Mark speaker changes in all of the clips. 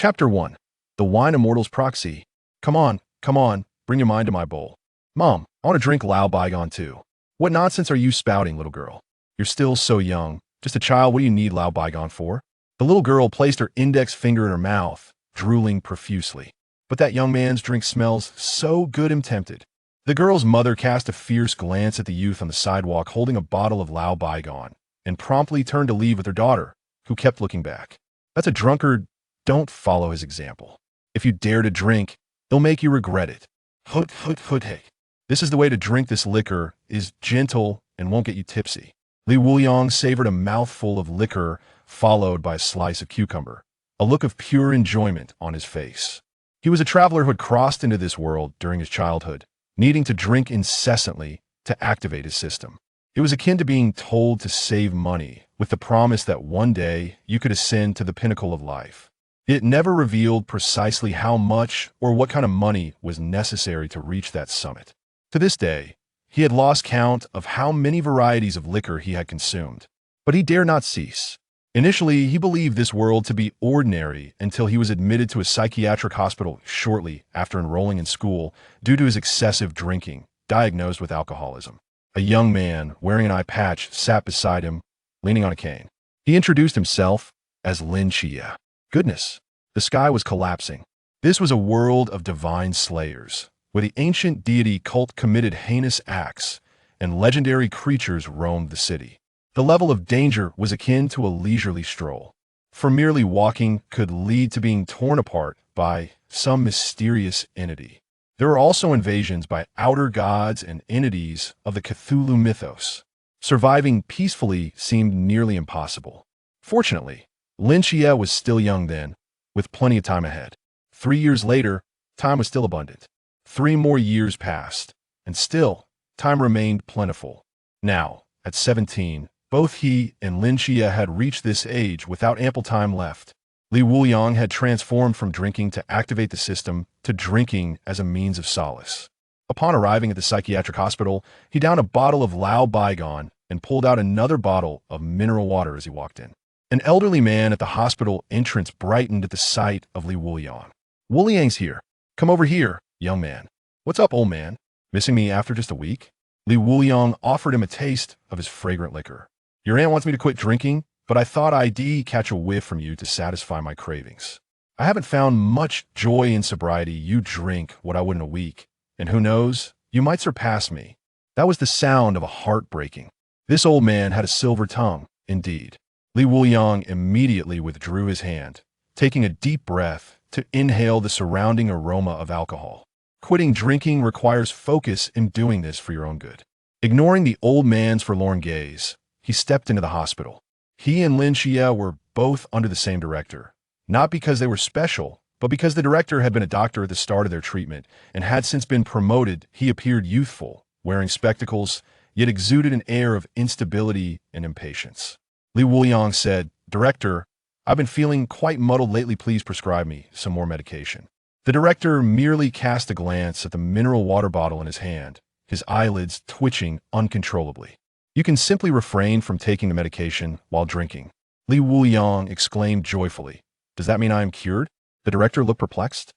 Speaker 1: Chapter 1. The Wine Immortal's Proxy. Come on, bring your mind to my bowl. Mom, I want to drink Lao Bygone too. What nonsense are you spouting, little girl? You're still so young. Just a child, what do you need Lao Bygone for? The little girl placed her index finger in her mouth, drooling profusely. But that young man's drink smells so good I'm tempted. The girl's mother cast a fierce glance at the youth on the sidewalk holding a bottle of Lao Bygone, and promptly turned to leave with her daughter, who kept looking back. That's a drunkard. Don't follow his example. If you dare to drink, he'll make you regret it. Hey. This is the way to drink this liquor, is gentle and won't get you tipsy. Wuliang savored a mouthful of liquor, followed by a slice of cucumber, a look of pure enjoyment on his face. He was a traveler who had crossed into this world during his childhood, needing to drink incessantly to activate his system. It was akin to being told to save money, with the promise that one day you could ascend to the pinnacle of life. It never revealed precisely how much or what kind of money was necessary to reach that summit. To this day, he had lost count of how many varieties of liquor he had consumed, but he dared not cease. Initially, he believed this world to be ordinary until he was admitted to a psychiatric hospital shortly after enrolling in school due to his excessive drinking, diagnosed with alcoholism. A young man wearing an eye patch sat beside him, leaning on a cane. He introduced himself as Lin Qiye. Goodness, the sky was collapsing. This was a world of divine slayers, where the ancient deity cult committed heinous acts, and legendary creatures roamed the city. The level of danger was akin to a leisurely stroll, for merely walking could lead to being torn apart by some mysterious entity. There were also invasions by outer gods and entities of the Cthulhu mythos. Surviving peacefully seemed nearly impossible. Fortunately, Lin Qiye was still young then, with plenty of time ahead. 3 years later, time was still abundant. 3 more years passed, and still, time remained plentiful. Now, at 17, both he and Lin Qiye had reached this age without ample time left. Wuliang had transformed from drinking to activate the system to drinking as a means of solace. Upon arriving at the psychiatric hospital, he downed a bottle of Lao Bygone and pulled out another bottle of mineral water as he walked in. An elderly man at the hospital entrance brightened at the sight of Wuliang. "Wuliang's here. Come over here, young man." "What's up, old man? Missing me after just a week?" Wuliang offered him a taste of his fragrant liquor. "Your aunt wants me to quit drinking, but I thought I'd catch a whiff from you to satisfy my cravings. I haven't found much joy in sobriety. You drink what I would in a week, and who knows, you might surpass me." That was the sound of a heart breaking. This old man had a silver tongue, indeed. Wuliang immediately withdrew his hand, taking a deep breath to inhale the surrounding aroma of alcohol. Quitting drinking requires focus in doing this for your own good. Ignoring the old man's forlorn gaze, he stepped into the hospital. He and Lin Qiye were both under the same director, not because they were special, but because the director had been a doctor at the start of their treatment and had since been promoted. He appeared youthful, wearing spectacles, yet exuded an air of instability and impatience. Wuliang said, "Director, I've been feeling quite muddled lately. Please prescribe me some more medication." The director merely cast a glance at the mineral water bottle in his hand, his eyelids twitching uncontrollably. "You can simply refrain from taking the medication while drinking." Wuliang exclaimed joyfully. "Does that mean I am cured?" The director looked perplexed.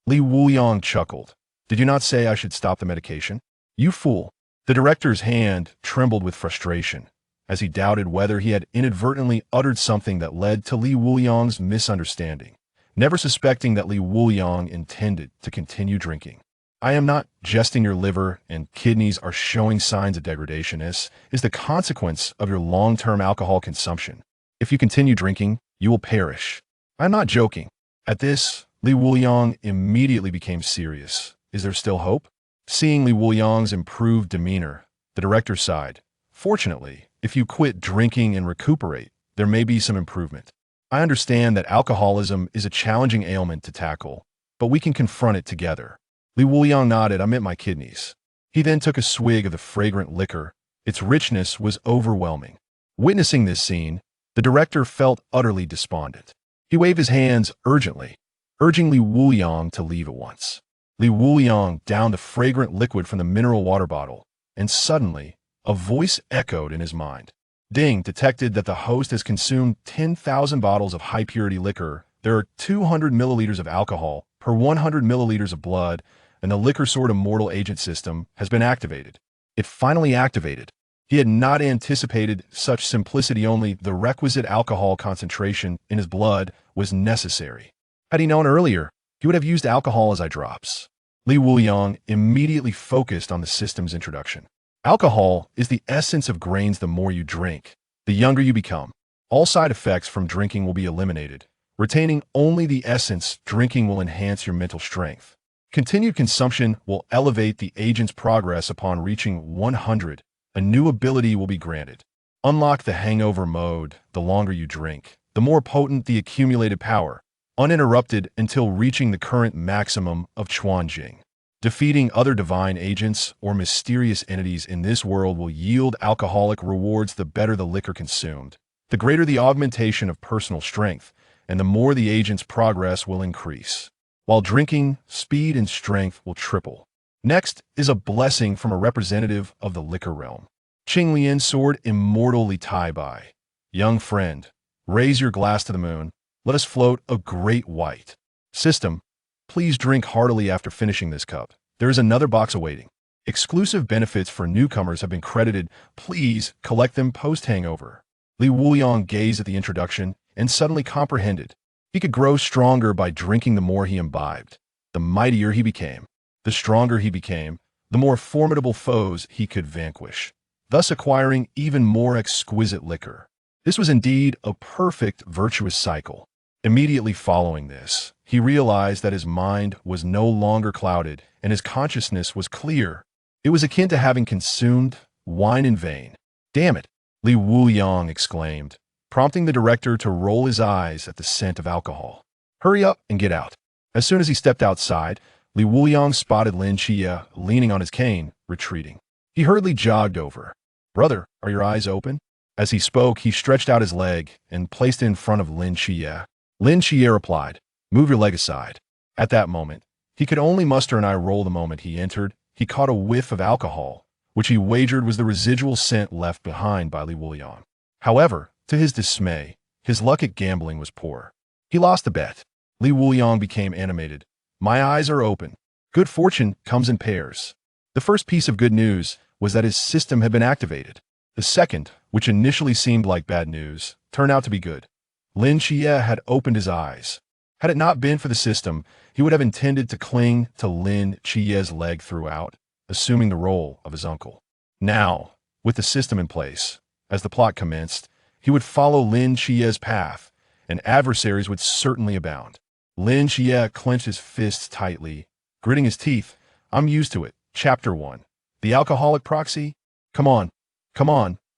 Speaker 1: Wuliang chuckled. "Did you not say I should stop the medication? You fool." The director's hand trembled with frustration, as he doubted whether he had inadvertently uttered something that led to Wuliang's misunderstanding, never suspecting that Wuliang intended to continue drinking. "I am not jesting. Your liver and kidneys are showing signs of degradation. This is the consequence of your long-term alcohol consumption. If you continue drinking, you will perish." "I am not joking." At this, Wuliang immediately became serious. "Is there still hope?" Seeing Wuliang's improved demeanor, the director sighed. "Fortunately, if you quit drinking and recuperate, there may be some improvement. I understand that alcoholism is a challenging ailment to tackle, but we can confront it together." Wuliang nodded. "I meant my kidneys." He then took a swig of the fragrant liquor. Its richness was overwhelming. Witnessing this scene, the director felt utterly despondent. He waved his hands urgently, urging Wuliang to leave at once. Wuliang downed the fragrant liquid from the mineral water bottle, and suddenly, a voice echoed in his mind. "Ding," detected that the host has consumed 10,000 bottles of high-purity liquor There are 200 milliliters of alcohol per 100 milliliters of blood, and the liquor sword immortal agent system has been activated. It finally activated. He had not anticipated such simplicity. Only the requisite alcohol concentration in his blood was necessary. Had he known earlier, he would have used alcohol as eye drops. Wuliang immediately focused on the system's introduction. Alcohol is the essence of grains. The more you drink, the younger you become. All side effects from drinking will be eliminated. Retaining only the essence, drinking will enhance your mental strength. Continued consumption will elevate the agent's progress. Upon reaching 100. A new ability will be granted. Unlock the hangover mode. The longer you drink, the more potent the accumulated power, uninterrupted until reaching the current maximum of Chuanjing. Defeating other divine agents or mysterious entities in this world will yield alcoholic rewards. The better the liquor consumed, the greater the augmentation of personal strength, and the more the agent's progress will increase. While drinking, speed and strength will triple. Next is a blessing from a representative of the liquor realm. Qinglian sword immortally tie by. Young friend, raise your glass to the moon. Let us float a great white. System, please drink heartily after finishing this cup. There is another box awaiting. Exclusive benefits for newcomers have been credited. Please collect them post-hangover. Wuliang gazed at the introduction and suddenly comprehended. He could grow stronger by drinking. The more he imbibed, the mightier he became. The stronger he became, the more formidable foes he could vanquish, thus acquiring even more exquisite liquor. This was indeed a perfect virtuous cycle. Immediately following this, he realized that his mind was no longer clouded and his consciousness was clear. It was akin to having consumed wine in vain. Damn it, Wuliang exclaimed, prompting the director to roll his eyes at the scent of alcohol. Hurry up and get out. As soon as he stepped outside, Wuliang spotted Lin Qiye leaning on his cane, retreating. He hurriedly jogged over. Brother, are your eyes open? As he spoke, he stretched out his leg and placed it in front of Lin Qiye. Lin Qiye replied, move your leg aside. At that moment, he could only muster an eye roll. The moment he entered, he caught a whiff of alcohol, which he wagered was the residual scent left behind by Wuliang. However, to his dismay, his luck at gambling was poor. He lost the bet. Wuliang became animated. My eyes are open. Good fortune comes in pairs. The first piece of good news was that his system had been activated. The second, which initially seemed like bad news, turned out to be good. Lin Qiye had opened his eyes. Had it not been for the system, he would have intended to cling to Lin Qiye's leg throughout, assuming the role of his uncle. Now, with the system in place, as the plot commenced, he would follow Lin Qiye's path, and adversaries would certainly abound. Lin Qiye clenched his fists tightly, gritting his teeth. I'm used to it. Chapter 1. The alcoholic proxy? Come on,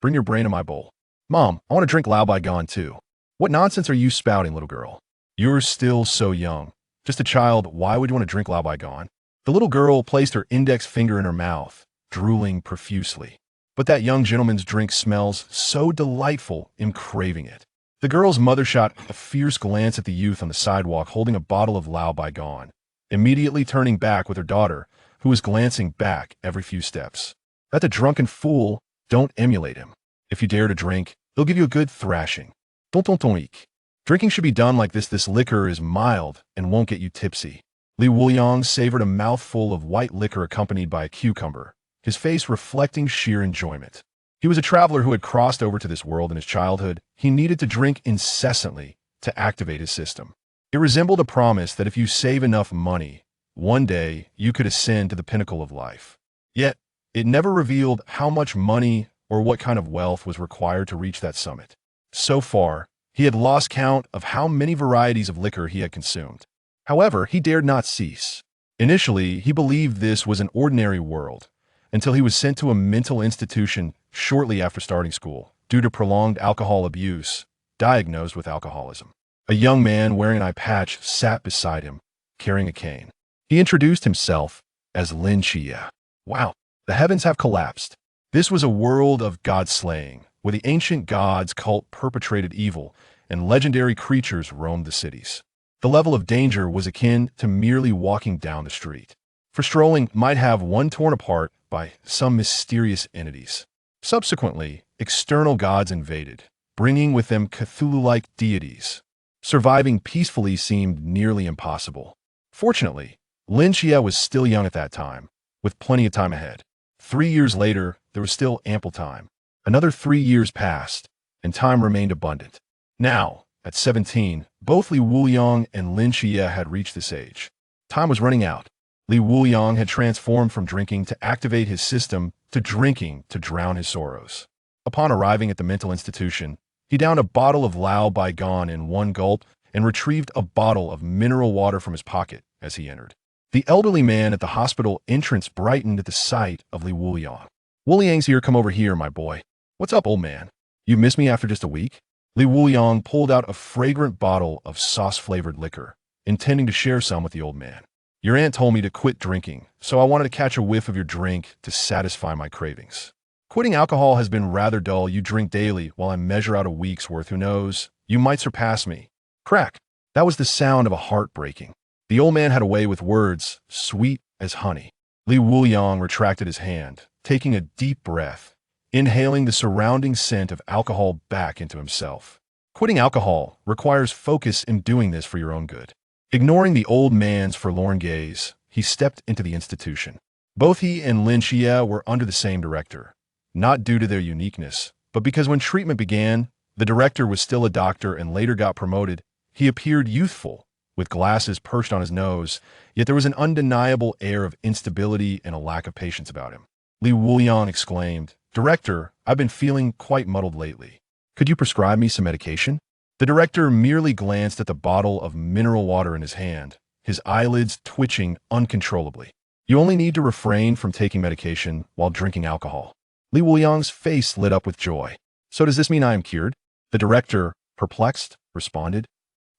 Speaker 1: bring your brain to my bowl. Mom, I want to drink Lao Baigan too. What nonsense are you spouting, little girl? You're still so young. Just a child, why would you want to drink Lao Baigan? The little girl placed her index finger in her mouth, drooling profusely. But that young gentleman's drink smells so delightful, I'm craving it. The girl's mother shot a fierce glance at the youth on the sidewalk holding a bottle of Lao Baigan, immediately turning back with her daughter, who was glancing back every few steps. That the drunken fool, don't emulate him. If you dare to drink, he'll give you a good thrashing. Don't eek. Drinking should be done like this. This liquor is mild and won't get you tipsy. Wuliang savored a mouthful of white liquor accompanied by a cucumber, his face reflecting sheer enjoyment. He was a traveler who had crossed over to this world in his childhood. He needed to drink incessantly to activate his system. It resembled a promise that if you save enough money, one day you could ascend to the pinnacle of life. Yet, it never revealed how much money or what kind of wealth was required to reach that summit. So far, he had lost count of how many varieties of liquor he had consumed. However, he dared not cease. Initially, he believed this was an ordinary world, until he was sent to a mental institution shortly after starting school, due to prolonged alcohol abuse, diagnosed with alcoholism. A young man wearing an eye patch sat beside him, carrying a cane. He introduced himself as Lin Qiye. Wow, the heavens have collapsed. This was a world of god-slaying, where the ancient gods' cult perpetrated evil and legendary creatures roamed the cities. The level of danger was akin to merely walking down the street. For strolling might have one torn apart by some mysterious entities. Subsequently, external gods invaded, bringing with them Cthulhu-like deities. Surviving peacefully seemed nearly impossible. Fortunately, Lin Qiye was still young at that time, with plenty of time ahead. 3 years later, there was still ample time. Another 3 years passed, and time remained abundant. Now, at 17, both Li Wuliang and Lin Qiye had reached this age. Time was running out. Li Wuliang had transformed from drinking to activate his system to drinking to drown his sorrows. Upon arriving at the mental institution, he downed a bottle of Lao Baigan in one gulp and retrieved a bottle of mineral water from his pocket as he entered. The elderly man at the hospital entrance brightened at the sight of Li Wuliang. "Wuliang's here, come over here, my boy." "What's up, old man? You missed me after just a week?" Li Wuliang pulled out a fragrant bottle of sauce-flavored liquor, intending to share some with the old man. "Your aunt told me to quit drinking, so I wanted to catch a whiff of your drink to satisfy my cravings. Quitting alcohol has been rather dull. You drink daily while I measure out a week's worth. Who knows? You might surpass me." Crack. That was the sound of a heart breaking. The old man had a way with words, sweet as honey. Li Wuliang retracted his hand, taking a deep breath, inhaling the surrounding scent of alcohol back into himself. Quitting alcohol requires focus in doing this for your own good. Ignoring the old man's forlorn gaze, he stepped into the institution. Both he and Lin Qiye were under the same director, not due to their uniqueness, but because when treatment began, the director was still a doctor and later got promoted. He appeared youthful, with glasses perched on his nose, yet there was an undeniable air of instability and a lack of patience about him. Li Wuliang exclaimed, "Director, I've been feeling quite muddled lately. Could you prescribe me some medication?" The director merely glanced at the bottle of mineral water in his hand, his eyelids twitching uncontrollably. "You only need to refrain from taking medication while drinking alcohol." Li Wuliang's face lit up with joy. "So does this mean I am cured?" The director, perplexed, responded.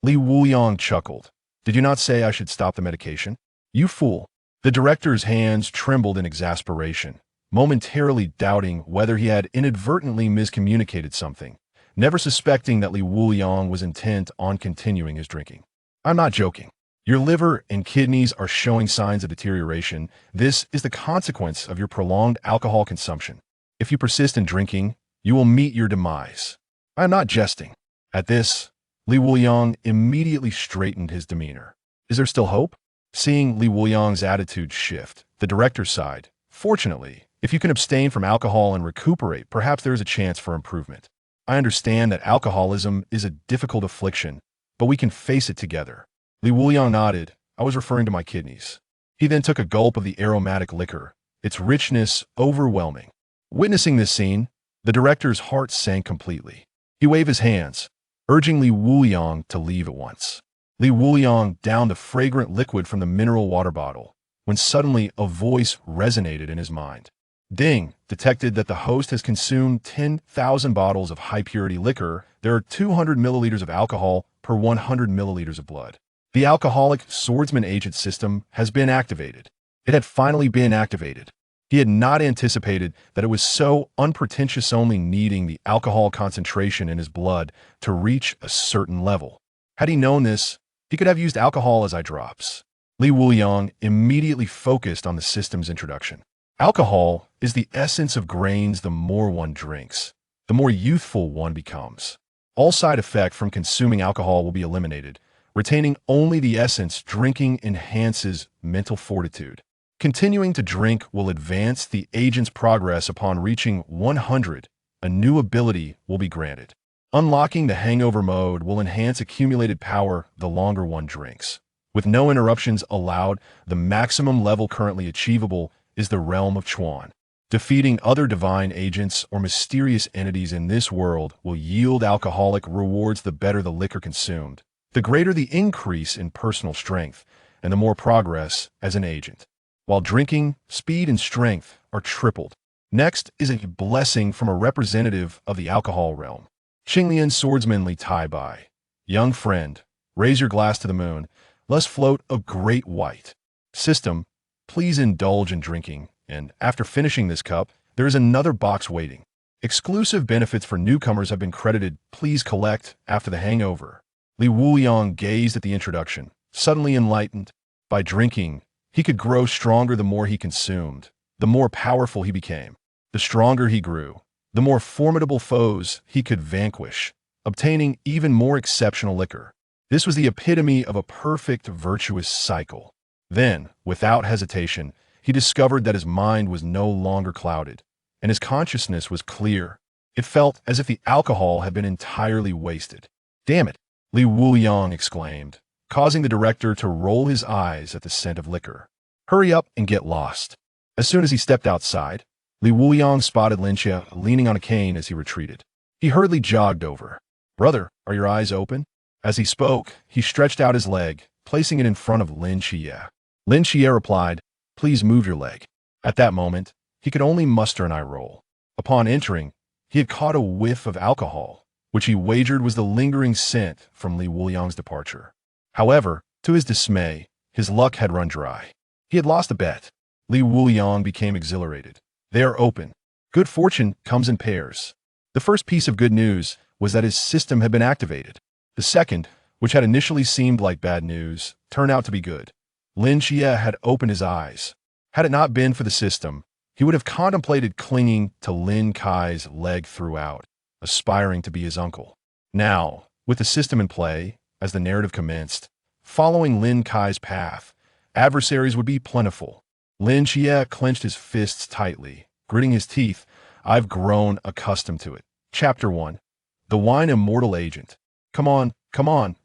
Speaker 1: Li Wuliang chuckled. "Did you not say I should stop the medication? You fool." The director's hands trembled in exasperation, momentarily doubting whether he had inadvertently miscommunicated something, never suspecting that Li Wuliang was intent on continuing his drinking. "I'm not joking. Your liver and kidneys are showing signs of deterioration. This is the consequence of your prolonged alcohol consumption. If you persist in drinking, you will meet your demise." "I am not jesting." At this, Li Wuliang immediately straightened his demeanor. "Is there still hope?" Seeing Li Wuliang's attitude shift, the director sighed. "Fortunately, if you can abstain from alcohol and recuperate, perhaps there is a chance for improvement. I understand that alcoholism is a difficult affliction, but we can face it together." Li Wuliang nodded. "I was referring to my kidneys." He then took a gulp of the aromatic liquor, its richness overwhelming. Witnessing this scene, the director's heart sank completely. He waved his hands, urging Li Wuliang to leave at once. Li Wuliang downed the fragrant liquid from the mineral water bottle, when suddenly a voice resonated in his mind. "Ding, detected that the host has consumed 10,000 bottles of high-purity liquor. There are 200 milliliters of alcohol per 100 milliliters of blood. The alcoholic swordsman agent system has been activated." It had finally been activated. He had not anticipated that it was so unpretentious, only needing the alcohol concentration in his blood to reach a certain level. Had he known this, he could have used alcohol as eye drops. Li Wuliang immediately focused on the system's introduction. Alcohol is the essence of grains. The more one drinks, the more youthful one becomes. All side effect from consuming alcohol will be eliminated, retaining only the essence. Drinking enhances mental fortitude. Continuing to drink will advance the agent's progress. Upon reaching 100, a new ability will be granted. Unlocking the hangover mode will enhance accumulated power the longer one drinks. With no interruptions allowed, the maximum level currently achievable is the realm of Chuan. Defeating other divine agents or mysterious entities in this world will yield alcoholic rewards. The better the liquor consumed, the greater the increase in personal strength, and the more progress as an agent. While drinking, speed and strength are tripled. Next is a blessing from a representative of the alcohol realm. Qinglian swordsman Li Tai Bai. Young friend, raise your glass to the moon. Let's float a great white. System, please indulge in drinking, and after finishing this cup, there is another box waiting. Exclusive benefits for newcomers have been credited. Please collect after the hangover. Li Wuliang gazed at the introduction, suddenly enlightened. By drinking, he could grow stronger. The more he consumed, the more powerful he became. The stronger he grew, the more formidable foes he could vanquish, obtaining even more exceptional liquor. This was the epitome of a perfect virtuous cycle. Then, without hesitation, he discovered that his mind was no longer clouded, and his consciousness was clear. It felt as if the alcohol had been entirely wasted. "Damn it," Li Wuliang exclaimed, causing the director to roll his eyes at the scent of liquor. "Hurry up and get lost." As soon as he stepped outside, Li Wuliang spotted Lin Qiye leaning on a cane as he retreated. He hurriedly jogged over. "Brother, are your eyes open?" As he spoke, he stretched out his leg, placing it in front of Lin Qiye. Lin Qiye replied, "Please move your leg." At that moment, he could only muster an eye roll. Upon entering, he had caught a whiff of alcohol, which he wagered was the lingering scent from Li Wuliang's departure. However, to his dismay, his luck had run dry. He had lost a bet. Li Wuliang became exhilarated. "They are open. Good fortune comes in pairs." The first piece of good news was that his system had been activated. The second, which had initially seemed like bad news, turned out to be good. Lin Qiye had opened his eyes. Had it not been for the system, he would have contemplated clinging to Lin Qiye's leg throughout, aspiring to be his uncle. Now, with the system in play, as the narrative commenced, following Lin Qiye's path, adversaries would be plentiful. Lin Qiye clenched his fists tightly, gritting his teeth. "I've grown accustomed to it." Chapter 1. The Wine Immortal Agent. Come on,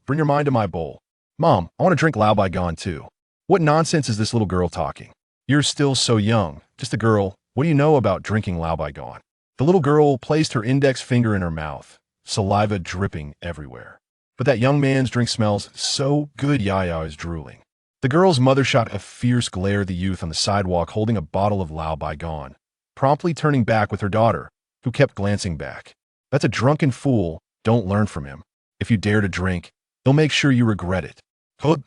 Speaker 1: bring your mind to my bowl. Mom, I want to drink Lao Bai Gone too. What nonsense is this little girl talking? You're still so young, just a girl. What do you know about drinking Lao Bai Gone? The little girl placed her index finger in her mouth, saliva dripping everywhere. But that young man's drink smells so good, Yaya is drooling. The girl's mother shot a fierce glare at the youth on the sidewalk holding a bottle of Lao Bai Gone, promptly turning back with her daughter, who kept glancing back. "That's a drunken fool. Don't learn from him. If you dare to drink, he'll make sure you regret it." Hud.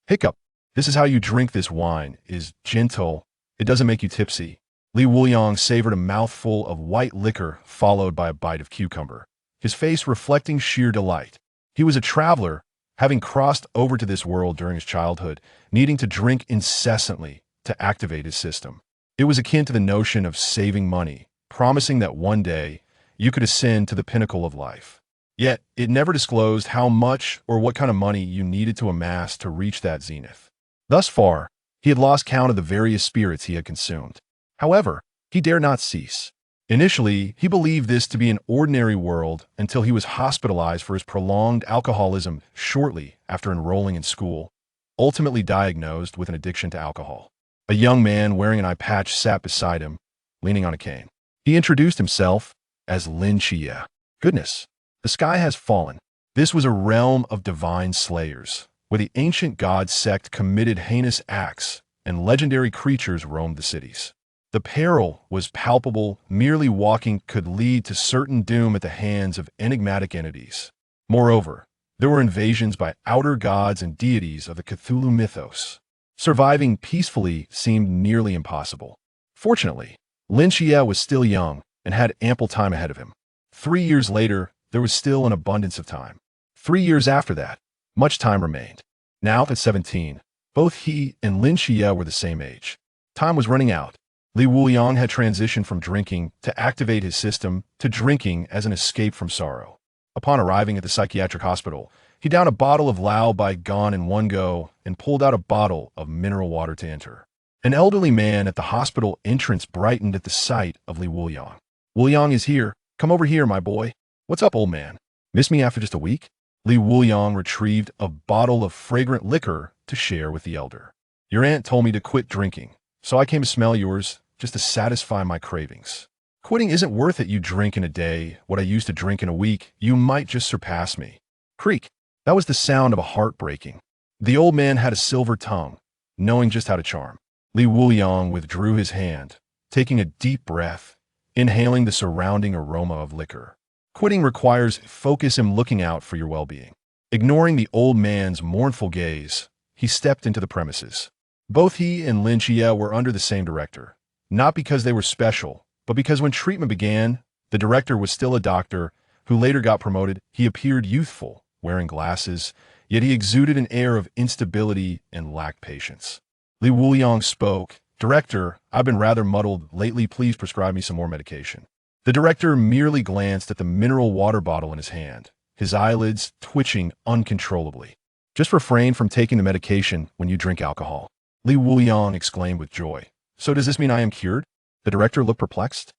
Speaker 1: Hiccup. "This is how you drink this wine, is gentle. It doesn't make you tipsy." Li Wuliang savored a mouthful of white liquor followed by a bite of cucumber, his face reflecting sheer delight. He was a traveler, having crossed over to this world during his childhood, needing to drink incessantly to activate his system. It was akin to the notion of saving money, promising that one day you could ascend to the pinnacle of life. Yet, it never disclosed how much or what kind of money you needed to amass to reach that zenith. Thus far, he had lost count of the various spirits he had consumed. However, he dared not cease. Initially, he believed this to be an ordinary world until he was hospitalized for his prolonged alcoholism shortly after enrolling in school, ultimately diagnosed with an addiction to alcohol. A young man wearing an eye patch sat beside him, leaning on a cane. He introduced himself as Lin Qiye. Goodness, the sky has fallen. This was a realm of divine slayers, where the ancient god sect committed heinous acts and legendary creatures roamed the cities. The peril was palpable. Merely walking could lead to certain doom at the hands of enigmatic entities. Moreover, there were invasions by outer gods and deities of the Cthulhu mythos. Surviving peacefully seemed nearly impossible. Fortunately, Lin Qiye was still young and had ample time ahead of him. 3 years later, there was still an abundance of time. 3 years after that, much time remained. Now, at 17, both he and Lin Qiye were the same age. Time was running out. Li Wuliang had transitioned from drinking to activate his system to drinking as an escape from sorrow. Upon arriving at the psychiatric hospital, he downed a bottle of Lao Bai Gone in one go and pulled out a bottle of mineral water to enter. An elderly man at the hospital entrance brightened at the sight of Li Wuliang. "Wuliang is here. Come over here, my boy." "What's up, old man? Miss me after just a week?" Li Wuliang retrieved a bottle of fragrant liquor to share with the elder. "Your aunt told me to quit drinking, so I came to smell yours just to satisfy my cravings. Quitting isn't worth it. You drink in a day what I used to drink in a week. You might just surpass me." Creak. That was the sound of a heart breaking. The old man had a silver tongue, knowing just how to charm. Li Wuliang withdrew his hand, taking a deep breath, inhaling the surrounding aroma of liquor. Quitting requires focus and looking out for your well-being. Ignoring the old man's mournful gaze, he stepped into the premises. Both he and Lin Qiye were under the same director, not because they were special, but because when treatment began, the director was still a doctor who later got promoted. He appeared youthful, wearing glasses, yet he exuded an air of instability and lacked patience. Li Wuliang spoke. "Director, I've been rather muddled lately. Please prescribe me some more medication." The director merely glanced at the mineral water bottle in his hand, his eyelids twitching uncontrollably. Just refrain from taking the medication when you drink alcohol. Li Wuliang exclaimed with joy. So does this mean I am cured? The director looked perplexed.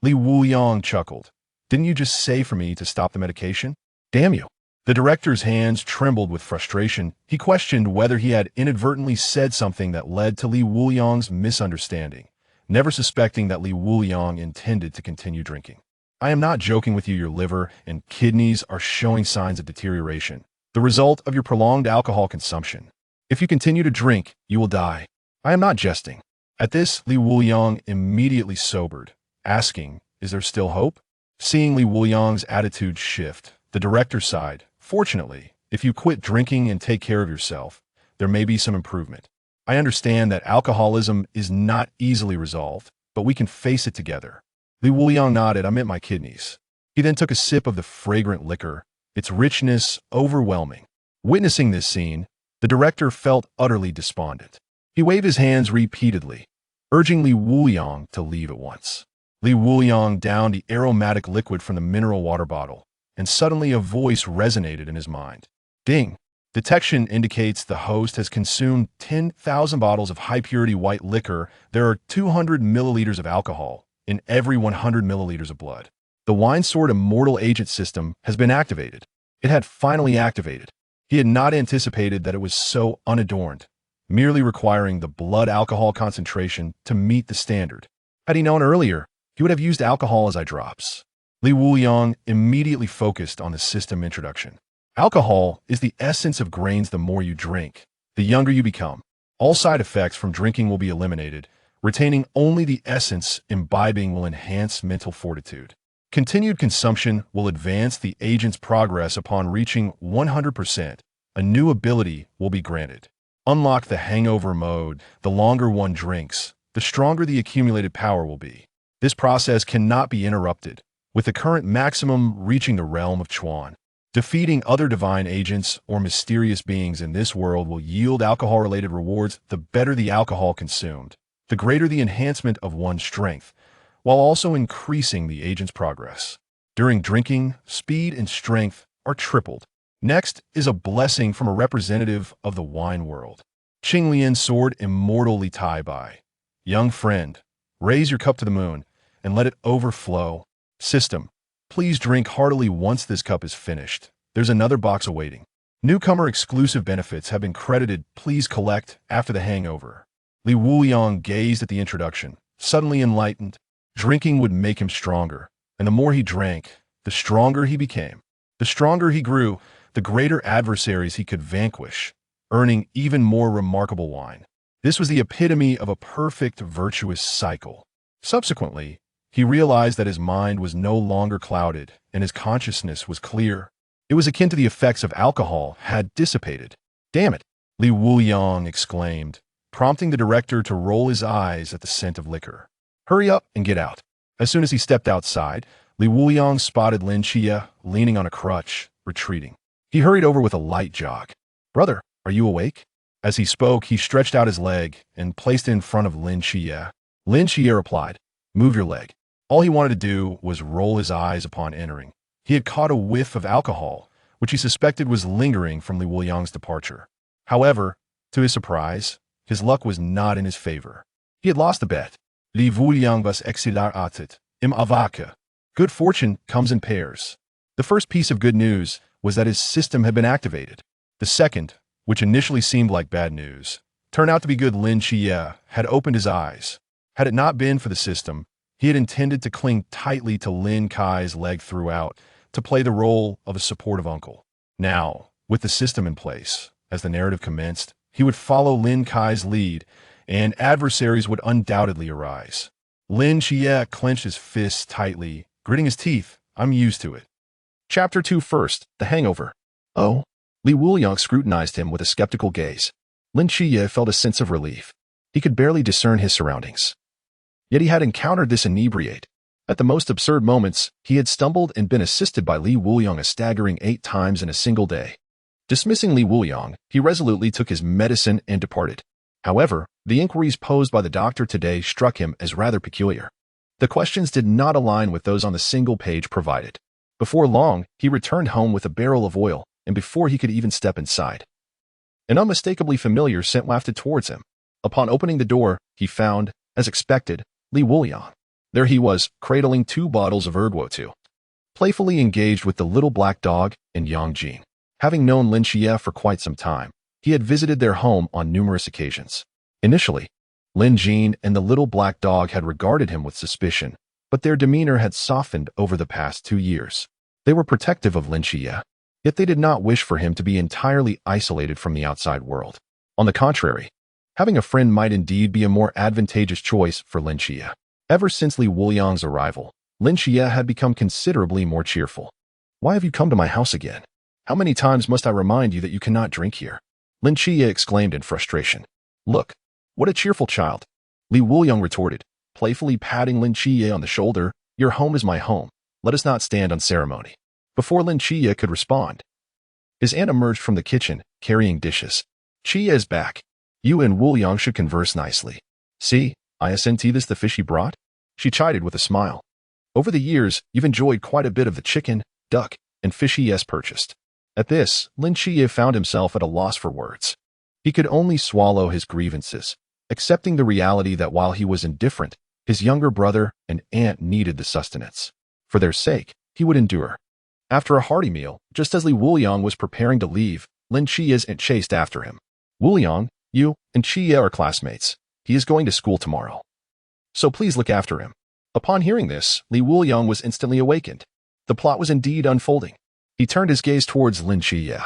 Speaker 1: Li Wuliang chuckled. Didn't you just say for me to stop the medication? Damn you. The director's hands trembled with frustration. He questioned whether he had inadvertently said something that led to Li Wuliang's misunderstanding, never suspecting that Li Wuliang intended to continue drinking. I am not joking with you. Your liver and kidneys are showing signs of deterioration, the result of your prolonged alcohol consumption. If you continue to drink, you will die. I am not jesting. At this, Li Wuliang immediately sobered, asking, is there still hope? Seeing Li Wuliang's attitude shift, the director sighed. Fortunately, if you quit drinking and take care of yourself, there may be some improvement. I understand that alcoholism is not easily resolved, but we can face it together. Li Wuliang nodded. I meant my kidneys. He then took a sip of the fragrant liquor, its richness overwhelming. Witnessing this scene, the director felt utterly despondent. He waved his hands repeatedly, urging Li Wuliang to leave at once. Li Wuliang downed the aromatic liquid from the mineral water bottle, and suddenly a voice resonated in his mind. Ding! Detection indicates the host has consumed 10,000 bottles of high-purity white liquor. There are 200 milliliters of alcohol in every 100 milliliters of blood. The wine sword Immortal Agent System has been activated. It had finally activated. He had not anticipated that it was so unadorned, merely requiring the blood alcohol concentration to meet the standard. Had he known earlier, he would have used alcohol as eye drops. Li Wuliang immediately focused on the system introduction. Alcohol is the essence of grains. The more you drink, the younger you become. All side effects from drinking will be eliminated. Retaining only the essence, imbibing will enhance mental fortitude. Continued consumption will advance the agent's progress. Upon reaching 100%, a new ability will be granted. Unlock the hangover mode. The longer one drinks, the stronger the accumulated power will be. This process cannot be interrupted, with the current maximum reaching the realm of Chuan. Defeating other divine agents or mysterious beings in this world will yield alcohol-related rewards. The better the alcohol consumed, the greater the enhancement of one's strength, while also increasing the agent's progress. During drinking, speed and strength are tripled. Next is a blessing from a representative of the wine world. Qinglian's sword immortally tie by. Young friend, raise your cup to the moon and let it overflow. System, please drink heartily once this cup is finished. There's another box awaiting. Newcomer exclusive benefits have been credited. Please collect after the hangover. Li Wuliang gazed at the introduction, suddenly enlightened. Drinking would make him stronger, and the more he drank, the stronger he became. The stronger he grew, the greater adversaries he could vanquish, earning even more remarkable wine. This was the epitome of a perfect virtuous cycle. Subsequently, he realized that his mind was no longer clouded and his consciousness was clear. It was akin to the effects of alcohol had dissipated. Damn it, Li Wuliang exclaimed, prompting the director to roll his eyes at the scent of liquor. Hurry up and get out. As soon as he stepped outside, Li Wuliang spotted Lin Qiye leaning on a crutch, retreating. He hurried over with a light jog. Brother, are you awake? As he spoke, he stretched out his leg and placed it in front of Lin Qiye. Lin Qiye replied, move your leg. All he wanted to do was roll his eyes upon entering. He had caught a whiff of alcohol, which he suspected was lingering from Li Wuliang's departure. However, to his surprise, his luck was not in his favor. He had lost the bet. Li Wuliang was exilaratet im avake. Good fortune comes in pairs. The first piece of good news was that his system had been activated. The second, which initially seemed like bad news, turned out to be good. Lin Qiye had opened his eyes. Had it not been for the system, he had intended to cling tightly to Lin Kai's leg throughout, to play the role of a supportive uncle. Now, with the system in place, as the narrative commenced, he would follow Lin Kai's lead, and adversaries would undoubtedly arise. Lin Qiye clenched his fists tightly, gritting his teeth. I'm used to it. Chapter 2 first, the hangover. Oh? Li Wuliang scrutinized him with a skeptical gaze. Lin Qiye felt a sense of relief. He could barely discern his surroundings. Yet he had encountered this inebriate. At the most absurd moments, he had stumbled and been assisted by Li Wuliang a staggering 8 times in a single day. Dismissing Li Wuliang, he resolutely took his medicine and departed. However, the inquiries posed by the doctor today struck him as rather peculiar. The questions did not align with those on the single page provided. Before long, he returned home with a barrel of oil, and before he could even step inside, an unmistakably familiar scent wafted towards him. Upon opening the door, he found, as expected, Wuliang. There he was, cradling 2 bottles of Erguo, playfully engaged with the little black dog and Yang Jin. Having known Lin Qiye for quite some time, he had visited their home on numerous occasions. Initially, Lin Jin and the little black dog had regarded him with suspicion, but their demeanor had softened over the past 2 years. They were protective of Lin Qiye, yet they did not wish for him to be entirely isolated from the outside world. On the contrary, having a friend might indeed be a more advantageous choice for Lin Qiye. Ever since Li Wuliang's arrival, Lin Qiye had become considerably more cheerful. "Why have you come to my house again? How many times must I remind you that you cannot drink here?" Lin Qiye exclaimed in frustration. "Look, what a cheerful child," Li Wuliang retorted, playfully patting Lin Qiye on the shoulder. "Your home is my home. Let us not stand on ceremony." Before Lin Qiye could respond, his aunt emerged from the kitchen, carrying dishes. "Qiye is back. You and Wuliang should converse nicely. See, isn't this the fish he brought?" She chided with a smile. "Over the years, you've enjoyed quite a bit of the chicken, duck, and fish he has purchased." At this, Lin Qiye found himself at a loss for words. He could only swallow his grievances, accepting the reality that while he was indifferent, his younger brother and aunt needed the sustenance. For their sake, he would endure. After a hearty meal, just as Li Wuliang was preparing to leave, Lin Qiye's aunt chased after him. "Wuliang, you and Qiye are classmates. He is going to school tomorrow, so please look after him." Upon hearing this, Li Wuliang was instantly awakened. The plot was indeed unfolding. He turned his gaze towards Lin Qiye,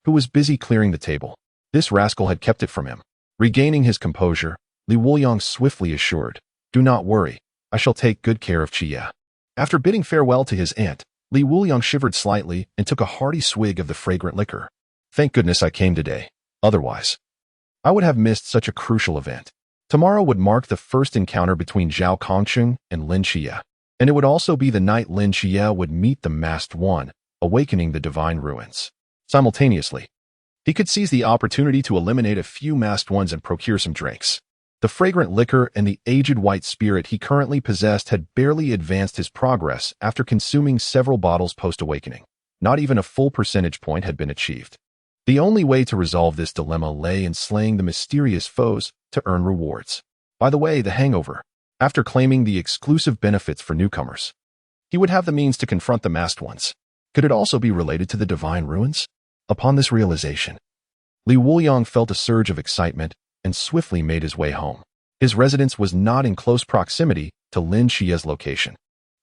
Speaker 1: who was busy clearing the table. This rascal had kept it from him. Regaining his composure, Li Wuliang swiftly assured, "Do not worry, I shall take good care of Qiye." After bidding farewell to his aunt, Li Wuliang shivered slightly and took a hearty swig of the fragrant liquor. "Thank goodness I came today. Otherwise, I would have missed such a crucial event." Tomorrow would mark the first encounter between Zhao Kongqing and Lin Qiye, and it would also be the night Lin Qiye would meet the Masked One, awakening the divine ruins. Simultaneously, he could seize the opportunity to eliminate a few Masked Ones and procure some drinks. The fragrant liquor and the aged white spirit he currently possessed had barely advanced his progress after consuming several bottles post-awakening. Not even a full percentage point had been achieved. The only way to resolve this dilemma lay in slaying the mysterious foes to earn rewards. By the way, the hangover, after claiming the exclusive benefits for newcomers, he would have the means to confront the Masked Ones. Could it also be related to the divine ruins? Upon this realization, Li Wuliang felt a surge of excitement and swiftly made his way home. His residence was not in close proximity to Lin Qiye's location.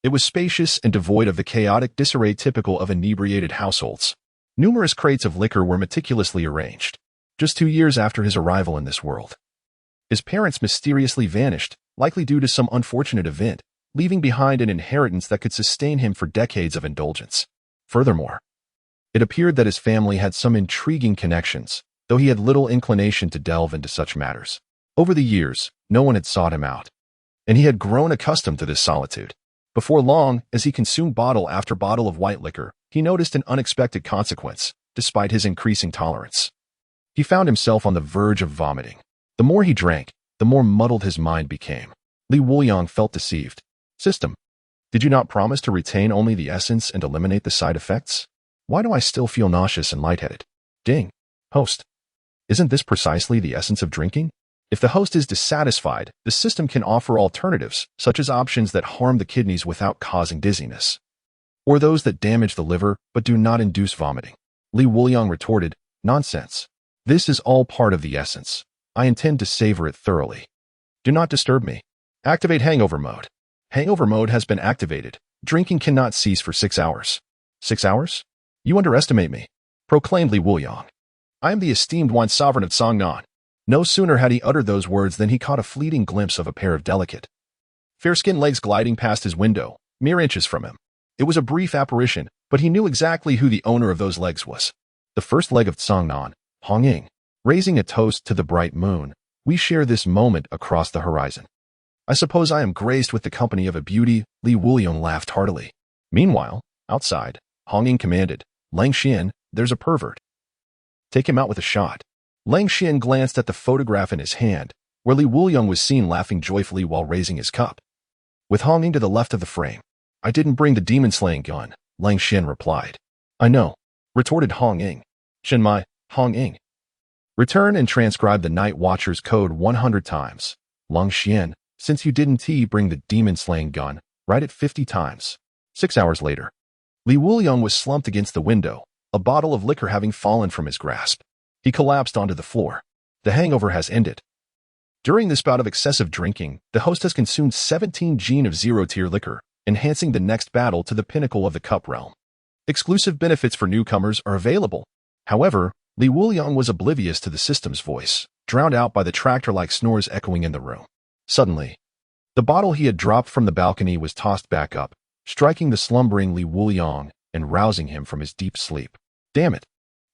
Speaker 1: It was spacious and devoid of the chaotic disarray typical of inebriated households. Numerous crates of liquor were meticulously arranged. Just 2 years after his arrival in this world, his parents mysteriously vanished, likely due to some unfortunate event, leaving behind an inheritance that could sustain him for decades of indulgence. Furthermore, it appeared that his family had some intriguing connections, though he had little inclination to delve into such matters. Over the years, no one had sought him out, and he had grown accustomed to this solitude. Before long, as he consumed bottle after bottle of white liquor, he noticed an unexpected consequence, despite his increasing tolerance. He found himself on the verge of vomiting. The more he drank, the more muddled his mind became. Li Wuliang felt deceived. "System, did you not promise to retain only the essence and eliminate the side effects? Why do I still feel nauseous and lightheaded?" Ding. "Host, isn't this precisely the essence of drinking?" If the host is dissatisfied, the system can offer alternatives, such as options that harm the kidneys without causing dizziness, or those that damage the liver but do not induce vomiting. Li Wuliang retorted, "Nonsense. This is all part of the essence. I intend to savor it thoroughly. Do not disturb me. Activate hangover mode." Hangover mode has been activated. Drinking cannot cease for 6 hours. 6 hours? You underestimate me, proclaimed Li Wuliang. "I am the esteemed wine sovereign of Songnan." No sooner had he uttered those words than he caught a fleeting glimpse of a pair of delicate, fair-skinned legs gliding past his window, mere inches from him. It was a brief apparition, but he knew exactly who the owner of those legs was. The first leg of Songnan, Hong Ying. Raising a toast to the bright moon, we share this moment across the horizon. I suppose I am graced with the company of a beauty. Li Wuliang laughed heartily. Meanwhile, outside, Hong Ying commanded, "Lang Xian, there's a pervert. Take him out with a shot." Lang Xian glanced at the photograph in his hand, where Li Wuliang was seen laughing joyfully while raising his cup. With Hong Ying to the left of the frame, "I didn't bring the demon-slaying gun, Lin Qiye replied. I know, retorted Hong Ying. Shenmai, Hong Ying. Return and transcribe the Night Watcher's code 100 times. Lin Qiye, since you didn't bring the demon-slaying gun, write it 50 times. 6 hours later. Li Wuliang was slumped against the window, a bottle of liquor having fallen from his grasp. He collapsed onto the floor. The hangover has ended. During this bout of excessive drinking, the host has consumed 17 gin of zero-tier liquor, enhancing the next battle to the pinnacle of the cup realm. Exclusive benefits for newcomers are available. However, Li Wuliang was oblivious to the system's voice, drowned out by the tractor-like snores echoing in the room. Suddenly, the bottle he had dropped from the balcony was tossed back up, striking the slumbering Li Wuliang and rousing him from his deep sleep. Damn it!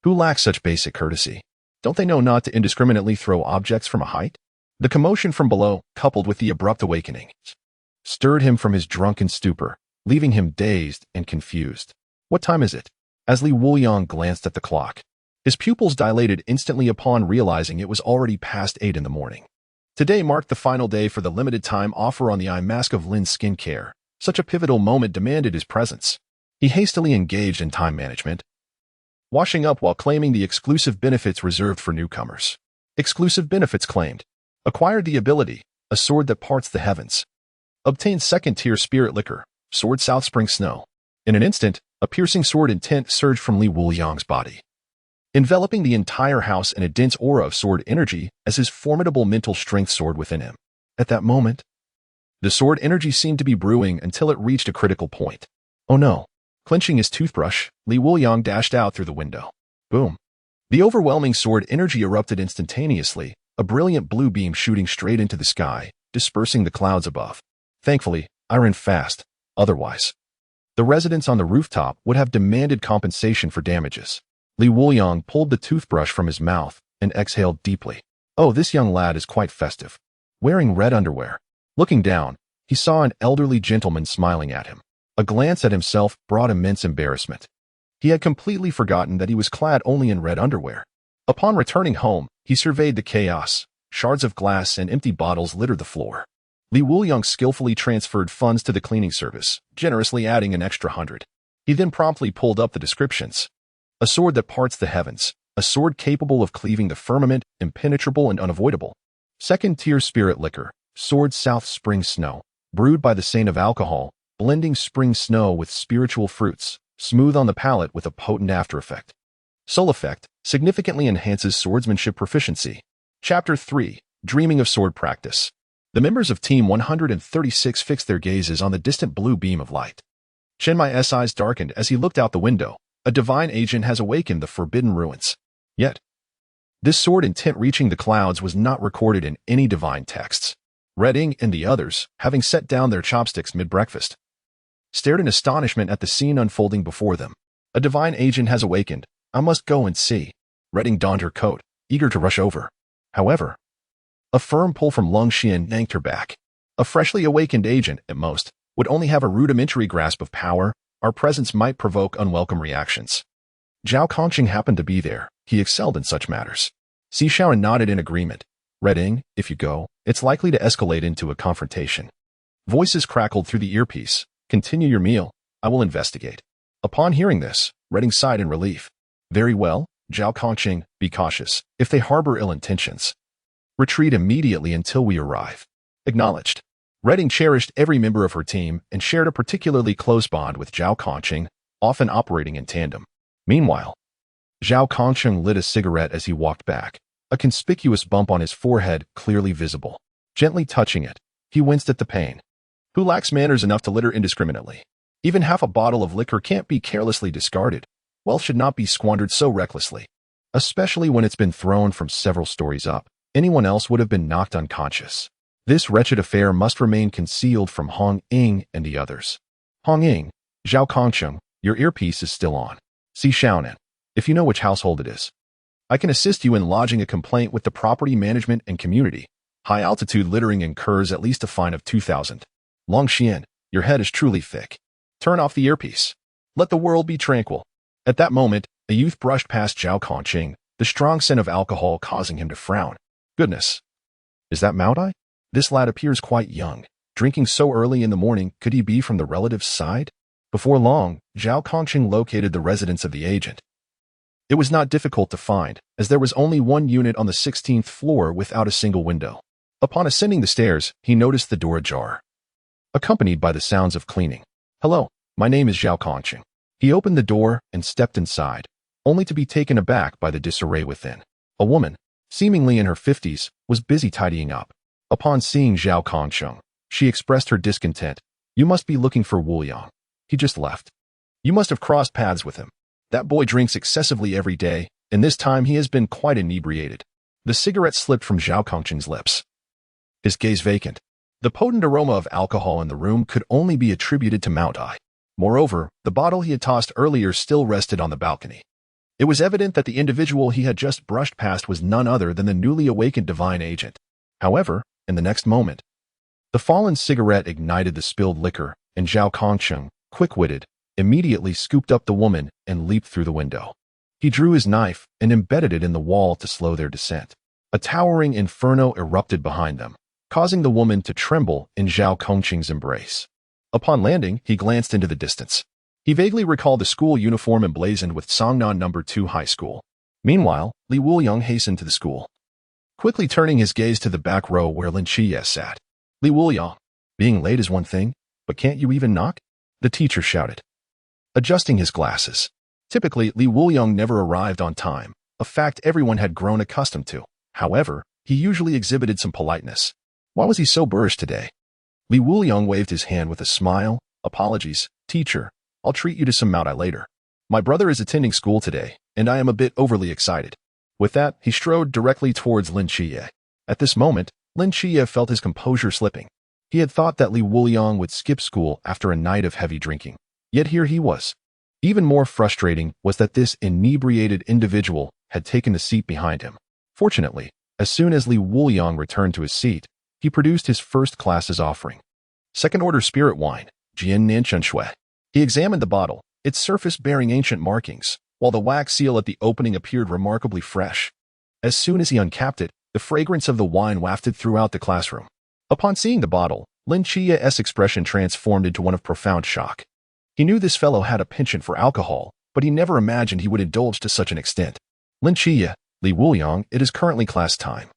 Speaker 1: Who lacks such basic courtesy? Don't they know not to indiscriminately throw objects from a height? The commotion from below, coupled with the abrupt awakening, stirred him from his drunken stupor, leaving him dazed and confused. What time is it? As Li Wuliang glanced at the clock, his pupils dilated instantly upon realizing it was already past 8 in the morning. Today marked the final day for the limited-time offer on the eye mask of Lin's skincare. Such a pivotal moment demanded his presence. He hastily engaged in time management, washing up while claiming the exclusive benefits reserved for newcomers. Exclusive benefits claimed. Acquired the ability, a sword that parts the heavens. Obtained second-tier spirit liquor, sword South Spring Snow. In an instant, a piercing sword intent surged from Li Wuliang's body, enveloping the entire house in a dense aura of sword energy as his formidable mental strength soared within him. At that moment, the sword energy seemed to be brewing until it reached a critical point. Oh no! Clenching his toothbrush, Li Wuliang dashed out through the window. Boom! The overwhelming sword energy erupted instantaneously, a brilliant blue beam shooting straight into the sky, dispersing the clouds above. Thankfully, I ran fast. Otherwise, the residents on the rooftop would have demanded compensation for damages. Li Wuliang pulled the toothbrush from his mouth and exhaled deeply. Oh, this young lad is quite festive. Wearing red underwear. Looking down, he saw an elderly gentleman smiling at him. A glance at himself brought immense embarrassment. He had completely forgotten that he was clad only in red underwear. Upon returning home, he surveyed the chaos. Shards of glass and empty bottles littered the floor. Li Wuliang skillfully transferred funds to the cleaning service, generously adding an extra 100. He then promptly pulled up the descriptions. A sword that parts the heavens. A sword capable of cleaving the firmament, impenetrable and unavoidable. Second-tier spirit liquor. Sword South Spring Snow. Brewed by the saint of alcohol, blending spring snow with spiritual fruits. Smooth on the palate with a potent after effect. Soul effect. Significantly enhances swordsmanship proficiency. Chapter 3. Dreaming of sword practice. The members of Team 136 fixed their gazes on the distant blue beam of light. Shenmai's eyes darkened as he looked out the window. A divine agent has awakened the forbidden ruins. Yet, this sword intent reaching the clouds was not recorded in any divine texts. Redding and the others, having set down their chopsticks mid-breakfast, stared in astonishment at the scene unfolding before them. A divine agent has awakened. I must go and see. Redding donned her coat, eager to rush over. However, a firm pull from Lin Qiye yanked her back. A freshly awakened agent, at most, would only have a rudimentary grasp of power. Our presence might provoke unwelcome reactions. Zhao Kongqing happened to be there. He excelled in such matters. Si Shaoan nodded in agreement. Redding, if you go, it's likely to escalate into a confrontation. Voices crackled through the earpiece. Continue your meal. I will investigate. Upon hearing this, Redding sighed in relief. Very well, Zhao Kongqing, be cautious. If they harbor ill intentions, retreat immediately until we arrive. Acknowledged. Redding cherished every member of her team and shared a particularly close bond with Zhao Kongqing, often operating in tandem. Meanwhile, Zhao Kongqing lit a cigarette as he walked back, a conspicuous bump on his forehead clearly visible. Gently touching it, he winced at the pain. Who lacks manners enough to litter indiscriminately? Even half a bottle of liquor can't be carelessly discarded. Wealth should not be squandered so recklessly, especially when it's been thrown from several stories up. Anyone else would have been knocked unconscious. This wretched affair must remain concealed from Hong Ying and the others. Hong Ying, Zhao Kongqing, your earpiece is still on. Si Shaonan, if you know which household it is, I can assist you in lodging a complaint with the property management and community. High-altitude littering incurs at least a fine of 2,000. Lin Qiye, your head is truly thick. Turn off the earpiece. Let the world be tranquil. At that moment, a youth brushed past Zhao Kongqing, the strong scent of alcohol causing him to frown. Goodness. Is that Maodai? This lad appears quite young. Drinking so early in the morning, could he be from the relative's side? Before long, Zhao Kongqing located the residence of the agent. It was not difficult to find, as there was only one unit on the 16th floor without a single window. Upon ascending the stairs, he noticed the door ajar, accompanied by the sounds of cleaning. "Hello, my name is Zhao Kongqing." He opened the door and stepped inside, only to be taken aback by the disarray within. A woman, seemingly in her 50s, was busy tidying up. Upon seeing Zhao Kongqing, she expressed her discontent. "You must be looking for Wuliang. He just left. You must have crossed paths with him. That boy drinks excessively every day, and this time he has been quite inebriated." The cigarette slipped from Zhao Kongqing's lips, his gaze vacant. The potent aroma of alcohol in the room could only be attributed to Mount I. Moreover, the bottle he had tossed earlier still rested on the balcony. It was evident that the individual he had just brushed past was none other than the newly awakened divine agent. However, in the next moment, the fallen cigarette ignited the spilled liquor, and Zhao Kongqing, quick-witted, immediately scooped up the woman and leaped through the window. He drew his knife and embedded it in the wall to slow their descent. A towering inferno erupted behind them, causing the woman to tremble in Zhao Kongqing's embrace. Upon landing, he glanced into the distance. He vaguely recalled the school uniform emblazoned with Songnan No. 2 High School. Meanwhile, Li Wuliang hastened to the school, quickly turning his gaze to the back row where Lin Qiye sat. "Li Wuliang, being late is one thing, but can't you even knock?" the teacher shouted, adjusting his glasses. Typically, Li Wuliang never arrived on time, a fact everyone had grown accustomed to. However, he usually exhibited some politeness. Why was he so boorish today? Li Wuliang waved his hand with a smile. "Apologies, teacher. I'll treat you to some Mount I later. My brother is attending school today, and I am a bit overly excited." With that, he strode directly towards Lin Qiye. At this moment, Lin Qiye felt his composure slipping. He had thought that Li Wuliang would skip school after a night of heavy drinking. Yet here he was. Even more frustrating was that this inebriated individual had taken the seat behind him. Fortunately, as soon as Li Wuliang returned to his seat, he produced his first class's offering. Second-order spirit wine, Jian Nanchun Shui. He examined the bottle, its surface bearing ancient markings, while the wax seal at the opening appeared remarkably fresh. As soon as he uncapped it, the fragrance of the wine wafted throughout the classroom. Upon seeing the bottle, Lin Qiye's expression transformed into one of profound shock. He knew this fellow had a penchant for alcohol, but he never imagined he would indulge to such an extent. "Lin Qiye, Li Wuliang, it is currently class time."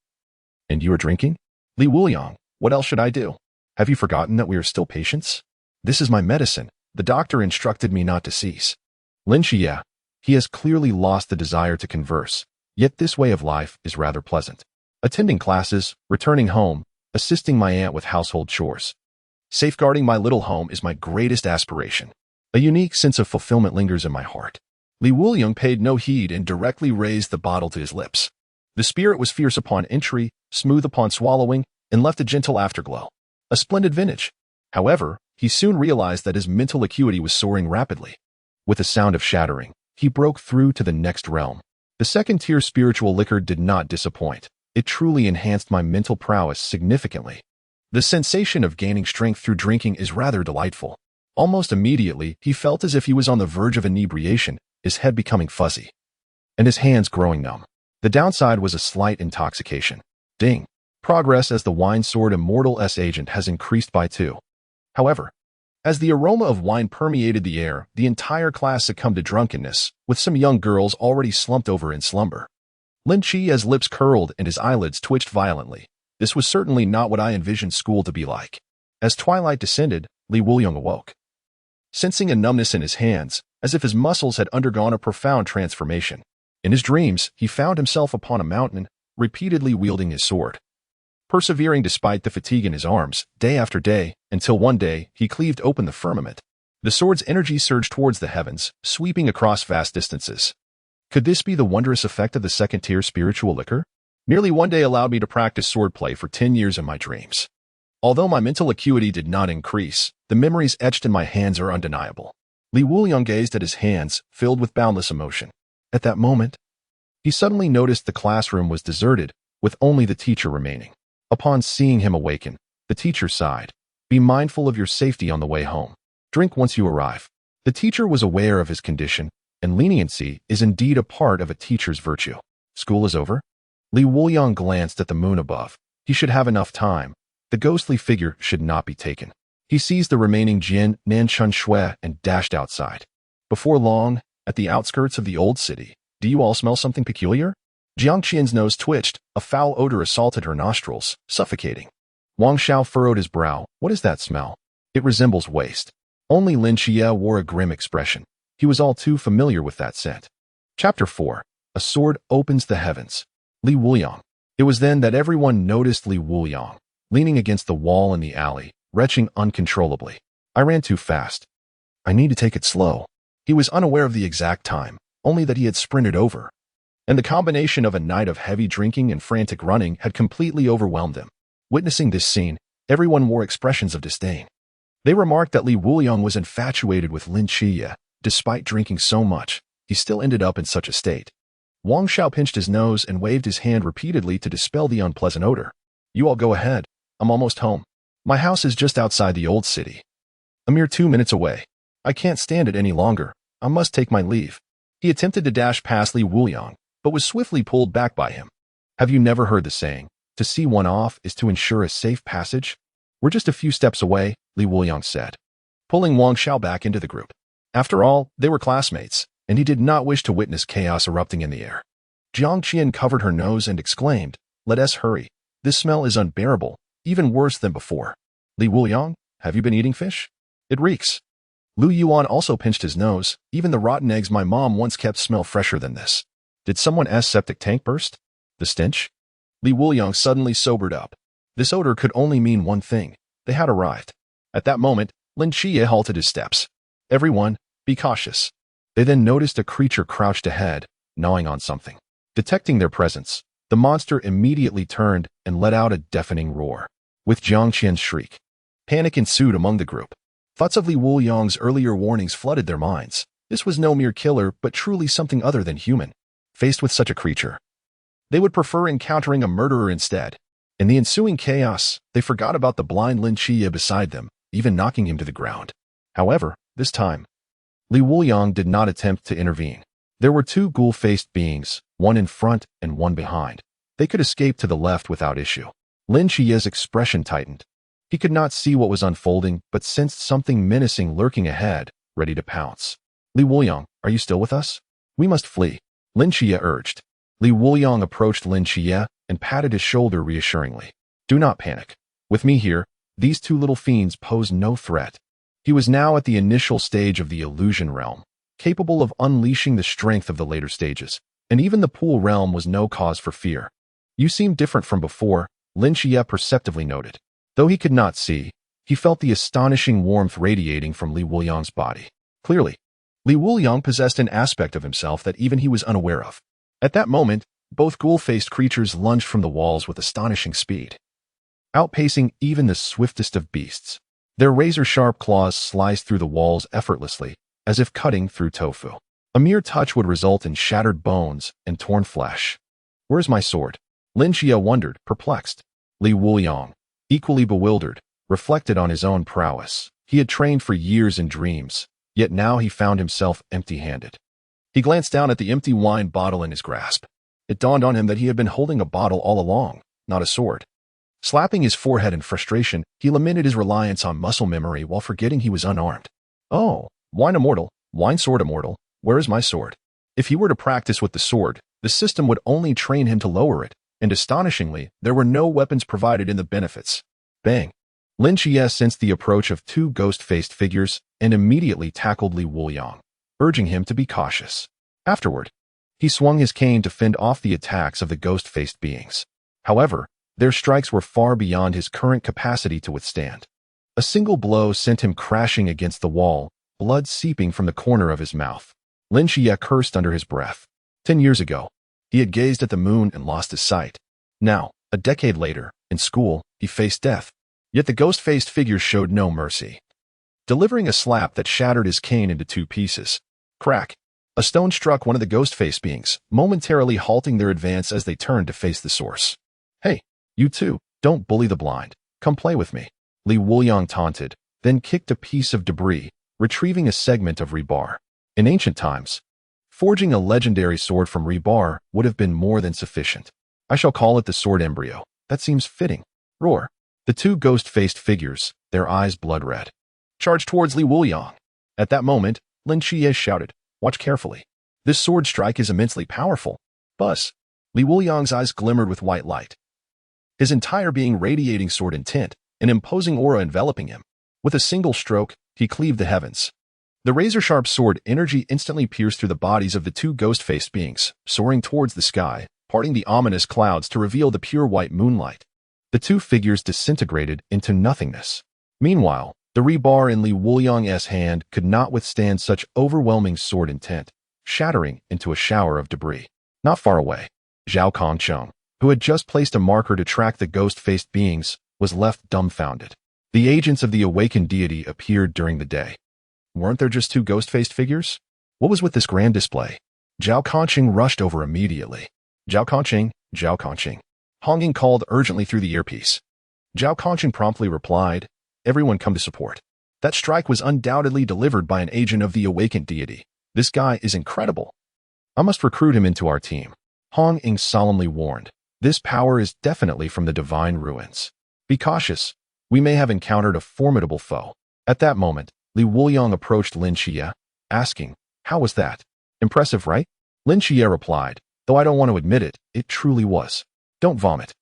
Speaker 1: "And you are drinking?" "Li Wuliang, what else should I do? Have you forgotten that we are still patients? This is my medicine. The doctor instructed me not to cease." Lin Qiye, he has clearly lost the desire to converse, yet this way of life is rather pleasant. Attending classes, returning home, assisting my aunt with household chores. Safeguarding my little home is my greatest aspiration. A unique sense of fulfillment lingers in my heart. Li Wuliang paid no heed and directly raised the bottle to his lips. The spirit was fierce upon entry, smooth upon swallowing, and left a gentle afterglow. A splendid vintage. However, he soon realized that his mental acuity was soaring rapidly. With a sound of shattering, he broke through to the next realm. The second-tier spiritual liquor did not disappoint. It truly enhanced my mental prowess significantly. The sensation of gaining strength through drinking is rather delightful. Almost immediately, he felt as if he was on the verge of inebriation, his head becoming fuzzy, and his hands growing numb. The downside was a slight intoxication. Ding. Progress as the wine sword Immortal S agent has increased by 2. However, as the aroma of wine permeated the air, the entire class succumbed to drunkenness, with some young girls already slumped over in slumber. Lin Qiye's lips curled and his eyelids twitched violently. This was certainly not what I envisioned school to be like. As twilight descended, Li Wuliang awoke, sensing a numbness in his hands, as if his muscles had undergone a profound transformation. In his dreams, he found himself upon a mountain, repeatedly wielding his sword, persevering despite the fatigue in his arms, day after day, until one day he cleaved open the firmament. The sword's energy surged towards the heavens, sweeping across vast distances. Could this be the wondrous effect of the second-tier spiritual liquor? Merely one day allowed me to practice swordplay for 10 years in my dreams. Although my mental acuity did not increase, the memories etched in my hands are undeniable. Li Wuliang gazed at his hands, filled with boundless emotion. At that moment, he suddenly noticed the classroom was deserted, with only the teacher remaining. Upon seeing him awaken, the teacher sighed. "Be mindful of your safety on the way home. Drink once you arrive." The teacher was aware of his condition, and leniency is indeed a part of a teacher's virtue. "School is over?" Li Wuliang glanced at the moon above. He should have enough time. The ghostly figure should not be taken. He seized the remaining Jian Nanchun Shui and dashed outside. Before long, at the outskirts of the old city, do you all smell something peculiar? Jiang Qian's nose twitched, a foul odor assaulted her nostrils, suffocating. Wang Xiao furrowed his brow. What is that smell? It resembles waste. Only Lin Qiye wore a grim expression. He was all too familiar with that scent. Chapter 4. A sword opens the heavens. Li Wuliang. It was then that everyone noticed Li Wuliang, leaning against the wall in the alley, retching uncontrollably. I ran too fast. I need to take it slow. He was unaware of the exact time, only that he had sprinted over. And the combination of a night of heavy drinking and frantic running had completely overwhelmed him. Witnessing this scene, everyone wore expressions of disdain. They remarked that Li Wuliang was infatuated with Lin Qiye. Despite drinking so much, he still ended up in such a state. Wang Xiao pinched his nose and waved his hand repeatedly to dispel the unpleasant odor. You all go ahead. I'm almost home. My house is just outside the old city. A mere 2 minutes away. I can't stand it any longer. I must take my leave. He attempted to dash past Li Wuliang, but was swiftly pulled back by him. Have you never heard the saying, to see one off is to ensure a safe passage? We're just a few steps away, Li Wuliang said, pulling Wang Xiao back into the group. After all, they were classmates, and he did not wish to witness chaos erupting in the air. Jiang Qian covered her nose and exclaimed, Let us hurry. This smell is unbearable, even worse than before. Li Wuliang, have you been eating fish? It reeks. Lu Yuan also pinched his nose. Even the rotten eggs my mom once kept smell fresher than this. Did someone's septic tank burst? The stench? Li Wuliang suddenly sobered up. This odor could only mean one thing. They had arrived. At that moment, Lin Qiye halted his steps. Everyone, be cautious. They then noticed a creature crouched ahead, gnawing on something. Detecting their presence, the monster immediately turned and let out a deafening roar. With Jiang Qian's shriek, panic ensued among the group. Thoughts of Li Wuliang's earlier warnings flooded their minds. This was no mere killer, but truly something other than human. Faced with such a creature, they would prefer encountering a murderer instead. In the ensuing chaos, they forgot about the blind Lin Qiye beside them, even knocking him to the ground. However, this time, Li Wuliang did not attempt to intervene. There were 2 ghoul-faced beings, one in front and one behind. They could escape to the left without issue. Lin Qiye's expression tightened. He could not see what was unfolding, but sensed something menacing lurking ahead, ready to pounce. Li Wuliang, are you still with us? We must flee, Lin Qiye urged. Li Wuliang approached Lin Qiye and patted his shoulder reassuringly. Do not panic. With me here, these 2 little fiends pose no threat. He was now at the initial stage of the illusion realm, capable of unleashing the strength of the later stages, and even the pool realm was no cause for fear. You seem different from before, Lin Qiye perceptively noted. Though he could not see, he felt the astonishing warmth radiating from Li Wuliang's body. Clearly, Li Wuliang possessed an aspect of himself that even he was unaware of. At that moment, both ghoul-faced creatures lunged from the walls with astonishing speed, outpacing even the swiftest of beasts. Their razor-sharp claws sliced through the walls effortlessly, as if cutting through tofu. A mere touch would result in shattered bones and torn flesh. Where's my sword? Lin Qiye wondered, perplexed. Li Wuliang, equally bewildered, reflected on his own prowess. He had trained for years in dreams, yet now he found himself empty-handed. He glanced down at the empty wine bottle in his grasp. It dawned on him that he had been holding a bottle all along, not a sword. Slapping his forehead in frustration, he lamented his reliance on muscle memory while forgetting he was unarmed. Oh, wine immortal, wine sword immortal, where is my sword? If he were to practice with the sword, the system would only train him to lower it, and astonishingly, there were no weapons provided in the benefits. Bang! Lin Qiye sensed the approach of 2 ghost-faced figures and immediately tackled Li Wuliang, urging him to be cautious. Afterward, he swung his cane to fend off the attacks of the ghost-faced beings. However, their strikes were far beyond his current capacity to withstand. A single blow sent him crashing against the wall, blood seeping from the corner of his mouth. Lin Qiye cursed under his breath. 10 years ago, he had gazed at the moon and lost his sight. Now, a decade later, in school, he faced death. Yet the ghost-faced figures showed no mercy, delivering a slap that shattered his cane into 2 pieces. Crack! A stone struck one of the ghost-faced beings, momentarily halting their advance as they turned to face the source. Hey, you two, don't bully the blind. Come play with me. Li Wuliang taunted, then kicked a piece of debris, retrieving a segment of rebar. In ancient times, forging a legendary sword from rebar would have been more than sufficient. I shall call it the sword embryo. That seems fitting. Roar. The 2 ghost-faced figures, their eyes blood-red, charged towards Li Wuliang. At that moment, Lin Qiye shouted. Watch carefully. This sword strike is immensely powerful. Buzz. Li Wuliang's eyes glimmered with white light. His entire being radiating sword intent, an imposing aura enveloping him. With a single stroke, he cleaved the heavens. The razor-sharp sword energy instantly pierced through the bodies of the two ghost-faced beings, soaring towards the sky, parting the ominous clouds to reveal the pure white moonlight. The two figures disintegrated into nothingness. Meanwhile, the rebar in Li Wuliang's hand could not withstand such overwhelming sword intent, shattering into a shower of debris. Not far away, Zhao Kongcheng, who had just placed a marker to track the ghost-faced beings, was left dumbfounded. The agents of the awakened deity appeared during the day. Weren't there just two ghost-faced figures? What was with this grand display? Zhao Kongcheng rushed over immediately. Zhao Kongcheng, Zhao Kongcheng. Honging called urgently through the earpiece. Zhao Kongcheng promptly replied, everyone come to support. That strike was undoubtedly delivered by an agent of the awakened deity. This guy is incredible. I must recruit him into our team. Hong Ying solemnly warned. This power is definitely from the divine ruins. Be cautious. We may have encountered a formidable foe. At that moment, Li Wuliang approached Lin Qiye, asking, how was that? Impressive, right? Lin Qiye replied, though I don't want to admit it, it truly was. Don't vomit.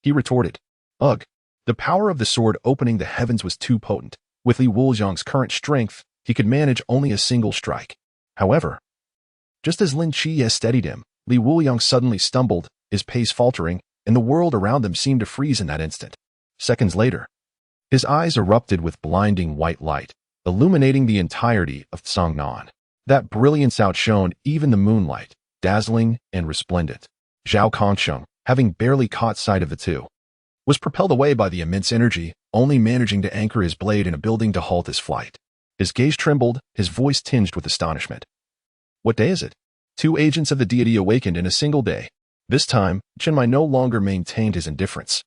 Speaker 1: He retorted. Ugh. The power of the sword opening the heavens was too potent. With Li Wuliang's current strength, he could manage only a single strike. However, just as Lin Qiye steadied him, Li Wuliang suddenly stumbled, his pace faltering, and the world around them seemed to freeze in that instant. Seconds later, his eyes erupted with blinding white light, illuminating the entirety of Songnan. That brilliance outshone even the moonlight, dazzling and resplendent. Zhao Kongcheng, having barely caught sight of the two, was propelled away by the immense energy, only managing to anchor his blade in a building to halt his flight. His gaze trembled, his voice tinged with astonishment. What day is it? Two agents of the deity awakened in a single day. This time, Chenmai no longer maintained his indifference.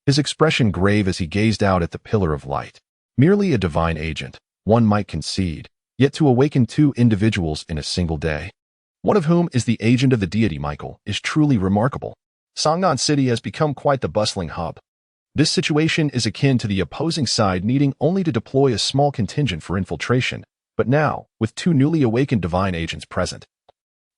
Speaker 1: His expression grave as he gazed out at the pillar of light. Merely a divine agent, one might concede, yet to awaken two individuals in a single day, one of whom is the agent of the deity Michael, is truly remarkable. Songnan City has become quite the bustling hub. This situation is akin to the opposing side needing only to deploy a small contingent for infiltration, but now, with two newly awakened divine agents present,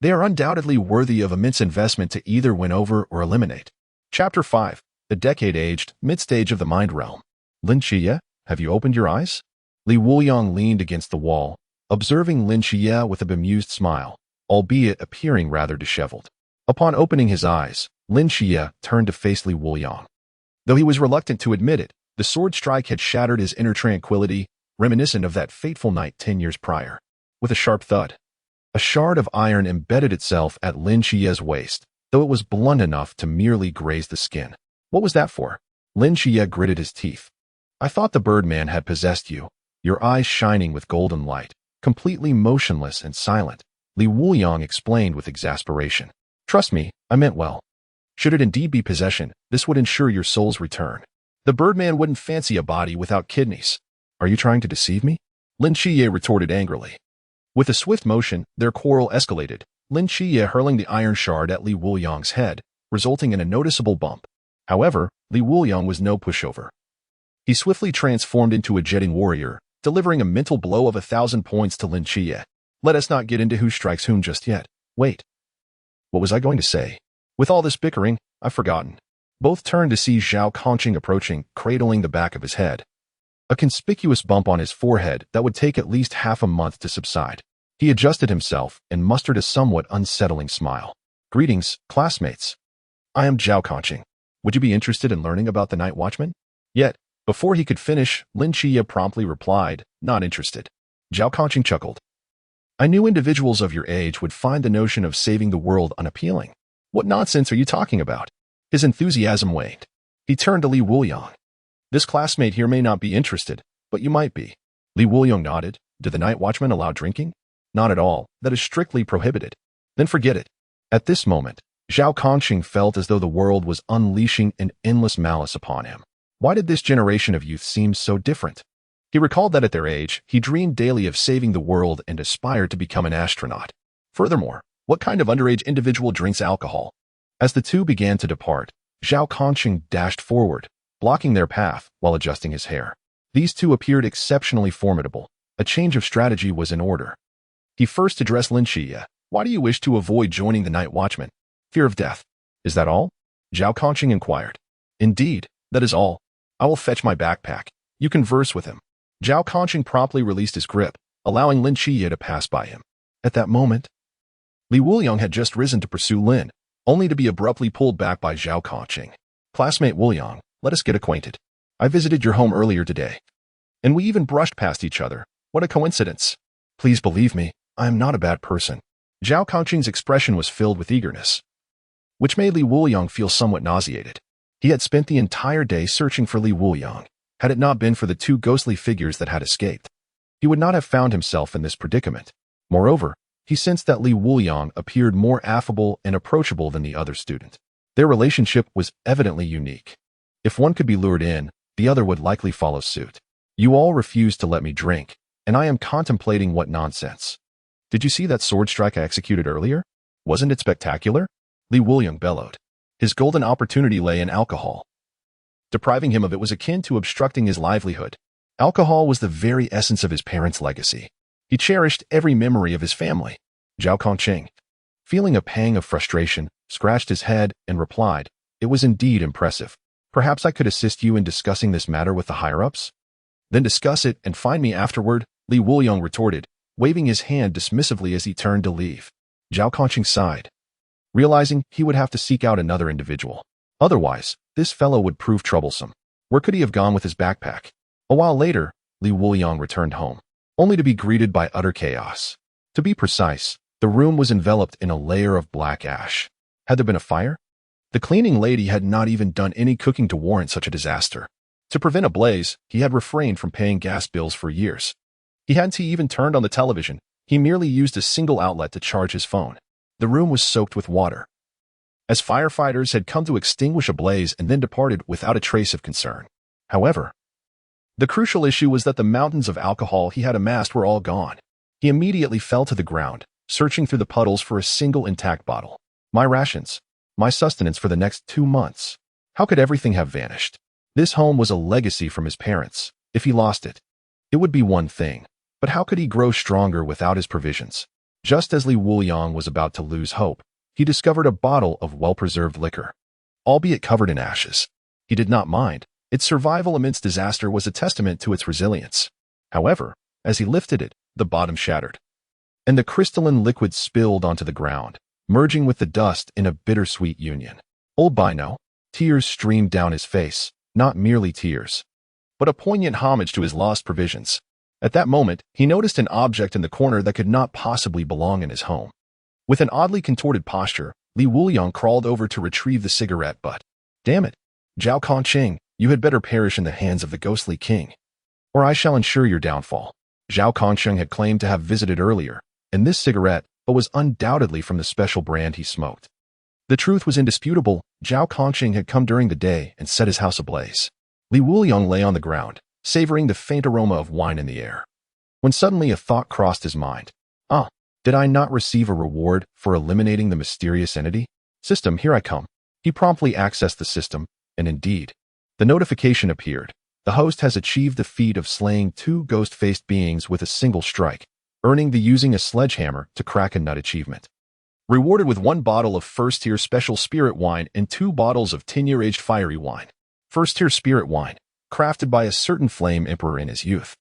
Speaker 1: they are undoubtedly worthy of immense investment to either win over or eliminate. Chapter 5. The decade-aged, mid-stage of the mind realm. Lin Qiye, have you opened your eyes? Li Wuliang leaned against the wall, observing Lin Qiye with a bemused smile, albeit appearing rather disheveled. Upon opening his eyes, Lin Qiye turned to face Li Wuliang. Though he was reluctant to admit it, the sword strike had shattered his inner tranquility, reminiscent of that fateful night 10 years prior. With a sharp thud, a shard of iron embedded itself at Lin Qiye's waist, though it was blunt enough to merely graze the skin. What was that for? Lin Qiye gritted his teeth. I thought the Birdman had possessed you, your eyes shining with golden light, completely motionless and silent. Li Wuliang explained with exasperation. Trust me, I meant well. Should it indeed be possession, this would ensure your soul's return. The Birdman wouldn't fancy a body without kidneys. Are you trying to deceive me? Lin Qiye retorted angrily. With a swift motion, their quarrel escalated, Lin Qiye hurling the iron shard at Li Wuliang's head, resulting in a noticeable bump. However, Li Wuliang was no pushover. He swiftly transformed into a jetting warrior, delivering a mental blow of 1,000 points to Lin Qiye. Let us not get into who strikes whom just yet. Wait. What was I going to say? With all this bickering, I've forgotten. Both turned to see Zhao Kongcheng approaching, cradling the back of his head. A conspicuous bump on his forehead that would take at least half a month to subside. He adjusted himself and mustered a somewhat unsettling smile. Greetings, classmates. I am Zhao Kongcheng. Would you be interested in learning about the Night Watchman? Yet, before he could finish, Lin Qiye promptly replied, not interested. Zhao Kongcheng chuckled. I knew individuals of your age would find the notion of saving the world unappealing. What nonsense are you talking about? His enthusiasm waned. He turned to Li Wuliang. This classmate here may not be interested, but you might be. Li Wuliang nodded. Did the Night Watchman allow drinking? Not at all. That is strictly prohibited. Then forget it. At this moment, Zhao Kongcheng felt as though the world was unleashing an endless malice upon him. Why did this generation of youth seem so different? He recalled that at their age, he dreamed daily of saving the world and aspired to become an astronaut. Furthermore, what kind of underage individual drinks alcohol? As the two began to depart, Zhao Kongcheng dashed forward, blocking their path while adjusting his hair. These two appeared exceptionally formidable. A change of strategy was in order. He first addressed Lin Qiye. Why do you wish to avoid joining the night watchman? Fear of death. Is that all? Zhao Kongqing inquired. Indeed, that is all. I will fetch my backpack. You converse with him. Zhao Kongqing promptly released his grip, allowing Lin Qiye to pass by him. At that moment, Li Wuliang had just risen to pursue Lin, only to be abruptly pulled back by Zhao Kongqing. Classmate Wuliang, let us get acquainted. I visited your home earlier today, and we even brushed past each other. What a coincidence. Please believe me, I am not a bad person. Zhao Kongqing's expression was filled with eagerness, which made Li Wuliang feel somewhat nauseated. He had spent the entire day searching for Li Wuliang. Had it not been for the two ghostly figures that had escaped, he would not have found himself in this predicament. Moreover, he sensed that Li Wuliang appeared more affable and approachable than the other student. Their relationship was evidently unique. If one could be lured in, the other would likely follow suit. You all refused to let me drink, and I am contemplating what nonsense. Did you see that sword strike I executed earlier? Wasn't it spectacular? Li Wuliang bellowed. His golden opportunity lay in alcohol. Depriving him of it was akin to obstructing his livelihood. Alcohol was the very essence of his parents' legacy. He cherished every memory of his family. Zhao Kongqing, feeling a pang of frustration, scratched his head and replied, "It was indeed impressive. Perhaps I could assist you in discussing this matter with the higher-ups? Then discuss it and find me afterward," Li Wuliang retorted, waving his hand dismissively as he turned to leave. Zhao Kongqing sighed, realizing he would have to seek out another individual. Otherwise, this fellow would prove troublesome. Where could he have gone with his backpack? A while later, Li Wuliang returned home, only to be greeted by utter chaos. To be precise, the room was enveloped in a layer of black ash. Had there been a fire? The cleaning lady had not even done any cooking to warrant such a disaster. To prevent a blaze, he had refrained from paying gas bills for years. He hadn't even turned on the television. He merely used a single outlet to charge his phone. The room was soaked with water, as firefighters had come to extinguish a blaze and then departed without a trace of concern. However, the crucial issue was that the mountains of alcohol he had amassed were all gone. He immediately fell to the ground, searching through the puddles for a single intact bottle. My rations, my sustenance for the next 2 months. How could everything have vanished? This home was a legacy from his parents. If he lost it, it would be one thing. But how could he grow stronger without his provisions? Just as Li Wuliang was about to lose hope, he discovered a bottle of well-preserved liquor, albeit covered in ashes. He did not mind. Its survival amidst disaster was a testament to its resilience. However, as he lifted it, the bottom shattered, and the crystalline liquid spilled onto the ground, merging with the dust in a bittersweet union. Old Bino, tears streamed down his face, not merely tears, but a poignant homage to his lost provisions. At that moment, he noticed an object in the corner that could not possibly belong in his home. With an oddly contorted posture, Li Wuliang crawled over to retrieve the cigarette butt. Damn it, Zhao Kongqing, you had better perish in the hands of the ghostly king, or I shall ensure your downfall. Zhao Kongqing had claimed to have visited earlier, and this cigarette, but was undoubtedly from the special brand he smoked. The truth was indisputable. Zhao Kongqing had come during the day and set his house ablaze. Li Wuliang lay on the ground, savoring the faint aroma of wine in the air, when suddenly a thought crossed his mind. Did I not receive a reward for eliminating the mysterious entity? System, here I come. He promptly accessed the system, and indeed, the notification appeared. The host has achieved the feat of slaying 2 ghost-faced beings with a single strike, earning the using a sledgehammer to crack a nut achievement. Rewarded with 1 bottle of first-tier special spirit wine and 2 bottles of 10-year-aged fiery wine. First-tier spirit wine, crafted by a certain flame emperor in his youth.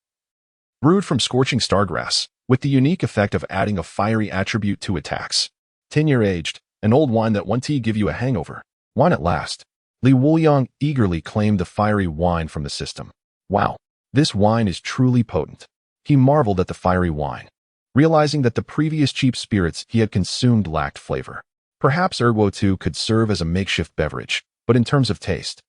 Speaker 1: Brewed from scorching stargrass, with the unique effect of adding a fiery attribute to attacks. 10-year-aged, an old wine that won't give you a hangover. Wine at last. Li Wuliang eagerly claimed the fiery wine from the system. Wow, this wine is truly potent. He marveled at the fiery wine, realizing that the previous cheap spirits he had consumed lacked flavor. Perhaps Erguo too could serve as a makeshift beverage, but in terms of taste,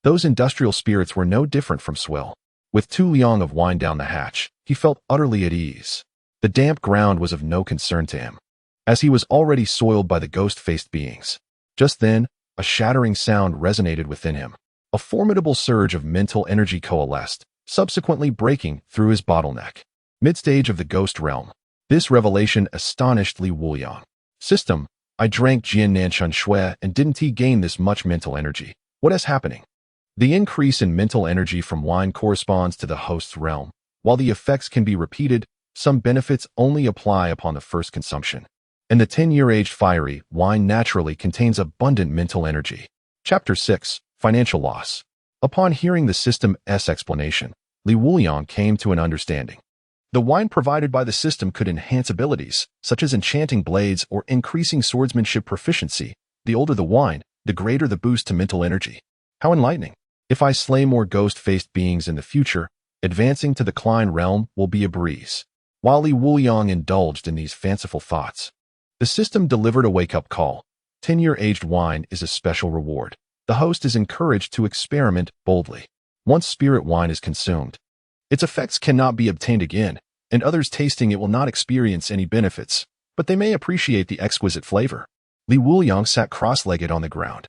Speaker 1: those industrial spirits were no different from swill. With 2 liang of wine down the hatch, he felt utterly at ease. The damp ground was of no concern to him, as he was already soiled by the ghost-faced beings. Just then, a shattering sound resonated within him. A formidable surge of mental energy coalesced, subsequently breaking through his bottleneck. Mid-stage of the ghost realm. This revelation astonished Li Wuliang. System, I drank Jian Nanchun Shui and didn't he gain this much mental energy? What is happening? The increase in mental energy from wine corresponds to the host's realm. While the effects can be repeated, Some benefits only apply upon the first consumption. And the 10-year-aged fiery wine naturally contains abundant mental energy. Chapter 6. Financial Loss. Upon hearing the system's explanation, Wuliang came to an understanding. The wine provided by the system could enhance abilities, such as enchanting blades or increasing swordsmanship proficiency. The older the wine, the greater the boost to mental energy. How enlightening. If I slay more ghost-faced beings in the future, advancing to the Klein realm will be a breeze. While Wuliang indulged in these fanciful thoughts, the system delivered a wake-up call. 10-year-aged wine is a special reward. The host is encouraged to experiment boldly. Once spirit wine is consumed, its effects cannot be obtained again, and others tasting it will not experience any benefits, but they may appreciate the exquisite flavor. Wuliang sat cross-legged on the ground,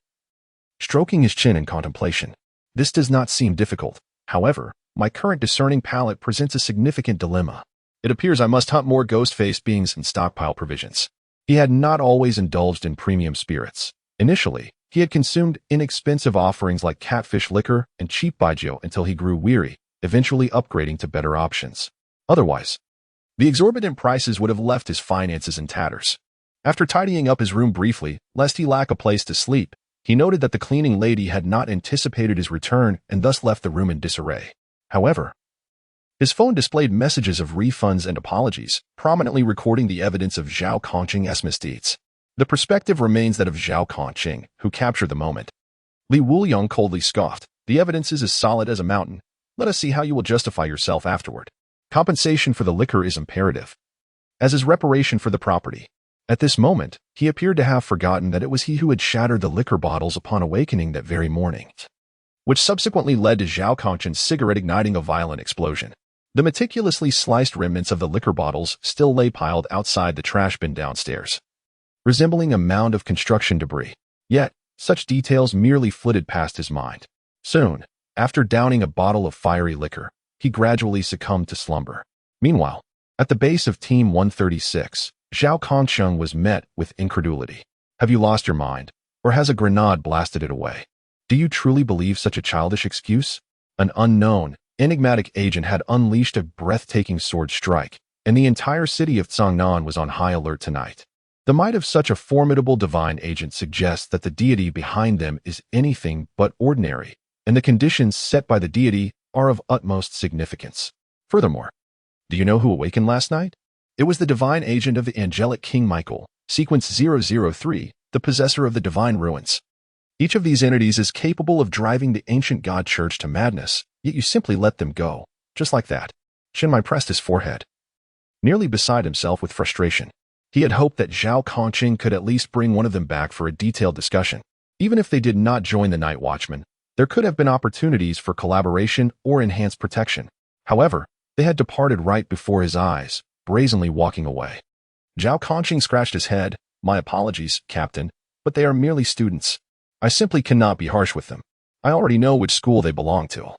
Speaker 1: stroking his chin in contemplation. This does not seem difficult. However, my current discerning palate presents a significant dilemma. It appears I must hunt more ghost-faced beings and stockpile provisions. He had not always indulged in premium spirits. Initially, he had consumed inexpensive offerings like catfish liquor and cheap baijiu until he grew weary, eventually upgrading to better options. Otherwise, the exorbitant prices would have left his finances in tatters. After tidying up his room briefly, lest he lack a place to sleep, he noted that the cleaning lady had not anticipated his return and thus left the room in disarray. However, his phone displayed messages of refunds and apologies, prominently recording the evidence of Zhao Kongqing's misdeeds. The perspective remains that of Zhao Kongqing, who captured the moment. Wuliang coldly scoffed. The evidence is as solid as a mountain. Let us see how you will justify yourself afterward. Compensation for the liquor is imperative, as is reparation for the property. At this moment, he appeared to have forgotten that it was he who had shattered the liquor bottles upon awakening that very morning, which subsequently led to Zhao Kongqing's cigarette igniting a violent explosion. The meticulously sliced remnants of the liquor bottles still lay piled outside the trash bin downstairs, resembling a mound of construction debris. Yet, such details merely flitted past his mind. Soon, after downing a bottle of fiery liquor, he gradually succumbed to slumber. Meanwhile, at the base of Team 136, Zhao Kongqing was met with incredulity. Have you lost your mind, or has a grenade blasted it away? Do you truly believe such a childish excuse? An unknown, enigmatic agent had unleashed a breathtaking sword strike, and the entire city of Cangnan was on high alert tonight. The might of such a formidable divine agent suggests that the deity behind them is anything but ordinary, and the conditions set by the deity are of utmost significance. Furthermore, do you know who awakened last night? It was the divine agent of the angelic King Michael, sequence 003, the possessor of the divine ruins. Each of these entities is capable of driving the ancient god church to madness, yet you simply let them go, just like that. Shenmai pressed his forehead, nearly beside himself with frustration. He had hoped that Zhao Kongqing could at least bring one of them back for a detailed discussion. Even if they did not join the Night Watchman, there could have been opportunities for collaboration or enhanced protection. However, they had departed right before his eyes, brazenly walking away. Zhao Kongqing scratched his head. My apologies, Captain, but they are merely students. I simply cannot be harsh with them. I already know which school they belong to,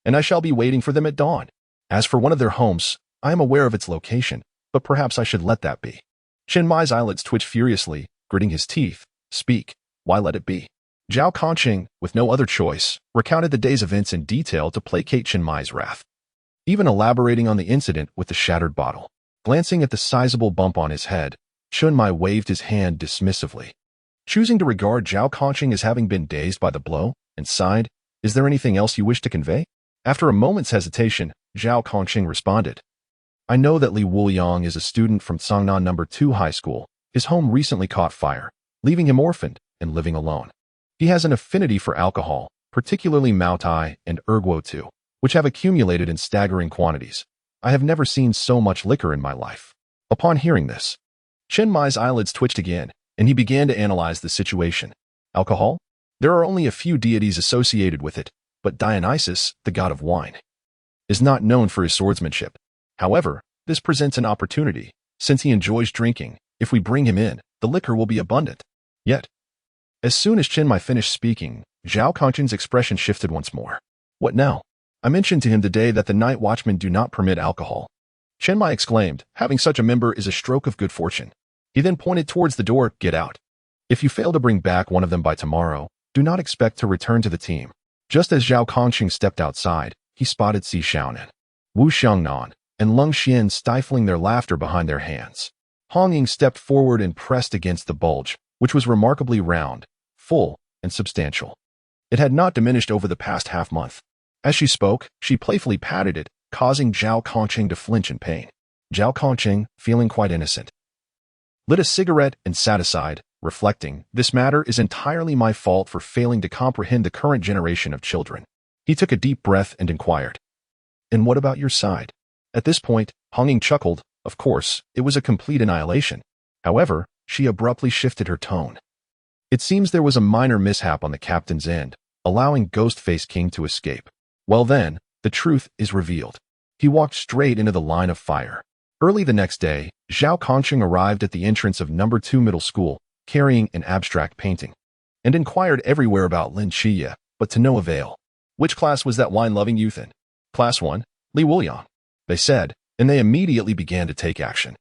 Speaker 1: and I shall be waiting for them at dawn. As for one of their homes, I am aware of its location, but perhaps I should let that be. Shenmai's eyelids twitched furiously, gritting his teeth. Speak, why let it be? Zhao Kongqing, with no other choice, recounted the day's events in detail to placate Shenmai's wrath, even elaborating on the incident with the shattered bottle. Glancing at the sizable bump on his head, Shenmai waved his hand dismissively, choosing to regard Zhao Kongqing as having been dazed by the blow, and sighed. Is there anything else you wish to convey? After a moment's hesitation, Zhao Kongqing responded. I know that Wuliang is a student from Cangnan No. 2 High School. His home recently caught fire, leaving him orphaned and living alone. He has an affinity for alcohol, particularly Maotai and Erguo too, which have accumulated in staggering quantities. I have never seen so much liquor in my life. Upon hearing this, Shenmai's eyelids twitched again, and he began to analyze the situation. Alcohol? There are only a few deities associated with it, but Dionysus, the god of wine, is not known for his swordsmanship. However, this presents an opportunity. Since he enjoys drinking, if we bring him in, the liquor will be abundant. Yet, as soon as Shenmai finished speaking, Zhao Kongqing's expression shifted once more. What now? I mentioned to him today that the Night Watchmen do not permit alcohol. Shenmai exclaimed, having such a member is a stroke of good fortune. He then pointed towards the door. Get out. If you fail to bring back one of them by tomorrow, do not expect to return to the team. Just as Zhao Kongqing stepped outside, he spotted Si Xiaonan, Wu Xiangnan, and Lin Qiye stifling their laughter behind their hands. Hong Ying stepped forward and pressed against the bulge, which was remarkably round, full, and substantial. It had not diminished over the past half-month. As she spoke, she playfully patted it, causing Zhao Kongqing to flinch in pain. Zhao Kongqing, feeling quite innocent, lit a cigarette and sat aside, reflecting, "This matter is entirely my fault for failing to comprehend the current generation of children." He took a deep breath and inquired, "And what about your side?" At this point, Hong Ying chuckled. Of course, it was a complete annihilation. However, she abruptly shifted her tone. "It seems there was a minor mishap on the captain's end, allowing Ghostface King to escape. Well then, the truth is revealed." He walked straight into the line of fire. Early the next day, Zhao Kongqing arrived at the entrance of No. 2 Middle School, carrying an abstract painting, and inquired everywhere about Lin Qiye, but to no avail. "Which class was that wine-loving youth in?" "Class 1, Li Wuliang," they said, and they immediately began to take action.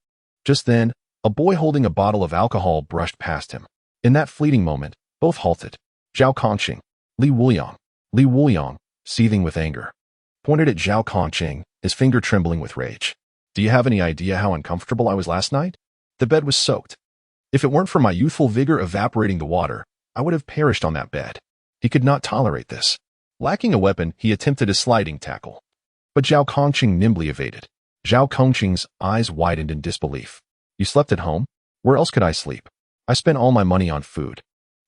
Speaker 1: Just then, a boy holding a bottle of alcohol brushed past him. In that fleeting moment, both halted. Zhao Kongqing, Li Wuliang, seething with anger, pointed at Zhao Kongqing, his finger trembling with rage. "Do you have any idea how uncomfortable I was last night? The bed was soaked. If it weren't for my youthful vigor evaporating the water, I would have perished on that bed." He could not tolerate this. Lacking a weapon, he attempted a sliding tackle, but Zhao Kongqing nimbly evaded. Zhao Kongqing's eyes widened in disbelief. "You slept at home? Where else could I sleep? I spent all my money on food,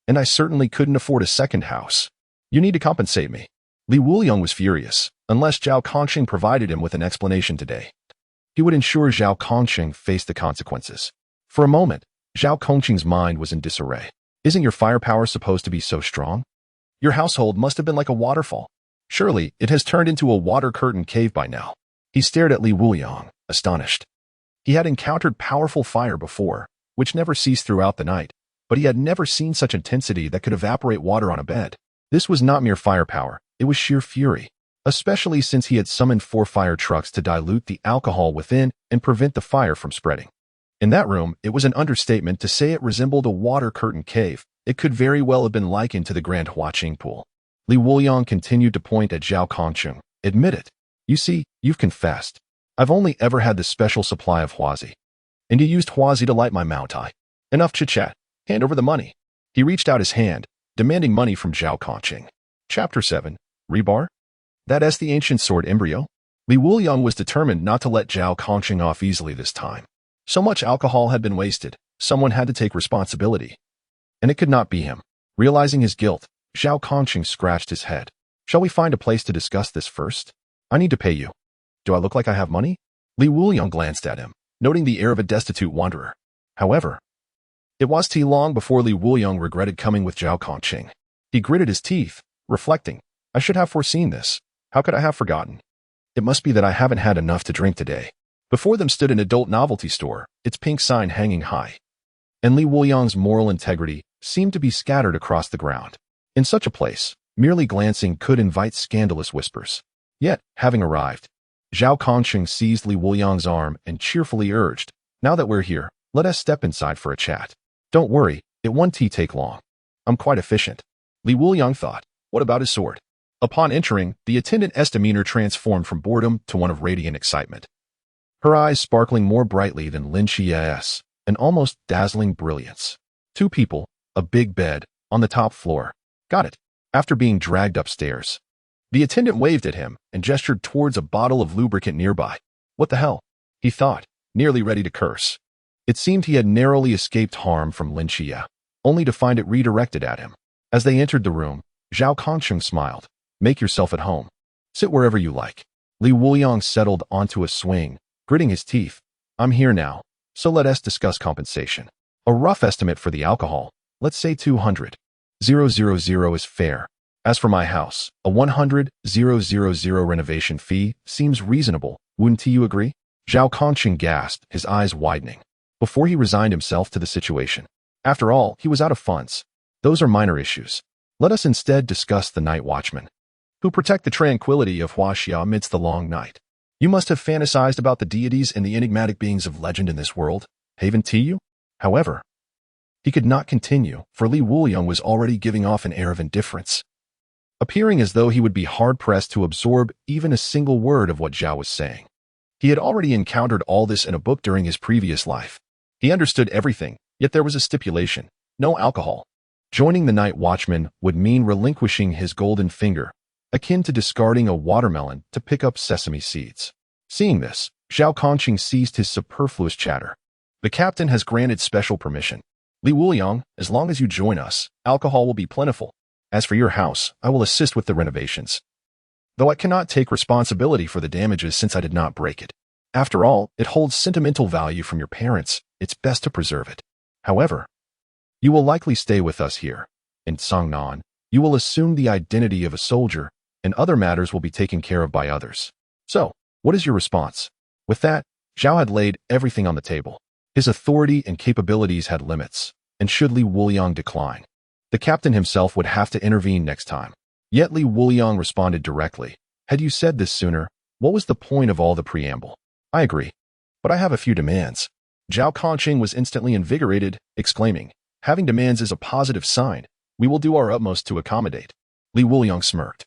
Speaker 1: and I certainly couldn't afford a second house. You need to compensate me." Li Wuliang was furious. Unless Zhao Kongqing provided him with an explanation today, he would ensure Zhao Kongqing faced the consequences. For a moment, Zhao Kongqing's mind was in disarray. "Isn't your firepower supposed to be so strong? Your household must have been like a waterfall. Surely it has turned into a water-curtained cave by now." He stared at Li Wuliang, astonished. He had encountered powerful fire before, which never ceased throughout the night, but he had never seen such intensity that could evaporate water on a bed. This was not mere firepower, it was sheer fury, especially since he had summoned 4 fire trucks to dilute the alcohol within and prevent the fire from spreading. In that room, it was an understatement to say it resembled a water-curtained cave. It could very well have been likened to the Grand Huaqing Pool. Li Wuliang continued to point at Zhao Kongqing. "Admit it. You see, you've confessed. I've only ever had the special supply of Huazi, and you used Huazi to light my Moutai. Enough chit-chat. Hand over the money." He reached out his hand, demanding money from Zhao Kongqing. Chapter 7. Rebar? That's the ancient sword embryo? Li Wuliang was determined not to let Zhao Kongqing off easily this time. So much alcohol had been wasted, someone had to take responsibility. And it could not be him. Realizing his guilt, Zhao Kongqing scratched his head. "Shall we find a place to discuss this first? I need to pay you. Do I look like I have money?" Li Wuliang glanced at him, noting the air of a destitute wanderer. However, it was too long before Li Wuliang regretted coming with Zhao Kongqing. He gritted his teeth, reflecting, "I should have foreseen this. How could I have forgotten? It must be that I haven't had enough to drink today." Before them stood an adult novelty store, its pink sign hanging high. And Li Wuliang's moral integrity seemed to be scattered across the ground. In such a place, merely glancing could invite scandalous whispers. Yet, having arrived, Zhao Kongqing seized Li Wuliang's arm and cheerfully urged, "Now that we're here, let us step inside for a chat. Don't worry, it won't take long. I'm quite efficient." Li Wuliang thought, what about his sword? Upon entering, the attendant's demeanor transformed from boredom to one of radiant excitement. Her eyes sparkling more brightly than Lin Qiye's, an almost dazzling brilliance. 2 people, a big bed, on the top floor. Got it. After being dragged upstairs, the attendant waved at him and gestured towards a bottle of lubricant nearby. What the hell? He thought, nearly ready to curse. It seemed he had narrowly escaped harm from Lin Qiye, only to find it redirected at him. As they entered the room, Zhao Kongqing smiled. "Make yourself at home. Sit wherever you like." Li Wuliang settled onto a swing, gritting his teeth. "I'm here now, so let us discuss compensation. A rough estimate for the alcohol, let's say 200,000 is fair. As for my house, a 100,000 renovation fee seems reasonable, wouldn't you agree?" Zhao Kongqing gasped, his eyes widening, before he resigned himself to the situation. After all, he was out of funds. Those are minor issues. Let us instead discuss the night watchmen, who protect the tranquility of Huaxia amidst the long night. You must have fantasized about the deities and the enigmatic beings of legend in this world, haven't you? However, he could not continue, for Li Wuliang was already giving off an air of indifference, appearing as though he would be hard-pressed to absorb even a single word of what Zhao was saying. He had already encountered all this in a book during his previous life. He understood everything, yet there was a stipulation: no alcohol. Joining the night watchman would mean relinquishing his golden finger, akin to discarding a watermelon to pick up sesame seeds. Seeing this, Zhao Kongqing ceased his superfluous chatter. The captain has granted special permission. Li Wuliang, as long as you join us, alcohol will be plentiful. As for your house, I will assist with the renovations. Though I cannot take responsibility for the damages since I did not break it. After all, it holds sentimental value from your parents. It's best to preserve it. However, you will likely stay with us here. In Songnan, you will assume the identity of a soldier, and other matters will be taken care of by others. So, what is your response? With that, Zhao had laid everything on the table. His authority and capabilities had limits, and should Li Wuliang decline, the captain himself would have to intervene next time. Yet Li Wuliang responded directly. Had you said this sooner, what was the point of all the preamble? I agree, but I have a few demands. Zhao Kongqing was instantly invigorated, exclaiming, having demands is a positive sign. We will do our utmost to accommodate. Li Wuliang smirked,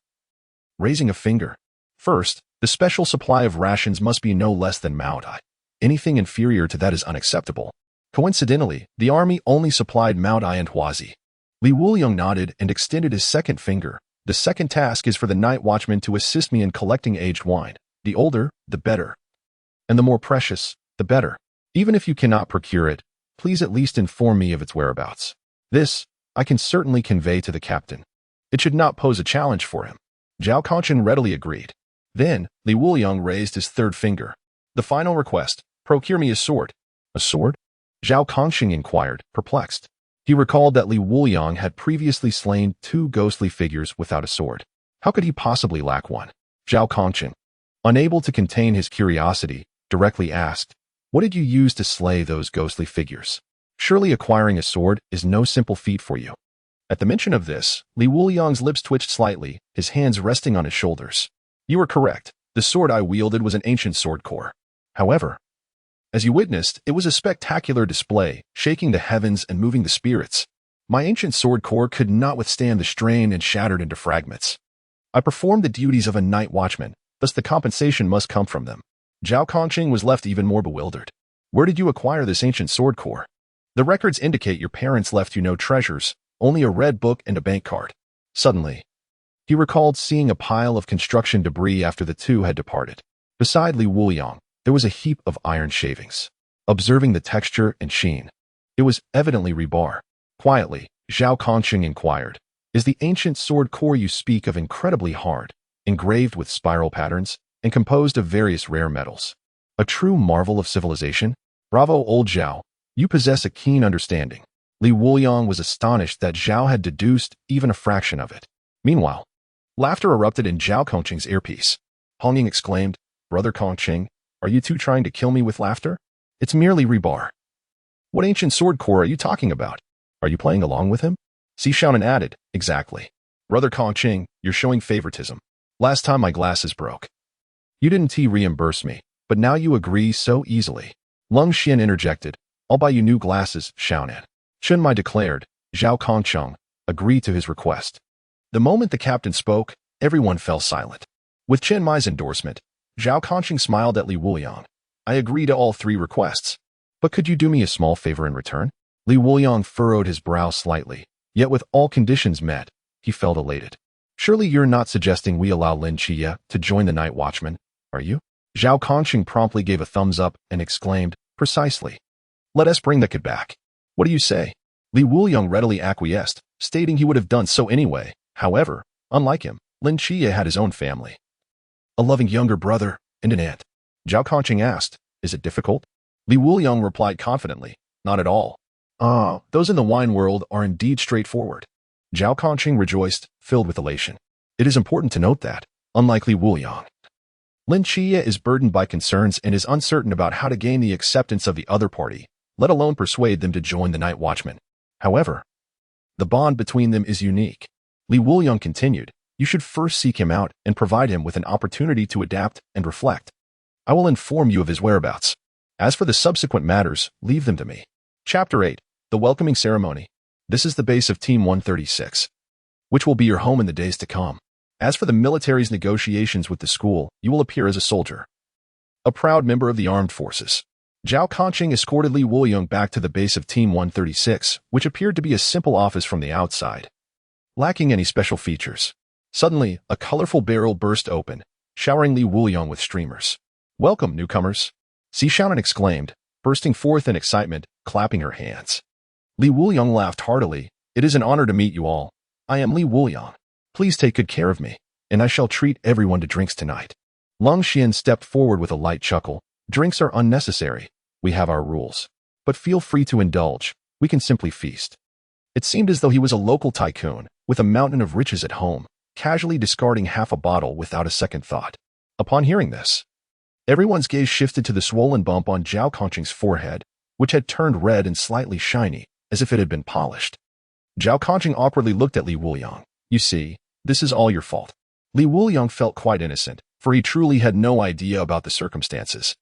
Speaker 1: raising a finger. First, the special supply of rations must be no less than Maodai. Anything inferior to that is unacceptable. Coincidentally, the army only supplied Maodai and Huazi. Li Wuliang nodded and extended his second finger. The second task is for the night watchman to assist me in collecting aged wine. The older, the better. And the more precious, the better. Even if you cannot procure it, please at least inform me of its whereabouts. This, I can certainly convey to the captain. It should not pose a challenge for him. Zhao Kongqing readily agreed. Then, Li Wuliang raised his third finger. The final request, procure me a sword. A sword? Zhao Kongqing inquired, perplexed. He recalled that Li Wuliang had previously slain 2 ghostly figures without a sword. How could he possibly lack one? Zhao Kongqing, unable to contain his curiosity, directly asked, what did you use to slay those ghostly figures? Surely acquiring a sword is no simple feat for you. At the mention of this, Li Wuliang's lips twitched slightly, his hands resting on his shoulders. You were correct. The sword I wielded was an ancient sword core. However, as you witnessed, it was a spectacular display, shaking the heavens and moving the spirits. My ancient sword core could not withstand the strain and shattered into fragments. I performed the duties of a night watchman, thus the compensation must come from them. Zhao Kongqing was left even more bewildered. Where did you acquire this ancient sword core? The records indicate your parents left you no treasures, only a red book and a bank card. Suddenly, he recalled seeing a pile of construction debris after the two had departed. Beside Li Wuliang, there was a heap of iron shavings. Observing the texture and sheen, it was evidently rebar. Quietly, Zhao Kongqing inquired, is the ancient sword core you speak of incredibly hard, engraved with spiral patterns, and composed of various rare metals? A true marvel of civilization? Bravo, old Zhao. You possess a keen understanding. Li Wuliang was astonished that Zhao had deduced even a fraction of it. Meanwhile, laughter erupted in Zhao Kongqing's earpiece. Hong Ying exclaimed, Brother Kongqing, are you two trying to kill me with laughter? It's merely rebar. What ancient sword core are you talking about? Are you playing along with him? Si Shaonan added, exactly. Brother Kongqing, you're showing favoritism. Last time my glasses broke. You didn't reimburse me, but now you agree so easily. Lung Xian interjected, I'll buy you new glasses, Shaonan. Chen Mai declared. Zhao Kongqing agreed to his request. The moment the captain spoke, everyone fell silent. With Chen Mai's endorsement, Zhao Kongqing smiled at Li Wuliang. I agree to all 3 requests. But could you do me a small favor in return? Li Wuliang furrowed his brow slightly, yet with all conditions met, he felt elated. Surely you're not suggesting we allow Lin Qiye to join the night watchman, are you? Zhao Kongqing promptly gave a thumbs up and exclaimed, precisely. Let us bring the kid back. What do you say? Li Wuliang readily acquiesced, stating he would have done so anyway. However, unlike him, Lin Qiye had his own family. A loving younger brother and an aunt. Zhao Kongqing asked, is it difficult? Li Wuliang replied confidently, not at all. Those in the wine world are indeed straightforward. Zhao Kongqing rejoiced, filled with elation. It is important to note that, unlike Li Wuliang, Lin Qiye is burdened by concerns and is uncertain about how to gain the acceptance of the other party, let alone persuade them to join the night watchman. However, the bond between them is unique. Li Wuliang continued, you should first seek him out and provide him with an opportunity to adapt and reflect. I will inform you of his whereabouts. As for the subsequent matters, leave them to me. Chapter 8, The Welcoming Ceremony. This is the base of Team 136, which will be your home in the days to come. As for the military's negotiations with the school, you will appear as a soldier. a proud member of the armed forces. Zhao Conqing escorted Li Wuliang back to the base of Team 136, which appeared to be a simple office from the outside, lacking any special features. Suddenly, a colorful barrel burst open, showering Li Wuliang with streamers. "Welcome, newcomers," Xi Xiaonan exclaimed, bursting forth in excitement, clapping her hands. Li Wuliang laughed heartily. "It is an honor to meet you all. I am Li Wuliang. Please take good care of me, and I shall treat everyone to drinks tonight." Lin Qiye stepped forward with a light chuckle. "Drinks are unnecessary. We have our rules. But feel free to indulge. We can simply feast." It seemed as though he was a local tycoon, with a mountain of riches at home, casually discarding half a bottle without a second thought. Upon hearing this, everyone's gaze shifted to the swollen bump on Zhao Conqing's forehead, which had turned red and slightly shiny, as if it had been polished. Zhao Conqing awkwardly looked at Li Wuliang. "You see, this is all your fault." Li Wuliang felt quite innocent, for he truly had no idea about the circumstances.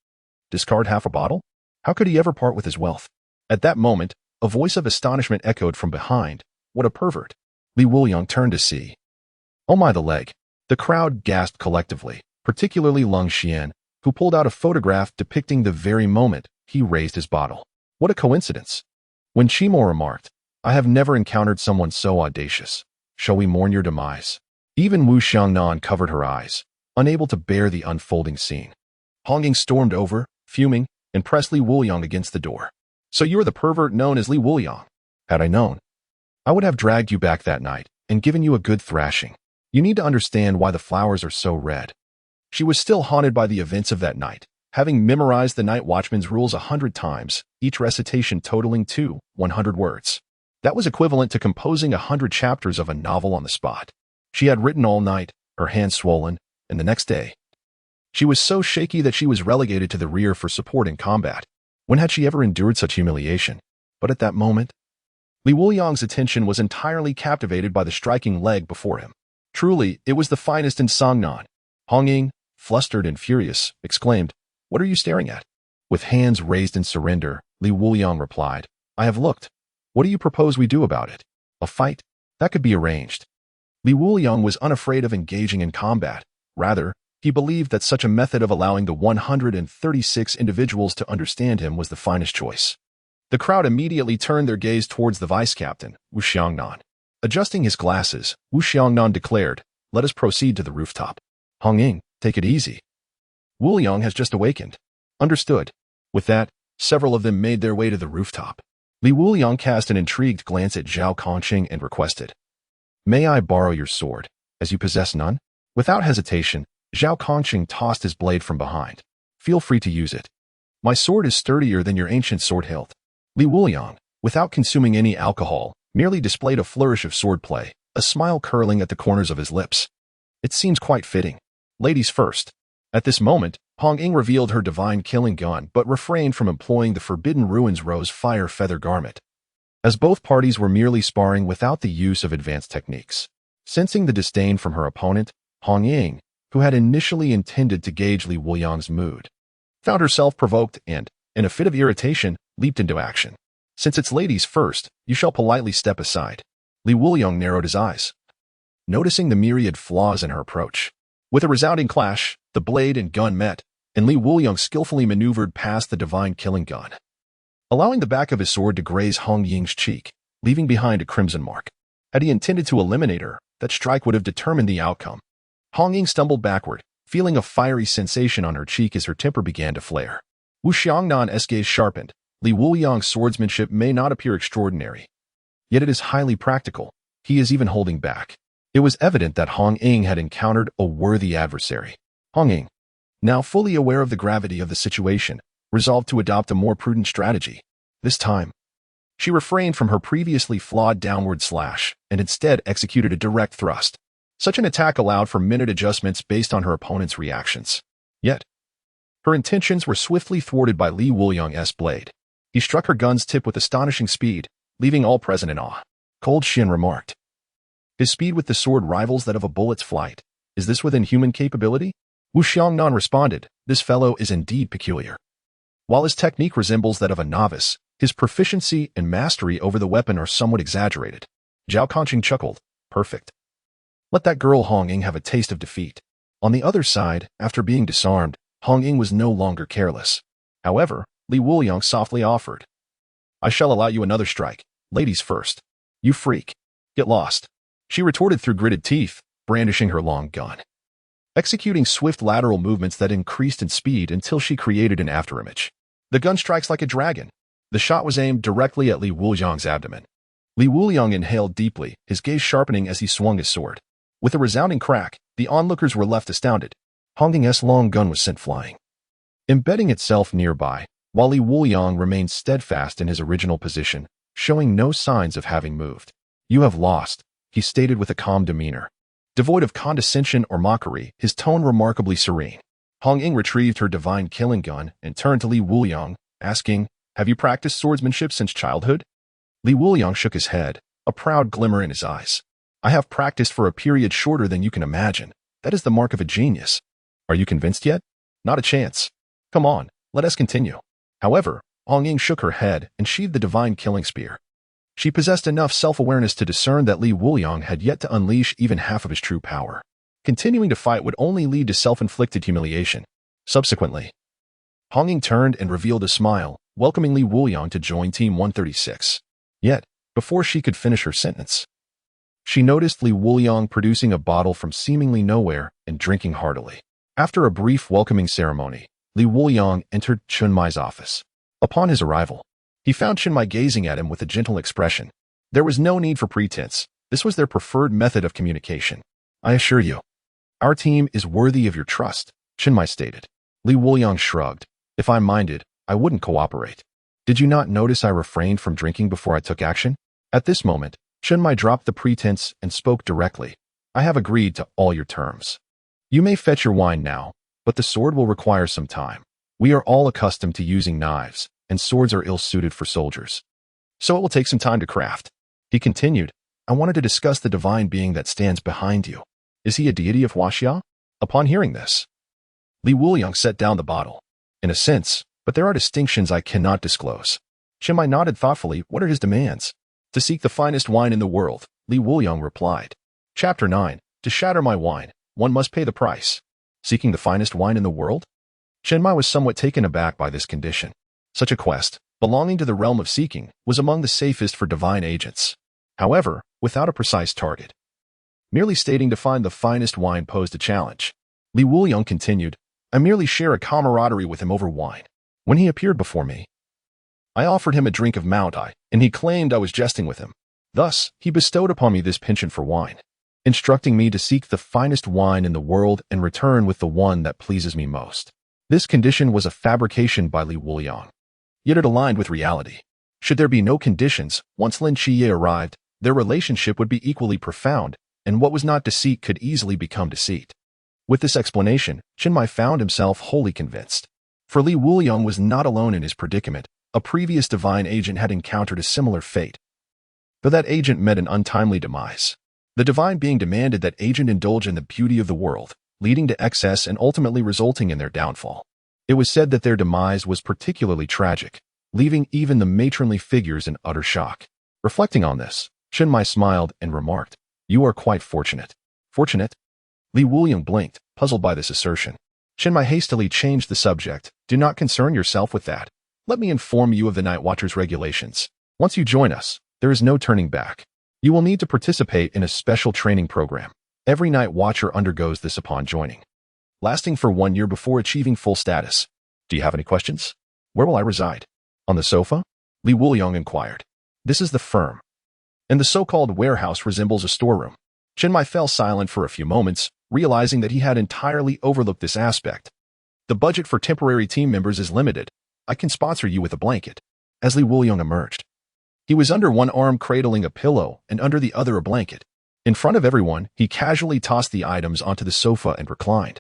Speaker 1: Discard half a bottle? How could he ever part with his wealth? At that moment, a voice of astonishment echoed from behind. "What a pervert." Li Wuliang turned to see. "Oh my, the leg." The crowd gasped collectively, particularly Lin Qiye, who pulled out a photograph depicting the very moment he raised his bottle. "What a coincidence." When Qimo remarked, "I have never encountered someone so audacious. Shall we mourn your demise?" Even Wu Xiangnan covered her eyes, unable to bear the unfolding scene. Hong Ying stormed over, fuming, and pressed Li Wuliang against the door. "So you are the pervert known as Li Wuliang. Had I known, I would have dragged you back that night and given you a good thrashing. You need to understand why the flowers are so red." She was still haunted by the events of that night, having memorized the night watchman's rules 100 times, each recitation totaling 100 words. That was equivalent to composing 100 chapters of a novel on the spot. She had written all night, her hands swollen, and the next day, she was so shaky that she was relegated to the rear for support in combat. When had she ever endured such humiliation? But at that moment, Li Wuliang's attention was entirely captivated by the striking leg before him. Truly, it was the finest in Songnan. Hong Ying, flustered and furious, exclaimed, "What are you staring at?" With hands raised in surrender, Li Wuliang replied, "I have looked. What do you propose we do about it? A fight? That could be arranged." Li Wuliang was unafraid of engaging in combat. Rather, he believed that such a method of allowing the 136 individuals to understand him was the finest choice. The crowd immediately turned their gaze towards the vice-captain, Wu Xiangnan. Adjusting his glasses, Wu Xiangnan declared, "Let us proceed to the rooftop." "Hong Ying, take it easy. Wuliang has just awakened." "Understood." With that, several of them made their way to the rooftop. Li Wuliang cast an intrigued glance at Zhao Conqing and requested, "May I borrow your sword, as you possess none?" Without hesitation, Zhao Conqing tossed his blade from behind. "Feel free to use it. My sword is sturdier than your ancient sword hilt." Li Wuliang, without consuming any alcohol, merely displayed a flourish of swordplay, a smile curling at the corners of his lips. It seems quite fitting. Ladies first. At this moment, Hong Ying revealed her divine killing gun but refrained from employing the Forbidden Ruins Rose fire feather garment, as both parties were merely sparring without the use of advanced techniques. Sensing the disdain from her opponent, Hong Ying, who had initially intended to gauge Li Wuliang's mood, found herself provoked and, in a fit of irritation, leaped into action. "Since it's ladies first, you shall politely step aside." Li Wuliang narrowed his eyes, noticing the myriad flaws in her approach. With a resounding clash, the blade and gun met, and Li Wuliang skillfully maneuvered past the divine killing gun, allowing the back of his sword to graze Hong Ying's cheek, leaving behind a crimson mark. Had he intended to eliminate her, that strike would have determined the outcome. Hong Ying stumbled backward, feeling a fiery sensation on her cheek as her temper began to flare. Wu Xiangnan's gaze sharpened. Li Wuliang's swordsmanship may not appear extraordinary, yet it is highly practical. He is even holding back. It was evident that Hong Ying had encountered a worthy adversary. Hong Ying, now fully aware of the gravity of the situation, resolved to adopt a more prudent strategy. This time, she refrained from her previously flawed downward slash and instead executed a direct thrust. Such an attack allowed for minute adjustments based on her opponent's reactions. Yet, her intentions were swiftly thwarted by Li Wuliang's blade. He struck her gun's tip with astonishing speed, leaving all present in awe. Cold Shin remarked, "His speed with the sword rivals that of a bullet's flight. Is this within human capability?" Wu Xiangnan responded, "This fellow is indeed peculiar. While his technique resembles that of a novice, his proficiency and mastery over the weapon are somewhat exaggerated." Zhao Conqing chuckled, "Perfect. Let that girl Hong Ying have a taste of defeat." On the other side, after being disarmed, Hong Ying was no longer careless. However, Li Wuliang softly offered, I shall allow you another strike. Ladies first. You freak. Get lost. She retorted through gritted teeth, brandishing her long gun, executing swift lateral movements that increased in speed until she created an afterimage. The gun strikes like a dragon. The shot was aimed directly at Li Wuliang's abdomen. Li Wuliang inhaled deeply, his gaze sharpening as he swung his sword. With a resounding crack, the onlookers were left astounded. Hong Ying's long gun was sent flying, embedding itself nearby, while Li Wuliang remained steadfast in his original position, showing no signs of having moved. You have lost, he stated with a calm demeanor. Devoid of condescension or mockery, his tone remarkably serene. Hong Ying retrieved her divine killing gun and turned to Li Wuliang, asking, Have you practiced swordsmanship since childhood? Li Wuliang shook his head, a proud glimmer in his eyes. I have practiced for a period shorter than you can imagine. That is the mark of a genius. Are you convinced yet? Not a chance. Come on, let us continue. However, Hong Ying shook her head and sheathed the divine killing spear. She possessed enough self-awareness to discern that Li Wuliang had yet to unleash even half of his true power. Continuing to fight would only lead to self-inflicted humiliation. Subsequently, Hong Ying turned and revealed a smile, welcoming Li Wuliang to join Team 136. Yet, before she could finish her sentence, she noticed Li Wuliang producing a bottle from seemingly nowhere and drinking heartily. After a brief welcoming ceremony, Li Wuliang entered Chunmai's office. Upon his arrival, he found Chunmai gazing at him with a gentle expression. There was no need for pretense. This was their preferred method of communication. I assure you, our team is worthy of your trust, Chunmai stated. Li Wuliang shrugged. If I minded, I wouldn't cooperate. Did you not notice I refrained from drinking before I took action? At this moment, Chunmai dropped the pretense and spoke directly. I have agreed to all your terms. You may fetch your wine now, but the sword will require some time. We are all accustomed to using knives, and swords are ill-suited for soldiers. So it will take some time to craft. He continued, I wanted to discuss the divine being that stands behind you. Is he a deity of Huaxia? Upon hearing this, Li Wuliang set down the bottle. In a sense, but there are distinctions I cannot disclose. Chunmai nodded thoughtfully. What are his demands? To seek the finest wine in the world, Li Wuliang replied. Chapter 9. To shatter my wine, one must pay the price. Seeking the finest wine in the world? Chunmai was somewhat taken aback by this condition. Such a quest, belonging to the realm of seeking, was among the safest for divine agents. However, without a precise target. Merely stating to find the finest wine posed a challenge. Li Wuliang continued, I merely share a camaraderie with him over wine. When he appeared before me, I offered him a drink of Mount I, and he claimed I was jesting with him. Thus, he bestowed upon me this penchant for wine, instructing me to seek the finest wine in the world and return with the one that pleases me most. This condition was a fabrication by Li Wuliang, yet it aligned with reality. Should there be no conditions, once Lin Qiye arrived, their relationship would be equally profound, and what was not deceit could easily become deceit. With this explanation, Chunmai found himself wholly convinced. For Li Wuliang was not alone in his predicament. A previous divine agent had encountered a similar fate, though that agent met an untimely demise. The divine being demanded that agent indulge in the beauty of the world, leading to excess and ultimately resulting in their downfall. It was said that their demise was particularly tragic, leaving even the matronly figures in utter shock. Reflecting on this, Chunmai smiled and remarked, You are quite fortunate. Fortunate? Li Wuliang blinked, puzzled by this assertion. Chunmai hastily changed the subject. Do not concern yourself with that. Let me inform you of the Night Watcher's regulations. Once you join us, there is no turning back. You will need to participate in a special training program. Every Night Watcher undergoes this upon joining, lasting for 1 year before achieving full status. Do you have any questions? Where will I reside? On the sofa? Li Wuliang inquired. This is the firm, and the so-called warehouse resembles a storeroom. Chunmai fell silent for a few moments, realizing that he had entirely overlooked this aspect. The budget for temporary team members is limited. I can sponsor you with a blanket. As Li Wuliang emerged, he was under one arm cradling a pillow and under the other a blanket. In front of everyone, he casually tossed the items onto the sofa and reclined,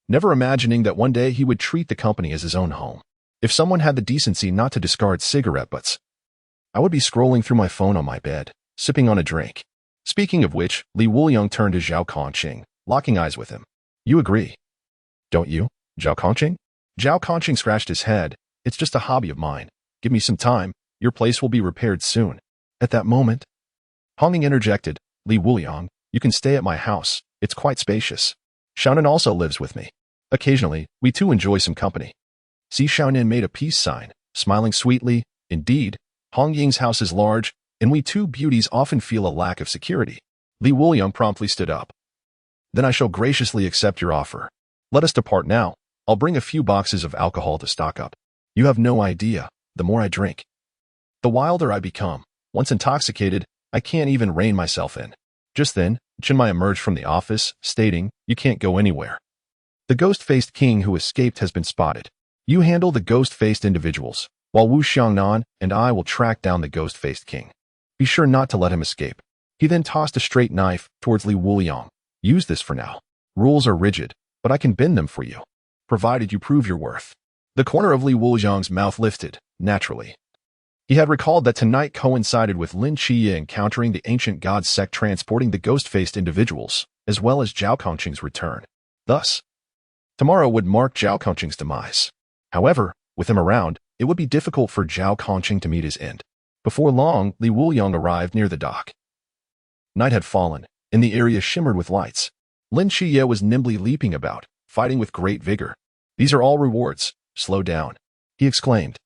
Speaker 1: never imagining that one day he would treat the company as his own home. If someone had the decency not to discard cigarette butts, I would be scrolling through my phone on my bed, sipping on a drink. Speaking of which, Li Wuliang turned to Zhao Kongqing, locking eyes with him. You agree, don't you, Zhao Kongqing? Zhao Kongqing scratched his head. It's just a hobby of mine. Give me some time. Your place will be repaired soon. At that moment, Hong Ying interjected, Li Wuliang, you can stay at my house. It's quite spacious. Xiaonan also lives with me. Occasionally, we too enjoy some company. Si Xiaonin made a peace sign, smiling sweetly. Indeed, Hong Ying's house is large, and we two beauties often feel a lack of security. Li Wuliang promptly stood up. Then I shall graciously accept your offer. Let us depart now. I'll bring a few boxes of alcohol to stock up. You have no idea, the more I drink, the wilder I become. Once intoxicated, I can't even rein myself in. Just then, Chenmai emerged from the office, stating, "You can't go anywhere. The ghost-faced king who escaped has been spotted. You handle the ghost-faced individuals, while Wu Xiangnan and I will track down the ghost-faced king. Be sure not to let him escape." He then tossed a straight knife towards Li Wuliang. "Use this for now. Rules are rigid, but I can bend them for you, provided you prove your worth." The corner of Li Wuliang's mouth lifted, naturally. He had recalled that tonight coincided with Lin Qiye encountering the ancient god sect transporting the ghost-faced individuals, as well as Zhao Kongqing's return. Thus, tomorrow would mark Zhao Kongqing's demise. However, with him around, it would be difficult for Zhao Kongqing to meet his end. Before long, Li Wuliang arrived near the dock. Night had fallen, and the area shimmered with lights. Lin Qiye was nimbly leaping about, fighting with great vigor. "These are all rewards. Slow down," he exclaimed,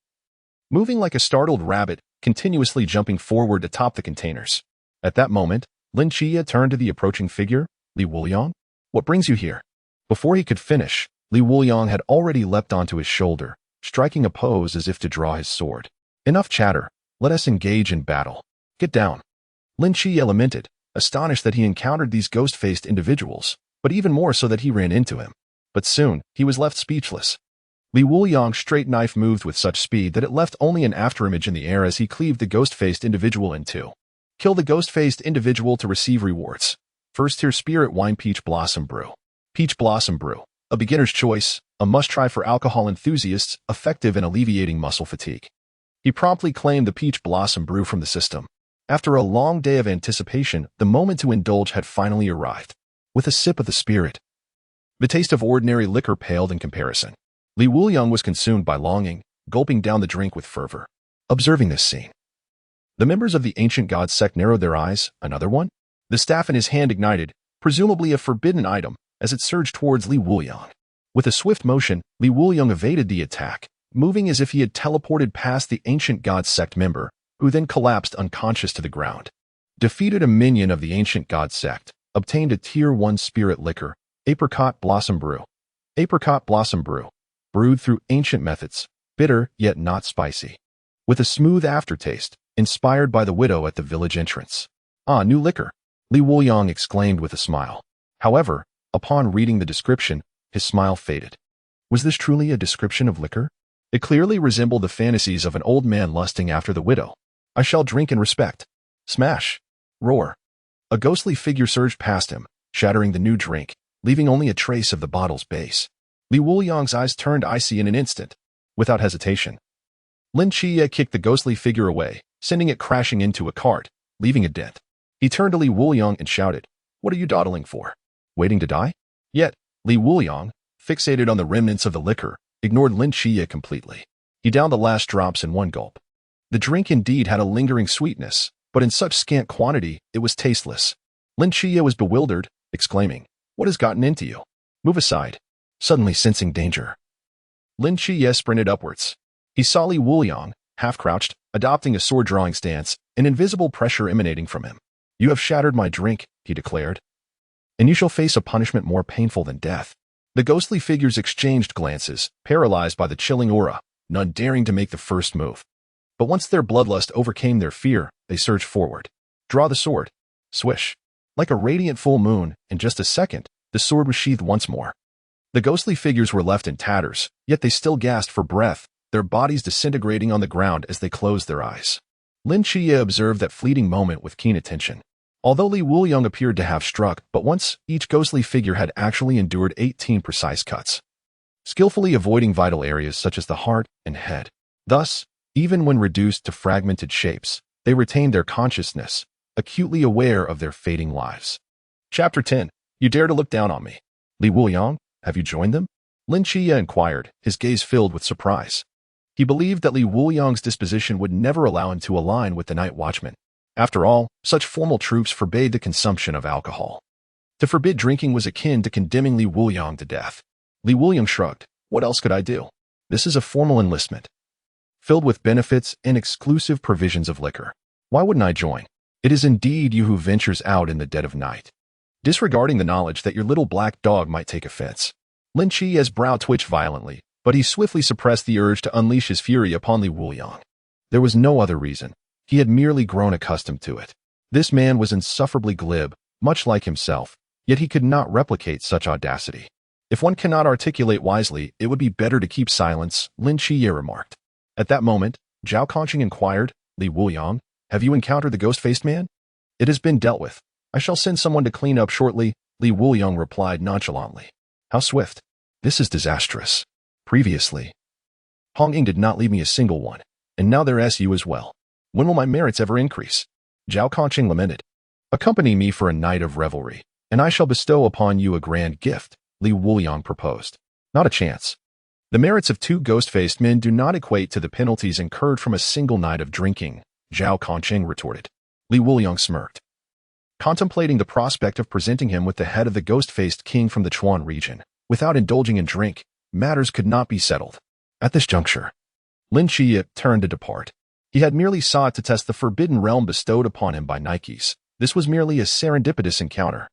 Speaker 1: moving like a startled rabbit, continuously jumping forward atop the containers. At that moment, Lin Qiye turned to the approaching figure. "Li Wuliang? What brings you here?" Before he could finish, Li Wuliang had already leapt onto his shoulder, striking a pose as if to draw his sword. "Enough chatter. Let us engage in battle. Get down." Lin Qiye lamented, astonished that he encountered these ghost-faced individuals, but even more so that he ran into him. But soon, he was left speechless. Li Wuliang's straight knife moved with such speed that it left only an afterimage in the air as he cleaved the ghost-faced individual in two. Kill the ghost-faced individual to receive rewards. First tier spirit wine peach blossom brew. Peach blossom brew, a beginner's choice, a must-try for alcohol enthusiasts, effective in alleviating muscle fatigue. He promptly claimed the peach blossom brew from the system. After a long day of anticipation, the moment to indulge had finally arrived. With a sip of the spirit, the taste of ordinary liquor paled in comparison. Li Wuliang was consumed by longing, gulping down the drink with fervor. Observing this scene, the members of the ancient god sect narrowed their eyes. Another one? The staff in his hand ignited, presumably a forbidden item, as it surged towards Li Wuliang. With a swift motion, Li Wuliang evaded the attack, moving as if he had teleported past the ancient god sect member, who then collapsed unconscious to the ground. Defeated a minion of the ancient god sect, obtained a tier 1 spirit liquor, apricot blossom brew. Apricot blossom brew, brewed through ancient methods, bitter yet not spicy, with a smooth aftertaste, inspired by the widow at the village entrance. "Ah, new liquor," Li Wuliang exclaimed with a smile. However, upon reading the description, his smile faded. Was this truly a description of liquor? It clearly resembled the fantasies of an old man lusting after the widow. "I shall drink in respect." Smash! Roar! A ghostly figure surged past him, shattering the new drink, leaving only a trace of the bottle's base. Li Wuliang's eyes turned icy in an instant. Without hesitation, Lin Qiye kicked the ghostly figure away, sending it crashing into a cart, leaving a dent. He turned to Li Wuliang and shouted, "What are you dawdling for? Waiting to die?" Yet, Li Wuliang, fixated on the remnants of the liquor, ignored Lin Qiye completely. He downed the last drops in one gulp. The drink indeed had a lingering sweetness, but in such scant quantity, it was tasteless. Lin Qiye was bewildered, exclaiming, "What has gotten into you? Move aside." Suddenly sensing danger, Lin Qiye sprinted upwards. He saw Li Wuliang, half-crouched, adopting a sword-drawing stance, an invisible pressure emanating from him. "You have shattered my drink," he declared, "and you shall face a punishment more painful than death." The ghostly figures exchanged glances, paralyzed by the chilling aura, none daring to make the first move. But once their bloodlust overcame their fear, they surged forward. "Draw the sword." Swish! Like a radiant full moon, in just a second, the sword was sheathed once more. The ghostly figures were left in tatters, yet they still gasped for breath, their bodies disintegrating on the ground as they closed their eyes. Lin Qiye observed that fleeting moment with keen attention. Although Li Wuliang appeared to have struck, but once, each ghostly figure had actually endured 18 precise cuts, skillfully avoiding vital areas such as the heart and head. Thus, even when reduced to fragmented shapes, they retained their consciousness, acutely aware of their fading lives. Chapter 10. You dare to look down on me. Li Wuliang, have you joined them? Lin Qiye inquired, his gaze filled with surprise. He believed that Li Wuliang's disposition would never allow him to align with the night watchman. After all, such formal troops forbade the consumption of alcohol. To forbid drinking was akin to condemning Li Wuliang to death. Li Wuliang shrugged. What else could I do? This is a formal enlistment, filled with benefits and exclusive provisions of liquor. Why wouldn't I join? It is indeed you who ventures out in the dead of night, disregarding the knowledge that your little black dog might take offense. Lin Qiye's brow twitched violently, but he swiftly suppressed the urge to unleash his fury upon Li Wuliang. There was no other reason. He had merely grown accustomed to it. This man was insufferably glib, much like himself, yet he could not replicate such audacity. If one cannot articulate wisely, it would be better to keep silence, Lin Qiye remarked. At that moment, Zhao Conqing inquired, Li Wuliang, have you encountered the ghost-faced man? It has been dealt with. I shall send someone to clean up shortly, Li Wuliang replied nonchalantly. How swift. This is disastrous. Previously, Hong Ying did not leave me a single one, and now there is you as well. When will my merits ever increase? Zhao Conqing lamented. Accompany me for a night of revelry, and I shall bestow upon you a grand gift, Li Wuliang proposed. Not a chance. The merits of 2 ghost-faced men do not equate to the penalties incurred from a single night of drinking, Zhao Conqing retorted. Li Wuliang smirked, contemplating the prospect of presenting him with the head of the ghost-faced king from the Chuan region. Without indulging in drink, matters could not be settled. At this juncture, Lin Qiye turned to depart. He had merely sought to test the forbidden realm bestowed upon him by Nikes. This was merely a serendipitous encounter.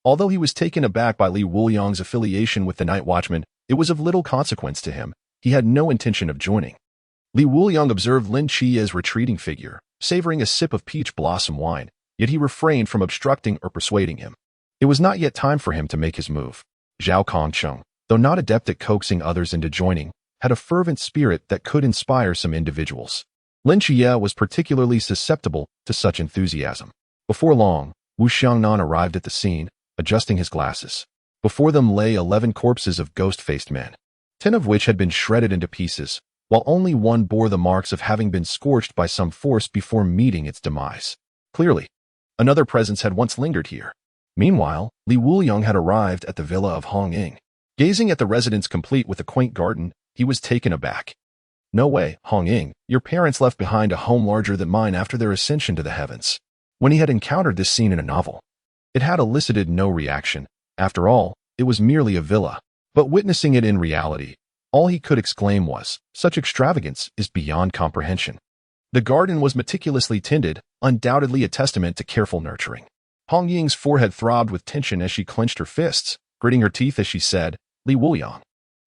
Speaker 1: Although he was taken aback by Li Wuliang's affiliation with the Night Watchman, it was of little consequence to him. He had no intention of joining. Li Wuliang observed Lin Qiye's retreating figure, savoring a sip of peach blossom wine, yet he refrained from obstructing or persuading him. It was not yet time for him to make his move. Zhao Conqing, though not adept at coaxing others into joining, had a fervent spirit that could inspire some individuals. Lin Qiye was particularly susceptible to such enthusiasm. Before long, Wu Xiangnan arrived at the scene, adjusting his glasses. Before them lay 11 corpses of ghost-faced men, 10 of which had been shredded into pieces, while only one bore the marks of having been scorched by some force before meeting its demise. Clearly, another presence had once lingered here. Meanwhile, Li Wuliang had arrived at the villa of Hong Ying. Gazing at the residence complete with a quaint garden, he was taken aback. No way, Hong Ying, your parents left behind a home larger than mine after their ascension to the heavens. When he had encountered this scene in a novel, it had elicited no reaction. After all, it was merely a villa. But witnessing it in reality, all he could exclaim was, such extravagance is beyond comprehension. The garden was meticulously tended, undoubtedly a testament to careful nurturing. Hong Ying's forehead throbbed with tension as she clenched her fists, gritting her teeth as she said, Li Wuliang,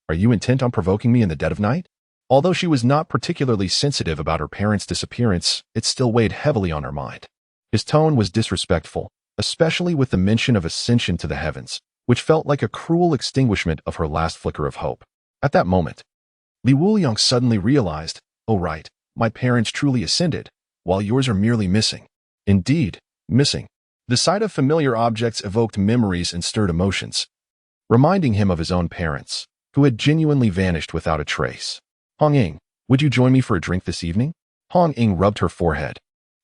Speaker 1: are you intent on provoking me in the dead of night? Although she was not particularly sensitive about her parents' disappearance, it still weighed heavily on her mind. His tone was disrespectful, especially with the mention of ascension to the heavens, which felt like a cruel extinguishment of her last flicker of hope. At that moment, Li Wuliang suddenly realized, oh right, my parents truly ascended, while yours are merely missing. Indeed, missing. The sight of familiar objects evoked memories and stirred emotions, reminding him of his own parents, who had genuinely vanished without a trace. Hong Ying, would you join me for a drink this evening? Hong Ying rubbed her forehead,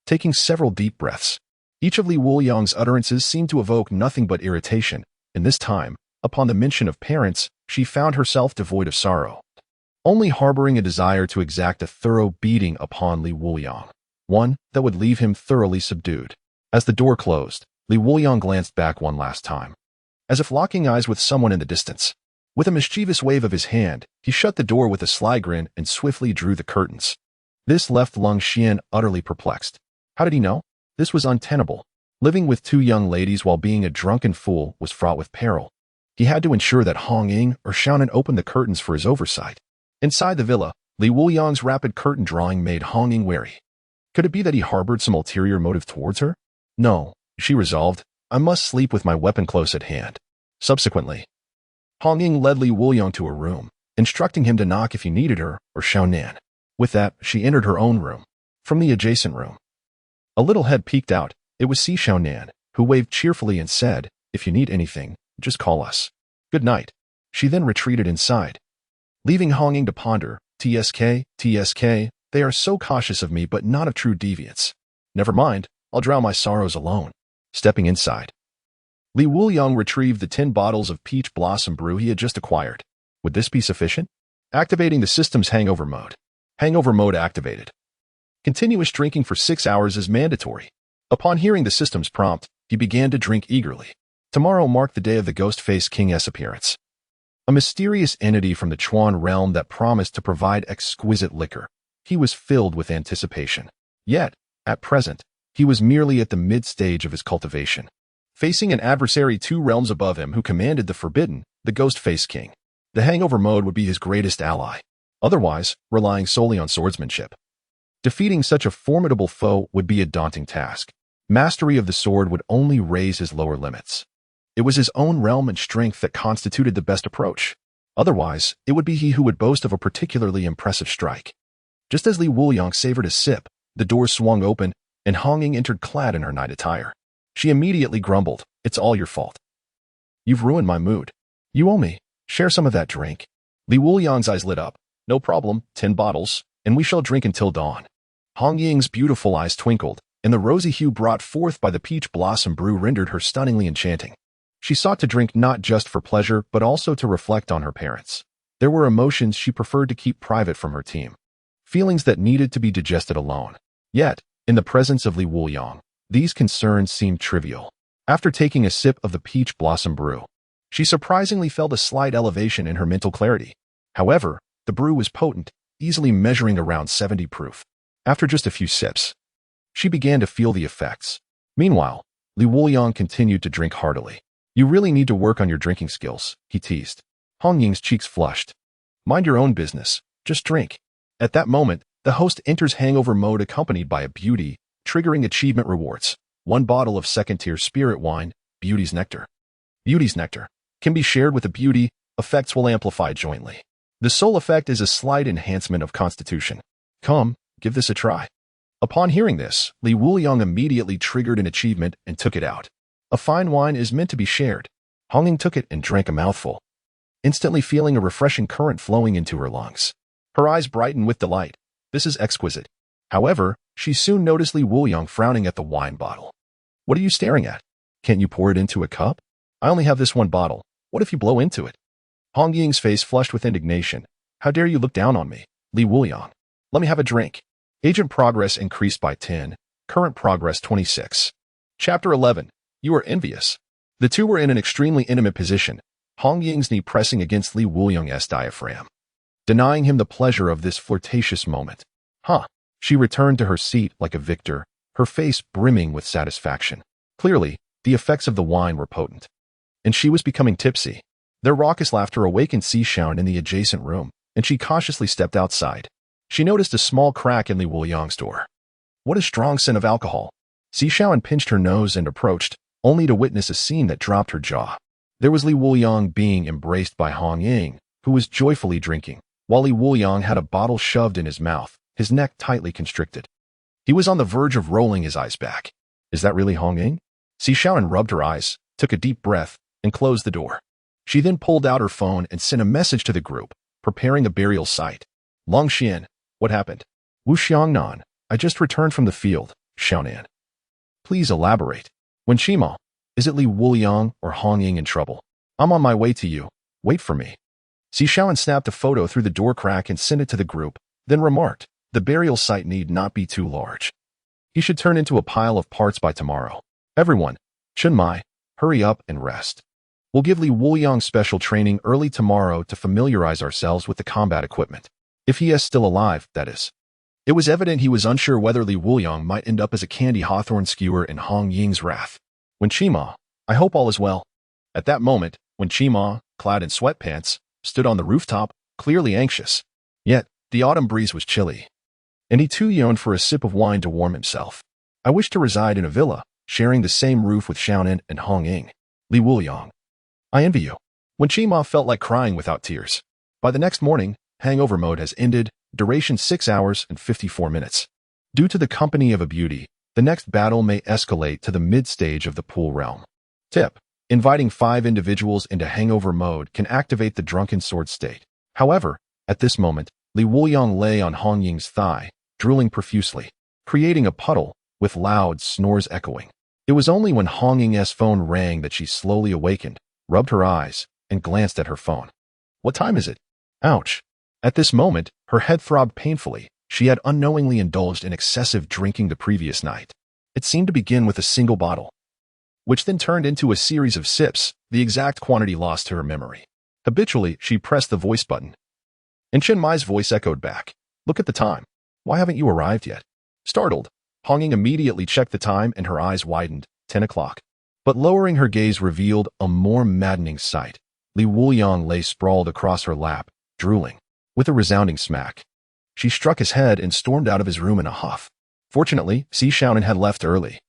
Speaker 1: taking several deep breaths. Each of Li Wuliang's utterances seemed to evoke nothing but irritation, and this time, upon the mention of parents, she found herself devoid of sorrow, only harboring a desire to exact a thorough beating upon Li Wuliang, one that would leave him thoroughly subdued. As the door closed, Li Wuliang glanced back one last time, as if locking eyes with someone in the distance. With a mischievous wave of his hand, he shut the door with a sly grin and swiftly drew the curtains. This left Lin Qiye utterly perplexed. How did he know? This was untenable. Living with 2 young ladies while being a drunken fool was fraught with peril. He had to ensure that Hong Ying or Xiaonan opened the curtains for his oversight. Inside the villa, Li Wuliang's rapid curtain drawing made Hong Ying wary. Could it be that he harbored some ulterior motive towards her? No, she resolved, I must sleep with my weapon close at hand. Subsequently, Hong Ying led Li Wuliang to her room, instructing him to knock if he needed her or Xiaonan. With that, she entered her own room, from the adjacent room. A little head peeked out. It was Si Xiaonan, who waved cheerfully and said, if you need anything, just call us. Good night. She then retreated inside, leaving Hong Ying to ponder, TSK, they are so cautious of me but not of true deviants. Never mind, I'll drown my sorrows alone. Stepping inside, Li Wuliang retrieved the 10 bottles of peach blossom brew he had just acquired. Would this be sufficient? Activating the system's hangover mode. Hangover mode activated. Continuous drinking for 6 hours is mandatory. Upon hearing the system's prompt, he began to drink eagerly. Tomorrow marked the day of the Ghost-Faced King's appearance. a mysterious entity from the Chuan realm that promised to provide exquisite liquor. He was filled with anticipation. Yet, at present, he was merely at the mid-stage of his cultivation, facing an adversary 2 realms above him who commanded the forbidden, the Ghost-Face King. The hangover mode would be his greatest ally, otherwise relying solely on swordsmanship. Defeating such a formidable foe would be a daunting task. Mastery of the sword would only raise his lower limits. It was his own realm and strength that constituted the best approach. Otherwise, it would be he who would boast of a particularly impressive strike. Just as Li Wuliang savored a sip, the door swung open, and Hong Ying entered clad in her night attire. She immediately grumbled, "It's all your fault. You've ruined my mood. You owe me. Share some of that drink." Li Wuliang's eyes lit up. "No problem, 10 bottles, and we shall drink until dawn." Hong Ying's beautiful eyes twinkled, and the rosy hue brought forth by the peach blossom brew rendered her stunningly enchanting. She sought to drink not just for pleasure, but also to reflect on her parents. There were emotions she preferred to keep private from her team, feelings that needed to be digested alone. Yet, in the presence of Li Wuliang, these concerns seemed trivial. After taking a sip of the peach blossom brew, she surprisingly felt a slight elevation in her mental clarity. However, the brew was potent, easily measuring around 70 proof. After just a few sips, she began to feel the effects. Meanwhile, Li Wuliang continued to drink heartily. "You really need to work on your drinking skills," he teased. Hong Ying's cheeks flushed. "Mind your own business. Just drink." At that moment, the host enters hangover mode accompanied by a beauty, triggering achievement rewards. 1 bottle of second-tier spirit wine, Beauty's Nectar. Beauty's Nectar can be shared with a beauty, effects will amplify jointly. The sole effect is a slight enhancement of constitution. "Come, give this a try." Upon hearing this, Li Wuliang immediately triggered an achievement and took it out. A fine wine is meant to be shared. Hong Ying took it and drank a mouthful, instantly feeling a refreshing current flowing into her lungs. Her eyes brightened with delight. "This is exquisite." However, she soon noticed Li Wuliang frowning at the wine bottle. "What are you staring at? Can't you pour it into a cup? I only have this 1 bottle. What if you blow into it?" Hong Ying's face flushed with indignation. "How dare you look down on me, Li Wuliang? Let me have a drink." Agent progress increased by 10. Current progress 26. Chapter 11. You are envious. The two were in an extremely intimate position, Hong Ying's knee pressing against Li Wuliang's diaphragm, denying him the pleasure of this flirtatious moment. She returned to her seat like a victor, her face brimming with satisfaction. Clearly, the effects of the wine were potent, and she was becoming tipsy. Their raucous laughter awakened Xishan in the adjacent room, and she cautiously stepped outside. She noticed a small crack in Li Wuliang's door. What a strong scent of alcohol! Xishan pinched her nose and approached, only to witness a scene that dropped her jaw. There was Li Wuliang being embraced by Hong Ying, who was joyfully drinking, while Li Wuliang had a bottle shoved in his mouth, his neck tightly constricted. He was on the verge of rolling his eyes back. Is that really Hong Ying? Xishan rubbed her eyes, took a deep breath, and closed the door. She then pulled out her phone and sent a message to the group, preparing a burial site. Long Xian, what happened? Wu Xiangnan, I just returned from the field, Xiaonan. Please elaborate. When Shima, is it Li Wuliang or Hong Ying in trouble? I'm on my way to you. Wait for me. Xishan snapped a photo through the door crack and sent it to the group, then remarked, the burial site need not be too large. He should turn into a pile of parts by tomorrow. Everyone, Chunmai, hurry up and rest. We'll give Li Wuliang special training early tomorrow to familiarize ourselves with the combat equipment. If he is still alive, that is. It was evident he was unsure whether Li Wuliang might end up as a candy hawthorn skewer in Hong Ying's wrath. When Qima, I hope all is well. At that moment, when Qima, clad in sweatpants, stood on the rooftop, clearly anxious. Yet, the autumn breeze was chilly, and he too yearned for a sip of wine to warm himself. I wish to reside in a villa, sharing the same roof with Xiaonan and Hong Ying. Li Wuliang. I envy you. When Qima felt like crying without tears. By the next morning, hangover mode has ended, duration 6 hours and 54 minutes. Due to the company of a beauty, the next battle may escalate to the mid-stage of the pool realm. Tip. Inviting 5 individuals into hangover mode can activate the drunken sword state. However, at this moment, Li Wuliang lay on Hong Ying's thigh, drooling profusely, creating a puddle, with loud snores echoing. It was only when Hong Ying's phone rang that she slowly awakened, rubbed her eyes, and glanced at her phone. What time is it? Ouch. At this moment, her head throbbed painfully. She had unknowingly indulged in excessive drinking the previous night. It seemed to begin with a single bottle, which then turned into a series of sips, the exact quantity lost to her memory. Habitually, she pressed the voice button. And Chen Mai's voice echoed back. Look at the time. Why haven't you arrived yet? Startled, Hong Ying immediately checked the time and her eyes widened. 10 o'clock. But lowering her gaze revealed a more maddening sight. Li Wuliang lay sprawled across her lap, drooling. With a resounding smack, she struck his head and stormed out of his room in a huff. Fortunately, Si Xiaonan had left early,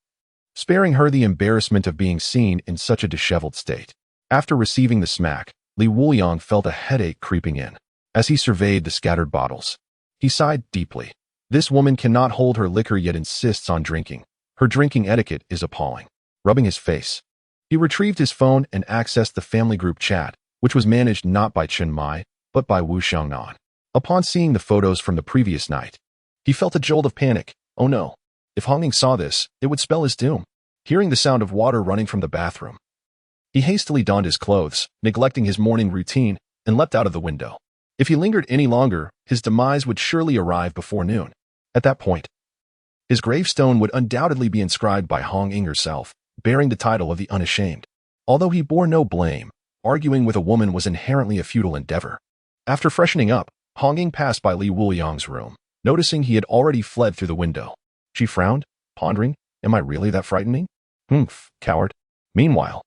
Speaker 1: sparing her the embarrassment of being seen in such a disheveled state. After receiving the smack, Li Wuliang felt a headache creeping in. As he surveyed the scattered bottles, he sighed deeply. This woman cannot hold her liquor yet insists on drinking. Her drinking etiquette is appalling. Rubbing his face, he retrieved his phone and accessed the family group chat, which was managed not by Chen Mai, but by Wu Xiangnan. Upon seeing the photos from the previous night, he felt a jolt of panic. Oh no. If Hong Ying saw this, it would spell his doom. Hearing the sound of water running from the bathroom, he hastily donned his clothes, neglecting his morning routine, and leapt out of the window. If he lingered any longer, his demise would surely arrive before noon. At that point, his gravestone would undoubtedly be inscribed by Hong Ying herself, bearing the title of the Unashamed. Although he bore no blame, arguing with a woman was inherently a futile endeavor. After freshening up, Hong Ying passed by Li Wuliang's room, noticing he had already fled through the window. She frowned, pondering, am I really that frightening? Humph, coward. Meanwhile,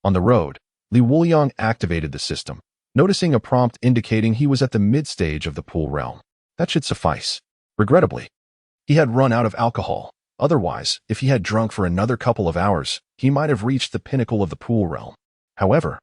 Speaker 1: on the road, Li Wuliang activated the system, noticing a prompt indicating he was at the mid-stage of the pool realm. That should suffice. Regrettably, he had run out of alcohol. Otherwise, if he had drunk for another couple of hours, he might have reached the pinnacle of the pool realm. However,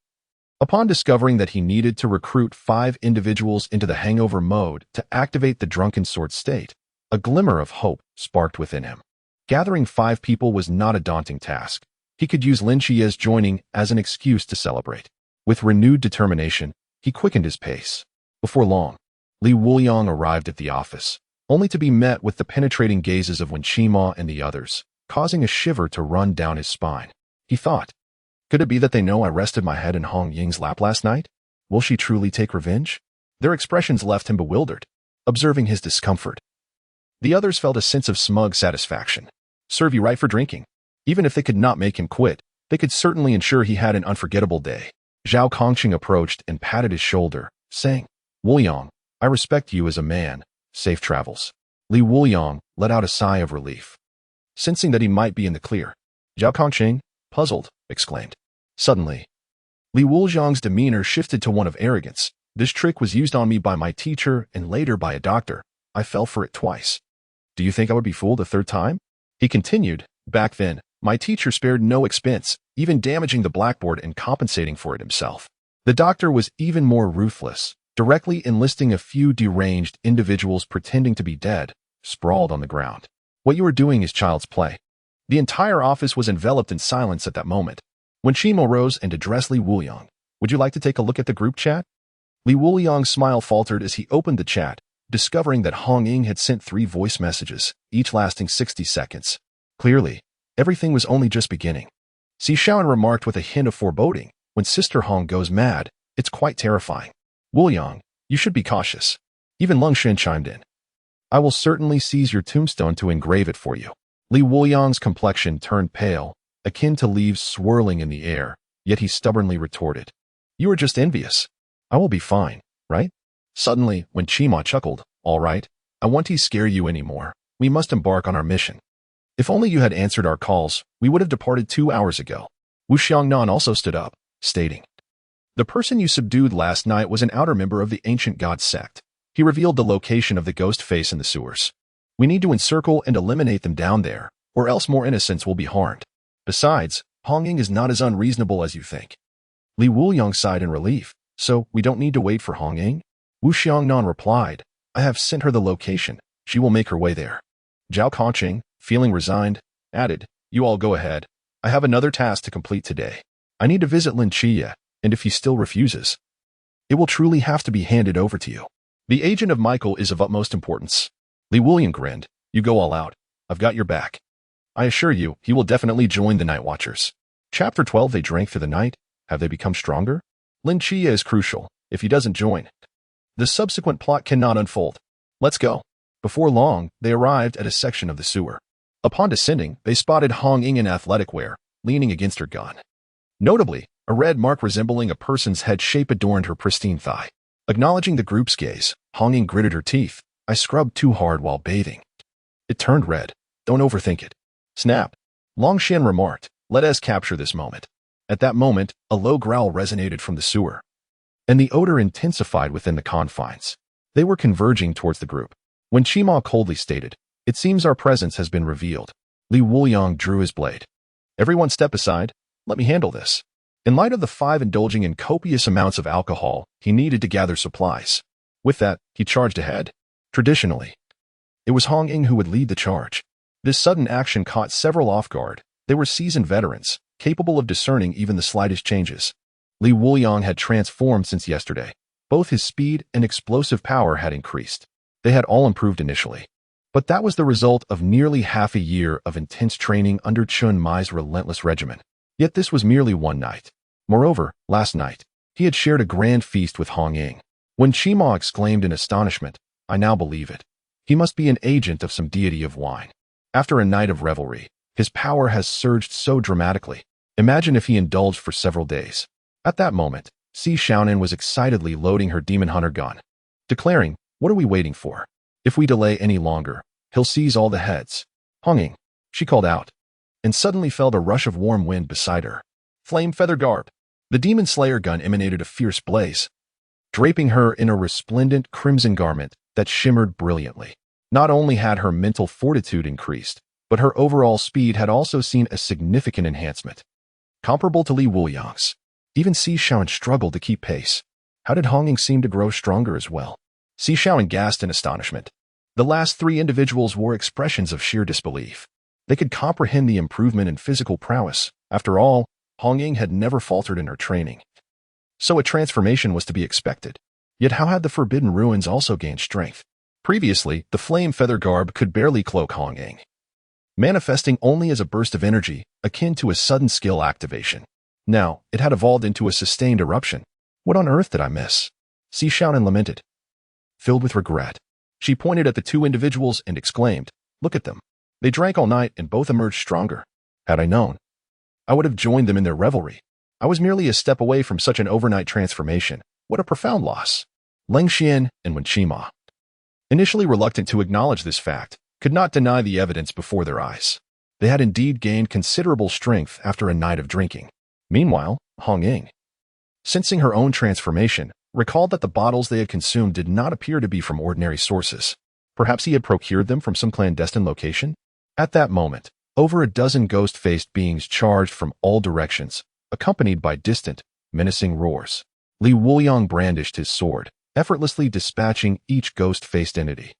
Speaker 1: upon discovering that he needed to recruit 5 individuals into the hangover mode to activate the drunken sort state, a glimmer of hope sparked within him. Gathering 5 people was not a daunting task. He could use Lin Qiye's joining as an excuse to celebrate. With renewed determination, he quickened his pace. Before long, Li Wuliang arrived at the office, only to be met with the penetrating gazes of Wen Qima and the others, causing a shiver to run down his spine. He thought, could it be that they know I rested my head in Hong Ying's lap last night? Will she truly take revenge? Their expressions left him bewildered, observing his discomfort. The others felt a sense of smug satisfaction. Serve you right for drinking. Even if they could not make him quit, they could certainly ensure he had an unforgettable day. Zhao Kongqing approached and patted his shoulder, saying, Wuliang, I respect you as a man. Safe travels. Li Wuliang let out a sigh of relief, sensing that he might be in the clear. Zhao Kongqing, puzzled, exclaimed. Suddenly, Li Wuliang's demeanor shifted to one of arrogance. This trick was used on me by my teacher and later by a doctor. I fell for it twice. Do you think I would be fooled a third time? He continued, back then, my teacher spared no expense, even damaging the blackboard and compensating for it himself. The doctor was even more ruthless, directly enlisting a few deranged individuals pretending to be dead, sprawled on the ground. What you are doing is child's play. The entire office was enveloped in silence at that moment. When Shimo rose and addressed Li Wuliang, would you like to take a look at the group chat? Li Wuliang's smile faltered as he opened the chat, discovering that Hong Ying had sent 3 voice messages, each lasting 60 seconds. Clearly, everything was only just beginning. Si Xiaonan remarked with a hint of foreboding, when Sister Hong goes mad, it's quite terrifying. Wuliang, you should be cautious. Even Lung Shen chimed in. I will certainly seize your tombstone to engrave it for you. Li Wuliang's complexion turned pale, akin to leaves swirling in the air, yet he stubbornly retorted. You are just envious. I will be fine, right? Suddenly, when Qima chuckled, all right, I won't scare you anymore. We must embark on our mission. If only you had answered our calls, we would have departed 2 hours ago. Wu Xiangnan also stood up, stating, the person you subdued last night was an outer member of the ancient god sect. He revealed the location of the ghost face in the sewers. We need to encircle and eliminate them down there, or else more innocents will be harmed. Besides, Hong Ying is not as unreasonable as you think. Li Wuliang sighed in relief. So, we don't need to wait for Hong Ying? Wu Xiangnan replied, I have sent her the location. She will make her way there. Zhao Kongqing, feeling resigned, added, you all go ahead. I have another task to complete today. I need to visit Lin Qiye, and if he still refuses, it will truly have to be handed over to you. The agent of Michael is of utmost importance. Li Wuliang grinned, you go all out. I've got your back. I assure you, he will definitely join the Night Watchers. Chapter 12 They drank through the night. Have they become stronger? Lin Qiye is crucial. If he doesn't join, the subsequent plot cannot unfold. Let's go. Before long, they arrived at a section of the sewer. Upon descending, they spotted Hong Ying in athletic wear, leaning against her gun. Notably, A red mark resembling a person's head shape adorned her pristine thigh. Acknowledging the group's gaze, Hong Ying gritted her teeth. I scrubbed too hard while bathing. It turned red. Don't overthink it. Snap. Long Qian remarked. Let us capture this moment. At that moment, a low growl resonated from the sewer, and the odor intensified within the confines. They were converging towards the group. When Qima coldly stated, it seems our presence has been revealed, Li Wuliang drew his blade. Everyone step aside. Let me handle this. In light of the five indulging in copious amounts of alcohol, he needed to gather supplies. With that, he charged ahead. Traditionally, it was Hong Ying who would lead the charge. This sudden action caught several off guard. They were seasoned veterans, capable of discerning even the slightest changes. Li Wuliang had transformed since yesterday. Both his speed and explosive power had increased. They had all improved initially. But that was the result of nearly half a year of intense training under Chun Mai's relentless regimen. Yet this was merely one night. Moreover, last night, he had shared a grand feast with Hong Ying. When Qima exclaimed in astonishment, I now believe it. He must be an agent of some deity of wine. After a night of revelry, his power has surged so dramatically. Imagine if he indulged for several days. At that moment, Si Xiaonan was excitedly loading her demon hunter gun, declaring, what are we waiting for? If we delay any longer, he'll seize all the heads. Hong Ying, she called out, and suddenly felt a rush of warm wind beside her. Flame feather garb. The demon slayer gun emanated a fierce blaze, draping her in a resplendent crimson garment that shimmered brilliantly. Not only had her mental fortitude increased, but her overall speed had also seen a significant enhancement. Comparable to Li Wuliang's, even Si Xiaonan struggled to keep pace. How did Hong Ying seem to grow stronger as well? Si Xiaonan gasped in astonishment. The last three individuals wore expressions of sheer disbelief. They could comprehend the improvement in physical prowess. After all, Hong Ying had never faltered in her training. So a transformation was to be expected. Yet how had the Forbidden Ruins also gained strength? Previously, the flame feather garb could barely cloak Hong Ying, manifesting only as a burst of energy, akin to a sudden skill activation. Now, it had evolved into a sustained eruption. What on earth did I miss? Si Xiaonan lamented. Filled with regret, she pointed at the two individuals and exclaimed, look at them. They drank all night and both emerged stronger. Had I known, I would have joined them in their revelry. I was merely a step away from such an overnight transformation. What a profound loss. Lin Qiye and Wen Qima, initially reluctant to acknowledge this fact, could not deny the evidence before their eyes. They had indeed gained considerable strength after a night of drinking. Meanwhile, Hong Ying, sensing her own transformation, recalled that the bottles they had consumed did not appear to be from ordinary sources. Perhaps he had procured them from some clandestine location? At that moment, over a dozen ghost-faced beings charged from all directions, accompanied by distant, menacing roars. Li Wuliang brandished his sword, effortlessly dispatching each ghost-faced entity.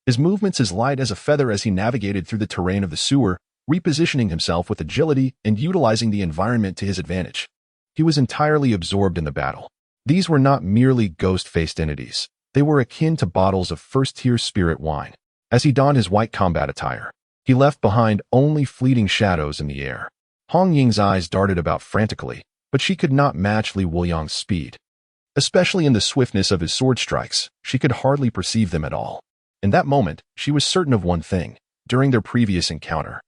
Speaker 1: His movements as light as a feather as he navigated through the terrain of the sewer, repositioning himself with agility and utilizing the environment to his advantage. He was entirely absorbed in the battle. These were not merely ghost-faced entities. They were akin to bottles of first-tier spirit wine. As he donned his white combat attire, he left behind only fleeting shadows in the air. Hong Ying's eyes darted about frantically, but she could not match Li Wuliang's speed. Especially in the swiftness of his sword strikes, she could hardly perceive them at all. In that moment, she was certain of one thing. During their previous encounter,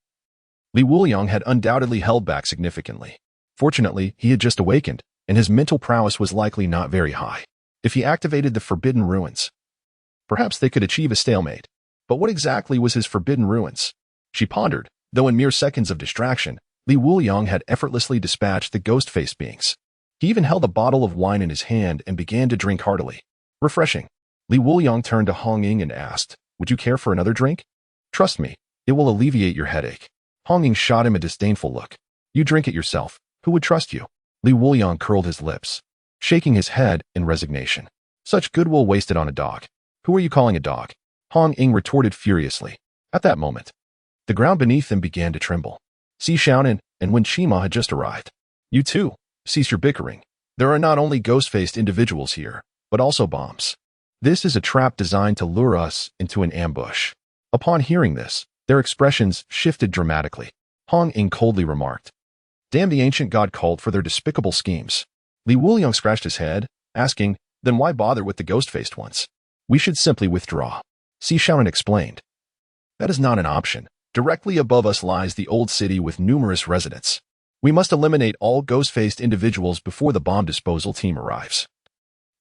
Speaker 1: Li Wuliang had undoubtedly held back significantly. Fortunately, he had just awakened, and his mental prowess was likely not very high. If he activated the Forbidden Ruins, perhaps they could achieve a stalemate. But what exactly was his Forbidden Ruins? She pondered, though in mere seconds of distraction, Li Wuliang had effortlessly dispatched the ghost-faced beings. He even held a bottle of wine in his hand and began to drink heartily. Refreshing. Li Wuliang turned to Hong Ying and asked, would you care for another drink? Trust me, it will alleviate your headache. Hong Ying shot him a disdainful look. You drink it yourself. Who would trust you? Li Wuliang curled his lips, shaking his head in resignation. Such goodwill wasted on a dog. Who are you calling a dog? Hong Ying retorted furiously. At that moment, the ground beneath them began to tremble. Si Xiaonan and Wen Qima had just arrived. You too, cease your bickering. There are not only ghost-faced individuals here, but also bombs. This is a trap designed to lure us into an ambush. Upon hearing this, their expressions shifted dramatically. Hong Ying coldly remarked, damn, the ancient god called for their despicable schemes. Li Wuliang scratched his head, asking, then why bother with the ghost-faced ones? We should simply withdraw. Si Xiaonan explained. That is not an option. Directly above us lies the old city with numerous residents. We must eliminate all ghost-faced individuals before the bomb disposal team arrives.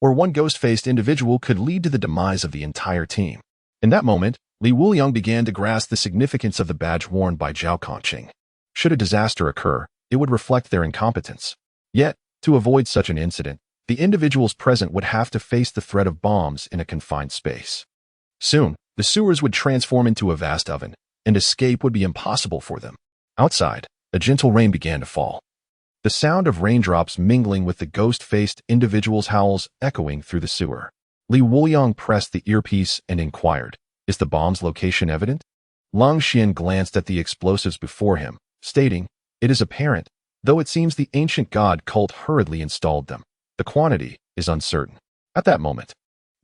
Speaker 1: Or one ghost-faced individual could lead to the demise of the entire team. In that moment, Li Wuliang began to grasp the significance of the badge worn by Zhao Kongqing. Should a disaster occur, it would reflect their incompetence. Yet, to avoid such an incident, the individuals present would have to face the threat of bombs in a confined space. Soon, the sewers would transform into a vast oven, and escape would be impossible for them. Outside, a gentle rain began to fall. The sound of raindrops mingling with the ghost-faced individual's howls echoing through the sewer. Li Wuliang pressed the earpiece and inquired, "Is the bomb's location evident?" Lin Qiye glanced at the explosives before him, stating, "It is apparent, though it seems the ancient god cult hurriedly installed them. The quantity is uncertain." At that moment,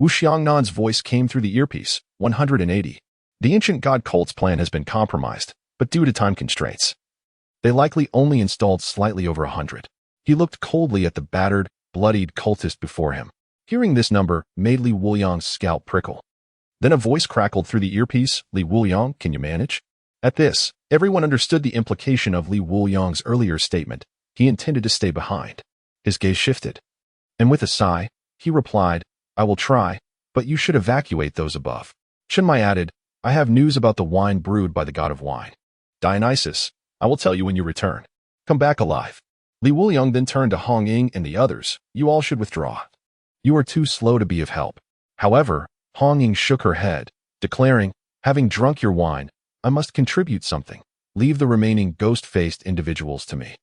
Speaker 1: Wu Xiangnan's voice came through the earpiece, 180. The ancient god cult's plan has been compromised, but due to time constraints, they likely only installed slightly over 100. He looked coldly at the battered, bloodied cultist before him. Hearing this number made Li Wuliang's scalp prickle. Then a voice crackled through the earpiece, "Li Wuliang, can you manage?" At this, everyone understood the implication of Li Wuliang's earlier statement. He intended to stay behind. His gaze shifted, and with a sigh, he replied, "I will try, but you should evacuate those above." Chenmai added, "I have news about the wine brewed by the god of wine. Dionysus, I will tell you when you return. Come back alive." Li Wuliang then turned to Hong Ying and the others. "You all should withdraw. You are too slow to be of help." However, Hong Ying shook her head, declaring, "Having drunk your wine, I must contribute something. Leave the remaining ghost-faced individuals to me."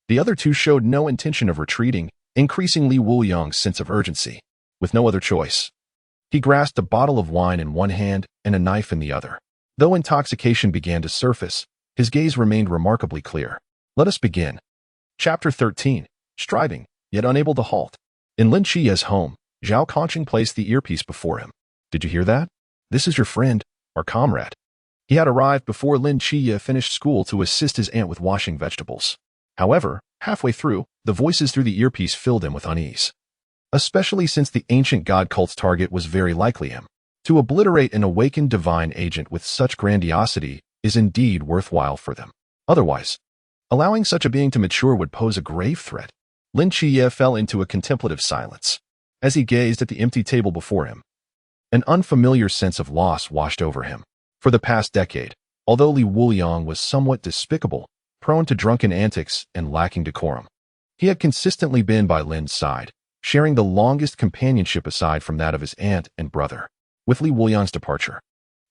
Speaker 1: The other two showed no intention of retreating, increasing Li Wuliang's sense of urgency. With no other choice, he grasped a bottle of wine in one hand and a knife in the other. Though intoxication began to surface, his gaze remained remarkably clear. Let us begin. Chapter 13. Striving, yet unable to halt. In Lin Qiye's home, Zhao Kongqing placed the earpiece before him. "Did you hear that? This is your friend, our comrade." He had arrived before Lin Qiye finished school to assist his aunt with washing vegetables. However, halfway through, the voices through the earpiece filled him with unease. Especially since the ancient god cult's target was very likely him. To obliterate an awakened divine agent with such grandiosity is indeed worthwhile for them. Otherwise, allowing such a being to mature would pose a grave threat. Lin Qiye fell into a contemplative silence. As he gazed at the empty table before him, an unfamiliar sense of loss washed over him. For the past decade, although Li Wuliang was somewhat despicable, prone to drunken antics and lacking decorum, he had consistently been by Lin's side, sharing the longest companionship aside from that of his aunt and brother. With Li Wuliang's departure,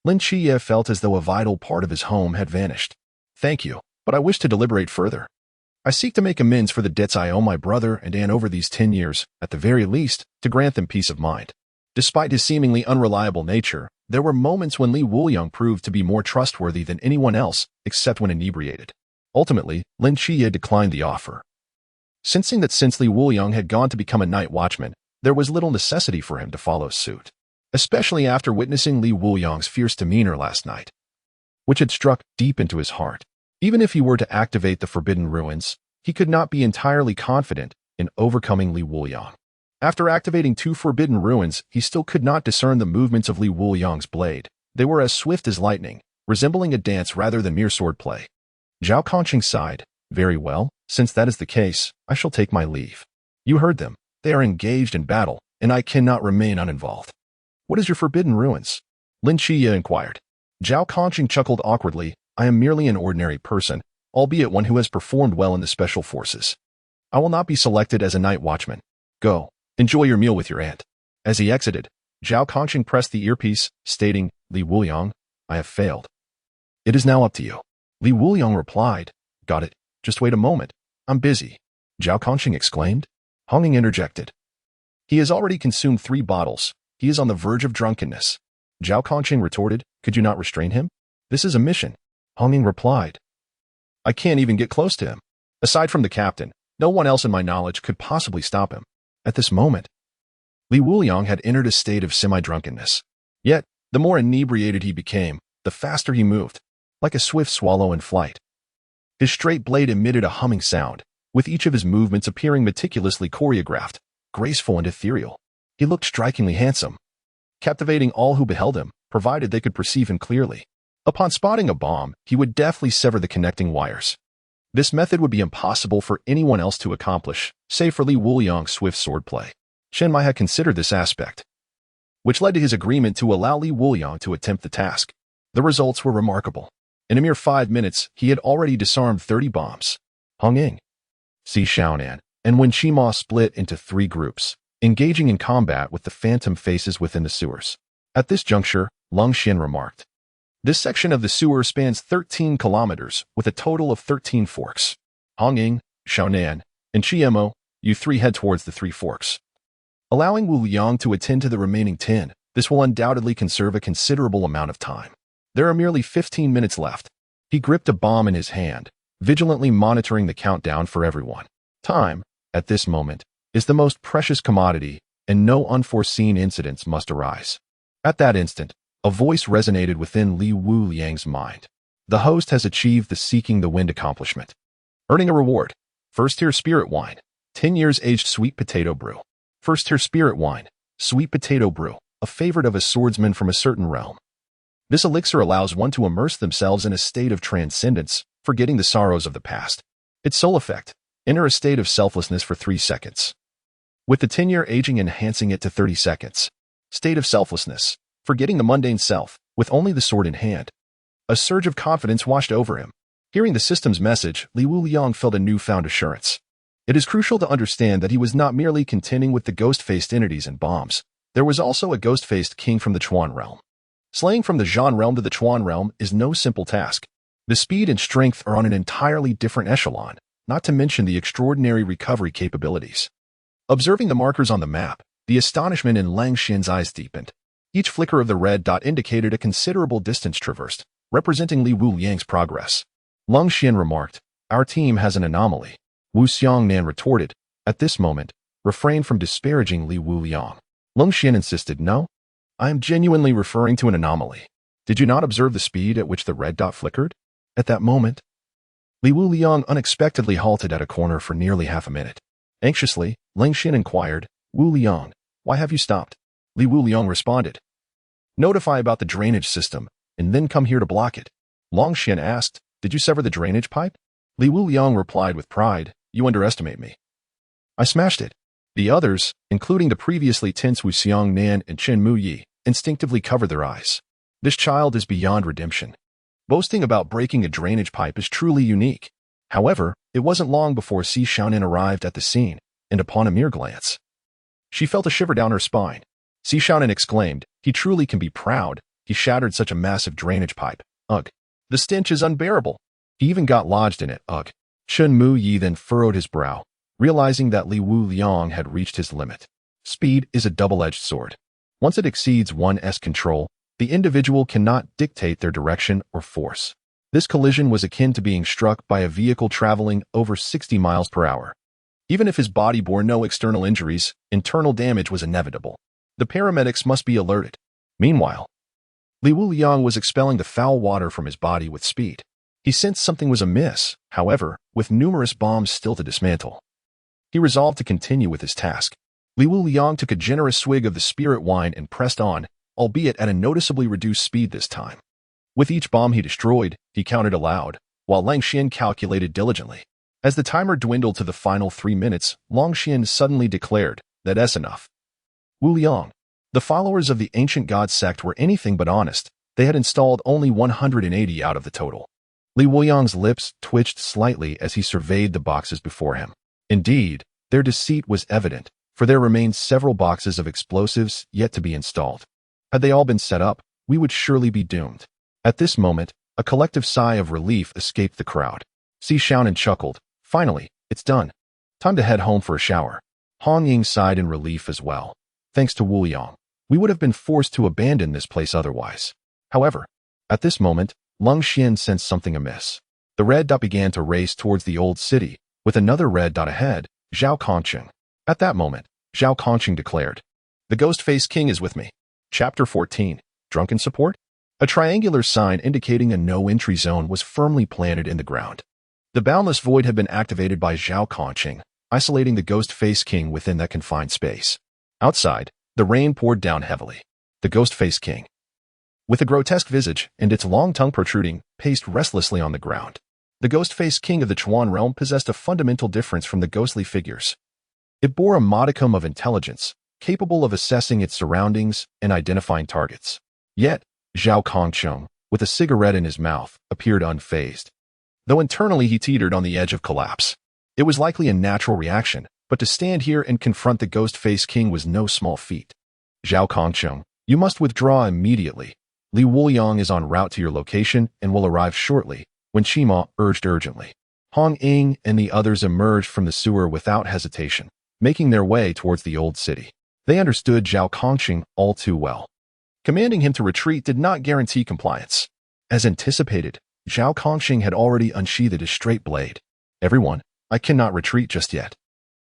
Speaker 1: Lin Qiye felt as though a vital part of his home had vanished. "Thank you, but I wish to deliberate further. I seek to make amends for the debts I owe my brother and aunt over these 10 years, at the very least, to grant them peace of mind." Despite his seemingly unreliable nature, there were moments when Li Wuliang proved to be more trustworthy than anyone else, except when inebriated. Ultimately, Lin Qiye declined the offer. Sensing that since Li Wuliang had gone to become a night watchman, there was little necessity for him to follow suit, especially after witnessing Li Wuliang's fierce demeanor last night, which had struck deep into his heart. Even if he were to activate the Forbidden Ruins, he could not be entirely confident in overcoming Li Wuliang. After activating 2 Forbidden Ruins, he still could not discern the movements of Li Wuliang's blade. They were as swift as lightning, resembling a dance rather than mere swordplay. Zhao Kongqing sighed. "Very well, since that is the case, I shall take my leave." "You heard them. They are engaged in battle, and I cannot remain uninvolved." "What is your Forbidden Ruins?" Lin Qiye inquired. Zhao Kongqing chuckled awkwardly. "I am merely an ordinary person, albeit one who has performed well in the special forces. I will not be selected as a night watchman. Go, enjoy your meal with your aunt." As he exited, Zhao Kongqing pressed the earpiece, stating, "Li Wuliang, I have failed. It is now up to you." Li Wuliang replied, "Got it. Just wait a moment. I'm busy." Zhao Kongqing exclaimed. Hong Ying interjected. "He has already consumed 3 bottles. He is on the verge of drunkenness." Zhao Kongqing retorted, "Could you not restrain him? This is a mission." Hong Ying replied, "I can't even get close to him. Aside from the captain, no one else in my knowledge could possibly stop him." At this moment, Li Wuliang had entered a state of semi-drunkenness. Yet, the more inebriated he became, the faster he moved, like a swift swallow in flight. His straight blade emitted a humming sound, with each of his movements appearing meticulously choreographed, graceful and ethereal. He looked strikingly handsome, captivating all who beheld him, provided they could perceive him clearly. Upon spotting a bomb, he would deftly sever the connecting wires. This method would be impossible for anyone else to accomplish, save for Li Wuliang's swift swordplay. Chen Mai had considered this aspect, which led to his agreement to allow Li Wuliang to attempt the task. The results were remarkable. In a mere 5 minutes, he had already disarmed 30 bombs. Hong Ying, Si Xiaonan, and Wen Qima split into 3 groups, engaging in combat with the phantom faces within the sewers. At this juncture, Lin Qiye remarked, "This section of the sewer spans 13 kilometers, with a total of 13 forks. Hong Ying, Xiaonan, and Qiemo, you 3 head towards the 3 forks. Allowing Wuliang to attend to the remaining 10, this will undoubtedly conserve a considerable amount of time. There are merely 15 minutes left." He gripped a bomb in his hand, vigilantly monitoring the countdown for everyone. Time, at this moment, is the most precious commodity, and no unforeseen incidents must arise. At that instant, a voice resonated within Li Wuliang's mind. The host has achieved the Seeking the Wind accomplishment. Earning a reward. First-tier spirit wine. 10 years aged sweet potato brew. First-tier spirit wine. Sweet potato brew, a favorite of a swordsman from a certain realm. This elixir allows one to immerse themselves in a state of transcendence, forgetting the sorrows of the past. Its sole effect, enter a state of selflessness for 3 seconds. With the 10-year aging enhancing it to 30 seconds. State of selflessness, forgetting the mundane self, with only the sword in hand. A surge of confidence washed over him. Hearing the system's message, Li Wuliang felt a newfound assurance. It is crucial to understand that he was not merely contending with the ghost-faced entities and bombs. There was also a ghost-faced king from the Chuan realm. Slaying from the Zhan realm to the Chuan realm is no simple task. The speed and strength are on an entirely different echelon, not to mention the extraordinary recovery capabilities. Observing the markers on the map, the astonishment in Lin Qiye's eyes deepened. Each flicker of the red dot indicated a considerable distance traversed, representing Li Wuliang's progress. Lin Qiye remarked, "Our team has an anomaly." Wu Xiongnan retorted, "At this moment, refrain from disparaging Li Wuliang." Lin Qiye insisted, "No, I am genuinely referring to an anomaly. Did you not observe the speed at which the red dot flickered?" At that moment, Li Wuliang unexpectedly halted at a corner for nearly half a minute. Anxiously, Lin Qiye inquired, "Wuliang, why have you stopped?" Li Wuliang responded, "Notify about the drainage system, and then come here to block it." Lin Qiye asked, "Did you sever the drainage pipe?" Li Wuliang replied with pride, "You underestimate me. I smashed it." The others, including the previously tense Wu Xiongnan and Chen Muyi, instinctively covered their eyes. This child is beyond redemption. Boasting about breaking a drainage pipe is truly unique. However, it wasn't long before Si Xiaonan arrived at the scene, and upon a mere glance, she felt a shiver down her spine. Si Xiaonan exclaimed, "He truly can be proud. He shattered such a massive drainage pipe. Ugh. The stench is unbearable. He even got lodged in it. Ugh." Chen Muyi then furrowed his brow, realizing that Li Wuliang had reached his limit. Speed is a double-edged sword. Once it exceeds one's control, the individual cannot dictate their direction or force. This collision was akin to being struck by a vehicle traveling over 60 miles per hour. Even if his body bore no external injuries, internal damage was inevitable. The paramedics must be alerted. Meanwhile, Li Wuliang was expelling the foul water from his body with speed. He sensed something was amiss, however, with numerous bombs still to dismantle. He resolved to continue with his task. Li Wuliang took a generous swig of the spirit wine and pressed on, albeit at a noticeably reduced speed this time. With each bomb he destroyed, he counted aloud, while Lin Qiye calculated diligently. As the timer dwindled to the final 3 minutes, Lin Qiye suddenly declared, "That's enough." Wuliang. The followers of the ancient god sect were anything but honest. They had installed only 180 out of the total. Li Wuliang's lips twitched slightly as he surveyed the boxes before him. Indeed, their deceit was evident, for there remained several boxes of explosives yet to be installed. Had they all been set up, we would surely be doomed. At this moment, a collective sigh of relief escaped the crowd. Si Xiaonan chuckled, "Finally, it's done. Time to head home for a shower." Hong Ying sighed in relief as well. Thanks to Wuliang, we would have been forced to abandon this place otherwise. However, at this moment, Lin Qiye sensed something amiss. The red dot began to race towards the old city, with another red dot ahead, Zhao Kongqing. At that moment, Zhao Kongqing declared, "The Ghost-Faced King is with me." Chapter 14, Drunken Support? A triangular sign indicating a no-entry zone was firmly planted in the ground. The boundless void had been activated by Zhao Kongqing, isolating the Ghost-Faced King within that confined space. Outside, the rain poured down heavily. The Ghost-Faced King, with a grotesque visage and its long tongue protruding, paced restlessly on the ground. The ghost-faced king of the Chuan realm possessed a fundamental difference from the ghostly figures. It bore a modicum of intelligence, capable of assessing its surroundings and identifying targets. Yet, Zhao Kongcheng, with a cigarette in his mouth, appeared unfazed. Though internally he teetered on the edge of collapse. It was likely a natural reaction, but to stand here and confront the ghost-faced king was no small feat. Zhao Kongcheng, you must withdraw immediately. Li Wuliang is en route to your location and will arrive shortly, when Qima urged urgently. Hong Ying and the others emerged from the sewer without hesitation, making their way towards the old city. They understood Zhao Kongcheng all too well. Commanding him to retreat did not guarantee compliance. As anticipated, Zhao Kongcheng had already unsheathed his straight blade. Everyone, I cannot retreat just yet.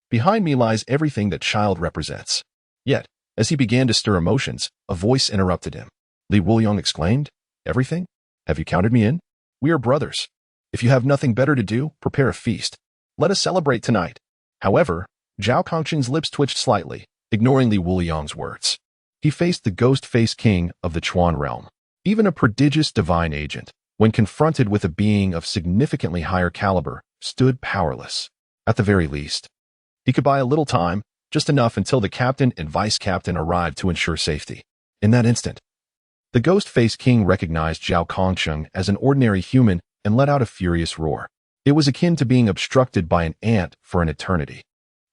Speaker 1: Behind me lies everything that child represents. Yet, as he began to stir emotions, a voice interrupted him. Li Wuliang exclaimed, Everything? Have you counted me in? We are brothers. If you have nothing better to do, prepare a feast. Let us celebrate tonight. However, Zhao Kongcheng's lips twitched slightly, ignoring Li Wuliang's words. He faced the ghost-faced king of the Chuan realm. Even a prodigious divine agent, when confronted with a being of significantly higher caliber, stood powerless. At the very least, he could buy a little time, just enough until the captain and vice-captain arrived to ensure safety. In that instant, the ghost-faced king recognized Zhao Kongcheng as an ordinary human and let out a furious roar. It was akin to being obstructed by an ant for an eternity.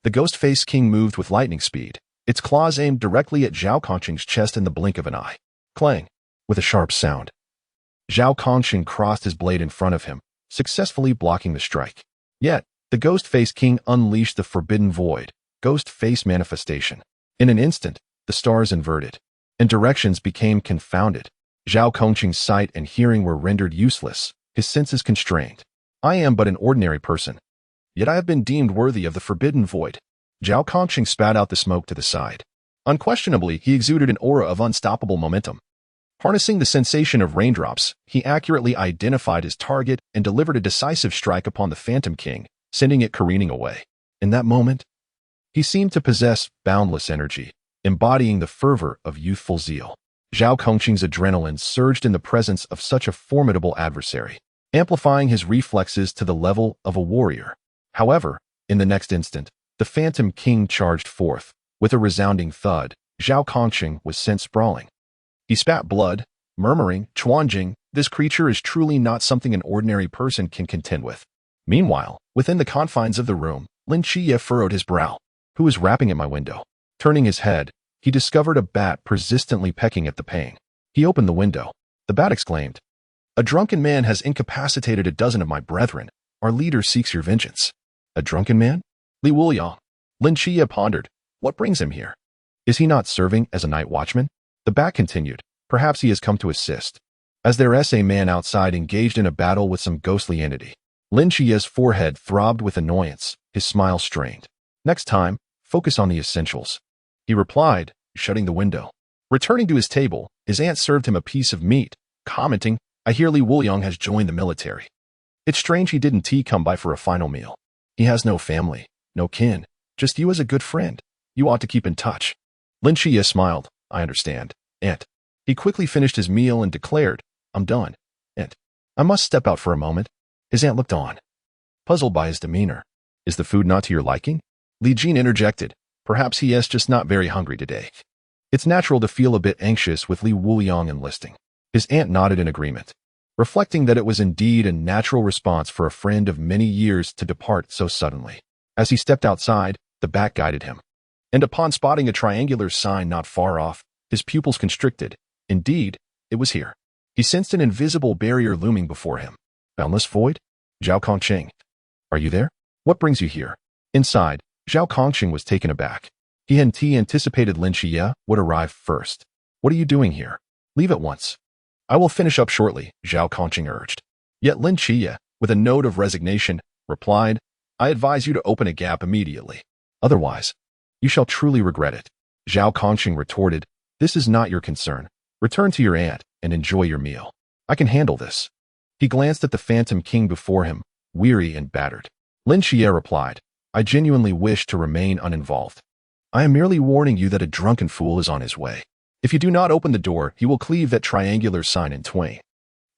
Speaker 1: The ghost-faced king moved with lightning speed, its claws aimed directly at Zhao Kongcheng's chest in the blink of an eye. Clang! With a sharp sound, Zhao Kongcheng crossed his blade in front of him, successfully blocking the strike. Yet, the ghost-faced king unleashed the forbidden void, ghost-face manifestation. In an instant, the stars inverted, and directions became confounded. Zhao Kongcheng's sight and hearing were rendered useless, his senses constrained. I am but an ordinary person, yet I have been deemed worthy of the forbidden void. Zhao Kongcheng spat out the smoke to the side. Unquestionably, he exuded an aura of unstoppable momentum. Harnessing the sensation of raindrops, he accurately identified his target and delivered a decisive strike upon the Phantom King, sending it careening away. In that moment, he seemed to possess boundless energy, embodying the fervor of youthful zeal. Zhao Kongcheng's adrenaline surged in the presence of such a formidable adversary, amplifying his reflexes to the level of a warrior. However, in the next instant, the Phantom King charged forth. With a resounding thud, Zhao Kongcheng was sent sprawling. He spat blood, murmuring, Chuanjing, this creature is truly not something an ordinary person can contend with. Meanwhile, within the confines of the room, Lin Qiye furrowed his brow. Who was rapping at my window? Turning his head, he discovered a bat persistently pecking at the pane. He opened the window. The bat exclaimed, A drunken man has incapacitated a dozen of my brethren. Our leader seeks your vengeance. A drunken man? Li Wuliang. Lin Qiye pondered. What brings him here? Is he not serving as a night watchman? The bat continued. Perhaps he has come to assist. As there is a man outside engaged in a battle with some ghostly entity. Lin Qiye's forehead throbbed with annoyance, his smile strained. Next time, focus on the essentials. He replied, shutting the window. Returning to his table, his aunt served him a piece of meat, commenting, I hear Li Wuliang has joined the military. It's strange he didn't come by for a final meal. He has no family, no kin, just you as a good friend. You ought to keep in touch. Lin Qiye smiled. I understand, Aunt. He quickly finished his meal and declared, I'm done, Aunt. I must step out for a moment. His aunt looked on, puzzled by his demeanor. Is the food not to your liking? Li Jin interjected. Perhaps he is just not very hungry today. It's natural to feel a bit anxious with Li Wuliang enlisting. His aunt nodded in agreement, reflecting that it was indeed a natural response for a friend of many years to depart so suddenly. As he stepped outside, the bat guided him. And upon spotting a triangular sign not far off, his pupils constricted. Indeed, it was here. He sensed an invisible barrier looming before him. Boundless void? Zhao Kongcheng. Are you there? What brings you here? Inside, Zhao Kongcheng was taken aback. He had anticipated Lin Qiye would arrive first. What are you doing here? Leave at once. I will finish up shortly, Zhao Kongcheng urged. Yet Lin Qiye, with a note of resignation, replied, I advise you to open a gap immediately. Otherwise, you shall truly regret it. Zhao Kongcheng retorted, This is not your concern. Return to your aunt and enjoy your meal. I can handle this. He glanced at the Phantom King before him, weary and battered. Lin Qiye replied, I genuinely wish to remain uninvolved. I am merely warning you that a drunken fool is on his way. If you do not open the door, he will cleave that triangular sign in twain.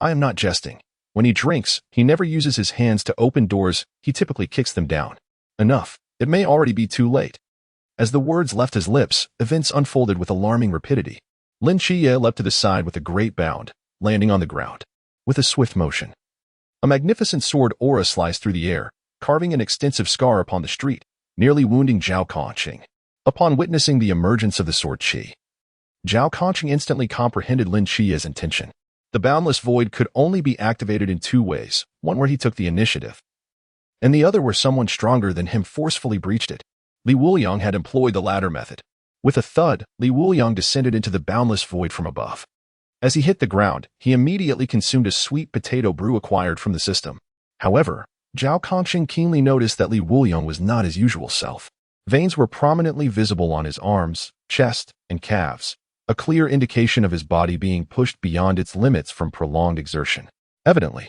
Speaker 1: I am not jesting. When he drinks, he never uses his hands to open doors, he typically kicks them down. Enough. It may already be too late. As the words left his lips, events unfolded with alarming rapidity. Lin Qiye leapt to the side with a great bound, landing on the ground. With a swift motion, a magnificent sword aura sliced through the air, carving an extensive scar upon the street, nearly wounding Zhao Kongqing. Upon witnessing the emergence of the sword chi, Zhao Kongqing instantly comprehended Lin Qiye's intention. The boundless void could only be activated in two ways, one where he took the initiative, and the other where someone stronger than him forcefully breached it. Li Wuliang had employed the latter method. With a thud, Li Wuliang descended into the boundless void from above. As he hit the ground, he immediately consumed a sweet potato brew acquired from the system. However, Zhao Kongqing keenly noticed that Li Wuliang was not his usual self. Veins were prominently visible on his arms, chest, and calves, a clear indication of his body being pushed beyond its limits from prolonged exertion. Evidently,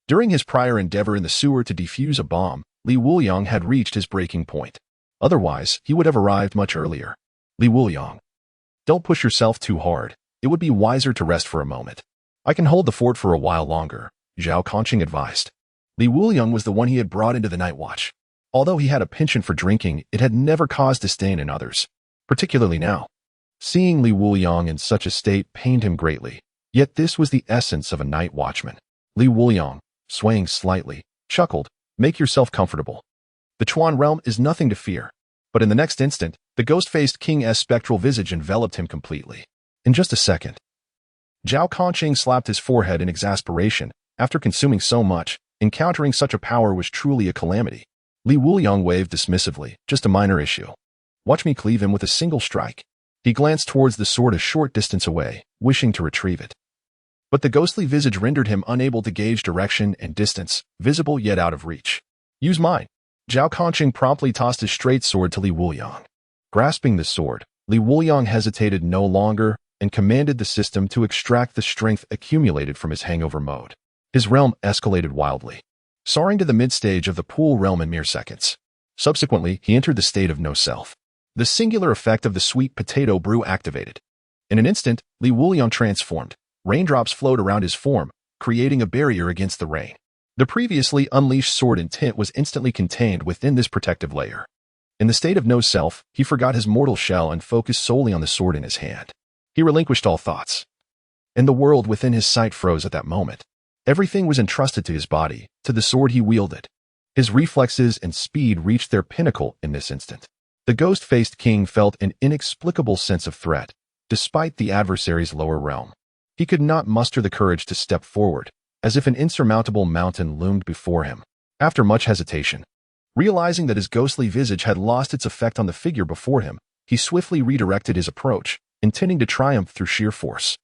Speaker 1: during his prior endeavor in the sewer to defuse a bomb, Li Wuliang had reached his breaking point. Otherwise, he would have arrived much earlier. Li Wuliang, don't push yourself too hard. It would be wiser to rest for a moment. I can hold the fort for a while longer, Zhao Kongqing advised. Li Wuliang was the one he had brought into the night watch. Although he had a penchant for drinking, it had never caused disdain in others, particularly now. Seeing Li Wuliang in such a state pained him greatly, yet this was the essence of a night watchman. Li Wuliang, swaying slightly, chuckled, "Make yourself comfortable. The Chuan realm is nothing to fear." But in the next instant, the ghost-faced king's spectral visage enveloped him completely. In just a second, Zhao Kongqing slapped his forehead in exasperation. After consuming so much, encountering such a power was truly a calamity. Li Wuliang waved dismissively, "Just a minor issue. Watch me cleave him with a single strike." He glanced towards the sword a short distance away, wishing to retrieve it. But the ghostly visage rendered him unable to gauge direction and distance, visible yet out of reach. "Use mine." Zhao Kongqing promptly tossed his straight sword to Li Wuliang. Grasping the sword, Li Wuliang hesitated no longer and commanded the system to extract the strength accumulated from his hangover mode. His realm escalated wildly, soaring to the mid-stage of the pool realm in mere seconds. Subsequently, he entered the state of no self. The singular effect of the sweet potato brew activated. In an instant, Li Wuliang transformed. Raindrops flowed around his form, creating a barrier against the rain. The previously unleashed sword intent was instantly contained within this protective layer. In the state of no self, he forgot his mortal shell and focused solely on the sword in his hand. He relinquished all thoughts, and the world within his sight froze at that moment. Everything was entrusted to his body, to the sword he wielded. His reflexes and speed reached their pinnacle in this instant. The ghost-faced king felt an inexplicable sense of threat, despite the adversary's lower realm. He could not muster the courage to step forward, as if an insurmountable mountain loomed before him. After much hesitation, realizing that his ghostly visage had lost its effect on the figure before him, he swiftly redirected his approach, intending to triumph through sheer force.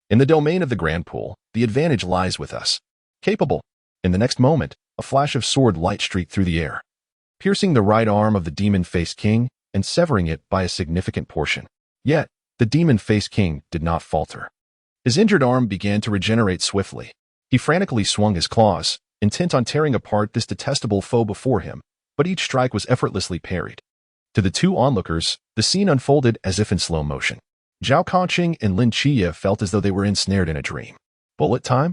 Speaker 1: In the domain of the Grand Pool, the advantage lies with us. Capable. In the next moment, a flash of sword light streaked through the air, piercing the right arm of the demon-faced king and severing it by a significant portion. Yet, the demon-faced king did not falter. His injured arm began to regenerate swiftly. He frantically swung his claws, intent on tearing apart this detestable foe before him, but each strike was effortlessly parried. To the two onlookers, the scene unfolded as if in slow motion. Zhao Kongqing and Lin Qiye felt as though they were ensnared in a dream. Bullet time?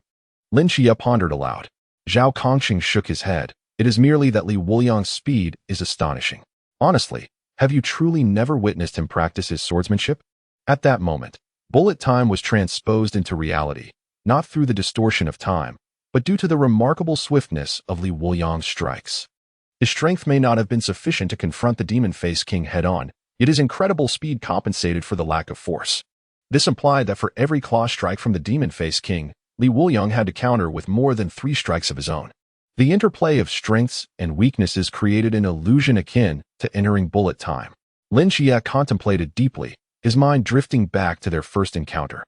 Speaker 1: Lin Qiye pondered aloud. Zhao Kongqing shook his head. It is merely that Li Wuliang's speed is astonishing. Honestly, have you truly never witnessed him practice his swordsmanship? At that moment, bullet time was transposed into reality, not through the distortion of time, but due to the remarkable swiftness of Li Wuliang's strikes. His strength may not have been sufficient to confront the demon-faced king head-on, yet his incredible speed compensated for the lack of force. This implied that for every claw strike from the demon-faced king, Li Wuliang had to counter with more than 3 strikes of his own. The interplay of strengths and weaknesses created an illusion akin to entering bullet time. Lin Qiye contemplated deeply, his mind drifting back to their first encounter,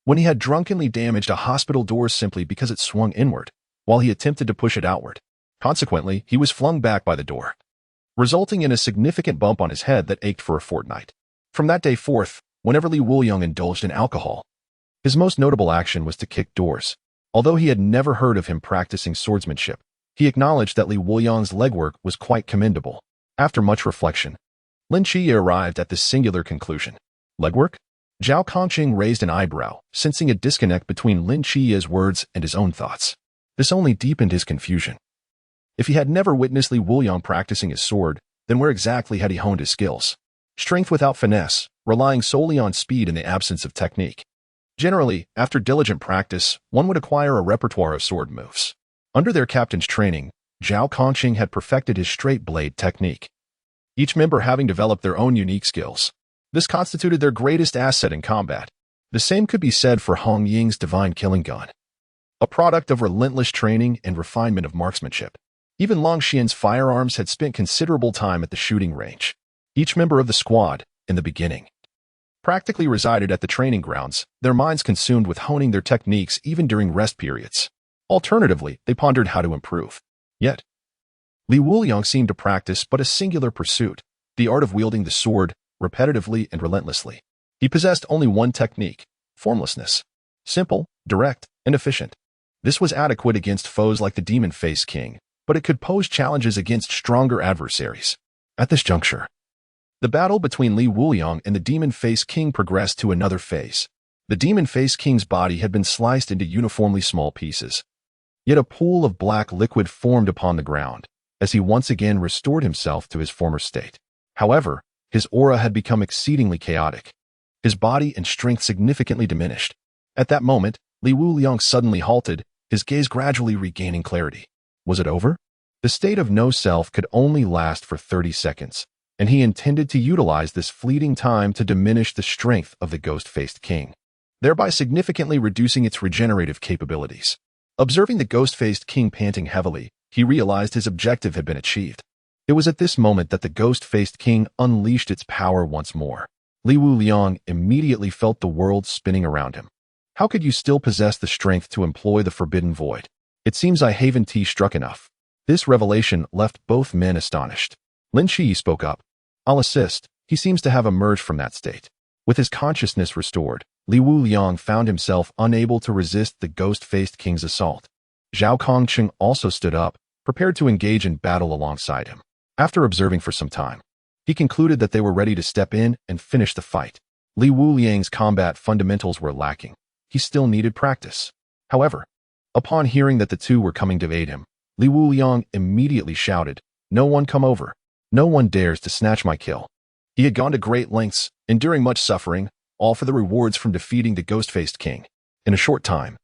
Speaker 1: when he had drunkenly damaged a hospital door simply because it swung inward, while he attempted to push it outward. Consequently, he was flung back by the door, resulting in a significant bump on his head that ached for a fortnight. From that day forth, whenever Li Wuliang indulged in alcohol, his most notable action was to kick doors. Although he had never heard of him practicing swordsmanship, he acknowledged that Li Wuliang's legwork was quite commendable. After much reflection, Lin Qiye arrived at this singular conclusion. Legwork? Zhao Kongqing raised an eyebrow, sensing a disconnect between Lin Qiye's words and his own thoughts. This only deepened his confusion. If he had never witnessed Li Wuliang practicing his sword, then where exactly had he honed his skills? Strength without finesse, relying solely on speed in the absence of technique. Generally, after diligent practice, one would acquire a repertoire of sword moves. Under their captain's training, Zhao Kongqing had perfected his straight blade technique, each member having developed their own unique skills. This constituted their greatest asset in combat. The same could be said for Hong Ying's divine killing gun, a product of relentless training and refinement of marksmanship. Even Long Xian's firearms had spent considerable time at the shooting range. Each member of the squad, in the beginning, practically resided at the training grounds, their minds consumed with honing their techniques even during rest periods. Alternatively, they pondered how to improve. Yet, Li Wuliang seemed to practice but a singular pursuit, the art of wielding the sword, repetitively and relentlessly. He possessed only one technique, formlessness. Simple, direct, and efficient. This was adequate against foes like the Demon-Faced King, but it could pose challenges against stronger adversaries. At this juncture, the battle between Li Wuliang and the Demon-Faced King progressed to another phase. The Demon-Faced King's body had been sliced into uniformly small pieces. Yet a pool of black liquid formed upon the ground, as he once again restored himself to his former state. However, his aura had become exceedingly chaotic. His body and strength significantly diminished. At that moment, Li Wuliang suddenly halted, his gaze gradually regaining clarity. Was it over? The state of no self could only last for 30 seconds, and he intended to utilize this fleeting time to diminish the strength of the ghost-faced king, thereby significantly reducing its regenerative capabilities. Observing the ghost-faced king panting heavily, he realized his objective had been achieved. It was at this moment that the ghost-faced king unleashed its power once more. Li Wuliang immediately felt the world spinning around him. How could you still possess the strength to employ the forbidden void? It seems I haven't struck enough. This revelation left both men astonished. Lin Qiye spoke up. I'll assist. He seems to have emerged from that state. With his consciousness restored, Li Wuliang found himself unable to resist the ghost-faced king's assault. Zhao Kongqing also stood up, prepared to engage in battle alongside him. After observing for some time, he concluded that they were ready to step in and finish the fight. Li Wuliang's combat fundamentals were lacking. He still needed practice. However, upon hearing that the two were coming to aid him, Li Wuliang immediately shouted, "No one come over. No one dares to snatch my kill." He had gone to great lengths, enduring much suffering, all for the rewards from defeating the ghost-faced king. In a short time,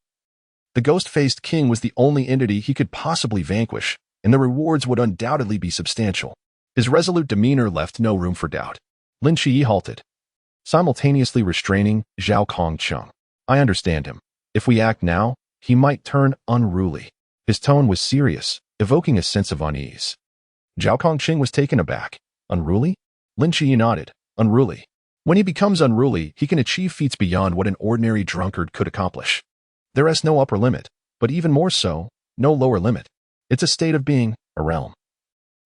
Speaker 1: the ghost-faced king was the only entity he could possibly vanquish, and the rewards would undoubtedly be substantial. His resolute demeanor left no room for doubt. Lin Qiye halted, simultaneously restraining Zhao Kongqing. I understand him. If we act now, he might turn unruly. His tone was serious, evoking a sense of unease. Zhao Kongqing was taken aback. Unruly? Lin Qiye nodded. Unruly. When he becomes unruly, he can achieve feats beyond what an ordinary drunkard could accomplish. There is no upper limit, but even more so, no lower limit. It's a state of being, a realm.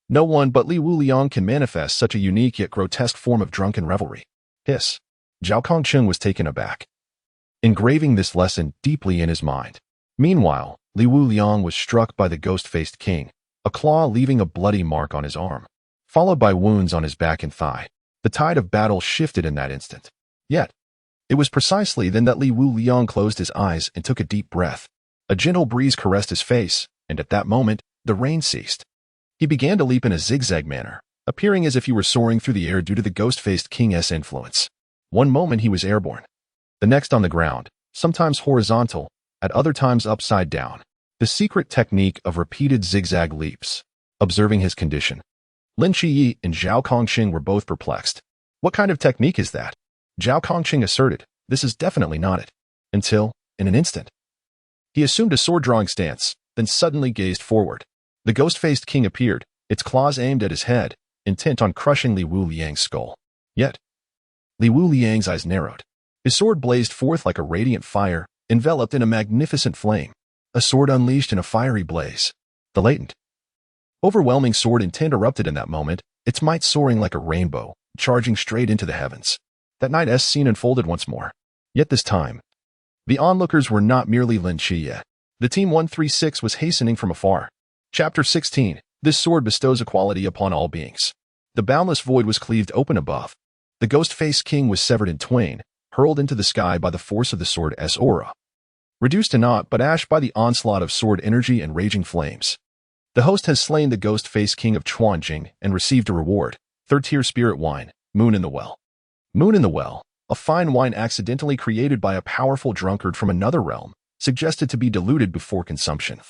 Speaker 1: No one but Li Wuliang can manifest such a unique yet grotesque form of drunken revelry. Hiss. Zhao Kongqing was taken aback, engraving this lesson deeply in his mind. Meanwhile, Li Wuliang was struck by the ghost-faced king, a claw leaving a bloody mark on his arm, followed by wounds on his back and thigh. The tide of battle shifted in that instant. Yet, it was precisely then that Li Wuliang closed his eyes and took a deep breath. A gentle breeze caressed his face, and at that moment, the rain ceased. He began to leap in a zigzag manner, appearing as if he were soaring through the air due to the ghost-faced king's influence. One moment he was airborne, the next on the ground, sometimes horizontal, at other times upside down. The secret technique of repeated zigzag leaps. Observing his condition, Lin Qiye and Zhao Kongqing were both perplexed. What kind of technique is that? Zhao Kongqing asserted, this is definitely not it. Until, in an instant, he assumed a sword-drawing stance, then suddenly gazed forward. The ghost-faced king appeared, its claws aimed at his head, intent on crushing Li Wuliang's skull. Yet, Li Wuliang's eyes narrowed. His sword blazed forth like a radiant fire, enveloped in a magnificent flame. A sword unleashed in a fiery blaze. The latent, overwhelming sword intent erupted in that moment, its might soaring like a rainbow, charging straight into the heavens. That night's scene unfolded once more. Yet this time, the onlookers were not merely Lin Qiye. The Team 136 was hastening from afar. Chapter 16. This sword bestows equality upon all beings. The boundless void was cleaved open above. The ghost-faced king was severed in twain, hurled into the sky by the force of the sword's aura. reduced to naught but ash by the onslaught of sword energy and raging flames. The host has slain the ghost-faced king of Chuanjing and received a reward, third-tier spirit wine, Moon in the Well. Moon in the Well, a fine wine accidentally created by a powerful drunkard from another realm, suggested to be diluted before consumption.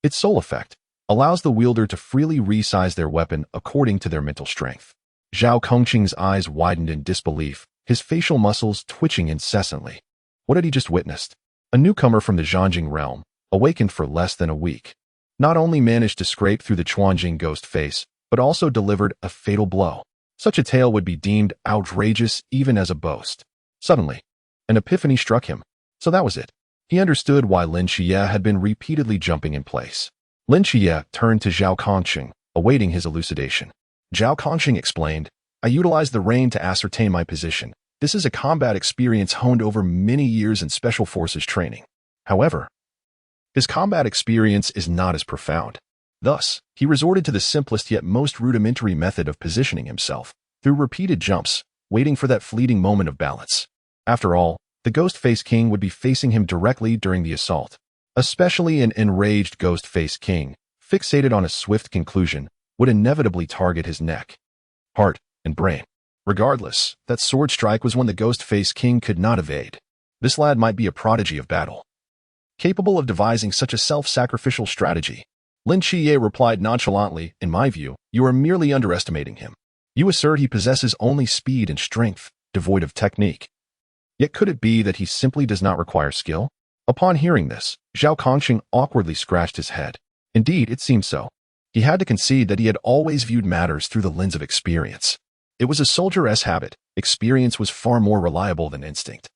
Speaker 1: Its sole effect allows the wielder to freely resize their weapon according to their mental strength. Zhao Kongqing's eyes widened in disbelief, his facial muscles twitching incessantly. What had he just witnessed? A newcomer from the Zhanjing realm, awakened for less than a week, not only managed to scrape through the Chuanjing ghost face, but also delivered a fatal blow. Such a tale would be deemed outrageous even as a boast. Suddenly, an epiphany struck him. So that was it. He understood why Lin Qiye had been repeatedly jumping in place. Lin Qiye turned to Zhao Kongqing, awaiting his elucidation. Zhao Kongqing explained, I utilized the rain to ascertain my position. This is a combat experience honed over many years in special forces training. However, his combat experience is not as profound. Thus, he resorted to the simplest yet most rudimentary method of positioning himself, through repeated jumps, waiting for that fleeting moment of balance. After all, the Ghost-Faced King would be facing him directly during the assault. Especially an enraged Ghost-Faced King, fixated on a swift conclusion, would inevitably target his neck, heart, and brain. Regardless, that sword strike was one the Ghost-Faced King could not evade. This lad might be a prodigy of battle, capable of devising such a self-sacrificial strategy. Lin Qiye replied nonchalantly, in my view, you are merely underestimating him. You assert he possesses only speed and strength, devoid of technique. Yet could it be that he simply does not require skill? Upon hearing this, Zhao Kongqing awkwardly scratched his head. Indeed, it seemed so. He had to concede that he had always viewed matters through the lens of experience. It was a soldier-esque habit. Experience was far more reliable than instinct.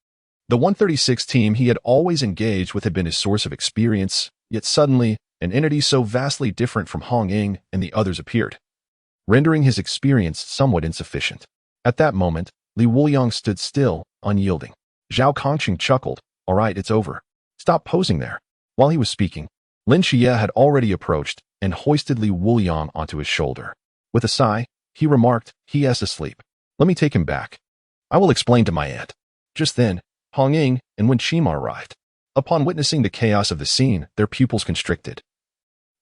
Speaker 1: The 136 team he had always engaged with had been his source of experience, yet suddenly, an entity so vastly different from Hong Ying and the others appeared, rendering his experience somewhat insufficient. At that moment, Li Wuliang stood still, unyielding. Zhao Kongqing chuckled, all right, it's over. Stop posing there. While he was speaking, Lin Qiye had already approached and hoisted Li Wuliang onto his shoulder. With a sigh, he remarked, he is asleep. Let me take him back. I will explain to my aunt. Just then, Hong Ying and Wen Qima arrived. Upon witnessing the chaos of the scene, their pupils constricted.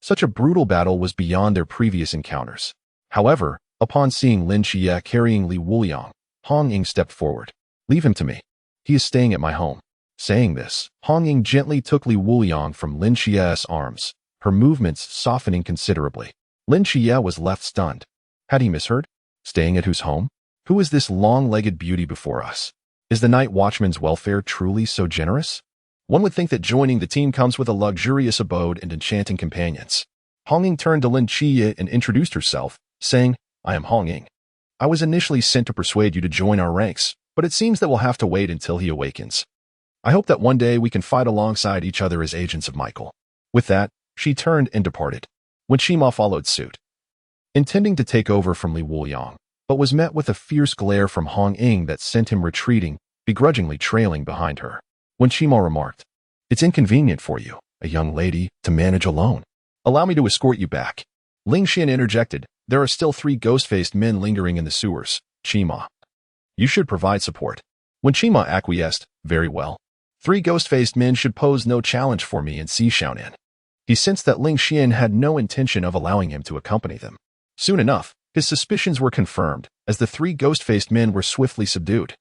Speaker 1: Such a brutal battle was beyond their previous encounters. However, upon seeing Lin Qiye carrying Li Wuliang, Hong Ying stepped forward. Leave him to me. He is staying at my home. Saying this, Hong Ying gently took Li Wuliang from Lin Qiye's arms, her movements softening considerably. Lin Qiye was left stunned. Had he misheard? Staying at whose home? Who is this long-legged beauty before us? Is the night watchman's welfare truly so generous? One would think that joining the team comes with a luxurious abode and enchanting companions. Hong Ying turned to Lin Qiye and introduced herself, saying, I am Hong Ying. I was initially sent to persuade you to join our ranks, but it seems that we'll have to wait until he awakens. I hope that one day we can fight alongside each other as agents of Michael. With that, she turned and departed. Wen Qima followed suit, intending to take over from Li Wuliang, but was met with a fierce glare from Hong Ying that sent him retreating, begrudgingly trailing behind her. Wen Qima remarked, it's inconvenient for you, a young lady, to manage alone. Allow me to escort you back. Ling Xian interjected, there are still 3 ghost-faced men lingering in the sewers. Qima, you should provide support. Wen Qima acquiesced, very well. 3 ghost-faced men should pose no challenge for me in Xiaonan. He sensed that Ling Xian had no intention of allowing him to accompany them. Soon enough, his suspicions were confirmed, as the 3 ghost-faced men were swiftly subdued,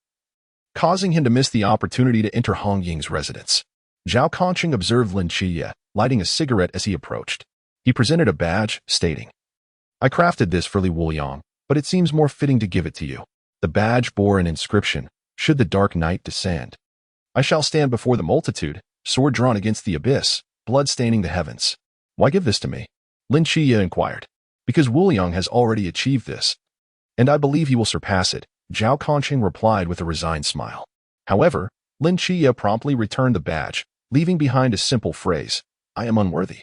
Speaker 1: causing him to miss the opportunity to enter Hong Ying's residence. Zhao Kongqing observed Lin Qiye, lighting a cigarette as he approached. He presented a badge, stating, I crafted this for Li Wuliang, but it seems more fitting to give it to you. The badge bore an inscription, should the dark night descend, I shall stand before the multitude, sword drawn against the abyss, blood staining the heavens. Why give this to me? Lin Qiye inquired. Because Wuliang has already achieved this, and I believe he will surpass it, Zhao Kongqing replied with a resigned smile. However, Lin Qiye promptly returned the badge, leaving behind a simple phrase, I am unworthy.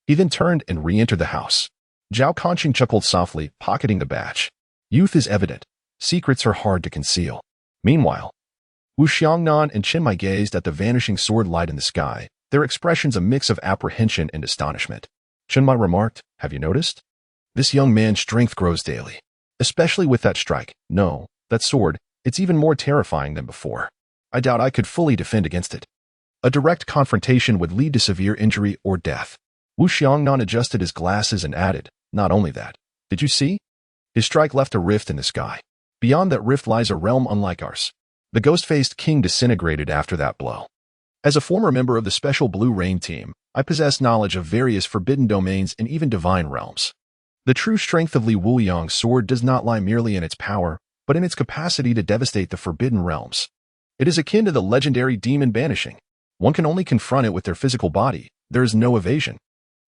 Speaker 1: He then turned and re-entered the house. Zhao Kongqing chuckled softly, pocketing the badge. Youth is evident. Secrets are hard to conceal. Meanwhile, Wu Xiangnan and Chen Mai gazed at the vanishing sword light in the sky, their expressions a mix of apprehension and astonishment. Chen Mai remarked, have you noticed? This young man's strength grows daily. Especially with that strike. No, that sword, it's even more terrifying than before. I doubt I could fully defend against it. A direct confrontation would lead to severe injury or death. Wu Xiangnan adjusted his glasses and added, "Not only that. Did you see? His strike left a rift in the sky. Beyond that rift lies a realm unlike ours." The ghost-faced king disintegrated after that blow. As a former member of the Special Blue Rain team, I possess knowledge of various forbidden domains and even divine realms. The true strength of Li Wuliang's sword does not lie merely in its power, but in its capacity to devastate the forbidden realms. It is akin to the legendary demon banishing. One can only confront it with their physical body. There is no evasion.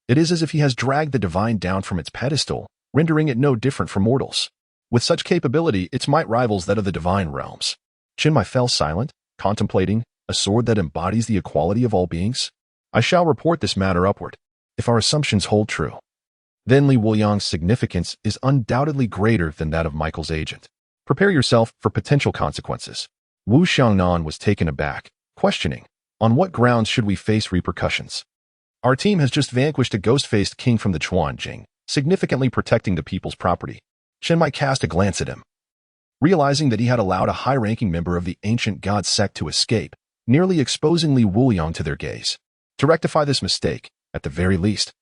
Speaker 1: It is as if he has dragged the divine down from its pedestal, rendering it no different from mortals. With such capability, its might rivals that of the divine realms. Chinmai fell silent, contemplating a sword that embodies the equality of all beings. I shall report this matter upward, if our assumptions hold true. Then Li Wuliang's significance is undoubtedly greater than that of Michael's agent. Prepare yourself for potential consequences. Wu Xiangnan was taken aback, questioning, on what grounds should we face repercussions? Our team has just vanquished a ghost-faced king from the Chuanjing, significantly protecting the people's property. Chinmai cast a glance at him. Realizing that he had allowed a high-ranking member of the ancient god sect to escape, nearly exposing Li Wuliang to their gaze. To rectify this mistake, at the very least,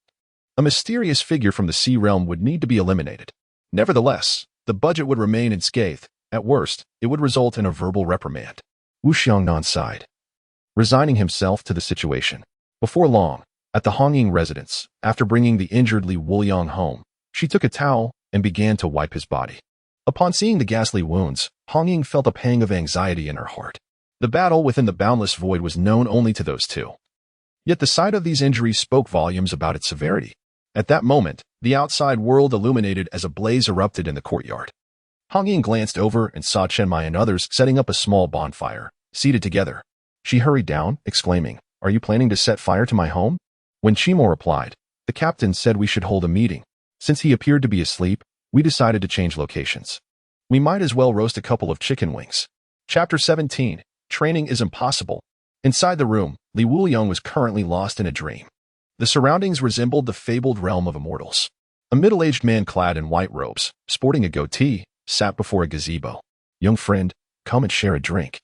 Speaker 1: a mysterious figure from the sea realm would need to be eliminated. Nevertheless, the budget would remain unscathed. At worst, it would result in a verbal reprimand. Wu Xiangnan sighed, resigning himself to the situation. Before long, at the Hongying residence, after bringing the injured Li Wuliang home, she took a towel and began to wipe his body. Upon seeing the ghastly wounds, Hongying felt a pang of anxiety in her heart. The battle within the boundless void was known only to those two. Yet the sight of these injuries spoke volumes about its severity. At that moment, the outside world illuminated as a blaze erupted in the courtyard. Hongying glanced over and saw Chenmai and others setting up a small bonfire, seated together. She hurried down, exclaiming, "Are you planning to set fire to my home?" When Chimo replied, "The captain said we should hold a meeting. Since he appeared to be asleep, we decided to change locations. We might as well roast a couple of chicken wings." Chapter 17. Training is impossible. Inside the room, Li Wuliang was currently lost in a dream. The surroundings resembled the fabled realm of immortals. A middle-aged man clad in white robes, sporting a goatee, sat before a gazebo. "Young friend, come and share a drink,"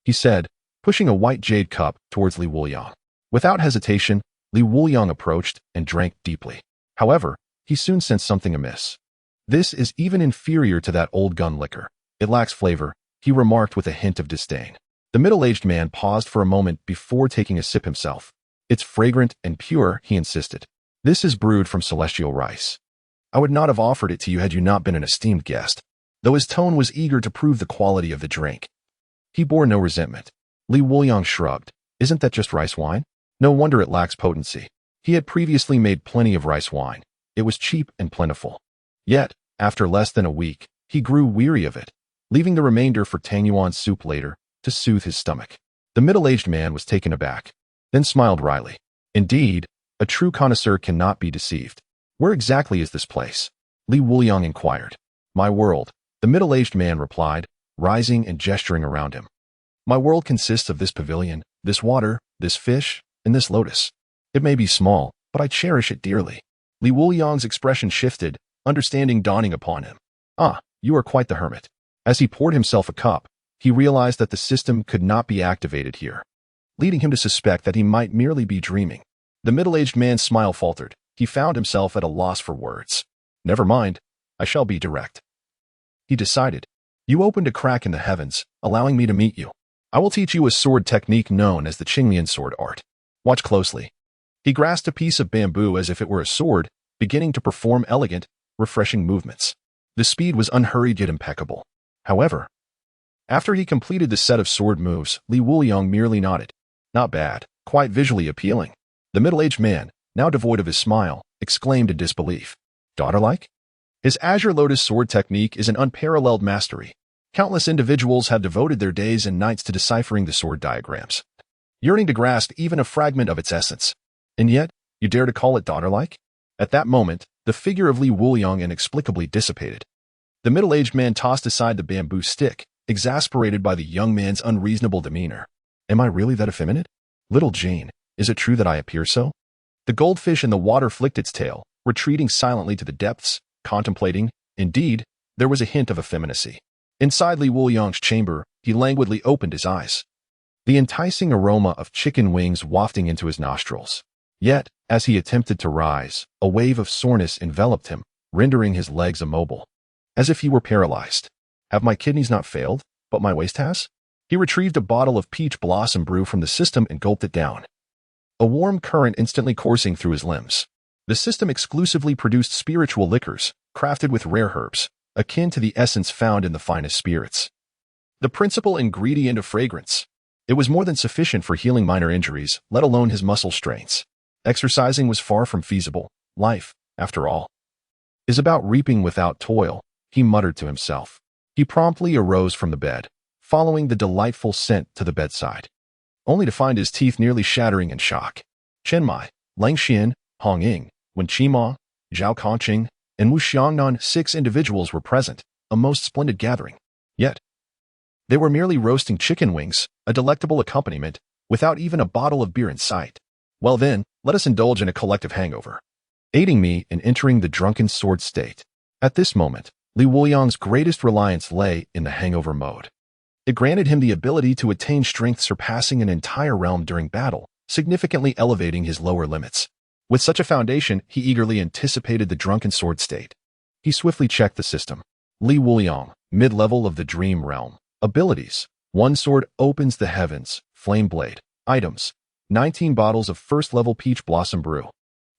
Speaker 1: he said, pushing a white jade cup towards Li Wuliang. Without hesitation, Li Wuliang approached and drank deeply. However, he soon sensed something amiss. "This is even inferior to that old gun liquor. It lacks flavor," he remarked with a hint of disdain. The middle-aged man paused for a moment before taking a sip himself. "It's fragrant and pure," he insisted. "This is brewed from celestial rice. I would not have offered it to you had you not been an esteemed guest." Though his tone was eager to prove the quality of the drink, he bore no resentment. Li Wuliang shrugged. "Isn't that just rice wine? No wonder it lacks potency." He had previously made plenty of rice wine. It was cheap and plentiful. Yet, after less than a week, he grew weary of it, leaving the remainder for Tangyuan soup later to soothe his stomach. The middle-aged man was taken aback, then smiled wryly. "Indeed, a true connoisseur cannot be deceived. Where exactly is this place?" Li Wuliang inquired. "My world," the middle-aged man replied, rising and gesturing around him. "My world consists of this pavilion, this water, this fish, and this lotus. It may be small, but I cherish it dearly." Li Wuliang's expression shifted, understanding dawning upon him. "Ah, you are quite the hermit." As he poured himself a cup, he realized that the system could not be activated here, leading him to suspect that he might merely be dreaming. The middle-aged man's smile faltered. He found himself at a loss for words. "Never mind, I shall be direct," he decided. "You opened a crack in the heavens, allowing me to meet you. I will teach you a sword technique known as the Qinglian sword art. Watch closely." He grasped a piece of bamboo as if it were a sword, beginning to perform elegant, refreshing movements. The speed was unhurried yet impeccable. However, after he completed the set of sword moves, Li Wuliang merely nodded. "Not bad, quite visually appealing." The middle-aged man, now devoid of his smile, exclaimed in disbelief. "Daughter-like?" His azure lotus sword technique is an unparalleled mastery. Countless individuals have devoted their days and nights to deciphering the sword diagrams, yearning to grasp even a fragment of its essence. And yet, you dare to call it daughter-like? At that moment, the figure of Li Wuliang inexplicably dissipated. The middle-aged man tossed aside the bamboo stick, exasperated by the young man's unreasonable demeanor. "Am I really that effeminate? Little Jane, is it true that I appear so?" The goldfish in the water flicked its tail, retreating silently to the depths, contemplating. Indeed, there was a hint of effeminacy. Inside Li Wuliang's chamber, he languidly opened his eyes. the enticing aroma of chicken wings wafting into his nostrils. Yet, as he attempted to rise, a wave of soreness enveloped him, rendering his legs immobile, as if he were paralyzed. Have my kidneys not failed, but my waist has? He retrieved a bottle of peach blossom brew from the system and gulped it down. A warm current instantly coursing through his limbs. The system exclusively produced spiritual liquors, crafted with rare herbs, akin to the essence found in the finest spirits. The principal ingredient of fragrance. It was more than sufficient for healing minor injuries, let alone his muscle strains. Exercising was far from feasible. Life, after all, is about reaping without toil, he muttered to himself. He promptly arose from the bed, following the delightful scent to the bedside, only to find his teeth nearly shattering in shock. Chen Mai, Lin Qiye, Hong Ying, Wen Qima, Zhao Kongqing, and Wu Xiangnan, 6 individuals were present, a most splendid gathering. Yet, they were merely roasting chicken wings, a delectable accompaniment, without even a bottle of beer in sight. Well then, let us indulge in a collective hangover, aiding me in entering the drunken sword state. At this moment, Wuliang's greatest reliance lay in the hangover mode. It granted him the ability to attain strength surpassing an entire realm during battle, significantly elevating his lower limits. With such a foundation, he eagerly anticipated the drunken sword state. He swiftly checked the system. Wuliang, mid-level of the Dream Realm. Abilities. 1 sword opens the heavens, flame blade. Items. 19 bottles of first-level peach blossom brew.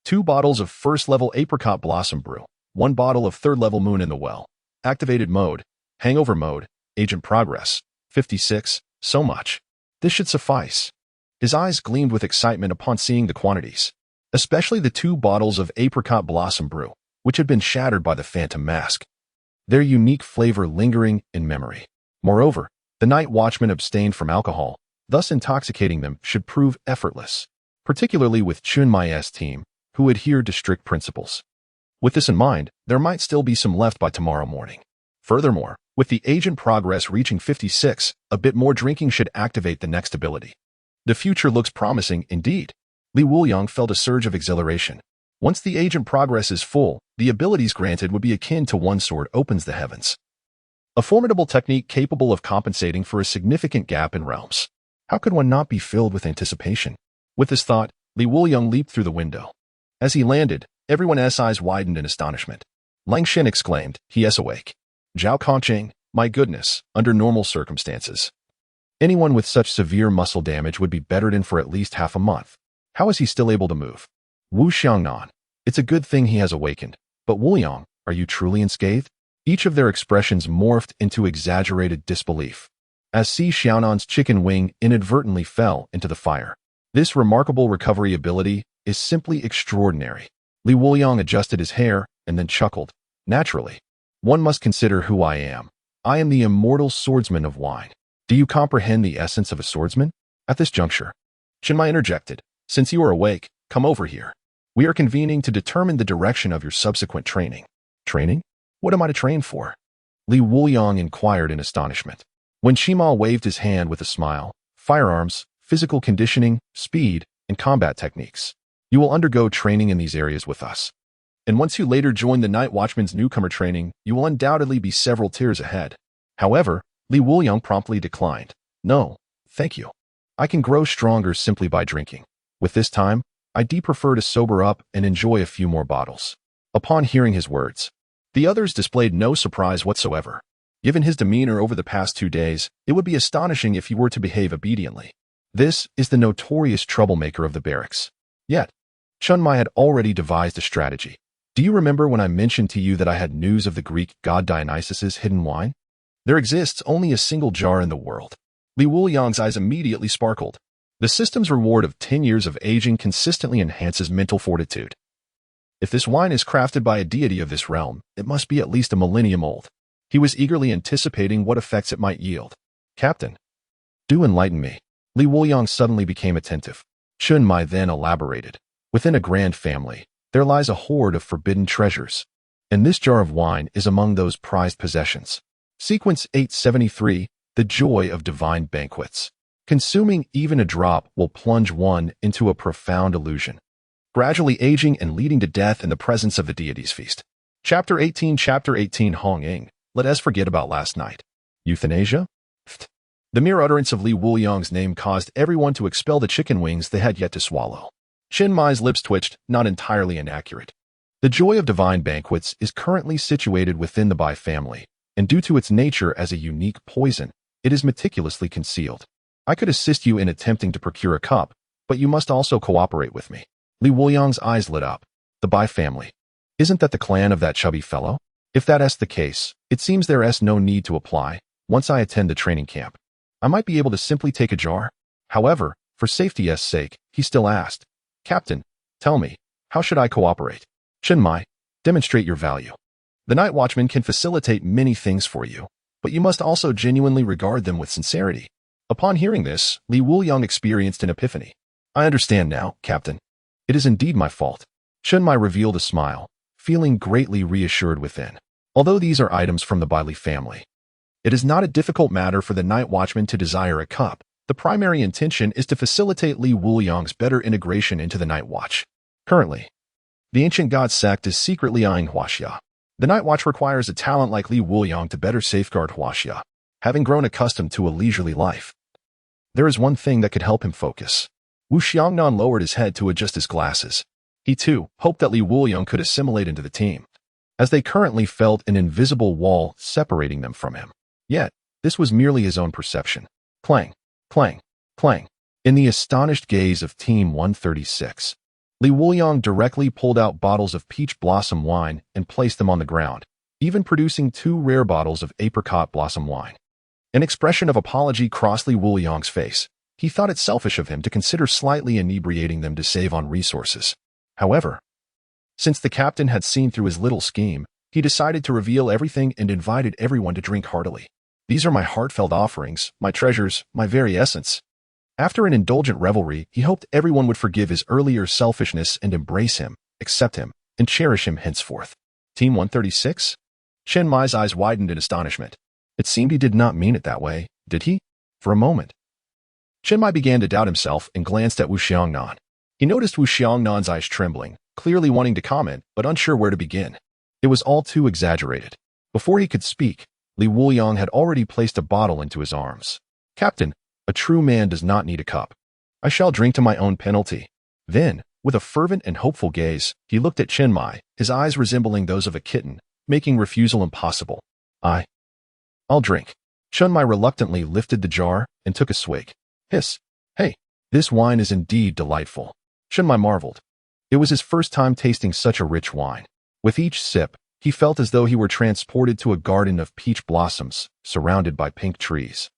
Speaker 1: 2 bottles of first-level apricot blossom brew. 1 bottle of third-level moon in the well. Activated mode. Hangover mode. Agent progress. 56. So much. This should suffice. His eyes gleamed with excitement upon seeing the quantities, especially the 2 bottles of apricot blossom brew, which had been shattered by the phantom mask, their unique flavor lingering in memory. Moreover, the night watchmen abstained from alcohol, thus intoxicating them should prove effortless, particularly with Chun Mai's team, who adhered to strict principles. With this in mind, there might still be some left by tomorrow morning. Furthermore, with the agent progress reaching 56, a bit more drinking should activate the next ability. The future looks promising indeed. Wuliang felt a surge of exhilaration. Once the agent progress is full, the abilities granted would be akin to 1 sword opens the heavens, a formidable technique capable of compensating for a significant gap in realms. How could one not be filled with anticipation? With this thought, Wuliang leaped through the window. As he landed, everyone's eyes widened in astonishment. Lang Xin exclaimed, he is awake. Zhao Kongqing, my goodness, under normal circumstances, anyone with such severe muscle damage would be bedridden for at least half a month. How is he still able to move? Wu Xiangnan, it's a good thing he has awakened. But Wuliang, are you truly unscathed? Each of their expressions morphed into exaggerated disbelief, as Si Xiaonan's chicken wing inadvertently fell into the fire. This remarkable recovery ability is simply extraordinary. Wuliang adjusted his hair and then chuckled. Naturally, one must consider who I am. I am the immortal swordsman of wine. Do you comprehend the essence of a swordsman? At this juncture, Chenmai interjected. Since you are awake, come over here. We are convening to determine the direction of your subsequent training. Training? What am I to train for? Wuliang inquired in astonishment. When Shima waved his hand with a smile, firearms, physical conditioning, speed, and combat techniques. You will undergo training in these areas with us. And once you later join the Night Watchman's newcomer training, you will undoubtedly be several tiers ahead. However, Wuliang promptly declined. No, thank you. I can grow stronger simply by drinking. With this time, I do prefer to sober up and enjoy a few more bottles. Upon hearing his words, the others displayed no surprise whatsoever. Given his demeanor over the past 2 days, it would be astonishing if he were to behave obediently. This is the notorious troublemaker of the barracks. Yet, Chun Mai had already devised a strategy. Do you remember when I mentioned to you that I had news of the Greek god Dionysus's hidden wine? There exists only a single jar in the world. Wuliang's eyes immediately sparkled. The system's reward of 10 years of aging consistently enhances mental fortitude. If this wine is crafted by a deity of this realm, it must be at least a millennium old. He was eagerly anticipating what effects it might yield. Captain, do enlighten me. Wuliang suddenly became attentive. Chun Mai then elaborated. Within a grand family, there lies a hoard of forbidden treasures, and this jar of wine is among those prized possessions. Sequence 873, the joy of divine banquets. Consuming even a drop will plunge one into a profound illusion, gradually aging and leading to death in the presence of the deity's feast. Chapter 18 Hong Ying. Let us forget about last night. Euthanasia? Pfft. The mere utterance of Li Wuliang's name caused everyone to expel the chicken wings they had yet to swallow. Chen Mai's lips twitched, not entirely inaccurate. The joy of divine banquets is currently situated within the Bai family, and due to its nature as a unique poison, it is meticulously concealed. I could assist you in attempting to procure a cup, but you must also cooperate with me. Li Wuliang's eyes lit up. The Bai family. Isn't that the clan of that chubby fellow? If that's the case, it seems there's no need to apply. Once I attend the training camp, I might be able to simply take a jar. However, for safety's sake, he still asked, Captain, tell me, how should I cooperate? Chen Mai, demonstrate your value. The night watchman can facilitate many things for you, but you must also genuinely regard them with sincerity. Upon hearing this, Li Wuliang experienced an epiphany. I understand now, Captain. It is indeed my fault. Chen Mai revealed a smile, feeling greatly reassured within. Although these are items from the Bai family, it is not a difficult matter for the night watchman to desire a cup. The primary intention is to facilitate Li Wuliang's better integration into the night watch. Currently, the ancient god sect is secretly eyeing Huaxia. The night watch requires a talent like Li Wuliang to better safeguard Huaxia, having grown accustomed to a leisurely life. There is one thing that could help him focus. Wu Xiangnan lowered his head to adjust his glasses. He too hoped that Li Wuliang could assimilate into the team, as they currently felt an invisible wall separating them from him. Yet, this was merely his own perception. Clang, clang, clang. In the astonished gaze of Team 136, Li Wuliang directly pulled out bottles of peach blossom wine and placed them on the ground, even producing 2 rare bottles of apricot blossom wine. An expression of apology crossed Li Wuliang's face. He thought it selfish of him to consider slightly inebriating them to save on resources. However, since the captain had seen through his little scheme, he decided to reveal everything and invited everyone to drink heartily. These are my heartfelt offerings, my treasures, my very essence. After an indulgent revelry, he hoped everyone would forgive his earlier selfishness and embrace him, accept him, and cherish him henceforth. Team 136? Chen Mai's eyes widened in astonishment. It seemed he did not mean it that way, did he? For a moment, Chen Mai began to doubt himself and glanced at Wu Xiangnan. He noticed Wu Xiangnan's eyes trembling, clearly wanting to comment, but unsure where to begin. It was all too exaggerated. Before he could speak, Li Wuliang had already placed a bottle into his arms. Captain, a true man does not need a cup. I shall drink to my own penalty. Then, with a fervent and hopeful gaze, he looked at Chen Mai, his eyes resembling those of a kitten, making refusal impossible. I'll drink. Chen Mai reluctantly lifted the jar and took a swig. Hiss. Hey, this wine is indeed delightful. Chen Mai marveled. It was his first time tasting such a rich wine. With each sip, he felt as though he were transported to a garden of peach blossoms, surrounded by pink trees.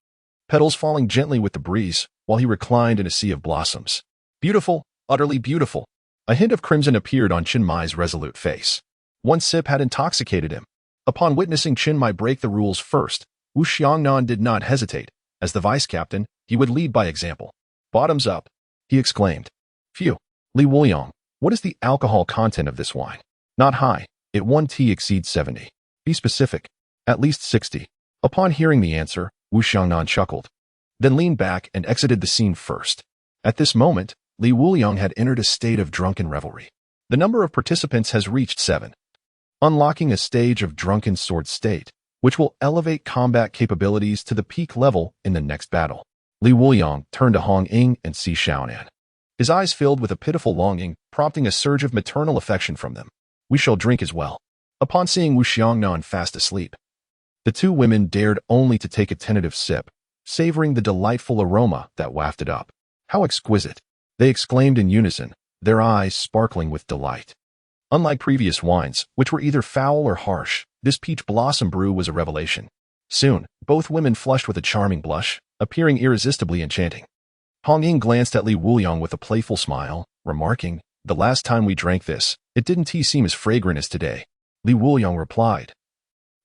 Speaker 1: Petals falling gently with the breeze, while he reclined in a sea of blossoms. Beautiful, utterly beautiful. A hint of crimson appeared on Chen Mai's resolute face. One sip had intoxicated him. Upon witnessing Chen Mai break the rules first, Wu Xiangnan did not hesitate. As the vice-captain, he would lead by example. Bottoms up, he exclaimed. Phew, Li Wuliang, what is the alcohol content of this wine? Not high. It 1T exceeds 70. Be specific. At least 60. Upon hearing the answer, Wu Xiangnan chuckled, then leaned back and exited the scene first. At this moment, Li Wuliang had entered a state of drunken revelry. The number of participants has reached 7. Unlocking a stage of drunken sword state, which will elevate combat capabilities to the peak level in the next battle. Li Wuliang turned to Hong Ying and Si Xiaonan. His eyes filled with a pitiful longing, prompting a surge of maternal affection from them. We shall drink as well. Upon seeing Wu Xiangnan fast asleep, the 2 women dared only to take a tentative sip, savoring the delightful aroma that wafted up. How exquisite! They exclaimed in unison, their eyes sparkling with delight. Unlike previous wines, which were either foul or harsh, this peach blossom brew was a revelation. Soon, both women flushed with a charming blush, appearing irresistibly enchanting. Hong Ying glanced at Li Wuliang with a playful smile, remarking, the last time we drank this, it didn't seem as fragrant as today. Li Wuliang replied,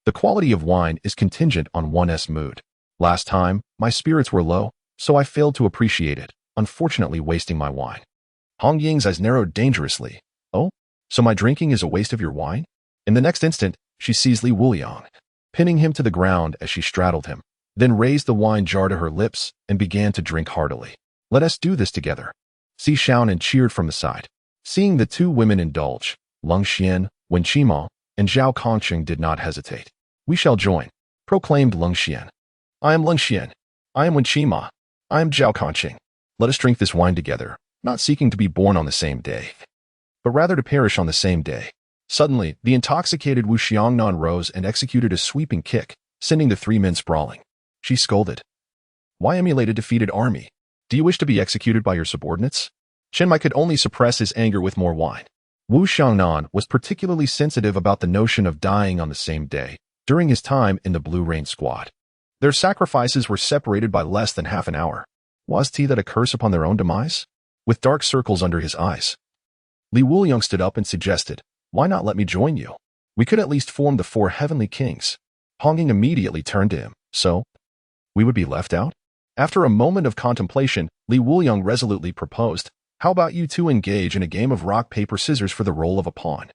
Speaker 1: the quality of wine is contingent on one's mood. Last time, my spirits were low, so I failed to appreciate it, unfortunately wasting my wine. Hong Ying's eyes narrowed dangerously. Oh? So my drinking is a waste of your wine? In the next instant, she seized Li Wuliang, pinning him to the ground as she straddled him, then raised the wine jar to her lips and began to drink heartily. Let us do this together. Si Xiaonan cheered from the side. Seeing the 2 women indulge, Lin Qiye, Wen Qimo, and Zhao Kongqing did not hesitate. We shall join, proclaimed Lin Qiye. I am Lin Qiye. I am Lin Qiye. I am Zhao Conqing. Let us drink this wine together, not seeking to be born on the same day, but rather to perish on the same day. Suddenly, the intoxicated Wu Xiangnan rose and executed a sweeping kick, sending the three men sprawling. She scolded. Why emulate a defeated army? Do you wish to be executed by your subordinates? Chen Mai could only suppress his anger with more wine. Wu Xiangnan was particularly sensitive about the notion of dying on the same day during his time in the Blue Rain Squad. Their sacrifices were separated by less than half an hour. Was he that a curse upon their own demise? With dark circles under his eyes, Li Wuliang stood up and suggested, why not let me join you? We could at least form the four heavenly kings. Hong Ying immediately turned to him. So? We would be left out? After a moment of contemplation, Li Wuliang resolutely proposed, how about you two engage in a game of rock, paper, scissors for the role of a pawn?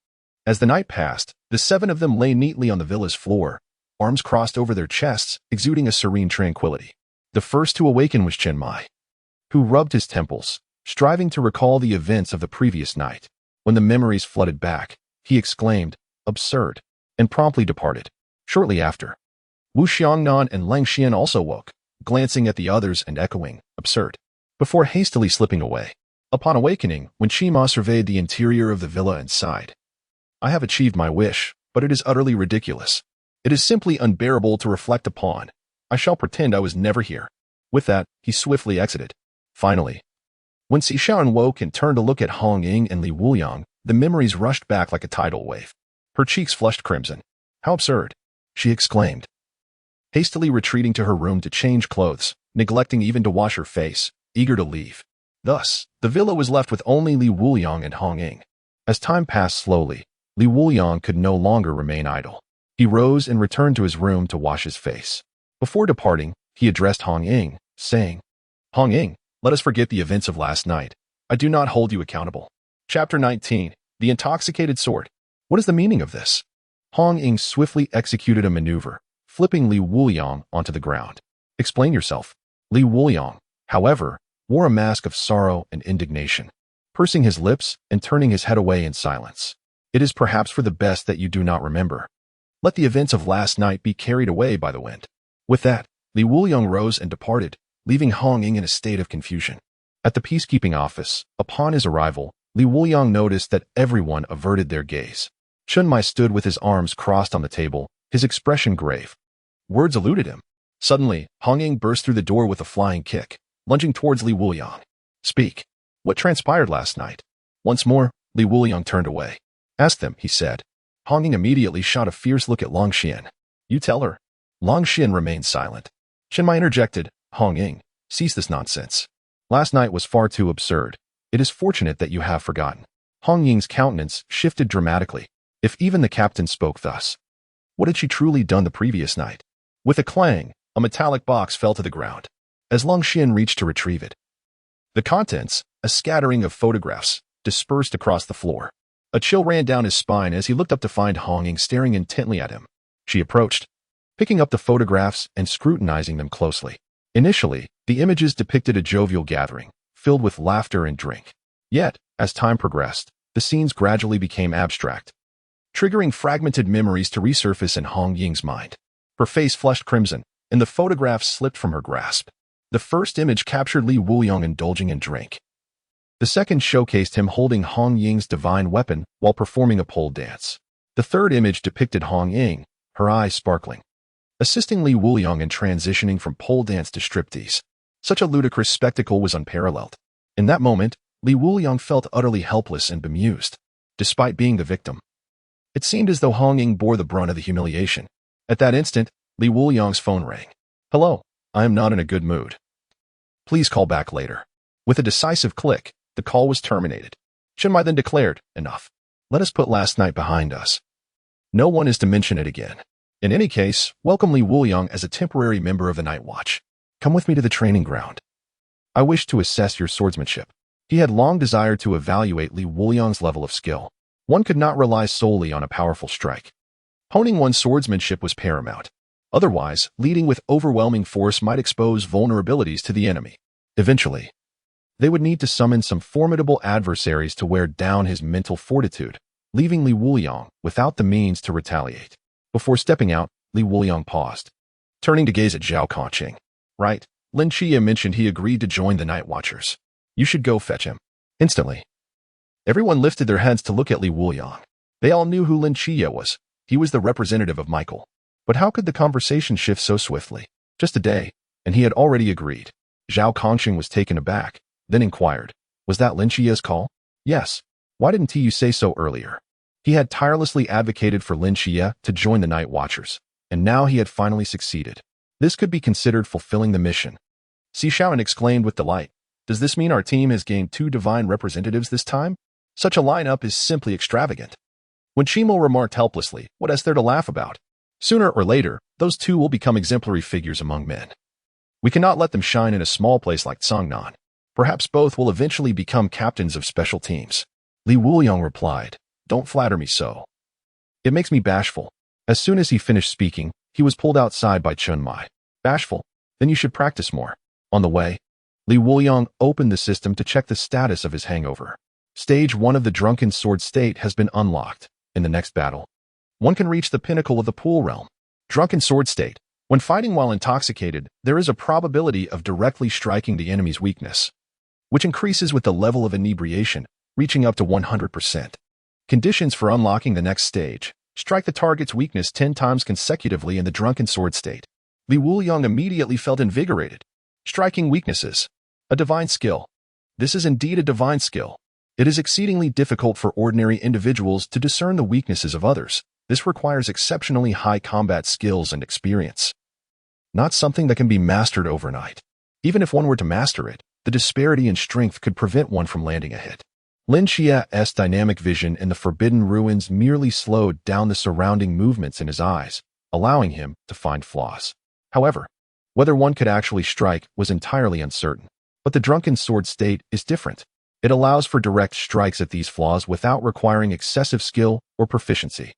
Speaker 1: As the night passed, the seven of them lay neatly on the villa's floor, arms crossed over their chests, exuding a serene tranquility. The first to awaken was Chen Mai, who rubbed his temples, striving to recall the events of the previous night. When the memories flooded back, he exclaimed, absurd, and promptly departed. Shortly after, Wu Xiangnan and Lang Xian also woke, glancing at the others and echoing, absurd, before hastily slipping away. Upon awakening, when Qima surveyed the interior of the villa and sighed, I have achieved my wish, but it is utterly ridiculous. It is simply unbearable to reflect upon. I shall pretend I was never here. With that, he swiftly exited. Finally, when Sishan woke and turned to look at Hong Ying and Li Wuliang, the memories rushed back like a tidal wave. Her cheeks flushed crimson. How absurd, she exclaimed, hastily retreating to her room to change clothes, neglecting even to wash her face, eager to leave. Thus, the villa was left with only Li Wuliang and Hong Ying. As time passed slowly, Li Wuliang could no longer remain idle. He rose and returned to his room to wash his face. Before departing, he addressed Hong Ying, saying, Hong Ying, let us forget the events of last night. I do not hold you accountable. Chapter 19, The Intoxicated Sword. What is the meaning of this? Hong Ying swiftly executed a maneuver, flipping Li Wuliang onto the ground. Explain yourself. Li Wuliang, however, wore a mask of sorrow and indignation, pursing his lips and turning his head away in silence. It is perhaps for the best that you do not remember. Let the events of last night be carried away by the wind. With that, Li Wuliang rose and departed, leaving Hong Ying in a state of confusion. At the peacekeeping office, upon his arrival, Li Wuliang noticed that everyone averted their gaze. Chen Mai stood with his arms crossed on the table, his expression grave. Words eluded him. Suddenly, Hong Ying burst through the door with a flying kick, lunging towards Li Wuliang. Speak. What transpired last night? Once more, Li Wuliang turned away. Ask them, he said. Hong Ying immediately shot a fierce look at Lang Xian. You tell her. Lang Xian remained silent. Chen Mai interjected, Hong Ying, cease this nonsense. Last night was far too absurd. It is fortunate that you have forgotten. Hong Ying's countenance shifted dramatically. If even the captain spoke thus, what had she truly done the previous night? With a clang, a metallic box fell to the ground. As Lang Xian reached to retrieve it, the contents, a scattering of photographs, dispersed across the floor. A chill ran down his spine as he looked up to find Hong Ying staring intently at him. She approached, picking up the photographs and scrutinizing them closely. Initially, the images depicted a jovial gathering, filled with laughter and drink. Yet, as time progressed, the scenes gradually became abstract, triggering fragmented memories to resurface in Hong Ying's mind. Her face flushed crimson, and the photographs slipped from her grasp. The first image captured Li Wuliang indulging in drink. The second showcased him holding Hong Ying's divine weapon while performing a pole dance. The third image depicted Hong Ying, her eyes sparkling, assisting Li Wuliang in transitioning from pole dance to striptease. Such a ludicrous spectacle was unparalleled. In that moment, Li Wuliang felt utterly helpless and bemused. Despite being the victim, it seemed as though Hong Ying bore the brunt of the humiliation. At that instant, Li Wuliang's phone rang. Hello, I am not in a good mood. Please call back later. With a decisive click, the call was terminated. Chen Mai then declared, enough. Let us put last night behind us. No one is to mention it again. In any case, welcome Li Wuliang as a temporary member of the Night Watch. Come with me to the training ground. I wish to assess your swordsmanship. He had long desired to evaluate Li Wuliang's level of skill. One could not rely solely on a powerful strike. Honing one's swordsmanship was paramount. Otherwise, leading with overwhelming force might expose vulnerabilities to the enemy. Eventually, they would need to summon some formidable adversaries to wear down his mental fortitude, leaving Li Wuliang without the means to retaliate. Before stepping out, Li Wuliang paused, turning to gaze at Zhao Conqing. Right, Lin Qiye mentioned he agreed to join the Night Watchers. You should go fetch him. Instantly. Everyone lifted their heads to look at Li Wuliang. They all knew who Lin Qiye was. He was the representative of Michael. But how could the conversation shift so swiftly? Just a day, and he had already agreed. Zhao Kongqing was taken aback, then inquired, was that Lin Qiye's call? Yes. Why didn't you say so earlier? He had tirelessly advocated for Lin Qiye to join the Night Watchers, and now he had finally succeeded. This could be considered fulfilling the mission. Si Shaoan exclaimed with delight. Does this mean our team has gained 2 divine representatives this time? Such a lineup is simply extravagant. When Chimo remarked helplessly, what is there to laugh about? Sooner or later, those 2 will become exemplary figures among men. We cannot let them shine in a small place like Cangnan. Perhaps both will eventually become captains of special teams. Li Wuliang replied, don't flatter me so. It makes me bashful. As soon as he finished speaking, he was pulled outside by Chun Mai. Bashful? Then you should practice more. On the way, Li Wuliang opened the system to check the status of his hangover. Stage 1 of the Drunken Sword state has been unlocked. In the next battle, one can reach the pinnacle of the Pool Realm. Drunken Sword state. When fighting while intoxicated, there is a probability of directly striking the enemy's weakness, which increases with the level of inebriation, reaching up to 100%. Conditions for unlocking the next stage. Strike the target's weakness 10 times consecutively in the Drunken Sword state. Li Wuliang immediately felt invigorated. Striking weaknesses. A divine skill. This is indeed a divine skill. It is exceedingly difficult for ordinary individuals to discern the weaknesses of others. This requires exceptionally high combat skills and experience. Not something that can be mastered overnight. Even if one were to master it, the disparity in strength could prevent one from landing a hit. Lin Qiye's dynamic vision in the Forbidden Ruins merely slowed down the surrounding movements in his eyes, allowing him to find flaws. However, whether one could actually strike was entirely uncertain. But the Drunken Sword state is different. It allows for direct strikes at these flaws without requiring excessive skill or proficiency.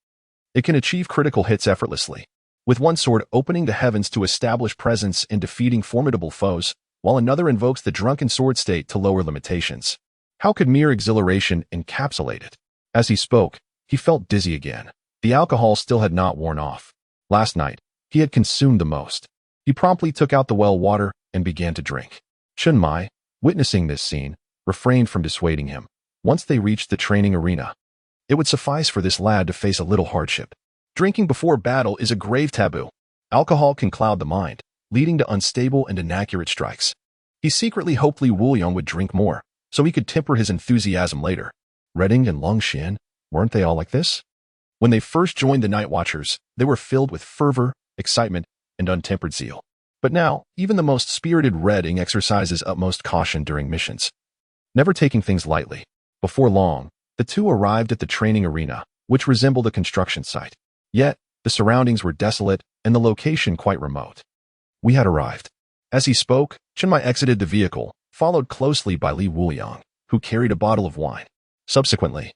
Speaker 1: It can achieve critical hits effortlessly, with one sword opening the heavens to establish presence and defeating formidable foes, while another invokes the Drunken Sword state to lower limitations. How could mere exhilaration encapsulate it? As he spoke, he felt dizzy again. The alcohol still had not worn off. Last night, he had consumed the most. He promptly took out the well water and began to drink. Chun Mai, witnessing this scene, refrained from dissuading him. Once they reached the training arena, it would suffice for this lad to face a little hardship. Drinking before battle is a grave taboo. Alcohol can cloud the mind, leading to unstable and inaccurate strikes. He secretly hoped Li Wuliang would drink more, so he could temper his enthusiasm later. Reding and Long Xian, weren't they all like this? When they first joined the Night Watchers, they were filled with fervor, excitement, and untempered zeal. But now, even the most spirited Reding exercises utmost caution during missions, never taking things lightly. Before long, the 2 arrived at the training arena, which resembled a construction site. Yet, the surroundings were desolate and the location quite remote. We had arrived. As he spoke, Chun Mai exited the vehicle, followed closely by Li Wuliang, who carried a bottle of wine. Subsequently,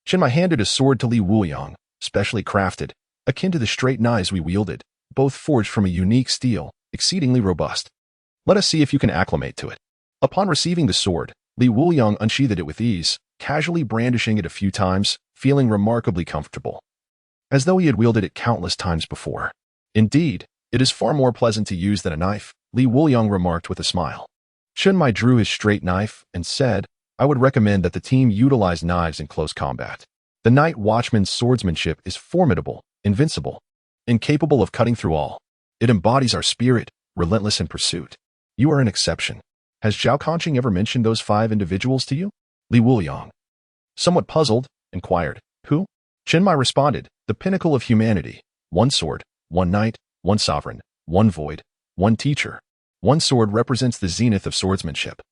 Speaker 1: Chun Mai handed a sword to Li Wuliang, specially crafted, akin to the straight knives we wielded, both forged from a unique steel, exceedingly robust. Let us see if you can acclimate to it. Upon receiving the sword, Li Wuliang unsheathed it with ease, casually brandishing it a few times, feeling remarkably comfortable, as though he had wielded it countless times before. Indeed, it is far more pleasant to use than a knife, Li Wuliang remarked with a smile. Chun Mai drew his straight knife and said, I would recommend that the team utilize knives in close combat. The Night Watchman's swordsmanship is formidable, invincible, incapable of cutting through all. It embodies our spirit, relentless in pursuit. You are an exception. Has Zhao Kongqing ever mentioned those 5 individuals to you? Li Wuliang, somewhat puzzled, inquired, who? Chun Mai responded, the pinnacle of humanity. 1 sword, 1 knight, 1 sovereign, 1 void, 1 teacher. 1 sword represents the zenith of swordsmanship.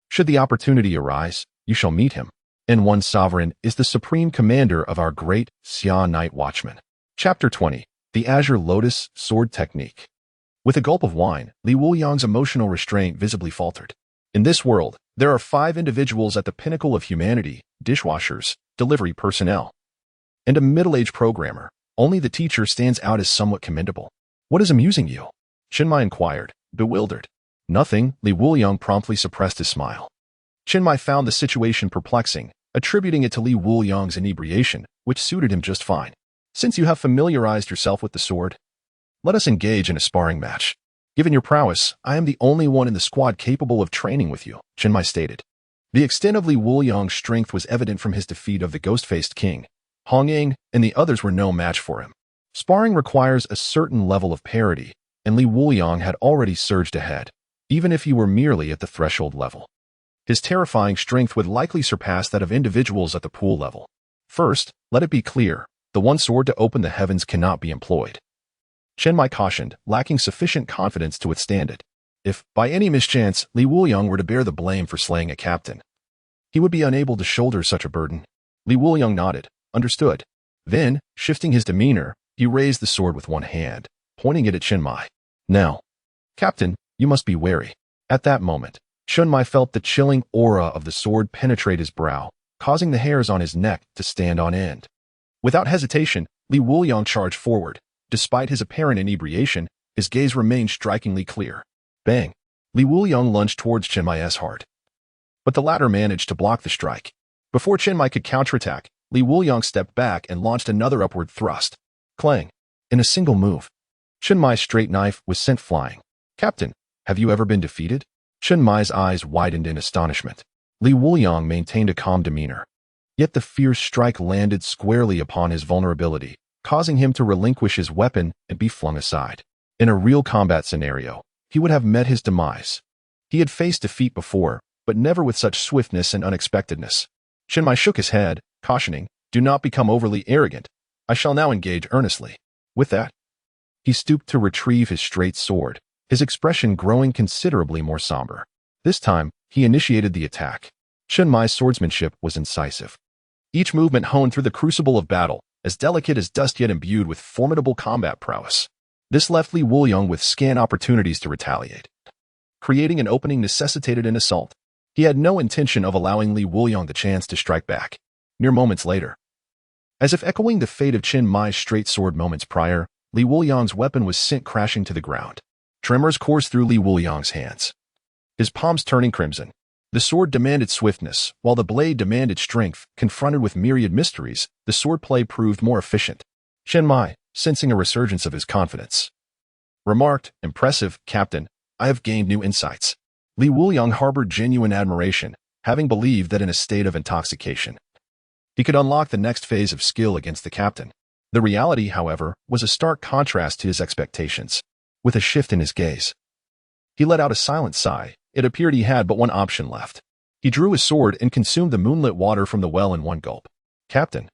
Speaker 1: Should the opportunity arise, you shall meet him. And 1 sovereign is the supreme commander of our great Xia Night Watchman. Chapter 20. The Azure Lotus Sword Technique. With a gulp of wine, Li Wuliang's emotional restraint visibly faltered. In this world, there are 5 individuals at the pinnacle of humanity: dishwashers, delivery personnel, and a middle-aged programmer. Only the teacher stands out as somewhat commendable. What is amusing you? Chun Mai inquired, bewildered. Nothing, Li Wuliang promptly suppressed his smile. Chun Mai found the situation perplexing, attributing it to Li Wuliang's inebriation, which suited him just fine. Since you have familiarized yourself with the sword, let us engage in a sparring match. Given your prowess, I am the only one in the squad capable of training with you, Chen Mai stated. The extent of Li Wuliang's strength was evident from his defeat of the ghost-faced king. Hong Ying and the others were no match for him. Sparring requires a certain level of parity, and Li Wuliang had already surged ahead, even if he were merely at the threshold level. His terrifying strength would likely surpass that of individuals at the pool level. First, let it be clear, the one sword to open the heavens cannot be employed. Chen Mai cautioned, lacking sufficient confidence to withstand it. If, by any mischance, Li Wuliang were to bear the blame for slaying a captain, he would be unable to shoulder such a burden. Li Wuliang nodded, understood. Then, shifting his demeanor, he raised the sword with one hand, pointing it at Chen Mai. Now, Captain, you must be wary. At that moment, Chen Mai felt the chilling aura of the sword penetrate his brow, causing the hairs on his neck to stand on end. Without hesitation, Li Wuliang charged forward. Despite his apparent inebriation, his gaze remained strikingly clear. Bang! Li Wuliang lunged towards Chen Mai's heart. But the latter managed to block the strike. Before Chen Mai could counterattack, Li Wuliang stepped back and launched another upward thrust. Clang! In a single move, Chen Mai's straight knife was sent flying. Captain, have you ever been defeated? Chen Mai's eyes widened in astonishment. Li Wuliang maintained a calm demeanor. Yet the fierce strike landed squarely upon his vulnerability, causing him to relinquish his weapon and be flung aside. In a real combat scenario, he would have met his demise. He had faced defeat before, but never with such swiftness and unexpectedness. Chen Mai shook his head, cautioning, "Do not become overly arrogant. I shall now engage earnestly." With that, he stooped to retrieve his straight sword, his expression growing considerably more somber. This time, he initiated the attack. Chen Mai's swordsmanship was incisive. Each movement honed through the crucible of battle, as delicate as dust yet imbued with formidable combat prowess. This left Li Wuliang with scant opportunities to retaliate. Creating an opening necessitated an assault. He had no intention of allowing Li Wuliang the chance to strike back. Mere moments later, as if echoing the fate of Chen Mai's straight sword moments prior, Li Wuliang's weapon was sent crashing to the ground. Tremors coursed through Li Wuliang's hands, his palms turning crimson. The sword demanded swiftness, while the blade demanded strength. Confronted with myriad mysteries, the swordplay proved more efficient. Chen Mai, sensing a resurgence of his confidence, remarked, "Impressive, Captain. I have gained new insights." Li Wuliang harbored genuine admiration, having believed that in a state of intoxication, he could unlock the next phase of skill against the captain. The reality, however, was a stark contrast to his expectations. With a shift in his gaze, he let out a silent sigh. It appeared he had but one option left. He drew his sword and consumed the moonlit water from the well in one gulp. "Captain,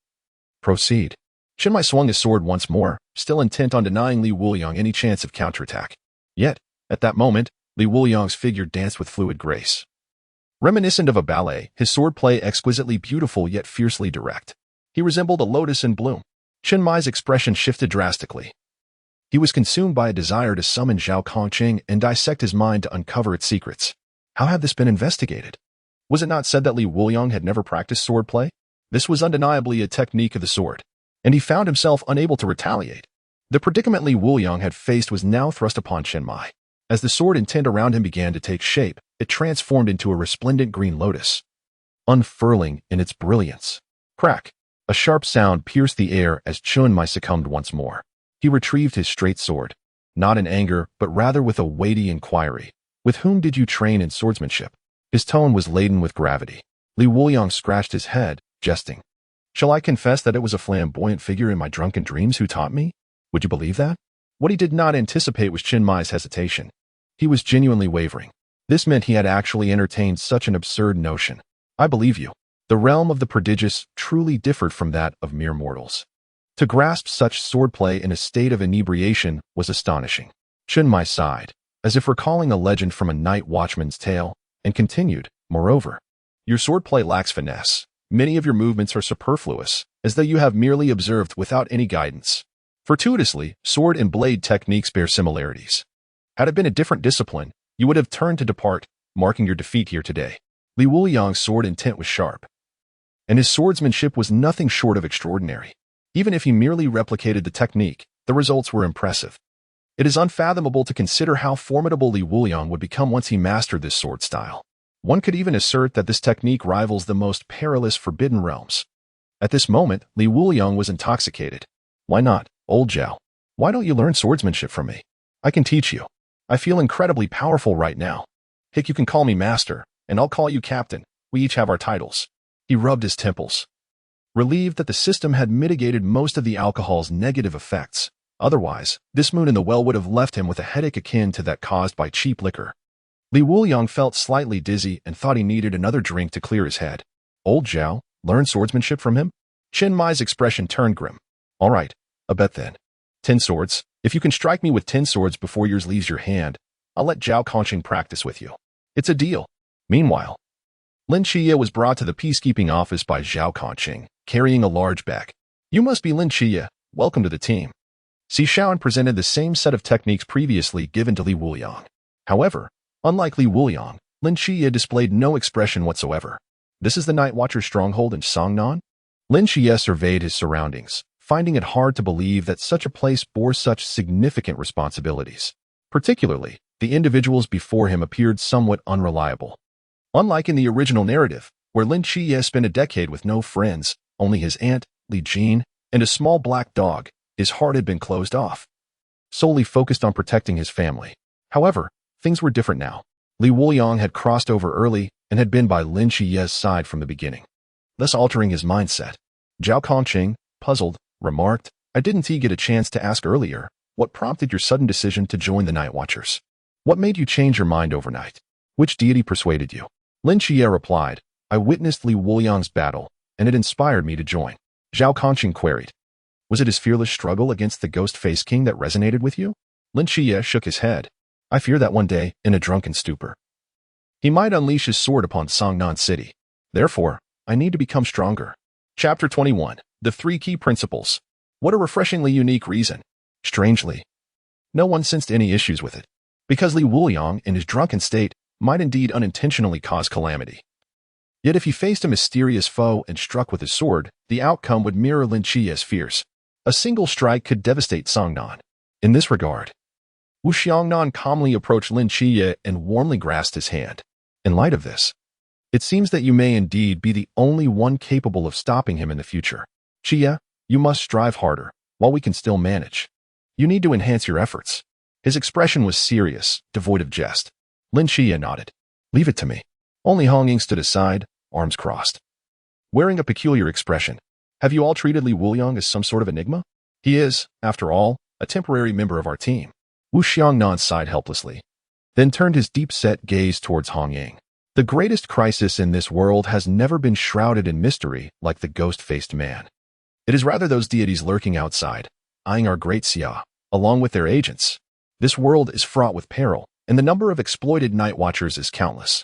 Speaker 1: proceed." Chen Mai swung his sword once more, still intent on denying Li Wuliang any chance of counterattack. Yet, at that moment, Li Wuliang's figure danced with fluid grace. Reminiscent of a ballet, his swordplay exquisitely beautiful yet fiercely direct. He resembled a lotus in bloom. Chen Mai's expression shifted drastically. He was consumed by a desire to summon Zhao Kongqing and dissect his mind to uncover its secrets. How had this been investigated? Was it not said that Li Wuliang had never practiced swordplay? This was undeniably a technique of the sword, and he found himself unable to retaliate. The predicament Li Wuliang had faced was now thrust upon Chen Mai. As the sword intent around him began to take shape, it transformed into a resplendent green lotus, unfurling in its brilliance. Crack! A sharp sound pierced the air as Chen Mai succumbed once more. He retrieved his straight sword, not in anger, but rather with a weighty inquiry. "With whom did you train in swordsmanship?" His tone was laden with gravity. Li Wuliang scratched his head, jesting. "Shall I confess that it was a flamboyant figure in my drunken dreams who taught me? Would you believe that?" What he did not anticipate was Chen Mai's hesitation. He was genuinely wavering. This meant he had actually entertained such an absurd notion. "I believe you." The realm of the prodigious truly differed from that of mere mortals. To grasp such swordplay in a state of inebriation was astonishing. Chen Mai sighed, as if recalling a legend from a night watchman's tale, and continued, "Moreover, your swordplay lacks finesse. Many of your movements are superfluous, as though you have merely observed without any guidance. Fortuitously, sword and blade techniques bear similarities. Had it been a different discipline, you would have turned to depart, marking your defeat here today." Li Wuliang's sword intent was sharp, and his swordsmanship was nothing short of extraordinary. Even if he merely replicated the technique, the results were impressive. It is unfathomable to consider how formidable Li Wuliang would become once he mastered this sword style. One could even assert that this technique rivals the most perilous forbidden realms. At this moment, Li Wuliang was intoxicated. "Why not, old Zhao? Why don't you learn swordsmanship from me? I can teach you." I feel incredibly powerful right now. Hick, you can call me master, and I'll call you captain. We each have our titles. He rubbed his temples, relieved that the system had mitigated most of the alcohol's negative effects. Otherwise, this moon in the well would have left him with a headache akin to that caused by cheap liquor. Li Wuliang felt slightly dizzy and thought he needed another drink to clear his head. Old Zhao, learn swordsmanship from him? Chen Mai's expression turned grim. All right, a bet then. 10 swords. If you can strike me with 10 swords before yours leaves your hand, I'll let Zhao Conqing practice with you. It's a deal. Meanwhile, Lin Qiye was brought to the peacekeeping office by Zhao Conqing, carrying a large bag. You must be Lin Qiye. Welcome to the team. Si Shaoan presented the same set of techniques previously given to Li Wuliang. However, unlike Li Wuliang, Lin Qiye displayed no expression whatsoever. This is the Night Watcher's stronghold in Songnan? Lin Qiye surveyed his surroundings, finding it hard to believe that such a place bore such significant responsibilities. Particularly, the individuals before him appeared somewhat unreliable. Unlike in the original narrative, where Lin Qiye spent a decade with no friends, only his aunt, Li Jin, and a small black dog, his heart had been closed off, solely focused on protecting his family. However, things were different now. Li Wuliang had crossed over early and had been by Lin Qiye's side from the beginning, thus altering his mindset. Zhao Conqing, puzzled, remarked, I didn't get a chance to ask earlier, what prompted your sudden decision to join the Night Watchers? What made you change your mind overnight? Which deity persuaded you? Lin Qiye replied, I witnessed Li Wuliang's battle, and it inspired me to join. Zhao Conqing queried, was it his fearless struggle against the ghost-faced king that resonated with you? Lin Qiye shook his head. I fear that one day, in a drunken stupor, he might unleash his sword upon Songnan City. Therefore, I need to become stronger. Chapter 21. The Three Key Principles. What a refreshingly unique reason. Strangely, no one sensed any issues with it, because Li Wuliang, in his drunken state, might indeed unintentionally cause calamity. Yet if he faced a mysterious foe and struck with his sword, the outcome would mirror Lin Qiye's fears. A single strike could devastate Songnan. In this regard, Wu Xiangnan calmly approached Lin Qiye and warmly grasped his hand. In light of this, it seems that you may indeed be the only one capable of stopping him in the future. Qiye, you must strive harder, while we can still manage. You need to enhance your efforts. His expression was serious, devoid of jest. Lin Qiye nodded. Leave it to me. Only Hong Ying stood aside, arms crossed, wearing a peculiar expression. Have you all treated Li Wuliang as some sort of enigma? He is, after all, a temporary member of our team. Wu Xiangnan sighed helplessly, then turned his deep-set gaze towards Hong Ying. The greatest crisis in this world has never been shrouded in mystery like the ghost-faced man. It is rather those deities lurking outside, eyeing our great Xia, along with their agents. This world is fraught with peril, and the number of exploited Night Watchers is countless.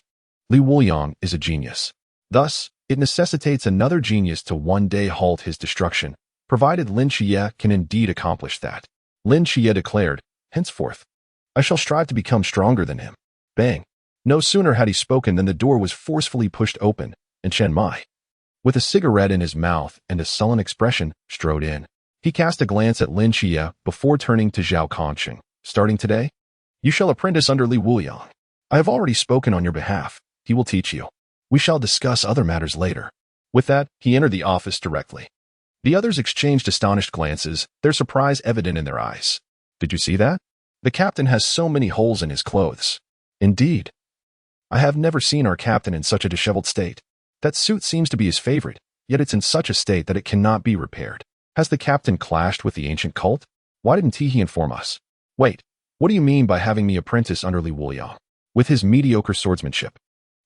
Speaker 1: Li Wuliang is a genius. Thus, it necessitates another genius to one day halt his destruction, provided Lin Qiye can indeed accomplish that. Lin Qiye declared, henceforth, I shall strive to become stronger than him. Bang! No sooner had he spoken than the door was forcefully pushed open, and Chen Mai, with a cigarette in his mouth and a sullen expression, strode in. He cast a glance at Lin Qiye before turning to Zhao Conqing. Starting today, you shall apprentice under Li Wuliang. I have already spoken on your behalf. He will teach you. We shall discuss other matters later. With that, he entered the office directly. The others exchanged astonished glances, their surprise evident in their eyes. Did you see that? The captain has so many holes in his clothes. Indeed. I have never seen our captain in such a disheveled state. That suit seems to be his favorite, yet it's in such a state that it cannot be repaired. Has the captain clashed with the ancient cult? Why didn't he inform us? Wait, what do you mean by having me apprentice under Li Wuliang? With his mediocre swordsmanship,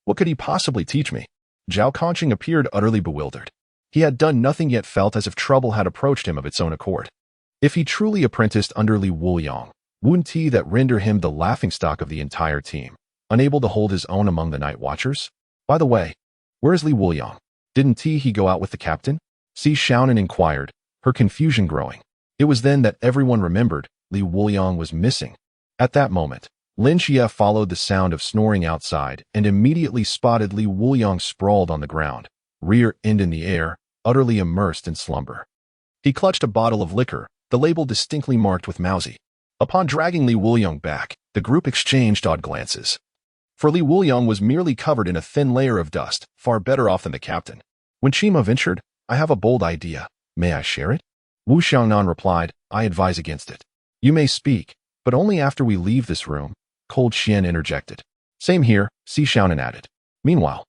Speaker 1: what could he possibly teach me? Zhao Conqing appeared utterly bewildered. He had done nothing yet felt as if trouble had approached him of its own accord. If he truly apprenticed under Li Wuliang, wouldn't he that render him the laughingstock of the entire team, unable to hold his own among the Night Watchers? By the way, where is Li Wuliang? Didn't he go out with the captain? Si Shaonan inquired, her confusion growing. It was then that everyone remembered Li Wuliang was missing. At that moment, Lin Qiye followed the sound of snoring outside and immediately spotted Li Wuliang sprawled on the ground, rear end in the air, utterly immersed in slumber. He clutched a bottle of liquor, the label distinctly marked with Mousy. Upon dragging Li Wuliang back, the group exchanged odd glances. For Li Wuliang was merely covered in a thin layer of dust, far better off than the captain. When Chima ventured, I have a bold idea. May I share it? Wu Xiangnan replied, I advise against it. You may speak, but only after we leave this room. Cold Xian interjected. Same here, Si Xiaonan added. Meanwhile,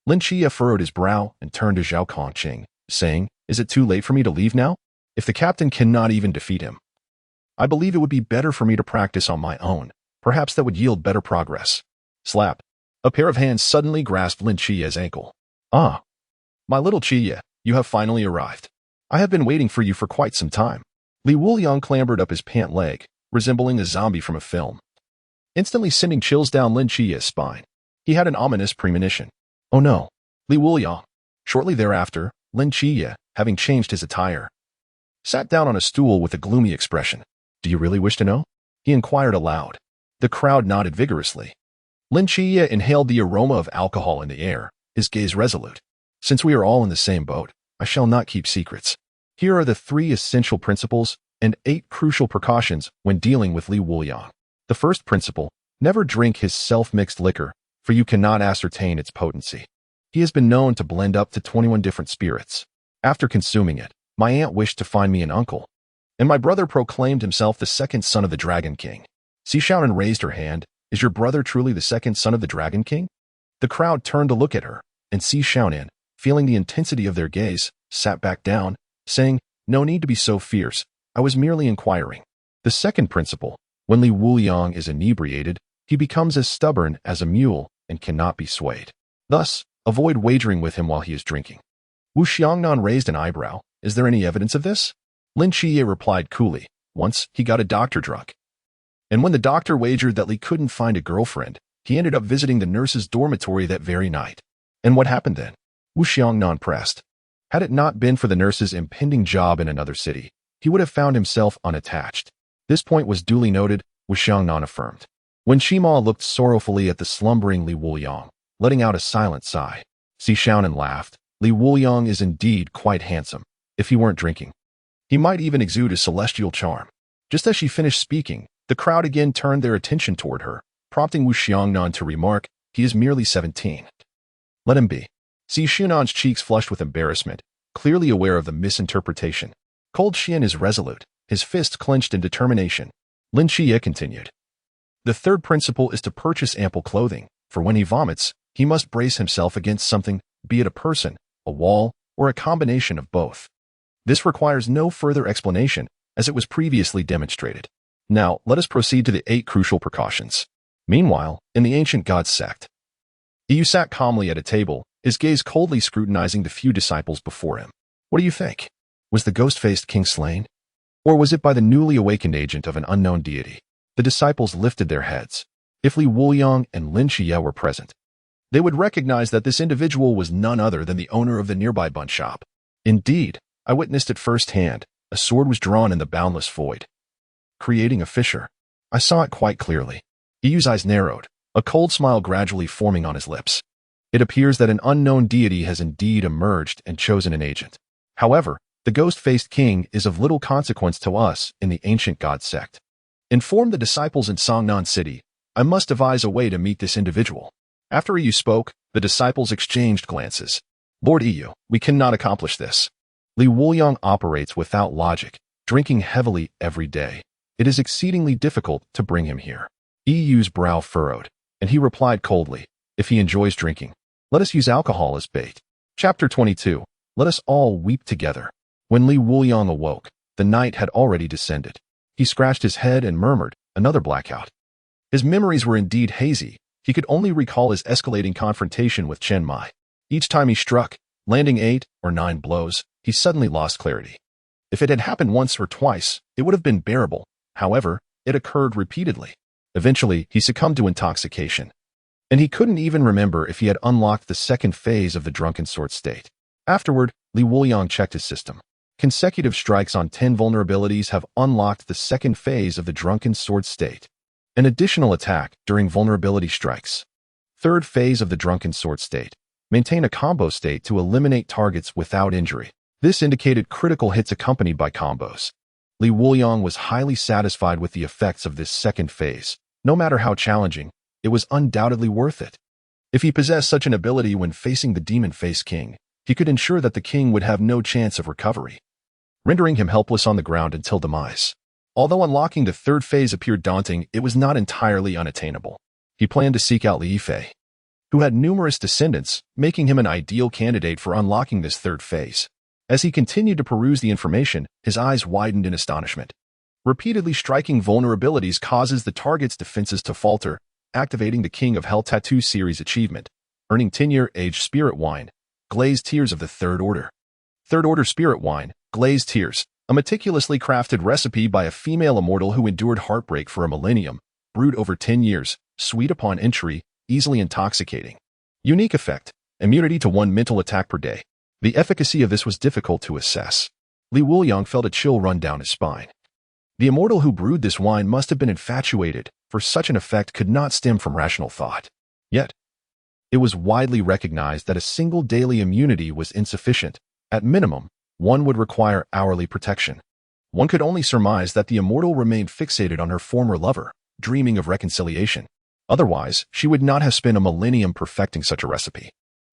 Speaker 1: Lin Qiye furrowed his brow and turned to Zhao Kongqing, saying, Is it too late for me to leave now? If the captain cannot even defeat him, I believe it would be better for me to practice on my own. Perhaps that would yield better progress. Slap. A pair of hands suddenly grasped Lin Qiye's ankle. Ah, my little Qiye, you have finally arrived. I have been waiting for you for quite some time. Li Wuliang clambered up his pant leg, resembling a zombie from a film, instantly sending chills down Lin Qiye's spine. He had an ominous premonition. Oh no, Li Wuliang. Shortly thereafter, Lin Qiye, having changed his attire, sat down on a stool with a gloomy expression. Do you really wish to know? He inquired aloud. The crowd nodded vigorously. Lin Qiye inhaled the aroma of alcohol in the air, his gaze resolute. Since we are all in the same boat, I shall not keep secrets. Here are the 3 essential principles and 8 crucial precautions when dealing with Li Wuliang. The first principle, never drink his self-mixed liquor, for you cannot ascertain its potency. He has been known to blend up to 21 different spirits. After consuming it, my aunt wished to find me an uncle, and my brother proclaimed himself the second son of the Dragon King. Si Xiaonan raised her hand. Is your brother truly the second son of the Dragon King? The crowd turned to look at her, and Si Xiaonan, feeling the intensity of their gaze, sat back down, saying, No need to be so fierce. I was merely inquiring. The second principle, when Li Wuliang is inebriated, he becomes as stubborn as a mule and cannot be swayed. Thus, avoid wagering with him while he is drinking. Wu Xiangnan raised an eyebrow. Is there any evidence of this? Lin Qiye replied coolly. Once, he got a doctor drunk. And when the doctor wagered that Li couldn't find a girlfriend, he ended up visiting the nurse's dormitory that very night. And what happened then? Wu Xiangnan pressed. Had it not been for the nurse's impending job in another city, he would have found himself unattached. This point was duly noted, Wu Xiangnan affirmed. When Shima looked sorrowfully at the slumbering Li Wuliang, letting out a silent sigh, Si Xiaonan laughed. Li Wuliang is indeed quite handsome. If he weren't drinking, he might even exude a celestial charm. Just as she finished speaking, the crowd again turned their attention toward her, prompting Wu Xiangnan to remark, He is merely 17. Let him be. Si Xiaonan's cheeks flushed with embarrassment, clearly aware of the misinterpretation. Cold Xian is resolute, his fists clenched in determination. Lin Qiye continued. The third principle is to purchase ample clothing, for when he vomits, he must brace himself against something, be it a person, a wall, or a combination of both. This requires no further explanation, as it was previously demonstrated. Now, let us proceed to the 8 crucial precautions. Meanwhile, in the ancient god's sect, Yu sat calmly at a table, his gaze coldly scrutinizing the few disciples before him. What do you think? Was the ghost-faced king slain? Or was it by the newly awakened agent of an unknown deity? The disciples lifted their heads. If Li Wuliang and Lin Qiye were present, they would recognize that this individual was none other than the owner of the nearby bun shop. Indeed, I witnessed it firsthand. A sword was drawn in the boundless void, creating a fissure. I saw it quite clearly. Iyu's eyes narrowed, a cold smile gradually forming on his lips. It appears that an unknown deity has indeed emerged and chosen an agent. However, the ghost-faced king is of little consequence to us in the ancient god sect. Inform the disciples in Songnan City. I must devise a way to meet this individual. After Iyu spoke, the disciples exchanged glances. Lord Iyu, we cannot accomplish this. Li Wuliang operates without logic, drinking heavily every day. It is exceedingly difficult to bring him here. Iyu's brow furrowed, and he replied coldly, If he enjoys drinking, let us use alcohol as bait. Chapter 22. Let us all weep together. When Li Wuliang awoke, the night had already descended. He scratched his head and murmured, Another blackout. His memories were indeed hazy. He could only recall his escalating confrontation with Chen Mai. Each time he struck, landing 8 or 9 blows, he suddenly lost clarity. If it had happened once or twice, it would have been bearable. However, it occurred repeatedly. Eventually, he succumbed to intoxication, and he couldn't even remember if he had unlocked the second phase of the drunken sword state. Afterward, Li Wuliang checked his system. Consecutive strikes on 10 vulnerabilities have unlocked the second phase of the drunken sword state. An additional attack during vulnerability strikes. Third phase of the drunken sword state. Maintain a combo state to eliminate targets without injury. This indicated critical hits accompanied by combos. Li Wuliang was highly satisfied with the effects of this second phase. No matter how challenging, it was undoubtedly worth it. If he possessed such an ability when facing the demon face king, he could ensure that the king would have no chance of recovery, rendering him helpless on the ground until demise. Although unlocking the third phase appeared daunting, it was not entirely unattainable. He planned to seek out Lin Qiye, who had numerous descendants, making him an ideal candidate for unlocking this third phase. As he continued to peruse the information, his eyes widened in astonishment. Repeatedly striking vulnerabilities causes the target's defenses to falter, activating the King of Hell Tattoo Series achievement, earning tenure aged spirit wine, glazed tears of the Third Order. Third Order spirit wine, glazed tears, a meticulously crafted recipe by a female immortal who endured heartbreak for a millennium, brewed over 10 years, sweet upon entry, easily intoxicating. Unique effect, immunity to 1 mental attack per day. The efficacy of this was difficult to assess. Wuliang felt a chill run down his spine. The immortal who brewed this wine must have been infatuated, for such an effect could not stem from rational thought. Yet, it was widely recognized that a single daily immunity was insufficient. At minimum, one would require hourly protection. One could only surmise that the immortal remained fixated on her former lover, dreaming of reconciliation. Otherwise, she would not have spent a millennium perfecting such a recipe.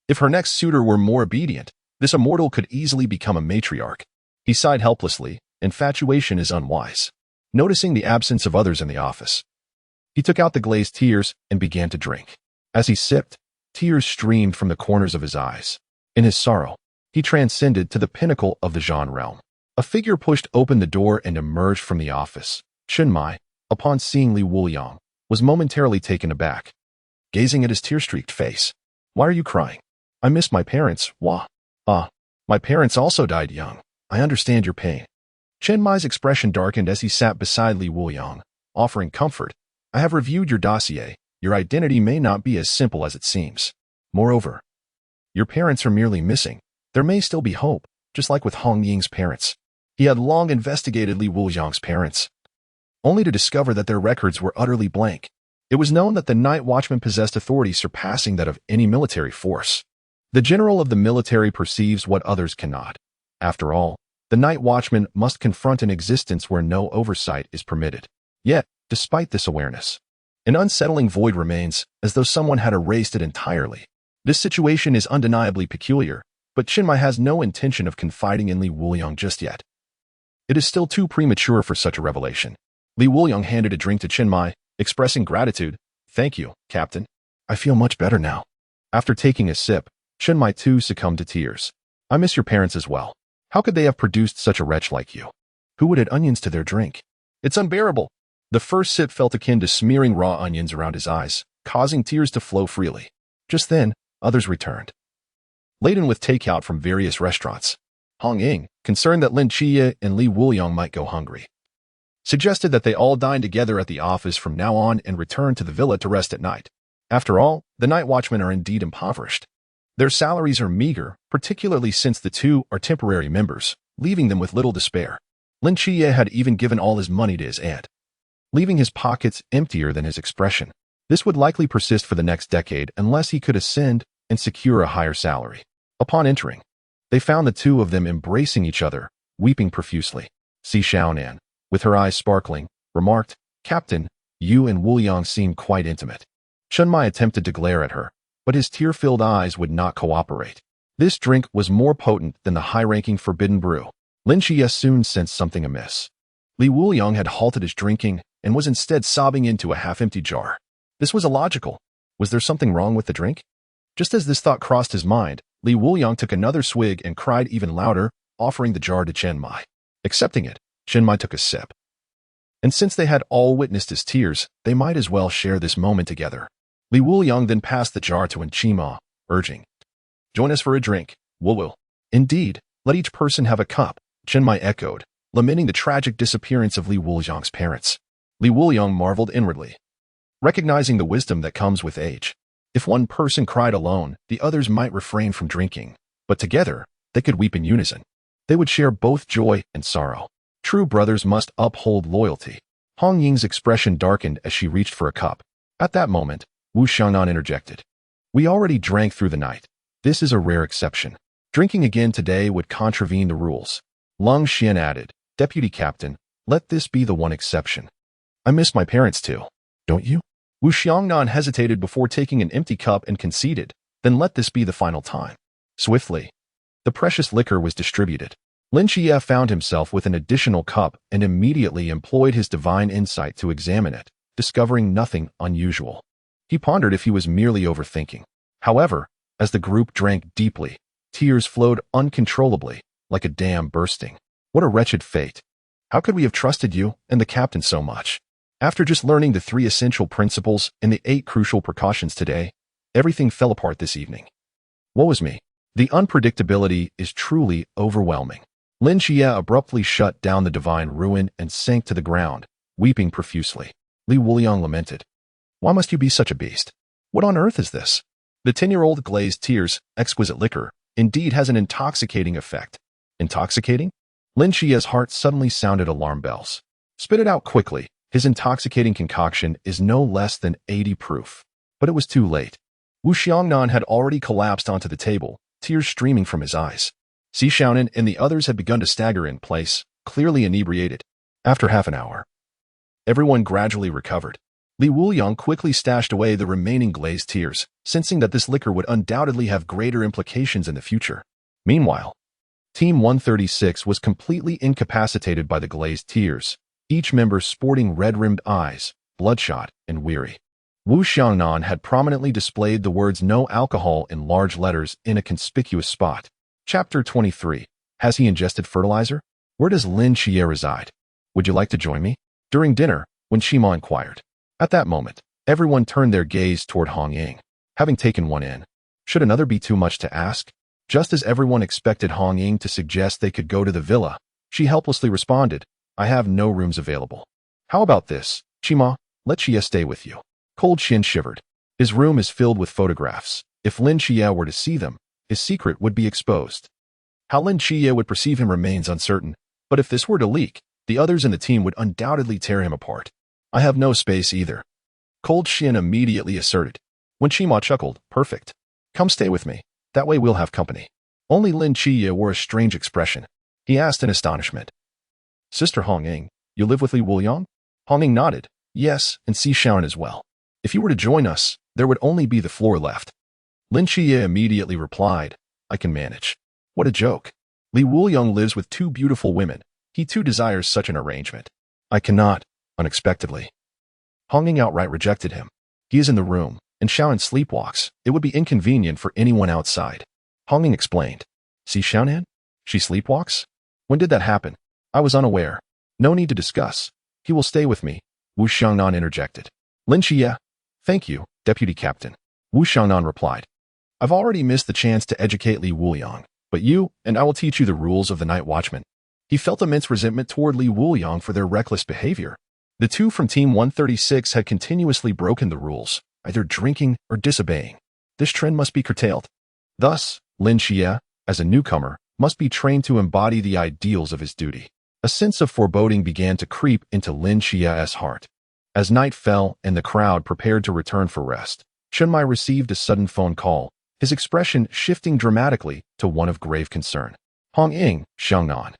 Speaker 1: If her next suitor were more obedient, this immortal could easily become a matriarch. He sighed helplessly. Infatuation is unwise. Noticing the absence of others in the office, he took out the glazed tears and began to drink. As he sipped, tears streamed from the corners of his eyes. In his sorrow, he transcended to the pinnacle of the Zhan realm. A figure pushed open the door and emerged from the office. Chenmai, upon seeing Wuliang, was momentarily taken aback, gazing at his tear-streaked face. "Why are you crying?" "I miss my parents, Wah." "Ah, my parents also died young. I understand your pain." Chenmai's expression darkened as he sat beside Wuliang, offering comfort. "I have reviewed your dossier. Your identity may not be as simple as it seems. Moreover, your parents are merely missing. There may still be hope, just like with Hong Ying's parents." He had long investigated Wuliang's parents, only to discover that their records were utterly blank. It was known that the Night Watchman possessed authority surpassing that of any military force. The general of the military perceives what others cannot. After all, the Night Watchman must confront an existence where no oversight is permitted. Yet, despite this awareness, an unsettling void remains, as though someone had erased it entirely. This situation is undeniably peculiar, but Chenmai has no intention of confiding in Wuliang just yet. It is still too premature for such a revelation. Wuliang handed a drink to Chenmai, expressing gratitude. "Thank you, Captain. I feel much better now." After taking a sip, Chenmai too succumbed to tears. "I miss your parents as well. How could they have produced such a wretch like you? Who would add onions to their drink? It's unbearable." The first sip felt akin to smearing raw onions around his eyes, causing tears to flow freely. Just then, others returned, laden with takeout from various restaurants. Hong Ying, concerned that Lin Qiye and Wuliang might go hungry, suggested that they all dine together at the office from now on and return to the villa to rest at night. After all, the Night Watchmen are indeed impoverished. Their salaries are meager, particularly since the two are temporary members, leaving them with little to spare. Lin Qiye had even given all his money to his aunt, leaving his pockets emptier than his expression. This would likely persist for the next decade unless he could ascend and secure a higher salary. Upon entering, they found the two of them embracing each other, weeping profusely. Si Xiaonan, with her eyes sparkling, remarked, "Captain, you and Wuliang seem quite intimate." Chenmai attempted to glare at her, but his tear-filled eyes would not cooperate. This drink was more potent than the high-ranking forbidden brew. Lin Qiye soon sensed something amiss. Wuliang had halted his drinking and was instead sobbing into a half-empty jar. This was illogical. Was there something wrong with the drink? Just as this thought crossed his mind, Wuliang took another swig and cried even louder, offering the jar to Chenmai. Accepting it, Chenmai took a sip. And since they had all witnessed his tears, they might as well share this moment together. Wuliang then passed the jar to Chenmai, urging, "Join us for a drink, Wulil." "Indeed, let each person have a cup," Chenmai echoed, lamenting the tragic disappearance of Wuliang's parents. Wuliang marveled inwardly, recognizing the wisdom that comes with age. If one person cried alone, the others might refrain from drinking, but together, they could weep in unison. They would share both joy and sorrow. True brothers must uphold loyalty. Hong Ying's expression darkened as she reached for a cup. At that moment, Wu Xiangnan interjected. "We already drank through the night. This is a rare exception. Drinking again today would contravene the rules." Lung Xian added, "Deputy Captain, let this be the one exception. I miss my parents too. Don't you?" Wu Xiangnan hesitated before taking an empty cup and conceded, "Then let this be the final time." Swiftly, the precious liquor was distributed. Lin Qiye found himself with an additional cup and immediately employed his divine insight to examine it, discovering nothing unusual. He pondered if he was merely overthinking. However, as the group drank deeply, tears flowed uncontrollably, like a dam bursting. What a wretched fate. How could we have trusted you and the captain so much? After just learning the 3 essential principles and the 8 crucial precautions today, everything fell apart this evening. Woe is me. The unpredictability is truly overwhelming. Lin Qiye abruptly shut down the divine ruin and sank to the ground, weeping profusely. Wuliang lamented. Why must you be such a beast? What on earth is this? The 10-year-old glazed tears, exquisite liquor, indeed has an intoxicating effect. Intoxicating? Lin Qiye's heart suddenly sounded alarm bells. Spit it out quickly. His intoxicating concoction is no less than 80 proof. But it was too late. Wu Xiangnan had already collapsed onto the table, tears streaming from his eyes. Si Xiaonan and the others had begun to stagger in place, clearly inebriated. After half an hour, everyone gradually recovered. Wuliang quickly stashed away the remaining glazed tears, sensing that this liquor would undoubtedly have greater implications in the future. Meanwhile, Team 136 was completely incapacitated by the glazed tears, each member sporting red-rimmed eyes, bloodshot and weary. Wu Xiangnan had prominently displayed the words "no alcohol" in large letters in a conspicuous spot. Chapter 23. Has he ingested fertilizer? Where does Lin Qiye reside? Would you like to join me? During dinner, when Shima inquired. At that moment, everyone turned their gaze toward Hong Ying. Having taken one in, should another be too much to ask? Just as everyone expected Hong Ying to suggest they could go to the villa, she helplessly responded, I have no rooms available. How about this, Shima, let Qiye stay with you. Cold Shin shivered. His room is filled with photographs. If Lin Qiye were to see them, his secret would be exposed. How Lin Qiye would perceive him remains uncertain, but if this were to leak, the others in the team would undoubtedly tear him apart. I have no space either. Cold Shin immediately asserted. When Shima chuckled, perfect. Come stay with me. That way we'll have company. Only Lin Qiye wore a strange expression. He asked in astonishment. Sister Hong Ying, you live with Wuliang? Hong Ying nodded. Yes, and Si Xiaonan as well. If you were to join us, there would only be the floor left. Lin Qiye immediately replied, I can manage. What a joke. Wuliang lives with 2 beautiful women. He too desires such an arrangement. I cannot, unexpectedly. Hong Ying outright rejected him. He is in the room, and Xiaonan sleepwalks. It would be inconvenient for anyone outside. Hong Ying explained. Si Xiaonan? She sleepwalks? When did that happen? I was unaware. No need to discuss. He will stay with me. Wu Xiangnan interjected. Lin Qiye. Thank you, Deputy Captain. Wu Xiangnan replied. I've already missed the chance to educate Wuliang, but you and I will teach you the rules of the night watchman. He felt immense resentment toward Wuliang for their reckless behavior. The 2 from Team 136 had continuously broken the rules, either drinking or disobeying. This trend must be curtailed. Thus, Lin Qiye, as a newcomer, must be trained to embody the ideals of his duty. A sense of foreboding began to creep into Lin Qiye's heart. As night fell and the crowd prepared to return for rest, Chunmai received a sudden phone call, his expression shifting dramatically to one of grave concern. Hong Ying, Xiangnan.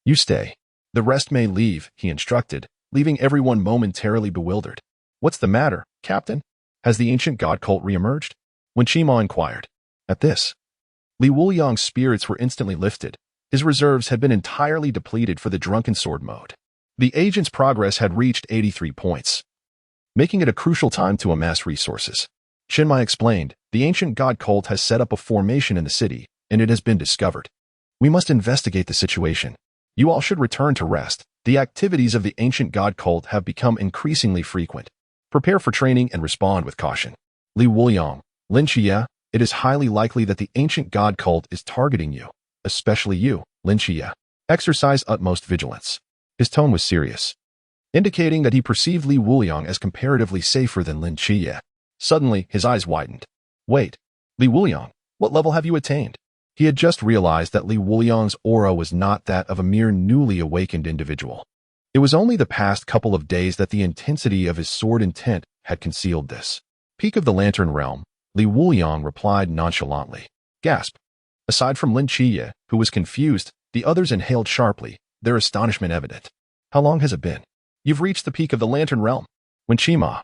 Speaker 1: You stay. The rest may leave, he instructed, leaving everyone momentarily bewildered. What's the matter, Captain? Has the ancient god cult reemerged? When Shima inquired. At this, Wuliang's spirits were instantly lifted. His reserves had been entirely depleted for the drunken sword mode. The agent's progress had reached 83 points, making it a crucial time to amass resources. Chinmai explained, the ancient god cult has set up a formation in the city, and it has been discovered. We must investigate the situation. You all should return to rest. The activities of the ancient god cult have become increasingly frequent. Prepare for training and respond with caution. Wuliang, Lin Qiye, it is highly likely that the ancient god cult is targeting you, especially you, Lin Qiye. Exercise utmost vigilance. His tone was serious, indicating that he perceived Wuliang as comparatively safer than Lin Qiye. Suddenly, his eyes widened. Wait, Wuliang, what level have you attained? He had just realized that Wuliang's aura was not that of a mere newly awakened individual. It was only the past couple of days that the intensity of his sword intent had concealed this. Peak of the Lantern Realm, Wuliang replied nonchalantly. Gasp. Aside from Lin Qiye, who was confused, the others inhaled sharply, their astonishment evident. How long has it been? You've reached the peak of the Lantern Realm. When Shima.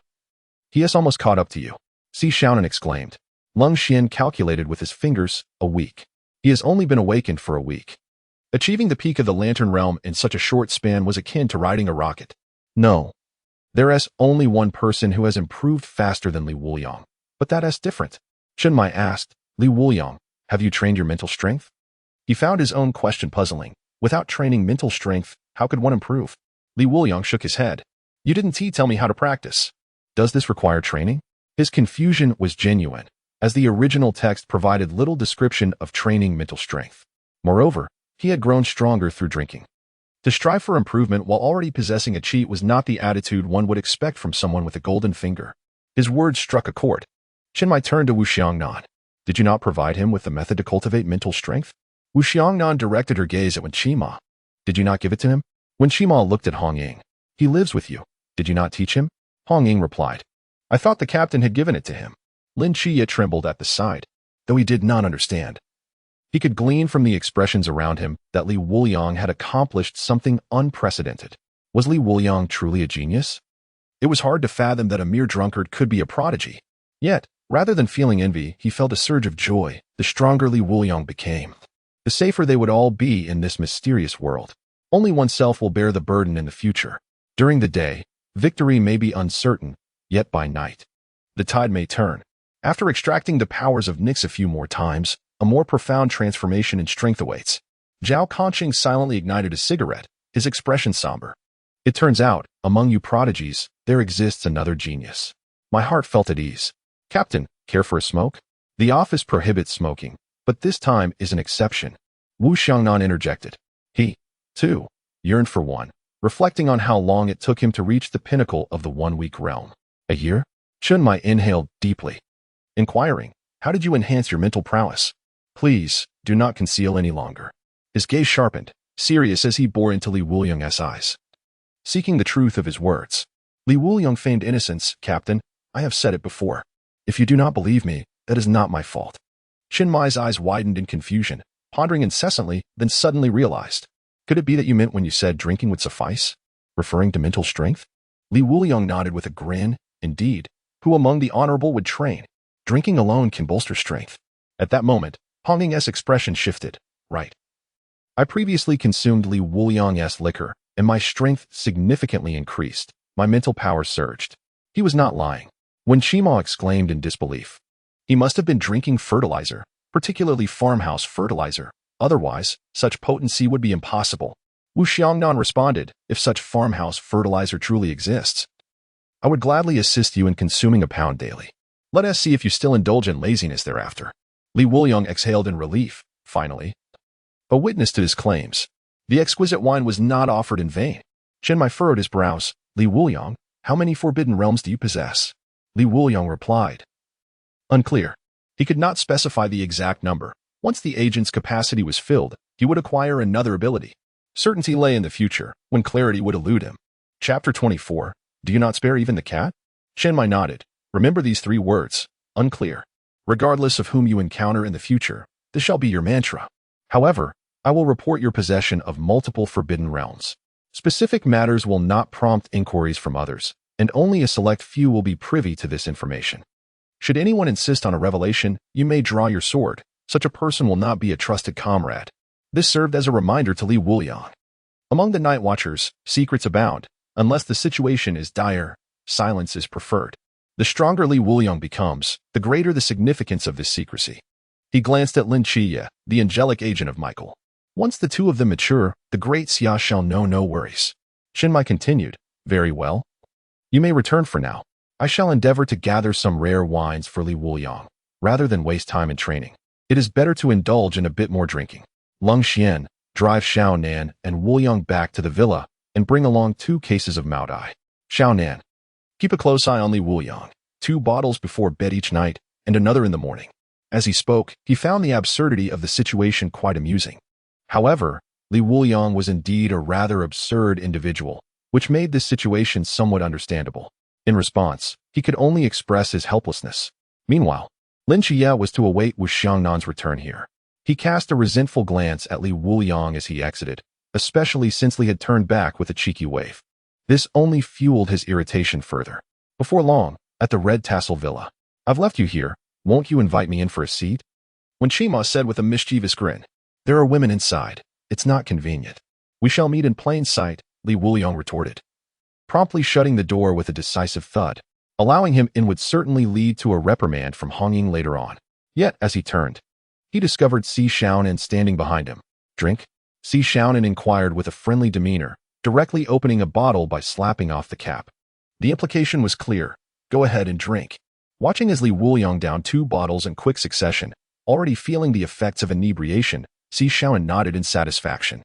Speaker 1: He has almost caught up to you. Si Xiaonan exclaimed. Lung Xian calculated with his fingers, a week. He has only been awakened for a week. Achieving the peak of the Lantern Realm in such a short span was akin to riding a rocket. No. There is only one person who has improved faster than Li Wuliang. But that is different. Chunmai asked, Li Wuliang, have you trained your mental strength? He found his own question puzzling. Without training mental strength, how could one improve? Li Wuliang shook his head. You didn't tell me how to practice. Does this require training? His confusion was genuine, as the original text provided little description of training mental strength. Moreover, he had grown stronger through drinking. To strive for improvement while already possessing a cheat was not the attitude one would expect from someone with a golden finger. His words struck a chord. Chenmai turned to Wu Xiangnan. Did you not provide him with the method to cultivate mental strength? Wu Xiangnan directed her gaze at Wen Qima. Did you not give it to him? Wen Qima looked at Hong Ying. He lives with you. Did you not teach him? Hong Ying replied. I thought the captain had given it to him. Lin Qiye trembled at the sight, though he did not understand. He could glean from the expressions around him that Li Wuliang had accomplished something unprecedented. Was Li Wuliang truly a genius? It was hard to fathom that a mere drunkard could be a prodigy. Yet, rather than feeling envy, he felt a surge of joy. The stronger Li Wuliang became, the safer they would all be in this mysterious world. Only oneself will bear the burden in the future. During the day, victory may be uncertain, yet by night, the tide may turn. After extracting the powers of Nyx a few more times, a more profound transformation in strength awaits. Zhao Conqing silently ignited a cigarette, his expression somber. It turns out, among you prodigies, there exists another genius. My heart felt at ease. Captain, care for a smoke? The office prohibits smoking, but this time is an exception. Wu Xiangnan interjected. He, too, yearned for one, reflecting on how long it took him to reach the pinnacle of the 1 week realm. A year? Chunmai inhaled deeply, inquiring, how did you enhance your mental prowess? Please, do not conceal any longer. His gaze sharpened, serious as he bore into Li Wuliang's eyes. Seeking the truth of his words. Li Wuliang feigned innocence. Captain, I have said it before. If you do not believe me, that is not my fault. Chinmai's eyes widened in confusion, pondering incessantly, then suddenly realized. Could it be that you meant when you said drinking would suffice? Referring to mental strength? Li Wuliang nodded with a grin. Indeed, who among the honorable would train? Drinking alone can bolster strength. At that moment, Hong Ying's expression shifted. Right. I previously consumed Li Wuliang's liquor, and my strength significantly increased. My mental power surged. He was not lying. Wen Qima exclaimed in disbelief. He must have been drinking fertilizer, particularly farmhouse fertilizer. Otherwise, such potency would be impossible. Wu Xiangnan responded, if such farmhouse fertilizer truly exists, I would gladly assist you in consuming a pound daily. Let us see if you still indulge in laziness thereafter. Li Wuliang exhaled in relief, finally. A witness to his claims. The exquisite wine was not offered in vain. Chenmai furrowed his brows. Li Wuliang, how many forbidden realms do you possess? Li Wuliang replied. Unclear. He could not specify the exact number. Once the agent's capacity was filled, he would acquire another ability. Certainty lay in the future, when clarity would elude him. Chapter 24. Do you not spare even the cat? Chenmai nodded. Remember these 3 words. Unclear. Regardless of whom you encounter in the future, this shall be your mantra. However, I will report your possession of multiple forbidden realms. Specific matters will not prompt inquiries from others, and only a select few will be privy to this information. Should anyone insist on a revelation, you may draw your sword. Such a person will not be a trusted comrade. This served as a reminder to Li Wuliang. Among the night watchers, secrets abound. Unless the situation is dire, silence is preferred. The stronger Li Wuliang becomes, the greater the significance of this secrecy. He glanced at Lin Qiye, the angelic agent of Michael. Once the two of them mature, the great Xia shall know no worries. Chenmai continued, very well. You may return for now. I shall endeavor to gather some rare wines for Li Wuliang, rather than waste time in training. It is better to indulge in a bit more drinking. Lung Xian, drive Xiao Nan and Wuliang back to the villa, and bring along 2 cases of Maodai. Xiao Nan, keep a close eye on Li Wuliang. 2 bottles before bed each night, and another in the morning. As he spoke, he found the absurdity of the situation quite amusing. However, Li Wuliang was indeed a rather absurd individual, which made this situation somewhat understandable. In response, he could only express his helplessness. Meanwhile, Lin Qiye was to await Wu Xiangnan's return here. He cast a resentful glance at Li Wuliang as he exited, especially since Li had turned back with a cheeky wave. This only fueled his irritation further. Before long, at the Red Tassel Villa. I've left you here. Won't you invite me in for a seat? Wen Qima said with a mischievous grin. There are women inside. It's not convenient. We shall meet in plain sight, Li Wuliang retorted, promptly shutting the door with a decisive thud. Allowing him in would certainly lead to a reprimand from Hong Ying later on. Yet, as he turned, he discovered Si Xiaonan standing behind him. Drink? Si Xiaonan inquired with a friendly demeanor, directly opening a bottle by slapping off the cap. The implication was clear. Go ahead and drink. Watching as Li Wuliang downed 2 bottles in quick succession, already feeling the effects of inebriation, Si Xiaonan nodded in satisfaction.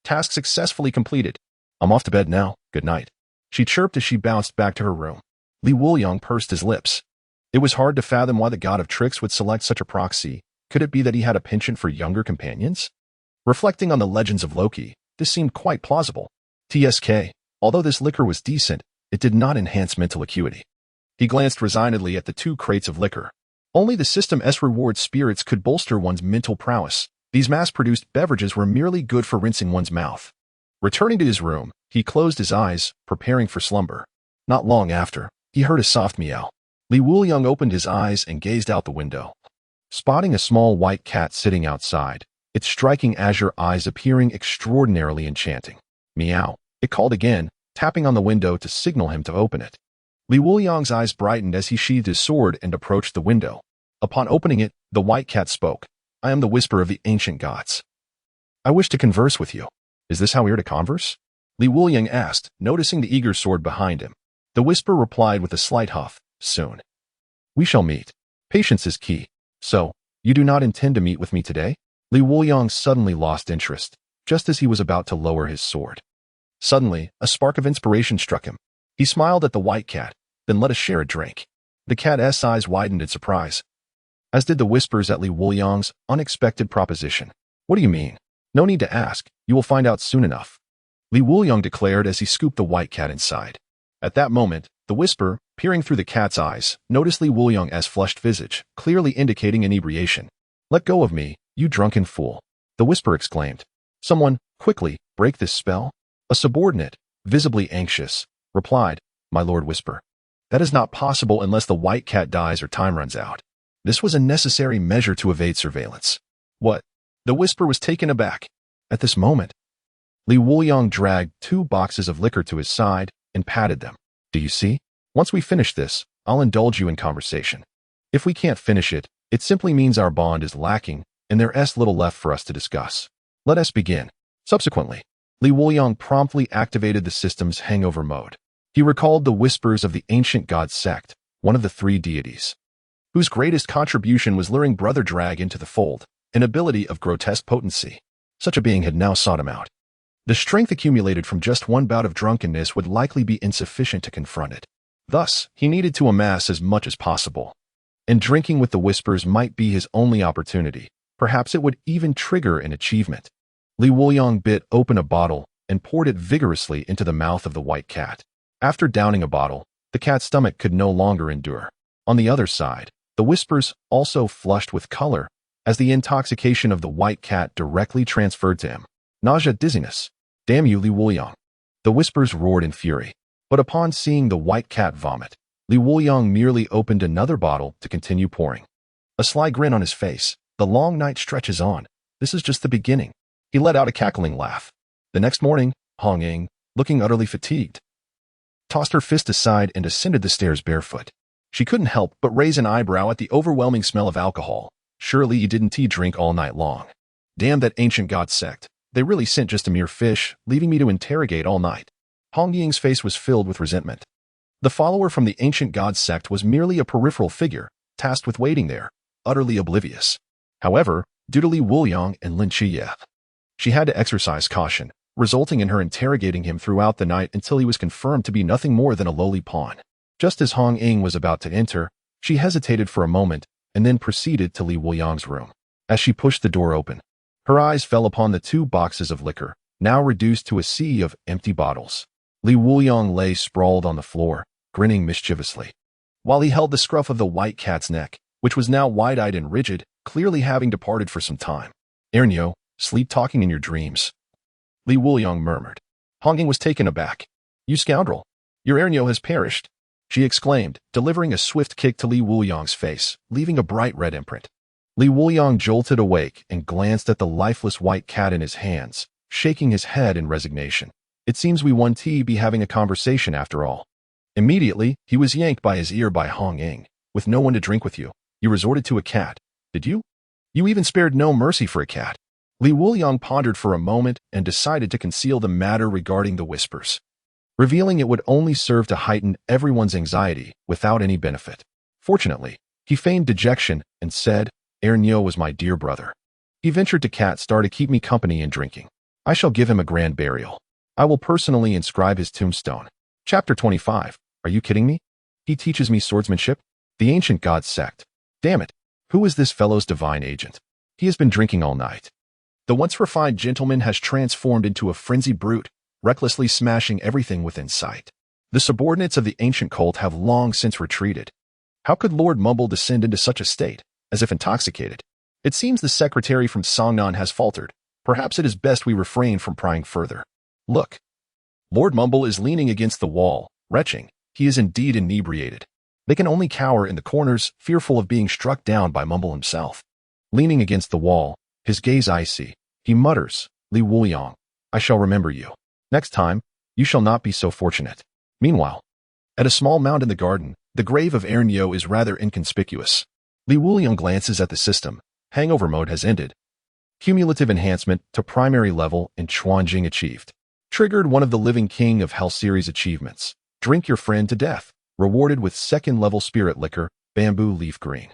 Speaker 1: Task successfully completed. I'm off to bed now. Good night. She chirped as she bounced back to her room. Li Wuliang pursed his lips. It was hard to fathom why the god of tricks would select such a proxy. Could it be that he had a penchant for younger companions? Reflecting on the legends of Loki, this seemed quite plausible. TSK, although this liquor was decent, it did not enhance mental acuity. He glanced resignedly at the 2 crates of liquor. Only the System S reward spirits could bolster one's mental prowess. These mass-produced beverages were merely good for rinsing one's mouth. Returning to his room, he closed his eyes, preparing for slumber. Not long after, he heard a soft meow. Li Wuliang opened his eyes and gazed out the window. Spotting a small white cat sitting outside, its striking azure eyes appearing extraordinarily enchanting. Meow. It called again, tapping on the window to signal him to open it. Li Wuliang's eyes brightened as he sheathed his sword and approached the window. Upon opening it, the white cat spoke. I am the whisper of the ancient gods. I wish to converse with you. Is this how we are to converse? Li Wuliang asked, noticing the eager sword behind him. The whisper replied with a slight huff. Soon. We shall meet. Patience is key. So, you do not intend to meet with me today? Li Wuliang suddenly lost interest, just as he was about to lower his sword. Suddenly, a spark of inspiration struck him. He smiled at the white cat, then let us share a drink. The cat's eyes widened in surprise, as did the whispers at Li Wuliang's unexpected proposition. What do you mean? No need to ask, you will find out soon enough. Li Wuliang declared as he scooped the white cat inside. At that moment, the whisper, peering through the cat's eyes, noticed Li Wuliang's flushed visage, clearly indicating inebriation. Let go of me, you drunken fool. The whisper exclaimed. Someone, quickly, break this spell? A subordinate, visibly anxious, replied, My lord Whisper. That is not possible unless the white cat dies or time runs out. This was a necessary measure to evade surveillance. What? The whisper was taken aback. At this moment, Li Wuliang dragged 2 boxes of liquor to his side and patted them. Do you see? Once we finish this, I'll indulge you in conversation. If we can't finish it, it simply means our bond is lacking and there's little left for us to discuss. Let us begin. Subsequently, Li Wuliang promptly activated the system's hangover mode. He recalled the whispers of the ancient god sect, one of the 3 deities, whose greatest contribution was luring Brother Drag into the fold, an ability of grotesque potency. Such a being had now sought him out. The strength accumulated from just one bout of drunkenness would likely be insufficient to confront it. Thus, he needed to amass as much as possible. And drinking with the whispers might be his only opportunity. Perhaps it would even trigger an achievement. Li Wuliang bit open a bottle and poured it vigorously into the mouth of the white cat. After downing a bottle, the cat's stomach could no longer endure. On the other side, the whispers also flushed with color as the intoxication of the white cat directly transferred to him. Nausea, dizziness. Damn you, Li Wuliang. The whispers roared in fury. But upon seeing the white cat vomit, Li Wuliang merely opened another bottle to continue pouring. A sly grin on his face. The long night stretches on. This is just the beginning. He let out a cackling laugh. The next morning, Hong Ying, looking utterly fatigued, tossed her fist aside and ascended the stairs barefoot. She couldn't help but raise an eyebrow at the overwhelming smell of alcohol. Surely you didn't drink all night long. Damn that ancient god sect. They really sent just a mere fish, leaving me to interrogate all night. Hong Ying's face was filled with resentment. The follower from the ancient god sect was merely a peripheral figure, tasked with waiting there, utterly oblivious. However, due to Li Wuliang and Lin Qiye, she had to exercise caution, resulting in her interrogating him throughout the night until he was confirmed to be nothing more than a lowly pawn. Just as Hong Ying was about to enter, she hesitated for a moment and then proceeded to Li Wuliang's room. As she pushed the door open, her eyes fell upon the 2 boxes of liquor, now reduced to a sea of empty bottles. Li Wuliang lay sprawled on the floor, grinning mischievously, while he held the scruff of the white cat's neck, which was now wide-eyed and rigid, clearly having departed for some time. Ernyo, sleep-talking in your dreams, Li Wuliang murmured. Hong Ying was taken aback. You scoundrel! Your Ernyo has perished, she exclaimed, delivering a swift kick to Li Wuliang's face, leaving a bright red imprint. Li Wuliang jolted awake and glanced at the lifeless white cat in his hands, shaking his head in resignation. It seems we won to be having a conversation after all. Immediately, he was yanked by his ear by Hong Ying. With no one to drink with you, you resorted to a cat, did you? You even spared no mercy for a cat. Li Wuliang pondered for a moment and decided to conceal the matter regarding the whispers, revealing it would only serve to heighten everyone's anxiety without any benefit. Fortunately, he feigned dejection and said, Nyo was my dear brother. He ventured to cat star to keep me company in drinking. I shall give him a grand burial. I will personally inscribe his tombstone. Chapter 25. Are you kidding me? He teaches me swordsmanship? The ancient god sect. Damn it. Who is this fellow's divine agent? He has been drinking all night. The once refined gentleman has transformed into a frenzied brute, recklessly smashing everything within sight. The subordinates of the ancient cult have long since retreated. How could Lord Mumble descend into such a state, as if intoxicated? It seems the secretary from Songnan has faltered. Perhaps it is best we refrain from prying further. Look. Lord Mumble is leaning against the wall, retching. He is indeed inebriated. They can only cower in the corners, fearful of being struck down by Mumble himself. Leaning against the wall, his gaze icy, he mutters, Li Wuliang, I shall remember you. Next time, you shall not be so fortunate. Meanwhile, at a small mound in the garden, the grave of Nyo is rather inconspicuous. Li Wuliang glances at the system. Hangover mode has ended. Cumulative enhancement to primary level in Chuanjing achieved. Triggered one of the Living King of Hell series achievements. Drink your friend to death. Rewarded with second-level spirit liquor, bamboo leaf green.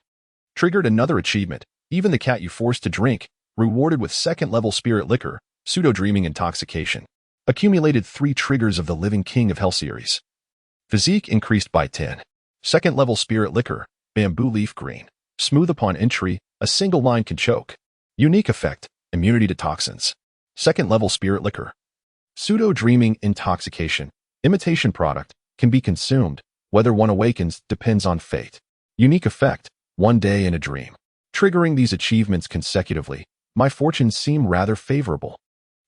Speaker 1: Triggered another achievement. Even the cat you forced to drink. Rewarded with second-level spirit liquor, pseudo-dreaming intoxication. Accumulated 3 triggers of the Living King of Hell series. Physique increased by 10. Second-level spirit liquor, bamboo leaf green. Smooth upon entry, a single line can choke. Unique effect, immunity to toxins. Second-level spirit liquor. Pseudo-dreaming intoxication, imitation product, can be consumed. Whether one awakens depends on fate. Unique effect, 1 day in a dream. Triggering these achievements consecutively, my fortunes seem rather favorable.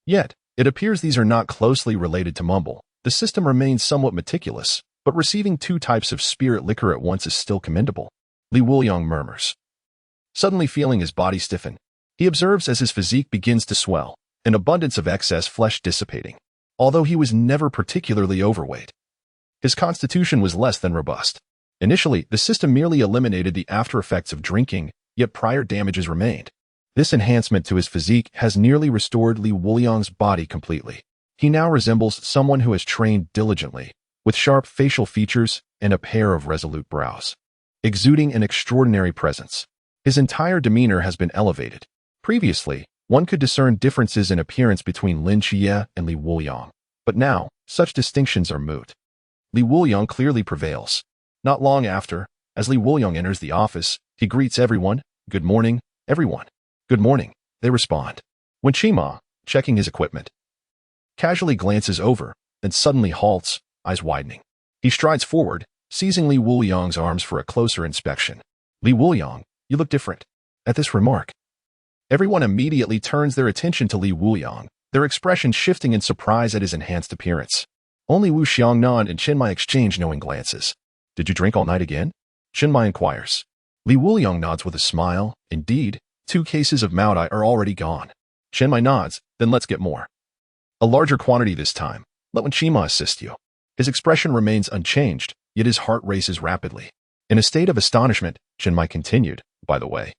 Speaker 1: Yet, it appears these are not closely related to Mumble. The system remains somewhat meticulous, but receiving 2 types of spirit liquor at once is still commendable. Li Wuliang murmurs. Suddenly feeling his body stiffen, he observes as his physique begins to swell, an abundance of excess flesh dissipating. Although he was never particularly overweight, his constitution was less than robust. Initially, the system merely eliminated the after effects of drinking, yet prior damages remained. This enhancement to his physique has nearly restored Li Wuliang's body completely. He now resembles someone who has trained diligently, with sharp facial features and a pair of resolute brows, exuding an extraordinary presence. His entire demeanor has been elevated. Previously, one could discern differences in appearance between Lin Qiye and Li Wuliang, but now, such distinctions are moot. Li Wuliang clearly prevails. Not long after, as Li Wuliang enters the office, he greets everyone. Good morning, everyone. Good morning, they respond. When Chima, checking his equipment, casually glances over, then suddenly halts, eyes widening. He strides forward, seizing Li Wuliang's arms for a closer inspection. Li Wuliang, you look different. At this remark, everyone immediately turns their attention to Li Wuliang, their expression shifting in surprise at his enhanced appearance. Only Wu Xiangnan and Chinmai exchange knowing glances. Did you drink all night again? Chinmai inquires. Li Wuliang nods with a smile. Indeed, 2 cases of Maodai are already gone. Chinmai nods, then let's get more. A larger quantity this time. Let Wenchima assist you. His expression remains unchanged, yet his heart races rapidly. In a state of astonishment, Chinmai continued, by the way,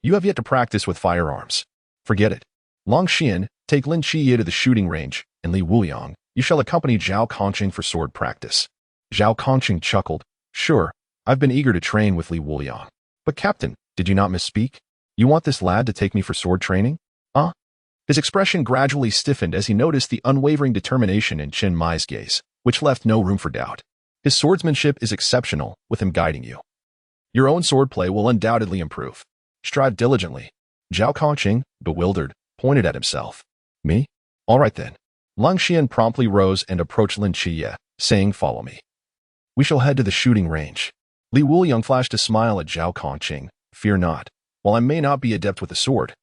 Speaker 1: you have yet to practice with firearms. Forget it. Long Xian, take Lin Qiye to the shooting range, and Li Wuliang, you shall accompany Zhao Kongqing for sword practice. Zhao Kongqing chuckled. Sure, I've been eager to train with Li Wuliang. But Captain, did you not misspeak? You want this lad to take me for sword training? His expression gradually stiffened as he noticed the unwavering determination in Chen Mai's gaze, which left no room for doubt. His swordsmanship is exceptional, with him guiding you. Your own swordplay will undoubtedly improve. Strive diligently. Zhao Kongqing, bewildered, pointed at himself. Me? All right then. Lang Xian promptly rose and approached Lin Qiye, saying, follow me. We shall head to the shooting range. Li Wuliang flashed a smile at Zhao Kongqing. Fear not. While I may not be adept with the sword,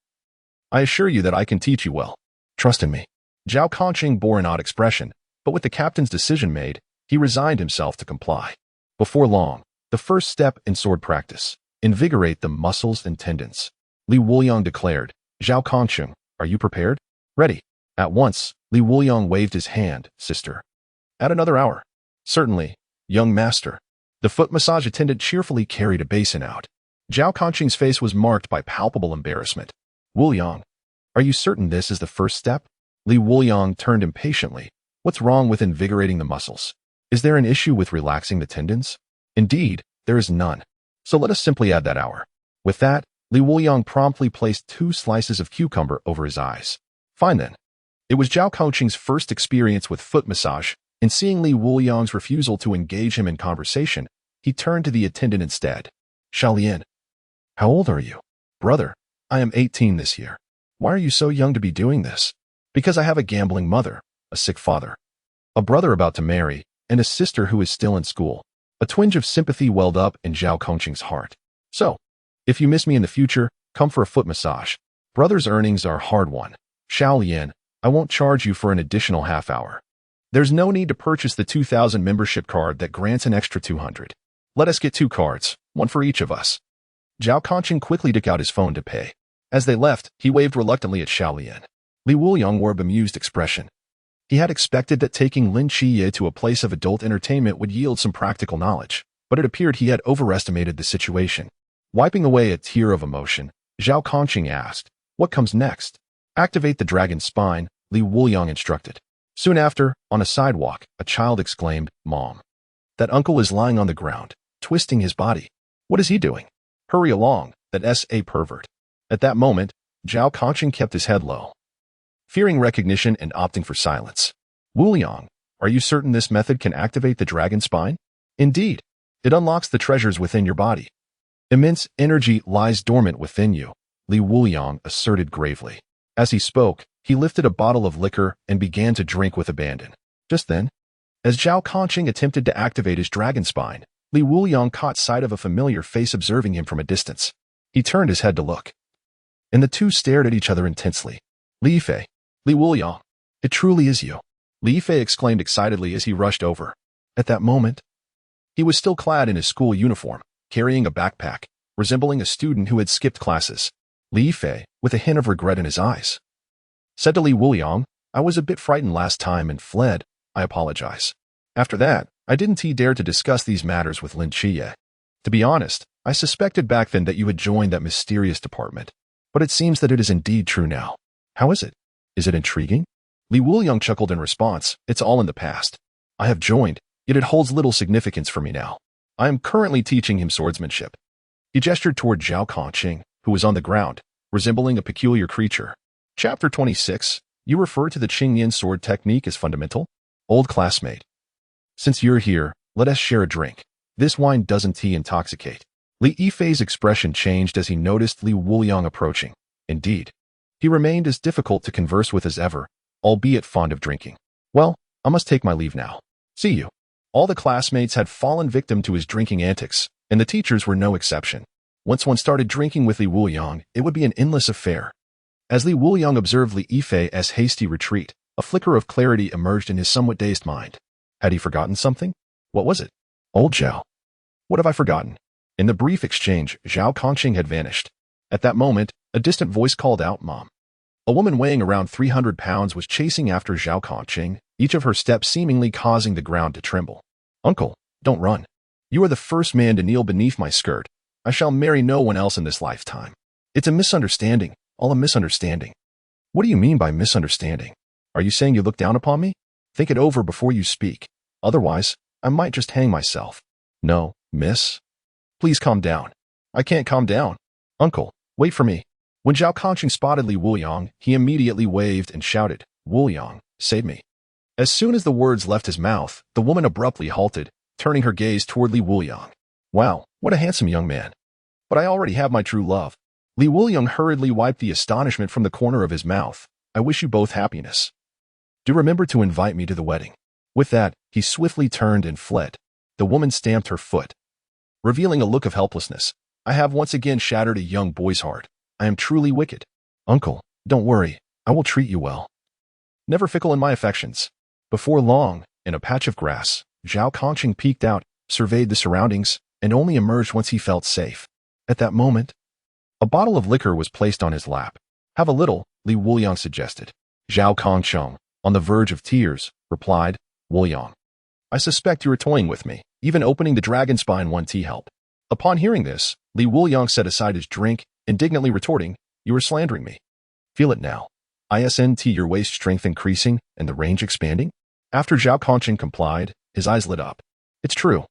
Speaker 1: I assure you that I can teach you well. Trust in me. Zhao Kongqing bore an odd expression, but with the captain's decision made, he resigned himself to comply. Before long, the first step in sword practice, invigorate the muscles and tendons. Li Wuliang declared. Zhao Kongqing, are you prepared? Ready. At once, Li Wuliang waved his hand. Sister. Add another hour. Certainly, young master. The foot massage attendant cheerfully carried a basin out. Zhao Kongqing's face was marked by palpable embarrassment. Wuliang, are you certain this is the first step? Li Wuliang turned impatiently. What's wrong with invigorating the muscles? Is there an issue with relaxing the tendons? Indeed, there is none. So let us simply add that hour. With that, Li Wuliang promptly placed 2 slices of cucumber over his eyes. Fine then. It was Zhao Kongqing's first experience with foot massage, and seeing Li Wuliang's refusal to engage him in conversation, he turned to the attendant instead. Xiaolian, how old are you? Brother, I am 18 this year. Why are you so young to be doing this? Because I have a gambling mother, a sick father, a brother about to marry, and a sister who is still in school. A twinge of sympathy welled up in Zhao Kongqing's heart. So, if you miss me in the future, come for a foot massage. Brother's earnings are hard-won. Xiaolian, I won't charge you for an additional half hour. There's no need to purchase the 2,000 membership card that grants an extra 200. Let us get 2 cards, one for each of us. Zhao Kongqing quickly took out his phone to pay. As they left, he waved reluctantly at Xiaolian. Li Wuliang wore a bemused expression. He had expected that taking Lin Qiye to a place of adult entertainment would yield some practical knowledge, but it appeared he had overestimated the situation. Wiping away a tear of emotion, Zhao Kongqing asked, what comes next? Activate the dragon's spine, Li Wuliang instructed. Soon after, on a sidewalk, a child exclaimed, Mom. That uncle is lying on the ground, twisting his body. What is he doing? Hurry along, that's a pervert. At that moment, Zhao Kongqing kept his head low, fearing recognition and opting for silence. Wuliang, are you certain this method can activate the dragon spine? Indeed, it unlocks the treasures within your body. Immense energy lies dormant within you, Li Wuliang asserted gravely. As he spoke, he lifted a bottle of liquor and began to drink with abandon. Just then, as Zhao Kongqing attempted to activate his dragon spine, Li Wuliang caught sight of a familiar face observing him from a distance. He turned his head to look, and the two stared at each other intensely. Li Fei, Li Wuliang, it truly is you, Li Fei exclaimed excitedly as he rushed over. At that moment, he was still clad in his school uniform, carrying a backpack, resembling a student who had skipped classes. Li Fei, with a hint of regret in his eyes, said to Li Wuliang, I was a bit frightened last time and fled. I apologize. After that, I didn't dare to discuss these matters with Lin Qiye. To be honest, I suspected back then that you had joined that mysterious department, but it seems that it is indeed true now. How is it? Is it intriguing? Li Wuliang chuckled in response. It's all in the past. I have joined, yet it holds little significance for me now. I am currently teaching him swordsmanship. He gestured toward Zhao Kongqing, who was on the ground, resembling a peculiar creature. Chapter 26. You refer to the Qingyan sword technique as fundamental? Old classmate. Since you're here, let us share a drink. This wine doesn't intoxicate. Li Yifei's expression changed as he noticed Li Wuliang approaching. Indeed, he remained as difficult to converse with as ever, albeit fond of drinking. Well, I must take my leave now. See you. All the classmates had fallen victim to his drinking antics, and the teachers were no exception. Once one started drinking with Li Wuliang, it would be an endless affair. As Li Wuliang observed Li Yifei's hasty retreat, a flicker of clarity emerged in his somewhat dazed mind. Had he forgotten something? What was it? Old Zhao. What have I forgotten? In the brief exchange, Zhao Kongqing had vanished. At that moment, a distant voice called out, Mom. A woman weighing around 300 pounds was chasing after Zhao Kongqing, each of her steps seemingly causing the ground to tremble. Uncle, don't run. You are the first man to kneel beneath my skirt. I shall marry no one else in this lifetime. It's a misunderstanding, all a misunderstanding. What do you mean by misunderstanding? Are you saying you look down upon me? Think it over before you speak. Otherwise, I might just hang myself. No, miss. Please calm down. I can't calm down. Uncle, wait for me. When Zhao Kongqing spotted Li Wuliang, he immediately waved and shouted, Wuliang, save me. As soon as the words left his mouth, the woman abruptly halted, turning her gaze toward Li Wuliang. Wow, what a handsome young man. But I already have my true love. Li Wuliang hurriedly wiped the astonishment from the corner of his mouth. I wish you both happiness. Do remember to invite me to the wedding. With that, he swiftly turned and fled. The woman stamped her foot, revealing a look of helplessness. I have once again shattered a young boy's heart. I am truly wicked. Uncle, don't worry. I will treat you well. Never fickle in my affections. Before long, in a patch of grass, Zhao Kongqing peeked out, surveyed the surroundings, and only emerged once he felt safe. At that moment, A bottle of liquor was placed on his lap. Have a little, Li Wuliang suggested. Zhao Kongcheng, on the verge of tears, replied, Wuliang, I suspect you are toying with me. Even opening the dragon spine 1T helped. Upon hearing this, Li Wuliang set aside his drink, indignantly retorting, You are slandering me. Feel it now. ISNT your waist strength increasing and the range expanding? After Zhao Kongcheng complied, his eyes lit up. It's true.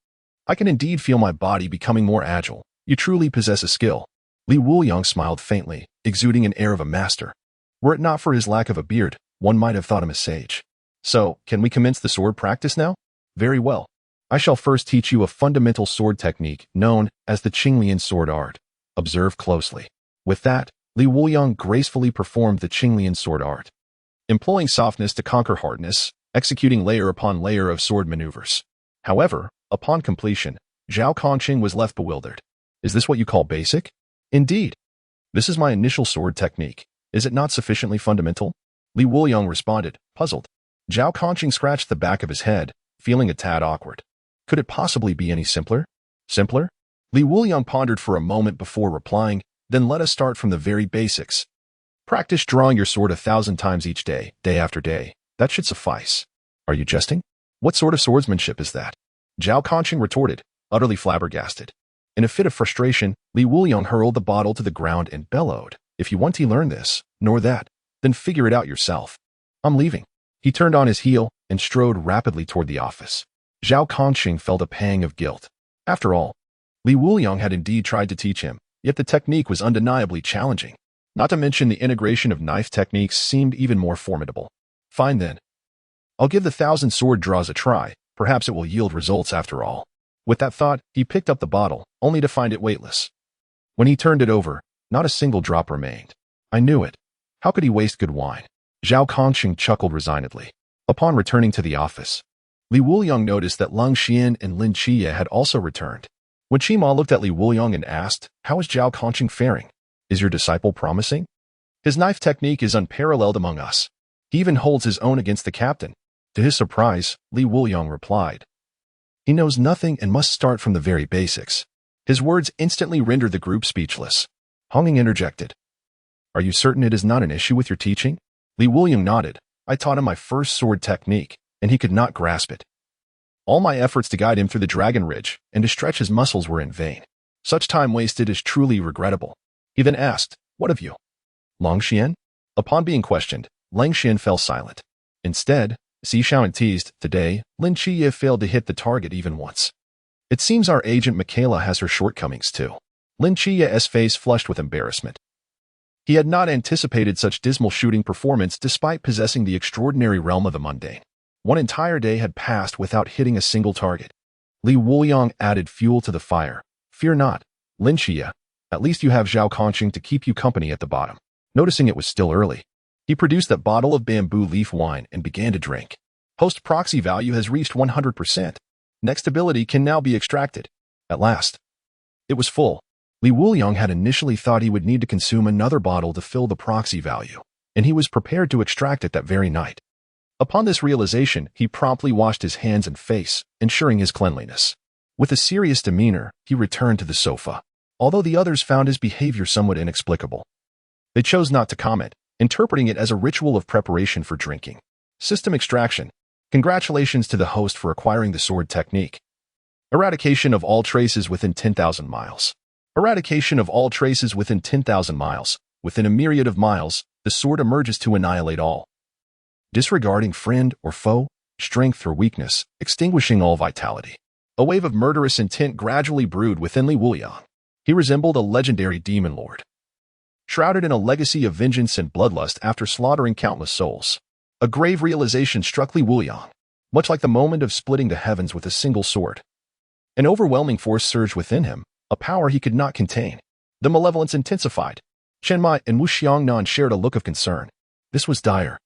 Speaker 1: I can indeed feel my body becoming more agile. You truly possess a skill. Li Wuliang smiled faintly, exuding an air of a master. Were it not for his lack of a beard, one might have thought him a sage. So, can we commence the sword practice now? Very well. I shall first teach you a fundamental sword technique known as the Qinglian sword art. Observe closely. With that, Li Wuliang gracefully performed the Qinglian sword art, employing softness to conquer hardness, executing layer upon layer of sword maneuvers. However, upon completion, Zhao Kongcheng was left bewildered. Is this what you call basic? Indeed. This is my initial sword technique. Is it not sufficiently fundamental? Li Wuliang responded, puzzled. Zhao Kongcheng scratched the back of his head, feeling a tad awkward. Could it possibly be any simpler? Simpler? Li Wuliang pondered for a moment before replying, then let us start from the very basics. Practice drawing your sword 1,000 times each day, day after day. That should suffice. Are you jesting? What sort of swordsmanship is that? Zhao Kongcheng retorted, utterly flabbergasted. In a fit of frustration, Li Wuliang hurled the bottle to the ground and bellowed, If you want to learn this, nor that, then figure it out yourself. I'm leaving. He turned on his heel and strode rapidly toward the office. Zhao Kongcheng felt a pang of guilt. After all, Li Wuliang had indeed tried to teach him, yet the technique was undeniably challenging. Not to mention the integration of knife techniques seemed even more formidable. Fine then. I'll give the 1,000 sword draws a try. Perhaps it will yield results after all. With that thought, he picked up the bottle, only to find it weightless. When he turned it over, not a single drop remained. I knew it. How could he waste good wine? Zhao Kongcheng chuckled resignedly. Upon returning to the office, Li Wuliang noticed that Lin Qiye and Lin Qiye had also returned. When Qima looked at Li Wuliang and asked, How is Zhao Kongcheng faring? Is your disciple promising? His knife technique is unparalleled among us. He even holds his own against the captain. To his surprise, Li Wuliang replied, He knows nothing and must start from the very basics. His words instantly rendered the group speechless. Honging interjected, Are you certain it is not an issue with your teaching? Li Wuliang nodded. I taught him my first sword technique, and he could not grasp it. All my efforts to guide him through the dragon ridge and to stretch his muscles were in vain. Such time wasted is truly regrettable. He then asked, What of you? Lin Qiye? Upon being questioned, Lin Qiye fell silent. Instead, Xiaoan teased, Today, Lin Qiye failed to hit the target even once. It seems our agent Michaela has her shortcomings too. Lin Qiye's face flushed with embarrassment. He had not anticipated such dismal shooting performance despite possessing the extraordinary realm of the mundane. One entire day had passed without hitting a single target. Li Wuliang added fuel to the fire. Fear not, Lin Qiye. At least you have Zhao Kongcheng to keep you company at the bottom. Noticing it was still early, he produced that bottle of bamboo leaf wine and began to drink. Host proxy value has reached 100%. Next ability can now be extracted. At last. It was full. Li Wuliang had initially thought he would need to consume another bottle to fill the proxy value, and he was prepared to extract it that very night. Upon this realization, he promptly washed his hands and face, ensuring his cleanliness. With a serious demeanor, he returned to the sofa. Although the others found his behavior somewhat inexplicable, they chose not to comment, interpreting it as a ritual of preparation for drinking. System extraction. Congratulations to the host for acquiring the sword technique. Eradication of all traces within 10,000 miles. Eradication of all traces within 10,000 miles. Within a myriad of miles, the sword emerges to annihilate all. Disregarding friend or foe, strength or weakness, extinguishing all vitality. A wave of murderous intent gradually brewed within Li Wuliang. He resembled a legendary demon lord, shrouded in a legacy of vengeance and bloodlust after slaughtering countless souls. A grave realization struck Li Wuliang, much like the moment of splitting the heavens with a single sword. An overwhelming force surged within him, a power he could not contain. The malevolence intensified. Chen Mai and Wu Xiangnan shared a look of concern. This was dire.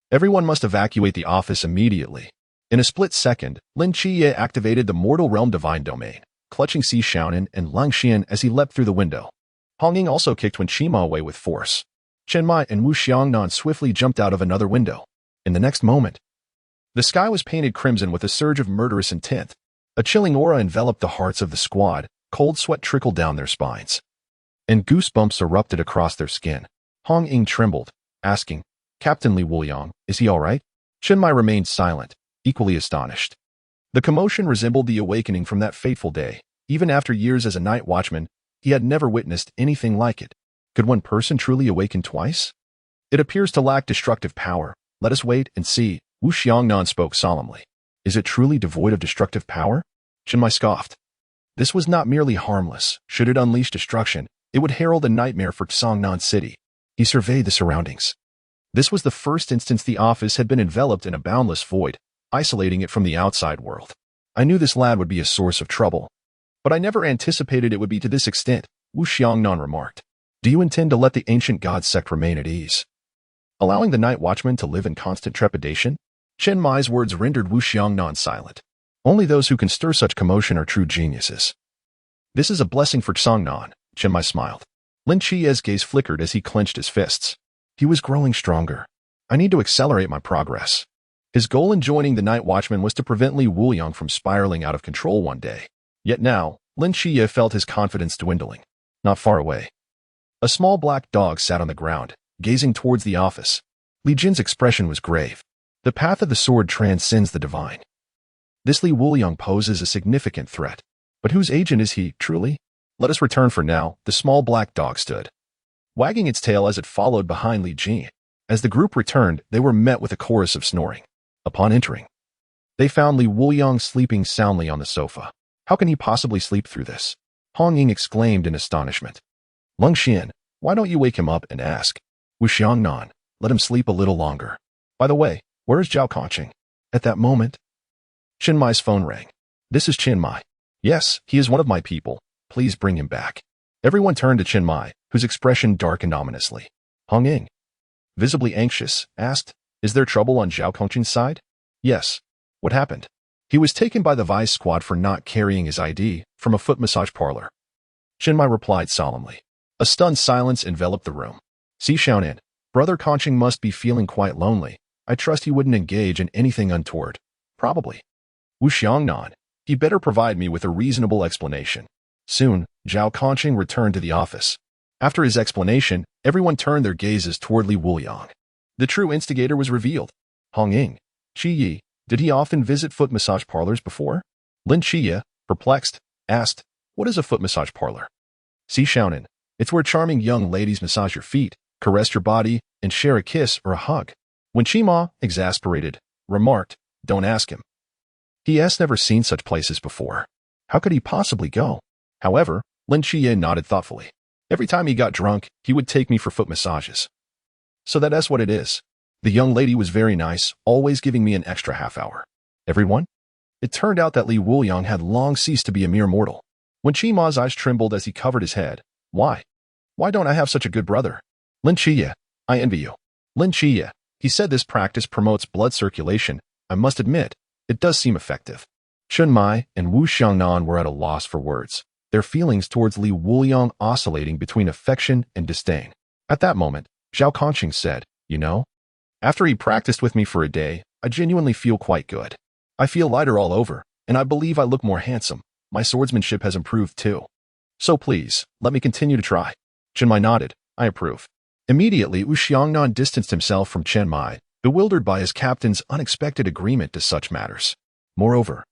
Speaker 1: Everyone must evacuate the office immediately. In a split second, Lin Qiye activated the Mortal Realm Divine Domain, clutching Xiaonan and Lin Qiye as he leapt through the window. Hongying also kicked Wen Qima away with force. Chen Mai and Wu Xiangnan swiftly jumped out of another window. In the next moment, the sky was painted crimson with a surge of murderous intent. A chilling aura enveloped the hearts of the squad, cold sweat trickled down their spines. and goosebumps erupted across their skin. Hong Ying trembled, asking, "Captain Li Wuliang, is he all right?" Chen Mai remained silent, equally astonished. The commotion resembled the awakening from that fateful day. Even after years as a night watchman, he had never witnessed anything like it. Could one person truly awaken twice? It appears to lack destructive power. Let us wait and see, Wu Xiangnan spoke solemnly. Is it truly devoid of destructive power? Chen Mai scoffed. This was not merely harmless. Should it unleash destruction, it would herald a nightmare for Xiangnan City. He surveyed the surroundings. This was the first instance the office had been enveloped in a boundless void, isolating it from the outside world. I knew this lad would be a source of trouble, but I never anticipated it would be to this extent, Wu Xiangnan remarked. Do you intend to let the ancient god sect remain at ease, allowing the night watchman to live in constant trepidation? Chen Mai's words rendered Wu Xiangnan silent. Only those who can stir such commotion are true geniuses. This is a blessing for Xiangnan, Chen Mai smiled. Lin Qiye's gaze flickered as he clenched his fists. He was growing stronger. I need to accelerate my progress. His goal in joining the night watchman was to prevent Li Wuliang from spiraling out of control one day. Yet now, Lin Qiye felt his confidence dwindling. Not far away, a small black dog sat on the ground, gazing towards the office. Li Jin's expression was grave. The path of the sword transcends the divine. This Li Wuliang poses a significant threat. But whose agent is he, truly? Let us return for now. The small black dog stood, wagging its tail as it followed behind Li Jin. As the group returned, they were met with a chorus of snoring. Upon entering, they found Li Wuliang sleeping soundly on the sofa. How can he possibly sleep through this? Hong Ying exclaimed in astonishment. Lung Xian, why don't you wake him up and ask? Wu Xiangnan, let him sleep a little longer. By the way, where is Zhao Conqing? At that moment, Chen Mai's phone rang. This is Chen Mai. Yes, he is one of my people. Please bring him back. Everyone turned to Chen Mai, whose expression darkened ominously. Hong Ying, visibly anxious, asked, is there trouble on Zhao Conqing's side? Yes. What happened? He was taken by the Vice Squad for not carrying his ID from a foot massage parlor. Chen Mai replied solemnly. A stunned silence enveloped the room. Si Xiaonan, Brother Conqing must be feeling quite lonely. I trust he wouldn't engage in anything untoward. Probably. Wu Xiangnan, he better provide me with a reasonable explanation. Soon, Zhao Conqing returned to the office. After his explanation, everyone turned their gazes toward Li Wuliang. The true instigator was revealed. Hong Ying, Qiye, did he often visit foot massage parlors before? Lin Qiye, perplexed, asked, what is a foot massage parlor? Si Xiaonan, it's where charming young ladies massage your feet, caress your body, and share a kiss or a hug. When Qima, exasperated, remarked, don't ask him. He has never seen such places before. How could he possibly go? However, Lin Qiye nodded thoughtfully. Every time he got drunk, he would take me for foot massages. So that's what it is. The young lady was very nice, always giving me an extra half hour. Everyone? It turned out that Li Wuliang had long ceased to be a mere mortal. When Qima's eyes trembled as he covered his head, why? Why don't I have such a good brother? Lin Qiye, I envy you. Lin Qiye, he said this practice promotes blood circulation. I must admit, it does seem effective. Chen Mai and Wu Xiangnan were at a loss for words, their feelings towards Li Wuliang oscillating between affection and disdain. At that moment, Zhao Conqing said, you know, after he practiced with me for a day, I genuinely feel quite good. I feel lighter all over, and I believe I look more handsome. My swordsmanship has improved too. So please, let me continue to try. Chen Mai nodded. I approve. Immediately, Wu Xiangnan distanced himself from Chen Mai, bewildered by his captain's unexpected agreement to such matters. Moreover,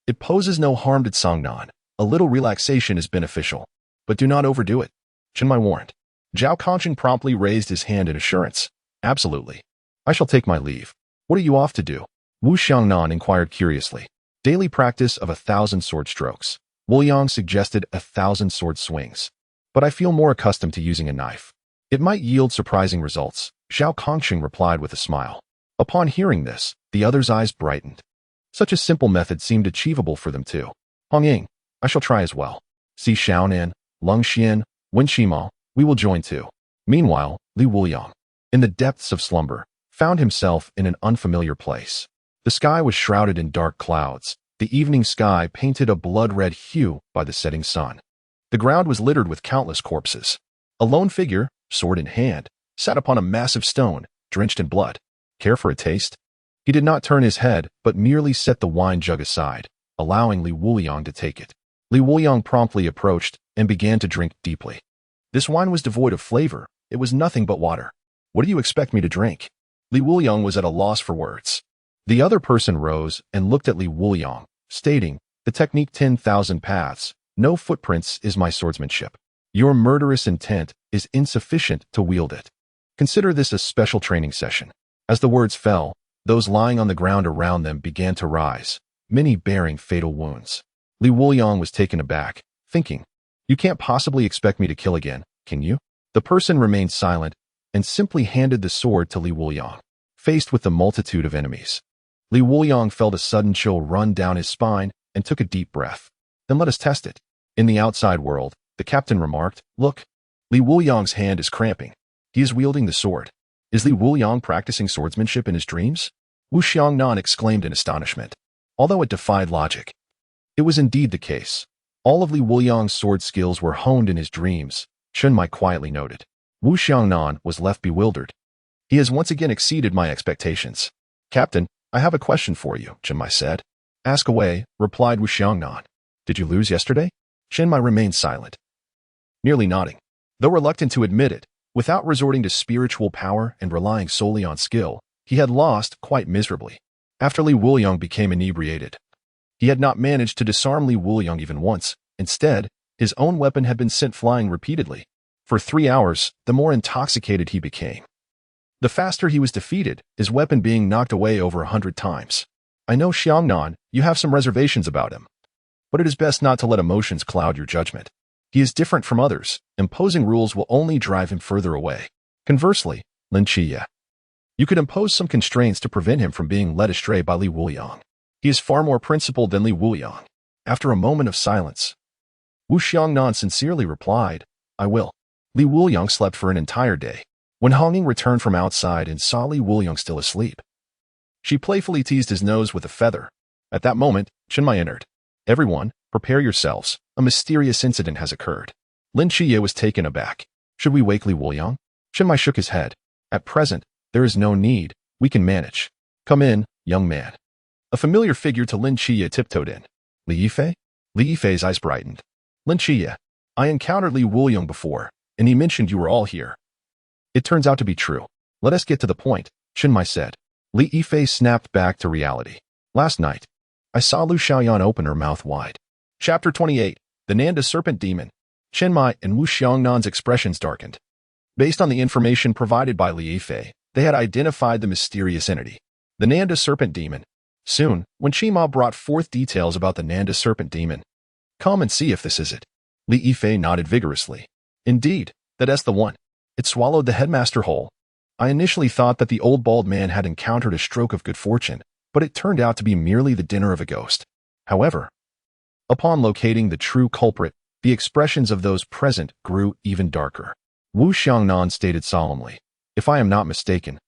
Speaker 1: it poses no harm to Xiangnan. A little relaxation is beneficial, but do not overdo it, Chen Mai warned. Zhao Conqing promptly raised his hand in assurance. Absolutely. I shall take my leave. What are you off to do? Wu Xiangnan inquired curiously. Daily practice of 1,000 sword strokes. Wuliang suggested 1,000 sword swings. But I feel more accustomed to using a knife. It might yield surprising results, Zhao Conqing replied with a smile. Upon hearing this, the other's eyes brightened. Such a simple method seemed achievable for them too. Hong Ying, I shall try as well. Si Xiaonan, Lung Xian, Wen Qima, we will join too. Meanwhile, Li Wuliang, in the depths of slumber, found himself in an unfamiliar place. The sky was shrouded in dark clouds, the evening sky painted a blood-red hue by the setting sun. The ground was littered with countless corpses. A lone figure, sword in hand, sat upon a massive stone, drenched in blood. Care for a taste? He did not turn his head, but merely set the wine jug aside, allowing Li Wuliang to take it. Li Wuliang promptly approached and began to drink deeply. This wine was devoid of flavor. It was nothing but water. What do you expect me to drink? Li Wuliang was at a loss for words. The other person rose and looked at Li Wuliang, stating, "The technique 10,000 paths, no footprints is my swordsmanship. Your murderous intent is insufficient to wield it. Consider this a special training session." As the words fell, those lying on the ground around them began to rise, many bearing fatal wounds. Li Wuliang was taken aback, thinking, "You can't possibly expect me to kill again, can you?" The person remained silent and simply handed the sword to Li Wuliang. Faced with the multitude of enemies, Li Wuliang felt a sudden chill run down his spine and took a deep breath. "Then let us test it." In the outside world, the captain remarked, "Look, Li Wuliang's hand is cramping. He is wielding the sword. Is Li Wuliang practicing swordsmanship in his dreams?" Wu Xiangnan exclaimed in astonishment. Although it defied logic, it was indeed the case. All of Li Wuliang's sword skills were honed in his dreams, Chen Mai quietly noted. Wu Xiangnan was left bewildered. "He has once again exceeded my expectations." "Captain, I have a question for you," Chen Mai said. "Ask away," replied Wu Xiangnan. "Did you lose yesterday?" Chen Mai remained silent, nearly nodding. Though reluctant to admit it, without resorting to spiritual power and relying solely on skill, he had lost quite miserably. After Li Wuliang became inebriated, he had not managed to disarm Li Wuliang even once. Instead, his own weapon had been sent flying repeatedly. For 3 hours, the more intoxicated he became, the faster he was defeated, his weapon being knocked away over 100 times. "I know, Xiangnan, you have some reservations about him, but it is best not to let emotions cloud your judgment. He is different from others. Imposing rules will only drive him further away. Conversely, Lin Qiye, you could impose some constraints to prevent him from being led astray by Li Wuliang. He is far more principled than Li Wuliang." After a moment of silence, Wu Xiangnan sincerely replied, "I will." Li Wuliang slept for an entire day. When Hongying returned from outside and saw Li Wuliang still asleep, she playfully teased his nose with a feather. At that moment, Chen Mai entered. "Everyone, prepare yourselves. A mysterious incident has occurred." Lin Qiye was taken aback. "Should we wake Li Wuliang?" Chen Mai shook his head. "At present, there is no need. We can manage. Come in, young man." A familiar figure to Lin Qiye tiptoed in. "Li Yifei?" Li Yifei's eyes brightened. "Lin Qiye, I encountered Li Wuliang before, and he mentioned you were all here." "It turns out to be true. Let us get to the point," Chen Mai said. Li Yifei snapped back to reality. "Last night, I saw Lu Xiaoyan open her mouth wide." Chapter 28. The Nanda Serpent Demon. Chen Mai and Wu Xiangnan's expressions darkened. Based on the information provided by Li Yifei, they had identified the mysterious entity, the Nanda Serpent Demon. Soon, when Qima brought forth details about the Nanda Serpent Demon, "Come and see if this is it." Li Yifei nodded vigorously. "Indeed, that's the one. It swallowed the headmaster whole. I initially thought that the old bald man had encountered a stroke of good fortune, but it turned out to be merely the dinner of a ghost." However, upon locating the true culprit, the expressions of those present grew even darker. Wu Xiangnan stated solemnly, "If I am not mistaken,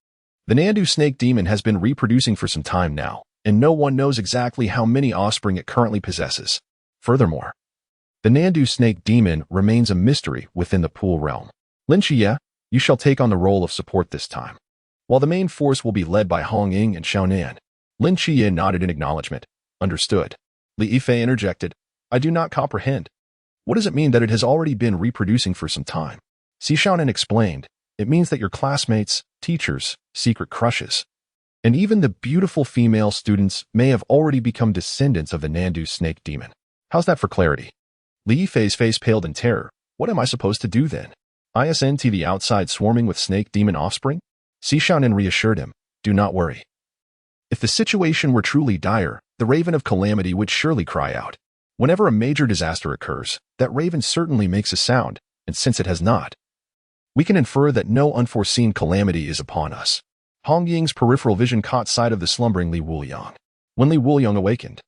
Speaker 1: the Nandu snake demon has been reproducing for some time now, and no one knows exactly how many offspring it currently possesses. Furthermore, the Nandu snake demon remains a mystery within the pool realm. Lin Qiye, you shall take on the role of support this time, while the main force will be led by Hongying and Xiaonan." Lin Qiye nodded in acknowledgement. "Understood." Li Yifei interjected, "I do not comprehend. What does it mean that it has already been reproducing for some time?" Si Xiaonan explained, "It means that your classmates, teachers, secret crushes, and even the beautiful female students may have already become descendants of the Nandu snake demon." "How's that for clarity?" Li Yifei's face paled in terror. "What am I supposed to do then? ISNT the outside swarming with snake demon offspring?" Si Xiaonan reassured him, "Do not worry. If the situation were truly dire, the raven of calamity would surely cry out. Whenever a major disaster occurs, that raven certainly makes a sound, and since it has not, we can infer that no unforeseen calamity is upon us." Hongying's peripheral vision caught sight of the slumbering Li Wuliang. When Li Wuliang awakened,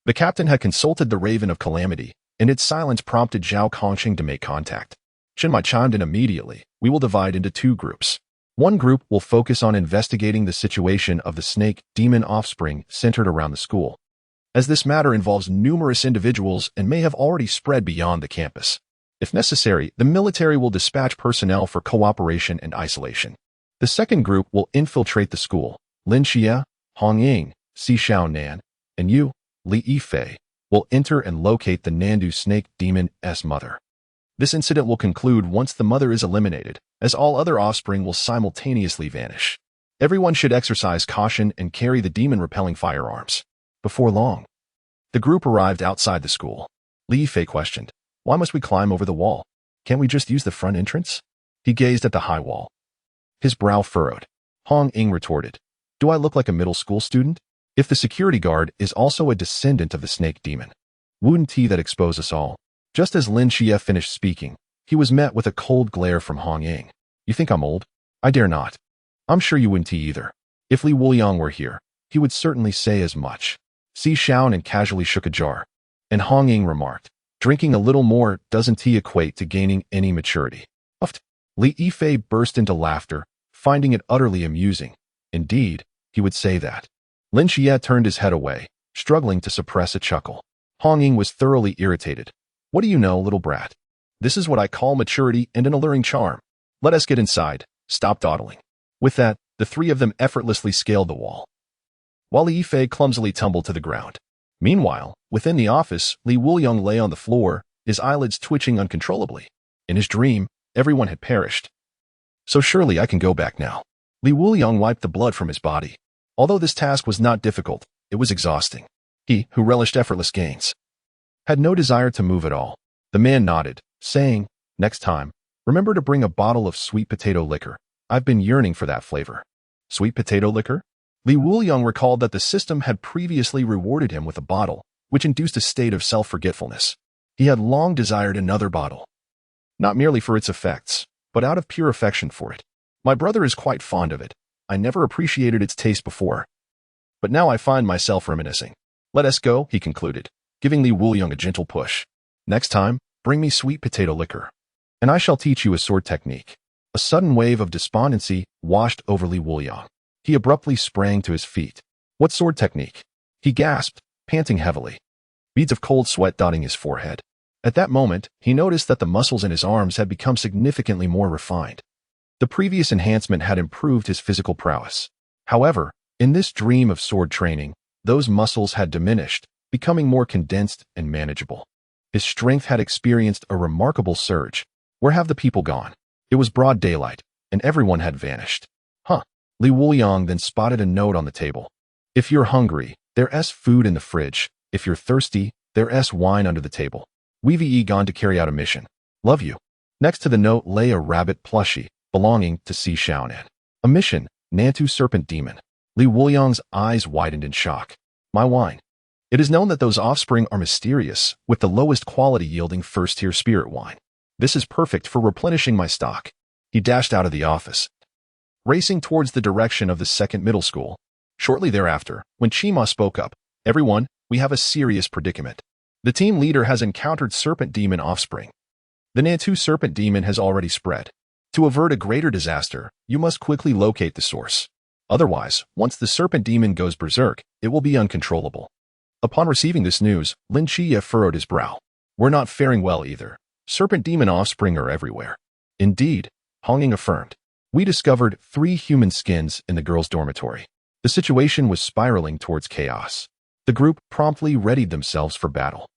Speaker 1: the captain had consulted the raven of calamity, and its silence prompted Zhao Kongqing to make contact. Chen Mai chimed in immediately. "We will divide into 2 groups. One group will focus on investigating the situation of the snake demon offspring centered around the school, as this matter involves numerous individuals and may have already spread beyond the campus. If necessary, the military will dispatch personnel for cooperation and isolation. The second group will infiltrate the school. Lin Qiye, Hongying, Si Xiaonan, and you, Li Yifei, will enter and locate the Nandu snake demon's mother. This incident will conclude once the mother is eliminated, as all other offspring will simultaneously vanish. Everyone should exercise caution and carry the demon-repelling firearms. Before long, the group arrived outside the school. Li Fei questioned, "Why must we climb over the wall? Can't we just use the front entrance?" He gazed at the high wall. His brow furrowed. Hong Ying retorted, "Do I look like a middle school student? If the security guard is also a descendant of the snake demon, wouldn't he that expose us all?" Just as Lin Qiye finished speaking, he was met with a cold glare from Hong Ying. "You think I'm old? I dare not. I'm sure you wouldn't either. If Li Wuliang were here, he would certainly say as much." Si Shaonan casually shook a jar, and Hong Ying remarked, "Drinking a little more doesn't equate to gaining any maturity." Huffed. Li Yifei burst into laughter, finding it utterly amusing. Indeed, he would say that. Lin Qiye turned his head away, struggling to suppress a chuckle. Hong Ying was thoroughly irritated. "What do you know, little brat? This is what I call maturity and an alluring charm. Let us get inside. Stop dawdling." With that, the three of them effortlessly scaled the wall, while Li Yifei clumsily tumbled to the ground. Meanwhile, within the office, Li Wuliang lay on the floor, his eyelids twitching uncontrollably. In his dream, everyone had perished. "So surely I can go back now." Li Wuliang wiped the blood from his body. Although this task was not difficult, it was exhausting. He, who relished effortless gains, had no desire to move at all. The man nodded, saying, "Next time, remember to bring a bottle of sweet potato liquor. I've been yearning for that flavor." Sweet potato liquor? Li Wuliang recalled that the system had previously rewarded him with a bottle, which induced a state of self-forgetfulness. He had long desired another bottle, not merely for its effects, but out of pure affection for it. "My brother is quite fond of it. I never appreciated its taste before, but now I find myself reminiscing. Let us go," he concluded, giving Li Wuliang a gentle push. "Next time, bring me sweet potato liquor, and I shall teach you a sword technique." A sudden wave of despondency washed over Li Wuliang. He abruptly sprang to his feet. "What sword technique?" he gasped, panting heavily, beads of cold sweat dotting his forehead. At that moment, he noticed that the muscles in his arms had become significantly more refined. The previous enhancement had improved his physical prowess. However, in this dream of sword training, those muscles had diminished, becoming more condensed and manageable. His strength had experienced a remarkable surge. Where have the people gone? It was broad daylight, and everyone had vanished. Huh. Li Wuliang then spotted a note on the table. "If you're hungry, there's food in the fridge. If you're thirsty, there's wine under the table. We've gone to carry out a mission. Love you." Next to the note lay a rabbit plushie, belonging to Si Shaonan. "A mission, Nantu Serpent Demon." Li Wuliang's eyes widened in shock. "My wine." It is known that those offspring are mysterious, with the lowest quality yielding first-tier spirit wine. "This is perfect for replenishing my stock." He dashed out of the office, racing towards the direction of the second middle school. Shortly thereafter, when Chima spoke up, "Everyone, we have a serious predicament. The team leader has encountered serpent demon offspring. The Nantu serpent demon has already spread. To avert a greater disaster, you must quickly locate the source. Otherwise, once the serpent demon goes berserk, it will be uncontrollable." Upon receiving this news, Lin Qiye furrowed his brow. "We're not faring well either. Serpent demon offspring are everywhere." "Indeed," Hong Ying affirmed. "We discovered 3 human skins in the girls' dormitory." The situation was spiraling towards chaos. The group promptly readied themselves for battle.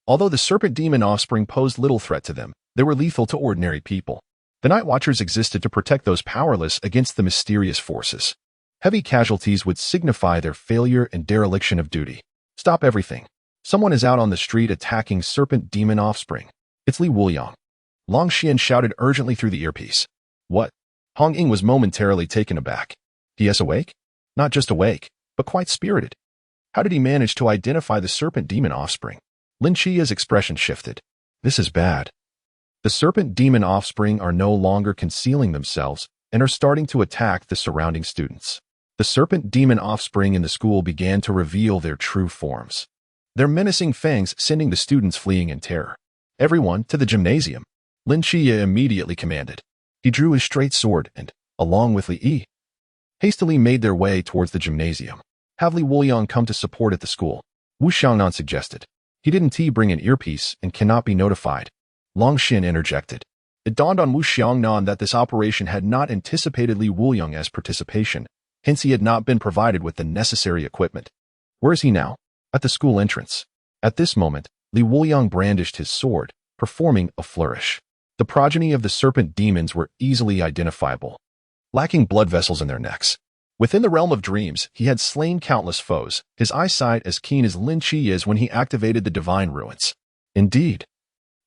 Speaker 1: Although the serpent demon offspring posed little threat to them, they were lethal to ordinary people. The Night Watchers existed to protect those powerless against the mysterious forces. Heavy casualties would signify their failure and dereliction of duty. "Stop everything. Someone is out on the street attacking serpent demon offspring. It's Li Wuliang." Long Xian shouted urgently through the earpiece. "What?" Hong Ying was momentarily taken aback. "He is awake? Not just awake, but quite spirited. How did he manage to identify the serpent demon offspring?" Lin Qiye's expression shifted. "This is bad. The serpent demon offspring are no longer concealing themselves and are starting to attack the surrounding students." The serpent demon offspring in the school began to reveal their true forms, their menacing fangs sending the students fleeing in terror. "Everyone, to the gymnasium," Lin Qiye immediately commanded. He drew his straight sword and, along with Li Yi, hastily made their way towards the gymnasium. "Have Li Wuliang come to support at the school," Wu Xiangnan suggested. "He didn't bring an earpiece and cannot be notified." Long Xin interjected. It dawned on Wu Xiangnan that this operation had not anticipated Li Wuliang as participation, hence he had not been provided with the necessary equipment. "Where is he now?" "At the school entrance." At this moment, Li Wuliang brandished his sword, performing a flourish. The progeny of the serpent demons were easily identifiable, lacking blood vessels in their necks. Within the realm of dreams, he had slain countless foes, his eyesight as keen as Lin Qiye's when he activated the divine ruins. Indeed,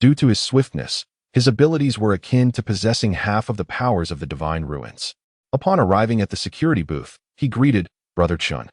Speaker 1: due to his swiftness, his abilities were akin to possessing half of the powers of the divine ruins. Upon arriving at the security booth, he greeted Brother Chun.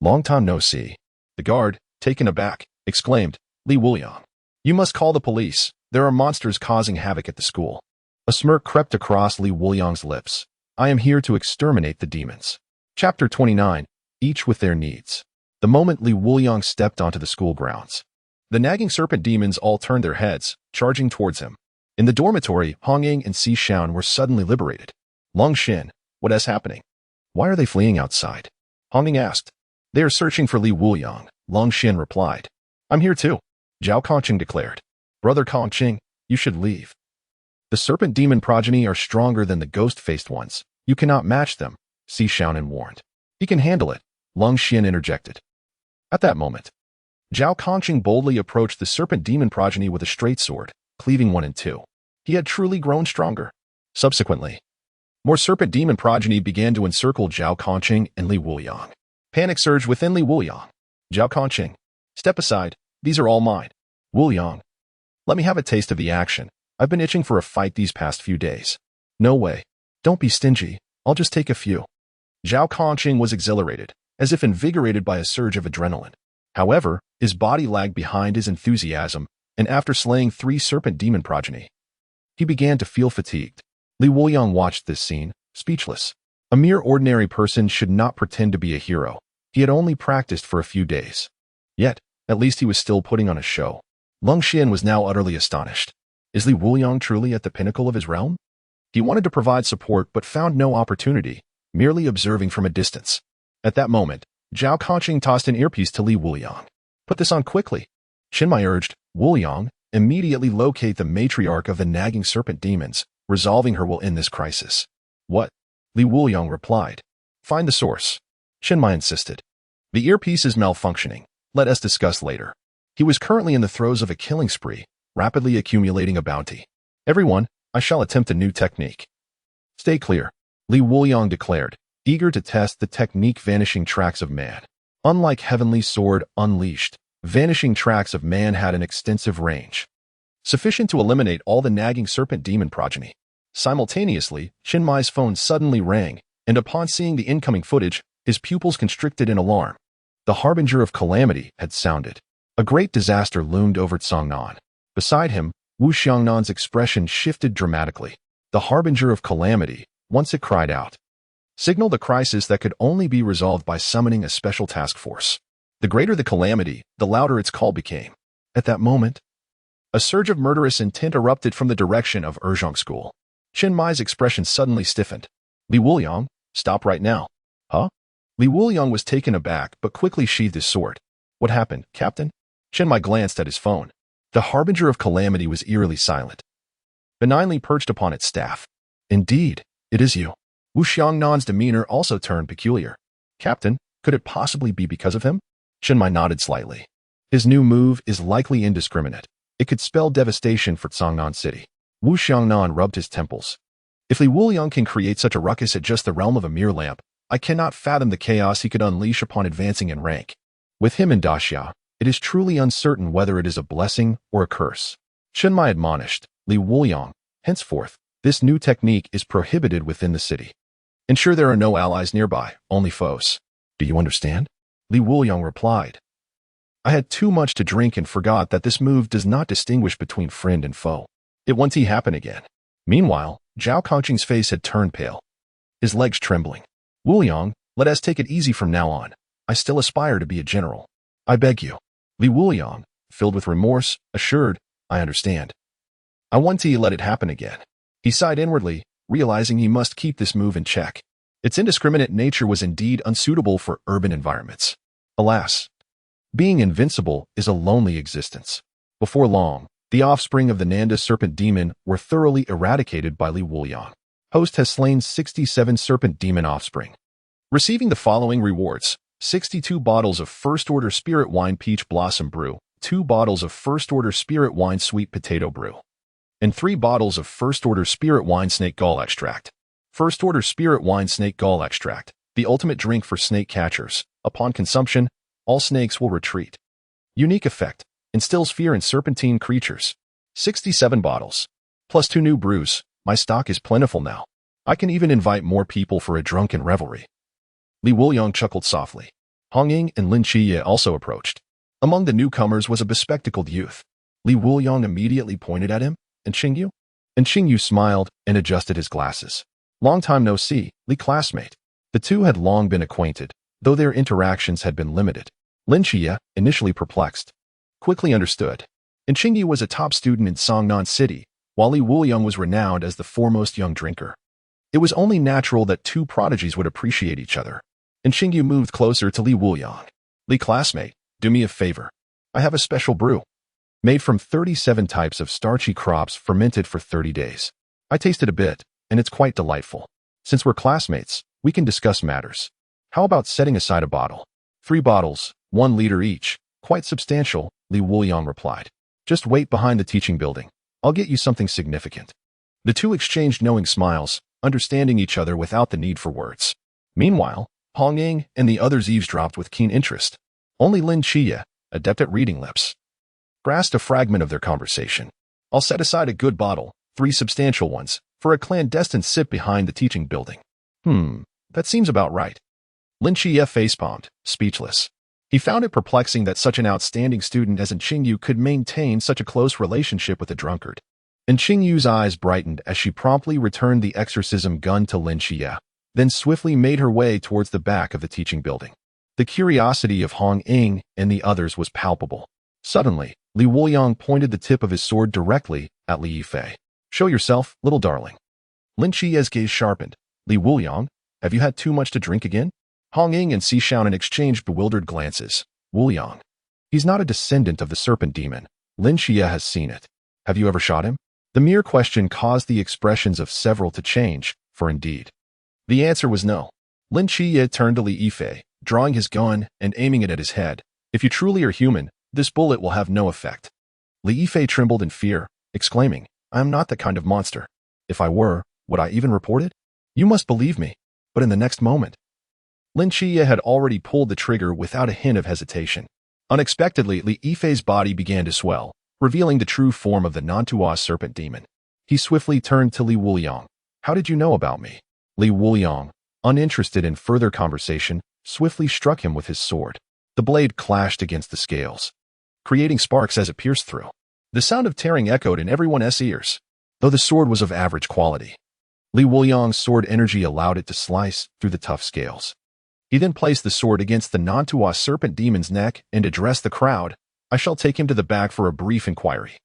Speaker 1: "Long time no see." The guard, taken aback, exclaimed, "Li Wuliang, you must call the police. There are monsters causing havoc at the school." A smirk crept across Li Wuliang's lips. "I am here to exterminate the demons." Chapter 29, each with their needs. The moment Li Wuliang stepped onto the school grounds, the nagging serpent demons all turned their heads, charging towards him. In the dormitory, Hong Ying and Si Xian were suddenly liberated. "Long Xin, what is happening? Why are they fleeing outside?" Hong Ying asked. "They are searching for Li Wuliang," Long Xin replied. "I'm here too," Zhao Kongqing declared. "Brother Kongqing, you should leave. The serpent demon progeny are stronger than the ghost-faced ones. You cannot match them," Si Xiaonan warned. "He can handle it," Long Xin interjected. At that moment, Zhao Kongqing boldly approached the serpent demon progeny with a straight sword, cleaving one in two. He had truly grown stronger. Subsequently, more serpent demon progeny began to encircle Zhao Kongqing and Li Wuliang. Panic surged within Li Wuliang. "Zhao Kongqing, step aside. These are all mine." "Wuliang, let me have a taste of the action. I've been itching for a fight these past few days." "No way. Don't be stingy. I'll just take a few." Zhao Kongqing was exhilarated, as if invigorated by a surge of adrenaline. However, his body lagged behind his enthusiasm, and after slaying 3 serpent demon progeny, he began to feel fatigued. Li Wuliang watched this scene, speechless. A mere ordinary person should not pretend to be a hero. He had only practiced for a few days. Yet, at least he was still putting on a show. Long Xian was now utterly astonished. Is Li Wuliang truly at the pinnacle of his realm? He wanted to provide support but found no opportunity, merely observing from a distance. At that moment, Zhao Kongqing tossed an earpiece to Li Wuliang. "Put this on quickly." Chinmai urged. "Wuliang, immediately locate the matriarch of the nagging serpent demons. Resolving her will end this crisis." "What?" Li Wuliang replied. "Find the source." Chinmai insisted. "The earpiece is malfunctioning. Let us discuss later." He was currently in the throes of a killing spree, rapidly accumulating a bounty. "Everyone, I shall attempt a new technique." "Stay clear," Li Wuliang declared, eager to test the technique Vanishing Tracks of Man. Unlike Heavenly Sword Unleashed, Vanishing Tracks of Man had an extensive range, sufficient to eliminate all the nagging serpent demon progeny. Simultaneously, Chinmai's phone suddenly rang, and upon seeing the incoming footage, his pupils constricted in alarm. The harbinger of calamity had sounded. A great disaster loomed over Tsongnan. Beside him, Wu Xiangnan's expression shifted dramatically. The harbinger of calamity, once it cried out, signaled a crisis that could only be resolved by summoning a special task force. The greater the calamity, the louder its call became. At that moment, a surge of murderous intent erupted from the direction of Urzhong School. Chinmai's expression suddenly stiffened. "Li Wuliang, stop right now." "Huh?" Li Wuliang was taken aback but quickly sheathed his sword. "What happened, Captain?" Chinmai glanced at his phone. The harbinger of calamity was eerily silent, benignly perched upon its staff. "Indeed, it is you." Wu Xiangnan's demeanor also turned peculiar. "Captain, could it possibly be because of him?" Chinmai nodded slightly. "His new move is likely indiscriminate. It could spell devastation for Tsongnan City." Wu Xiangnan rubbed his temples. "If Li Wuliang can create such a ruckus at just the realm of a mere lamp, I cannot fathom the chaos he could unleash upon advancing in rank. With him in Daxia, it is truly uncertain whether it is a blessing or a curse." Chinmai admonished. "Li Wuliang, henceforth, this new technique is prohibited within the city. Ensure there are no allies nearby, only foes." "Do you understand?" Li Wuliang replied. "I had too much to drink and forgot that this move does not distinguish between friend and foe. It won't happen again." Meanwhile, Zhao Kongqing's face had turned pale, his legs trembling. "Wuliang, let us take it easy from now on. I still aspire to be a general. I beg you." Li Wuliang, filled with remorse, assured, "I understand. I want to let it happen again." He sighed inwardly, realizing he must keep this move in check. Its indiscriminate nature was indeed unsuitable for urban environments. Alas, being invincible is a lonely existence. Before long, the offspring of the Nanda serpent demon were thoroughly eradicated by Li Wuliang. Host has slain 67 serpent demon offspring, receiving the following rewards: 62 bottles of first-order spirit wine peach blossom brew, 2 bottles of first-order spirit wine sweet potato brew, and 3 bottles of first-order spirit wine snake gall extract. First-order spirit wine snake gall extract, the ultimate drink for snake catchers. Upon consumption, all snakes will retreat. Unique effect, instills fear in serpentine creatures. 67 bottles, plus 2 new brews. My stock is plentiful now. I can even invite more people for a drunken revelry. Li Wuliang chuckled softly. Hong Ying and Lin Qiye also approached. Among the newcomers was a bespectacled youth. Li Wuliang immediately pointed at him, and Qingyu? And Qingyu smiled and adjusted his glasses. Long time no see, Li classmate. The two had long been acquainted, though their interactions had been limited. Lin Qiye, initially perplexed, quickly understood. And Qingyu was a top student in Songnan City, while Li Wuliang was renowned as the foremost young drinker. It was only natural that two prodigies would appreciate each other. And Qingyu moved closer to Li Wuliang. Li classmate, do me a favor. I have a special brew. Made from 37 types of starchy crops fermented for 30 days. I tasted a bit, and it's quite delightful. Since we're classmates, we can discuss matters. How about setting aside a bottle? 3 bottles, 1 liter each. Quite substantial, Li Wuliang replied. Just wait behind the teaching building. I'll get you something significant. The two exchanged knowing smiles, understanding each other without the need for words. Meanwhile, Hong Ying and the others eavesdropped with keen interest. Only Lin Qiye, adept at reading lips, grasped a fragment of their conversation. I'll set aside a good bottle, 3 substantial ones, for a clandestine sip behind the teaching building. That seems about right. Lin Qiye facepalmed, speechless. He found it perplexing that such an outstanding student as Qingyu could maintain such a close relationship with a drunkard. And Qingyu's eyes brightened as she promptly returned the exorcism gun to Lin Qiye, then swiftly made her way towards the back of the teaching building. The curiosity of Hong Ying and the others was palpable. Suddenly, Li Wuliang pointed the tip of his sword directly at Li Yifei. Show yourself, little darling. Lin Qiye's gaze sharpened. Li Wuliang, have you had too much to drink again? Hong Ying and Si Shaonan exchanged bewildered glances. Wuliang. He's not a descendant of the serpent demon. Lin Qiye has seen it. Have you ever shot him? The mere question caused the expressions of several to change, for indeed, the answer was no. Lin Qiye turned to Li Yifei, drawing his gun and aiming it at his head. If you truly are human, this bullet will have no effect. Li Yifei trembled in fear, exclaiming, I am not that kind of monster. If I were, would I even report it? You must believe me. But in the next moment, Lin Qiye had already pulled the trigger without a hint of hesitation. Unexpectedly, Li Yifei's body began to swell, revealing the true form of the Nantua serpent demon. He swiftly turned to Li Wuliang. How did you know about me? Li Wuliang, uninterested in further conversation, swiftly struck him with his sword. The blade clashed against the scales, creating sparks as it pierced through. The sound of tearing echoed in everyone's ears, though the sword was of average quality. Li Wuliang's sword energy allowed it to slice through the tough scales. He then placed the sword against the Nantua serpent demon's neck and addressed the crowd. I shall take him to the back for a brief inquiry.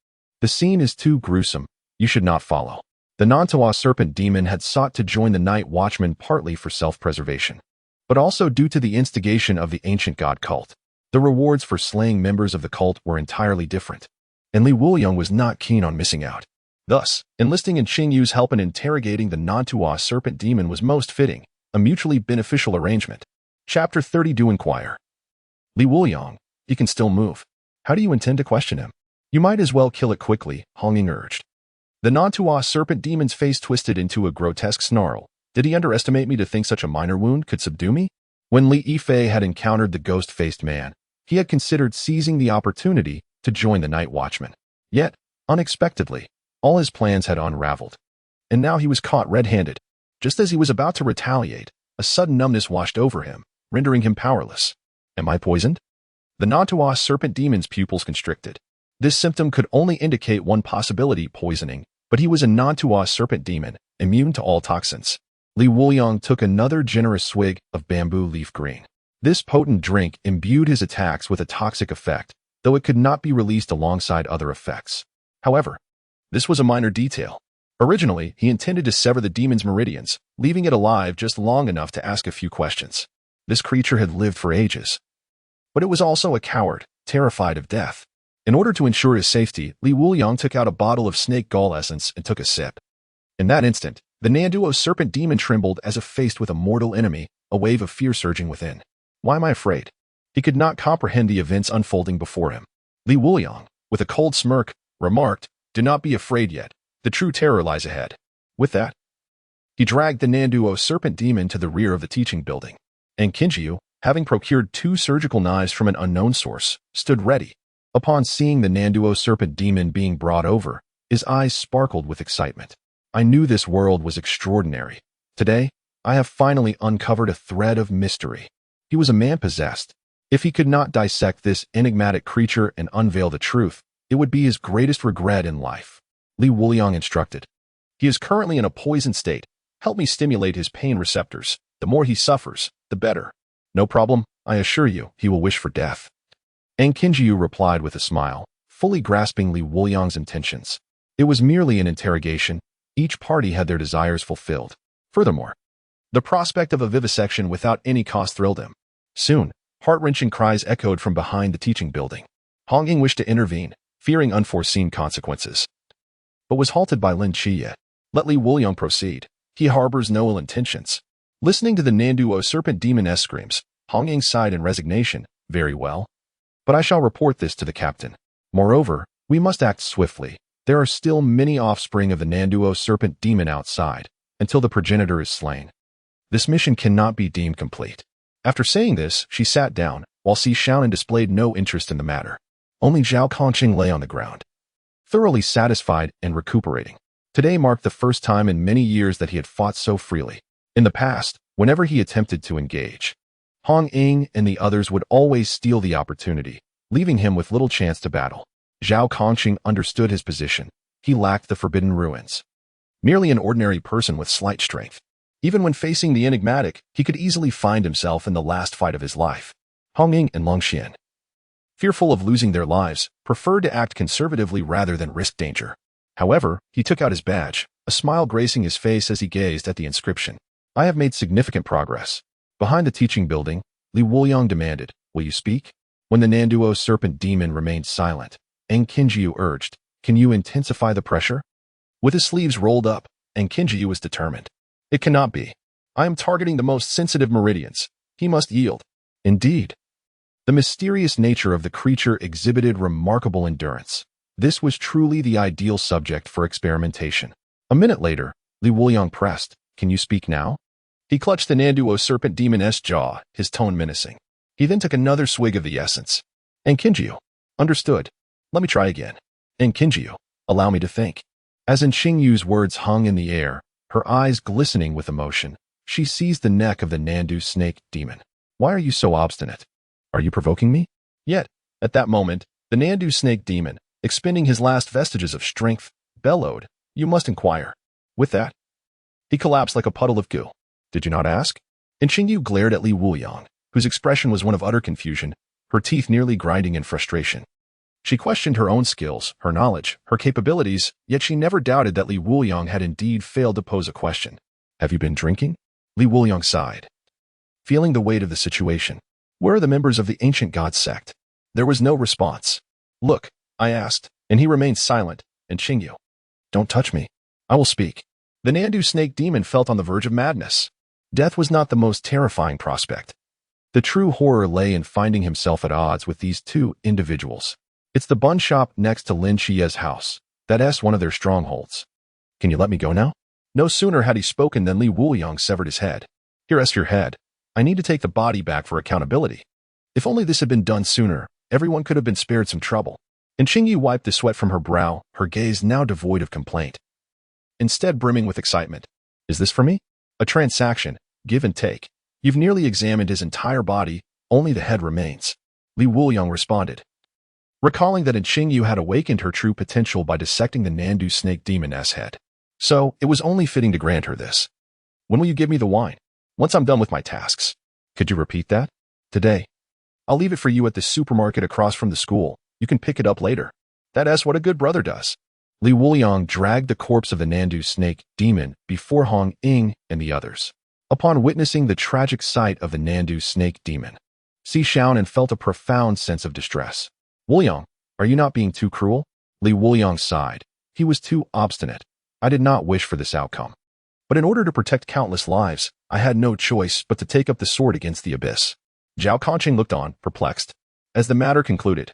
Speaker 1: The scene is too gruesome. You should not follow. The Nantua serpent demon had sought to join the night watchman partly for self-preservation, but also due to the instigation of the ancient god cult. The rewards for slaying members of the cult were entirely different, and Li Wuliang was not keen on missing out. Thus, enlisting in Qingyu's help in interrogating the Nantua serpent demon was most fitting, a mutually beneficial arrangement. Chapter 30 Do Inquire. Li Wuliang, he can still move. How do you intend to question him? You might as well kill it quickly, Hong Ying urged. The Nantua serpent demon's face twisted into a grotesque snarl. Did he underestimate me to think such a minor wound could subdue me? When Li Yifei had encountered the ghost-faced man, he had considered seizing the opportunity to join the night watchman. Yet, unexpectedly, all his plans had unraveled. And now he was caught red-handed. Just as he was about to retaliate, a sudden numbness washed over him, rendering him powerless. Am I poisoned? The Nantua serpent demon's pupils constricted. This symptom could only indicate one possibility, poisoning, but he was a Nantua serpent demon, immune to all toxins. Li Wuliang took another generous swig of bamboo leaf green. This potent drink imbued his attacks with a toxic effect, though it could not be released alongside other effects. However, this was a minor detail. Originally, he intended to sever the demon's meridians, leaving it alive just long enough to ask a few questions. This creature had lived for ages, but it was also a coward, terrified of death. In order to ensure his safety, Li Wuliang took out a bottle of snake gall essence and took a sip. In that instant, the Nanduo serpent demon trembled as if faced with a mortal enemy, a wave of fear surging within. Why am I afraid? He could not comprehend the events unfolding before him. Li Wuliang, with a cold smirk, remarked, Do not be afraid yet. The true terror lies ahead. With that, he dragged the Nanduo serpent demon to the rear of the teaching building, and Qinjiu, having procured 2 surgical knives from an unknown source, stood ready. Upon seeing the Nanduo serpent demon being brought over, his eyes sparkled with excitement. I knew this world was extraordinary. Today, I have finally uncovered a thread of mystery. He was a man possessed. If he could not dissect this enigmatic creature and unveil the truth, it would be his greatest regret in life. Li Wuliang instructed. He is currently in a poisoned state. Help me stimulate his pain receptors. The more he suffers, the better. No problem, I assure you, he will wish for death. And Qinjiu replied with a smile, fully grasping Li Wuliang's intentions. It was merely an interrogation. Each party had their desires fulfilled. Furthermore, the prospect of a vivisection without any cost thrilled him. Soon, heart-wrenching cries echoed from behind the teaching building. Hong Ying wished to intervene, fearing unforeseen consequences, but was halted by Lin Qiye. Let Li Wuliang proceed. He harbors no ill intentions. Listening to the Nanduo serpent demoness screams, Hong Ying sighed in resignation. Very well. But I shall report this to the captain. Moreover, we must act swiftly. There are still many offspring of the Nanduo serpent demon outside, until the progenitor is slain. This mission cannot be deemed complete. After saying this, she sat down, while Si Shaonan displayed no interest in the matter. Only Zhao Kongqing lay on the ground, thoroughly satisfied and recuperating. Today marked the first time in many years that he had fought so freely. In the past, whenever he attempted to engage, Hong Ying and the others would always steal the opportunity, leaving him with little chance to battle. Zhao Kongqing understood his position. He lacked the forbidden ruins. Merely an ordinary person with slight strength. Even when facing the enigmatic, he could easily find himself in the last fight of his life. Hong Ying and Long Xian, fearful of losing their lives, preferred to act conservatively rather than risk danger. However, he took out his badge, a smile gracing his face as he gazed at the inscription. I have made significant progress. Behind the teaching building, Li Wuliang demanded, will you speak? When the Nanduo serpent demon remained silent, Eng Qinjiu urged, can you intensify the pressure? With his sleeves rolled up, Eng Qinjiu was determined. It cannot be. I am targeting the most sensitive meridians. He must yield. Indeed. The mysterious nature of the creature exhibited remarkable endurance. This was truly the ideal subject for experimentation. A minute later, Li Wuliang pressed, can you speak now? He clutched the Nanduo serpent demon's jaw, his tone menacing. He then took another swig of the essence. And Qinjiu, understood. Let me try again. And Qinjiu, allow me to think. As in Xingyu's words hung in the air, her eyes glistening with emotion, she seized the neck of the Nandu snake demon. Why are you so obstinate? Are you provoking me? Yet, at that moment, the Nandu snake demon, expending his last vestiges of strength, bellowed, you must inquire. With that, he collapsed like a puddle of goo. Did you not ask? And Xingyu glared at Li Wuliang, whose expression was one of utter confusion, her teeth nearly grinding in frustration. She questioned her own skills, her knowledge, her capabilities, yet she never doubted that Li Wuliang had indeed failed to pose a question. Have you been drinking? Li Wuliang sighed, feeling the weight of the situation. Where are the members of the ancient god sect? There was no response. Look, I asked, and he remained silent, and Xingyu. Don't touch me. I will speak. The Nandu snake demon felt on the verge of madness. Death was not the most terrifying prospect. The true horror lay in finding himself at odds with these two individuals. It's the bun shop next to Lin Qiye's house. That's one of their strongholds. Can you let me go now? No sooner had he spoken than Li Wuliang severed his head. Here, rest your head. I need to take the body back for accountability. If only this had been done sooner, everyone could have been spared some trouble. And Xingyu wiped the sweat from her brow, her gaze now devoid of complaint, instead brimming with excitement. Is this for me? A transaction, give and take. You've nearly examined his entire body, only the head remains. Li Wuliang responded, recalling that Xingyu had awakened her true potential by dissecting the Nandu snake demon's head. So, it was only fitting to grant her this. When will you give me the wine? Once I'm done with my tasks. Could you repeat that? Today. I'll leave it for you at the supermarket across from the school. You can pick it up later. That's what a good brother does. Li Wuliang dragged the corpse of the Nandu snake demon before Hong Ying and the others. Upon witnessing the tragic sight of the Nandu snake demon, Si Shaonan felt a profound sense of distress. Wuliang, are you not being too cruel? Li Wuliang sighed. He was too obstinate. I did not wish for this outcome. But in order to protect countless lives, I had no choice but to take up the sword against the abyss. Zhao Kongqing looked on, perplexed. As the matter concluded,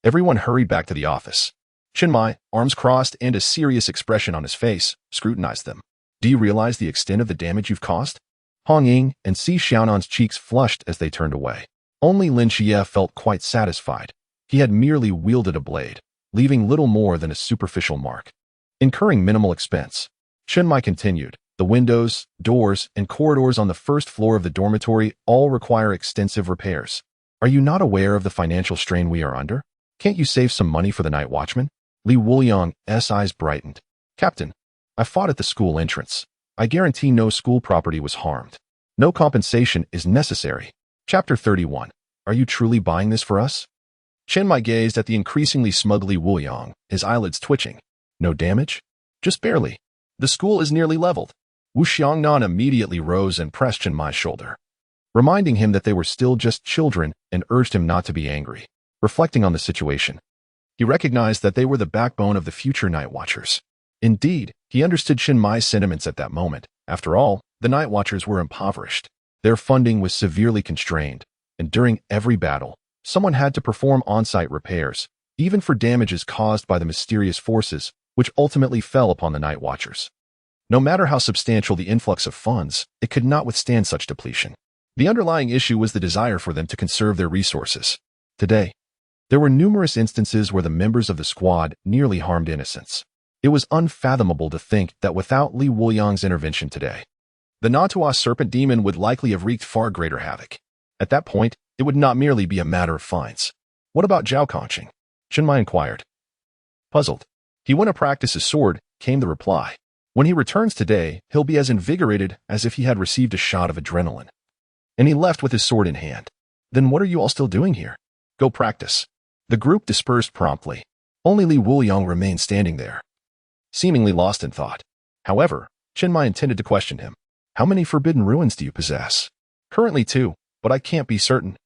Speaker 1: everyone hurried back to the office. Chinmai, arms crossed and a serious expression on his face, scrutinized them. Do you realize the extent of the damage you've caused? Hong Ying and Si Xiaonan's cheeks flushed as they turned away. Only Lin Qiye felt quite satisfied. He had merely wielded a blade, leaving little more than a superficial mark. Incurring minimal expense, Chinmai continued. The windows, doors, and corridors on the first floor of the dormitory all require extensive repairs. Are you not aware of the financial strain we are under? Can't you save some money for the night watchman? Li Wuliang's eyes brightened. Captain, I fought at the school entrance. I guarantee no school property was harmed. No compensation is necessary. Chapter 31. Are you truly buying this for us? Chinmai gazed at the increasingly smug Li Wuliang, his eyelids twitching. No damage? Just barely. The school is nearly leveled. Wu Xiangnan immediately rose and pressed Chinmai's shoulder, reminding him that they were still just children and urged him not to be angry. Reflecting on the situation, he recognized that they were the backbone of the future Night Watchers. Indeed, he understood Chinmai's sentiments at that moment. After all, the Night Watchers were impoverished. Their funding was severely constrained, and during every battle, someone had to perform on-site repairs, even for damages caused by the mysterious forces, which ultimately fell upon the Night Watchers. No matter how substantial the influx of funds, it could not withstand such depletion. The underlying issue was the desire for them to conserve their resources. Today, there were numerous instances where the members of the squad nearly harmed innocents. It was unfathomable to think that without Li Wuliang's intervention today, the Natua serpent demon would likely have wreaked far greater havoc. At that point, it would not merely be a matter of fines. What about Zhao Conqing? Chinmai inquired. Puzzled. He went to practice his sword, came the reply. When he returns today, he'll be as invigorated as if he had received a shot of adrenaline. And he left with his sword in hand. Then what are you all still doing here? Go practice. The group dispersed promptly. Only Li Wuliang remained standing there, seemingly lost in thought. However, Chinmai intended to question him. How many forbidden ruins do you possess? Currently 2, but I can't be certain.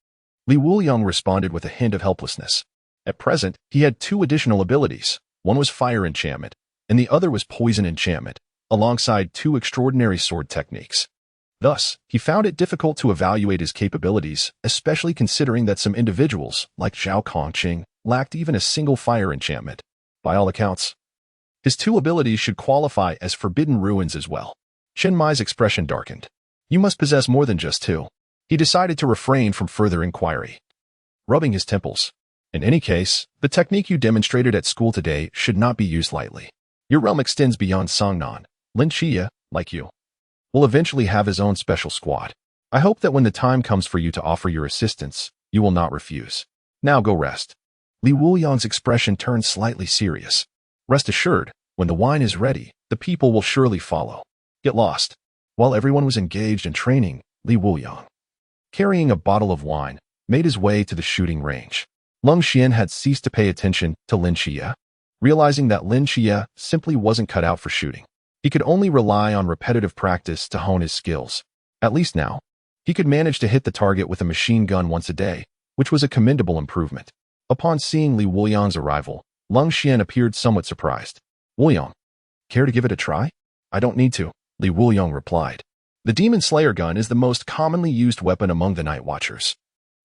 Speaker 1: Li Wuliang responded with a hint of helplessness. At present, he had 2 additional abilities. One was fire enchantment, and the other was poison enchantment, alongside 2 extraordinary sword techniques. Thus, he found it difficult to evaluate his capabilities, especially considering that some individuals, like Zhao Conqing, lacked even a single fire enchantment. By all accounts, his 2 abilities should qualify as forbidden ruins as well. Chinmai's expression darkened. You must possess more than just 2. He decided to refrain from further inquiry, rubbing his temples. In any case, the technique you demonstrated at school today should not be used lightly. Your realm extends beyond Songnan. Lin Qiye, like you, will eventually have his own special squad. I hope that when the time comes for you to offer your assistance, you will not refuse. Now go rest. Li Wuliang's expression turned slightly serious. Rest assured, when the wine is ready, the people will surely follow. Get lost. While everyone was engaged in training, Li Wuliang, carrying a bottle of wine, made his way to the shooting range. Lung Xian had ceased to pay attention to Lin Qiye, realizing that Lin Qiye simply wasn't cut out for shooting. He could only rely on repetitive practice to hone his skills. At least now, he could manage to hit the target with a machine gun once a day, which was a commendable improvement. Upon seeing Li Wuliang's arrival, Lung Xian appeared somewhat surprised. Wuliang, care to give it a try? I don't need to, Li Wuliang replied. The Demon Slayer gun is the most commonly used weapon among the Night Watchers.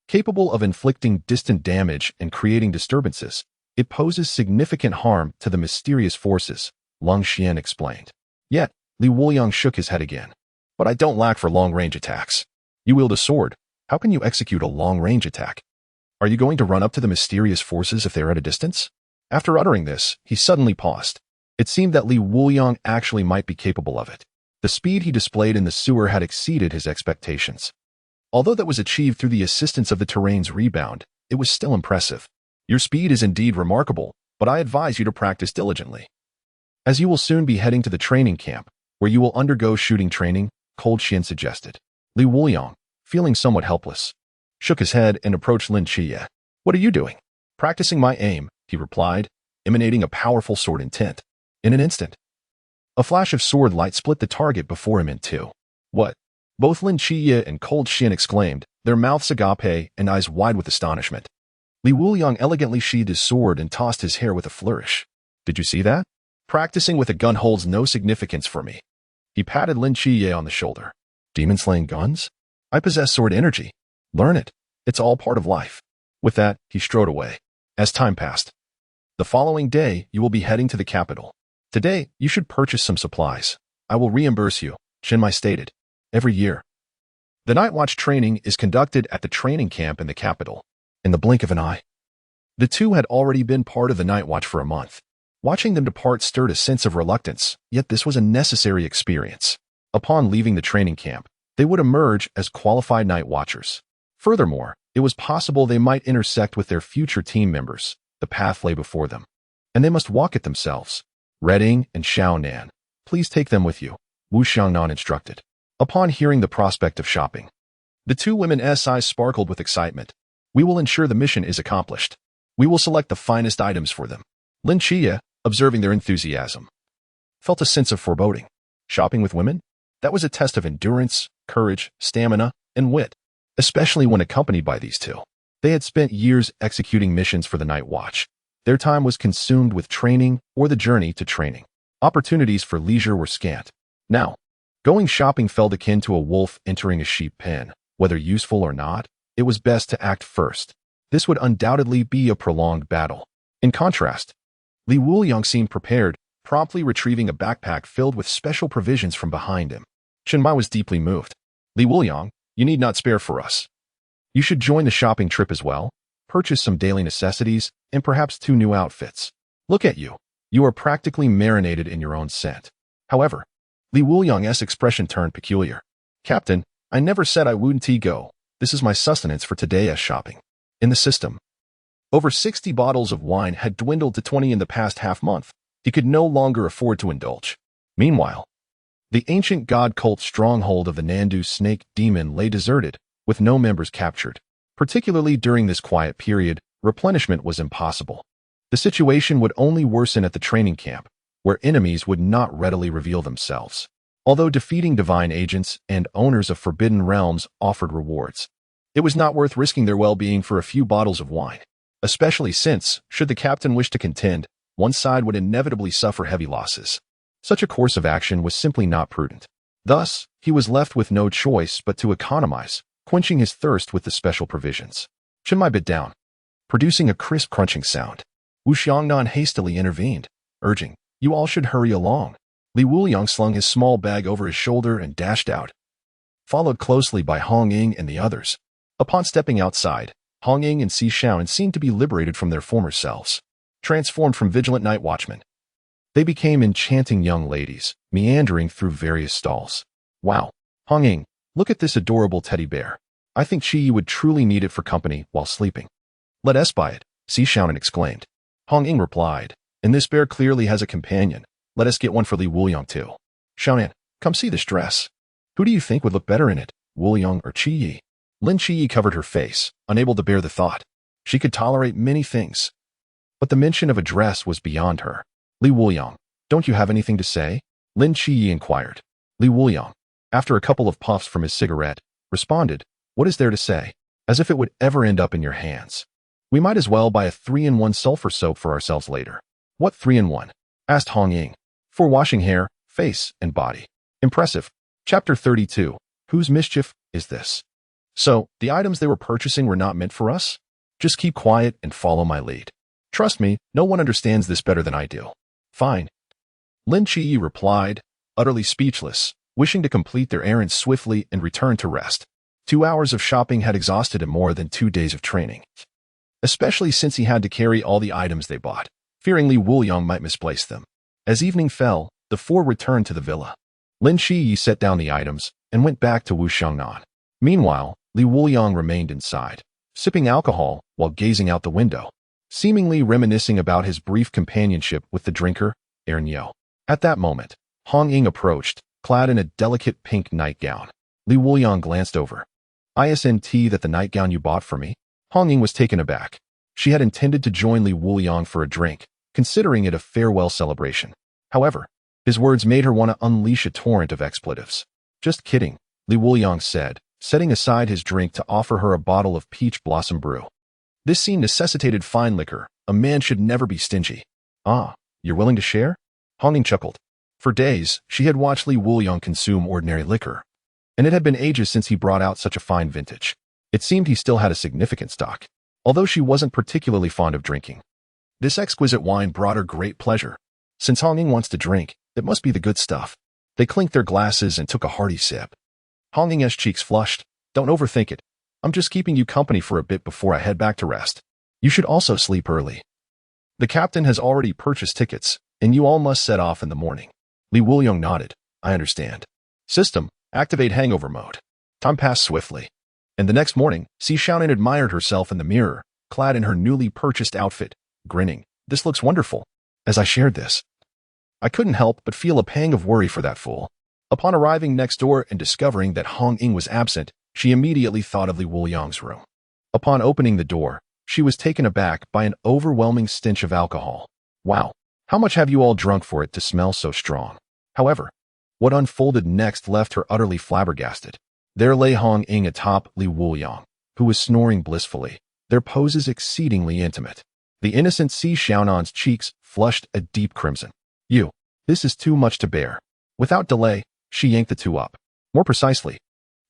Speaker 1: Capable of inflicting distant damage and creating disturbances, it poses significant harm to the mysterious forces, Lung Xian explained. Yet, Li Wuliang shook his head again. But I don't lack for long-range attacks. You wield a sword. How can you execute a long-range attack? Are you going to run up to the mysterious forces if they are at a distance? After uttering this, he suddenly paused. It seemed that Li Wuliang actually might be capable of it. The speed he displayed in the sewer had exceeded his expectations. Although that was achieved through the assistance of the terrain's rebound, it was still impressive. Your speed is indeed remarkable, but I advise you to practice diligently, as you will soon be heading to the training camp, where you will undergo shooting training, Cold Xian suggested. Li Wuliang, feeling somewhat helpless, shook his head and approached Lin Qiye. What are you doing? Practicing my aim, he replied, emanating a powerful sword intent. In an instant, a flash of sword light split the target before him in 2. What? Both Lin Qiye and Cold Xian exclaimed, their mouths agape and eyes wide with astonishment. Li Wuliang elegantly sheathed his sword and tossed his hair with a flourish. Did you see that? Practicing with a gun holds no significance for me. He patted Lin Qiye on the shoulder. Demon-slaying guns? I possess sword energy. Learn it. It's all part of life. With that, he strode away. As time passed, The following day, you will be heading to the capital. Today, you should purchase some supplies. I will reimburse you, Chinmai stated. Every year. The night watch training is conducted at the training camp in the capital. In the blink of an eye. The two had already been part of the night watch for a month. Watching them depart stirred a sense of reluctance, yet this was a necessary experience. Upon leaving the training camp, they would emerge as qualified night watchers. Furthermore, it was possible they might intersect with their future team members. The path lay before them, and they must walk it themselves. Reding and Xiaonan, please take them with you, Wu Xiangnan instructed. Upon hearing the prospect of shopping, the two women's eyes sparkled with excitement. We will ensure the mission is accomplished. We will select the finest items for them. Lin Qiye, observing their enthusiasm, felt a sense of foreboding. Shopping with women? That was a test of endurance, courage, stamina, and wit, especially when accompanied by these two. They had spent years executing missions for the night watch. Their time was consumed with training or the journey to training. Opportunities for leisure were scant. Now, going shopping felt akin to a wolf entering a sheep pen. Whether useful or not, it was best to act first. This would undoubtedly be a prolonged battle. In contrast, Li Wuliang seemed prepared, promptly retrieving a backpack filled with special provisions from behind him. Chinmai was deeply moved. Li Wuliang, you need not spare for us. You should join the shopping trip as well, purchase some daily necessities, and perhaps 2 new outfits. Look at you. You are practically marinated in your own scent. However, Li Wuliang's expression turned peculiar. Captain, I never said I wouldn't go. This is my sustenance for today's shopping. In the system, over 60 bottles of wine had dwindled to 20 in the past half-month. He could no longer afford to indulge. Meanwhile, the ancient god cult stronghold of the Nandu snake demon lay deserted, with no members captured. Particularly during this quiet period, replenishment was impossible. The situation would only worsen at the training camp, where enemies would not readily reveal themselves. Although defeating divine agents and owners of forbidden realms offered rewards, it was not worth risking their well-being for a few bottles of wine, especially since, should the captain wish to contend, one side would inevitably suffer heavy losses. Such a course of action was simply not prudent. Thus, he was left with no choice but to economize, quenching his thirst with the special provisions. Chinmai bit down, producing a crisp crunching sound. Wu Xiangnan hastily intervened, urging, you all should hurry along. Li Wuliang slung his small bag over his shoulder and dashed out, followed closely by Hong Ying and the others. Upon stepping outside, Hong Ying and Si Shaoan seemed to be liberated from their former selves, transformed from vigilant night watchmen. They became enchanting young ladies, meandering through various stalls. Wow, Hong Ying, look at this adorable teddy bear. I think Qiye would truly need it for company while sleeping. Let us buy it, Si Shaoan exclaimed. Hong Ying replied, and this bear clearly has a companion. Let us get one for Li Wuliang too. Shaonan, come see this dress. Who do you think would look better in it, Wuliang or Qiye? Lin Qiye covered her face, unable to bear the thought. She could tolerate many things, but the mention of a dress was beyond her. Li Wuliang, don't you have anything to say? Lin Qiye inquired. Li Wuliang, after a couple of puffs from his cigarette, responded, what is there to say? As if it would ever end up in your hands. We might as well buy a 3-in-1 sulfur soap for ourselves later. What 3-in-1? Asked Hong Ying. For washing hair, face, and body. Impressive. Chapter 32. Whose mischief is this? So, the items they were purchasing were not meant for us? Just keep quiet and follow my lead. Trust me, no one understands this better than I do. Fine. Lin Qiye replied, utterly speechless, wishing to complete their errands swiftly and return to rest. 2 hours of shopping had exhausted him more than 2 days of training, especially since he had to carry all the items they bought, fearing Li Wuliang might misplace them. As evening fell, the four returned to the villa. Lin Qiye set down the items and went back to Wu Xiangnan. Meanwhile, Li Wuliang remained inside, sipping alcohol while gazing out the window, seemingly reminiscing about his brief companionship with the drinker, Ernyo. At that moment, Hong Ying approached, clad in a delicate pink nightgown. Li Wuliang glanced over. Isn't that the nightgown you bought for me? Hong Ying was taken aback. She had intended to join Li Wuliang for a drink, considering it a farewell celebration. However, his words made her want to unleash a torrent of expletives. Just kidding, Li Wuliang said, setting aside his drink to offer her a bottle of peach blossom brew. This scene necessitated fine liquor. A man should never be stingy. Ah, you're willing to share? Hong Ying chuckled. For days, she had watched Li Wuliang consume ordinary liquor, and it had been ages since he brought out such a fine vintage. It seemed he still had a significant stock, although she wasn't particularly fond of drinking. This exquisite wine brought her great pleasure. Since Hong Ying wants to drink, it must be the good stuff. They clinked their glasses and took a hearty sip. Hong Ying's cheeks flushed. Don't overthink it. I'm just keeping you company for a bit before I head back to rest. You should also sleep early. The captain has already purchased tickets, and you all must set off in the morning. Li Wuliang nodded. I understand. System, activate hangover mode. Time passed swiftly. And the next morning, Si Xiaonan admired herself in the mirror, clad in her newly purchased outfit, grinning. This looks wonderful. As I shared this, I couldn't help but feel a pang of worry for that fool. Upon arriving next door and discovering that Hong Ying was absent, she immediately thought of Li Wuliang's room. Upon opening the door, she was taken aback by an overwhelming stench of alcohol. Wow, how much have you all drunk for it to smell so strong? However, what unfolded next left her utterly flabbergasted. There lay Hong Ying atop Li Wuliang, who was snoring blissfully, their poses exceedingly intimate. The innocent Si Xiaonan's cheeks flushed a deep crimson. This is too much to bear. Without delay, she yanked the two up. More precisely,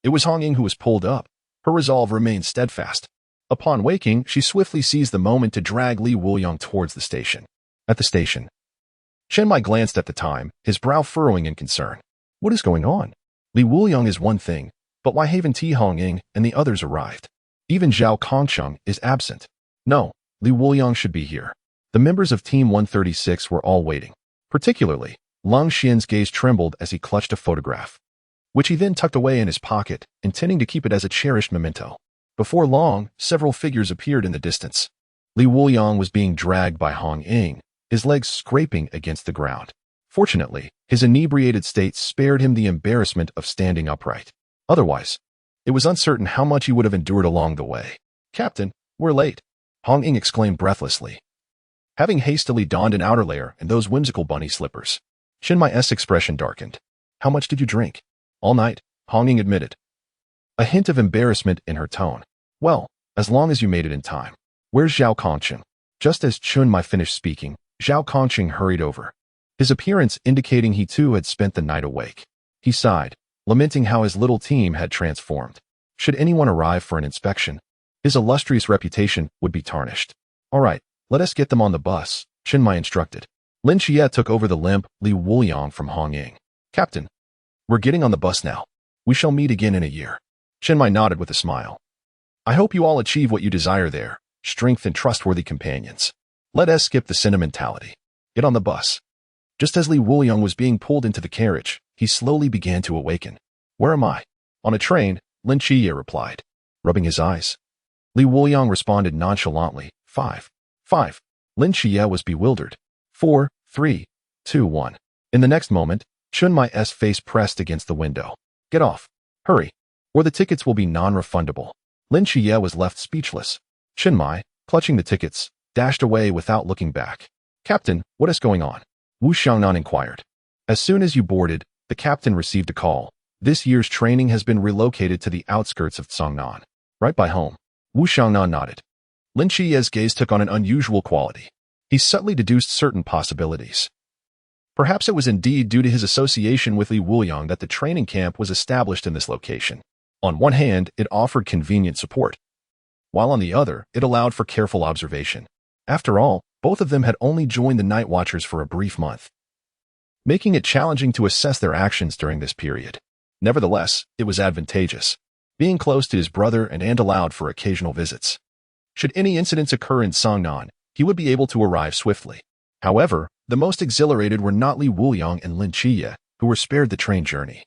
Speaker 1: it was Hong Ying who was pulled up. Her resolve remained steadfast. Upon waking, she swiftly seized the moment to drag Li Wuliang towards the station. At the station, Chen Mai glanced at the time, his brow furrowing in concern. What is going on? Li Wuliang is one thing, but why haven't Hong Ying and the others arrived? Even Zhao Kongcheng is absent. No, Li Wuliang should be here. The members of Team 136 were all waiting. Particularly, Lung Xian's gaze trembled as he clutched a photograph, which he then tucked away in his pocket, intending to keep it as a cherished memento. Before long, several figures appeared in the distance. Li Wuliang was being dragged by Hong Ying, his legs scraping against the ground. Fortunately, his inebriated state spared him the embarrassment of standing upright. Otherwise, it was uncertain how much he would have endured along the way. Captain, we're late, Hong Ying exclaimed breathlessly, having hastily donned an outer layer and those whimsical bunny slippers. Chen Mai's expression darkened. How much did you drink? All night, Hong Ying admitted, a hint of embarrassment in her tone. Well, as long as you made it in time. Where's Zhao Kongcheng? Just as Chen Mai finished speaking, Zhao Kongcheng hurried over, his appearance indicating he too had spent the night awake. He sighed, lamenting how his little team had transformed. Should anyone arrive for an inspection, his illustrious reputation would be tarnished. All right, let us get them on the bus, Chen Mai instructed. Lin Qiye took over the limp Li Wuliang from Hong Ying. Captain, we're getting on the bus now. We shall meet again in a year. Chen Mai nodded with a smile. I hope you all achieve what you desire there, strength and trustworthy companions. Let us skip the sentimentality. Get on the bus. Just as Li Wuliang was being pulled into the carriage, he slowly began to awaken. Where am I? On a train, Lin Qiye replied, rubbing his eyes. Li Wuliang responded nonchalantly, 5. Lin Qiye was bewildered. 4, 3, 2, 1. In the next moment, Chen Mai's face pressed against the window. Get off. Hurry, or the tickets will be non-refundable. Lin Qiye was left speechless. Chen Mai, clutching the tickets, dashed away without looking back. Captain, what is going on? Wu Xiangnan inquired. As soon as you boarded, the captain received a call. This year's training has been relocated to the outskirts of Cangnan. Right by home. Wu Xiangnan nodded. Lin Qiye's gaze took on an unusual quality. He subtly deduced certain possibilities. Perhaps it was indeed due to his association with Li Wuliang that the training camp was established in this location. On one hand, it offered convenient support, while on the other, it allowed for careful observation. After all, both of them had only joined the Night Watchers for a brief month, making it challenging to assess their actions during this period. Nevertheless, it was advantageous, being close to his brother and allowed for occasional visits. Should any incidents occur in Cangnan, he would be able to arrive swiftly. However, the most exhilarated were not Li Wuliang and Lin Qiye, who were spared the train journey,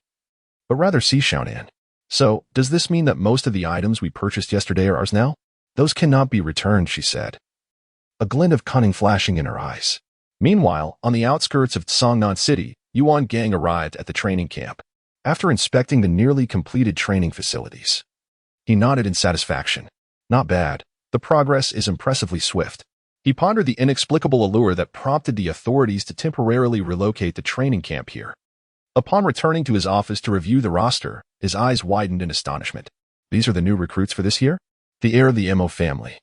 Speaker 1: but rather Si Xiaonan. So, does this mean that most of the items we purchased yesterday are ours now? Those cannot be returned, she said, a glint of cunning flashing in her eyes. Meanwhile, on the outskirts of Cangnan City, Yuan Gang arrived at the training camp. After inspecting the nearly completed training facilities, he nodded in satisfaction. Not bad. The progress is impressively swift. He pondered the inexplicable allure that prompted the authorities to temporarily relocate the training camp here. Upon returning to his office to review the roster, his eyes widened in astonishment. These are the new recruits for this year? The heir of the Mo family,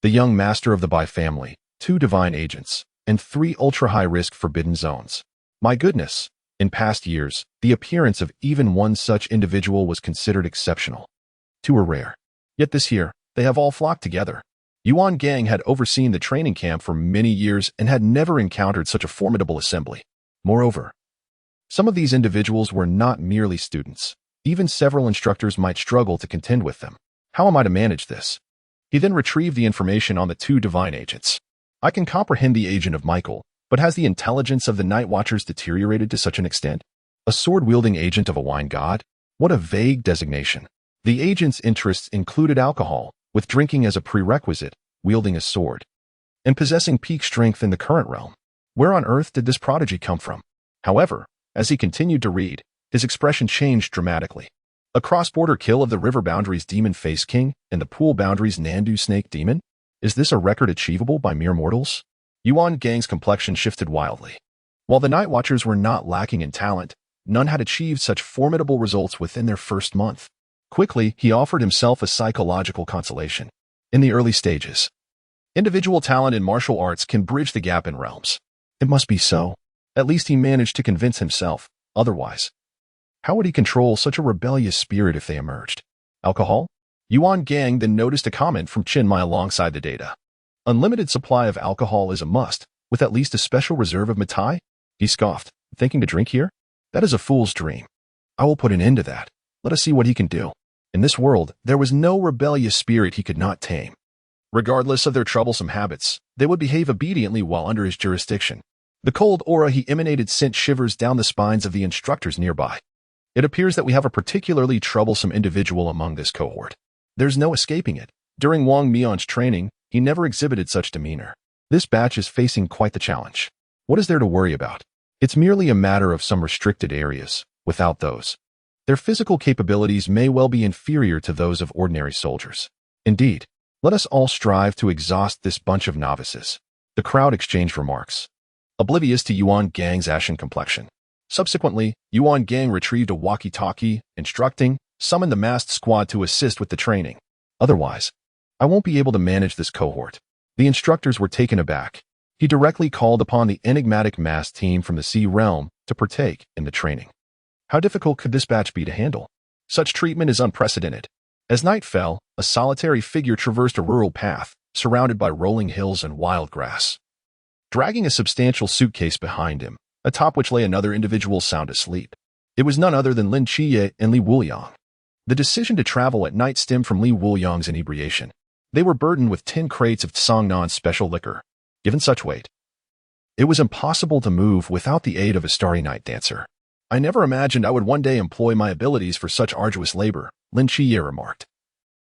Speaker 1: the young master of the Bai family, 2 divine agents, and 3 ultra-high-risk forbidden zones. My goodness, in past years, the appearance of even one such individual was considered exceptional. 2 are rare. Yet this year, they have all flocked together. Yuan Gang had overseen the training camp for many years and had never encountered such a formidable assembly. Moreover, some of these individuals were not merely students. Even several instructors might struggle to contend with them. How am I to manage this? He then retrieved the information on the two divine agents. I can comprehend the agent of Michael, but has the intelligence of the Night Watchers deteriorated to such an extent? A sword-wielding agent of a wine god? What a vague designation. The agent's interests included alcohol, with drinking as a prerequisite, wielding a sword, and possessing peak strength in the current realm. Where on earth did this prodigy come from? However, as he continued to read, his expression changed dramatically. A cross-border kill of the River Boundaries Demon Face King and the Pool Boundaries Nandu Snake Demon? Is this a record achievable by mere mortals? Yuan Gang's complexion shifted wildly. While the Night Watchers were not lacking in talent, none had achieved such formidable results within their first month. Quickly, he offered himself a psychological consolation. In the early stages, individual talent in martial arts can bridge the gap in realms. It must be so. At least he managed to convince himself. Otherwise, how would he control such a rebellious spirit if they emerged? Alcohol? Yuan Gang then noticed a comment from Chin Mai alongside the data. Unlimited supply of alcohol is a must, with at least a special reserve of Matai? He scoffed, thinking to drink here? That is a fool's dream. I will put an end to that. Let us see what he can do. In this world, there was no rebellious spirit he could not tame. Regardless of their troublesome habits, they would behave obediently while under his jurisdiction. The cold aura he emanated sent shivers down the spines of the instructors nearby. It appears that we have a particularly troublesome individual among this cohort. There's no escaping it. During Wang Mion's training, he never exhibited such demeanor. This batch is facing quite the challenge. What is there to worry about? It's merely a matter of some restricted areas. Without those, their physical capabilities may well be inferior to those of ordinary soldiers. Indeed, let us all strive to exhaust this bunch of novices. The crowd exchanged remarks, oblivious to Yuan Gang's ashen complexion. Subsequently, Yuan Gang retrieved a walkie-talkie, instructing, summon the masked squad to assist with the training. Otherwise, I won't be able to manage this cohort. The instructors were taken aback. He directly called upon the enigmatic masked team from the Sea Realm to partake in the training. How difficult could this batch be to handle? Such treatment is unprecedented. As night fell, a solitary figure traversed a rural path, surrounded by rolling hills and wild grass. Dragging a substantial suitcase behind him, atop which lay another individual sound asleep. It was none other than Lin Qiye and Li Wuliang. The decision to travel at night stemmed from Li Wuliang's inebriation. They were burdened with 10 crates of Songnan's special liquor. Given such weight, it was impossible to move without the aid of a starry night dancer. I never imagined I would one day employ my abilities for such arduous labor, Lin Qiye remarked,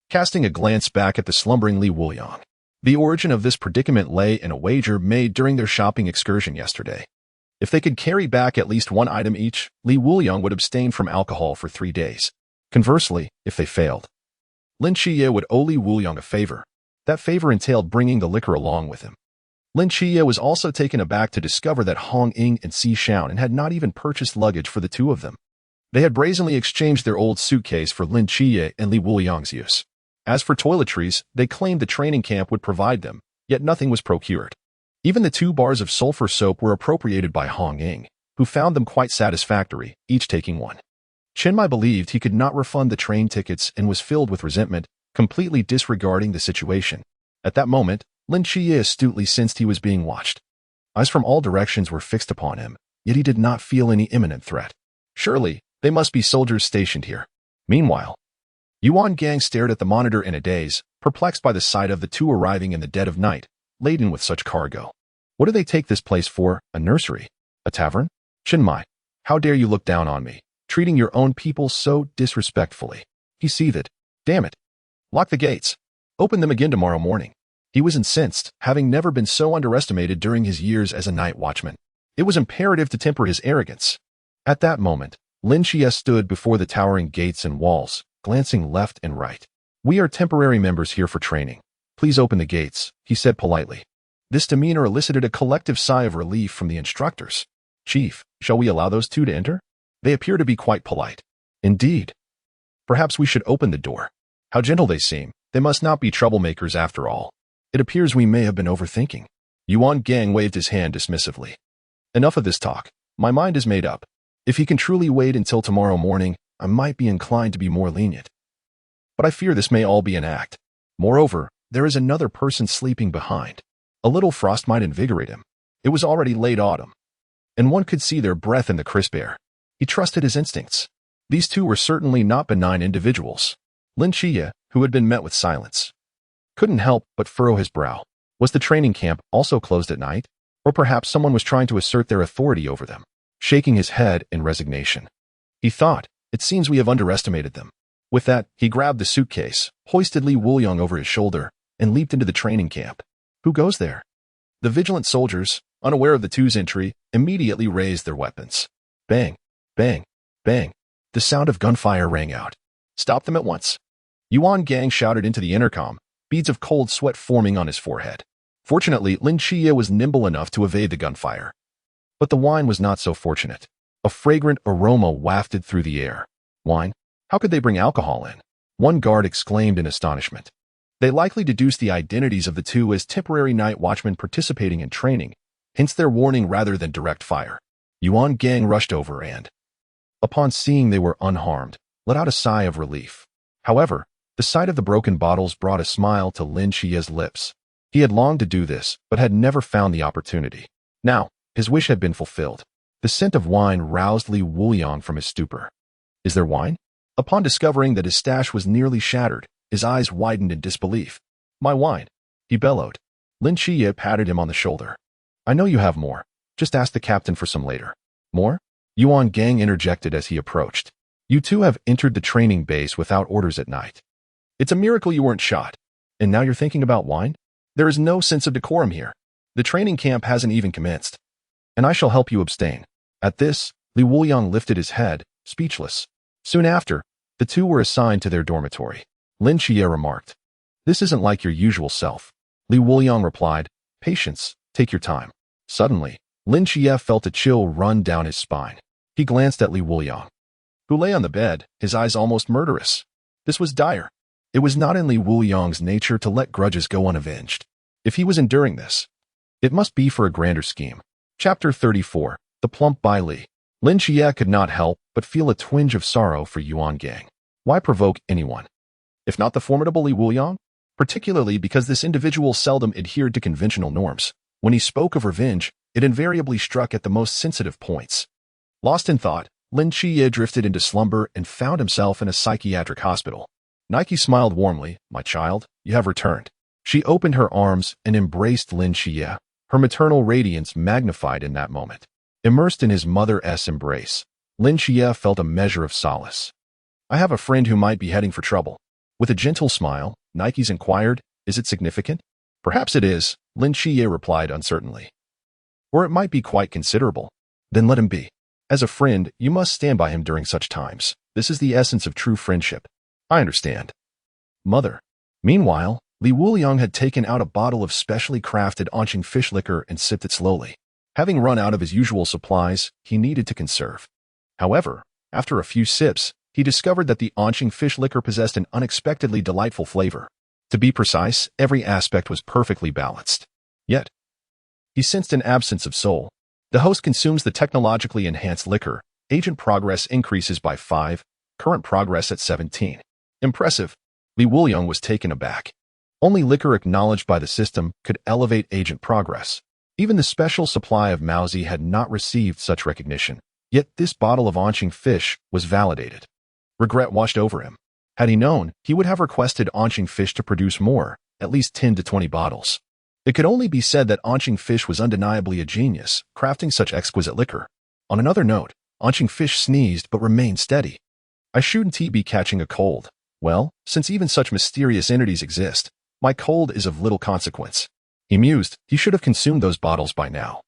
Speaker 1: casting a glance back at the slumbering Li Wuliang. The origin of this predicament lay in a wager made during their shopping excursion yesterday. If they could carry back at least one item each, Li Wuliang would abstain from alcohol for 3 days. Conversely, if they failed, Lin Qiye would owe Li Wuliang a favor. That favor entailed bringing the liquor along with him. Lin Qiye was also taken aback to discover that Hong Ying and Si Xiaonan had not even purchased luggage for the two of them. They had brazenly exchanged their old suitcase for Lin Qiye and Li Wuliang's use. As for toiletries, they claimed the training camp would provide them, yet nothing was procured. Even the 2 bars of sulfur soap were appropriated by Hong Ying, who found them quite satisfactory, each taking one. Chen Mai believed he could not refund the train tickets and was filled with resentment, completely disregarding the situation. At that moment, Lin Qiye astutely sensed he was being watched. Eyes from all directions were fixed upon him, yet he did not feel any imminent threat. Surely, they must be soldiers stationed here. Meanwhile, Yuan Gang stared at the monitor in a daze, perplexed by the sight of the two arriving in the dead of night, laden with such cargo. What do they take this place for? A nursery? A tavern? Chen Mai, how dare you look down on me, treating your own people so disrespectfully? He seethed. Damn it. Lock the gates. Open them again tomorrow morning. He was incensed, having never been so underestimated during his years as a night watchman. It was imperative to temper his arrogance. At that moment, Lin Qiye stood before the towering gates and walls, glancing left and right. We are temporary members here for training. Please open the gates, he said politely. This demeanor elicited a collective sigh of relief from the instructors. Chief, shall we allow those two to enter? They appear to be quite polite. Indeed. Perhaps we should open the door. How gentle they seem. They must not be troublemakers after all. It appears we may have been overthinking. Yuan Gang waved his hand dismissively. Enough of this talk. My mind is made up. If he can truly wait until tomorrow morning, I might be inclined to be more lenient. But I fear this may all be an act. Moreover, there is another person sleeping behind. A little frost might invigorate him. It was already late autumn, and one could see their breath in the crisp air. He trusted his instincts. These two were certainly not benign individuals. Lin Qiye, who had been met with silence, couldn't help but furrow his brow. Was the training camp also closed at night? Or perhaps someone was trying to assert their authority over them? Shaking his head in resignation, he thought, it seems we have underestimated them. With that, he grabbed the suitcase, hoisted Li Wuliang over his shoulder, and leaped into the training camp. Who goes there? The vigilant soldiers, unaware of the two's entry, immediately raised their weapons. Bang, bang, bang. The sound of gunfire rang out. Stop them at once. Yuan Gang shouted into the intercom, beads of cold sweat forming on his forehead. Fortunately, Lin Qiye was nimble enough to evade the gunfire. But the wine was not so fortunate. A fragrant aroma wafted through the air. Wine? How could they bring alcohol in? One guard exclaimed in astonishment. They likely deduced the identities of the two as temporary night watchmen participating in training, hence their warning rather than direct fire. Yuan Gang rushed over and, upon seeing they were unharmed, let out a sigh of relief. However, the sight of the broken bottles brought a smile to Lin Qiye's lips. He had longed to do this, but had never found the opportunity. Now, his wish had been fulfilled. The scent of wine roused Li Wuliang from his stupor. Is there wine? Upon discovering that his stash was nearly shattered, his eyes widened in disbelief. My wine, he bellowed. Lin Qiye patted him on the shoulder. I know you have more. Just ask the captain for some later. More? Yuan Gang interjected as he approached. You two have entered the training base without orders at night. It's a miracle you weren't shot. And now you're thinking about wine? There is no sense of decorum here. The training camp hasn't even commenced. And I shall help you abstain. At this, Li Wuliang lifted his head, speechless. Soon after, the two were assigned to their dormitory. Lin Qiye remarked, This isn't like your usual self. Li Wuliang replied, Patience, take your time. Suddenly, Lin Qiye felt a chill run down his spine. He glanced at Li Wuliang, who lay on the bed, his eyes almost murderous. This was dire. It was not in Li Wuliang's nature to let grudges go unavenged. If he was enduring this, it must be for a grander scheme. Chapter 34, The Plump by Li. Lin Qiye could not help but feel a twinge of sorrow for Yuan Gang. Why provoke anyone, if not the formidable Li Wuliang? Particularly because this individual seldom adhered to conventional norms. When he spoke of revenge, it invariably struck at the most sensitive points. Lost in thought, Lin Qiye drifted into slumber and found himself in a psychiatric hospital. Nike smiled warmly. My child, you have returned. She opened her arms and embraced Lin Qiye, her maternal radiance magnified in that moment. Immersed in his mother's embrace, Lin Qiye felt a measure of solace. I have a friend who might be heading for trouble. With a gentle smile, Nike's inquired, Is it significant? Perhaps it is, Lin Qiye replied uncertainly. Or it might be quite considerable. Then let him be. As a friend, you must stand by him during such times. This is the essence of true friendship. I understand. Mother. Meanwhile, Li Wuliang had taken out a bottle of specially crafted Anqing fish liquor and sipped it slowly. Having run out of his usual supplies, he needed to conserve. However, after a few sips, he discovered that the Anqing fish liquor possessed an unexpectedly delightful flavor. To be precise, every aspect was perfectly balanced. Yet, he sensed an absence of soul. The host consumes the technologically enhanced liquor. Agent progress increases by 5, current progress at 17. Impressive. Li Wuliang was taken aback. Only liquor acknowledged by the system could elevate agent progress. Even the special supply of Mauzi had not received such recognition. Yet this bottle of Anqing fish was validated. Regret washed over him. Had he known, he would have requested Anqing fish to produce more, at least 10 to 20 bottles. It could only be said that Anqing fish was undeniably a genius, crafting such exquisite liquor. On another note, Anqing fish sneezed but remained steady. I shouldn't be catching a cold. Well, since even such mysterious entities exist, my cold is of little consequence. He mused, he should have consumed those bottles by now.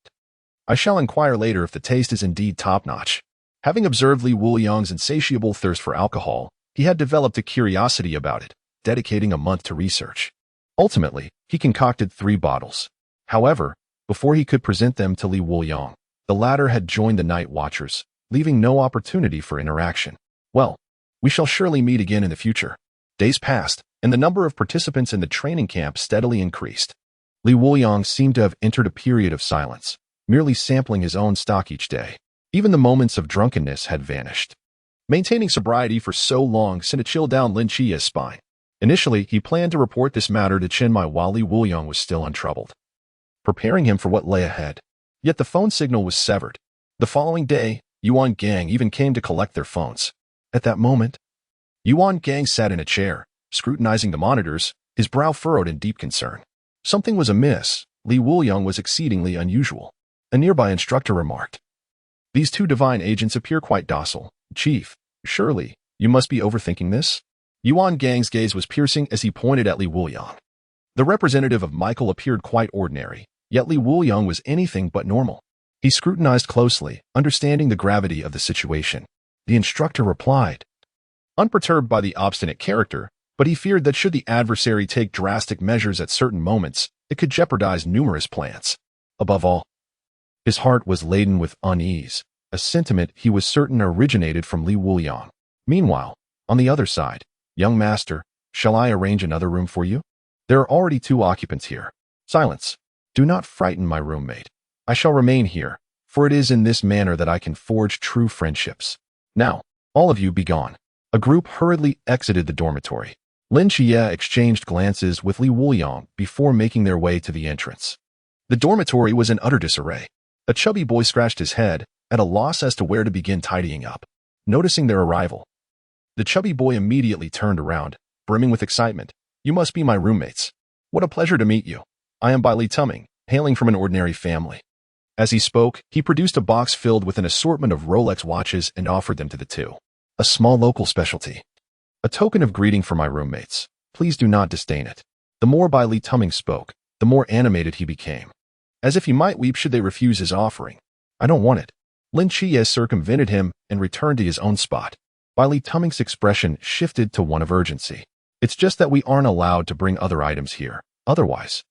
Speaker 1: I shall inquire later if the taste is indeed top-notch. Having observed Li Wuliang's insatiable thirst for alcohol, he had developed a curiosity about it, dedicating a month to research. Ultimately, he concocted 3 bottles. However, before he could present them to Li Wuliang, the latter had joined the night watchers, leaving no opportunity for interaction. Well, we shall surely meet again in the future. Days passed, and the number of participants in the training camp steadily increased. Li Wuliang seemed to have entered a period of silence, merely sampling his own stock each day. Even the moments of drunkenness had vanished. Maintaining sobriety for so long sent a chill down Lin Qiye's spine. Initially, he planned to report this matter to Chinmai while Li Wuliang was still untroubled, preparing him for what lay ahead. Yet the phone signal was severed. The following day, Yuan Gang even came to collect their phones. At that moment, Yuan Gang sat in a chair, scrutinizing the monitors, his brow furrowed in deep concern. Something was amiss. Li Wuliang was exceedingly unusual. A nearby instructor remarked, "These two divine agents appear quite docile. Chief, surely, you must be overthinking this?" Yuan Gang's gaze was piercing as he pointed at Li Wuliang. The representative of Michael appeared quite ordinary, yet Li Wuliang was anything but normal. He scrutinized closely, understanding the gravity of the situation. The instructor replied, unperturbed by the obstinate character, but he feared that should the adversary take drastic measures at certain moments, it could jeopardize numerous plans. Above all, his heart was laden with unease, a sentiment he was certain originated from Li Wuliang. Meanwhile, on the other side, "Young master, shall I arrange another room for you? There are already 2 occupants here." "Silence. Do not frighten my roommate. I shall remain here, for it is in this manner that I can forge true friendships. Now, all of you be gone." A group hurriedly exited the dormitory. Lin Qiye exchanged glances with Li Wuliang before making their way to the entrance. The dormitory was in utter disarray. A chubby boy scratched his head, at a loss as to where to begin tidying up. Noticing their arrival, the chubby boy immediately turned around, brimming with excitement. "You must be my roommates. What a pleasure to meet you. I am Li Qiye, hailing from an ordinary family." As he spoke, he produced a box filled with an assortment of Rolex watches and offered them to the two. "A small local specialty. A token of greeting for my roommates. Please do not disdain it." The more Li Qiye spoke, the more animated he became, as if he might weep should they refuse his offering. "I don't want it." Lin Qiye circumvented him and returned to his own spot. Li Qiye's expression shifted to one of urgency. "It's just that we aren't allowed to bring other items here. Otherwise,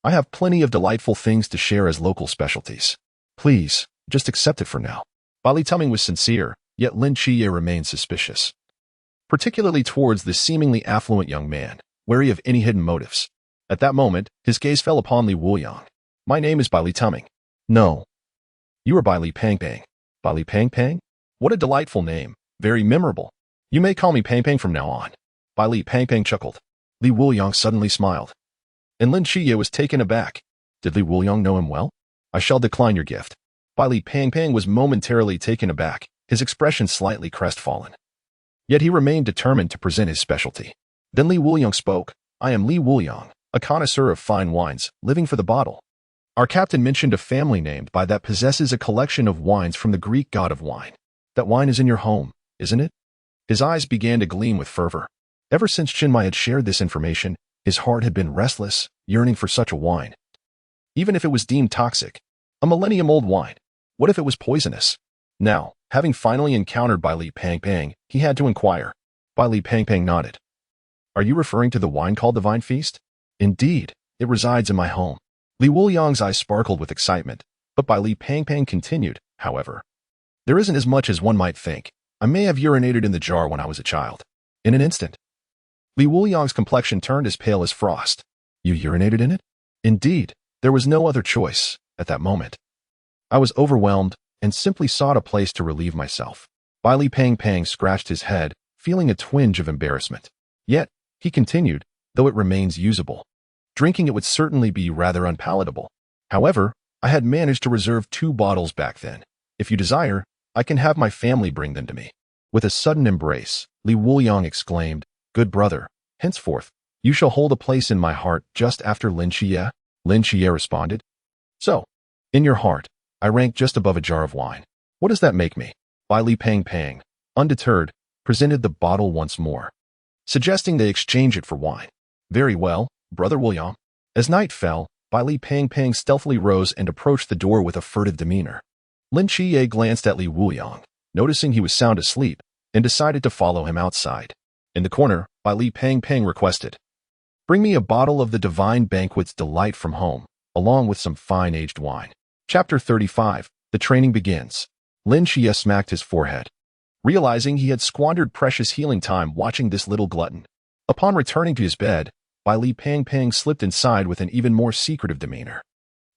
Speaker 1: I have plenty of delightful things to share as local specialties. Please, just accept it for now." Li Qiye was sincere, yet Lin Qiye remained suspicious, particularly towards this seemingly affluent young man, wary of any hidden motives. At that moment, his gaze fell upon Li Wuliang. "My name is Li Qiye." "No. You are Li Pangpang." "Li Pangpang? What a delightful name. Very memorable. You may call me Pangpang from now on." Li Pangpang chuckled. Li Wuliang suddenly smiled, and Lin Qiye was taken aback. Did Li Wuliang know him well? "I shall decline your gift." Li Pangpang was momentarily taken aback, his expression slightly crestfallen. Yet he remained determined to present his specialty. Then Li Wuliang spoke. "I am Li Wuliang, a connoisseur of fine wines, living for the bottle. Our captain mentioned a family named by that possesses a collection of wines from the Greek god of wine. That wine is in your home, isn't it?" His eyes began to gleam with fervor. Ever since Chinmai had shared this information, his heart had been restless, yearning for such a wine. Even if it was deemed toxic, a millennium-old wine, what if it was poisonous? Now, having finally encountered Li Pangpang, he had to inquire. Li Pangpang nodded. "Are you referring to the wine called Divine Feast?" "Indeed, it resides in my home." Li Wuliang's eyes sparkled with excitement, but Li Pangpang continued, "However, there isn't as much as one might think. I may have urinated in the jar when I was a child." In an instant, Li Wuliang's complexion turned as pale as frost. "You urinated in it?" "Indeed, there was no other choice at that moment. I was overwhelmed and simply sought a place to relieve myself." Li Pangpang scratched his head, feeling a twinge of embarrassment. Yet, he continued, "Though it remains usable, drinking it would certainly be rather unpalatable. However, I had managed to reserve 2 bottles back then. If you desire, I can have my family bring them to me." With a sudden embrace, Li Wuliang exclaimed, "Good brother, henceforth, you shall hold a place in my heart just after Lin Qiye." Lin Qiye responded, "So, in your heart, I rank just above a jar of wine. What does that make me?" Li Pangpang, undeterred, presented the bottle once more, suggesting they exchange it for wine. "Very well, brother Wuliang." As night fell, Li Pangpang stealthily rose and approached the door with a furtive demeanor. Lin Qiye glanced at Li Wuliang, noticing he was sound asleep, and decided to follow him outside. In the corner, Li Pangpang requested, "Bring me a bottle of the Divine Banquet's Delight from home, along with some fine aged wine." Chapter 35. The training begins. Lin Qiye smacked his forehead, realizing he had squandered precious healing time watching this little glutton. Upon returning to his bed, Li Pangpang slipped inside with an even more secretive demeanor.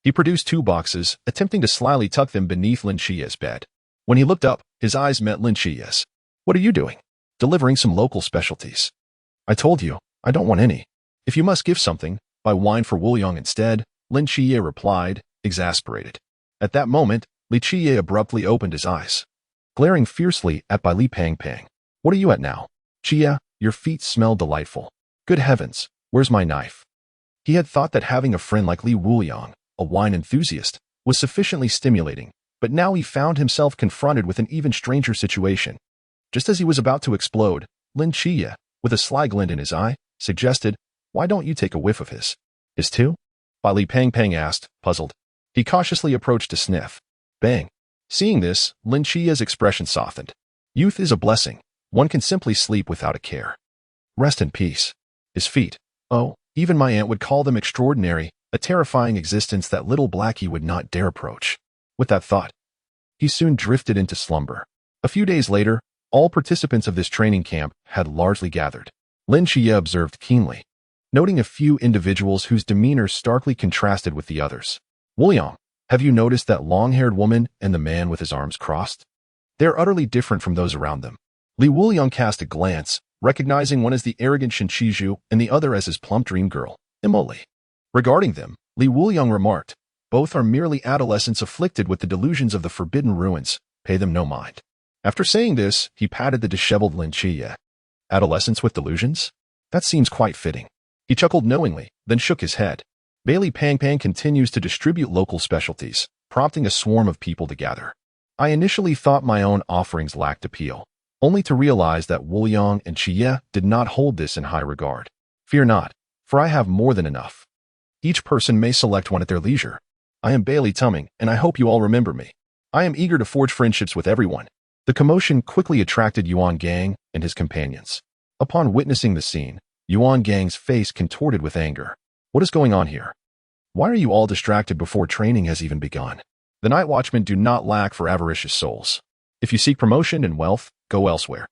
Speaker 1: He produced 2 boxes, attempting to slyly tuck them beneath Lin Qiye's bed. When he looked up, his eyes met Lin Qiye's. "What are you doing?" "Delivering some local specialties." "I told you, I don't want any. If you must give something, buy wine for Wuliang instead, Lin Qiye replied, exasperated. At that moment, Lin Qiye abruptly opened his eyes, glaring fiercely at Bai Li Pang Pang. What are you at now? Qiye, your feet smell delightful. Good heavens, where's my knife? He had thought that having a friend like Li Wuliang, a wine enthusiast, was sufficiently stimulating, but now he found himself confronted with an even stranger situation. Just as he was about to explode, Lin Qiye, with a sly glint in his eye, suggested, why don't you take a whiff of his? His too? Bai Li Pang Pang asked, puzzled. He cautiously approached to sniff. Bang. Seeing this, Lin Qiye's expression softened. Youth is a blessing. One can simply sleep without a care. Rest in peace. His feet. Oh, even my aunt would call them extraordinary, a terrifying existence that little Blackie would not dare approach. With that thought, he soon drifted into slumber. A few days later, all participants of this training camp had largely gathered. Lin Qiye observed keenly, noting a few individuals whose demeanor starkly contrasted with the others. Wuliang, have you noticed that long-haired woman and the man with his arms crossed? They are utterly different from those around them. Li Wuliang cast a glance, recognizing one as the arrogant Shen Qizhu and the other as his plump dream girl, Emily. Regarding them, Li Wuliang remarked, both are merely adolescents afflicted with the delusions of the forbidden ruins. Pay them no mind. After saying this, he patted the disheveled Lin Qiye. Adolescents with delusions? That seems quite fitting. He chuckled knowingly, then shook his head. Bai Li Pang Pang continues to distribute local specialties, prompting a swarm of people to gather. I initially thought my own offerings lacked appeal, only to realize that Wuliang and Qiye did not hold this in high regard. Fear not, for I have more than enough. Each person may select one at their leisure. I am Bai Li Tumming, and I hope you all remember me. I am eager to forge friendships with everyone. The commotion quickly attracted Yuan Gang and his companions. Upon witnessing the scene, Yuan Gang's face contorted with anger. What is going on here? Why are you all distracted before training has even begun? The night watchmen do not lack for avaricious souls. If you seek promotion and wealth, go elsewhere.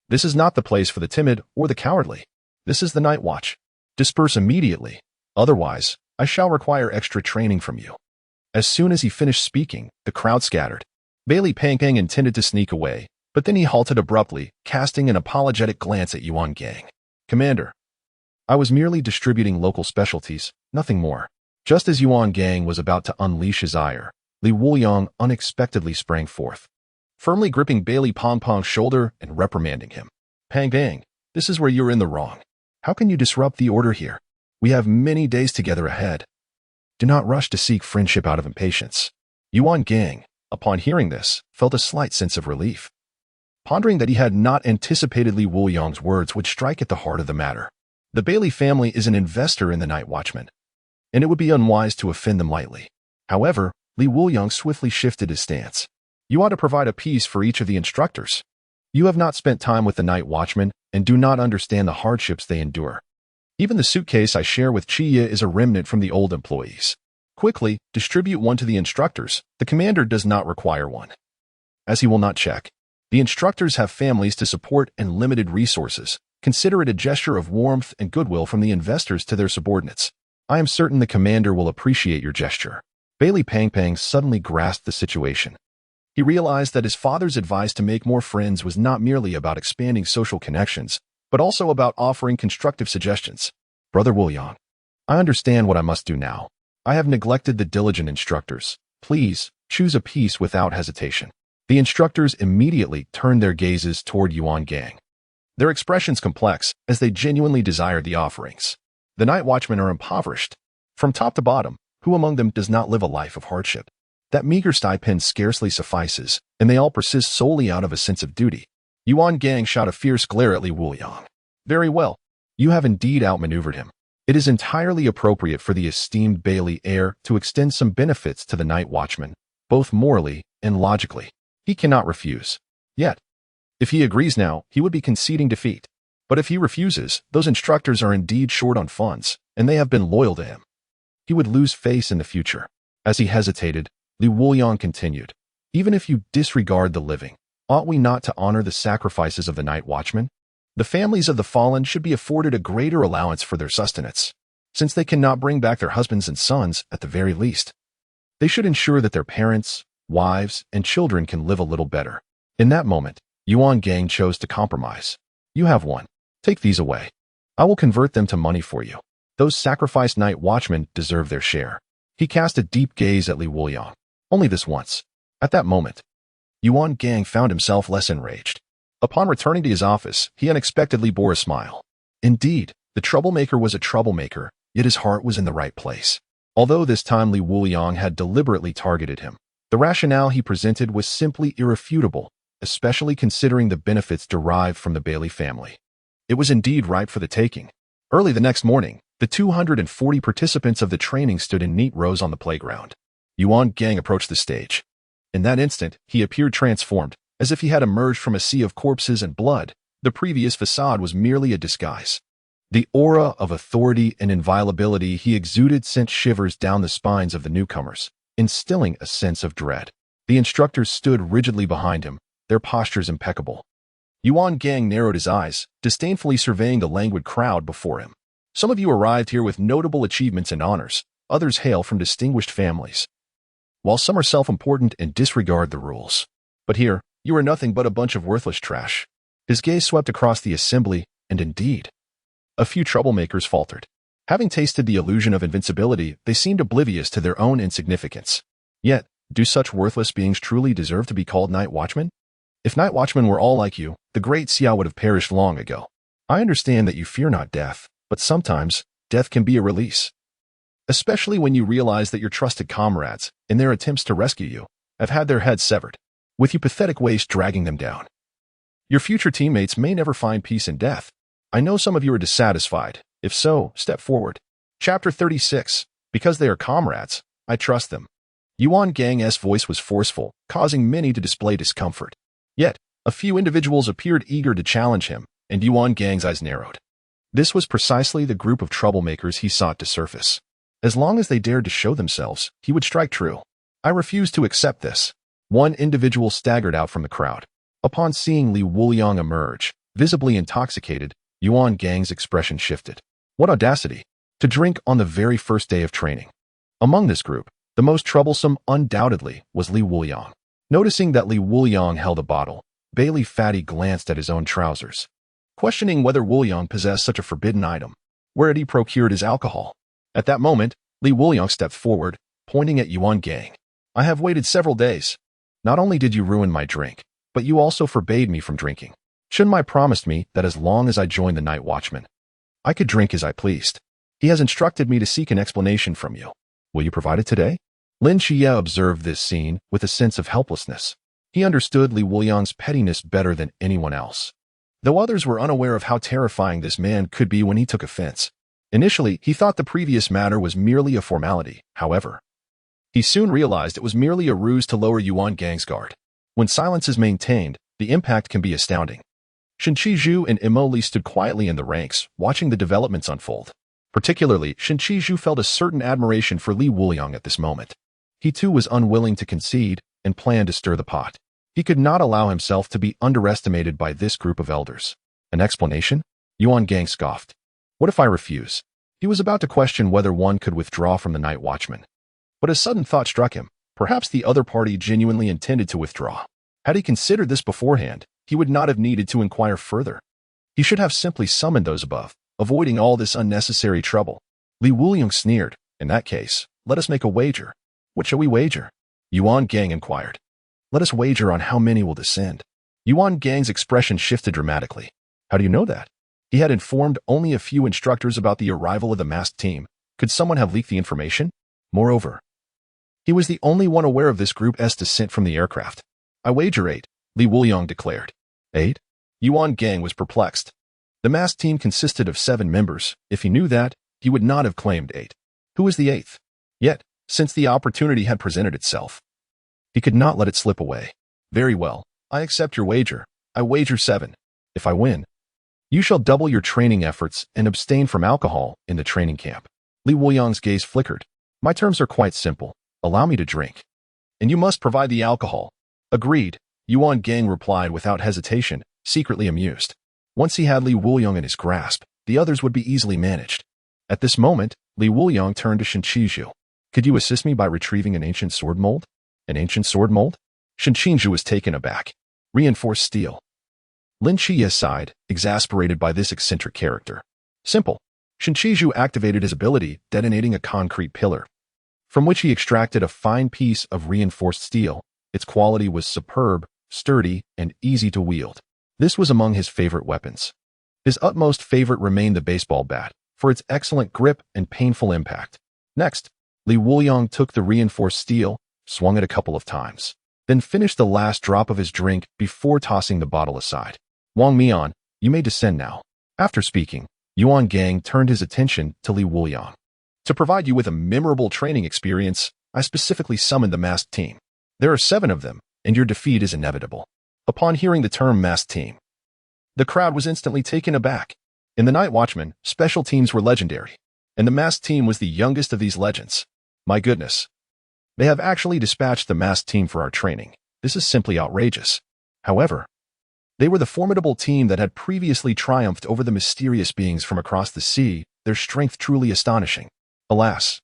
Speaker 1: This is not the place for the timid or the cowardly. This is the night watch. Disperse immediately. Otherwise, I shall require extra training from you. As soon as he finished speaking, the crowd scattered. Bai Li Pang Pang intended to sneak away, but then he halted abruptly, casting an apologetic glance at Yuan Gang. Commander, I was merely distributing local specialties, nothing more. Just as Yuan Gang was about to unleash his ire, Li Wuliang unexpectedly sprang forth, firmly gripping Bai Li Pang Pang's shoulder and reprimanding him. Pang Pang, this is where you're in the wrong. How can you disrupt the order here? We have many days together ahead. Do not rush to seek friendship out of impatience. Yuan Gang, upon hearing this, felt a slight sense of relief, pondering that he had not anticipated Li Wuliang's words would strike at the heart of the matter. The Bai Li family is an investor in the Night Watchman, and it would be unwise to offend them lightly. However, Li Wuliang swiftly shifted his stance. You ought to provide a piece for each of the instructors. You have not spent time with the Night Watchman and do not understand the hardships they endure. Even the suitcase I share with Qiye is a remnant from the old employees. Quickly, distribute one to the instructors. The commander does not require one, as he will not check. The instructors have families to support and limited resources. Consider it a gesture of warmth and goodwill from the investors to their subordinates. I am certain the commander will appreciate your gesture. Bai Li Pang Pang suddenly grasped the situation. He realized that his father's advice to make more friends was not merely about expanding social connections, but also about offering constructive suggestions. Brother Wuliang, I understand what I must do now. I have neglected the diligent instructors. Please, choose a piece without hesitation. The instructors immediately turned their gazes toward Yuan Gang, their expressions complex as they genuinely desired the offerings. The night watchmen are impoverished. From top to bottom, who among them does not live a life of hardship? That meager stipend scarcely suffices, and they all persist solely out of a sense of duty. Yuan Gang shot a fierce glare at Li Wuliang. Very well. You have indeed outmaneuvered him. It is entirely appropriate for the esteemed Bai Li heir to extend some benefits to the night watchman, both morally and logically. He cannot refuse. Yet, if he agrees now, he would be conceding defeat. But if he refuses, those instructors are indeed short on funds, and they have been loyal to him. He would lose face in the future. As he hesitated, Li Wuliang continued, even if you disregard the living, ought we not to honor the sacrifices of the night watchmen? The families of the fallen should be afforded a greater allowance for their sustenance, since they cannot bring back their husbands and sons at the very least. They should ensure that their parents, wives, and children can live a little better. In that moment, Yuan Gang chose to compromise. You have one. Take these away. I will convert them to money for you. Those sacrificed night watchmen deserve their share. He cast a deep gaze at Li Wuliang. Only this once. At that moment, Yuan Gang found himself less enraged. Upon returning to his office, he unexpectedly bore a smile. Indeed, the troublemaker was a troublemaker, yet his heart was in the right place. Although this time Li Wuliang had deliberately targeted him, the rationale he presented was simply irrefutable, especially considering the benefits derived from the Bailey family. It was indeed ripe for the taking. Early the next morning, the 240 participants of the training stood in neat rows on the playground. Yuan Gang approached the stage. In that instant, he appeared transformed, as if he had emerged from a sea of corpses and blood. The previous facade was merely a disguise. The aura of authority and inviolability he exuded sent shivers down the spines of the newcomers, instilling a sense of dread. The instructors stood rigidly behind him, their postures impeccable. Yuan Gang narrowed his eyes, disdainfully surveying the languid crowd before him. Some of you arrived here with notable achievements and honors, others hail from distinguished families, while some are self-important and disregard the rules. But here, you are nothing but a bunch of worthless trash. His gaze swept across the assembly, and indeed, a few troublemakers faltered. Having tasted the illusion of invincibility, they seemed oblivious to their own insignificance. Yet, do such worthless beings truly deserve to be called night watchmen? If night watchmen were all like you, the great Xiao would have perished long ago. I understand that you fear not death, but sometimes, death can be a release. Especially when you realize that your trusted comrades, in their attempts to rescue you, have had their heads severed, with you pathetic waste dragging them down. Your future teammates may never find peace in death. I know some of you are dissatisfied. If so, step forward. Chapter 36. Because they are comrades, I trust them. Yuan Gang's voice was forceful, causing many to display discomfort. Yet, a few individuals appeared eager to challenge him, and Yuan Gang's eyes narrowed. This was precisely the group of troublemakers he sought to surface. As long as they dared to show themselves, he would strike true. I refuse to accept this. One individual staggered out from the crowd. Upon seeing Li Wuliang emerge, visibly intoxicated, Yuan Gang's expression shifted. What audacity! To drink on the very first day of training. Among this group, the most troublesome undoubtedly was Li Wuliang. Noticing that Li Wuliang held a bottle, Bailey Fatty glanced at his own trousers, questioning whether Wuliang possessed such a forbidden item. Where had he procured his alcohol? At that moment, Li Wuliang stepped forward, pointing at Yuan Gang. I have waited several days. Not only did you ruin my drink, but you also forbade me from drinking. Shen Mai promised me that as long as I joined the Night Watchman, I could drink as I pleased. He has instructed me to seek an explanation from you. Will you provide it today? Lin Qiye observed this scene with a sense of helplessness. He understood Li Wuliang's pettiness better than anyone else, though others were unaware of how terrifying this man could be when he took offense. Initially, he thought the previous matter was merely a formality. However, he soon realized it was merely a ruse to lower Yuan Gang's guard. When silence is maintained, the impact can be astounding. Shen Qizhu and Imo Li stood quietly in the ranks, watching the developments unfold. Particularly, Shen Qizhu felt a certain admiration for Li Wuliang at this moment. He too was unwilling to concede and planned to stir the pot. He could not allow himself to be underestimated by this group of elders. An explanation? Yuan Gang scoffed. What if I refuse? He was about to question whether one could withdraw from the Night Watchman. But a sudden thought struck him. Perhaps the other party genuinely intended to withdraw. Had he considered this beforehand, he would not have needed to inquire further. He should have simply summoned those above, avoiding all this unnecessary trouble. Li Wuliang sneered. In that case, let us make a wager. What shall we wager? Yuan Gang inquired. Let us wager on how many will descend. Yuan Gang's expression shifted dramatically. How do you know that? He had informed only a few instructors about the arrival of the masked team. Could someone have leaked the information? Moreover, he was the only one aware of this group's descent from the aircraft. I wager 8, Li Wuliang declared. 8? Yuan Gang was perplexed. The masked team consisted of 7 members. If he knew that, he would not have claimed 8. Who was the 8th? Yet, since the opportunity had presented itself, he could not let it slip away. Very well, I accept your wager. I wager 7. If I win, you shall double your training efforts and abstain from alcohol in the training camp. Li Wuliang's gaze flickered. My terms are quite simple. Allow me to drink. And you must provide the alcohol. Agreed, Yuan Gang replied without hesitation, secretly amused. Once he had Li Wuliang in his grasp, the others would be easily managed. At this moment, Li Wuliang turned to Shen Qizhu. Could you assist me by retrieving an ancient sword mold? An ancient sword mold? Shen Qizhu was taken aback. Reinforced steel. Lin Qiye sighed, exasperated by this eccentric character. Simple. Shinchiju activated his ability, detonating a concrete pillar, from which he extracted a fine piece of reinforced steel. Its quality was superb, sturdy, and easy to wield. This was among his favorite weapons. His utmost favorite remained the baseball bat, for its excellent grip and painful impact. Next, Wuliang took the reinforced steel, swung it a couple of times, then finished the last drop of his drink before tossing the bottle aside. Wang Mian, you may descend now. After speaking, Yuan Gang turned his attention to Wuliang. To provide you with a memorable training experience, I specifically summoned the masked team. There are 7 of them, and your defeat is inevitable. Upon hearing the term masked team, the crowd was instantly taken aback. In the Night Watchman, special teams were legendary, and the masked team was the youngest of these legends. My goodness. They have actually dispatched the masked team for our training. This is simply outrageous. However, they were the formidable team that had previously triumphed over the mysterious beings from across the sea, their strength truly astonishing. Alas,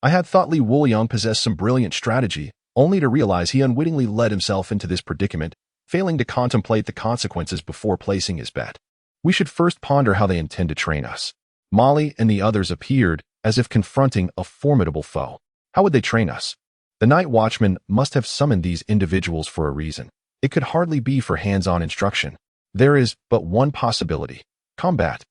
Speaker 1: I had thought Wuliang possessed some brilliant strategy, only to realize he unwittingly led himself into this predicament, failing to contemplate the consequences before placing his bet. We should first ponder how they intend to train us. Molly and the others appeared as if confronting a formidable foe. How would they train us? The Night Watchman must have summoned these individuals for a reason. It could hardly be for hands-on instruction. There is but one possibility: combat.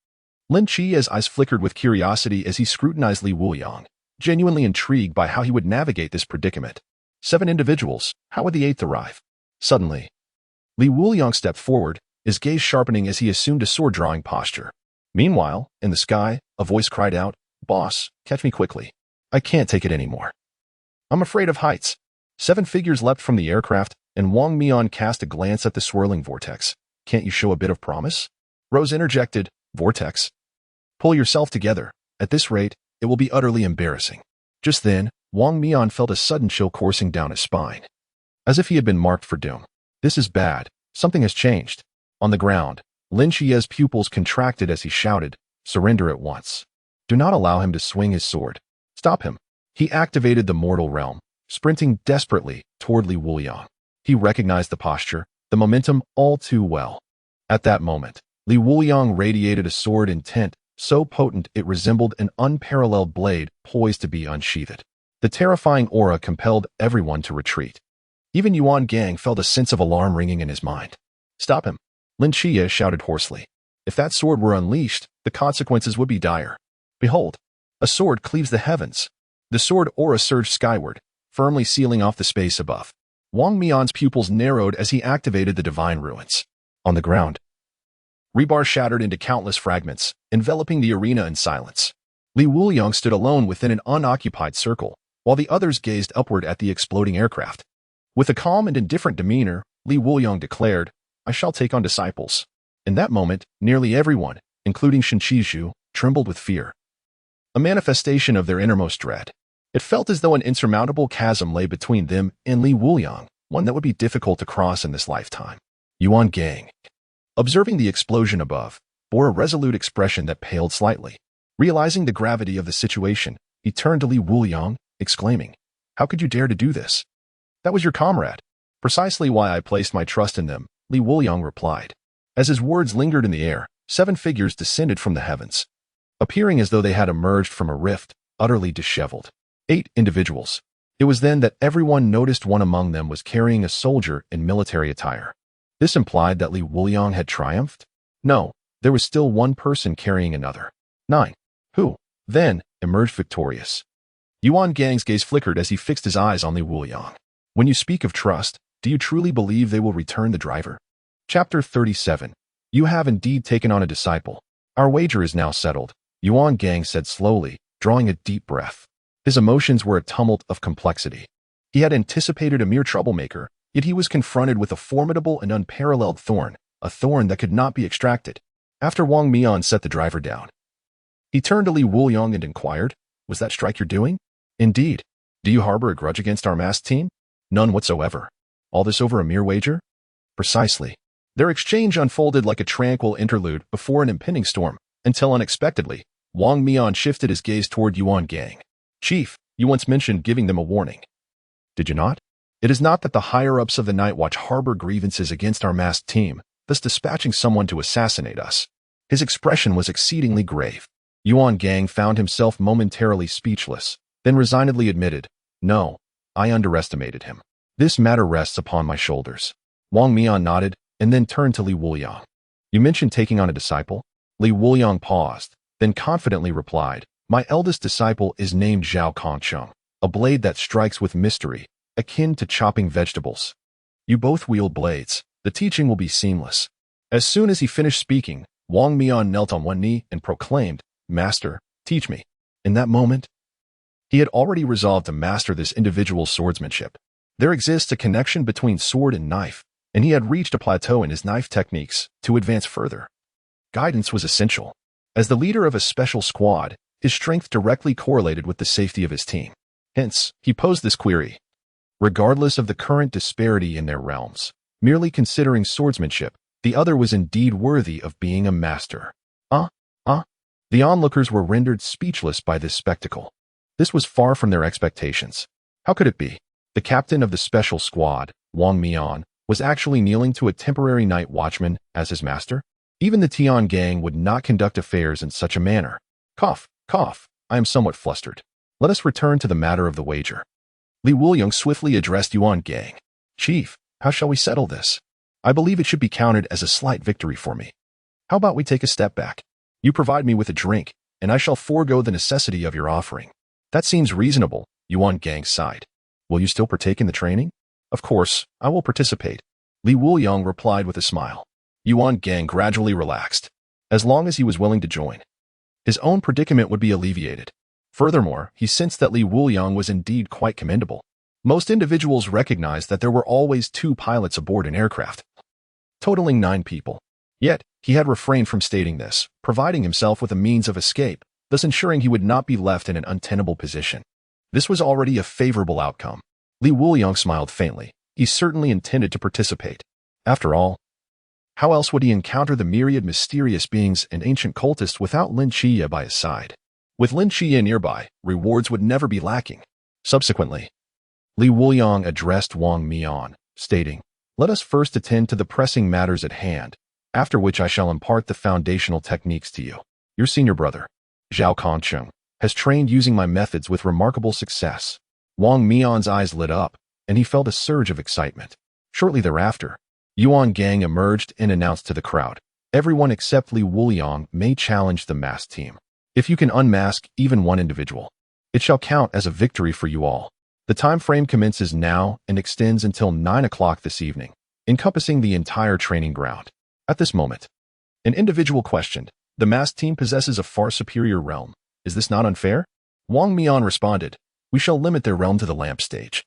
Speaker 1: Lin Qiye's eyes flickered with curiosity as he scrutinized Wuliang, genuinely intrigued by how he would navigate this predicament. 7 individuals, how would the 8th arrive? Suddenly, Wuliang stepped forward, his gaze sharpening as he assumed a sword-drawing posture. Meanwhile, in the sky, a voice cried out, "Boss, catch me quickly. I can't take it anymore. I'm afraid of heights." 7 figures leapt from the aircraft, and Wang Mian cast a glance at the swirling vortex. "Can't you show a bit of promise?" Rose interjected, "Vortex? Pull yourself together. At this rate, it will be utterly embarrassing." Just then, Wang Mian felt a sudden chill coursing down his spine, as if he had been marked for doom. This is bad. Something has changed. On the ground, Lin Qiye's pupils contracted as he shouted, "Surrender at once. Do not allow him to swing his sword. Stop him." He activated the mortal realm, sprinting desperately toward Wuliang. He recognized the posture, the momentum all too well. At that moment, Wuliang radiated a sword intent so potent it resembled an unparalleled blade poised to be unsheathed. The terrifying aura compelled everyone to retreat. Even Yuan Gang felt a sense of alarm ringing in his mind. "Stop him!" Lin Qiye shouted hoarsely. If that sword were unleashed, the consequences would be dire. Behold, a sword cleaves the heavens. The sword aura surged skyward, firmly sealing off the space above. Wang Mian's pupils narrowed as he activated the divine ruins. On the ground, rebar shattered into countless fragments, enveloping the arena in silence. Wuliang stood alone within an unoccupied circle, while the others gazed upward at the exploding aircraft. With a calm and indifferent demeanor, Wuliang declared, "I shall take on disciples." In that moment, nearly everyone, including Shinchiju, trembled with fear, a manifestation of their innermost dread. It felt as though an insurmountable chasm lay between them and Wuliang, one that would be difficult to cross in this lifetime. Yuan Gang, observing the explosion above, bore a resolute expression that paled slightly. Realizing the gravity of the situation, he turned to Wuliang, exclaiming, "How could you dare to do this?" "That was your comrade. Precisely why I placed my trust in them," Wuliang replied. As his words lingered in the air, 7 figures descended from the heavens, appearing as though they had emerged from a rift, utterly disheveled. 8 individuals. It was then that everyone noticed one among them was carrying a soldier in military attire. This implied that Wuliang had triumphed? No, there was still one person carrying another. 9. Who, then, emerged victorious? Yuan Gang's gaze flickered as he fixed his eyes on Wuliang. When you speak of trust, do you truly believe they will return the driver? Chapter 37. You have indeed taken on a disciple. Our wager is now settled, Yuan Gang said slowly, drawing a deep breath. His emotions were a tumult of complexity. He had anticipated a mere troublemaker, yet he was confronted with a formidable and unparalleled thorn, a thorn that could not be extracted. After Wang Mian set the driver down, he turned to Wuliang and inquired, "Was that strike your doing?" "Indeed. Do you harbor a grudge against our masked team?" "None whatsoever. All this over a mere wager?" "Precisely." Their exchange unfolded like a tranquil interlude before an impending storm, until unexpectedly, Wang Mian shifted his gaze toward Yuan Gang. "Chief, you once mentioned giving them a warning. Did you not? It is not that the higher-ups of the Night Watch harbor grievances against our masked team, thus dispatching someone to assassinate us." His expression was exceedingly grave. Wuliang found himself momentarily speechless, then resignedly admitted, "No, I underestimated him. This matter rests upon my shoulders." Wang Mian nodded and then turned to Li Wuliang. "You mentioned taking on a disciple?" Li Wuliang paused, then confidently replied, "My eldest disciple is named Zhao Kongcheng, a blade that strikes with mystery, akin to chopping vegetables. You both wield blades. The teaching will be seamless." As soon as he finished speaking, Wang Mian knelt on one knee and proclaimed, "Master, teach me." In that moment, he had already resolved to master this individual's swordsmanship. There exists a connection between sword and knife, and he had reached a plateau in his knife techniques to advance further. Guidance was essential. As the leader of a special squad, his strength directly correlated with the safety of his team. Hence, he posed this query. Regardless of the current disparity in their realms, merely considering swordsmanship, the other was indeed worthy of being a master. The onlookers were rendered speechless by this spectacle. This was far from their expectations. How could it be? The captain of the special squad, Wang Mian, was actually kneeling to a temporary night watchman as his master? Even the Tian gang would not conduct affairs in such a manner. Cough, cough, I am somewhat flustered. Let us return to the matter of the wager. Li Wuliang swiftly addressed Wuliang. "Chief, how shall we settle this? I believe it should be counted as a slight victory for me. How about we take a step back? You provide me with a drink, and I shall forego the necessity of your offering." "That seems reasonable," Wuliang sighed. "Will you still partake in the training?" "Of course, I will participate," Li Wuliang replied with a smile. Wuliang gradually relaxed. As long as he was willing to join, his own predicament would be alleviated. Furthermore, he sensed that Li Wuliang was indeed quite commendable. Most individuals recognized that there were always 2 pilots aboard an aircraft, totaling 9 people. Yet, he had refrained from stating this, providing himself with a means of escape, thus ensuring he would not be left in an untenable position. This was already a favorable outcome. Li Wuliang smiled faintly. He certainly intended to participate. After all, how else would he encounter the myriad mysterious beings and ancient cultists without Lin Qiye by his side? With Lin Qiye nearby, rewards would never be lacking. Subsequently, Li Wuliang addressed Wang Mian, stating, "Let us first attend to the pressing matters at hand, after which I shall impart the foundational techniques to you. Your senior brother, Zhao Kongcheng, has trained using my methods with remarkable success." Wang Mian's eyes lit up, and he felt a surge of excitement. Shortly thereafter, Wuliang emerged and announced to the crowd, "Everyone except Li Wuliang may challenge the masked team. If you can unmask even one individual, it shall count as a victory for you all. The time frame commences now and extends until 9 o'clock this evening, encompassing the entire training ground." At this moment, an individual questioned, "The masked team possesses a far superior realm. Is this not unfair?" Wang Mian responded, "We shall limit their realm to the lamp stage,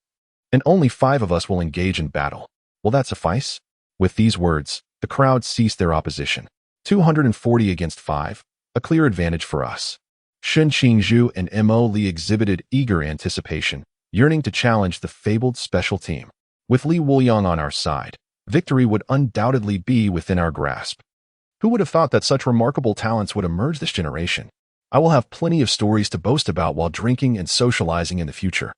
Speaker 1: and only 5 of us will engage in battle. Will that suffice?" With these words, the crowd ceased their opposition. 240 against 5, a clear advantage for us. Shen Qingzhu and Mo Li exhibited eager anticipation, yearning to challenge the fabled special team. With Li Wuliang on our side, victory would undoubtedly be within our grasp. Who would have thought that such remarkable talents would emerge this generation? I will have plenty of stories to boast about while drinking and socializing in the future.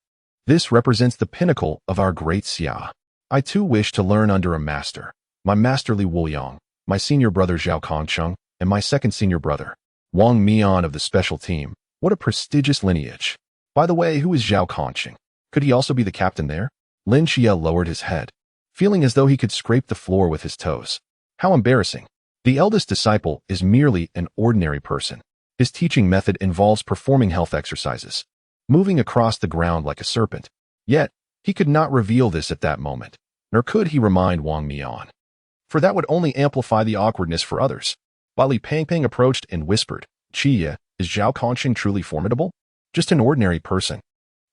Speaker 1: This represents the pinnacle of our great Xia. I too wish to learn under a master. My master Li Wuliang, my senior brother Zhao Kongcheng, and my second senior brother, Wang Mian of the special team. What a prestigious lineage. By the way, who is Zhao Kongcheng? Could he also be the captain there? Lin Qiye lowered his head, feeling as though he could scrape the floor with his toes. How embarrassing. The eldest disciple is merely an ordinary person. His teaching method involves performing health exercises, moving across the ground like a serpent. Yet, he could not reveal this at that moment, nor could he remind Wang Mian, for that would only amplify the awkwardness for others. Li Pangpang approached and whispered, "Qiye, is Zhao Kongcheng truly formidable?" "Just an ordinary person."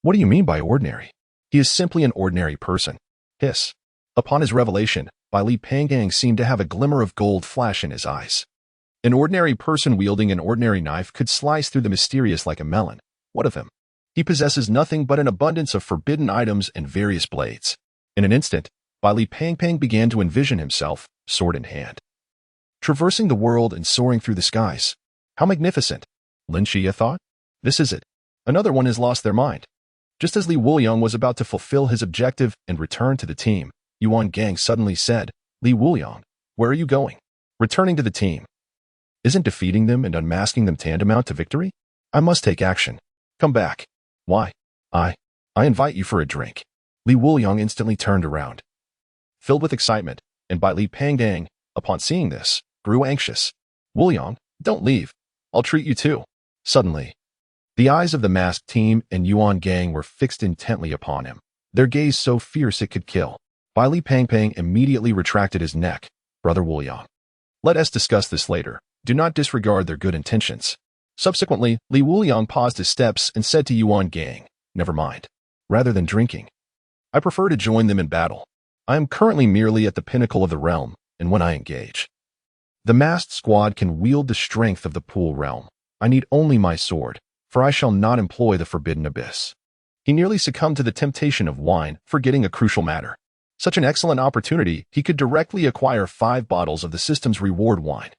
Speaker 1: "What do you mean by ordinary?" "He is simply an ordinary person." Hiss. Upon his revelation, Li Pangpang seemed to have a glimmer of gold flash in his eyes. An ordinary person wielding an ordinary knife could slice through the mysterious like a melon. What of him? He possesses nothing but an abundance of forbidden items and various blades. In an instant, Li Pangpang began to envision himself, sword in hand, traversing the world and soaring through the skies. How magnificent, Lin Qiye thought. This is it. Another one has lost their mind. Just as Li Wuliang was about to fulfill his objective and return to the team, Wuliang suddenly said, "Li Wuliang, where are you going?" "Returning to the team." Isn't defeating them and unmasking them tantamount to victory? I must take action. Come back. Why? I invite you for a drink. Li Wuliang instantly turned around, filled with excitement, and by Li Pangdang, upon seeing this, grew anxious. Wuliang, don't leave. I'll treat you too. Suddenly, the eyes of the masked team and Yuan gang were fixed intently upon him, their gaze so fierce it could kill. Bai Li Pangpang immediately retracted his neck. Brother Wuliang, let us discuss this later. Do not disregard their good intentions. Subsequently, Li Wuliang paused his steps and said to Yuan gang, never mind. Rather than drinking, I prefer to join them in battle. I am currently merely at the pinnacle of the realm, and when I engage, the masked squad can wield the strength of the pool realm. I need only my sword, for I shall not employ the forbidden abyss. He nearly succumbed to the temptation of wine, forgetting a crucial matter. Such an excellent opportunity, he could directly acquire 5 bottles of the system's reward wine.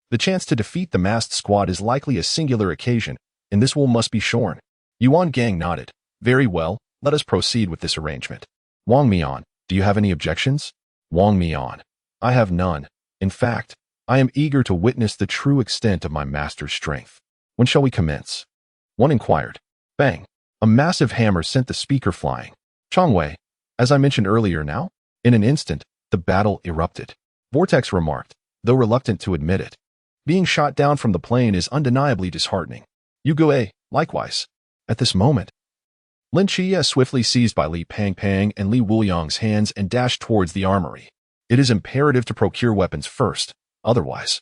Speaker 1: The chance to defeat the masked squad is likely a singular occasion, and this will must be shorn. Yuan gang nodded. Very well, let us proceed with this arrangement. Wang Mian, do you have any objections? Wang Mian, I have none. In fact, I am eager to witness the true extent of my master's strength. When shall we commence? One inquired. Bang! A massive hammer sent the speaker flying. Chongwei, as I mentioned earlier now, in an instant, the battle erupted. Vortex remarked, though reluctant to admit it. Being shot down from the plane is undeniably disheartening. Yugue, likewise. At this moment, Lin Qiye swiftly seized by Li Pangpang and Li Wuliang's hands and dashed towards the armory. It is imperative to procure weapons first, otherwise,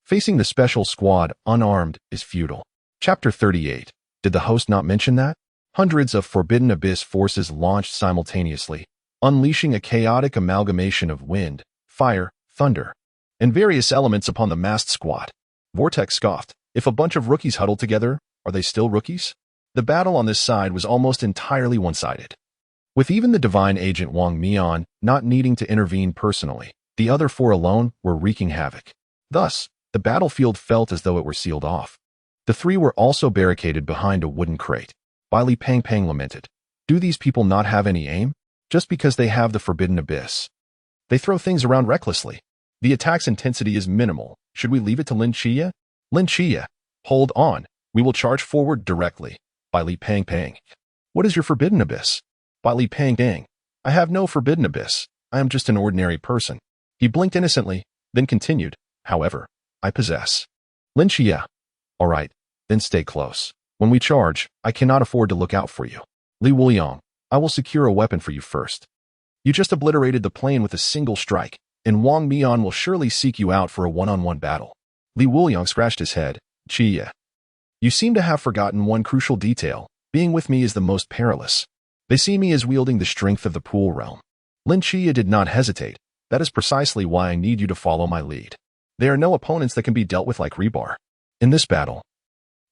Speaker 1: facing the special squad unarmed is futile. Chapter 38. Did the host not mention that? Hundreds of Forbidden Abyss forces launched simultaneously, unleashing a chaotic amalgamation of wind, fire, thunder, and various elements upon the masked squad. Vortex scoffed. If a bunch of rookies huddle together, are they still rookies? The battle on this side was almost entirely one-sided, with even the divine agent Wang Mian not needing to intervene personally. The other 4 alone were wreaking havoc. Thus, the battlefield felt as though it were sealed off. The 3 were also barricaded behind a wooden crate. Bai Li Pangpang lamented. Do these people not have any aim? Just because they have the forbidden abyss, they throw things around recklessly. The attack's intensity is minimal. Should we leave it to Lin Qiye? Lin Qiye, hold on. We will charge forward directly. Bai Li Pangpang. What is your forbidden abyss? Bai Li Pangpang. I have no forbidden abyss. I am just an ordinary person. He blinked innocently, then continued. However, I possess. Lin Qiye. All right, then stay close. When we charge, I cannot afford to look out for you. Li Wuliang, I will secure a weapon for you first. You just obliterated the plane with a single strike, and Wang Mian will surely seek you out for a one-on-one battle. Li Wuliang scratched his head. Qiye, you seem to have forgotten one crucial detail. Being with me is the most perilous. They see me as wielding the strength of the pool realm. Lin Qiye did not hesitate. That is precisely why I need you to follow my lead. There are no opponents that can be dealt with like rebar. In this battle,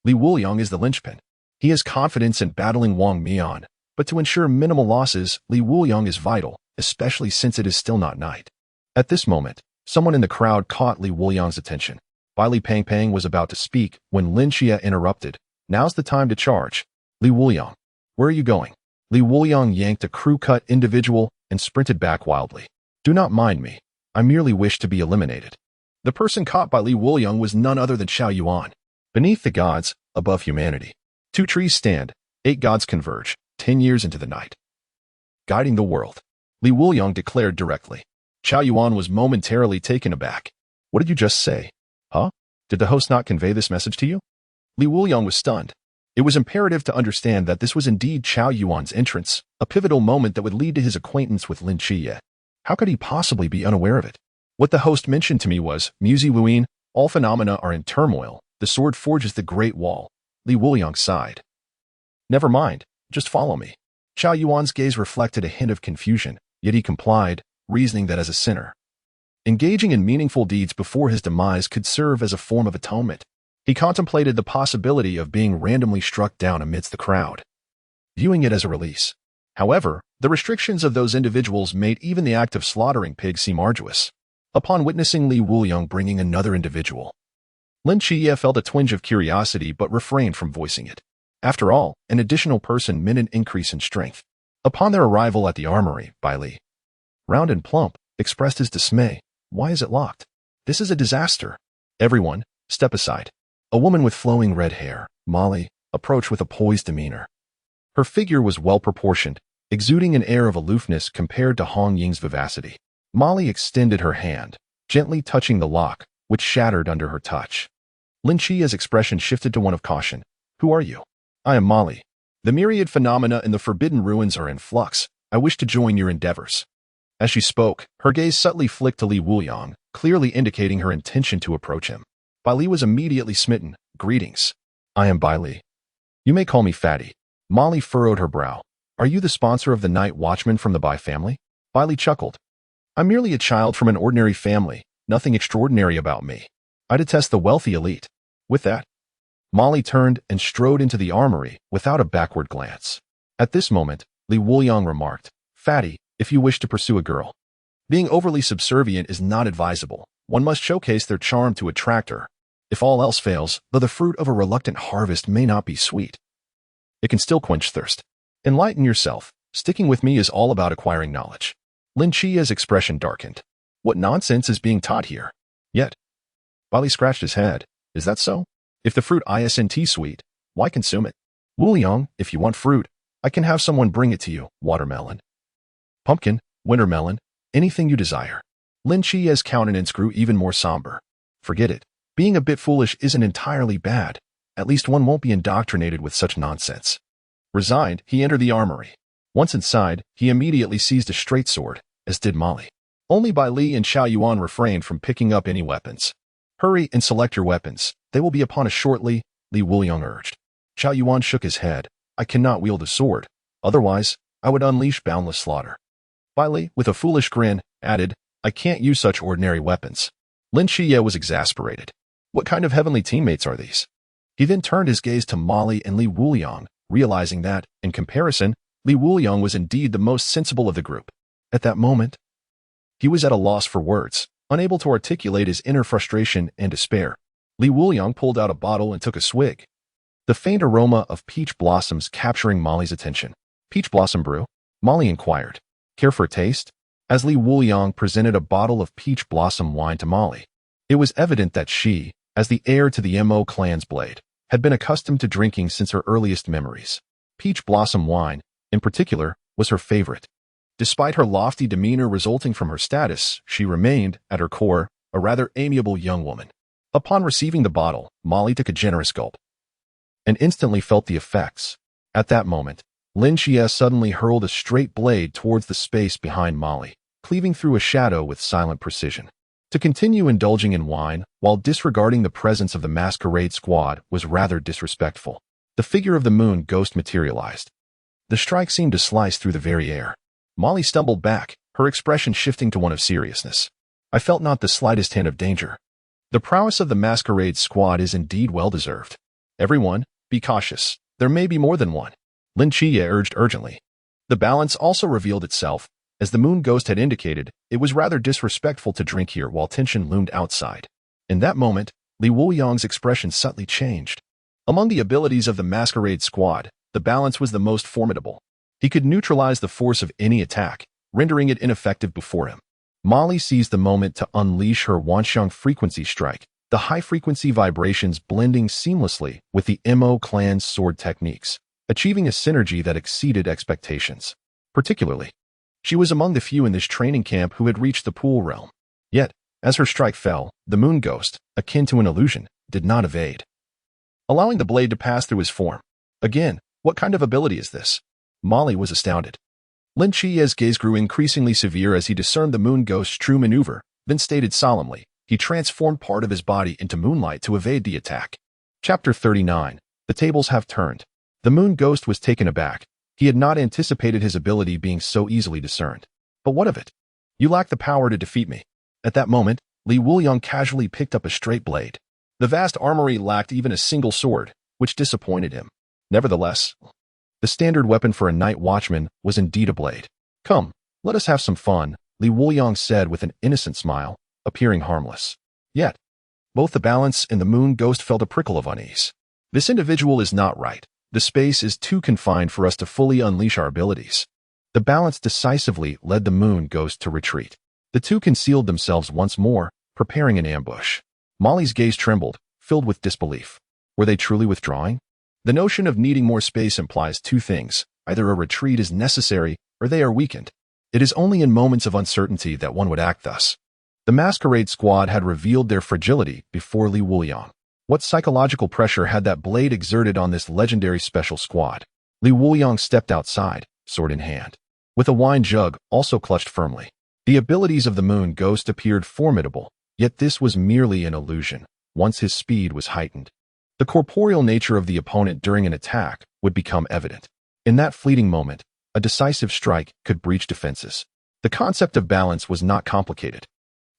Speaker 1: Li Wuliang is the linchpin. He has confidence in battling Wang Mian, but to ensure minimal losses, Li Wuliang is vital, especially since it is still not night. At this moment, someone in the crowd caught Li Wuliang's attention. Bai Li Pangpang was about to speak when Lin Qiye interrupted. Now's the time to charge. Li Wuliang, where are you going? Li Wuliang yanked a crew-cut individual and sprinted back wildly. Do not mind me. I merely wish to be eliminated. The person caught by Li Wuliang was none other than Xiao Yuan. Beneath the gods, above humanity. 2 trees stand, 8 gods converge, 10 years into the night, guiding the world. Li Wuliang declared directly. Xiao Yuan was momentarily taken aback. What did you just say? Huh? Did the host not convey this message to you? Li Wuliang was stunned. It was imperative to understand that this was indeed Xiao Yuan's entrance, a pivotal moment that would lead to his acquaintance with Lin Qiye. How could he possibly be unaware of it? What the host mentioned to me was, Boozy Wuin, all phenomena are in turmoil. The sword forges the Great Wall. Li Wuliang sighed. Never mind, just follow me. Xiao Yuan's gaze reflected a hint of confusion, yet he complied, reasoning that as a sinner, engaging in meaningful deeds before his demise could serve as a form of atonement. He contemplated the possibility of being randomly struck down amidst the crowd, viewing it as a release. However, the restrictions of those individuals made even the act of slaughtering pigs seem arduous. Upon witnessing Li Wuliang bringing another individual, Lin Qiye felt a twinge of curiosity but refrained from voicing it. After all, an additional person meant an increase in strength. Upon their arrival at the armory, Bai Li, round and plump, expressed his dismay. Why is it locked? This is a disaster. Everyone, Step aside. A woman with flowing red hair, Molly, approached with a poised demeanor. Her figure was well-proportioned, exuding an air of aloofness compared to Hong Ying's vivacity. Molly extended her hand, gently touching the lock, which shattered under her touch. Lin Qiye's expression shifted to one of caution. Who are you? I am Molly. The myriad phenomena in the Forbidden Ruins are in flux. I wish to join your endeavors. As she spoke, her gaze subtly flicked to Li Wuliang, clearly indicating her intention to approach him. Bai Li was immediately smitten. Greetings. I am Bai Li. You may call me Fatty. Molly furrowed her brow. Are you the sponsor of the night watchman from the Bai family? Bai Li chuckled. I'm merely a child from an ordinary family, nothing extraordinary about me. I detest the wealthy elite. With that, Molly turned and strode into the armory without a backward glance. At this moment, Li Wuliang remarked, Fatty, if you wish to pursue a girl, being overly subservient is not advisable. One must showcase their charm to attract her. If all else fails, though the fruit of a reluctant harvest may not be sweet, it can still quench thirst. Enlighten yourself. Sticking with me is all about acquiring knowledge. Lin Qiye's expression darkened. What nonsense is being taught here? Yet, while he scratched his head, is that so? If the fruit isn't sweet, why consume it? Wuliang, if you want fruit, I can have someone bring it to you. Watermelon, pumpkin, wintermelon, anything you desire. Lin Qiye's countenance grew even more somber. Forget it. Being a bit foolish isn't entirely bad. At least one won't be indoctrinated with such nonsense. Resigned, he entered the armory. Once inside, he immediately seized a straight sword, as did Molly. Only Bai Li and Xiao Yuan refrained from picking up any weapons. Hurry and select your weapons. They will be upon us shortly, Li Wuliang urged. Xiao Yuan shook his head. I cannot wield a sword. Otherwise, I would unleash boundless slaughter. Bai Li, with a foolish grin, added, I can't use such ordinary weapons. Lin Qiye was exasperated. What kind of heavenly teammates are these? He then turned his gaze to Molly and Li Wuliang, realizing that, in comparison, Li Wuliang was indeed the most sensible of the group. At that moment, he was at a loss for words, unable to articulate his inner frustration and despair. Li Wuliang pulled out a bottle and took a swig. The faint aroma of peach blossoms capturing Molly's attention. Peach blossom brew? Molly inquired. Care for a taste? As Li Wuliang presented a bottle of peach blossom wine to Molly, it was evident that she, as the heir to the Mo clan's blade, had been accustomed to drinking since her earliest memories. Peach blossom wine, in particular, was her favorite. Despite her lofty demeanor resulting from her status, she remained, at her core, a rather amiable young woman. Upon receiving the bottle, Molly took a generous gulp and instantly felt the effects. At that moment, Lin Qiye suddenly hurled a straight blade towards the space behind Molly, cleaving through a shadow with silent precision. To continue indulging in wine while disregarding the presence of the masquerade squad was rather disrespectful. The figure of the moon ghost materialized. The strike seemed to slice through the very air. Molly stumbled back, her expression shifting to one of seriousness. I felt not the slightest hint of danger. The prowess of the masquerade squad is indeed well-deserved. Everyone, be cautious. There may be more than one. Lin Qiye urged urgently. The balance also revealed itself. As the moon ghost had indicated, it was rather disrespectful to drink here while tension loomed outside. In that moment, Li Wuliang's expression subtly changed. Among the abilities of the masquerade squad, the balance was the most formidable. He could neutralize the force of any attack, rendering it ineffective before him. Molly seized the moment to unleash her Wanxiang frequency strike, the high-frequency vibrations blending seamlessly with the Mo clan's sword techniques, achieving a synergy that exceeded expectations. Particularly, she was among the few in this training camp who had reached the pool realm. Yet, as her strike fell, the moon ghost, akin to an illusion, did not evade, allowing the blade to pass through his form. Again, what kind of ability is this? Molly was astounded. Lin Qiye's gaze grew increasingly severe as he discerned the moon ghost's true maneuver, then stated solemnly, he transformed part of his body into moonlight to evade the attack. Chapter 39. The tables have turned. The moon ghost was taken aback. He had not anticipated his ability being so easily discerned. But what of it? You lack the power to defeat me. At that moment, Li Wuliang casually picked up a straight blade. The vast armory lacked even a single sword, which disappointed him. Nevertheless, the standard weapon for a night watchman was indeed a blade. Come, let us have some fun, Li Wuliang said with an innocent smile, appearing harmless. Yet, both the balance and the moon ghost felt a prickle of unease. This individual is not right. The space is too confined for us to fully unleash our abilities. The balance decisively led the moon ghost to retreat. The two concealed themselves once more, preparing an ambush. Molly's gaze trembled, filled with disbelief. Were they truly withdrawing? The notion of needing more space implies two things. Either a retreat is necessary or they are weakened. It is only in moments of uncertainty that one would act thus. The masquerade squad had revealed their fragility before Li Wuliang. What psychological pressure had that blade exerted on this legendary special squad? Li Wuliang stepped outside, sword in hand, with a wine jug also clutched firmly. The abilities of the moon ghost appeared formidable, yet this was merely an illusion. Once his speed was heightened, the corporeal nature of the opponent during an attack would become evident. In that fleeting moment, a decisive strike could breach defenses. The concept of balance was not complicated.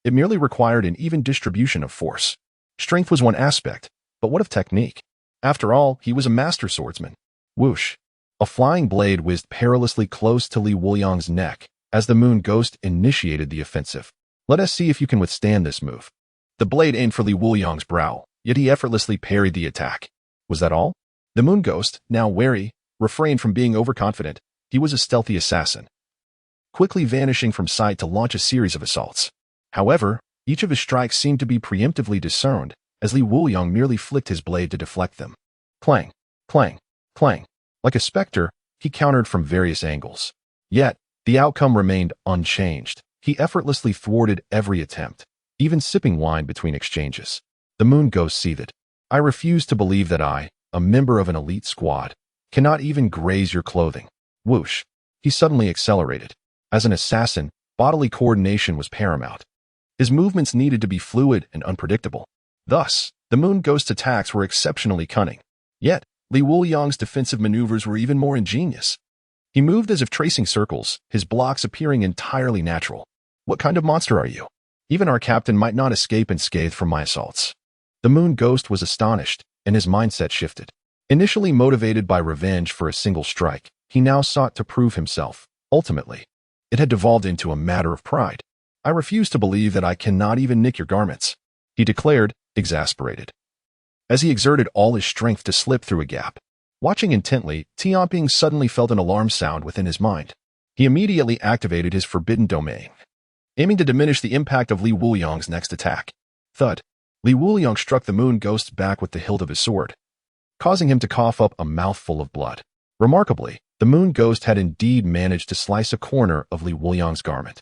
Speaker 1: It merely required an even distribution of force. Strength was one aspect, but what of technique? After all, he was a master swordsman. Whoosh! A flying blade whizzed perilously close to Li Wuliang's neck as the moon ghost initiated the offensive. Let us see if you can withstand this move. The blade aimed for Li Wuliang's brow, yet he effortlessly parried the attack. Was that all? The moon ghost, now wary, refrained from being overconfident. He was a stealthy assassin, quickly vanishing from sight to launch a series of assaults. However, each of his strikes seemed to be preemptively discerned, as Li Wuliang merely flicked his blade to deflect them. Clang, clang, clang. Like a specter, he countered from various angles. Yet, the outcome remained unchanged. He effortlessly thwarted every attempt, even sipping wine between exchanges. The moon ghost seethed. I refuse to believe that I, a member of an elite squad, cannot even graze your clothing. Whoosh! He suddenly accelerated. As an assassin, bodily coordination was paramount. His movements needed to be fluid and unpredictable. Thus, the moon ghost's attacks were exceptionally cunning. Yet, Li Wuliang's defensive maneuvers were even more ingenious. He moved as if tracing circles, his blocks appearing entirely natural. What kind of monster are you? Even our captain might not escape unscathed from my assaults. The moon ghost was astonished, and his mindset shifted. Initially motivated by revenge for a single strike, he now sought to prove himself. Ultimately, it had devolved into a matter of pride. I refuse to believe that I cannot even nick your garments, he declared, exasperated, as he exerted all his strength to slip through a gap. Watching intently, Tianping suddenly felt an alarm sound within his mind. He immediately activated his forbidden domain, aiming to diminish the impact of Li Wuliang's next attack. Thud! Li Wuliang struck the moon ghost's back with the hilt of his sword, causing him to cough up a mouthful of blood. Remarkably, the moon ghost had indeed managed to slice a corner of Li Wuliang's garment.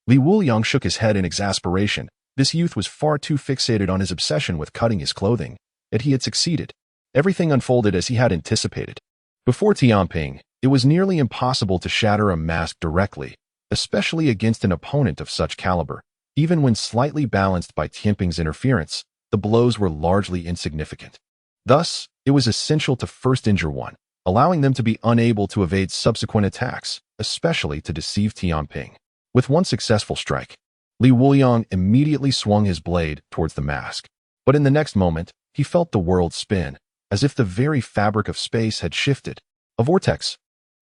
Speaker 1: Li Wuliang shook his head in exasperation. This youth was far too fixated on his obsession with cutting his clothing, yet he had succeeded. Everything unfolded as he had anticipated. Before Tianping, it was nearly impossible to shatter a mask directly, especially against an opponent of such caliber. Even when slightly balanced by Tianping's interference, the blows were largely insignificant. Thus, it was essential to first injure one, allowing them to be unable to evade subsequent attacks, especially to deceive Tianping. With one successful strike, Li Wuliang immediately swung his blade towards the mask. But in the next moment, he felt the world spin, as if the very fabric of space had shifted. A vortex.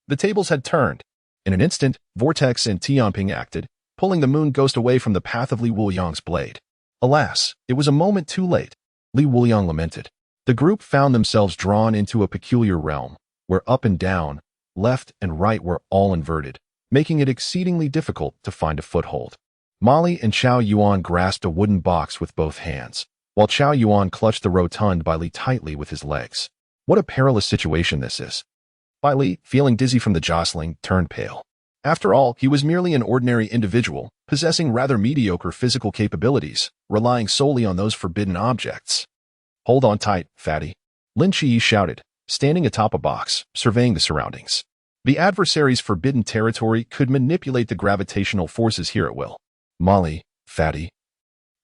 Speaker 1: The tables had turned. In an instant, Vortex and Tianping acted, pulling the moon ghost away from the path of Li Wuliang's blade. Alas, it was a moment too late. Li Wuliang lamented. The group found themselves drawn into a peculiar realm, where up and down, left and right were all inverted, making it exceedingly difficult to find a foothold. Molly and Chao Yuan grasped a wooden box with both hands, while Chao Yuan clutched the rotund Bai Li tightly with his legs. What a perilous situation this is. Bai Li, feeling dizzy from the jostling, turned pale. After all, he was merely an ordinary individual, possessing rather mediocre physical capabilities, relying solely on those forbidden objects. Hold on tight, fatty, Lin Qiye shouted, standing atop a box, surveying the surroundings. The adversary's forbidden territory could manipulate the gravitational forces here at will. Molly, fatty,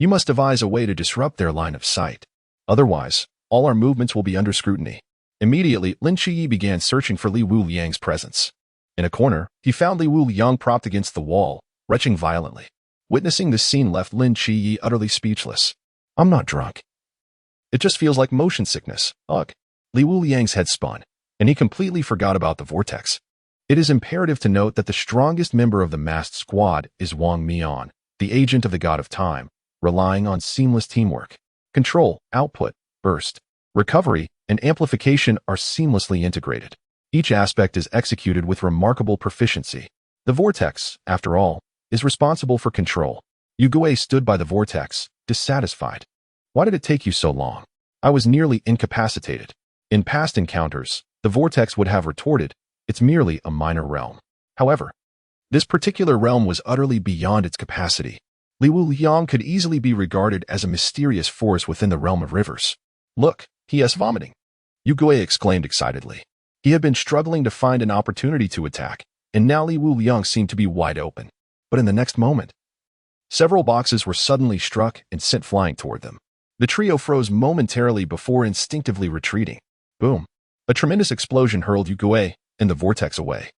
Speaker 1: you must devise a way to disrupt their line of sight. Otherwise, all our movements will be under scrutiny. Immediately, Lin Qiye began searching for Li Wuliang's presence. In a corner, he found Li Wuliang propped against the wall, retching violently. Witnessing this scene left Lin Qiye utterly speechless. I'm not drunk. It just feels like motion sickness. Ugh. Li Wuliang's head spun, and he completely forgot about the vortex. It is imperative to note that the strongest member of the masked squad is Wang Mian, the agent of the god of time, relying on seamless teamwork. Control, output, burst, recovery, and amplification are seamlessly integrated. Each aspect is executed with remarkable proficiency. The vortex, after all, is responsible for control. Yu Gui stood by the vortex, dissatisfied. Why did it take you so long? I was nearly incapacitated. In past encounters, the vortex would have retorted, it's merely a minor realm. However, this particular realm was utterly beyond its capacity. Wuliang could easily be regarded as a mysterious force within the realm of rivers. Look, he is vomiting. Qiye exclaimed excitedly. He had been struggling to find an opportunity to attack, and now Wuliang seemed to be wide open. But in the next moment, several boxes were suddenly struck and sent flying toward them. The trio froze momentarily before instinctively retreating. Boom! A tremendous explosion hurled Qiye and the vortex away.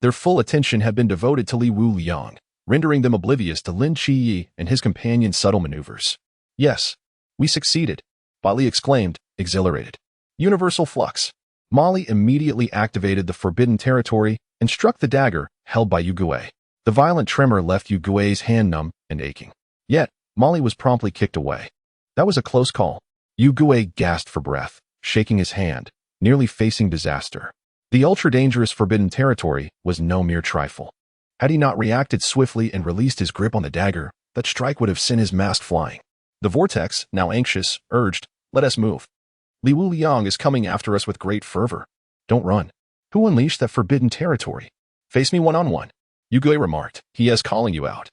Speaker 1: Their full attention had been devoted to Wuliang, rendering them oblivious to Lin Qiye and his companion's subtle maneuvers. Yes, we succeeded, Bali exclaimed, exhilarated. Universal flux. Molly immediately activated the forbidden territory and struck the dagger held by Qiye. The violent tremor left Qiye's hand numb and aching. Yet, Molly was promptly kicked away. That was a close call. Qiye gasped for breath, shaking his hand, nearly facing disaster. The ultra-dangerous forbidden territory was no mere trifle. Had he not reacted swiftly and released his grip on the dagger, that strike would have sent his mask flying. The vortex, now anxious, urged, "Let us move. Wuliang is coming after us with great fervor. Don't run. Who unleashed that forbidden territory? Face me one-on-one." Qiye remarked, "He is calling you out."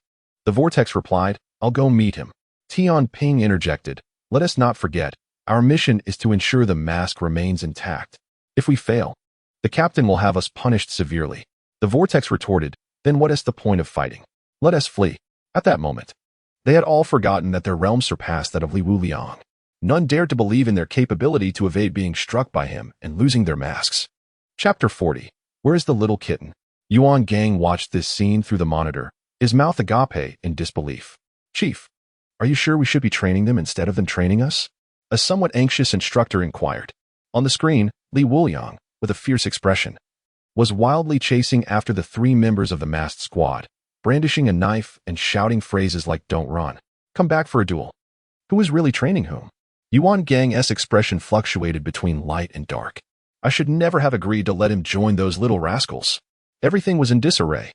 Speaker 1: The vortex replied, "I'll go meet him." Tian Ping interjected, "Let us not forget, our mission is to ensure the mask remains intact. If we fail, the captain will have us punished severely." The vortex retorted, "Then what is the point of fighting? Let us flee." At that moment, they had all forgotten that their realm surpassed that of Wuliang. None dared to believe in their capability to evade being struck by him and losing their masks. Chapter 40. Where is the little kitten? Yuan Gang watched this scene through the monitor, his mouth agape in disbelief. "Chief, are you sure we should be training them instead of them training us?" A somewhat anxious instructor inquired. On the screen, Wuliang, with a fierce expression, was wildly chasing after the three members of the masked squad, brandishing a knife and shouting phrases like "Don't run. Come back for a duel." Who was really training whom? Yuan Gang's expression fluctuated between light and dark. I should never have agreed to let him join those little rascals. Everything was in disarray.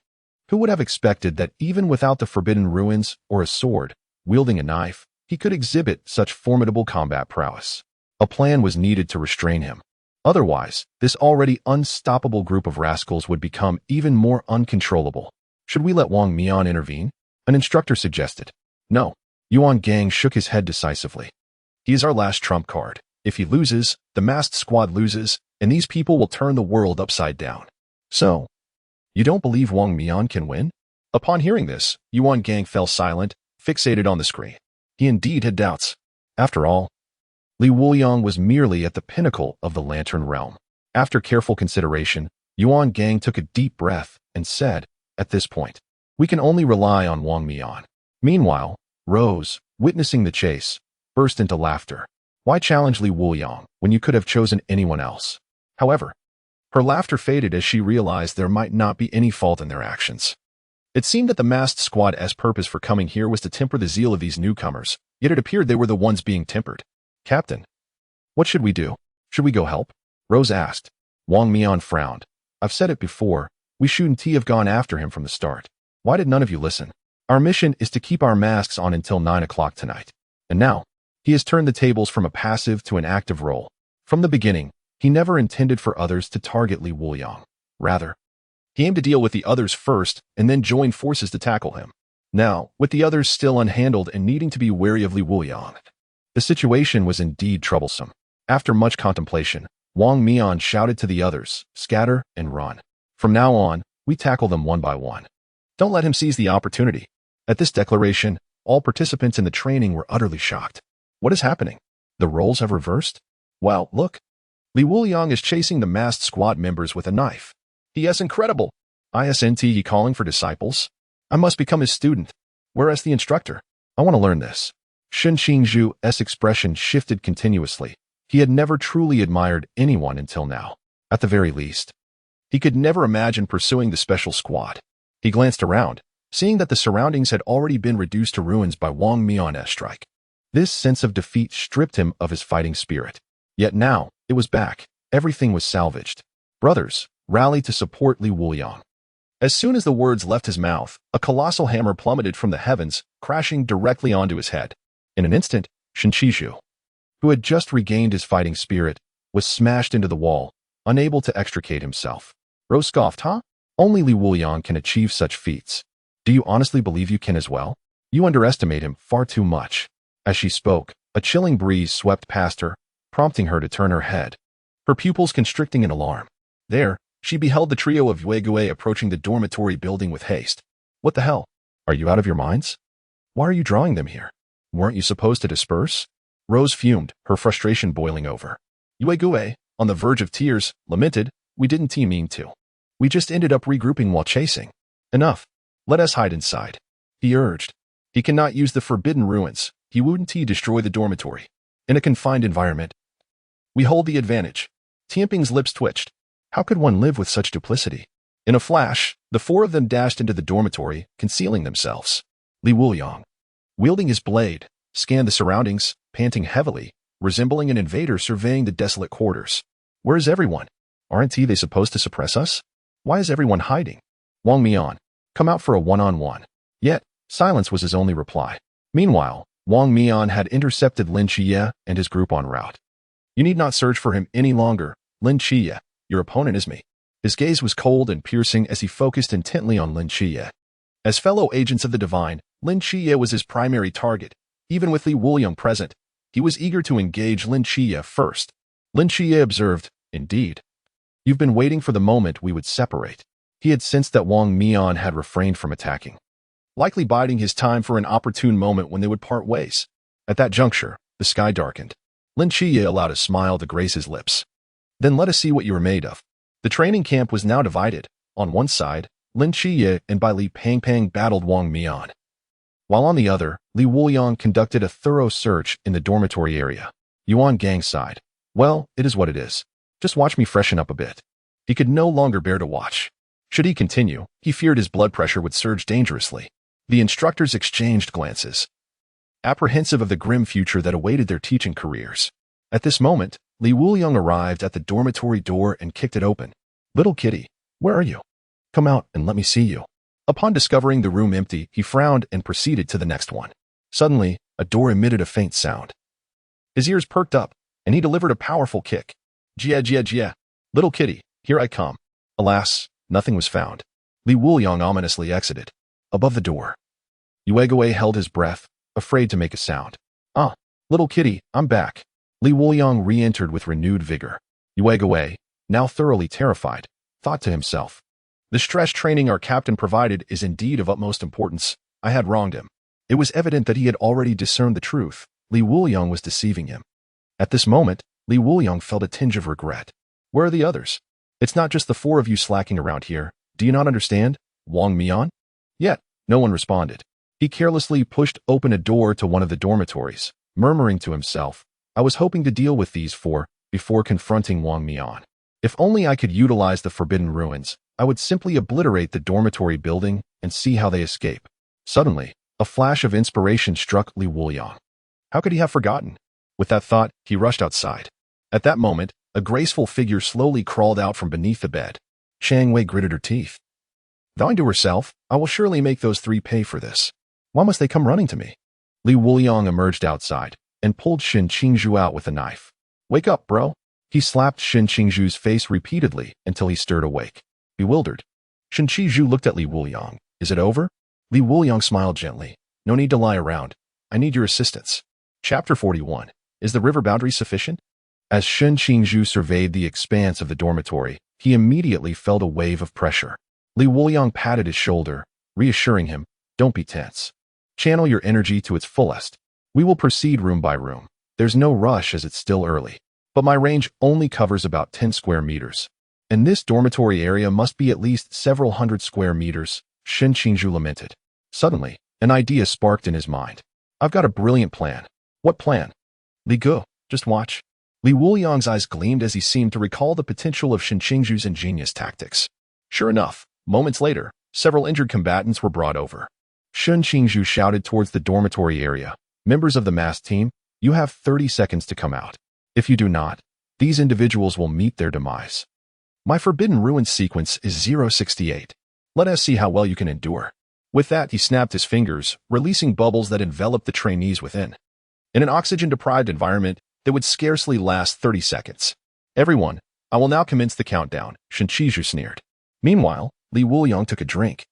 Speaker 1: Who would have expected that even without the forbidden ruins or a sword, wielding a knife, he could exhibit such formidable combat prowess? A plan was needed to restrain him. Otherwise, this already unstoppable group of rascals would become even more uncontrollable. Should we let Wang Mian intervene? An instructor suggested. No. Yuan Gang shook his head decisively. He is our last trump card. If he loses, the masked squad loses, and these people will turn the world upside down. So, you don't believe Wang Mian can win? Upon hearing this, Yuan Gang fell silent, fixated on the screen. He indeed had doubts. After all, Wuliang was merely at the pinnacle of the Lantern Realm. After careful consideration, Yuan Gang took a deep breath and said, "At this point, we can only rely on Wang Mian." Meanwhile, Rose, witnessing the chase, burst into laughter. Why challenge Wuliang when you could have chosen anyone else? However, her laughter faded as she realized there might not be any fault in their actions. It seemed that the masked squad's purpose for coming here was to temper the zeal of these newcomers, yet it appeared they were the ones being tempered. "Captain, what should we do? Should we go help?" Rose asked. Wang Mian frowned. "I've said it before, we shouldn't have gone after him from the start. Why did none of you listen? Our mission is to keep our masks on until 9 o'clock tonight. And now, he has turned the tables from a passive to an active role. From the beginning, he never intended for others to target Wuliang. Rather, he aimed to deal with the others first and then join forces to tackle him. Now, with the others still unhandled and needing to be wary of Wuliang, the situation was indeed troublesome. After much contemplation, Wang Mian shouted to the others, "Scatter and run. From now on, we tackle them one by one. Don't let him seize the opportunity." At this declaration, all participants in the training were utterly shocked. What is happening? The roles have reversed? Well, look. Wuliang is chasing the masked squad members with a knife. He is incredible. Isn't he calling for disciples? I must become his student. Whereas the instructor? I want to learn this. Shen Qingzhu's expression shifted continuously. He had never truly admired anyone until now. At the very least, he could never imagine pursuing the special squad. He glanced around, seeing that the surroundings had already been reduced to ruins by Wang Mian's strike. This sense of defeat stripped him of his fighting spirit. Yet now, it was back. Everything was salvaged. Brothers, rally to support Wuliang. As soon as the words left his mouth, a colossal hammer plummeted from the heavens, crashing directly onto his head. In an instant, Shen Qingzhu, who had just regained his fighting spirit, was smashed into the wall, unable to extricate himself. Rose scoffed, huh? Only Li Wuliang can achieve such feats. Do you honestly believe you can as well? You underestimate him far too much. As she spoke, a chilling breeze swept past her, prompting her to turn her head, her pupils constricting in alarm. There, she beheld the trio of Yue approaching the dormitory building with haste. What the hell? Are you out of your minds? Why are you drawing them here? Weren't you supposed to disperse? Rose fumed, her frustration boiling over. Yue, on the verge of tears, lamented, we didn't mean to. We just ended up regrouping while chasing. Enough. Let us hide inside. He urged. He cannot use the forbidden ruins. He wouldn't destroy the dormitory. In a confined environment, we hold the advantage. Tianping's lips twitched. How could one live with such duplicity? In a flash, the four of them dashed into the dormitory, concealing themselves. Li Wuliang, wielding his blade, scanned the surroundings, panting heavily, resembling an invader surveying the desolate quarters. Where is everyone? Aren't they supposed to suppress us? Why is everyone hiding? Wang Mian, come out for a one-on-one. Yet, silence was his only reply. Meanwhile, Wang Mian had intercepted Lin Qiye and his group en route. You need not search for him any longer, Lin Qiye. Your opponent is me. His gaze was cold and piercing as he focused intently on Lin Qiye. As fellow agents of the divine, Lin Qiye was his primary target. Even with Li Wuliang present, he was eager to engage Lin Qiye first. Lin Qiye observed, indeed. You've been waiting for the moment we would separate. He had sensed that Wang Mian had refrained from attacking, likely biding his time for an opportune moment when they would part ways. At that juncture, the sky darkened. Lin Qiye allowed a smile to grace his lips. Then let us see what you are made of. The training camp was now divided. On one side, Lin Qiye and Bai Li Pangpang battled Wang Mian, while on the other, Li Wuliang conducted a thorough search in the dormitory area. Yuan Gang sighed. Well, it is what it is. Just watch me freshen up a bit. He could no longer bear to watch. Should he continue, he feared his blood pressure would surge dangerously. The instructors exchanged glances, apprehensive of the grim future that awaited their teaching careers. At this moment, Li Wuliang arrived at the dormitory door and kicked it open. Little kitty, where are you? Come out and let me see you. Upon discovering the room empty, he frowned and proceeded to the next one. Suddenly, a door emitted a faint sound. His ears perked up, and he delivered a powerful kick. Jia, jia, jia. Little kitty, here I come. Alas, nothing was found. Li Wuliang ominously exited. Above the door, Yue held his breath, afraid to make a sound. Ah, little kitty, I'm back. Li Wuliang re-entered with renewed vigor. Yue, now thoroughly terrified, thought to himself. The stress training our captain provided is indeed of utmost importance. I had wronged him. It was evident that he had already discerned the truth. Li Wuliang was deceiving him. At this moment, Li Wuliang felt a tinge of regret. Where are the others? It's not just the four of you slacking around here. Do you not understand? Wang Mian? Yet, no one responded. He carelessly pushed open a door to one of the dormitories, murmuring to himself, I was hoping to deal with these four before confronting Wang Mian. If only I could utilize the forbidden ruins, I would simply obliterate the dormitory building and see how they escape. Suddenly, a flash of inspiration struck Li Wuliang. How could he have forgotten? With that thought, he rushed outside. At that moment, a graceful figure slowly crawled out from beneath the bed. Chang Wei gritted her teeth. Vowing to herself, I will surely make those three pay for this. Why must they come running to me? Li Wuliang emerged outside and pulled Shen Qingzhu out with a knife. Wake up, bro. He slapped Shen Qingzhu's face repeatedly until he stirred awake. Bewildered, Shen Qingzhu looked at Li Wuliang. Is it over? Li Wuliang smiled gently. No need to lie around. I need your assistance. Chapter 41. Is the river boundary sufficient? As Shen Qingzhu surveyed the expanse of the dormitory, he immediately felt a wave of pressure. Li Wuliang patted his shoulder, reassuring him, don't be tense. Channel your energy to its fullest. We will proceed room by room. There's no rush as it's still early. But my range only covers about 10 square meters. And this dormitory area must be at least several hundred square meters, Shen Qingzhu lamented. Suddenly, an idea sparked in his mind. I've got a brilliant plan. What plan? Li Gu, just watch. Li Wuliang's eyes gleamed as he seemed to recall the potential of Shen Qingzhu's ingenious tactics. Sure enough, moments later, several injured combatants were brought over. Shen Qingzhu shouted towards the dormitory area. Members of the masked team, you have 30 seconds to come out. If you do not, these individuals will meet their demise. My Forbidden Ruins sequence is 068. Let us see how well you can endure. With that, he snapped his fingers, releasing bubbles that enveloped the trainees within. In an oxygen-deprived environment, that would scarcely last 30 seconds. Everyone, I will now commence the countdown, Lin Qiye sneered. Meanwhile, Wuliang took a drink,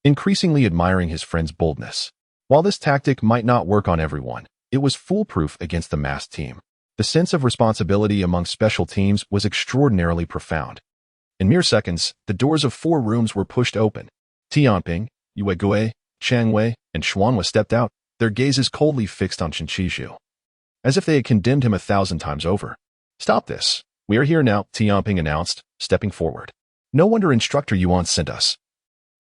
Speaker 1: increasingly admiring his friend's boldness. While this tactic might not work on everyone, it was foolproof against the masked team. The sense of responsibility among special teams was extraordinarily profound. In mere seconds, the doors of 4 rooms were pushed open. Tianping, Yue Gui, Chang Wei, and Xuanhua stepped out, their gazes coldly fixed on Lin Qiye, as if they had condemned him 1,000 times over. Stop this. We are here now, Tianping announced, stepping forward. No wonder Instructor Yuan sent us.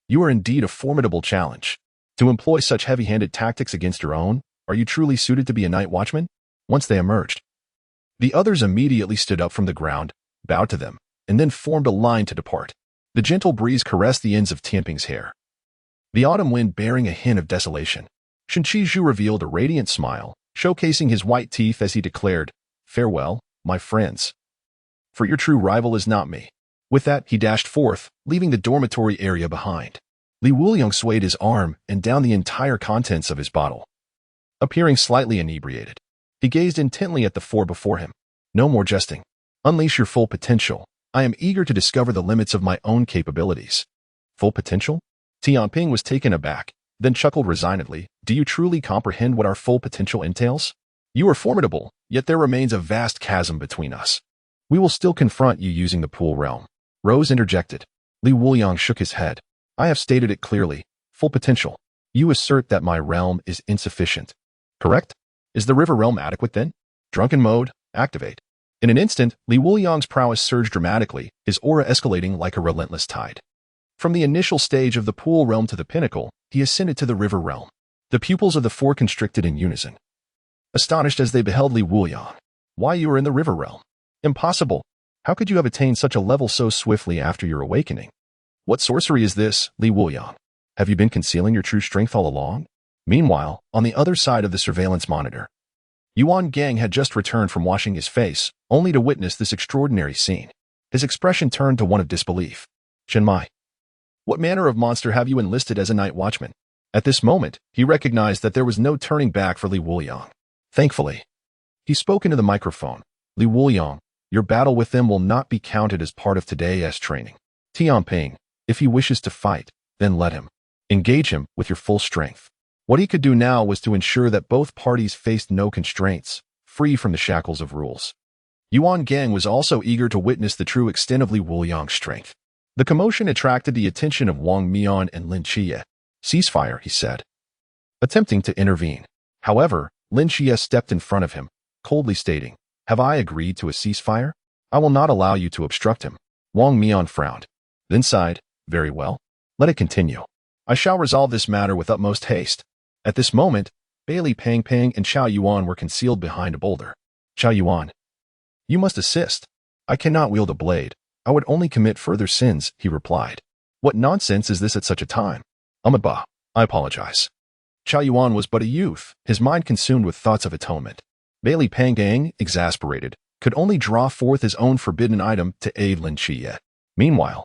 Speaker 1: You are indeed a formidable challenge. To employ such heavy-handed tactics against your own, are you truly suited to be a night watchman? Once they emerged, the others immediately stood up from the ground, bowed to them, and then formed a line to depart. The gentle breeze caressed the ends of Tianping's hair, the autumn wind bearing a hint of desolation. Lin Qiye revealed a radiant smile, showcasing his white teeth as he declared, "Farewell, my friends. For your true rival is not me." With that, he dashed forth, leaving the dormitory area behind. Wuliang swayed his arm and down the entire contents of his bottle. Appearing slightly inebriated, he gazed intently at the 4 before him. No more jesting. Unleash your full potential. I am eager to discover the limits of my own capabilities. Full potential? Tianping was taken aback, then chuckled resignedly. Do you truly comprehend what our full potential entails? You are formidable, yet there remains a vast chasm between us. We will still confront you using the pool realm. Rose interjected. Wuliang shook his head. I have stated it clearly. Full potential. You assert that my realm is insufficient. Correct? Is the river realm adequate then? Drunken mode, activate. In an instant, Wuliang's prowess surged dramatically, his aura escalating like a relentless tide. From the initial stage of the pool realm to the pinnacle, he ascended to the river realm. The pupils of the 4 constricted in unison, astonished as they beheld Wuliang. Why you are in the river realm? Impossible. How could you have attained such a level so swiftly after your awakening? What sorcery is this, Wuliang? Have you been concealing your true strength all along? Meanwhile, on the other side of the surveillance monitor, Yuan Gang had just returned from washing his face, only to witness this extraordinary scene. His expression turned to one of disbelief. Shenmai, what manner of monster have you enlisted as a night watchman? At this moment, he recognized that there was no turning back for Wuliang. Thankfully, he spoke into the microphone. Wuliang, your battle with them will not be counted as part of today's training. Tianping, if he wishes to fight, then let him. Engage him with your full strength. What he could do now was to ensure that both parties faced no constraints, free from the shackles of rules. Yuan Gang was also eager to witness the true extent of Wuliang's strength. The commotion attracted the attention of Wang Mian and Lin Qiye. Ceasefire, he said, attempting to intervene. However, Lin Qiye stepped in front of him, coldly stating, have I agreed to a ceasefire? I will not allow you to obstruct him. Wang Mian frowned, then sighed, very well. Let it continue. I shall resolve this matter with utmost haste. At this moment, Bailey Pang Pang and Xiao Yuan were concealed behind a boulder. Xiao Yuan, you must assist. I cannot wield a blade. I would only commit further sins, he replied. What nonsense is this at such a time? Ahmedba, I apologize. Xiao Yuan was but a youth, his mind consumed with thoughts of atonement. Bailey Pang Pang, exasperated, could only draw forth his own forbidden item to aid Lin Qiye. Meanwhile,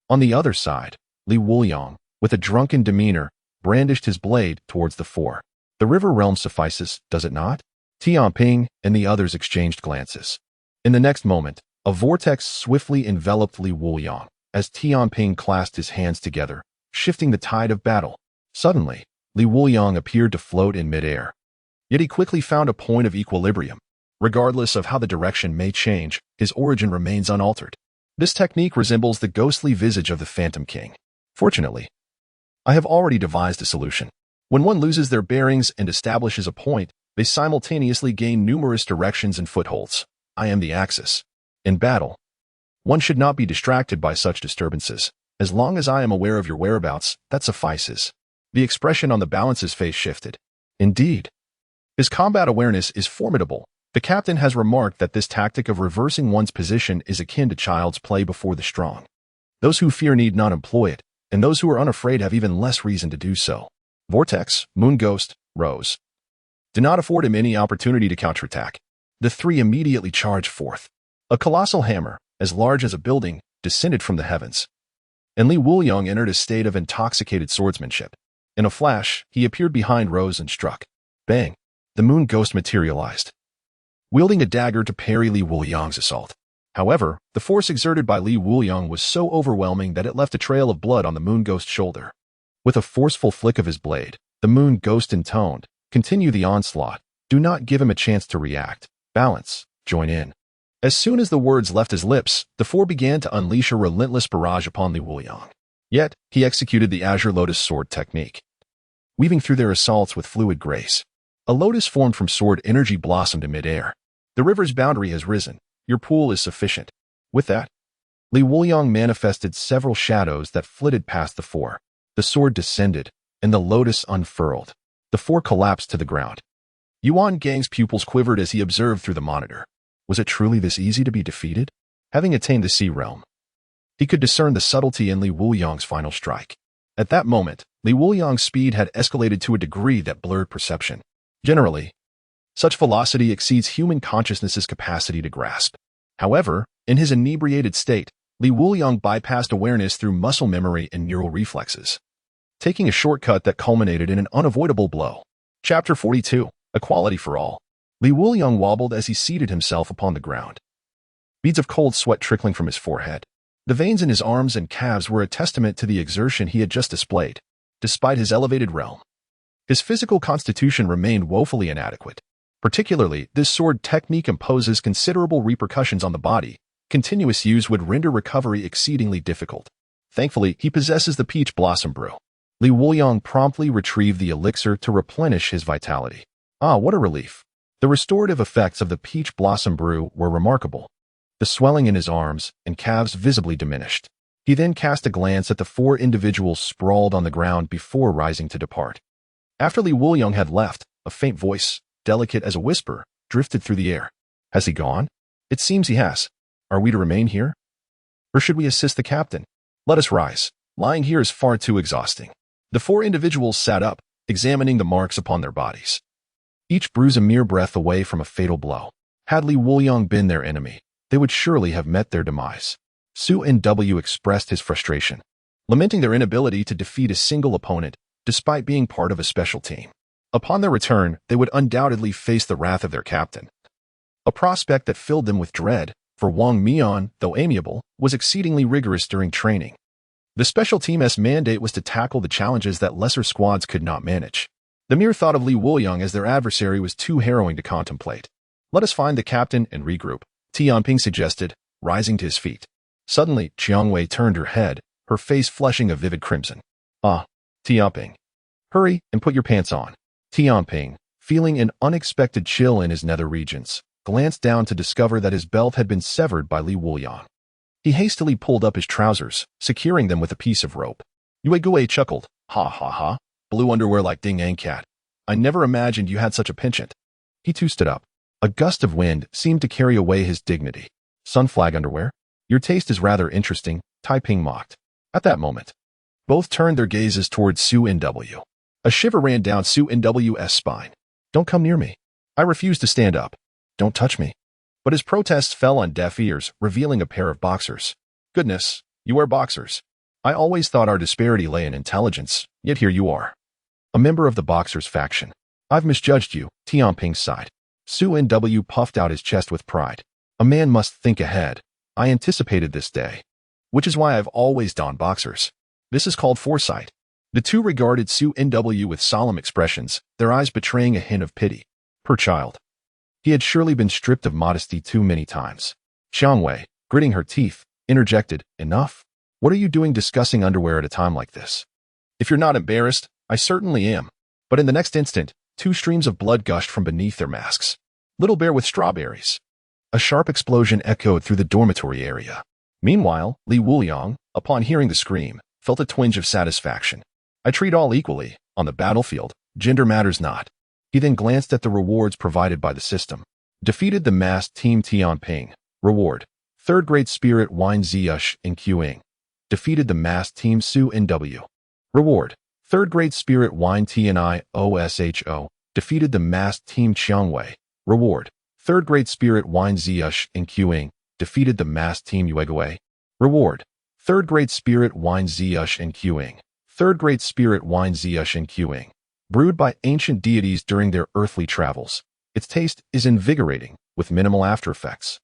Speaker 1: on the other side, Wuliang, with a drunken demeanor, brandished his blade towards the 4. The river realm suffices, does it not? Tianping and the others exchanged glances. In the next moment, a vortex swiftly enveloped Wuliang as Tianping clasped his hands together, shifting the tide of battle. Suddenly, Wuliang appeared to float in midair. Yet he quickly found a point of equilibrium. Regardless of how the direction may change, his origin remains unaltered. This technique resembles the ghostly visage of the Phantom King. Fortunately, I have already devised a solution. When one loses their bearings and establishes a point, they simultaneously gain numerous directions and footholds. I am the axis. In battle, one should not be distracted by such disturbances. As long as I am aware of your whereabouts, that suffices. The expression on the balance's face shifted. Indeed, his combat awareness is formidable. The captain has remarked that this tactic of reversing one's position is akin to child's play before the strong. Those who fear need not employ it, and those who are unafraid have even less reason to do so. Vortex, Moon Ghost, Rose. Do not afford him any opportunity to counterattack. The 3 immediately charged forth. A colossal hammer, as large as a building, descended from the heavens, and Wuliang entered a state of intoxicated swordsmanship. In a flash, he appeared behind Rose and struck. Bang! The Moon Ghost materialized. wielding a dagger to parry Li Wuliang's assault. However, the force exerted by Li Wuliang was so overwhelming that it left a trail of blood on the moon ghost's shoulder. With a forceful flick of his blade, the moon ghost intoned, "Continue the onslaught. Do not give him a chance to react. Balance. Join in." As soon as the words left his lips, the four began to unleash a relentless barrage upon Li Wuliang. Yet, he executed the Azure Lotus Sword technique, weaving through their assaults with fluid grace. A lotus formed from sword energy blossomed in midair. "The river's boundary has risen. Your pool is sufficient." With that, Li Wuliang manifested several shadows that flitted past the four. The sword descended, and the lotus unfurled. The four collapsed to the ground. Yuan Gang's pupils quivered as he observed through the monitor. Was it truly this easy to be defeated? Having attained the sea realm, he could discern the subtlety in Li Wuliang's final strike. At that moment, Li Wuliang's speed had escalated to a degree that blurred perception. Generally, such velocity exceeds human consciousness's capacity to grasp. However, in his inebriated state, Li Wuliang bypassed awareness through muscle memory and neural reflexes, taking a shortcut that culminated in an unavoidable blow. Chapter 42. Equality for All. Li Wuliang wobbled as he seated himself upon the ground, beads of cold sweat trickling from his forehead. The veins in his arms and calves were a testament to the exertion he had just displayed. Despite his elevated realm, his physical constitution remained woefully inadequate. Particularly, this sword technique imposes considerable repercussions on the body. Continuous use would render recovery exceedingly difficult. Thankfully, he possesses the Peach Blossom Brew. Li Wuliang promptly retrieved the elixir to replenish his vitality. Ah, what a relief. The restorative effects of the Peach Blossom Brew were remarkable. The swelling in his arms and calves visibly diminished. He then cast a glance at the four individuals sprawled on the ground before rising to depart. After Li Wuliang had left, a faint voice, delicate as a whisper, drifted through the air. "Has he gone?" "It seems he has. Are we to remain here? Or should we assist the captain? Let us rise. Lying here is far too exhausting." The four individuals sat up, examining the marks upon their bodies. Each bruise a mere breath away from a fatal blow. Had Li Wuliang been their enemy, they would surely have met their demise. Su Nw expressed his frustration, lamenting their inability to defeat a single opponent, despite being part of a special team. Upon their return, they would undoubtedly face the wrath of their captain, a prospect that filled them with dread, for Wang Mian, though amiable, was exceedingly rigorous during training. The special team's mandate was to tackle the challenges that lesser squads could not manage. The mere thought of Li Wuliang as their adversary was too harrowing to contemplate. "Let us find the captain and regroup," Tianping suggested, rising to his feet. Suddenly, Qiangwei turned her head, her face flushing a vivid crimson. "Ah, Tianping. Hurry and put your pants on." Tianping, feeling an unexpected chill in his nether regions, glanced down to discover that his belt had been severed by Li Wuliang. He hastily pulled up his trousers, securing them with a piece of rope. Yue Gui chuckled. "Ha ha ha. Blue underwear like Ding Yang Cat. I never imagined you had such a penchant." He too stood up. A gust of wind seemed to carry away his dignity. "Sunflag underwear? Your taste is rather interesting," Taiping mocked. At that moment, both turned their gazes towards Su Nw. A shiver ran down Su Nw's spine. "Don't come near me. I refuse to stand up. Don't touch me." But his protests fell on deaf ears, revealing a pair of boxers. "Goodness, you wear boxers. I always thought our disparity lay in intelligence, yet here you are. A member of the boxers faction. I've misjudged you," Tianping sighed. Su Nw puffed out his chest with pride. "A man must think ahead. I anticipated this day, which is why I've always donned boxers. This is called foresight." The two regarded Su Nw with solemn expressions, their eyes betraying a hint of pity. Poor child. He had surely been stripped of modesty too many times. Xiangwei, gritting her teeth, interjected, "Enough? What are you doing discussing underwear at a time like this?" "If you're not embarrassed, I certainly am." But in the next instant, two streams of blood gushed from beneath their masks. "Little bear with strawberries." A sharp explosion echoed through the dormitory area. Meanwhile, Li Wuliang, upon hearing the scream, felt a twinge of satisfaction. "I treat all equally. On the battlefield, gender matters not." He then glanced at the rewards provided by the system. Defeated the masked team Tianping. Reward: 3rd grade spirit wine Ziyush in queuing. Defeated the masked team Su Nw. Reward: 3rd grade spirit wine Tni Osho. Defeated the masked team Qiangwei. Reward: 3rd grade spirit wine Ziyush in queuing. Defeated the masked team Yuegui. Reward: 3rd grade spirit wine Ziyush in queuing. 3rd grade spirit wine Ziyush in queuing. Brewed by ancient deities during their earthly travels. Its taste is invigorating, with minimal aftereffects,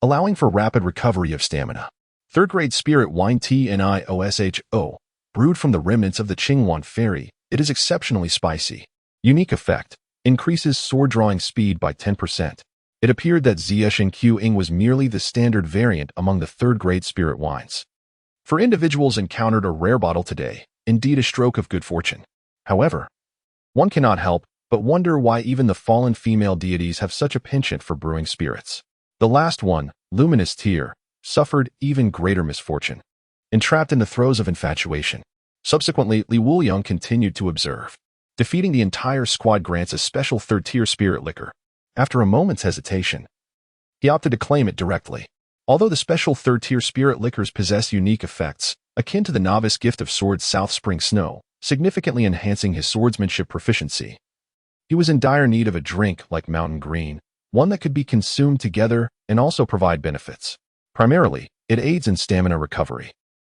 Speaker 1: allowing for rapid recovery of stamina. Third-grade spirit wine TNIOSHO, brewed from the remnants of the Qingyuan fairy, it is exceptionally spicy. Unique effect, increases sword-drawing speed by 10%. It appeared that Ziyeshin Qing was merely the standard variant among the third-grade spirit wines. For individuals encountered a rare bottle today, indeed a stroke of good fortune. However, one cannot help but wonder why even the fallen female deities have such a penchant for brewing spirits. The last one, Luminous Tear, suffered even greater misfortune. Entrapped in the throes of infatuation. Subsequently, Li Wuliang continued to observe. Defeating the entire squad grants a special third-tier spirit liquor. After a moment's hesitation, he opted to claim it directly. Although the special third-tier spirit liquors possess unique effects, akin to the novice gift of swords South Spring Snow, significantly enhancing his swordsmanship proficiency, he was in dire need of a drink like Mountain Green, one that could be consumed together and also provide benefits. Primarily, it aids in stamina recovery,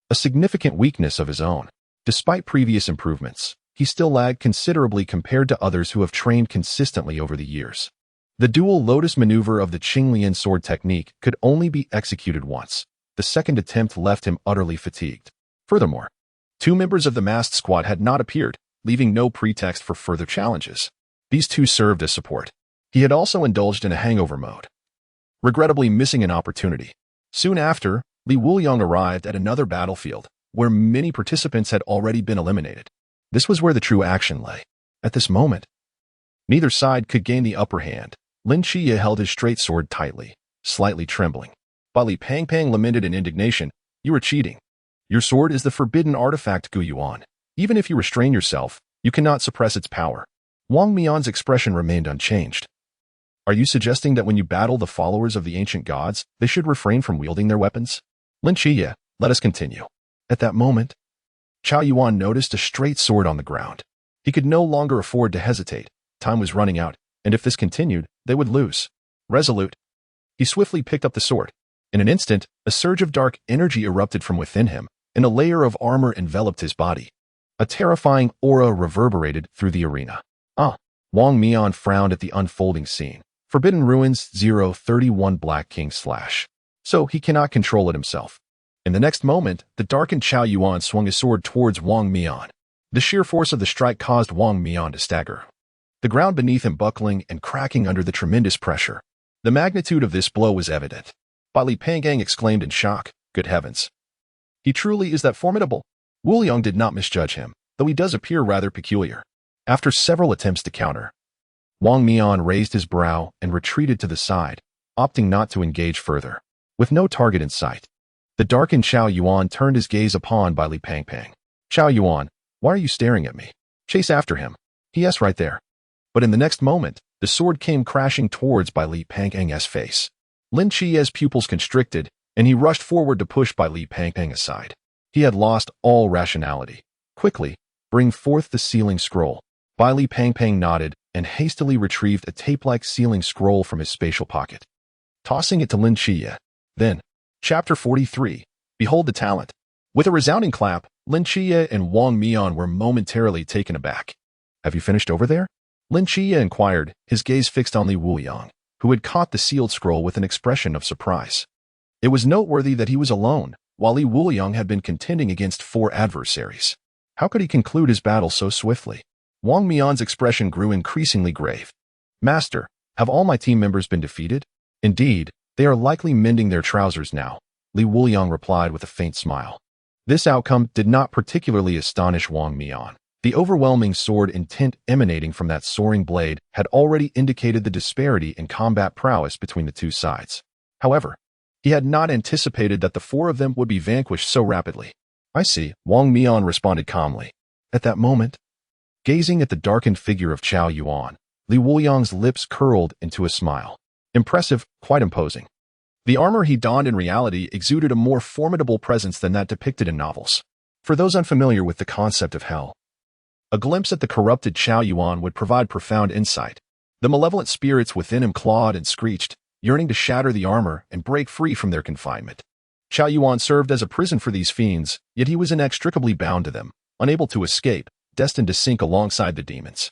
Speaker 1: a significant weakness of his own. Despite previous improvements, he still lagged considerably compared to others who have trained consistently over the years. The dual lotus maneuver of the Qinglian sword technique could only be executed once. The second attempt left him utterly fatigued. Furthermore, 2 members of the masked squad had not appeared, leaving no pretext for further challenges. These 2 served as support. He had also indulged in a hangover mode, regrettably missing an opportunity. Soon after, Li Wuliang arrived at another battlefield, where many participants had already been eliminated. This was where the true action lay. At this moment, neither side could gain the upper hand. Lin Qiye held his straight sword tightly, slightly trembling. Li Pangpang lamented in indignation, "You are cheating. Your sword is the forbidden artifact Gu Yuan. Even if you restrain yourself, you cannot suppress its power." Wang Mian's expression remained unchanged. "Are you suggesting that when you battle the followers of the ancient gods, they should refrain from wielding their weapons?" "Lin Qiye, let us continue." At that moment, Chao Yuan noticed a straight sword on the ground. He could no longer afford to hesitate. Time was running out, and if this continued, they would lose. Resolute, he swiftly picked up the sword. In an instant, a surge of dark energy erupted from within him, and a layer of armor enveloped his body. A terrifying aura reverberated through the arena. Wang Mian frowned at the unfolding scene. Forbidden Ruins 031 Black King / So he cannot control it himself. In the next moment, the darkened Chao Yuan swung his sword towards Wang Mian. The sheer force of the strike caused Wang Mian to stagger, the ground beneath him buckling and cracking under the tremendous pressure. The magnitude of this blow was evident. Li Panggang exclaimed in shock, "Good heavens! He truly is that formidable." Wuliang did not misjudge him, though he does appear rather peculiar. After several attempts to counter, Wang Mian raised his brow and retreated to the side, opting not to engage further. With no target in sight, the darkened Chao Yuan turned his gaze upon Li Pangpang. "Chao Yuan, why are you staring at me? Chase after him. Yes, right there." But in the next moment, the sword came crashing towards Li Pangpang's face. Lin Qiye's pupils constricted, and he rushed forward to push Li Pangpang aside. He had lost all rationality. "Quickly, bring forth the sealing scroll." Li Pangpang nodded and hastily retrieved a tape-like sealing scroll from his spatial pocket, tossing it to Lin Qiye. Then, Chapter 43, Behold the Talent. With a resounding clap, Lin Qiye and Wang Mian were momentarily taken aback. "Have you finished over there?" Lin Qiye inquired, his gaze fixed on Li Wuliang, who had caught the sealed scroll with an expression of surprise. It was noteworthy that he was alone, while Li Wuliang had been contending against 4 adversaries. How could he conclude his battle so swiftly? Wang Mian's expression grew increasingly grave. "Master, have all my team members been defeated?" "Indeed, they are likely mending their trousers now," Li Wuliang replied with a faint smile. This outcome did not particularly astonish Wang Mian. The overwhelming sword intent emanating from that soaring blade had already indicated the disparity in combat prowess between the 2 sides. However, he had not anticipated that the 4 of them would be vanquished so rapidly. "I see," Wang Mian responded calmly. At that moment, gazing at the darkened figure of Chao Yuan, Li Wuliang's lips curled into a smile. Impressive, quite imposing. The armor he donned in reality exuded a more formidable presence than that depicted in novels. For those unfamiliar with the concept of hell, a glimpse at the corrupted Chao Yuan would provide profound insight. The malevolent spirits within him clawed and screeched, yearning to shatter the armor and break free from their confinement. Chao Yuan served as a prison for these fiends, yet he was inextricably bound to them, unable to escape, destined to sink alongside the demons.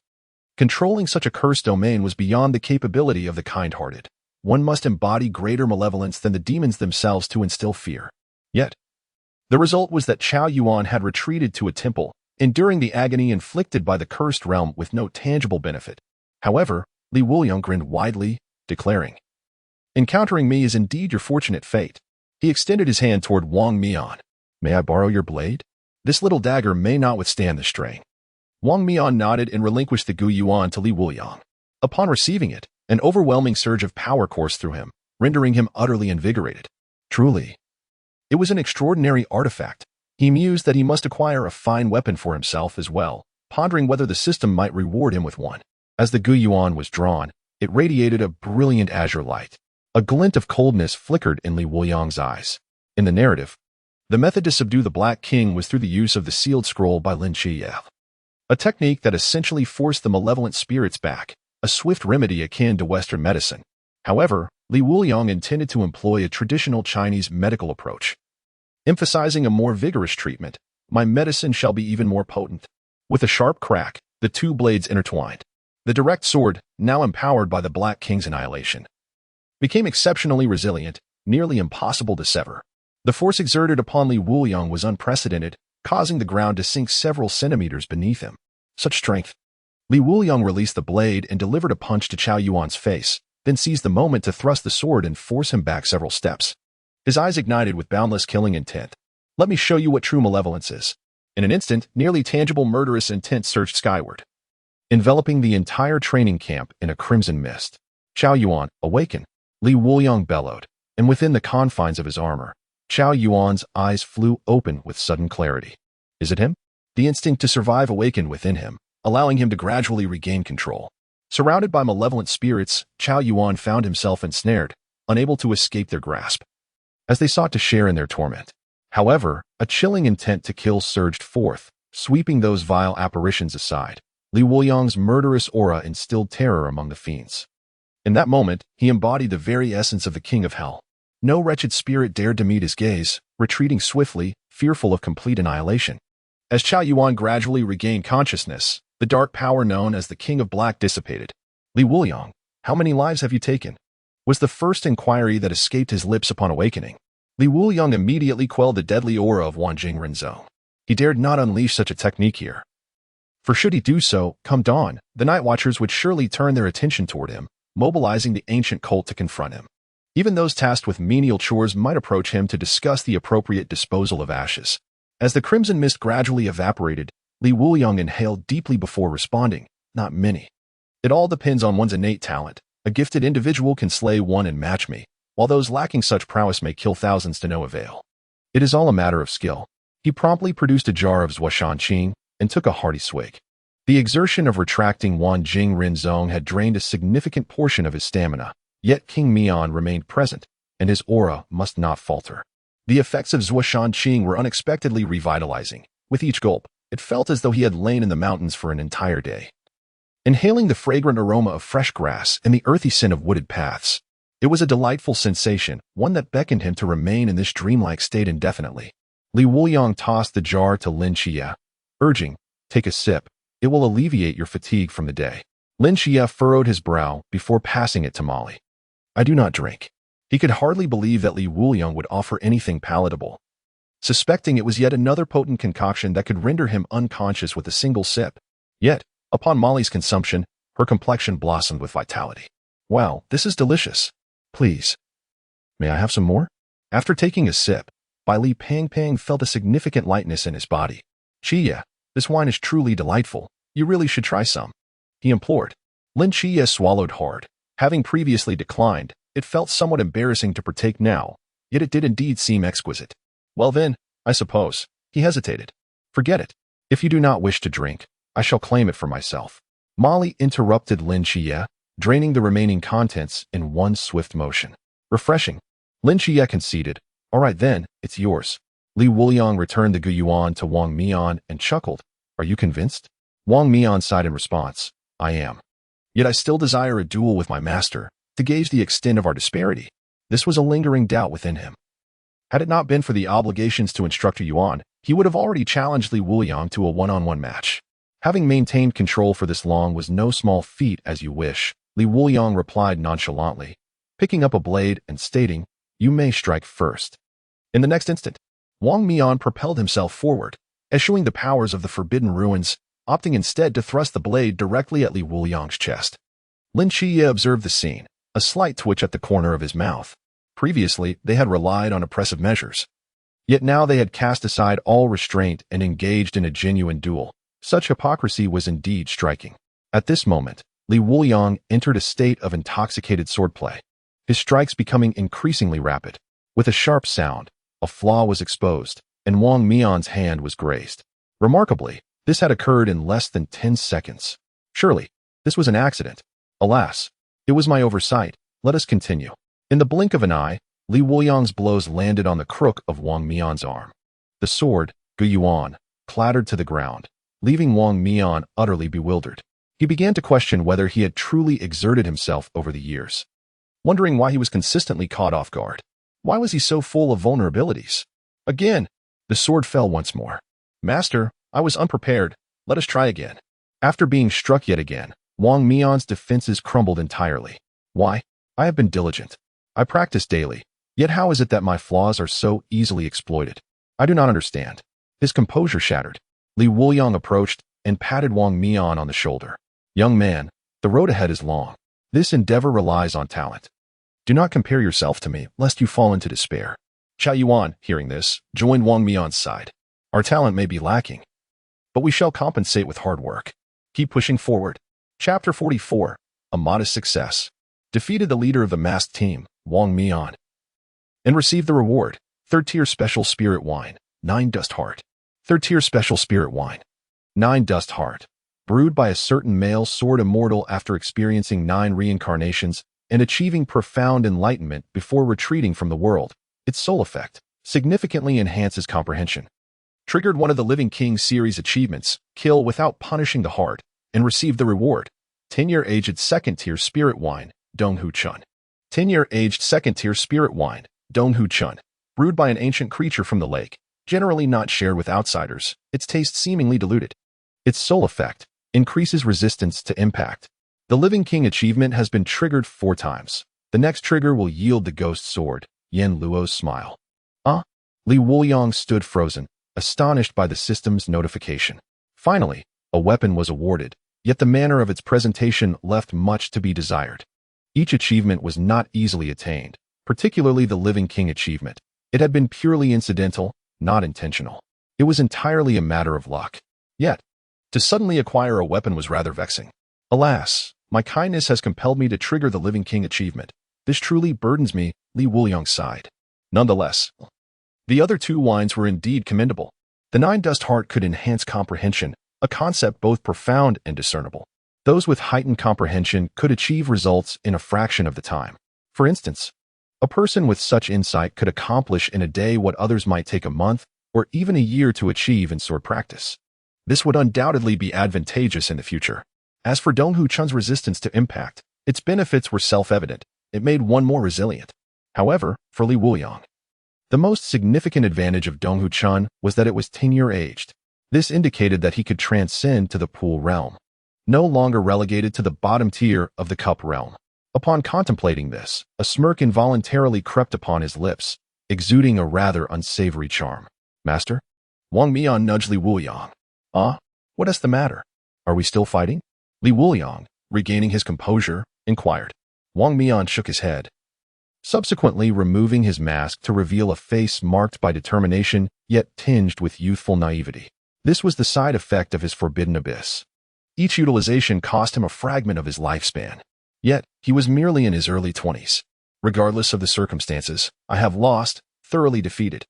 Speaker 1: Controlling such a cursed domain was beyond the capability of the kind-hearted. one must embody greater malevolence than the demons themselves to instill fear. Yet, the result was that Chao Yuan had retreated to a temple, enduring the agony inflicted by the cursed realm with no tangible benefit. However, Li Wuliang grinned widely, declaring, "Encountering me is indeed your fortunate fate." He extended his hand toward Wang Mian. "May I borrow your blade? This little dagger may not withstand the strain." Wang Mian nodded and relinquished the Gu Yuan to Li Wuliang. Upon receiving it, an overwhelming surge of power coursed through him, rendering him utterly invigorated. Truly, it was an extraordinary artifact. He mused that he must acquire a fine weapon for himself as well, pondering whether the system might reward him with one. As the Gu Yuan was drawn, it radiated a brilliant azure light. A glint of coldness flickered in Li Wuliang's eyes. In the narrative, the method to subdue the Black King was through the use of the sealed scroll by Lin Qiye, a technique that essentially forced the malevolent spirits back, a swift remedy akin to Western medicine. However, Li Wuliang intended to employ a traditional Chinese medical approach, emphasizing a more vigorous treatment. "My medicine shall be even more potent." With a sharp crack, the two blades intertwined. The direct sword, now empowered by the Black King's annihilation, became exceptionally resilient, nearly impossible to sever. The force exerted upon Li Wuliang was unprecedented, causing the ground to sink several centimeters beneath him. Such strength! Li Wuliang released the blade and delivered a punch to Chao Yuan's face, then seized the moment to thrust the sword and force him back several steps. His eyes ignited with boundless killing intent. "Let me show you what true malevolence is." In an instant, nearly tangible murderous intent surged skyward, enveloping the entire training camp in a crimson mist. "Chao Yuan, awaken!" Li Wuliang bellowed, and within the confines of his armor, Chao Yuan's eyes flew open with sudden clarity. Is it him? The instinct to survive awakened within him, allowing him to gradually regain control. Surrounded by malevolent spirits, Chao Yuan found himself ensnared, unable to escape their grasp, as they sought to share in their torment. However, a chilling intent to kill surged forth, sweeping those vile apparitions aside. Li Wuliang's murderous aura instilled terror among the fiends. In that moment, he embodied the very essence of the King of Hell. No wretched spirit dared to meet his gaze, retreating swiftly, fearful of complete annihilation. As Chao Yuan gradually regained consciousness, the dark power known as the King of Black dissipated. "Li Wuliang, how many lives have you taken?" was the first inquiry that escaped his lips upon awakening. Li Wuliang immediately quelled the deadly aura of Wanjing Renzhou. He dared not unleash such a technique here. For should he do so, come dawn, the Night Watchers would surely turn their attention toward him, mobilizing the ancient cult to confront him. Even those tasked with menial chores might approach him to discuss the appropriate disposal of ashes. As the crimson mist gradually evaporated, Li Wuliang inhaled deeply before responding. "Not many. It all depends on one's innate talent. A gifted individual can slay one and match me, while those lacking such prowess may kill thousands to no avail. It is all a matter of skill." He promptly produced a jar of Zhuoshan Qing and took a hearty swig. The exertion of retracting Wanjing Renzhou had drained a significant portion of his stamina, yet King Mian remained present, and his aura must not falter. The effects of Zhuoshan Qing were unexpectedly revitalizing. With each gulp, it felt as though he had lain in the mountains for an entire day, inhaling the fragrant aroma of fresh grass and the earthy scent of wooded paths. It was a delightful sensation, one that beckoned him to remain in this dreamlike state indefinitely. Li Wuliang tossed the jar to Lin Qiye, urging, "Take a sip. It will alleviate your fatigue from the day." Lin Qiye furrowed his brow before passing it to Molly. "I do not drink." He could hardly believe that Li Wuliang would offer anything palatable, suspecting it was yet another potent concoction that could render him unconscious with a single sip. Yet, upon Molly's consumption, her complexion blossomed with vitality. "Wow, this is delicious. Please, may I have some more?" After taking a sip, Bai Li Pang felt a significant lightness in his body. "Qiye, this wine is truly delightful. You really should try some," he implored. Lin Qiye swallowed hard. Having previously declined, it felt somewhat embarrassing to partake now, yet it did indeed seem exquisite. "Well then, I suppose," he hesitated. "Forget it. If you do not wish to drink, I shall claim it for myself." Molly interrupted Lin Qiye, draining the remaining contents in one swift motion. "Refreshing." Lin Qiye conceded. "All right then, it's yours." Li Wuliang returned the Gu Yuan to Wang Mian and chuckled. "Are you convinced?" Wang Mian sighed in response. "I am. Yet I still desire a duel with my master, to gauge the extent of our disparity." This was a lingering doubt within him. Had it not been for the obligations to Instructor Yuan, he would have already challenged Li Wuliang to a one-on-one match. Having maintained control for this long was no small feat, as you wish, Li Wuliang replied nonchalantly. picking up a blade and stating, "You may strike first." In the next instant, Wang Mian propelled himself forward, eschewing the powers of the Forbidden Ruins, opting instead to thrust the blade directly at Li Wuliang's chest. Lin Qiye observed the scene, a slight twitch at the corner of his mouth. Previously, they had relied on oppressive measures. Yet now they had cast aside all restraint and engaged in a genuine duel. Such hypocrisy was indeed striking. At this moment, Li Wuliang entered a state of intoxicated swordplay, his strikes becoming increasingly rapid. With a sharp sound, a flaw was exposed, and Wang Mian's hand was grazed. Remarkably, this had occurred in less than 10 seconds. Surely, this was an accident. Alas, it was my oversight. Let us continue. In the blink of an eye, Li Wuliang's blows landed on the crook of Wang Mian's arm. The sword, Gu Yuan, clattered to the ground, leaving Wang Mian utterly bewildered. He began to question whether he had truly exerted himself over the years, wondering why he was consistently caught off guard. Why was he so full of vulnerabilities? Again, the sword fell once more. "Master, I was unprepared. Let us try again." After being struck yet again, Wang Mian's defenses crumbled entirely. "Why? I have been diligent. I practice daily. Yet how is it that my flaws are so easily exploited? I do not understand." His composure shattered. Li Wuliang approached and patted Wang Mian on the shoulder. "Young man, the road ahead is long. This endeavor relies on talent. Do not compare yourself to me, lest you fall into despair." Chao Yuan, hearing this, joined Wang Mian's side. "Our talent may be lacking, but we shall compensate with hard work. Keep pushing forward." Chapter 44. A modest success. Defeated the leader of the masked team, Wang Mian, and received the reward, 3rd-tier special spirit wine, 9 dust heart. 3rd-tier special spirit wine, 9 dust heart. Brewed by a certain male sword immortal after experiencing 9 reincarnations and achieving profound enlightenment before retreating from the world, its sole effect significantly enhances comprehension. Triggered one of the Living King series achievements, kill without punishing the heart, and received the reward, 10-year aged 2nd-tier spirit wine, Donghu Chun. 10-year aged 2nd-tier spirit wine, Donghu Chun. Brewed by an ancient creature from the lake, generally not shared with outsiders, its taste seemingly diluted. Its sole effect increases resistance to impact. The Living King achievement has been triggered 4 times. The next trigger will yield the ghost sword, Yan Luo's smile. Li Wuliang stood frozen, astonished by the system's notification. Finally, a weapon was awarded, yet the manner of its presentation left much to be desired. Each achievement was not easily attained, particularly the Living King achievement. It had been purely incidental, not intentional. It was entirely a matter of luck. Yet, to suddenly acquire a weapon was rather vexing. "Alas, my kindness has compelled me to trigger the Living King achievement. This truly burdens me," Li Wuliang sighed. Nonetheless, the other 2 wines were indeed commendable. The 9 dust heart could enhance comprehension, a concept both profound and discernible. Those with heightened comprehension could achieve results in a fraction of the time. For instance, a person with such insight could accomplish in a day what others might take a month or even a year to achieve in sword practice. This would undoubtedly be advantageous in the future. As for Donghu Chun's resistance to impact, its benefits were self-evident. It made one more resilient. However, for Li Wuliang, the most significant advantage of Donghu Chun was that it was 10-year aged. This indicated that he could transcend to the pool realm, no longer relegated to the bottom tier of the cup realm. Upon contemplating this, a smirk involuntarily crept upon his lips, exuding a rather unsavory charm. "Master?" Wang Mian nudged Li Wuliang. What is the matter? Are we still fighting?" Li Wuliang, regaining his composure, inquired. Wang Mian shook his head, subsequently removing his mask to reveal a face marked by determination yet tinged with youthful naivety. This was the side effect of his forbidden abyss. Each utilization cost him a fragment of his lifespan. Yet, he was merely in his early 20s. "Regardless of the circumstances, I have lost, thoroughly defeated.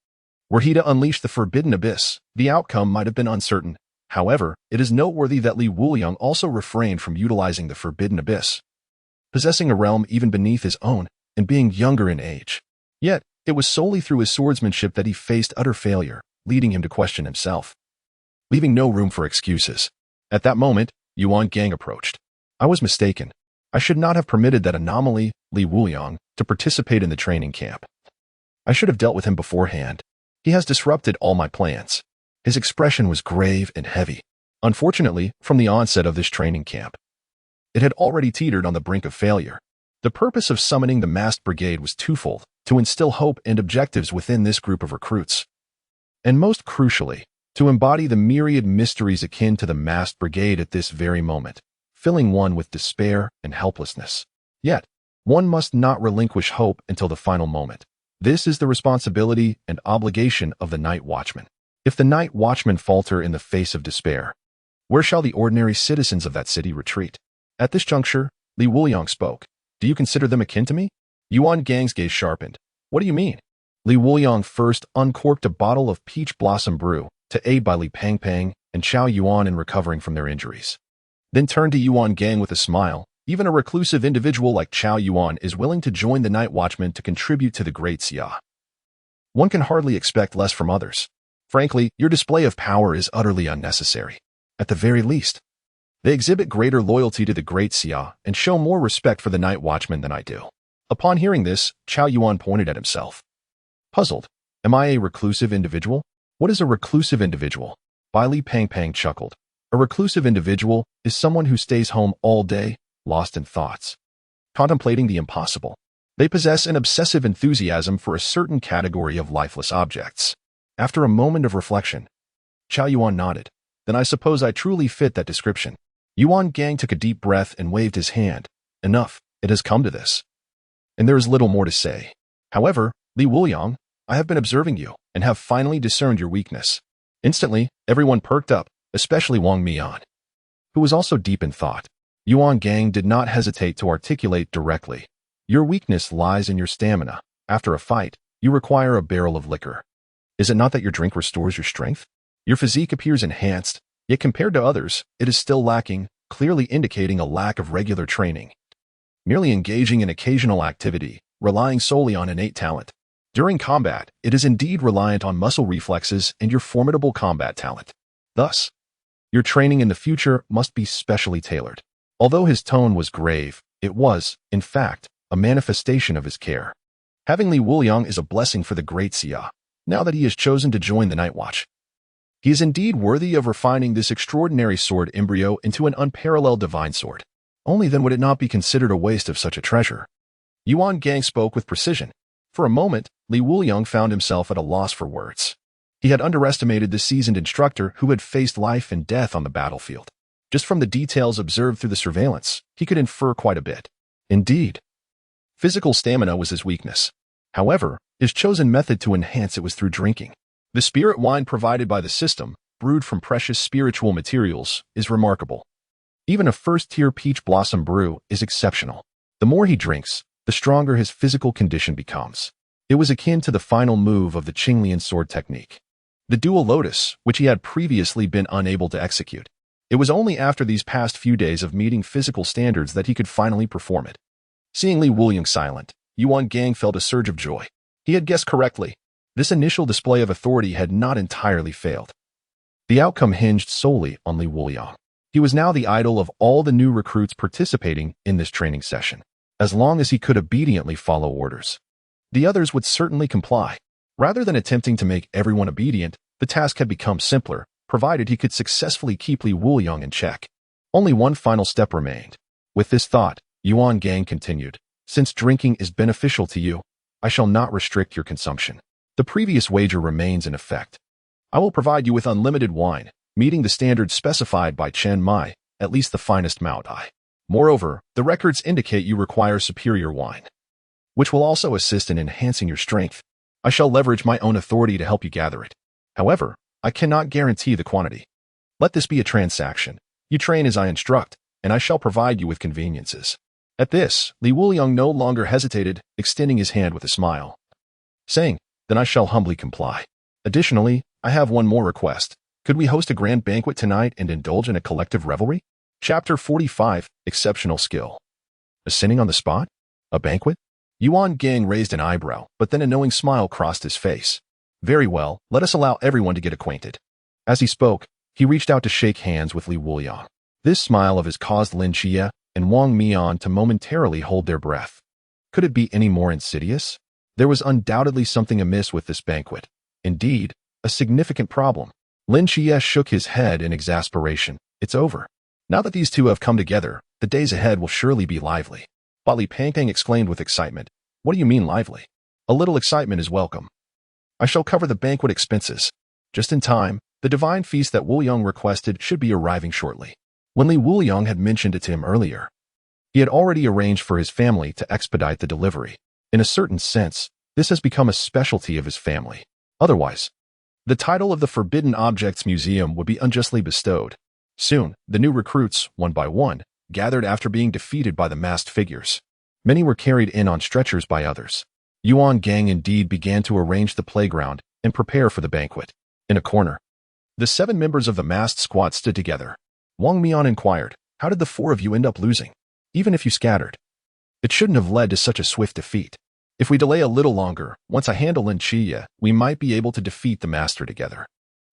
Speaker 1: Were he to unleash the forbidden abyss, the outcome might have been uncertain. However, it is noteworthy that Li Wuliang also refrained from utilizing the forbidden abyss, possessing a realm even beneath his own and being younger in age. Yet, it was solely through his swordsmanship that he faced utter failure, leading him to question himself, leaving no room for excuses. At that moment, Yuan Gang approached. "I was mistaken. I should not have permitted that anomaly, Li Wuliang, to participate in the training camp. I should have dealt with him beforehand. He has disrupted all my plans." His expression was grave and heavy. Unfortunately, from the onset of this training camp, it had already teetered on the brink of failure. The purpose of summoning the masked brigade was twofold: to instill hope and objectives within this group of recruits, and most crucially, to embody the myriad mysteries akin to the masked brigade at this very moment, filling one with despair and helplessness. Yet, one must not relinquish hope until the final moment. This is the responsibility and obligation of the night watchman. If the night watchmen falter in the face of despair, where shall the ordinary citizens of that city retreat? At this juncture, Li Wuliang spoke. Do you consider them akin to me? Yuan Gang's gaze sharpened. What do you mean? Li Wuliang first uncorked a bottle of peach blossom brew to aid by Li Pangpang and Chao Yuan in recovering from their injuries. Then turned to Yuan Gang with a smile. Even a reclusive individual like Chao Yuan is willing to join the night watchman to contribute to the great Xia. One can hardly expect less from others. Frankly, your display of power is utterly unnecessary. At the very least, they exhibit greater loyalty to the great Xia and show more respect for the night watchman than I do. Upon hearing this, Chao Yuan pointed at himself. Puzzled, am I a reclusive individual? What is a reclusive individual? Bai Li Pangpang chuckled. A reclusive individual is someone who stays home all day, lost in thoughts, contemplating the impossible. They possess an obsessive enthusiasm for a certain category of lifeless objects. After a moment of reflection, Chao Yuan nodded. Then I suppose I truly fit that description. Yuan Gang took a deep breath and waved his hand. Enough, it has come to this. And there is little more to say. However, Li Wuliang, I have been observing you and have finally discerned your weakness. Instantly, everyone perked up, especially Wang Mian, who was also deep in thought. Yuan Gang did not hesitate to articulate directly. Your weakness lies in your stamina. After a fight, you require a barrel of liquor. Is it not that your drink restores your strength? Your physique appears enhanced, yet compared to others, it is still lacking, clearly indicating a lack of regular training. Merely engaging in occasional activity, relying solely on innate talent. During combat, it is indeed reliant on muscle reflexes and your formidable combat talent. Thus, your training in the future must be specially tailored. Although his tone was grave, it was, in fact, a manifestation of his care. Having Li Wuliang is a blessing for the great Xia, now that he has chosen to join the Night Watch. He is indeed worthy of refining this extraordinary sword embryo into an unparalleled divine sword. Only then would it not be considered a waste of such a treasure. Yuan Gang spoke with precision. For a moment, Li Wuliang found himself at a loss for words. He had underestimated the seasoned instructor who had faced life and death on the battlefield. Just from the details observed through the surveillance, he could infer quite a bit. Indeed, physical stamina was his weakness. However, his chosen method to enhance it was through drinking. The spirit wine provided by the system, brewed from precious spiritual materials, is remarkable. Even a first-tier peach blossom brew is exceptional. The more he drinks, the stronger his physical condition becomes. It was akin to the final move of the Qinglian sword technique, the dual lotus, which he had previously been unable to execute. It was only after these past few days of meeting physical standards that he could finally perform it. Seeing Li Wuliang silent, Yuan Gang felt a surge of joy. He had guessed correctly. This initial display of authority had not entirely failed. The outcome hinged solely on Li Wuliang. He was now the idol of all the new recruits participating in this training session. As long as he could obediently follow orders, the others would certainly comply. Rather than attempting to make everyone obedient, the task had become simpler, provided he could successfully keep Li Wuliang in check. Only one final step remained. With this thought, Yuan Gang continued, since drinking is beneficial to you, I shall not restrict your consumption. The previous wager remains in effect. I will provide you with unlimited wine, meeting the standards specified by Chen Mai, at least the finest Maodai. Moreover, the records indicate you require superior wine, which will also assist in enhancing your strength. I shall leverage my own authority to help you gather it. However, I cannot guarantee the quantity. Let this be a transaction. You train as I instruct, and I shall provide you with conveniences. At this, Li Wuliang no longer hesitated, extending his hand with a smile, saying, then I shall humbly comply. Additionally, I have one more request. Could we host a grand banquet tonight and indulge in a collective revelry? Chapter 45, Exceptional Skill. Ascending on the spot? A banquet? Yuan Gang raised an eyebrow, but then a knowing smile crossed his face. Very well, let us allow everyone to get acquainted. As he spoke, he reached out to shake hands with Li Wuliang. This smile of his caused Lin Qiye and Wang Mian to momentarily hold their breath. Could it be any more insidious? There was undoubtedly something amiss with this banquet. Indeed, a significant problem. Lin Qiye shook his head in exasperation. It's over. Now that these two have come together, the days ahead will surely be lively. Li Pangpang exclaimed with excitement. What do you mean lively? A little excitement is welcome. I shall cover the banquet expenses. Just in time, the divine feast that Wuliang requested should be arriving shortly. When Li Wuliang had mentioned it to him earlier, he had already arranged for his family to expedite the delivery. In a certain sense, this has become a specialty of his family. Otherwise, the title of the Forbidden Objects Museum would be unjustly bestowed. Soon, the new recruits, one by one, gathered after being defeated by the masked figures. Many were carried in on stretchers by others. Yuan Gang indeed began to arrange the playground and prepare for the banquet. In a corner, the 7 members of the masked squad stood together. Wang Mian inquired, how did the 4 of you end up losing? Even if you scattered, it shouldn't have led to such a swift defeat. If we delay a little longer, once I handle Lin Qiye, we might be able to defeat the master together.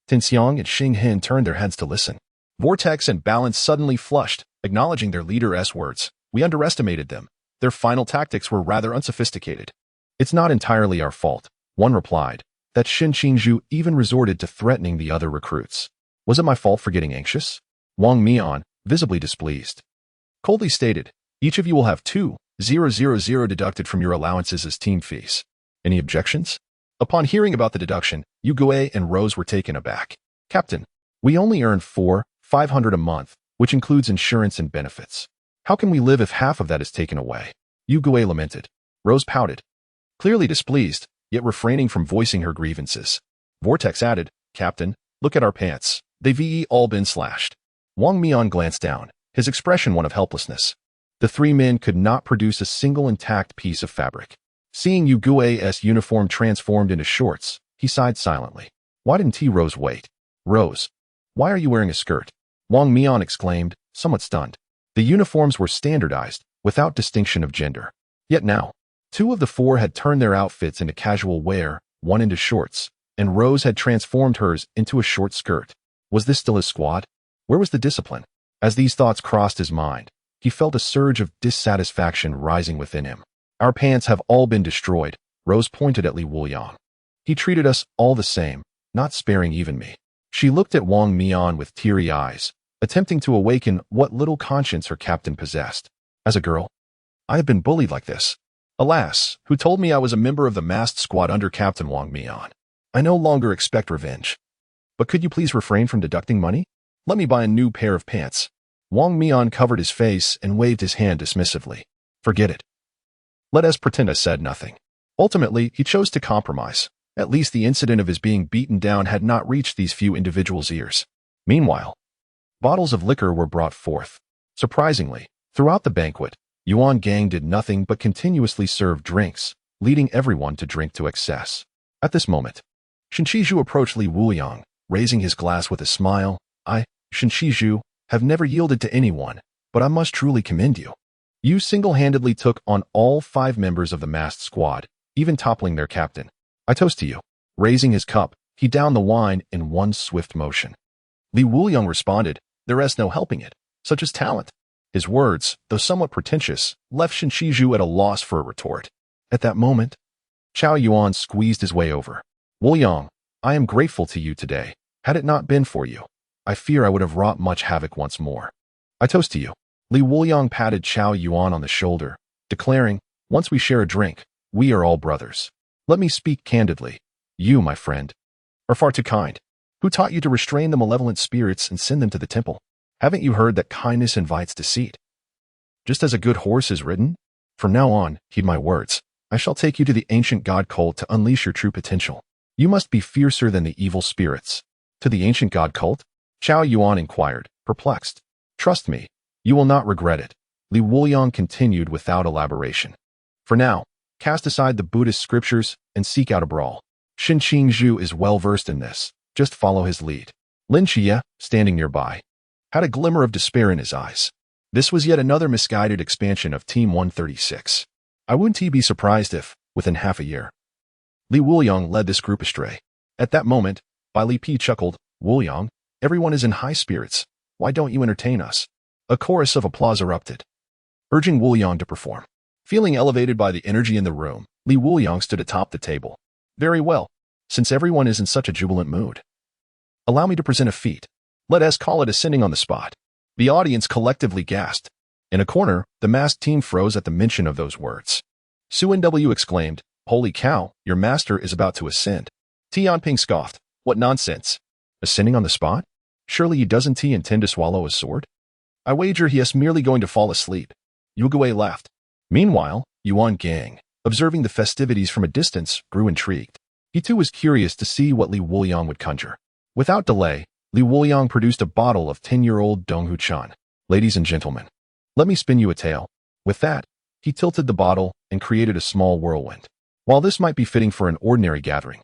Speaker 1: Tin Xiang and Xing Hin turned their heads to listen. Vortex and Balance suddenly flushed, acknowledging their leader's words. We underestimated them. Their final tactics were rather unsophisticated. It's not entirely our fault, one replied. That Shin Qingzhu even resorted to threatening the other recruits. Was it my fault for getting anxious? Wang Mian, visibly displeased, coldly stated, each of you will have 2,000 deducted from your allowances as team fees. Any objections? Upon hearing about the deduction, Yu Gue and Rose were taken aback. Captain, we only earn 4,500 a month, which includes insurance and benefits. How can we live if half of that is taken away? Yu Gue lamented. Rose pouted, clearly displeased, yet refraining from voicing her grievances. Vortex added, Captain, look at our pants. They've all been slashed. Wang Mian glanced down, his expression one of helplessness. The 3 men could not produce a single intact piece of fabric. Seeing Yu Gue's uniform transformed into shorts, he sighed silently. Why didn't Rose wait? Rose, why are you wearing a skirt? Wang Mian exclaimed, somewhat stunned. The uniforms were standardized, without distinction of gender. Yet now, 2 of the 4 had turned their outfits into casual wear, 1 into shorts, and Rose had transformed hers into a short skirt. Was this still his squad? Where was the discipline? As these thoughts crossed his mind, he felt a surge of dissatisfaction rising within him. Our pants have all been destroyed, Rose pointed at Li Wuliang. He treated us all the same, not sparing even me. She looked at Wang Mian with teary eyes, attempting to awaken what little conscience her captain possessed. As a girl, I have been bullied like this. Alas, who told me I was a member of the masked squad under Captain Wang Mian? I no longer expect revenge. But could you please refrain from deducting money? Let me buy a new pair of pants. Wang Mian covered his face and waved his hand dismissively. Forget it. Let us pretend I said nothing. Ultimately, he chose to compromise. At least the incident of his being beaten down had not reached these few individuals' ears. Meanwhile, bottles of liquor were brought forth. Surprisingly, throughout the banquet, Yuan Gang did nothing but continuously serve drinks, leading everyone to drink to excess. At this moment, Shin Qizhu approached Li Wuliang, raising his glass with a smile. I, Shin Qizhu, have never yielded to anyone, but I must truly commend you. You single-handedly took on all 5 members of the masked squad, even toppling their captain. I toast to you. Raising his cup, he downed the wine in one swift motion. Li Wuliang responded, there is no helping it, such as talent. His words, though somewhat pretentious, left Shin Qizhu at a loss for a retort. At that moment, Chao Yuan squeezed his way over. Wuliang, I am grateful to you today. Had it not been for you, I fear I would have wrought much havoc once more. I toast to you. Li Wuliang patted Chao Yuan on the shoulder, declaring, once we share a drink, we are all brothers. Let me speak candidly. You, my friend, are far too kind. Who taught you to restrain the malevolent spirits and send them to the temple? Haven't you heard that kindness invites deceit? Just as a good horse is ridden? From now on, heed my words. I shall take you to the ancient god cult to unleash your true potential. You must be fiercer than the evil spirits. To the ancient god cult? Chao Yuan inquired, perplexed. Trust me, you will not regret it. Li Wuliang continued without elaboration. For now, cast aside the Buddhist scriptures and seek out a brawl. Shin Qingzhu is well versed in this. Just follow his lead. Lin Qiye, standing nearby, had a glimmer of despair in his eyes. This was yet another misguided expansion of Team 136. I wouldn't be surprised if, within half a year, Li Wuliang led this group astray. At that moment, Bai Li Pi chuckled, Wuliang, everyone is in high spirits. Why don't you entertain us? A chorus of applause erupted, urging Wuliang to perform. Feeling elevated by the energy in the room, Li Wuliang stood atop the table. Very well, since everyone is in such a jubilant mood, allow me to present a feat. Let us call it ascending on the spot. The audience collectively gasped. In a corner, the masked team froze at the mention of those words. Su NW exclaimed, "Holy cow, your master is about to ascend." Tianping scoffed, "What nonsense? Ascending on the spot? Surely doesn't he intend to swallow a sword? I wager he is merely going to fall asleep." Yugue laughed. Meanwhile, Yuan Gang, observing the festivities from a distance, grew intrigued. He too was curious to see what Li Wuliang would conjure. Without delay, Li Wuliang produced a bottle of 10-year-old Donghu Chan. "Ladies and gentlemen, let me spin you a tale." With that, he tilted the bottle and created a small whirlwind. While this might be fitting for an ordinary gathering,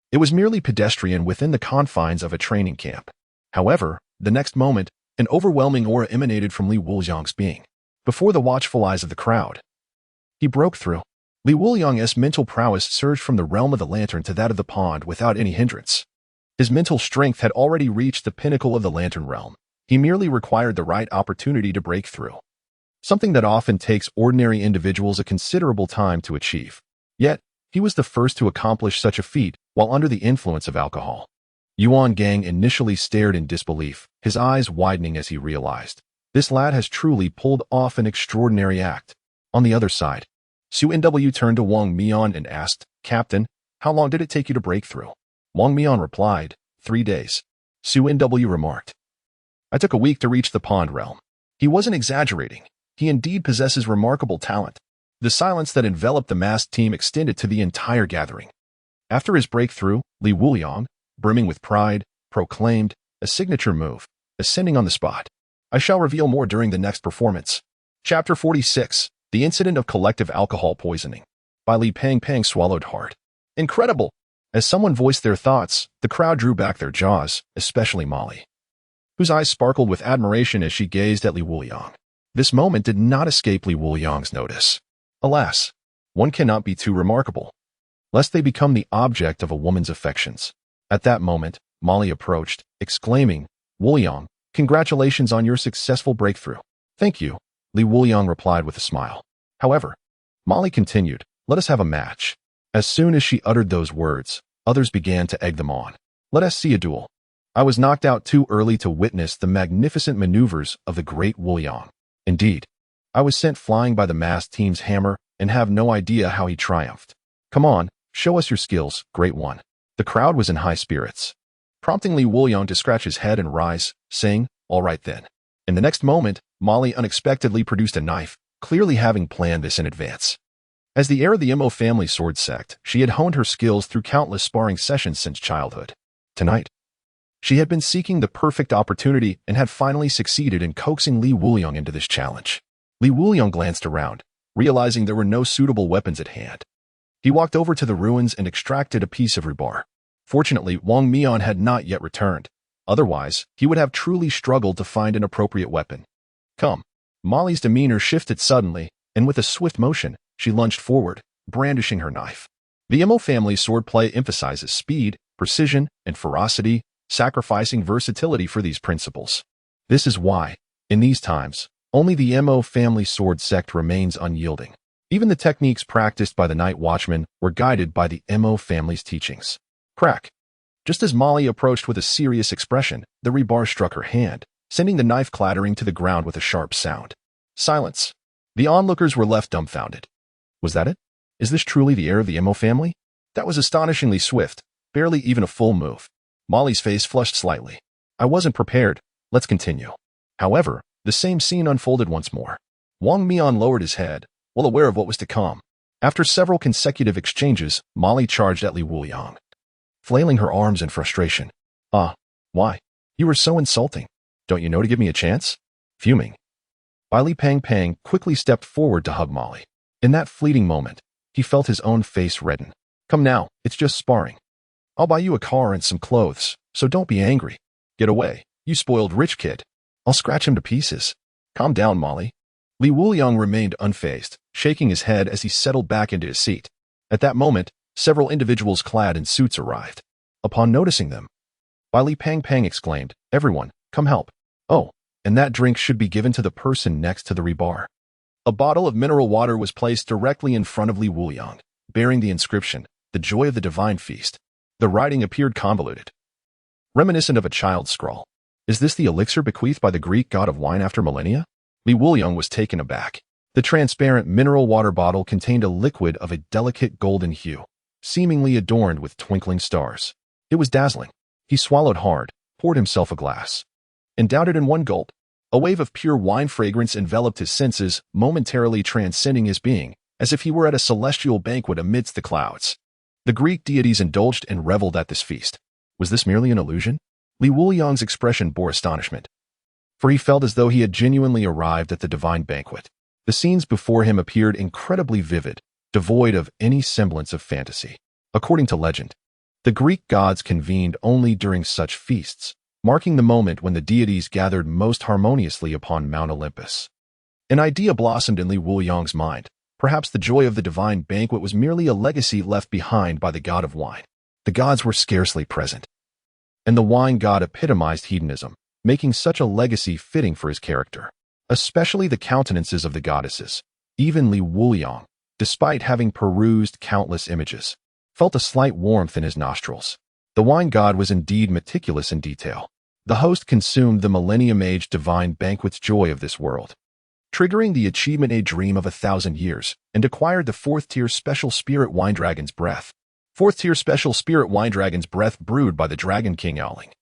Speaker 1: it was merely pedestrian within the confines of a training camp. However, the next moment, an overwhelming aura emanated from Li Wuliang's being. Before the watchful eyes of the crowd, he broke through. Li Wuliang's mental prowess surged from the realm of the lantern to that of the pond without any hindrance. His mental strength had already reached the pinnacle of the lantern realm. He merely required the right opportunity to break through, something that often takes ordinary individuals a considerable time to achieve. Yet, he was the first to accomplish such a feat while under the influence of alcohol. Yuan Gang initially stared in disbelief, his eyes widening as he realized, this lad has truly pulled off an extraordinary act. On the other side, Su NW turned to Wang Mian and asked, "Captain, how long did it take you to break through?" Wang Mian replied, 3 days. Su NW remarked, "I took a week to reach the pond realm." He wasn't exaggerating. He indeed possesses remarkable talent. The silence that enveloped the masked team extended to the entire gathering. After his breakthrough, Li Wuliang, brimming with pride, proclaimed, a signature move, ascending on the spot. I shall reveal more during the next performance. Chapter 46, The Incident of Collective Alcohol Poisoning, by Li Pang swallowed hard. Incredible! As someone voiced their thoughts, the crowd drew back their jaws, especially Molly, whose eyes sparkled with admiration as she gazed at Li Wuliang. This moment did not escape Li Wuliang's notice. Alas, one cannot be too remarkable, lest they become the object of a woman's affections. At that moment, Molly approached, exclaiming, "Wuliang, congratulations on your successful breakthrough." "Thank you," Li Wuliang replied with a smile. However, Molly continued, "Let us have a match." As soon as she uttered those words, others began to egg them on. "Let us see a duel." I was knocked out too early to witness the magnificent maneuvers of the great Wuliang. Indeed, I was sent flying by the masked team's hammer and have no idea how he triumphed. "Come on, show us your skills, great one." The crowd was in high spirits, prompting Li Wuliang to scratch his head and rise, saying, "All right then." In the next moment, Molly unexpectedly produced a knife, clearly having planned this in advance. As the heir of the Mo family sword sect, she had honed her skills through countless sparring sessions since childhood. Tonight, she had been seeking the perfect opportunity and had finally succeeded in coaxing Li Wuliang into this challenge. Li Wuliang glanced around, realizing there were no suitable weapons at hand. He walked over to the ruins and extracted a piece of rebar. Fortunately, Wang Mian had not yet returned. Otherwise, he would have truly struggled to find an appropriate weapon. "Come." Molly's demeanor shifted suddenly, and with a swift motion, she lunged forward, brandishing her knife. The Mo family swordplay emphasizes speed, precision, and ferocity, sacrificing versatility for these principles. This is why, in these times, only the Mo family sword sect remains unyielding. Even the techniques practiced by the night watchmen were guided by the Mo family's teachings. Crack! Just as Molly approached with a serious expression, the rebar struck her hand, sending the knife clattering to the ground with a sharp sound. Silence. The onlookers were left dumbfounded. Was that it? Is this truly the heir of the Mo family? That was astonishingly swift, barely even a full move. Molly's face flushed slightly. "I wasn't prepared. Let's continue." However, the same scene unfolded once more. Wang Mian lowered his head, well aware of what was to come. After several consecutive exchanges, Molly charged at Li Wuliang, flailing her arms in frustration. "Ah, why? You were so insulting. Don't you know to give me a chance?" Fuming, Li Pang quickly stepped forward to hug Molly. In that fleeting moment, he felt his own face redden. "Come now, it's just sparring. I'll buy you a car and some clothes, so don't be angry. Get away, you spoiled rich kid. I'll scratch him to pieces." "Calm down, Molly." Li Wuliang remained unfazed, shaking his head as he settled back into his seat. At that moment, several individuals clad in suits arrived. Upon noticing them, Li Pang exclaimed, "Everyone, come help." "Oh, and that drink should be given to the person next to the rebar." A bottle of mineral water was placed directly in front of Li Wuliang, bearing the inscription, "The Joy of the Divine Feast." The writing appeared convoluted, reminiscent of a child's scrawl. Is this the elixir bequeathed by the Greek god of wine after millennia? Li Wuliang was taken aback. The transparent mineral water bottle contained a liquid of a delicate golden hue, seemingly adorned with twinkling stars. It was dazzling. He swallowed hard, poured himself a glass, and downed it in one gulp. A wave of pure wine fragrance enveloped his senses, momentarily transcending his being, as if he were at a celestial banquet amidst the clouds. The Greek deities indulged and reveled at this feast. Was this merely an illusion? Li Wuliang's expression bore astonishment, for he felt as though he had genuinely arrived at the divine banquet. The scenes before him appeared incredibly vivid, devoid of any semblance of fantasy. According to legend, the Greek gods convened only during such feasts, marking the moment when the deities gathered most harmoniously upon Mount Olympus. An idea blossomed in Li Wuliang's mind. Perhaps the joy of the divine banquet was merely a legacy left behind by the god of wine. The gods were scarcely present, and the wine god epitomized hedonism, making such a legacy fitting for his character. Especially the countenances of the goddesses. Even Li Wuliang, despite having perused countless images, felt a slight warmth in his nostrils. The wine god was indeed meticulous in detail. The host consumed the millennium-age divine banquet's joy of this world, triggering the achievement a dream of 1,000 years, and acquired the 4th-tier special spirit wine dragon's breath. 4th-tier special spirit wine dragon's breath brewed by the Dragon King Wuliang,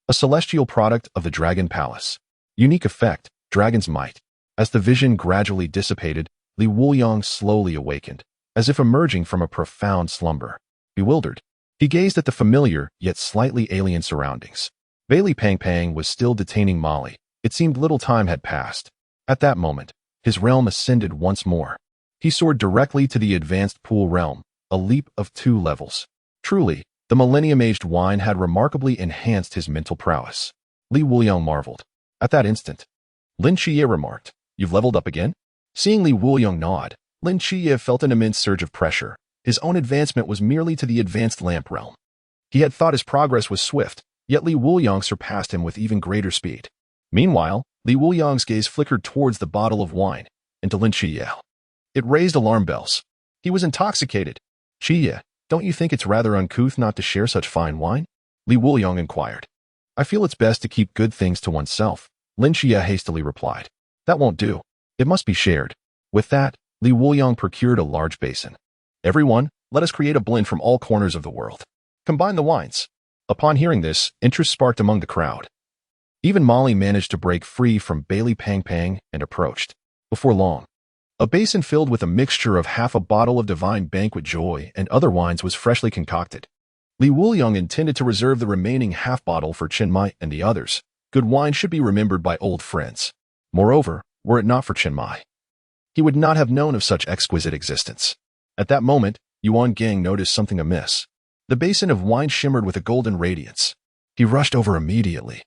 Speaker 1: a celestial product of the Dragon Palace. Unique effect, Dragon's Might. As the vision gradually dissipated, Li Wuliang slowly awakened, as if emerging from a profound slumber. Bewildered, he gazed at the familiar yet slightly alien surroundings. Bailey Pang Pang was still detaining Molly. It seemed little time had passed. At that moment, his realm ascended once more. He soared directly to the advanced pool realm, a leap of 2 levels. Truly, the millennium-aged wine had remarkably enhanced his mental prowess. Li Wuliang marveled. At that instant, Lin Qiye remarked, "You've leveled up again?" Seeing Li Wuliang nod, Lin Qiye felt an immense surge of pressure. His own advancement was merely to the advanced lamp realm. He had thought his progress was swift, yet Li Wuliang surpassed him with even greater speed. Meanwhile, Li Wuliang's gaze flickered towards the bottle of wine, and to Lin Qiye. It raised alarm bells. He was intoxicated. "Qiye, don't you think it's rather uncouth not to share such fine wine?" Li Wuliang inquired. "I feel it's best to keep good things to oneself," Lin Qiye hastily replied. "That won't do. It must be shared." With that, Li Wuliang procured a large basin. "Everyone, let us create a blend from all corners of the world. Combine the wines." Upon hearing this, interest sparked among the crowd. Even Molly managed to break free from Bailey Pang Pang and approached. Before long, a basin filled with a mixture of half a bottle of divine banquet joy and other wines was freshly concocted. Li Wuliang intended to reserve the remaining half bottle for Chinmai and the others. Good wine should be remembered by old friends. Moreover, were it not for Chinmai, he would not have known of such exquisite existence. At that moment, Yuan Gang noticed something amiss. The basin of wine shimmered with a golden radiance. He rushed over immediately,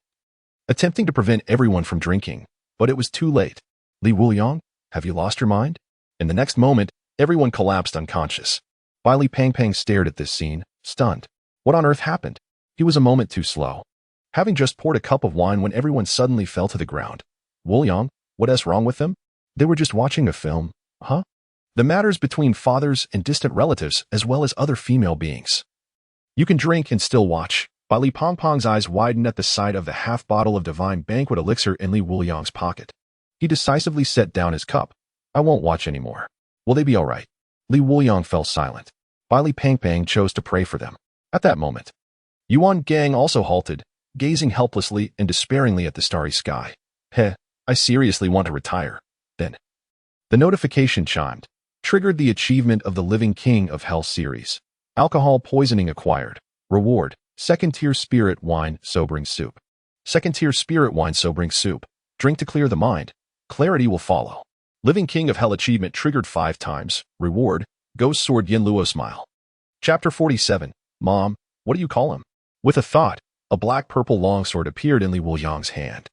Speaker 1: attempting to prevent everyone from drinking, but it was too late. "Li Wuliang, have you lost your mind?" In the next moment, everyone collapsed unconscious. Bailey Pang Pang stared at this scene, stunned. What on earth happened? He was a moment too slow, having just poured a cup of wine when everyone suddenly fell to the ground. "Wuliang, what's wrong with them? They were just watching a film, huh?" The matters between fathers and distant relatives as well as other female beings. "You can drink and still watch." Bailey Pong Pong's eyes widened at the sight of the half bottle of divine banquet elixir in Li Wuliang's pocket. He decisively set down his cup. "I won't watch anymore. Will they be all right?" Li Wuliang fell silent. Bailey Pang Pang chose to pray for them. At that moment, Yuan Gang also halted, gazing helplessly and despairingly at the starry sky. "Heh, I seriously want to retire." Then, the notification chimed, triggered the achievement of the Living King of Hell series. Alcohol poisoning acquired. Reward, 2nd-tier spirit wine sobering soup. 2nd-tier spirit wine sobering soup. Drink to clear the mind. Clarity will follow. Living King of Hell achievement triggered 5 times. Reward, Ghost Sword Yin Luo Smile. Chapter 47. Mom, what do you call him? With a thought, a black-purple longsword appeared in Li Wuliang's hand,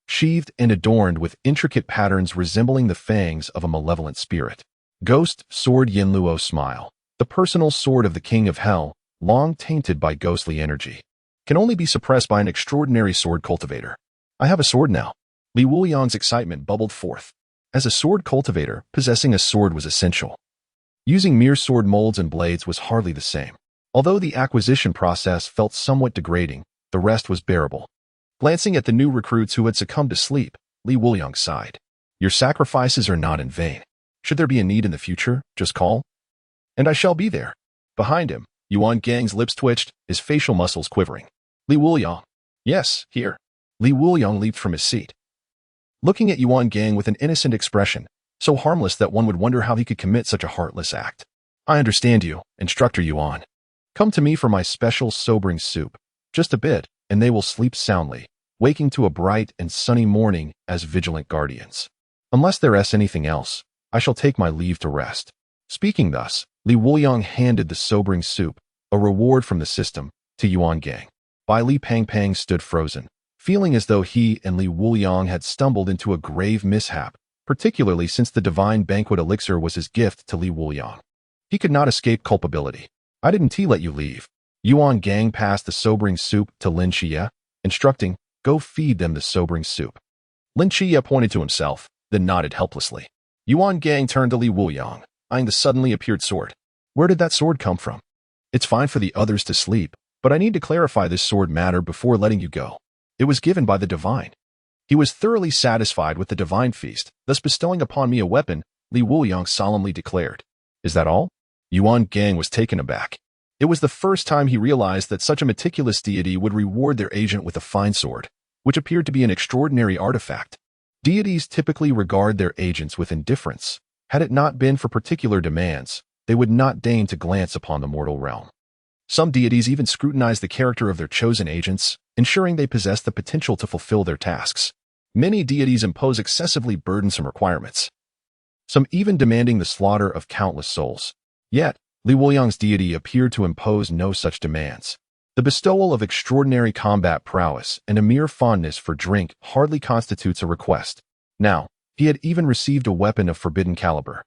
Speaker 1: sheathed and adorned with intricate patterns resembling the fangs of a malevolent spirit. Ghost Sword Yin Luo Smile. The personal sword of the King of Hell, long tainted by ghostly energy, can only be suppressed by an extraordinary sword cultivator. "I have a sword now." Li Wuliang's excitement bubbled forth. As a sword cultivator, possessing a sword was essential. Using mere sword molds and blades was hardly the same. Although the acquisition process felt somewhat degrading, the rest was bearable. Glancing at the new recruits who had succumbed to sleep, Li Wuliang sighed. Your sacrifices are not in vain. Should there be a need in the future, just call, and I shall be there. Behind him, Yuan Gang's lips twitched, his facial muscles quivering. Li Wuliang. Yes, here. Li Wuliang leaped from his seat, looking at Yuan Gang with an innocent expression, so harmless that one would wonder how he could commit such a heartless act. I understand you, Instructor Yuan. Come to me for my special sobering soup. Just a bit, and they will sleep soundly, waking to a bright and sunny morning as vigilant guardians. Unless there is anything else, I shall take my leave to rest. Speaking thus, Li Wuliang handed the sobering soup, a reward from the system, to Yuan Gang. Bai Li Pang stood frozen, feeling as though he and Li Wuliang had stumbled into a grave mishap, particularly since the divine banquet elixir was his gift to Li Wuliang. He could not escape culpability. I didn't let you leave. Yuan Gang passed the sobering soup to Lin Qiye, instructing, go feed them the sobering soup. Lin Qiye pointed to himself, then nodded helplessly. Yuan Gang turned to Li Wuliang, eyeing the suddenly appeared sword. Where did that sword come from? It's fine for the others to sleep, but I need to clarify this sword matter before letting you go. It was given by the divine. He was thoroughly satisfied with the divine feast, thus bestowing upon me a weapon, Li Wuliang solemnly declared. Is that all? Yuan Gang was taken aback. It was the first time he realized that such a meticulous deity would reward their agent with a fine sword, which appeared to be an extraordinary artifact. Deities typically regard their agents with indifference. Had it not been for particular demands, they would not deign to glance upon the mortal realm. Some deities even scrutinize the character of their chosen agents, ensuring they possess the potential to fulfill their tasks. Many deities impose excessively burdensome requirements, some even demanding the slaughter of countless souls. Yet, Li Wuliang's deity appeared to impose no such demands. The bestowal of extraordinary combat prowess and a mere fondness for drink hardly constitutes a request. Now, he had even received a weapon of forbidden caliber.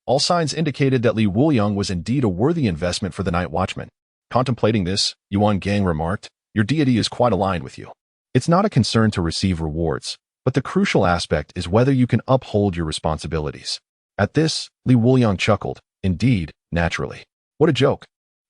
Speaker 1: All signs indicated that Li Wuliang was indeed a worthy investment for the Night Watchman. Contemplating this, Yuan Gang remarked, your deity is quite aligned with you. It's not a concern to receive rewards, but the crucial aspect is whether you can uphold your responsibilities. At this, Li Wuliang chuckled. Indeed, naturally. What a joke.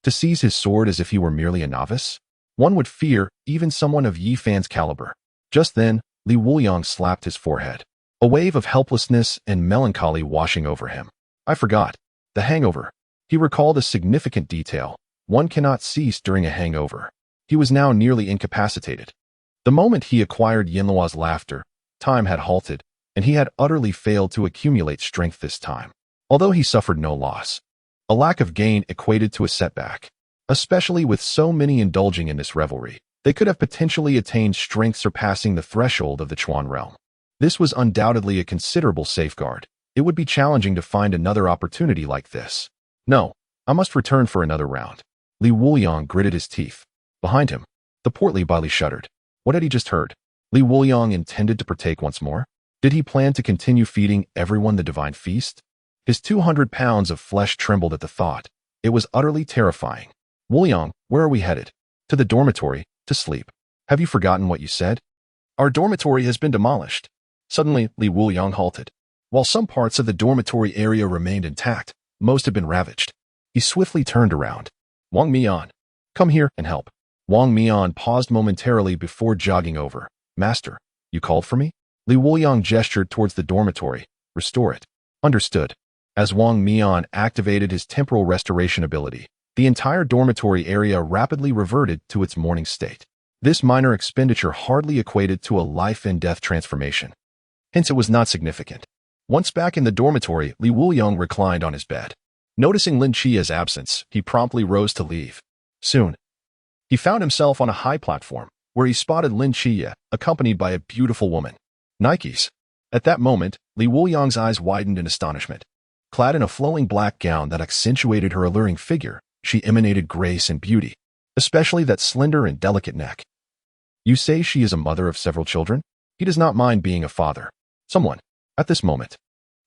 Speaker 1: To seize his sword as if he were merely a novice? One would fear even someone of Yi Fan's caliber. Just then, Li Wuliang slapped his forehead, a wave of helplessness and melancholy washing over him. I forgot. The hangover. He recalled a significant detail. One cannot cease during a hangover. He was now nearly incapacitated. The moment he acquired Yinluo's laughter, time had halted, and he had utterly failed to accumulate strength this time. Although he suffered no loss, a lack of gain equated to a setback. Especially with so many indulging in this revelry, they could have potentially attained strength surpassing the threshold of the Chuan realm. This was undoubtedly a considerable safeguard. It would be challenging to find another opportunity like this. No, I must return for another round. Li Wuliang gritted his teeth. Behind him, the portly Bai Li shuddered. What had he just heard? Li Wuliang intended to partake once more? Did he plan to continue feeding everyone the divine feast? His 200 pounds of flesh trembled at the thought. It was utterly terrifying. Wuliang, where are we headed? To the dormitory, to sleep. Have you forgotten what you said? Our dormitory has been demolished. Suddenly, Li Wuliang halted. While some parts of the dormitory area remained intact, most had been ravaged. He swiftly turned around. Wang Mian, come here and help. Wang Mian paused momentarily before jogging over. Master, you called for me? Li Wuliang gestured towards the dormitory. Restore it. Understood. As Wang Mian activated his temporal restoration ability, the entire dormitory area rapidly reverted to its morning state. This minor expenditure hardly equated to a life-and-death transformation. Hence, it was not significant. Once back in the dormitory, Li Wuliang reclined on his bed. Noticing Lin Qiye's absence, he promptly rose to leave. Soon, he found himself on a high platform, where he spotted Lin Qiye, accompanied by a beautiful woman. Nikes. At that moment, Li Wuliang's eyes widened in astonishment. Clad in a flowing black gown that accentuated her alluring figure, she emanated grace and beauty, especially that slender and delicate neck. You say she is a mother of several children? He does not mind being a father. Someone. At this moment,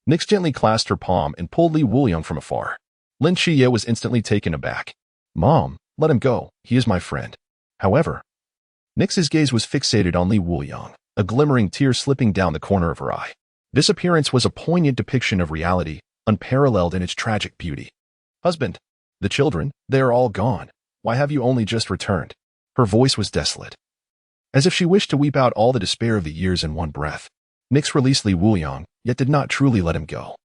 Speaker 1: Nix gently clasped her palm and pulled Li Wuliang from afar. Lin Qiye was instantly taken aback. Mom, let him go. He is my friend. However, Nix's gaze was fixated on Li Wuliang, a glimmering tear slipping down the corner of her eye. This appearance was a poignant depiction of reality, unparalleled in its tragic beauty. Husband, the children, they are all gone. Why have you only just returned? Her voice was desolate, as if she wished to weep out all the despair of the years in one breath. Nix released Li Wuliang, yet did not truly let him go.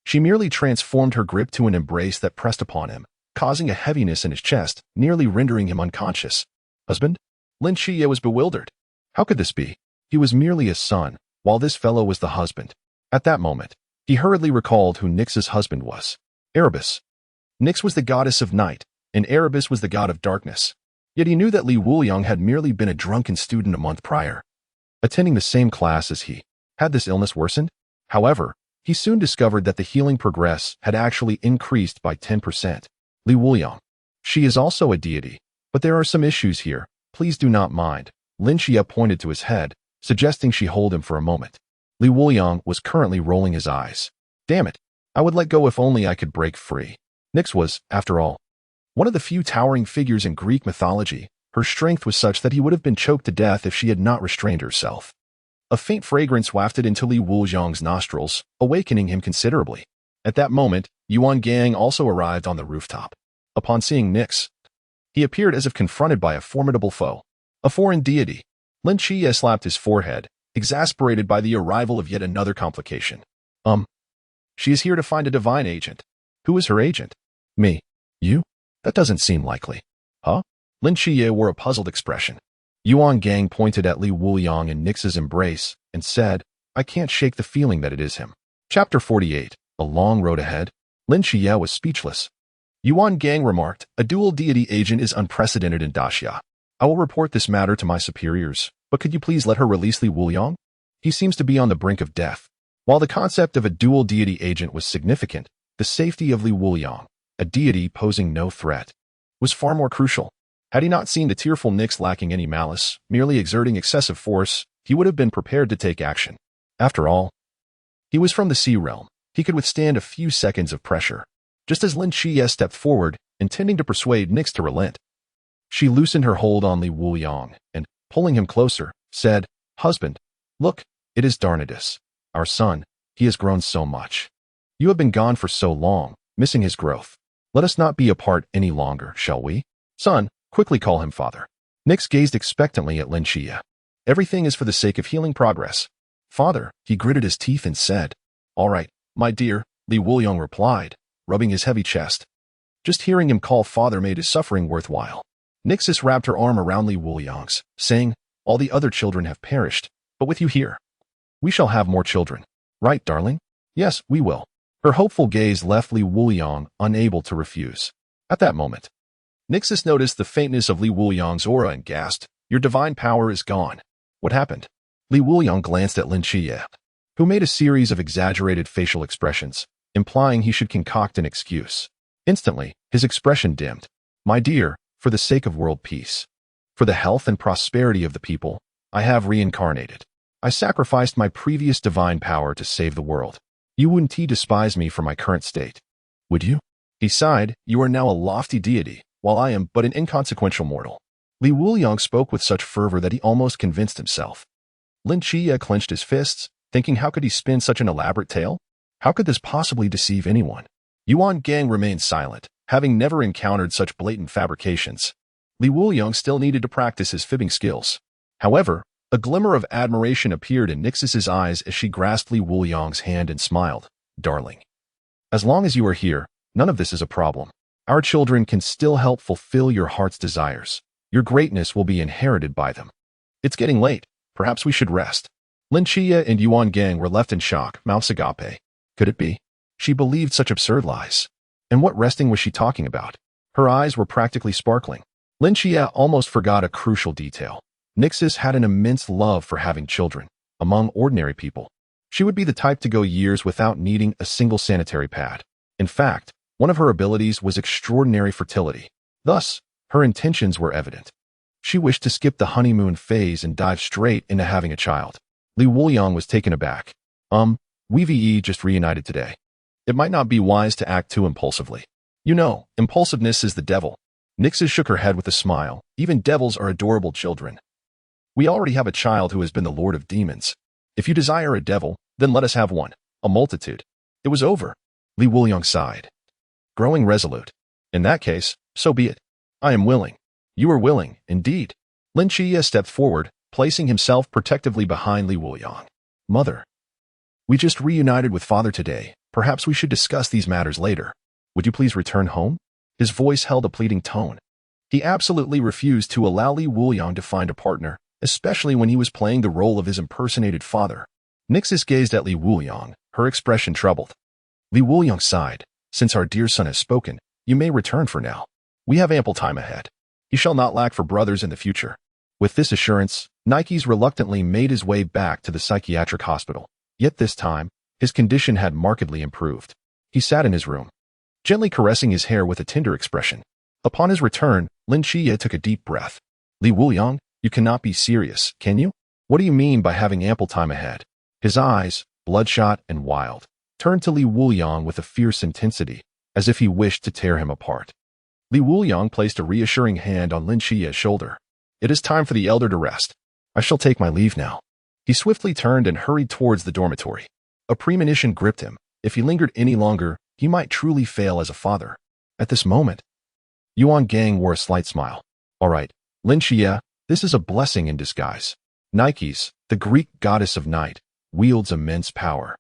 Speaker 1: She merely transformed her grip to an embrace that pressed upon him, causing a heaviness in his chest, nearly rendering him unconscious. Husband? Lin Qiye was bewildered. How could this be? He was merely a son, while this fellow was the husband. At that moment, he hurriedly recalled who Nix's husband was. Erebus. Nix was the goddess of night, and Erebus was the god of darkness. Yet he knew that Li Wuliang had merely been a drunken student a month prior, attending the same class as he. Had this illness worsened? However, he soon discovered that the healing progress had actually increased by 10%. Li Wuliang. She is also a deity, but there are some issues here. Please do not mind. Lin Qiye pointed to his head, suggesting she hold him for a moment. Li Wuliang was currently rolling his eyes. Damn it. I would let go if only I could break free. Nix was, after all, one of the few towering figures in Greek mythology. Her strength was such that he would have been choked to death if she had not restrained herself. A faint fragrance wafted into Li Wuliang's nostrils, awakening him considerably. At that moment, Yuan Gang also arrived on the rooftop. Upon seeing Nix, he appeared as if confronted by a formidable foe. A foreign deity. Lin Qiye slapped his forehead, exasperated by the arrival of yet another complication. She is here to find a divine agent. Who is her agent? Me. You? That doesn't seem likely. Huh? Lin Qiye wore a puzzled expression. Yuan Gang pointed at Li Wuliang in Nix's embrace and said, I can't shake the feeling that it is him. Chapter 48. A long road ahead. Lin Qiye was speechless. Yuan Gang remarked, a dual deity agent is unprecedented in Daxia. I will report this matter to my superiors, but could you please let her release Li Wuliang? He seems to be on the brink of death. While the concept of a dual deity agent was significant, the safety of Li Wuliang, a deity posing no threat, was far more crucial. Had he not seen the tearful Nix lacking any malice, merely exerting excessive force, he would have been prepared to take action. After all, he was from the sea realm. He could withstand a few seconds of pressure. Just as Lin Qiye stepped forward, intending to persuade Nix to relent, she loosened her hold on Li Wuliang and, pulling him closer, said, Husband, look, it is Darnadus, our son. He has grown so much. You have been gone for so long, missing his growth. Let us not be apart any longer, shall we? Son, quickly call him father. Nix gazed expectantly at Lin Qiye. Everything is for the sake of healing progress. Father, he gritted his teeth and said. All right, my dear, Li Wuliang replied, rubbing his heavy chest. Just hearing him call father made his suffering worthwhile. Nixus wrapped her arm around Li Wuliang's, saying, all the other children have perished, but with you here, we shall have more children. Right, darling? Yes, we will. Her hopeful gaze left Li Wuliang unable to refuse. At that moment, Nixus noticed the faintness of Li Wuliang's aura and gasped, your divine power is gone. What happened? Li Wuliang glanced at Lin Qiye, who made a series of exaggerated facial expressions, implying he should concoct an excuse. Instantly, his expression dimmed. My dear, for the sake of world peace, for the health and prosperity of the people, I have reincarnated. I sacrificed my previous divine power to save the world. You wouldn't despise me for my current state, would you? He sighed, you are now a lofty deity, while I am but an inconsequential mortal. Li Wuliang spoke with such fervor that he almost convinced himself. Lin Qiye clenched his fists, thinking how could he spin such an elaborate tale? How could this possibly deceive anyone? Yuan Gang remained silent, having never encountered such blatant fabrications. Li Wuliang still needed to practice his fibbing skills. However, a glimmer of admiration appeared in Nixus's eyes as she grasped Li Wuliang's hand and smiled. Darling, as long as you are here, none of this is a problem. Our children can still help fulfill your heart's desires. Your greatness will be inherited by them. It's getting late. Perhaps we should rest. Lin Qiye and Yuan Gang were left in shock, mouths agape. Could it be? She believed such absurd lies. And what resting was she talking about? Her eyes were practically sparkling. Lin Qiye almost forgot a crucial detail. Nixus had an immense love for having children. Among ordinary people, she would be the type to go years without needing a single sanitary pad. In fact, one of her abilities was extraordinary fertility. Thus, her intentions were evident. She wished to skip the honeymoon phase and dive straight into having a child. Li Wuliang was taken aback. We just reunited today. It might not be wise to act too impulsively. You know, impulsiveness is the devil. Nixus shook her head with a smile. Even devils are adorable children. We already have a child who has been the lord of demons. If you desire a devil, then let us have one. A multitude. It was over. Li Wuliang sighed, growing resolute. In that case, so be it. I am willing. You are willing, indeed. Lin Qiye stepped forward, placing himself protectively behind Li Wuliang. Mother, We just reunited with father today. Perhaps we should discuss these matters later. Would you please return home? His voice held a pleading tone. He absolutely refused to allow Li Wuliang to find a partner, especially when he was playing the role of his impersonated father. Nixis gazed at Li Wuliang, her expression troubled. Li Wuliang sighed. Since our dear son has spoken, you may return for now. We have ample time ahead. He shall not lack for brothers in the future. With this assurance, Nixis reluctantly made his way back to the psychiatric hospital. Yet this time, his condition had markedly improved. He sat in his room, gently caressing his hair with a tender expression. Upon his return, Lin Qiye took a deep breath. Li Wuliang, you cannot be serious, can you? What do you mean by having ample time ahead? His eyes, bloodshot and wild, turned to Li Wuliang with a fierce intensity, as if he wished to tear him apart. Li Wuliang placed a reassuring hand on Lin Qiye's shoulder. It is time for the elder to rest. I shall take my leave now. He swiftly turned and hurried towards the dormitory. A premonition gripped him. If he lingered any longer, he might truly fail as a father. At this moment, Yuan Gang wore a slight smile. All right, Lin Qiye, this is a blessing in disguise. Nixis, the Greek goddess of night, wields immense power.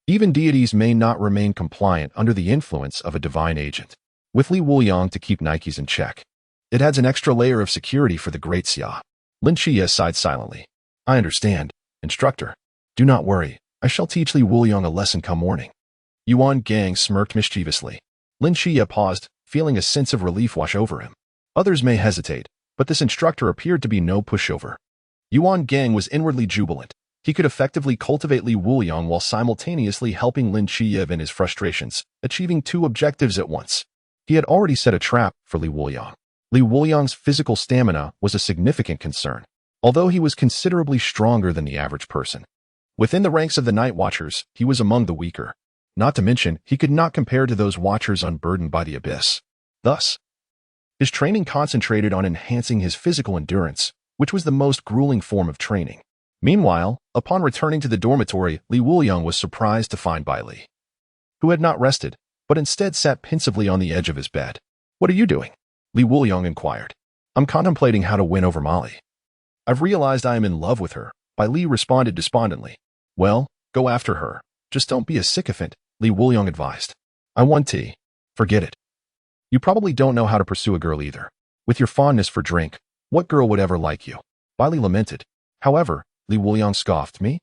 Speaker 1: Even deities may not remain compliant under the influence of a divine agent. With Li Wuliang to keep Nixis in check, it adds an extra layer of security for the great Xia. Lin Qiye sighed silently. I understand, instructor. Do not worry, I shall teach Li Wuliang a lesson come morning. Yuan Gang smirked mischievously. Lin Qiye paused, feeling a sense of relief wash over him. Others may hesitate, but this instructor appeared to be no pushover. Yuan Gang was inwardly jubilant. He could effectively cultivate Li Wuliang while simultaneously helping Lin Qiye in his frustrations, achieving two objectives at once. He had already set a trap for Li Wuliang. Li Wuliang's physical stamina was a significant concern, although he was considerably stronger than the average person. Within the ranks of the Night Watchers, he was among the weaker. Not to mention, he could not compare to those Watchers unburdened by the abyss. Thus, his training concentrated on enhancing his physical endurance, which was the most grueling form of training. Meanwhile, upon returning to the dormitory, Li Wuliang was surprised to find Bai Li, who had not rested, but instead sat pensively on the edge of his bed. What are you doing? Li Wuliang inquired. I'm contemplating how to win over Molly. I've realized I am in love with her, Bai Li responded despondently. Well, go after her. Just don't be a sycophant, Li Wuliang advised. I want tea. Forget it. You probably don't know how to pursue a girl either. With your fondness for drink, what girl would ever like you? Bai Li lamented. However, Li Wuliang scoffed. Me?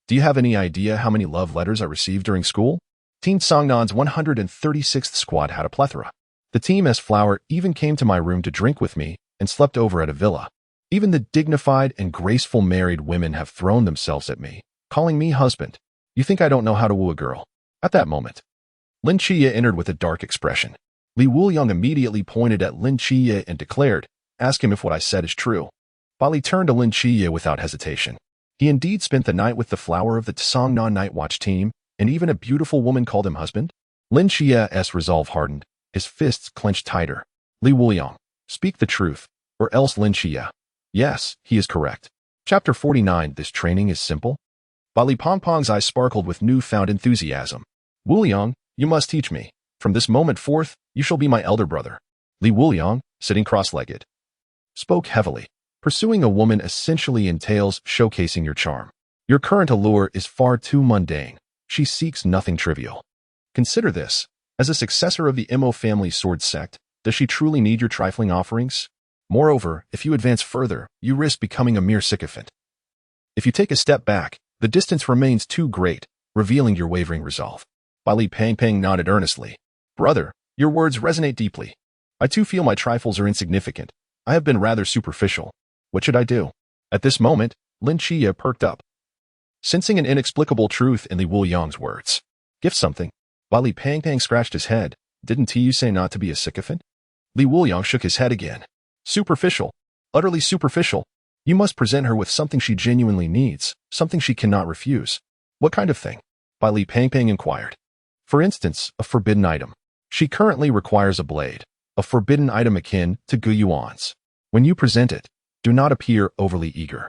Speaker 1: Do you have any idea how many love letters I received during school? Team Songnan's 136th squad had a plethora. The Team S Flower even came to my room to drink with me and slept over at a villa. Even the dignified and graceful married women have thrown themselves at me, calling me husband. You think I don't know how to woo a girl? At that moment, Lin Qiye entered with a dark expression. Li Wuliang immediately pointed at Lin Qiye and declared, ask him if what I said is true. Bai Li turned to Lin Qiye without hesitation. He indeed spent the night with the flower of the Songnan Night Watch team, and even a beautiful woman called him husband? Lin Qiye's resolve hardened. His fists clenched tighter. Li Wuliang, speak the truth, or else. Lin Qiye. Yes, he is correct. Chapter 49. This training is simple. Bai Li Pongpong's eyes sparkled with newfound enthusiasm. Wuliang, you must teach me. From this moment forth, you shall be my elder brother. Li Wuliang, sitting cross-legged, spoke heavily. Pursuing a woman essentially entails showcasing your charm. Your current allure is far too mundane. She seeks nothing trivial. Consider this. As a successor of the Imo family sword sect, does she truly need your trifling offerings? Moreover, if you advance further, you risk becoming a mere sycophant. If you take a step back, the distance remains too great, revealing your wavering resolve. Bai Li Pang nodded earnestly. Brother, your words resonate deeply. I too feel my trifles are insignificant. I have been rather superficial. What should I do? At this moment, Lin Qiye perked up, sensing an inexplicable truth in Li Wuliang's words. Gift something. Bai Li Pang scratched his head. Didn't you say not to be a sycophant? Li Wuliang shook his head again. Superficial. Utterly superficial. You must present her with something she genuinely needs, something she cannot refuse. What kind of thing? Bai Li Pang inquired. For instance, a forbidden item. She currently requires a blade, a forbidden item akin to Gu Yuan's. When you present it, do not appear overly eager.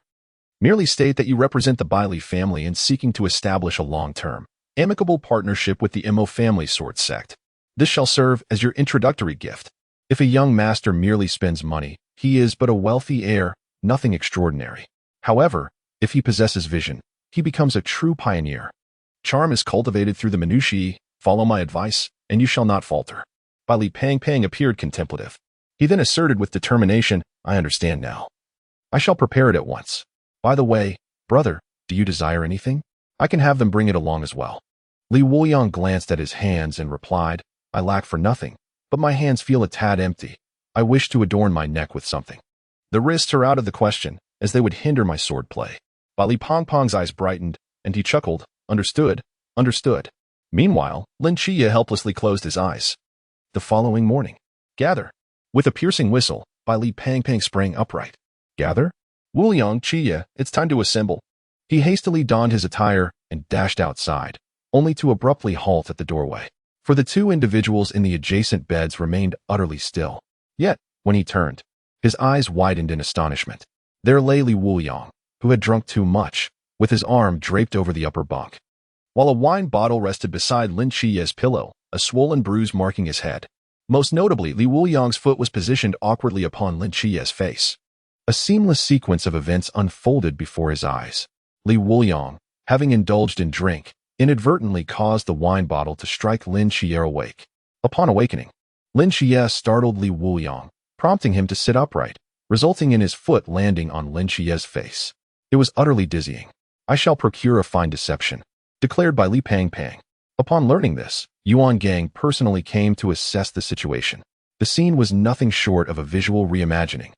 Speaker 1: Merely state that you represent the Bai Li family in seeking to establish a long-term, amicable partnership with the Imo family sword sect. This shall serve as your introductory gift. If a young master merely spends money, he is but a wealthy heir, nothing extraordinary. However, if he possesses vision, he becomes a true pioneer. Charm is cultivated through the minutiae. Follow my advice, and you shall not falter. Bai Li Pang appeared contemplative. He then asserted with determination, I understand now. I shall prepare it at once. By the way, brother, do you desire anything? I can have them bring it along as well. Li Wuliang glanced at his hands and replied, I lack for nothing, but my hands feel a tad empty. I wish to adorn my neck with something. The wrists are out of the question, as they would hinder my sword play. Bai Li Pang's eyes brightened, and he chuckled, understood, understood. Meanwhile, Lin Qiye helplessly closed his eyes. The following morning, gather. With a piercing whistle, Bai Li Pang sprang upright. Gather? Wuliang, Qiye, it's time to assemble. He hastily donned his attire and dashed outside, only to abruptly halt at the doorway. For the two individuals in the adjacent beds remained utterly still. Yet, when he turned, his eyes widened in astonishment. There lay Li Wuliang, who had drunk too much, with his arm draped over the upper bunk, while a wine bottle rested beside Lin Qiye's pillow, a swollen bruise marking his head. Most notably, Li Wuliang's foot was positioned awkwardly upon Lin Qiye's face. A seamless sequence of events unfolded before his eyes. Li Wuliang, having indulged in drink, inadvertently caused the wine bottle to strike Lin Qiye awake. Upon awakening, Lin Qiye startled Li Wuliang, prompting him to sit upright, resulting in his foot landing on Lin Qiye's face. It was utterly dizzying. I shall procure a fine deception, declared Bai Li Pang. Upon learning this, Yuan Gang personally came to assess the situation. The scene was nothing short of a visual reimagining,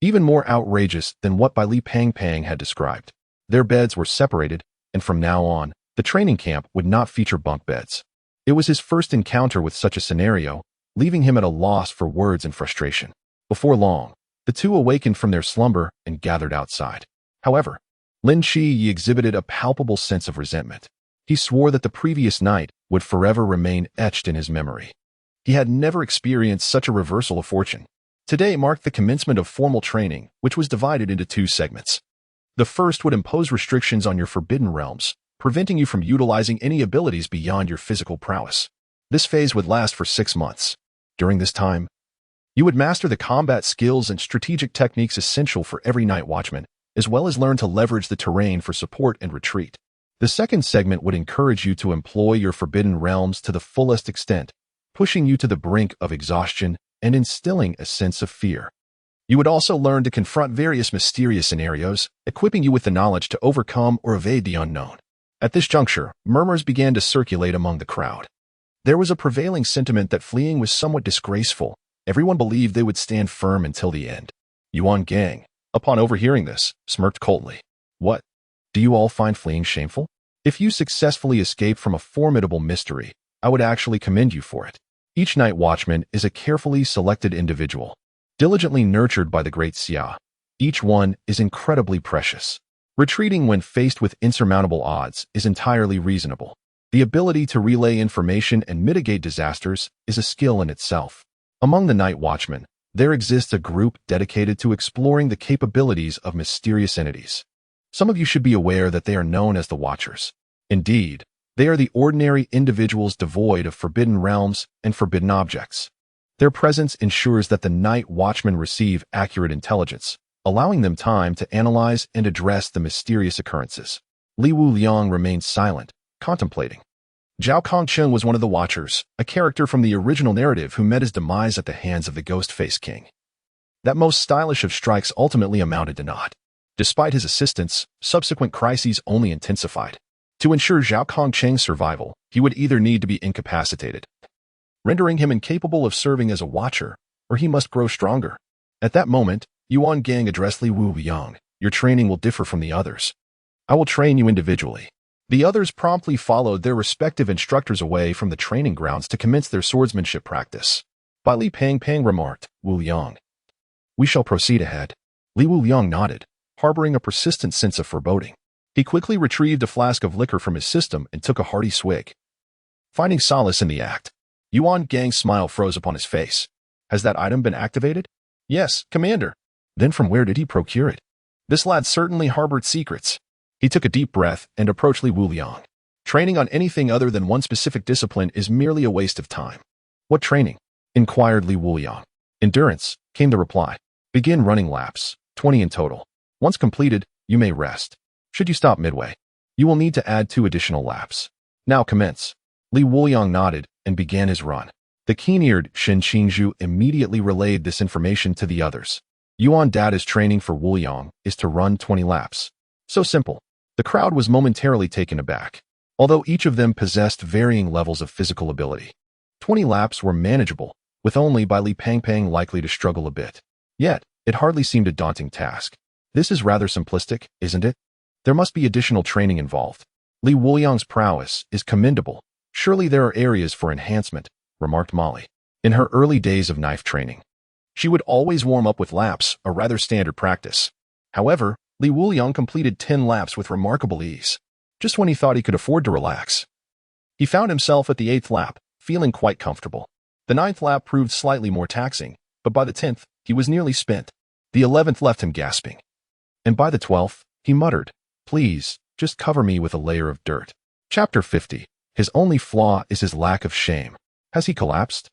Speaker 1: even more outrageous than what Bai Li Pang had described. Their beds were separated, and from now on, the training camp would not feature bunk beds. It was his first encounter with such a scenario, leaving him at a loss for words and frustration. Before long, the two awakened from their slumber and gathered outside. However, Lin Qiye exhibited a palpable sense of resentment. He swore that the previous night would forever remain etched in his memory. He had never experienced such a reversal of fortune. Today marked the commencement of formal training, which was divided into two segments. The first would impose restrictions on your forbidden realms, preventing you from utilizing any abilities beyond your physical prowess. This phase would last for 6 months. During this time, you would master the combat skills and strategic techniques essential for every night watchman, as well as learn to leverage the terrain for support and retreat. The second segment would encourage you to employ your forbidden realms to the fullest extent, pushing you to the brink of exhaustion and instilling a sense of fear. You would also learn to confront various mysterious scenarios, equipping you with the knowledge to overcome or evade the unknown. At this juncture, murmurs began to circulate among the crowd. There was a prevailing sentiment that fleeing was somewhat disgraceful. Everyone believed they would stand firm until the end. Yuan Gang, upon overhearing this, smirked coldly. What? Do you all find fleeing shameful? If you successfully escape from a formidable mystery, I would actually commend you for it. Each night watchman is a carefully selected individual, diligently nurtured by the great Xia. Each one is incredibly precious. Retreating when faced with insurmountable odds is entirely reasonable. The ability to relay information and mitigate disasters is a skill in itself. Among the night watchmen, there exists a group dedicated to exploring the capabilities of mysterious entities. Some of you should be aware that they are known as the Watchers. Indeed, they are the ordinary individuals devoid of forbidden realms and forbidden objects. Their presence ensures that the night watchmen receive accurate intelligence, allowing them time to analyze and address the mysterious occurrences. Li Wuliang remained silent, contemplating. Zhao Kongcheng was one of the Watchers, a character from the original narrative who met his demise at the hands of the Ghost-Faced King. That most stylish of strikes ultimately amounted to naught. Despite his assistance, subsequent crises only intensified. To ensure Zhao Kongcheng's survival, he would either need to be incapacitated, rendering him incapable of serving as a Watcher, or he must grow stronger. At that moment, Yuan Gang addressed Li Wuliang. Your training will differ from the others. I will train you individually. The others promptly followed their respective instructors away from the training grounds to commence their swordsmanship practice. Bai Li Pang remarked, Wuliang. We shall proceed ahead. Li Wuliang nodded, harboring a persistent sense of foreboding. He quickly retrieved a flask of liquor from his system and took a hearty swig. Finding solace in the act, Yuan Gang's smile froze upon his face. Has that item been activated? Yes, Commander. Then from where did he procure it? This lad certainly harbored secrets. He took a deep breath and approached Li Wuliang. Training on anything other than one specific discipline is merely a waste of time. What training? Inquired Li Wuliang. Endurance, came the reply. Begin running laps, 20 in total. Once completed, you may rest. Should you stop midway, you will need to add 2 additional laps. Now commence. Li Wuliang nodded and began his run. The keen-eared Shen Qingzhu immediately relayed this information to the others. Yuan Dada's training for Wuliang is to run 20 laps. So simple. The crowd was momentarily taken aback. Although each of them possessed varying levels of physical ability, 20 laps were manageable, with only Bai Li Pangpang likely to struggle a bit. Yet, it hardly seemed a daunting task. This is rather simplistic, isn't it? There must be additional training involved. Li Wuliang's prowess is commendable. Surely there are areas for enhancement, remarked Molly. In her early days of knife training, she would always warm up with laps, a rather standard practice. However, Li Wuliang completed 10 laps with remarkable ease, just when he thought he could afford to relax. He found himself at the 8th lap, feeling quite comfortable. The 9th lap proved slightly more taxing, but by the 10th, he was nearly spent. The 11th left him gasping. And by the 12th, he muttered, "Please, just cover me with a layer of dirt." Chapter 50. His only flaw is his lack of shame. Has he collapsed?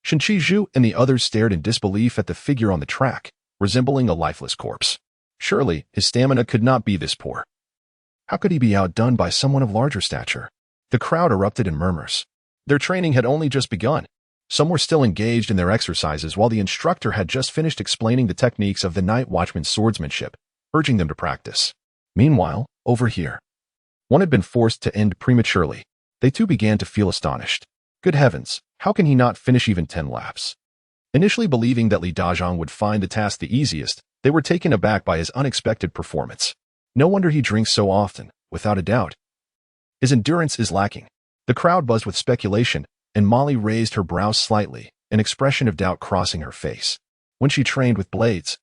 Speaker 1: Shen Qingzhu and the others stared in disbelief at the figure on the track, resembling a lifeless corpse. Surely, his stamina could not be this poor. How could he be outdone by someone of larger stature? The crowd erupted in murmurs. Their training had only just begun. Some were still engaged in their exercises while the instructor had just finished explaining the techniques of the night watchman's swordsmanship, urging them to practice. Meanwhile, over here, one had been forced to end prematurely. They too began to feel astonished. Good heavens, how can he not finish even 10 laps? Initially believing that Li Dazhang would find the task the easiest, they were taken aback by his unexpected performance. No wonder he drinks so often, without a doubt. His endurance is lacking. The crowd buzzed with speculation, and Molly raised her brows slightly, an expression of doubt crossing her face. When she trained with blades,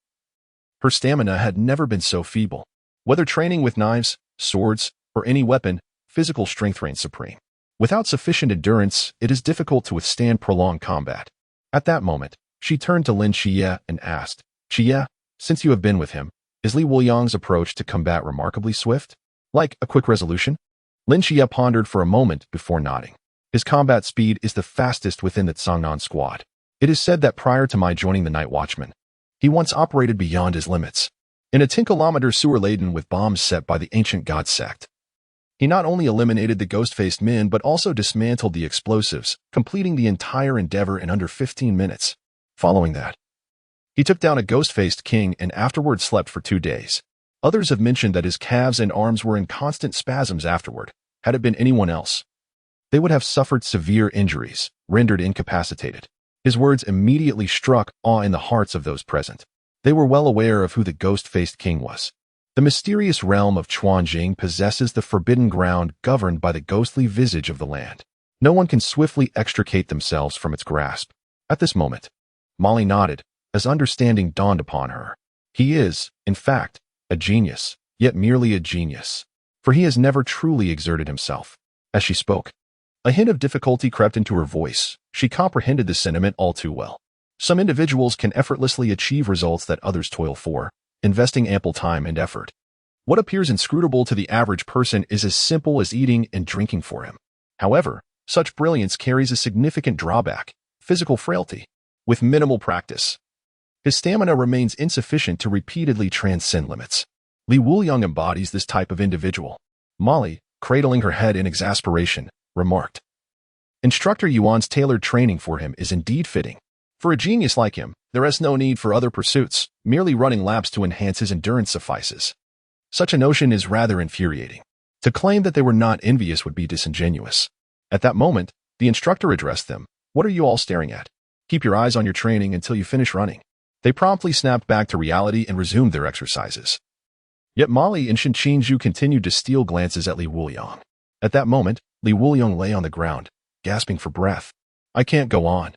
Speaker 1: her stamina had never been so feeble. Whether training with knives, swords, or any weapon, physical strength reigns supreme. Without sufficient endurance, it is difficult to withstand prolonged combat. At that moment, she turned to Lin Qiye and asked, "Qiye, since you have been with him, is Li Wuliang's approach to combat remarkably swift? Like a quick resolution?" Lin Qiye pondered for a moment before nodding. His combat speed is the fastest within the Cangnan squad. It is said that prior to my joining the Night Watchman, he once operated beyond his limits, in a 10-kilometer sewer laden with bombs set by the ancient god sect. He not only eliminated the ghost-faced men but also dismantled the explosives, completing the entire endeavor in under 15 minutes. Following that, he took down a ghost-faced king and afterward slept for 2 days. Others have mentioned that his calves and arms were in constant spasms afterward. Had it been anyone else, they would have suffered severe injuries, rendered incapacitated. His words immediately struck awe in the hearts of those present. They were well aware of who the ghost-faced king was. The mysterious realm of Chuanjing possesses the forbidden ground governed by the ghostly visage of the land. No one can swiftly extricate themselves from its grasp. At this moment, Molly nodded, as understanding dawned upon her. He is, in fact, a genius, yet merely a genius, for he has never truly exerted himself. As she spoke, a hint of difficulty crept into her voice. She comprehended the sentiment all too well. Some individuals can effortlessly achieve results that others toil for, investing ample time and effort. What appears inscrutable to the average person is as simple as eating and drinking for him. However, such brilliance carries a significant drawback: physical frailty. With minimal practice, his stamina remains insufficient to repeatedly transcend limits. Li Wuliang embodies this type of individual. Molly, cradling her head in exasperation, remarked, "Instructor Yuan's tailored training for him is indeed fitting. For a genius like him, there is no need for other pursuits. Merely running laps to enhance his endurance suffices." Such a notion is rather infuriating. To claim that they were not envious would be disingenuous. At that moment, the instructor addressed them. "What are you all staring at? Keep your eyes on your training until you finish running." They promptly snapped back to reality and resumed their exercises. Yet Molly and Shen Qingzhu continued to steal glances at Li Wuliang. At that moment, Li Wuliang lay on the ground, gasping for breath. "I can't go on."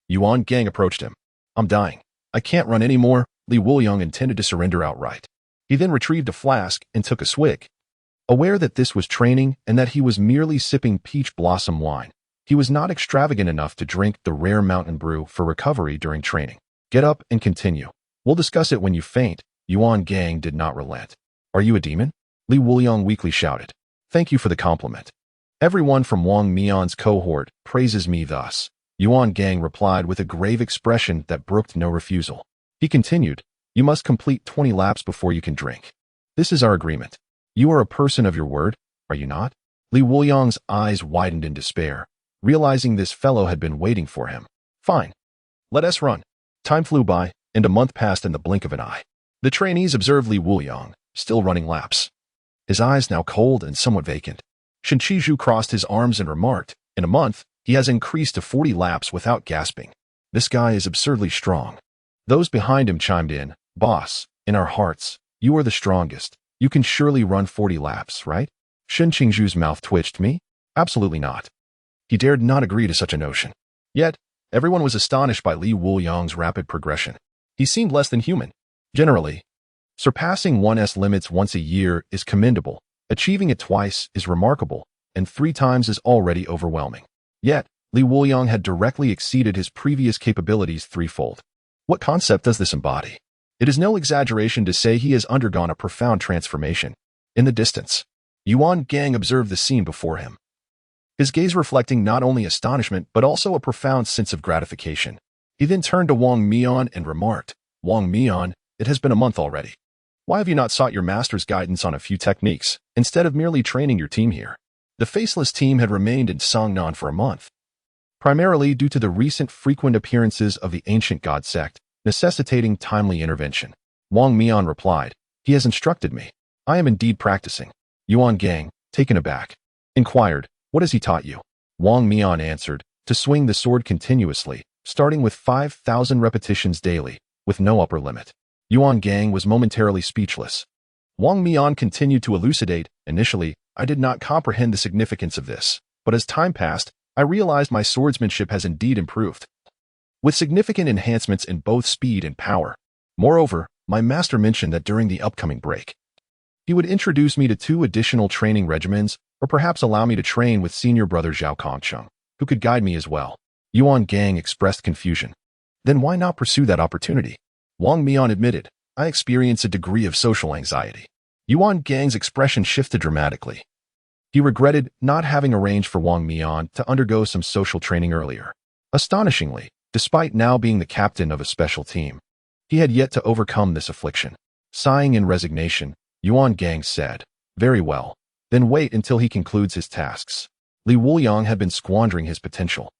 Speaker 1: Yuan Gang approached him. "I'm dying. I can't run anymore." Li Wuliang intended to surrender outright. He then retrieved a flask and took a swig. Aware that this was training and that he was merely sipping peach blossom wine, he was not extravagant enough to drink the rare mountain brew for recovery during training. "Get up and continue. We'll discuss it when you faint." Yuan Gang did not relent. "Are you a demon?" Li Wuliang weakly shouted. "Thank you for the compliment. Everyone from Wang Mian's cohort praises me thus." Yuan Gang replied with a grave expression that brooked no refusal. He continued, "You must complete 20 laps before you can drink. This is our agreement. You are a person of your word, are you not?" Li Wuliang's eyes widened in despair, realizing this fellow had been waiting for him. Fine. Let us run. Time flew by, and a month passed in the blink of an eye. The trainees observed Li Wuliang, still running laps. His eyes now cold and somewhat vacant. Shen Qizhu crossed his arms and remarked, in a month, he has increased to 40 laps without gasping. This guy is absurdly strong. Those behind him chimed in, Boss, in our hearts, you are the strongest. You can surely run 40 laps, right? Shen Qingzhu's mouth twitched. Me? Absolutely not. He dared not agree to such a notion. Yet, everyone was astonished by Li Wuliang's rapid progression. He seemed less than human. Generally, surpassing one's limits once a year is commendable, achieving it twice is remarkable, and 3 times is already overwhelming. Yet, Li Wuliang had directly exceeded his previous capabilities threefold. What concept does this embody? It is no exaggeration to say he has undergone a profound transformation. In the distance, Yuan Gang observed the scene before him, his gaze reflecting not only astonishment but also a profound sense of gratification. He then turned to Wang Mian and remarked, Wang Mian, it has been a month already. Why have you not sought your master's guidance on a few techniques, instead of merely training your team here? The faceless team had remained in Songnan for a month, primarily due to the recent frequent appearances of the ancient god sect, necessitating timely intervention. Wang Mian replied, He has instructed me. I am indeed practicing. Yuan Gang, taken aback, inquired, What has he taught you? Wang Mian answered, To swing the sword continuously, starting with 5,000 repetitions daily, with no upper limit. Yuan Gang was momentarily speechless. Wang Mian continued to elucidate, Initially, I did not comprehend the significance of this, but as time passed, I realized my swordsmanship has indeed improved, with significant enhancements in both speed and power. Moreover, my master mentioned that during the upcoming break, he would introduce me to 2 additional training regimens, or perhaps allow me to train with senior brother Zhao Kongcheng, who could guide me as well. Yuan Gang expressed confusion. Then why not pursue that opportunity? Wang Mian admitted, I experience a degree of social anxiety. Yuan Gang's expression shifted dramatically. He regretted not having arranged for Wang Mian to undergo some social training earlier. Astonishingly, despite now being the captain of a special team, he had yet to overcome this affliction. Sighing in resignation, Yuan Gang said, Very well, then wait until he concludes his tasks. Li Wuliang had been squandering his potential,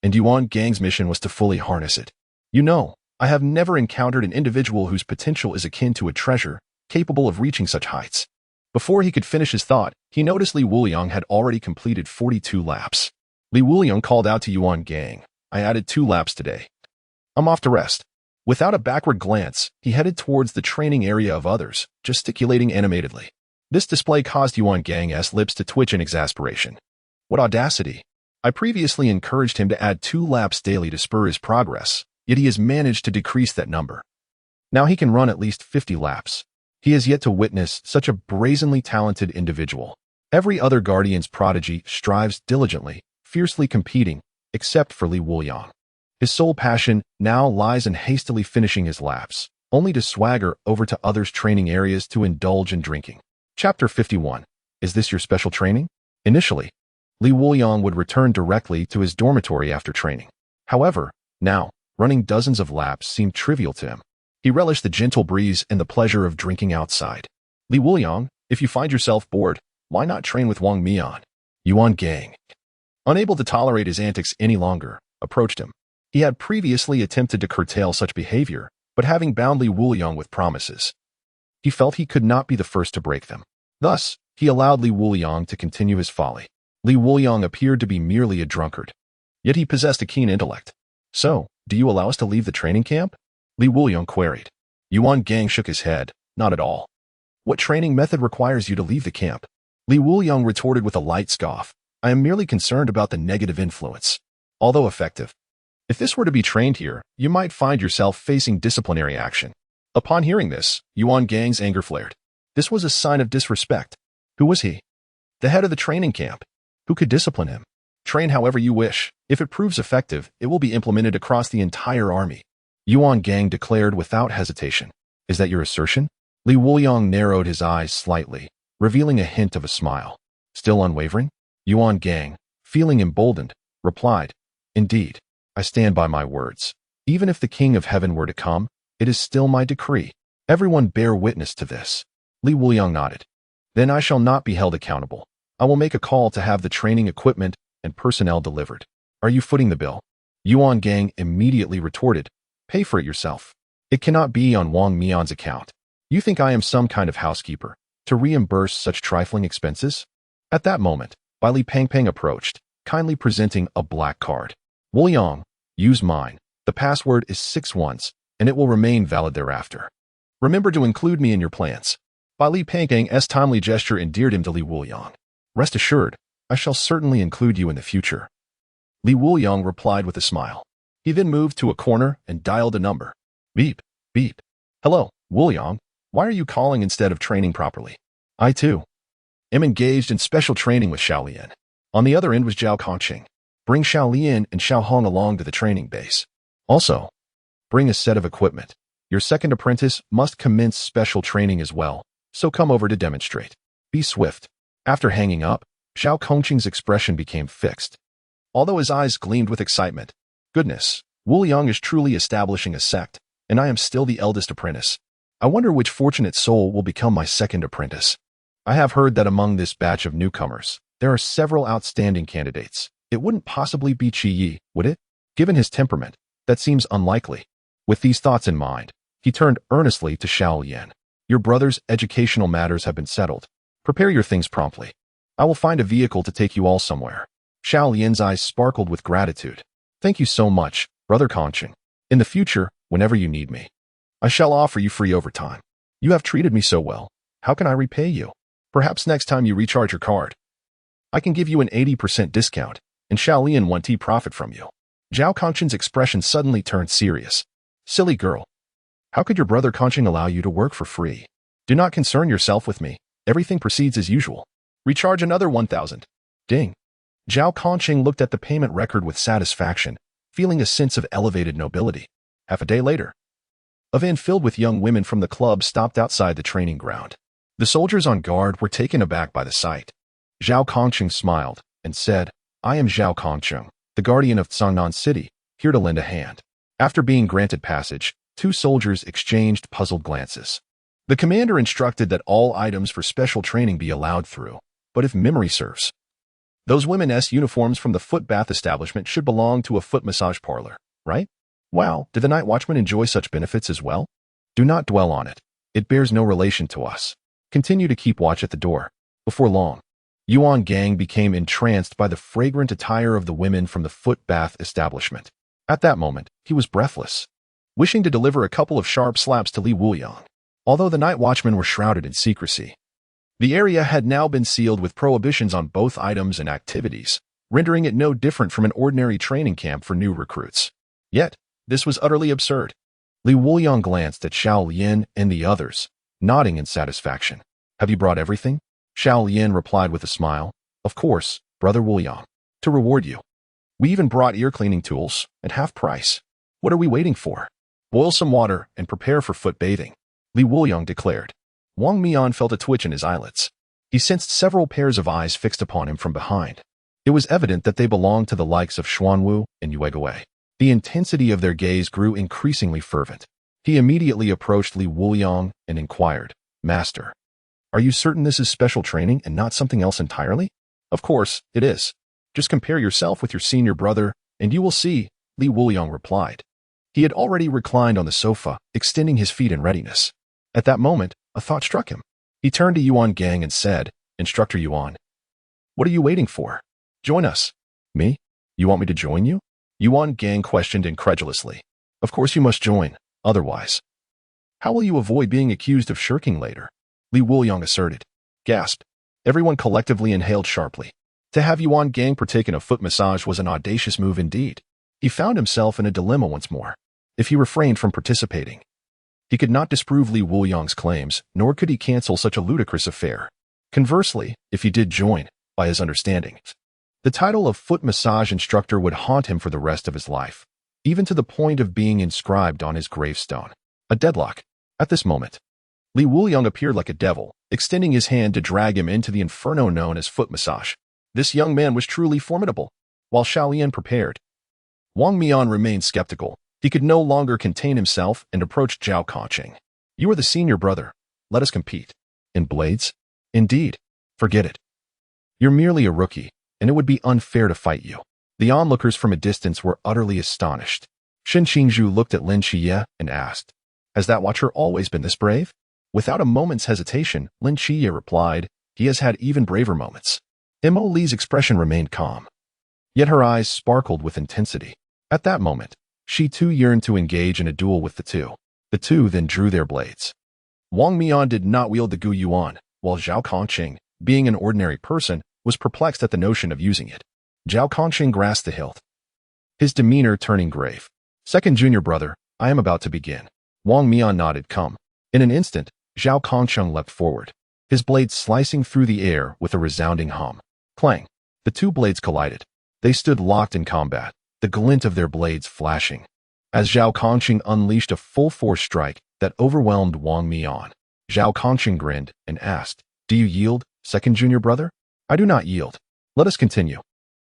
Speaker 1: and Yuan Gang's mission was to fully harness it. You know, I have never encountered an individual whose potential is akin to a treasure, capable of reaching such heights. Before he could finish his thought, he noticed Li Wuliang had already completed 42 laps. Li Wuliang called out to Yuan Gang, I added 2 laps today. I'm off to rest. Without a backward glance, he headed towards the training area of others, gesticulating animatedly. This display caused Yuan Gang's lips to twitch in exasperation. What audacity! I previously encouraged him to add 2 laps daily to spur his progress, yet he has managed to decrease that number. Now he can run at least 50 laps. He has yet to witness such a brazenly talented individual. Every other guardian's prodigy strives diligently, fiercely competing, except for Li Wuliang. His sole passion now lies in hastily finishing his laps, only to swagger over to others' training areas to indulge in drinking. Chapter 51. Is this your special training? Initially, Li Wuliang would return directly to his dormitory after training. However, now, running dozens of laps seemed trivial to him. He relished the gentle breeze and the pleasure of drinking outside. Li Wuliang, if you find yourself bored, why not train with Wang Mian? Yuan Gang, unable to tolerate his antics any longer, approached him. He had previously attempted to curtail such behavior, but having bound Li Wuliang with promises, he felt he could not be the first to break them. Thus, he allowed Li Wuliang to continue his folly. Li Wuliang appeared to be merely a drunkard, yet he possessed a keen intellect. So, do you allow us to leave the training camp? Li Wuliang queried. Yuan Gang shook his head, not at all. What training method requires you to leave the camp? Li Wuliang retorted with a light scoff. I am merely concerned about the negative influence. Although effective, if this were to be trained here, you might find yourself facing disciplinary action. Upon hearing this, Yuan Gang's anger flared. This was a sign of disrespect. Who was he? The head of the training camp. Who could discipline him? Train however you wish. If it proves effective, it will be implemented across the entire army. Yuan Gang declared without hesitation. Is that your assertion? Li Wuliang narrowed his eyes slightly, revealing a hint of a smile. Still unwavering? Yuan Gang, feeling emboldened, replied, Indeed, I stand by my words. Even if the King of Heaven were to come, it is still my decree. Everyone bear witness to this. Li Wuliang nodded. Then I shall not be held accountable. I will make a call to have the training equipment and personnel delivered. Are you footing the bill? Yuan Gang immediately retorted, pay for it yourself. It cannot be on Wang Mian's account. You think I am some kind of housekeeper to reimburse such trifling expenses? At that moment, Li Pangpang approached, kindly presenting a black card. Wuliang, use mine. The password is 6 ones, and it will remain valid thereafter. Remember to include me in your plans. Li Pangpang's timely gesture endeared him to Li Wuliang. Rest assured, I shall certainly include you in the future. Li Wuliang replied with a smile. He then moved to a corner and dialed a number. Beep, beep. Hello, Wuliang. Why are you calling instead of training properly? I, too, am engaged in special training with Xiaolian. On the other end was Zhao Kongqing. Bring Xiaolian and Xiao Hong along to the training base. Also, bring a set of equipment. Your second apprentice must commence special training as well, so come over to demonstrate. Be swift. After hanging up, Zhao Kongqing's expression became fixed, although his eyes gleamed with excitement. Goodness, Wuliang is truly establishing a sect, and I am still the eldest apprentice. I wonder which fortunate soul will become my second apprentice. I have heard that among this batch of newcomers, there are several outstanding candidates. It wouldn't possibly be Qiye, would it? Given his temperament, that seems unlikely. With these thoughts in mind, he turned earnestly to Xiaolian. Your brother's educational matters have been settled. Prepare your things promptly. I will find a vehicle to take you all somewhere. Xiaolian's eyes sparkled with gratitude. Thank you so much, Brother Kongqing. In the future, whenever you need me, I shall offer you free overtime. You have treated me so well. How can I repay you? Perhaps next time you recharge your card, I can give you an 80% discount, and Xiaolian 1T profit from you. Zhao Kongqing's expression suddenly turned serious. Silly girl. How could your brother Kongqing allow you to work for free? Do not concern yourself with me. Everything proceeds as usual. Recharge another 1,000. Ding. Zhao Kongqing looked at the payment record with satisfaction, feeling a sense of elevated nobility. Half a day later, a van filled with young women from the club stopped outside the training ground. The soldiers on guard were taken aback by the sight. Zhao Kongqing smiled and said, I am Zhao Kongqing, the guardian of Tsangnan City, here to lend a hand. After being granted passage, 2 soldiers exchanged puzzled glances. The commander instructed that all items for special training be allowed through, but if memory serves, those women's uniforms from the foot bath establishment should belong to a foot massage parlor, right? Wow, did the night watchman enjoy such benefits as well? Do not dwell on it. It bears no relation to us. Continue to keep watch at the door. Before long, Yuan Gang became entranced by the fragrant attire of the women from the foot bath establishment. At that moment, he was breathless, wishing to deliver a couple of sharp slaps to Li Wuliang. Although the night watchmen were shrouded in secrecy, the area had now been sealed with prohibitions on both items and activities, rendering it no different from an ordinary training camp for new recruits. Yet, this was utterly absurd. Li Wuliang glanced at Xiaolian and the others, nodding in satisfaction. Have you brought everything? Xiaolian replied with a smile. Of course, Brother Wuliang. To reward you, we even brought ear cleaning tools at half price. What are we waiting for? Boil some water and prepare for foot bathing, Li Wuliang declared. Wang Mian felt a twitch in his eyelids. He sensed several pairs of eyes fixed upon him from behind. It was evident that they belonged to the likes of Xuanwu and Yuegui. The intensity of their gaze grew increasingly fervent. He immediately approached Li Wuliang and inquired, Master, are you certain this is special training and not something else entirely? Of course, it is. Just compare yourself with your senior brother, and you will see, Li Wuliang replied. He had already reclined on the sofa, extending his feet in readiness. At that moment, a thought struck him. He turned to Yuan Gang and said, Instructor Yuan, what are you waiting for? Join us. Me? You want me to join you? Yuan Gang questioned incredulously. Of course you must join, otherwise, how will you avoid being accused of shirking later? Li Wuliang asserted. Gasped. Everyone collectively inhaled sharply. To have Yuan Gang partake in a foot massage was an audacious move indeed. He found himself in a dilemma once more. If he refrained from participating, he could not disprove Li Wuliang's claims, nor could he cancel such a ludicrous affair. Conversely, if he did join, by his understanding, the title of foot massage instructor would haunt him for the rest of his life, even to the point of being inscribed on his gravestone. A deadlock. At this moment, Li Wuliang appeared like a devil, extending his hand to drag him into the inferno known as foot massage. This young man was truly formidable. While Xiaolian prepared, Wang Mian remained skeptical. He could no longer contain himself and approached Zhao Kongqing. You are the senior brother. Let us compete. In blades? Indeed. Forget it. You're merely a rookie, and it would be unfair to fight you. The onlookers from a distance were utterly astonished. Shen Qingzhu looked at Lin Qiye and asked, "Has that watcher always been this brave?" Without a moment's hesitation, Lin Qiye replied, "He has had even braver moments." Mo Li's expression remained calm, yet her eyes sparkled with intensity. At that moment, she too yearned to engage in a duel with the two. The two then drew their blades. Wang Mian did not wield the Gu Yuan, while Zhao Kongqing, being an ordinary person, was perplexed at the notion of using it. Zhao Kongqing grasped the hilt, his demeanor turning grave. "Second junior brother, I am about to begin." Wang Mian nodded, "Come." In an instant, Zhao Kongqing leapt forward, his blade slicing through the air with a resounding hum. Clang! The two blades collided. They stood locked in combat, the glint of their blades flashing, as Zhao Kongqing unleashed a full-force strike that overwhelmed Wang Mian. Zhao Kongqing grinned and asked, "Do you yield, second junior brother?" "I do not yield. Let us continue."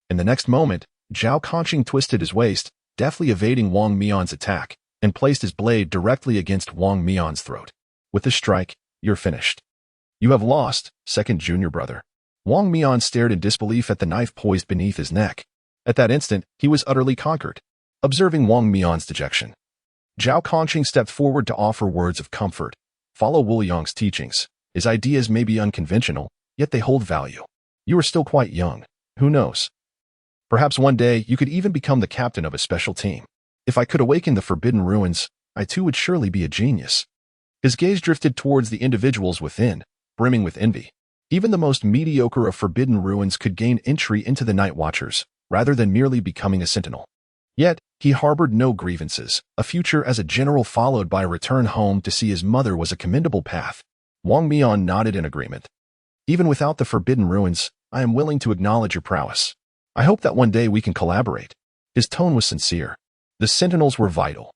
Speaker 1: In the next moment, Zhao Kongqing twisted his waist, deftly evading Wang Mian's attack, and placed his blade directly against Wang Mian's throat. "With this strike, you're finished. You have lost, second junior brother." Wang Mian stared in disbelief at the knife poised beneath his neck. At that instant, he was utterly conquered. Observing Wang Mian's dejection, Zhao Kongqing stepped forward to offer words of comfort. "Follow Wuliang's teachings. His ideas may be unconventional, yet they hold value. You are still quite young. Who knows? Perhaps one day you could even become the captain of a special team. If I could awaken the Forbidden Ruins, I too would surely be a genius." His gaze drifted towards the individuals within, brimming with envy. Even the most mediocre of Forbidden Ruins could gain entry into the Night Watchers, rather than merely becoming a sentinel. Yet, he harbored no grievances. A future as a general followed by a return home to see his mother was a commendable path. Wang Mian nodded in agreement. "Even without the Forbidden Ruins, I am willing to acknowledge your prowess. I hope that one day we can collaborate." His tone was sincere. The sentinels were vital,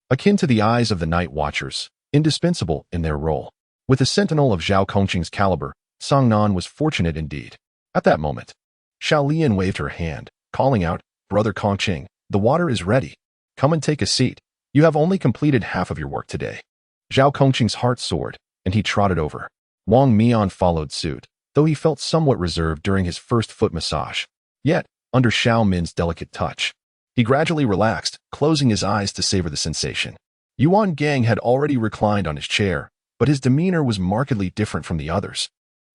Speaker 1: akin to the eyes of the Night Watchers, indispensable in their role. With a sentinel of Zhao Kongqing's caliber, Songnan was fortunate indeed. At that moment, Xiaolian waved her hand, calling out, "Brother Kongqing, the water is ready. Come and take a seat. You have only completed half of your work today." Zhao Kongqing's heart soared, and he trotted over. Wang Mian followed suit, though he felt somewhat reserved during his first foot massage. Yet, under Xiao Min's delicate touch, he gradually relaxed, closing his eyes to savor the sensation. Yuan Gang had already reclined on his chair, but his demeanor was markedly different from the others.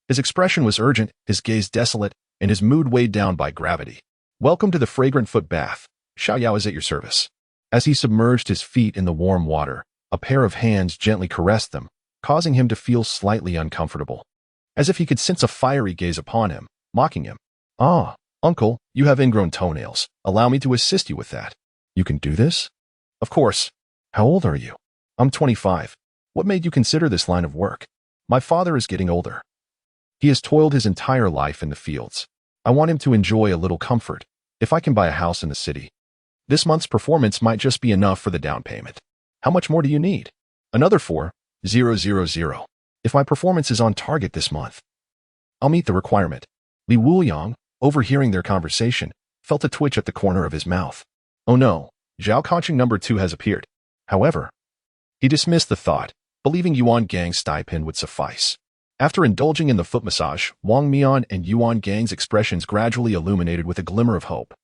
Speaker 1: His expression was urgent, his gaze desolate, and his mood weighed down by gravity. "Welcome to the fragrant foot bath. Xiaoyao is at your service." As he submerged his feet in the warm water, a pair of hands gently caressed them, causing him to feel slightly uncomfortable, as if he could sense a fiery gaze upon him, mocking him. "Ah, uncle, you have ingrown toenails. Allow me to assist you with that." "You can do this?" "Of course." "How old are you?" "I'm 25. What made you consider this line of work?" "My father is getting older. He has toiled his entire life in the fields. I want him to enjoy a little comfort. If I can buy a house in the city, this month's performance might just be enough for the down payment." "How much more do you need?" "Another 4,000. If my performance is on target this month, I'll meet the requirement." Li Wuliang, overhearing their conversation, felt a twitch at the corner of his mouth. Oh no, Zhao Kongqing number 2 has appeared. However, he dismissed the thought, believing Yuan Gang's stipend would suffice. After indulging in the foot massage, Wang Mian and Yuan Gang's expressions gradually illuminated with a glimmer of hope.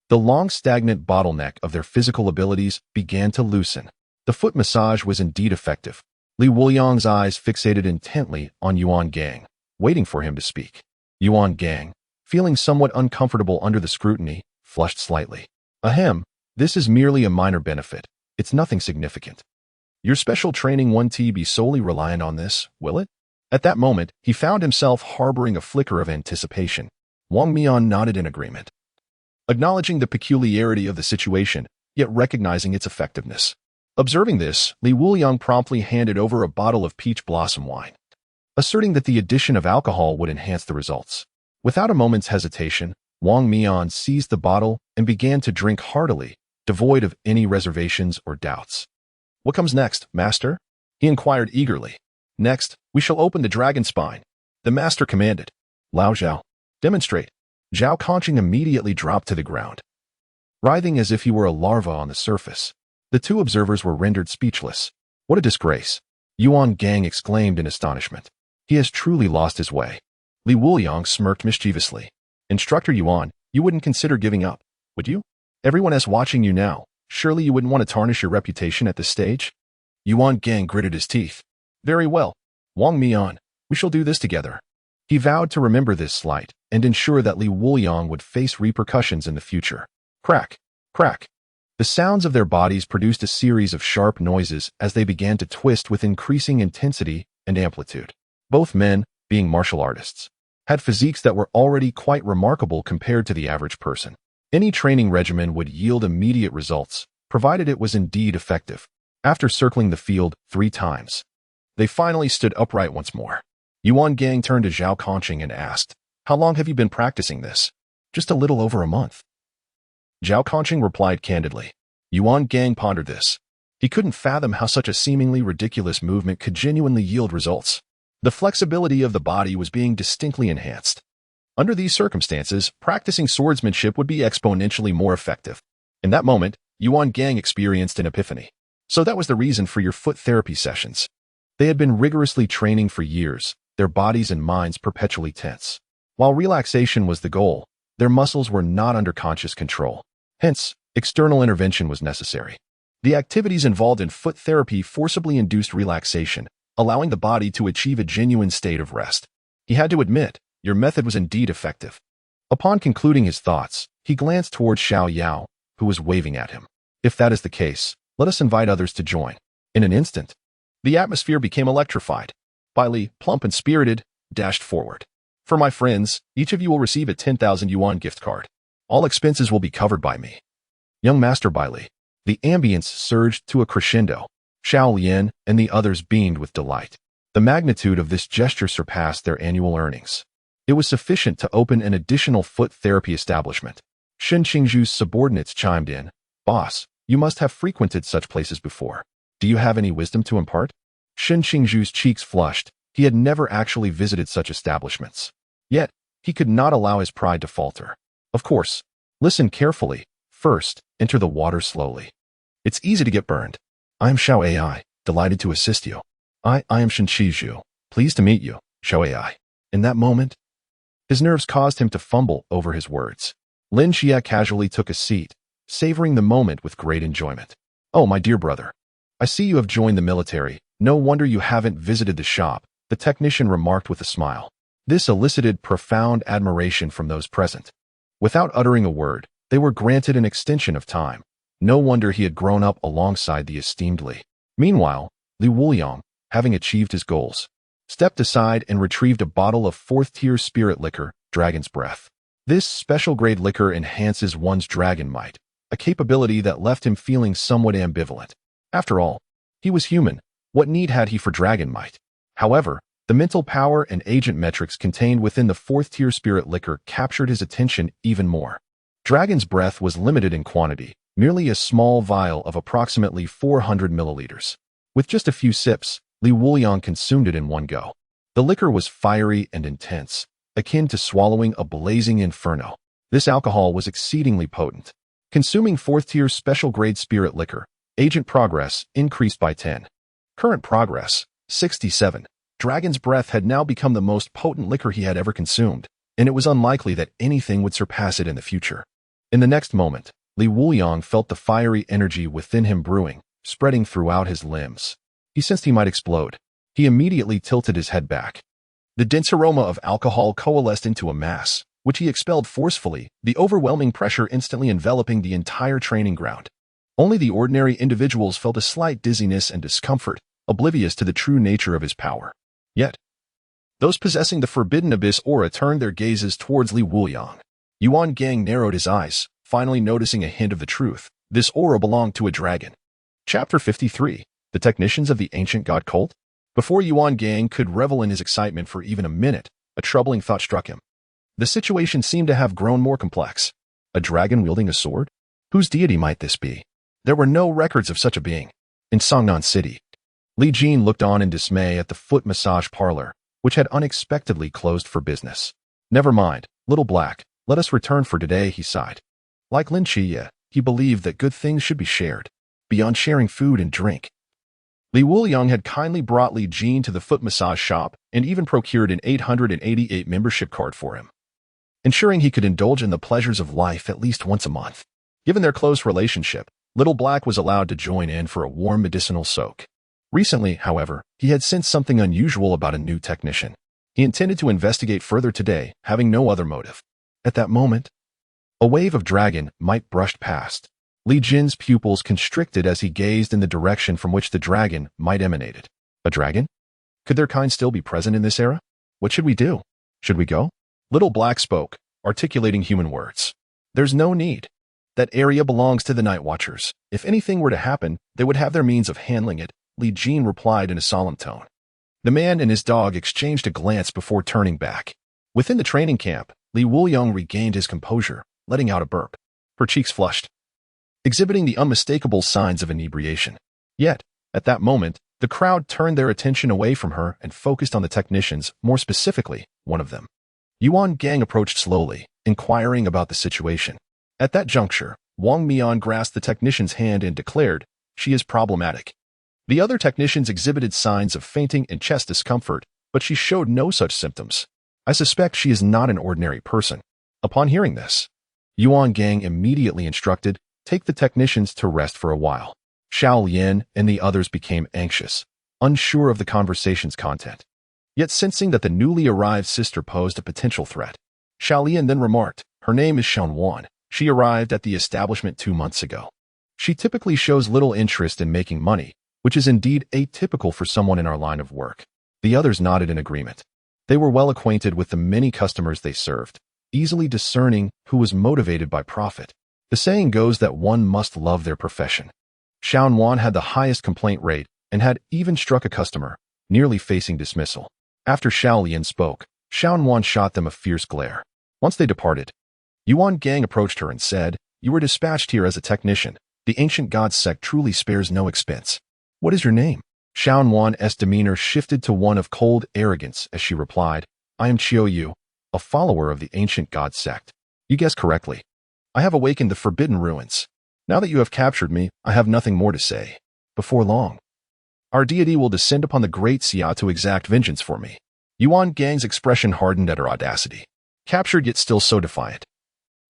Speaker 1: The long stagnant bottleneck of their physical abilities began to loosen. The foot massage was indeed effective. Li Wuliang's eyes fixated intently on Yuan Gang, waiting for him to speak. Yuan Gang, feeling somewhat uncomfortable under the scrutiny, flushed slightly. "Ahem, this is merely a minor benefit. It's nothing significant. Your special training won't be solely reliant on this, will it?" At that moment, he found himself harboring a flicker of anticipation. Wang Mian nodded in agreement, acknowledging the peculiarity of the situation, yet recognizing its effectiveness. Observing this, Li Wuliang promptly handed over a bottle of peach blossom wine, asserting that the addition of alcohol would enhance the results. Without a moment's hesitation, Wang Mian seized the bottle and began to drink heartily, devoid of any reservations or doubts. "What comes next, master?" he inquired eagerly. "Next, we shall open the dragon spine," the master commanded. "Lao Zhao, demonstrate." Zhao Kongqing immediately dropped to the ground, writhing as if he were a larva on the surface. The two observers were rendered speechless. "What a disgrace!" Yuan Gang exclaimed in astonishment. "He has truly lost his way." Li Wuliang smirked mischievously. Instructor Yuan, you wouldn't consider giving up, would you? Everyone is watching you now. Surely you wouldn't want to tarnish your reputation at this stage? Yuan Gang gritted his teeth. Very well. Wang Mian, we shall do this together. He vowed to remember this slight and ensure that Li Wuliang would face repercussions in the future. Crack, crack. The sounds of their bodies produced a series of sharp noises as they began to twist with increasing intensity and amplitude. Both men, being martial artists, had physiques that were already quite remarkable compared to the average person. Any training regimen would yield immediate results, provided it was indeed effective. After circling the field 3 times, they finally stood upright once more. Yuan Gang turned to Zhao Conching and asked, How long have you been practicing this? Just a little over a month. Zhao Conching replied candidly. Yuan Gang pondered this. He couldn't fathom how such a seemingly ridiculous movement could genuinely yield results. The flexibility of the body was being distinctly enhanced. Under these circumstances, practicing swordsmanship would be exponentially more effective. In that moment, Yuan Gang experienced an epiphany. So that was the reason for your foot therapy sessions. They had been rigorously training for years, their bodies and minds perpetually tense. While relaxation was the goal, their muscles were not under conscious control. Hence, external intervention was necessary. The activities involved in foot therapy forcibly induced relaxation, allowing the body to achieve a genuine state of rest. He had to admit, your method was indeed effective. Upon concluding his thoughts, he glanced towards Xiao Yao, who was waving at him. If that is the case, let us invite others to join. In an instant, the atmosphere became electrified. Bai Li, plump and spirited, dashed forward. For my friends, each of you will receive a 10,000 yuan gift card. All expenses will be covered by me. Young Master Bai Li. The ambience surged to a crescendo. Xiao Lian and the others beamed with delight. The magnitude of this gesture surpassed their annual earnings. It was sufficient to open an additional foot therapy establishment. Shen Qingzhu's subordinates chimed in. Boss, you must have frequented such places before. Do you have any wisdom to impart? Shen Qingzhu's cheeks flushed. He had never actually visited such establishments. Yet, he could not allow his pride to falter. Of course. Listen carefully. First, enter the water slowly. It's easy to get burned. I am Xiao Ai, delighted to assist you. I am Shen Qizhu, pleased to meet you, Xiao Ai. In that moment, his nerves caused him to fumble over his words. Lin Qiye casually took a seat, savoring the moment with great enjoyment. Oh, my dear brother. I see you have joined the military. No wonder you haven't visited the shop, the technician remarked with a smile. This elicited profound admiration from those present. Without uttering a word, they were granted an extension of time. No wonder he had grown up alongside the esteemed Li. Meanwhile, Li Wuliang, having achieved his goals, stepped aside and retrieved a bottle of 4th-tier spirit liquor, Dragon's Breath. This special-grade liquor enhances one's dragon might, a capability that left him feeling somewhat ambivalent. After all, he was human. What need had he for dragon might? However, the mental power and agent metrics contained within the 4th-tier spirit liquor captured his attention even more. Dragon's Breath was limited in quantity, merely a small vial of approximately 400 milliliters. With just a few sips, Li Wuliang consumed it in one go. The liquor was fiery and intense, akin to swallowing a blazing inferno. This alcohol was exceedingly potent. Consuming 4th-tier special-grade spirit liquor, agent progress increased by 10. Current progress, 67. Dragon's Breath had now become the most potent liquor he had ever consumed, and it was unlikely that anything would surpass it in the future. In the next moment, Li Wuliang felt the fiery energy within him brewing, spreading throughout his limbs. He sensed he might explode. He immediately tilted his head back. The dense aroma of alcohol coalesced into a mass, which he expelled forcefully, the overwhelming pressure instantly enveloping the entire training ground. Only the ordinary individuals felt a slight dizziness and discomfort, oblivious to the true nature of his power. Yet, those possessing the forbidden abyss aura turned their gazes towards Li Wuliang. Yuan Gang narrowed his eyes, finally noticing a hint of the truth. This aura belonged to a dragon. Chapter 53. The Technicians of the Ancient God Cult? Before Yuan Gang could revel in his excitement for even a minute, a troubling thought struck him. The situation seemed to have grown more complex. A dragon wielding a sword? Whose deity might this be? There were no records of such a being. In Songnan City, Li Jin looked on in dismay at the foot massage parlor, which had unexpectedly closed for business. Never mind, little black, let us return for today, he sighed. Like Lin Qiye, he believed that good things should be shared, beyond sharing food and drink. Li Wuliang had kindly brought Li Jin to the foot massage shop and even procured an 888 membership card for him, ensuring he could indulge in the pleasures of life at least once a month. Given their close relationship, Little Black was allowed to join in for a warm medicinal soak. Recently, however, he had sensed something unusual about a new technician. He intended to investigate further today, having no other motive. At that moment, a wave of dragon might brushed past. Li Jin's pupils constricted as he gazed in the direction from which the dragon might emanated. A dragon? Could their kind still be present in this era? What should we do? Should we go? Little Black spoke, articulating human words. There's no need. That area belongs to the Night Watchers. If anything were to happen, they would have their means of handling it, Li Jin replied in a solemn tone. The man and his dog exchanged a glance before turning back. Within the training camp, Li Wuliang regained his composure, letting out a burp. Her cheeks flushed, exhibiting the unmistakable signs of inebriation. Yet, at that moment, the crowd turned their attention away from her and focused on the technicians, more specifically, one of them. Yuan Gang approached slowly, inquiring about the situation. At that juncture, Wang Mian grasped the technician's hand and declared, "She is problematic." The other technicians exhibited signs of fainting and chest discomfort, but she showed no such symptoms. I suspect she is not an ordinary person. Upon hearing this, Yuan Gang immediately instructed, "Take the technicians to rest for a while." Xiao Lian and the others became anxious, unsure of the conversation's content. Yet sensing that the newly arrived sister posed a potential threat, Xiao Lian then remarked, "Her name is Xiaowan. She arrived at the establishment 2 months ago. She typically shows little interest in making money, which is indeed atypical for someone in our line of work." The others nodded in agreement. They were well acquainted with the many customers they served, easily discerning who was motivated by profit. The saying goes that one must love their profession. Xiaowan had the highest complaint rate and had even struck a customer, nearly facing dismissal. After Xiao Lian spoke, Xiaowan shot them a fierce glare. Once they departed, Yuan Gang approached her and said, "You were dispatched here as a technician. The ancient god sect truly spares no expense. What is your name?" Xiaowan's demeanor shifted to one of cold arrogance as she replied, "I am Qiye Yu, a follower of the ancient god sect." "You guessed correctly. I have awakened the forbidden ruins. Now that you have captured me, I have nothing more to say. Before long, our deity will descend upon the great Xia to exact vengeance for me." Yuan Gang's expression hardened at her audacity. Captured yet still so defiant.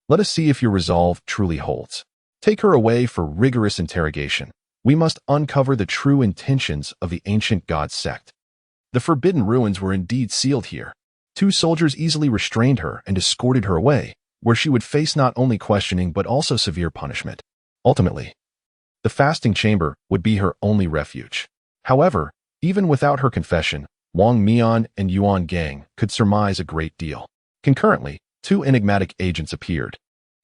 Speaker 1: Let us see if your resolve truly holds. Take her away for rigorous interrogation. We must uncover the true intentions of the ancient god sect. The forbidden ruins were indeed sealed here. 2 soldiers easily restrained her and escorted her away, where she would face not only questioning but also severe punishment. Ultimately, the fasting chamber would be her only refuge. However, even without her confession, Wang Mian and Yuan Gang could surmise a great deal. Concurrently, 2 enigmatic agents appeared,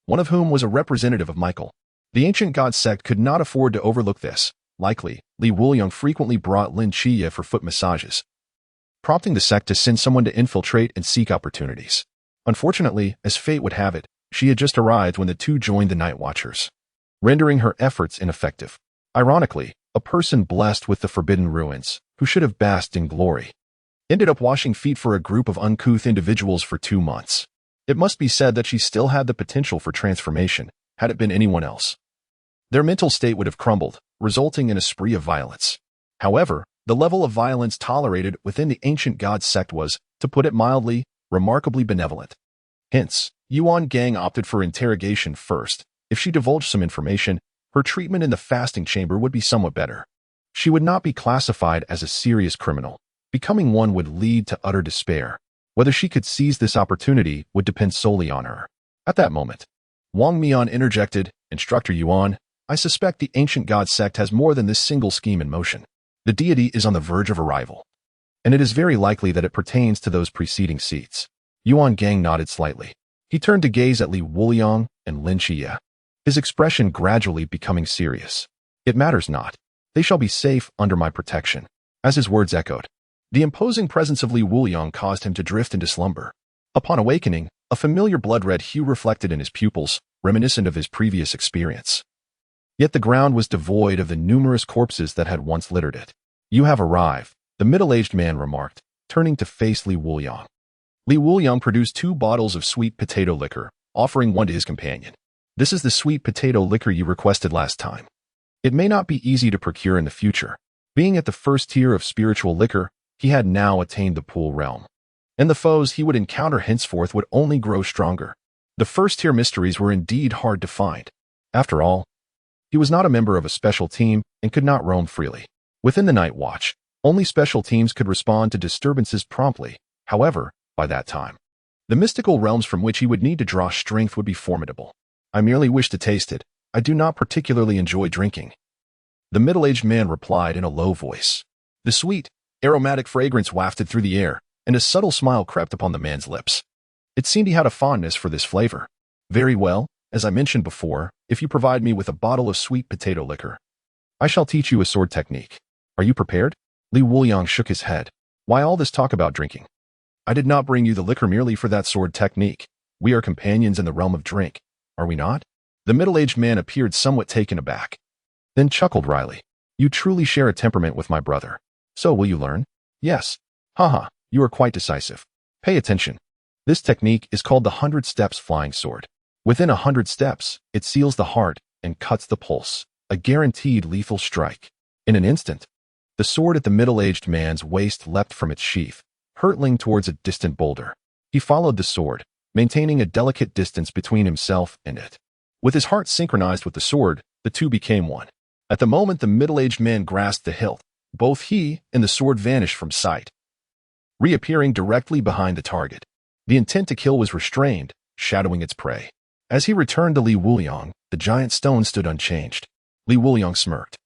Speaker 1: one of whom was a representative of Michael. The ancient god sect could not afford to overlook this. Likely, Li Wuliang frequently brought Lin Qiye for foot massages, prompting the sect to send someone to infiltrate and seek opportunities. Unfortunately, as fate would have it, she had just arrived when the 2 joined the Night Watchers, rendering her efforts ineffective. Ironically, a person blessed with the forbidden ruins, who should have basked in glory, ended up washing feet for a group of uncouth individuals for 2 months. It must be said that she still had the potential for transformation, had it been anyone else. Their mental state would have crumbled, resulting in a spree of violence. However, the level of violence tolerated within the ancient god sect was, to put it mildly, remarkably benevolent. Hence, Yuan Gang opted for interrogation first. If she divulged some information, her treatment in the fasting chamber would be somewhat better. She would not be classified as a serious criminal. Becoming one would lead to utter despair. Whether she could seize this opportunity would depend solely on her. At that moment, Wang Mian interjected, "Instructor Yuan, I suspect the ancient god sect has more than this single scheme in motion. The deity is on the verge of arrival, and it is very likely that it pertains to those preceding seats." Yuan Gang nodded slightly. He turned to gaze at Li Wuliang and Lin Qiye, his expression gradually becoming serious. "It matters not. They shall be safe under my protection." As his words echoed, the imposing presence of Li Wuliang caused him to drift into slumber. Upon awakening, a familiar blood-red hue reflected in his pupils, reminiscent of his previous experience. Yet the ground was devoid of the numerous corpses that had once littered it. "You have arrived," the middle-aged man remarked, turning to face Li Wuliang. Li Wuliang produced 2 bottles of sweet potato liquor, offering one to his companion. "This is the sweet potato liquor you requested last time. It may not be easy to procure in the future, Being at the first tier of spiritual liquor, he had now attained the pool realm. And the foes he would encounter henceforth would only grow stronger. The first-tier mysteries were indeed hard to find. After all, he was not a member of a special team and could not roam freely. Within the Night Watch, only special teams could respond to disturbances promptly. However, by that time, the mystical realms from which he would need to draw strength would be formidable. I merely wish to taste it. I do not particularly enjoy drinking. The middle-aged man replied in a low voice. The sweet, aromatic fragrance wafted through the air, and a subtle smile crept upon the man's lips. It seemed he had a fondness for this flavor. Very well, as I mentioned before, if you provide me with a bottle of sweet potato liquor, I shall teach you a sword technique. Are you prepared? Wuliang shook his head. Why all this talk about drinking? I did not bring you the liquor merely for that sword technique. We are companions in the realm of drink, are we not? The middle-aged man appeared somewhat taken aback, then chuckled wryly. You truly share a temperament with my brother. So will you learn? Yes. Haha, you are quite decisive. Pay attention. This technique is called the 100 Steps Flying Sword. Within 100 steps, it seals the heart and cuts the pulse, a guaranteed lethal strike. In an instant, the sword at the middle-aged man's waist leapt from its sheath, hurtling towards a distant boulder. He followed the sword, maintaining a delicate distance between himself and it. With his heart synchronized with the sword, the two became one. At the moment the middle-aged man grasped the hilt, both he and the sword vanished from sight, reappearing directly behind the target. The intent to kill was restrained, shadowing its prey. As he returned to Wuliang, the giant stone stood unchanged. Wuliang smirked,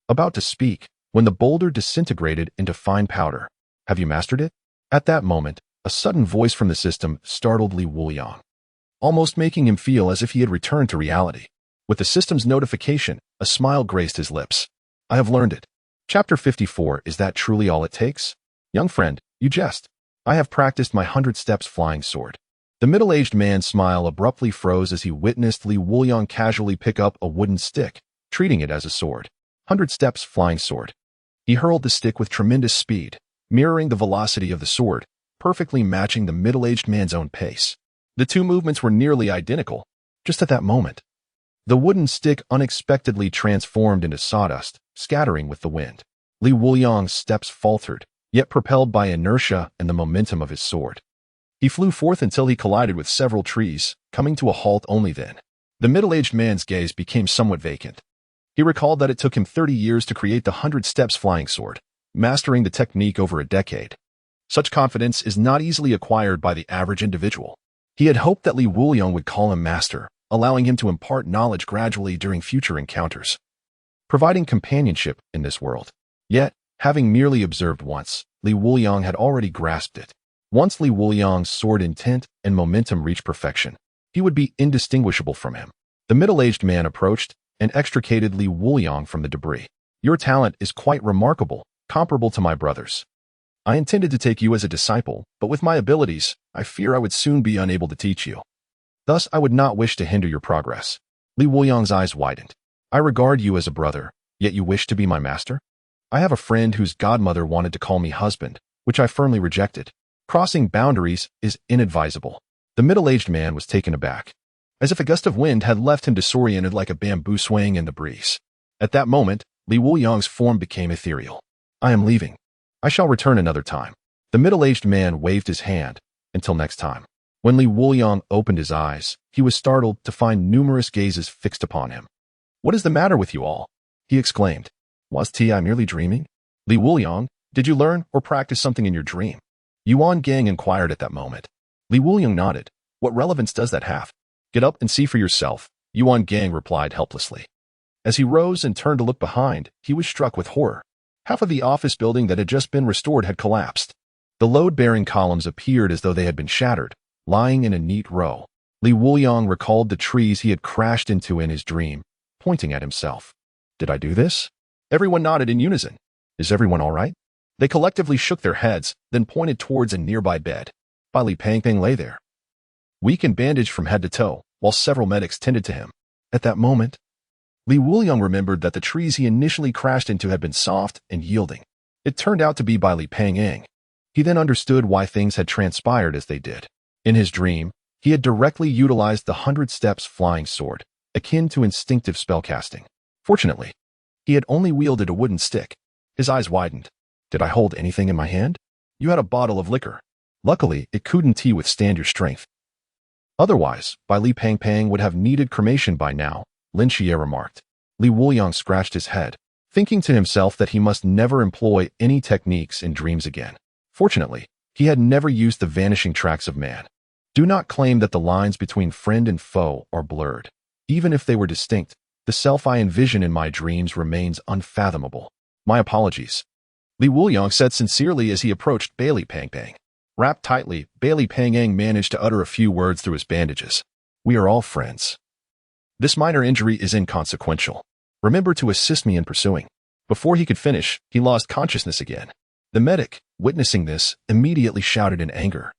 Speaker 1: about to speak, when the boulder disintegrated into fine powder. Have you mastered it? At that moment, a sudden voice from the system startled Wuliang, almost making him feel as if he had returned to reality. With the system's notification, a smile graced his lips. I have learned it. Chapter 54. Is that truly all it takes? Young friend, you jest. I have practiced my 100 steps flying sword. The middle-aged man's smile abruptly froze as he witnessed Wuliang casually pick up a wooden stick, treating it as a sword. 100 steps flying sword. He hurled the stick with tremendous speed, mirroring the velocity of the sword, perfectly matching the middle-aged man's own pace. The two movements were nearly identical. Just at that moment, the wooden stick unexpectedly transformed into sawdust, scattering with the wind. Wuliang's steps faltered, yet propelled by inertia and the momentum of his sword. He flew forth until he collided with several trees, coming to a halt only then. The middle-aged man's gaze became somewhat vacant. He recalled that it took him 30 years to create the 100 steps flying sword, mastering the technique over a decade. Such confidence is not easily acquired by the average individual. He had hoped that Wuliang would call him master, allowing him to impart knowledge gradually during future encounters, providing companionship in this world. Yet, having merely observed once, Wuliang had already grasped it. Once Wuliang's sword intent and momentum reached perfection, he would be indistinguishable from him. The middle-aged man approached and extricated Wuliang from the debris. Your talent is quite remarkable, comparable to my brother's. I intended to take you as a disciple, but with my abilities, I fear I would soon be unable to teach you. Thus, I would not wish to hinder your progress. Wuliang's eyes widened. I regard you as a brother, yet you wish to be my master? I have a friend whose godmother wanted to call me husband, which I firmly rejected. Crossing boundaries is inadvisable. The middle-aged man was taken aback, as if a gust of wind had left him disoriented like a bamboo swaying in the breeze. At that moment, Wuliang's form became ethereal. I am leaving. I shall return another time. The middle-aged man waved his hand. Until next time. When Wuliang opened his eyes, he was startled to find numerous gazes fixed upon him. What is the matter with you all? He exclaimed. Was I merely dreaming? Wuliang, did you learn or practice something in your dream? Yuan Gang inquired at that moment. Wuliang nodded. What relevance does that have? Get up and see for yourself, Yuan Gang replied helplessly. As he rose and turned to look behind, he was struck with horror. Half of the office building that had just been restored had collapsed. The load-bearing columns appeared as though they had been shattered, lying in a neat row. Wuliang recalled the trees he had crashed into in his dream, pointing at himself. Did I do this? Everyone nodded in unison. Is everyone all right? They collectively shook their heads, then pointed towards a nearby bed. Li Pangping lay there, weak and bandaged from head to toe, while several medics tended to him. At that moment, Wuliang remembered that the trees he initially crashed into had been soft and yielding. It turned out to be by Li Pangping. He then understood why things had transpired as they did. In his dream, he had directly utilized the 100 steps flying sword, akin to instinctive spellcasting. Fortunately, he had only wielded a wooden stick. His eyes widened. Did I hold anything in my hand? You had a bottle of liquor. Luckily, it couldn't withstand your strength. Otherwise, Li Pangpang would have needed cremation by now, Lin Qiye remarked. Li Wuliang scratched his head, thinking to himself that he must never employ any techniques in dreams again. Fortunately, he had never used the vanishing tracks of man. Do not claim that the lines between friend and foe are blurred. Even if they were distinct, the self I envision in my dreams remains unfathomable. My apologies. Li Wuliang said sincerely as he approached Li Pangpang. Wrapped tightly, Li Pangpang managed to utter a few words through his bandages. We are all friends. This minor injury is inconsequential. Remember to assist me in pursuing. Before he could finish, he lost consciousness again. The medic, witnessing this, immediately shouted in anger,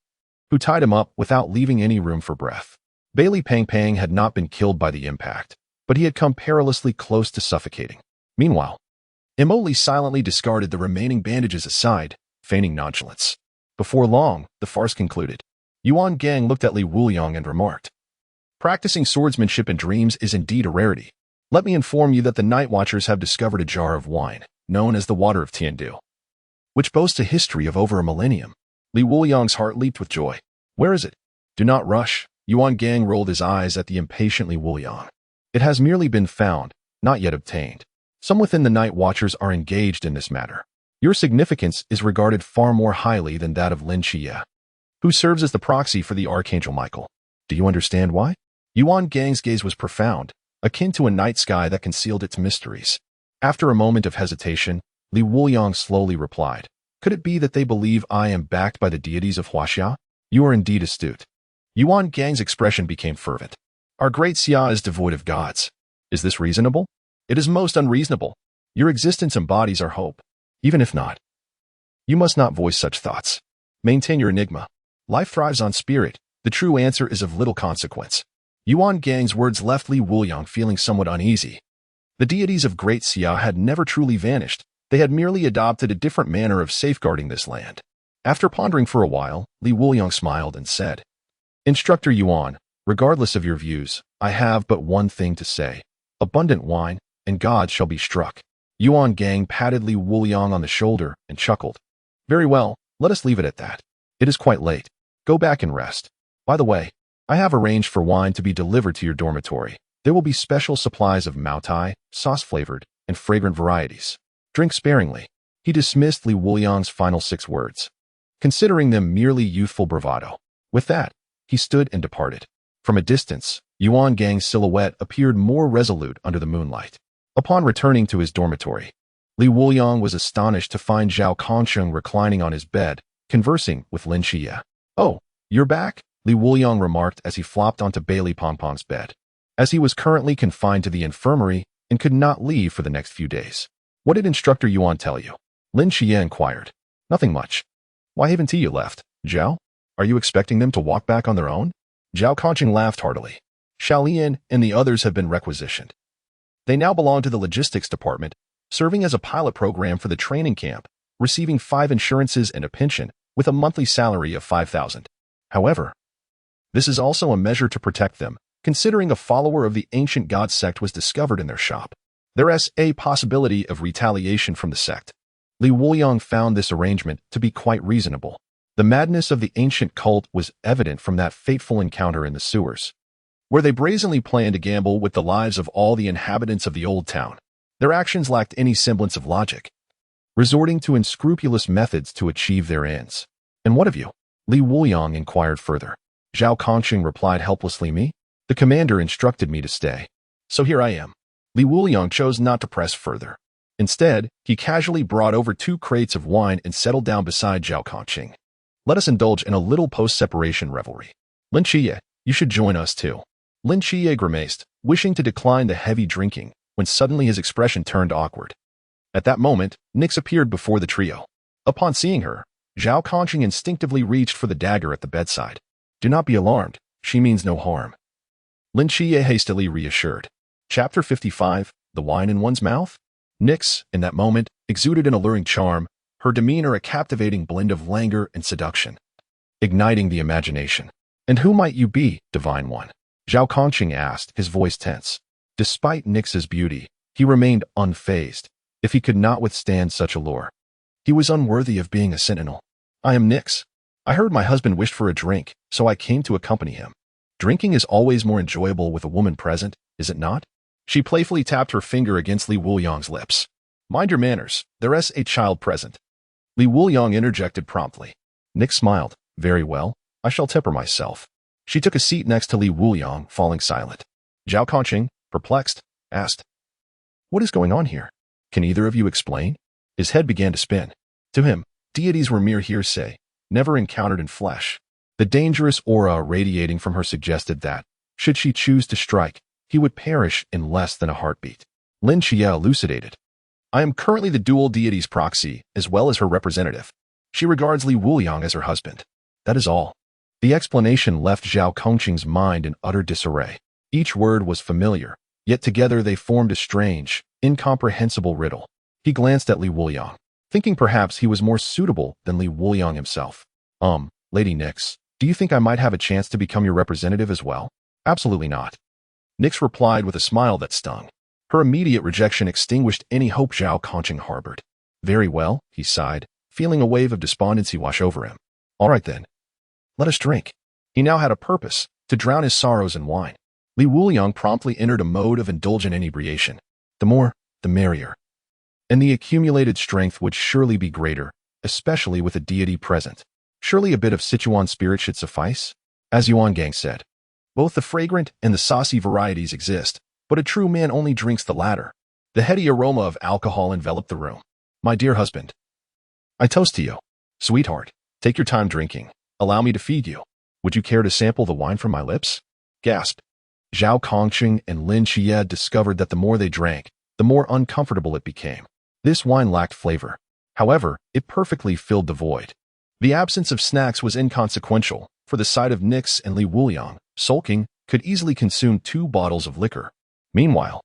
Speaker 1: who tied him up without leaving any room for breath. Li Pangpang had not been killed by the impact, but he had come perilously close to suffocating. Meanwhile, Li silently discarded the remaining bandages aside, feigning nonchalance. Before long, the farce concluded. Yuan Gang looked at Li Wuliang and remarked, practicing swordsmanship in dreams is indeed a rarity. Let me inform you that the Night Watchers have discovered a jar of wine, known as the Water of Tiandu, which boasts a history of over a millennium. Li Wuliang's heart leaped with joy. Where is it? Do not rush. Yuan Gang rolled his eyes at the impatient Li Wuliang. It has merely been found, not yet obtained. Some within the Night Watchers are engaged in this matter. Your significance is regarded far more highly than that of Lin Qiye, who serves as the proxy for the Archangel Michael. Do you understand why? Yuan Gang's gaze was profound, akin to a night sky that concealed its mysteries. After a moment of hesitation, Li Wuliang slowly replied, could it be that they believe I am backed by the deities of Huaxia? You are indeed astute. Yuan Gang's expression became fervent. Our great Xia is devoid of gods. Is this reasonable? It is most unreasonable. Your existence embodies our hope. Even if not, you must not voice such thoughts. Maintain your enigma. Life thrives on spirit. The true answer is of little consequence. Yuan Gang's words left Li Wuliang feeling somewhat uneasy. The deities of Great Xia had never truly vanished. They had merely adopted a different manner of safeguarding this land. After pondering for a while, Li Wuliang smiled and said, Instructor Yuan, regardless of your views, I have but one thing to say. Abundant wine, and gods shall be struck. Yuan Gang patted Li Wuliang on the shoulder and chuckled. Very well, let us leave it at that. It is quite late. Go back and rest. By the way, I have arranged for wine to be delivered to your dormitory. There will be special supplies of Maotai, sauce-flavored, and fragrant varieties. Drink sparingly. He dismissed Li Wuliang's final 6 words, considering them merely youthful bravado. With that, he stood and departed. From a distance, Yuan Gang's silhouette appeared more resolute under the moonlight. Upon returning to his dormitory, Li Wuliang was astonished to find Zhao Kongsheng reclining on his bed, conversing with Lin Qiye. Oh, you're back? Li Wuliang remarked as he flopped onto Li Pangpang's bed, as he was currently confined to the infirmary and could not leave for the next few days. What did Instructor Yuan tell you? Lin Qiye inquired. Nothing much. Why haven't you left, Zhao? Are you expecting them to walk back on their own? Zhao Kongsheng laughed heartily. Xiaolian and the others have been requisitioned. They now belong to the logistics department, serving as a pilot program for the training camp, receiving 5 insurances and a pension, with a monthly salary of 5,000. However, this is also a measure to protect them, considering a follower of the ancient god sect was discovered in their shop. There is a possibility of retaliation from the sect. Li Wuliang found this arrangement to be quite reasonable. The madness of the ancient cult was evident from that fateful encounter in the sewers, where they brazenly planned to gamble with the lives of all the inhabitants of the old town. Their actions lacked any semblance of logic, resorting to unscrupulous methods to achieve their ends. And what of you? Li Wuliang inquired further. Zhao Kongsheng replied helplessly, me? The commander instructed me to stay. So here I am. Li Wuliang chose not to press further. Instead, he casually brought over 2 crates of wine and settled down beside Zhao Kongsheng. Let us indulge in a little post-separation revelry. Lin Qiye, you should join us too. Lin Qiye grimaced, wishing to decline the heavy drinking, when suddenly his expression turned awkward. At that moment, Nix appeared before the trio. Upon seeing her, Zhao Kongsheng instinctively reached for the dagger at the bedside. Do not be alarmed, she means no harm. Lin Qiye hastily reassured. Chapter 55, The Wine in One's Mouth? Nix, in that moment, exuded an alluring charm, her demeanor a captivating blend of languor and seduction, igniting the imagination. And who might you be, Divine One? Zhao Kongsheng asked, his voice tense. Despite Nix's beauty, he remained unfazed. if he could not withstand such allure. He was unworthy of being a sentinel. I am Nix. I heard my husband wished for a drink, so I came to accompany him. Drinking is always more enjoyable with a woman present, is it not? She playfully tapped her finger against Li Wuliang's lips. Mind your manners, there's a child present. Li Wuliang interjected promptly. Nix smiled. Very well, I shall temper myself. She took a seat next to Li Wuliang, falling silent. Zhao Kongqing, perplexed, asked, What is going on here? Can either of you explain? His head began to spin. To him, deities were mere hearsay, never encountered in flesh. The dangerous aura radiating from her suggested that, should she choose to strike, he would perish in less than a heartbeat. Lin Qiye elucidated. I am currently the dual deity's proxy, as well as her representative. She regards Li Wuliang as her husband. That is all. The explanation left Zhao Kongqing's mind in utter disarray. Each word was familiar, yet together they formed a strange, incomprehensible riddle. He glanced at Li Wuliang, thinking perhaps he was more suitable than Li Wuliang himself. Lady Nix, do you think I might have a chance to become your representative as well? Absolutely not. Nix replied with a smile that stung. Her immediate rejection extinguished any hope Zhao Kongqing harbored. Very well, he sighed, feeling a wave of despondency wash over him. All right then. Let us drink. He now had a purpose, to drown his sorrows in wine. Li Wuliang promptly entered a mode of indulgent inebriation. The more, the merrier. And the accumulated strength would surely be greater, especially with a deity present. Surely a bit of Sichuan spirit should suffice? As Yuan Gang said, both the fragrant and the saucy varieties exist, but a true man only drinks the latter. The heady aroma of alcohol enveloped the room. My dear husband, I toast to you. Sweetheart, take your time drinking. Allow me to feed you. Would you care to sample the wine from my lips? Gasped. Zhao Kongqing and Lin Qiye discovered that the more they drank, the more uncomfortable it became. This wine lacked flavor. However, it perfectly filled the void. The absence of snacks was inconsequential, for the sight of Nix and Li Wuliang, sulking, could easily consume 2 bottles of liquor. Meanwhile,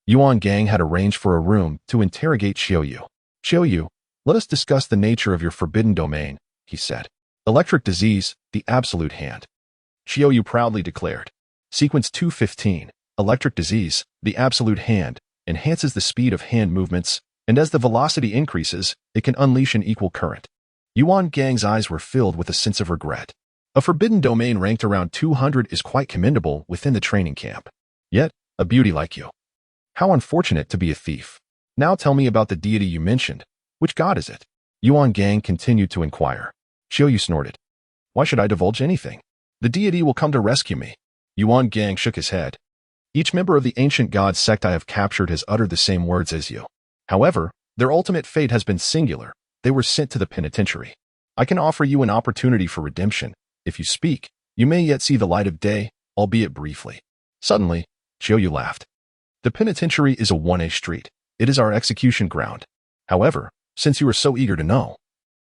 Speaker 1: Yuan Gang had arranged for a room to interrogate Qiuyu. Qiuyu, let us discuss the nature of your forbidden domain, he said. Electric disease, the absolute hand. Qiuyu proudly declared. Sequence 215, electric disease, the absolute hand, enhances the speed of hand movements, and as the velocity increases, it can unleash an equal current. Yuan Gang's eyes were filled with a sense of regret. A forbidden domain ranked around 200 is quite commendable within the training camp. Yet, a beauty like you. How unfortunate to be a thief. Now tell me about the deity you mentioned. Which god is it? Yuan Gang continued to inquire. Qiuyu snorted. Why should I divulge anything? The deity will come to rescue me. Yuan Gang shook his head. Each member of the ancient god sect I have captured has uttered the same words as you. However, their ultimate fate has been singular. They were sent to the penitentiary. I can offer you an opportunity for redemption. If you speak, you may yet see the light of day, albeit briefly. Suddenly, Qiuyu laughed. The penitentiary is a one-way street. It is our execution ground. However, since you are so eager to know,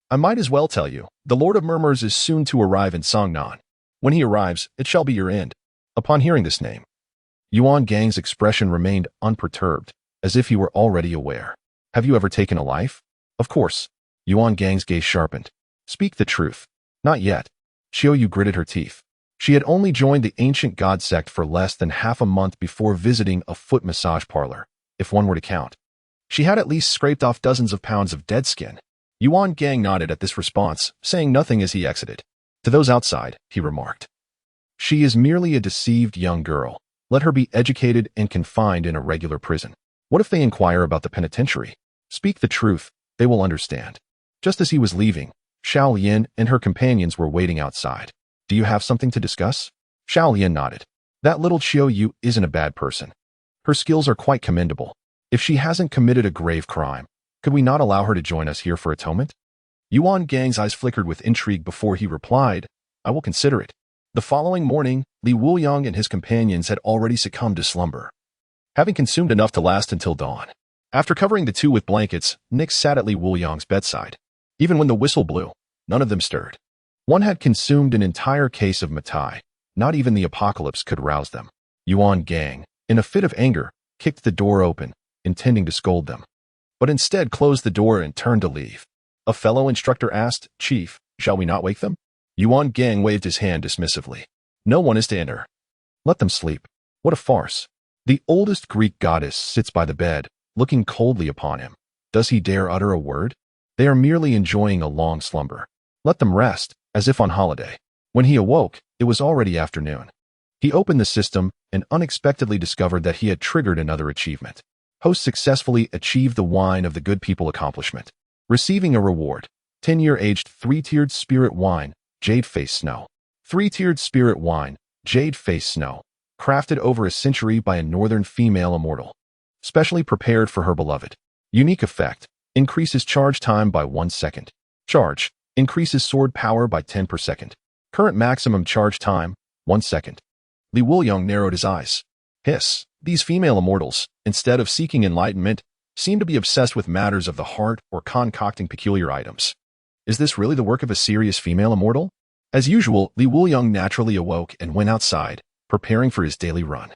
Speaker 1: I might as well tell you, the Lord of Murmurs is soon to arrive in Songnan. When he arrives, it shall be your end. Upon hearing this name, Yuan Gang's expression remained unperturbed, as if he were already aware. Have you ever taken a life? Of course. Yuan Gang's gaze sharpened. Speak the truth. Not yet. Qiuyu gritted her teeth. She had only joined the ancient god sect for less than half a month before visiting a foot massage parlor, if one were to count. She had at least scraped off dozens of pounds of dead skin. Yuan Gang nodded at this response, saying nothing as he exited. To those outside, he remarked. She is merely a deceived young girl. Let her be educated and confined in a regular prison. What if they inquire about the penitentiary? Speak the truth, they will understand. Just as he was leaving, Xiao Lian and her companions were waiting outside. Do you have something to discuss? Xiao Lian nodded. That little Qiuyu isn't a bad person. Her skills are quite commendable. If she hasn't committed a grave crime, could we not allow her to join us here for atonement? Yuan Gang's eyes flickered with intrigue before he replied, I will consider it. The following morning, Li Wuliang and his companions had already succumbed to slumber, having consumed enough to last until dawn. After covering the two with blankets, Nix sat at Li Wuliang's bedside. Even when the whistle blew, none of them stirred. One had consumed an entire case of Matai. Not even the apocalypse could rouse them. Yuan Gang, in a fit of anger, kicked the door open, intending to scold them, but instead closed the door and turned to leave. A fellow instructor asked, Chief, shall we not wake them? Yuan Gang waved his hand dismissively. No one is to enter. Let them sleep. What a farce. The oldest Greek goddess sits by the bed, looking coldly upon him. Does he dare utter a word? They are merely enjoying a long slumber. Let them rest, as if on holiday. When he awoke, it was already afternoon. He opened the system and unexpectedly discovered that he had triggered another achievement. Host successfully achieved the Wine of the Good People accomplishment, receiving a reward. 10-year aged 3-tiered spirit wine, Jade Face Snow. 3-tiered spirit wine, Jade Face Snow, crafted over a century by a northern female immortal. Specially prepared for her beloved. Unique effect, increases charge time by 1 second. Charge, increases sword power by 10 per second. Current maximum charge time, 1 second. Wuliang narrowed his eyes. Hiss, these female immortals, instead of seeking enlightenment, seem to be obsessed with matters of the heart or concocting peculiar items. Is this really the work of a serious female immortal? As usual, Wuliang naturally awoke and went outside, preparing for his daily run.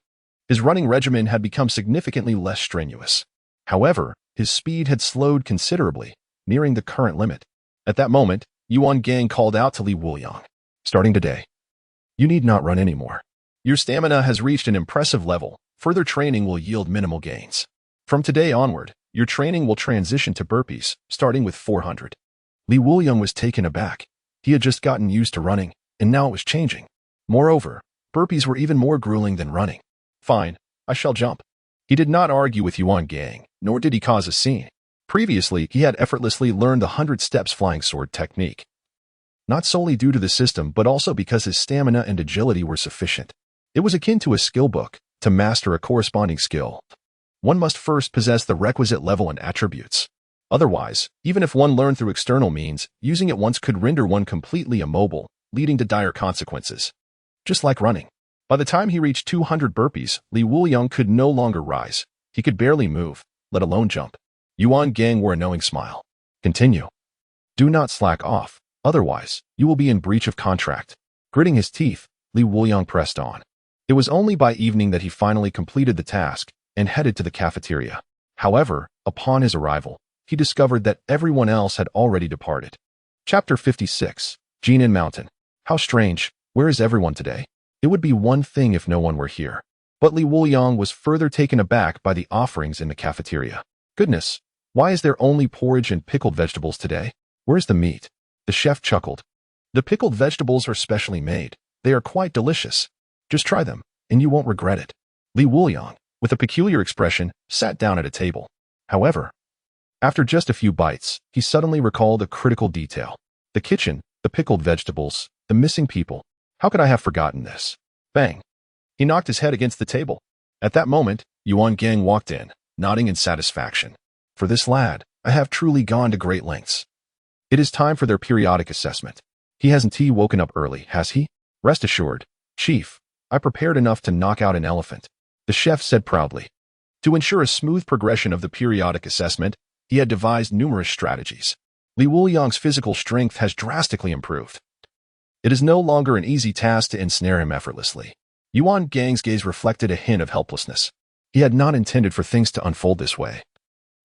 Speaker 1: His running regimen had become significantly less strenuous. However, his speed had slowed considerably, nearing the current limit. At that moment, Yuan Gang called out to Wuliang. Starting today, you need not run anymore. Your stamina has reached an impressive level. Further training will yield minimal gains. From today onward, your training will transition to burpees, starting with 400. Wuliang was taken aback. He had just gotten used to running, and now it was changing. Moreover, burpees were even more grueling than running. Fine, I shall jump. He did not argue with Yuan Gang, nor did he cause a scene. Previously, he had effortlessly learned the 100 steps flying sword technique. Not solely due to the system, but also because his stamina and agility were sufficient. It was akin to a skill book. To master a corresponding skill, one must first possess the requisite level and attributes. Otherwise, even if one learned through external means, using it once could render one completely immobile, leading to dire consequences. Just like running. By the time he reached 200 burpees, Wuliang could no longer rise. He could barely move, let alone jump. Yuan Gang wore a knowing smile. Continue. Do not slack off, otherwise, you will be in breach of contract. Gritting his teeth, Wuliang pressed on. It was only by evening that he finally completed the task and headed to the cafeteria. However, upon his arrival, he discovered that everyone else had already departed. Chapter 56, Jinan Mountain. How strange, where is everyone today? It would be one thing if no one were here. But Wuliang was further taken aback by the offerings in the cafeteria. Goodness, why is there only porridge and pickled vegetables today? Where's the meat? The chef chuckled. The pickled vegetables are specially made. They are quite delicious. Just try them, and you won't regret it. Wuliang, with a peculiar expression, sat down at a table. However, after just a few bites, he suddenly recalled a critical detail. The kitchen, the pickled vegetables, the missing people. How could I have forgotten this? Bang! He knocked his head against the table. At that moment, Yuan Gang walked in, nodding in satisfaction. For this lad, I have truly gone to great lengths. It is time for their periodic assessment. He hasn't woken up early, has he? Rest assured, Chief, I prepared enough to knock out an elephant, the chef said proudly. To ensure a smooth progression of the periodic assessment, he had devised numerous strategies. Wuliang's physical strength has drastically improved. It is no longer an easy task to ensnare him effortlessly. Yuan Gang's gaze reflected a hint of helplessness. He had not intended for things to unfold this way.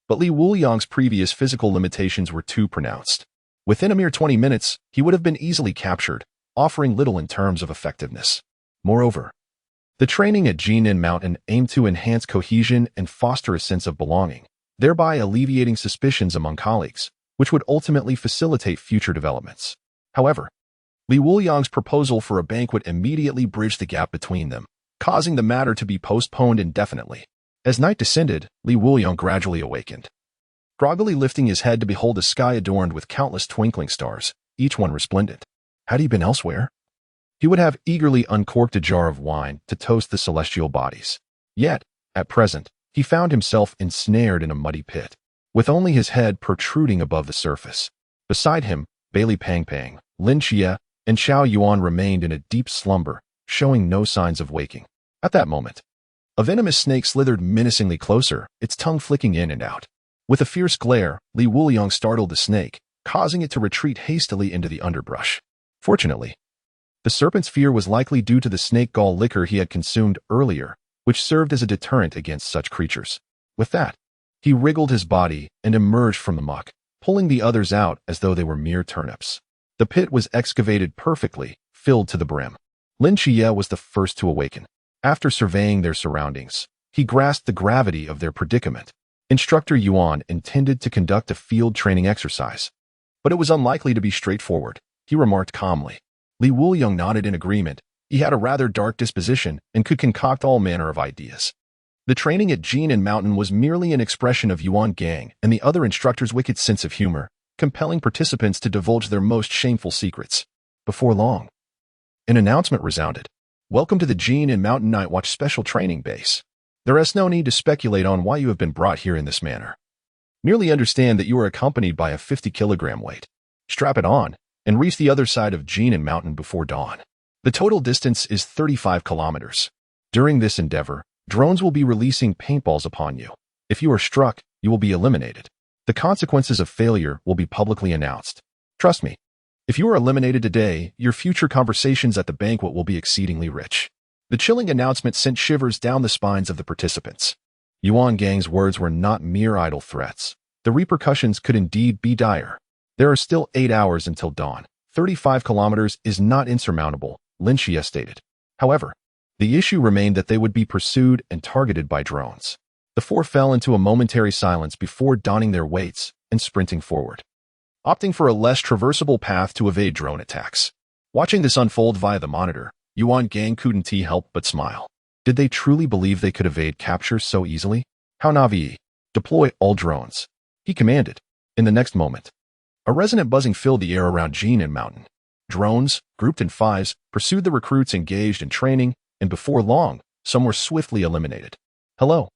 Speaker 1: But Wuliang's previous physical limitations were too pronounced. Within a mere 20 minutes, he would have been easily captured, offering little in terms of effectiveness. Moreover, the training at Jinan Mountain aimed to enhance cohesion and foster a sense of belonging, thereby alleviating suspicions among colleagues, which would ultimately facilitate future developments. However, Wuliang's proposal for a banquet immediately bridged the gap between them, causing the matter to be postponed indefinitely. As night descended, Wuliang gradually awakened. Groggily lifting his head to behold a sky adorned with countless twinkling stars, each one resplendent. Had he been elsewhere? He would have eagerly uncorked a jar of wine to toast the celestial bodies. Yet, at present, he found himself ensnared in a muddy pit, with only his head protruding above the surface. Beside him, Bailey Pang Pang, Lin Qiye, and Xiao Yuan remained in a deep slumber, showing no signs of waking. At that moment, a venomous snake slithered menacingly closer, its tongue flicking in and out. With a fierce glare, Wuliang startled the snake, causing it to retreat hastily into the underbrush. Fortunately, the serpent's fear was likely due to the snake gall liquor he had consumed earlier, which served as a deterrent against such creatures. With that, he wriggled his body and emerged from the muck, pulling the others out as though they were mere turnips. The pit was excavated perfectly, filled to the brim. Lin Qiye was the first to awaken. After surveying their surroundings, he grasped the gravity of their predicament. Instructor Yuan intended to conduct a field training exercise, but it was unlikely to be straightforward, he remarked calmly. Li Wuliang nodded in agreement. He had a rather dark disposition and could concoct all manner of ideas. The training at Jinan Mountain was merely an expression of Yuan Gang and the other instructors' wicked sense of humor, compelling participants to divulge their most shameful secrets. Before long, an announcement resounded. Welcome to the Jinan Mountain Night Watch Special Training Base. There is no need to speculate on why you have been brought here in this manner. Merely understand that you are accompanied by a 50-kilogram weight. Strap it on and reach the other side of Jinan Mountain before dawn. The total distance is 35 kilometers. During this endeavor, drones will be releasing paintballs upon you. If you are struck, you will be eliminated. The consequences of failure will be publicly announced. Trust me, if you are eliminated today, your future conversations at the banquet will be exceedingly rich. The chilling announcement sent shivers down the spines of the participants. Yuan Gang's words were not mere idle threats. The repercussions could indeed be dire. There are still 8 hours until dawn. 35 kilometers is not insurmountable, Lin Qiye stated. However, the issue remained that they would be pursued and targeted by drones. The four fell into a momentary silence before donning their weights and sprinting forward, opting for a less traversable path to evade drone attacks. Watching this unfold via the monitor, Yuan Gang couldn't help but smile. Did they truly believe they could evade capture so easily? How naive. Deploy all drones, he commanded. In the next moment, a resonant buzzing filled the air around Jinan Mountain. Drones, grouped in fives, pursued the recruits engaged in training, and before long, some were swiftly eliminated. Hello?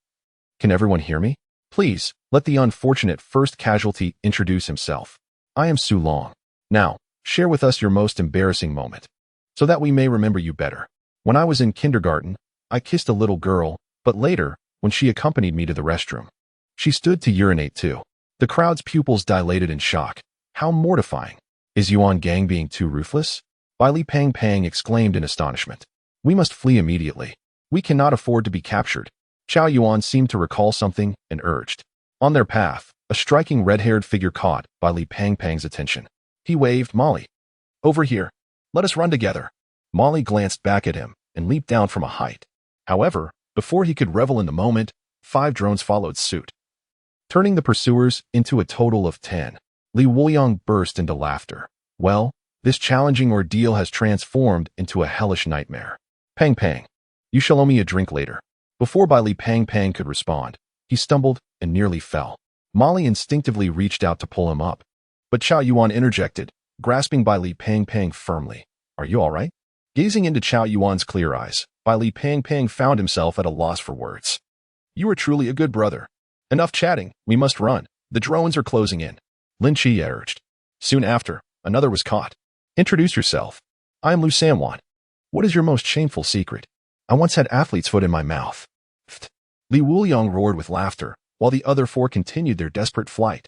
Speaker 1: Can everyone hear me? Please, let the unfortunate first casualty introduce himself. I am Su Long. Now, share with us your most embarrassing moment, so that we may remember you better. When I was in kindergarten, I kissed a little girl, but later, when she accompanied me to the restroom, she stood to urinate too. The crowd's pupils dilated in shock. How mortifying. Is Yuan Gang being too ruthless? Bai Li Pang Pang exclaimed in astonishment. We must flee immediately. We cannot afford to be captured. Chao Yuan seemed to recall something and urged. On their path, a striking red-haired figure caught Bai Li Pang Pang's attention. He waved Molly. Over here. Let us run together. Molly glanced back at him and leaped down from a height. However, before he could revel in the moment, 5 drones followed suit, turning the pursuers into a total of 10. Li Wuliang burst into laughter. Well, this challenging ordeal has transformed into a hellish nightmare. Pang Pang, you shall owe me a drink later. Before Bai Li Pang Pang could respond, he stumbled and nearly fell. Molly instinctively reached out to pull him up, but Chao Yuan interjected, grasping Bai Li Pang Pang firmly. Are you all right? Gazing into Chao Yuan's clear eyes, Bai Li Pang Pang found himself at a loss for words. You are truly a good brother. Enough chatting, we must run. The drones are closing in, Lin Qiye urged. Soon after, another was caught. Introduce yourself. I am Lu Sanwan. What is your most shameful secret? I once had athlete's foot in my mouth. Pfft. Li Wuliang roared with laughter, while the other 4 continued their desperate flight.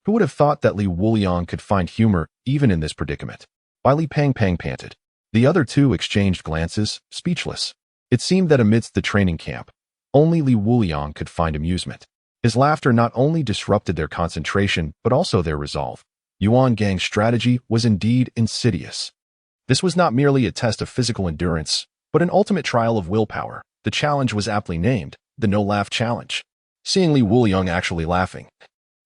Speaker 1: Who would have thought that Li Wuliang could find humor even in this predicament? Bai Li Pang Pang panted. The other 2 exchanged glances, speechless. It seemed that amidst the training camp, only Li Wuliang could find amusement. His laughter not only disrupted their concentration, but also their resolve. Yuan Gang's strategy was indeed insidious. This was not merely a test of physical endurance, but an ultimate trial of willpower. The challenge was aptly named, the No-Laugh Challenge. Seeing Li Wuliang actually laughing,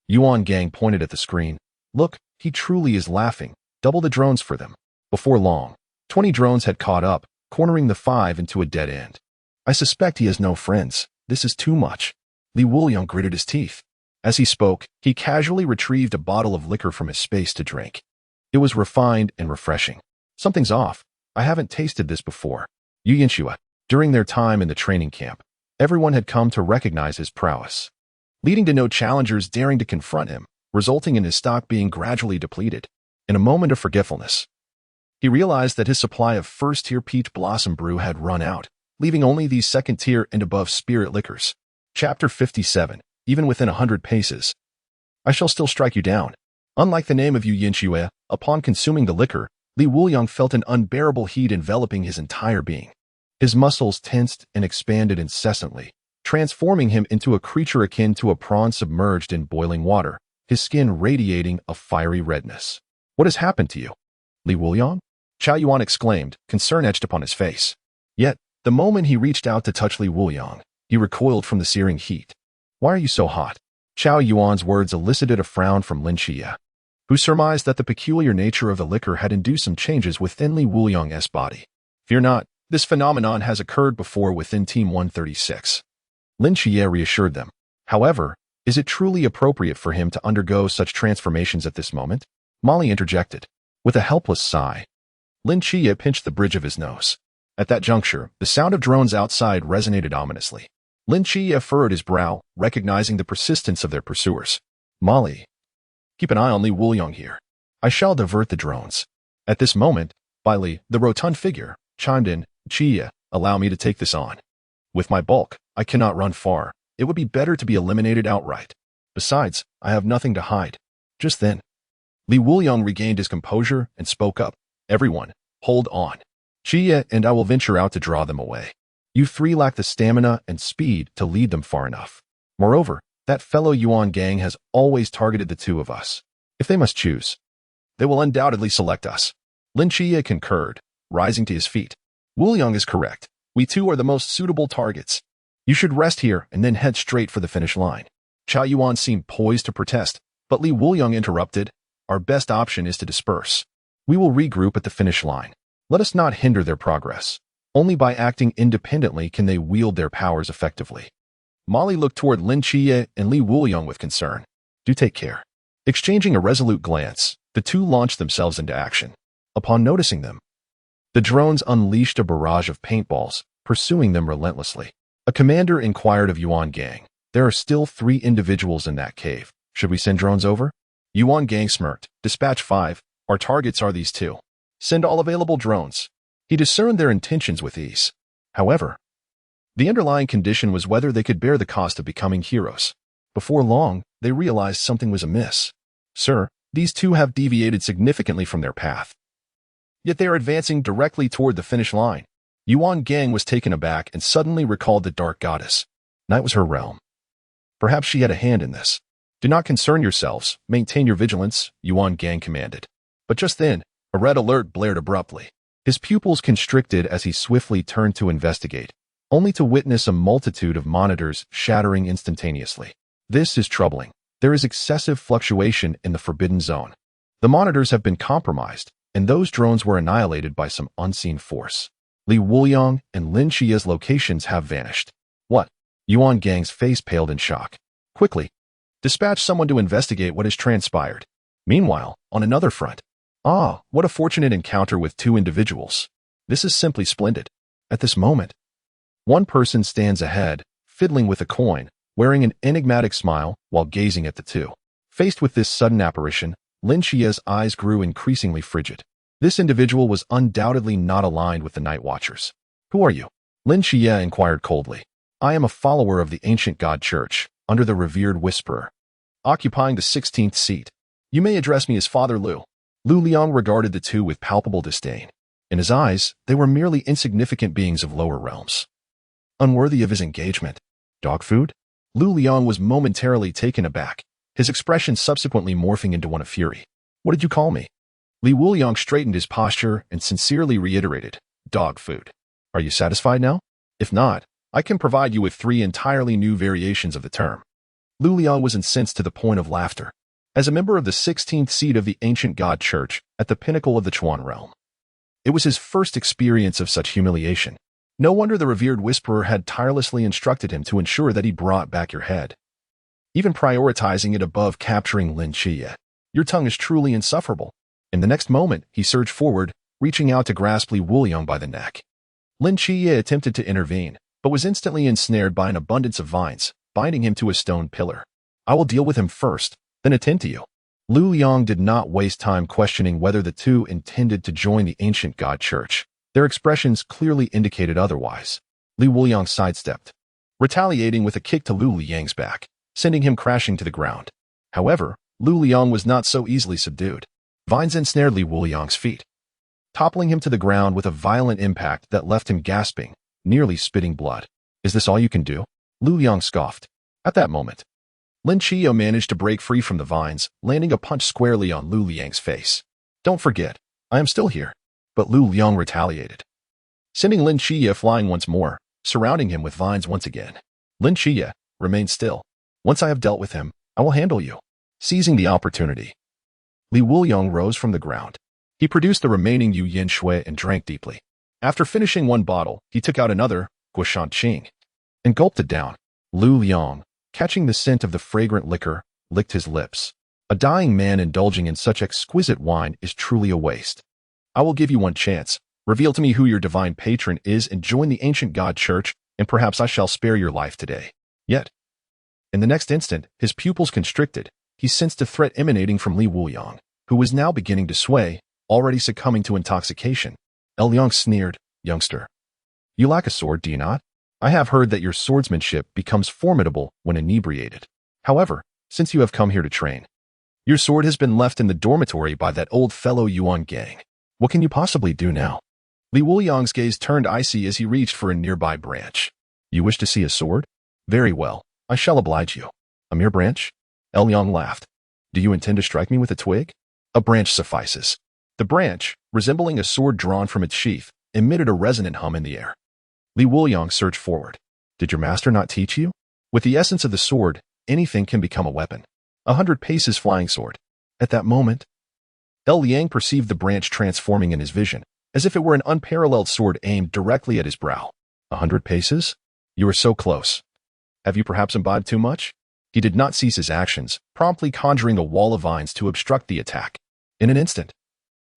Speaker 1: Yuan Gang pointed at the screen. Look, he truly is laughing. Double the drones for them. Before long, 20 drones had caught up, cornering the 5 into a dead end. I suspect he has no friends. This is too much. Li Wuliang gritted his teeth. As he spoke, he casually retrieved a bottle of liquor from his space to drink. It was refined and refreshing. Something's off. I haven't tasted this before. Yu Yanxue. During their time in the training camp, everyone had come to recognize his prowess, leading to no challengers daring to confront him, resulting in his stock being gradually depleted. In a moment of forgetfulness, he realized that his supply of first-tier peach blossom brew had run out, leaving only these second-tier and above spirit liquors. Chapter 57. Even within 100 paces, I shall still strike you down. Unlike the name of Yu Yanxue, upon consuming the liquor, Li Wuliang felt an unbearable heat enveloping his entire being. His muscles tensed and expanded incessantly, transforming him into a creature akin to a prawn submerged in boiling water, his skin radiating a fiery redness. What has happened to you? Li Wuliang? Chao Yuan exclaimed, concern etched upon his face. Yet, the moment he reached out to touch Li Wuliang, he recoiled from the searing heat. Why are you so hot? Qiao Yuan's words elicited a frown from Lin Qiye, who surmised that the peculiar nature of the liquor had induced some changes within Li Wuliang's body. Fear not, this phenomenon has occurred before within Team 136. Lin Qiye reassured them. However, is it truly appropriate for him to undergo such transformations at this moment? Molly interjected. With a helpless sigh, Lin Qiye pinched the bridge of his nose. At that juncture, the sound of drones outside resonated ominously. Lin Qiye furrowed his brow, recognizing the persistence of their pursuers. Molly, keep an eye on Li Wuliang here. I shall divert the drones. At this moment, Li, the rotund figure, chimed in. Qiye, allow me to take this on. With my bulk, I cannot run far. It would be better to be eliminated outright. Besides, I have nothing to hide. Just then, Li Wuliang regained his composure and spoke up. Everyone, hold on. Qiye and I will venture out to draw them away. You three lack the stamina and speed to lead them far enough. Moreover, that fellow Yuan gang has always targeted the two of us. If they must choose, they will undoubtedly select us. Lin Qiye concurred, rising to his feet. Wuliang is correct. We two are the most suitable targets. You should rest here and then head straight for the finish line. Qiao Yuan seemed poised to protest, but Li Wuliang interrupted. Our best option is to disperse. We will regroup at the finish line. Let us not hinder their progress. Only by acting independently can they wield their powers effectively. Molly looked toward Lin Qiye and Li Wuliang with concern. Do take care. Exchanging a resolute glance, the two launched themselves into action. Upon noticing them, the drones unleashed a barrage of paintballs, pursuing them relentlessly. A commander inquired of Yuan Gang. There are still 3 individuals in that cave. Should we send drones over? Yuan Gang smirked. Dispatch 5. Our targets are these 2. Send all available drones. He discerned their intentions with ease. However, the underlying condition was whether they could bear the cost of becoming heroes. Before long, they realized something was amiss. Sir, these 2 have deviated significantly from their path. Yet they are advancing directly toward the finish line. Yuan Gang was taken aback and suddenly recalled the Dark Goddess. Night was her realm. Perhaps she had a hand in this. Do not concern yourselves. Maintain your vigilance, Yuan Gang commanded. But just then, a red alert blared abruptly. His pupils constricted as he swiftly turned to investigate, only to witness a multitude of monitors shattering instantaneously. This is troubling. There is excessive fluctuation in the forbidden zone. The monitors have been compromised, and those drones were annihilated by some unseen force. Li Wuliang and Lin Qiye's locations have vanished. What? Yuan Gang's face paled in shock. Quickly, dispatch someone to investigate what has transpired. Meanwhile, on another front, what a fortunate encounter with 2 individuals. This is simply splendid. At this moment, one person stands ahead, fiddling with a coin, wearing an enigmatic smile while gazing at the 2. Faced with this sudden apparition, Lin Qiye's eyes grew increasingly frigid. This individual was undoubtedly not aligned with the Night Watchers. Who are you? Lin Qiye inquired coldly. I am a follower of the ancient god church, under the revered Whisperer, occupying the 16th seat. You may address me as Father Lu. Lu Liang regarded the 2 with palpable disdain. In his eyes, they were merely insignificant beings of lower realms. Unworthy of his engagement. Dog food? Lu Liang was momentarily taken aback, his expression subsequently morphing into one of fury. What did you call me? Li Wuliang straightened his posture and sincerely reiterated, dog food. Are you satisfied now? If not, I can provide you with 3 entirely new variations of the term. Lu Liang was incensed to the point of laughter. As a member of the 16th seat of the ancient god church at the pinnacle of the Chuan realm, it was his first experience of such humiliation. No wonder the revered Whisperer had tirelessly instructed him to ensure that he brought back your head, even prioritizing it above capturing Lin Qiye. Your tongue is truly insufferable. In the next moment, he surged forward, reaching out to grasp Li Wuliang by the neck. Lin Qiye attempted to intervene, but was instantly ensnared by an abundance of vines, binding him to a stone pillar. I will deal with him first, then attend to you. Lu Liang did not waste time questioning whether the 2 intended to join the ancient god church. Their expressions clearly indicated otherwise. Li Wuliang sidestepped, retaliating with a kick to Lu Liang's back, sending him crashing to the ground. However, Lu Liang was not so easily subdued. Vines ensnared Li Wuliang's feet, toppling him to the ground with a violent impact that left him gasping, nearly spitting blood. Is this all you can do? Lu Liang scoffed. At that moment, Lin Qiye managed to break free from the vines, landing a punch squarely on Lu Liang's face. Don't forget, I am still here. But Lu Liang retaliated, sending Lin Qiye flying once more, surrounding him with vines once again. Lin Qiye, remain still. Once I have dealt with him, I will handle you. Seizing the opportunity, Li Wuliang rose from the ground. He produced the remaining Yu Yin Shui and drank deeply. After finishing one bottle, he took out another, Guoshan Qing, and gulped it down. Lu Liang, catching the scent of the fragrant liquor, licked his lips. A dying man indulging in such exquisite wine is truly a waste. I will give you one chance. Reveal to me who your divine patron is and join the ancient god church, and perhaps I shall spare your life today. Yet, in the next instant, his pupils constricted. He sensed a threat emanating from Li Wuliang, who was now beginning to sway, already succumbing to intoxication. Liang sneered, youngster. You lack a sword, do you not? I have heard that your swordsmanship becomes formidable when inebriated. However, since you have come here to train, your sword has been left in the dormitory by that old fellow Yuan gang. What can you possibly do now? Li Wuliang's gaze turned icy as he reached for a nearby branch. You wish to see a sword? Very well, I shall oblige you. A mere branch? Liang laughed. Do you intend to strike me with a twig? A branch suffices. The branch, resembling a sword drawn from its sheath, emitted a resonant hum in the air. Li Wuliang surged forward. Did your master not teach you? With the essence of the sword, anything can become a weapon. 100 paces flying sword. At that moment, Liang perceived the branch transforming in his vision, as if it were an unparalleled sword aimed directly at his brow. 100 paces? You are so close. Have you perhaps imbibed too much? He did not cease his actions, promptly conjuring a wall of vines to obstruct the attack. In an instant,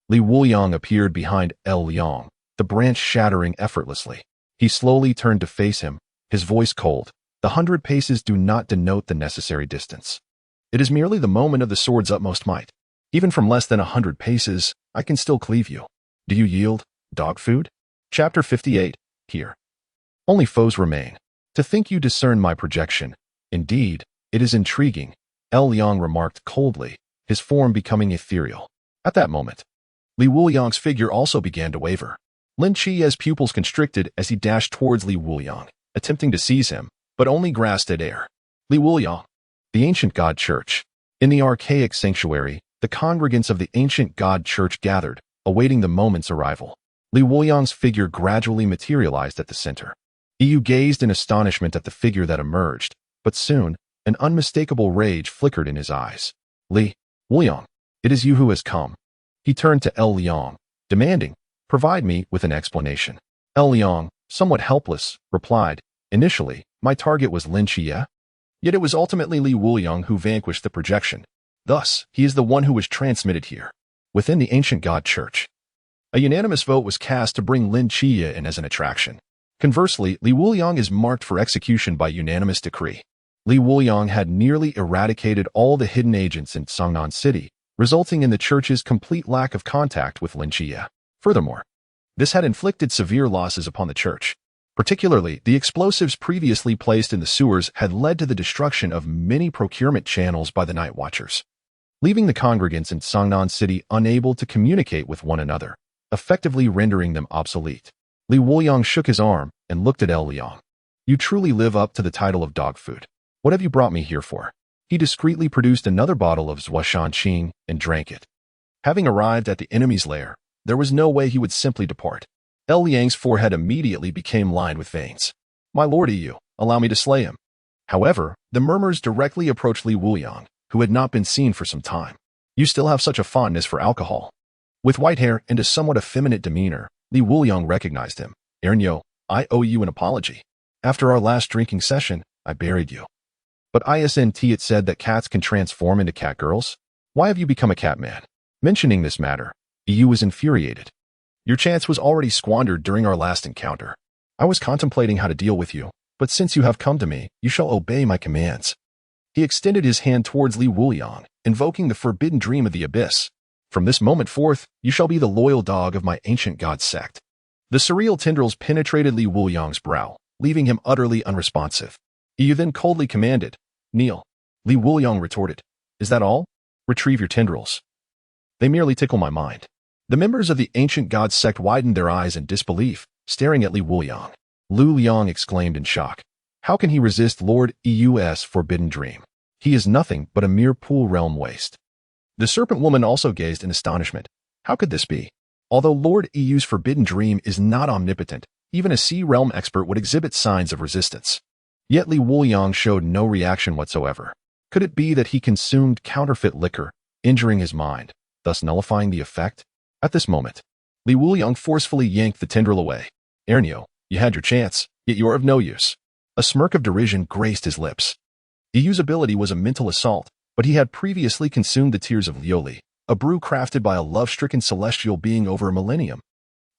Speaker 1: Li Wuliang appeared behind Liang, the branch shattering effortlessly. He slowly turned to face him, his voice cold. The 100 paces do not denote the necessary distance. It is merely the moment of the sword's utmost might. Even from less than 100 paces, I can still cleave you. Do you yield, dog food? Chapter 58, here. Only foes remain. To think you discern my projection. Indeed, it is intriguing, Liang remarked coldly, his form becoming ethereal. At that moment, Li Wuliang's figure also began to waver. Lin Qiye's pupils constricted as he dashed towards Li Wuliang, attempting to seize him, but only grasped at air. Li Wuliang, the ancient god church. In the archaic sanctuary, the congregants of the ancient god church gathered, awaiting the moment's arrival. Li Wuliang's figure gradually materialized at the center. Yu gazed in astonishment at the figure that emerged, but soon, an unmistakable rage flickered in his eyes. Li Wuliang, it is you who has come. He turned to Liang, demanding, provide me with an explanation. Liang, somewhat helpless, replied, initially, my target was Lin Qiye. Yet it was ultimately Li Wuliang who vanquished the projection. Thus, he is the one who was transmitted here, within the ancient god church. A unanimous vote was cast to bring Lin Qiye in as an attraction. Conversely, Li Wuliang is marked for execution by unanimous decree. Li Wuliang had nearly eradicated all the hidden agents in Songnan City, resulting in the church's complete lack of contact with Lin Qiye. Furthermore, this had inflicted severe losses upon the church. Particularly, the explosives previously placed in the sewers had led to the destruction of many procurement channels by the Night Watchers, leaving the congregants in Songnan City unable to communicate with one another, effectively rendering them obsolete. Li Wuliang shook his arm and looked at Liang. You truly live up to the title of dog food. What have you brought me here for? He discreetly produced another bottle of Guoshan Qing and drank it. Having arrived at the enemy's lair, there was no way he would simply depart. Liang's forehead immediately became lined with veins. My lord Yu, allow me to slay him. However, the murmurs directly approached Li Wuliang, who had not been seen for some time. You still have such a fondness for alcohol. With white hair and a somewhat effeminate demeanor, Li Wuliang recognized him. Ernyo, I owe you an apology. After our last drinking session, I buried you. But isn't it said that cats can transform into cat girls? Why have you become a cat man? Mentioning this matter, Yu was infuriated. Your chance was already squandered during our last encounter. I was contemplating how to deal with you, but since you have come to me, you shall obey my commands. He extended his hand towards Li Wuliang, invoking the forbidden dream of the abyss. From this moment forth, you shall be the loyal dog of my ancient god sect. The surreal tendrils penetrated Li Wuliang's brow, leaving him utterly unresponsive. Yu then coldly commanded, kneel. Li Wuliang retorted, is that all? Retrieve your tendrils. They merely tickle my mind. The members of the ancient god sect widened their eyes in disbelief, staring at Li Wuliang. Lu Liang exclaimed in shock. How can he resist Lord Yu's forbidden dream? He is nothing but a mere pool realm waste. The serpent woman also gazed in astonishment. How could this be? Although Lord Yu's forbidden dream is not omnipotent, even a sea realm expert would exhibit signs of resistance. Yet Li Wuliang showed no reaction whatsoever. Could it be that he consumed counterfeit liquor, injuring his mind, thus nullifying the effect? At this moment, Li Wuliang forcefully yanked the tendril away. Ernyo, you had your chance, yet you are of no use. A smirk of derision graced his lips. Iyu's ability was a mental assault, but he had previously consumed the tears of Lioli, a brew crafted by a love-stricken celestial being over a millennium.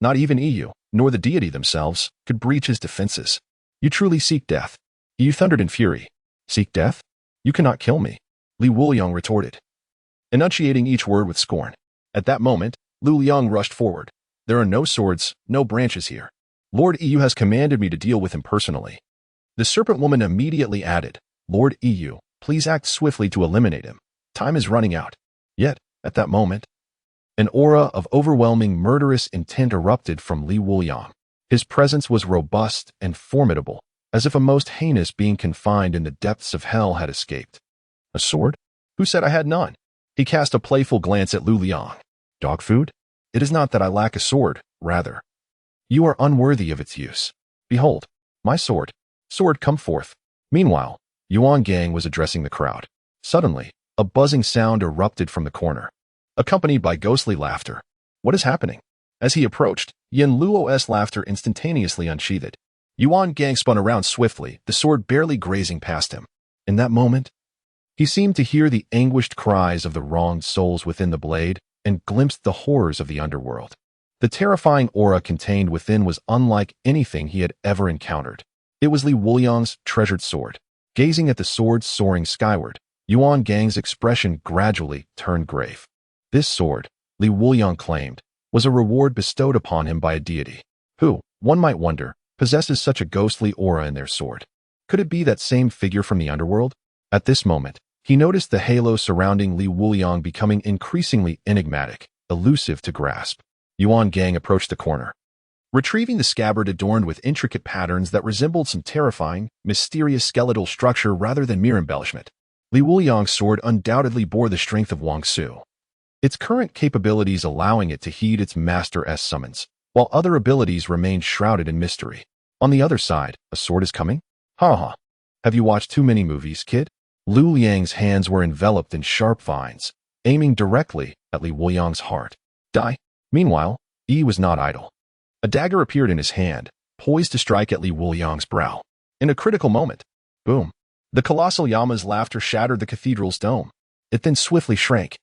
Speaker 1: Not even Iyu, nor the deity themselves, could breach his defenses. You truly seek death. Iyu thundered in fury. Seek death? You cannot kill me, Li Wuliang retorted, enunciating each word with scorn. At that moment, Lu Liang rushed forward. There are no swords, no branches here. Lord Iyu has commanded me to deal with him personally. The serpent woman immediately added, Lord Iyu, please act swiftly to eliminate him. Time is running out. Yet, at that moment, an aura of overwhelming murderous intent erupted from Li Wuliang. His presence was robust and formidable, as if a most heinous being confined in the depths of hell had escaped. A sword? Who said I had none? He cast a playful glance at Lu Liang. Dog food? It is not that I lack a sword, rather. You are unworthy of its use. Behold, my sword. Sword, come forth. Meanwhile, Yuan Gang was addressing the crowd. Suddenly, a buzzing sound erupted from the corner, accompanied by ghostly laughter. What is happening? As he approached, Yin Luo's laughter instantaneously unsheathed. Yuan Gang spun around swiftly, the sword barely grazing past him. In that moment, he seemed to hear the anguished cries of the wronged souls within the blade and glimpsed the horrors of the underworld. The terrifying aura contained within was unlike anything he had ever encountered. It was Li Wuliang's treasured sword. Gazing at the sword soaring skyward, Yuan Gang's expression gradually turned grave. This sword, Li Wuliang claimed, was a reward bestowed upon him by a deity, who, one might wonder, possesses such a ghostly aura in their sword. Could it be that same figure from the underworld? At this moment, he noticed the halo surrounding Li Wuliang becoming increasingly enigmatic, elusive to grasp. Yuan Gang approached the corner, retrieving the scabbard adorned with intricate patterns that resembled some terrifying, mysterious skeletal structure rather than mere embellishment. Li Wuliang's sword undoubtedly bore the strength of Wang Su, its current capabilities allowing it to heed its master's summons, while other abilities remained shrouded in mystery. On the other side, a sword is coming? Ha ha. Have you watched too many movies, kid? Lu Liang's hands were enveloped in sharp vines, aiming directly at Li Wuliang's heart. Die. Meanwhile, Yi was not idle. A dagger appeared in his hand, poised to strike at Li Wuliang's brow. In a critical moment, boom, the colossal Yama's laughter shattered the cathedral's dome. It then swiftly shrank,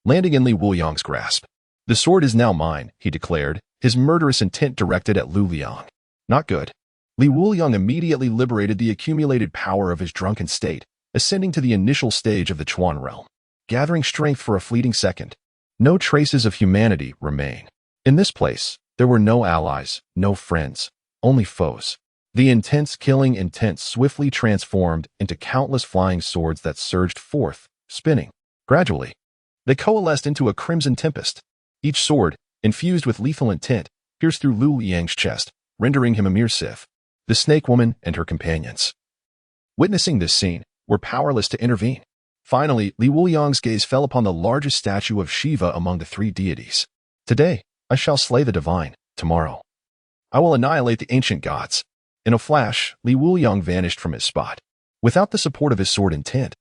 Speaker 1: landing in Li Wuliang's grasp. The sword is now mine, he declared, his murderous intent directed at Lu Liang. Not good. Li Wuliang immediately liberated the accumulated power of his drunken state, ascending to the initial stage of the Chuan realm. Gathering strength for a fleeting second, no traces of humanity remain. In this place, there were no allies, no friends, only foes. The intense killing intent swiftly transformed into countless flying swords that surged forth, spinning. Gradually, they coalesced into a crimson tempest. Each sword, infused with lethal intent, pierced through Lu Liang's chest, rendering him a mere sieve. The snake woman and her companions, witnessing this scene, were powerless to intervene. Finally, Li Wuliang's gaze fell upon the largest statue of Shiva among the three deities. Today, I shall slay the divine. Tomorrow, I will annihilate the ancient gods. In a flash, Li Wuliang vanished from his spot. Without the support of his sword intent,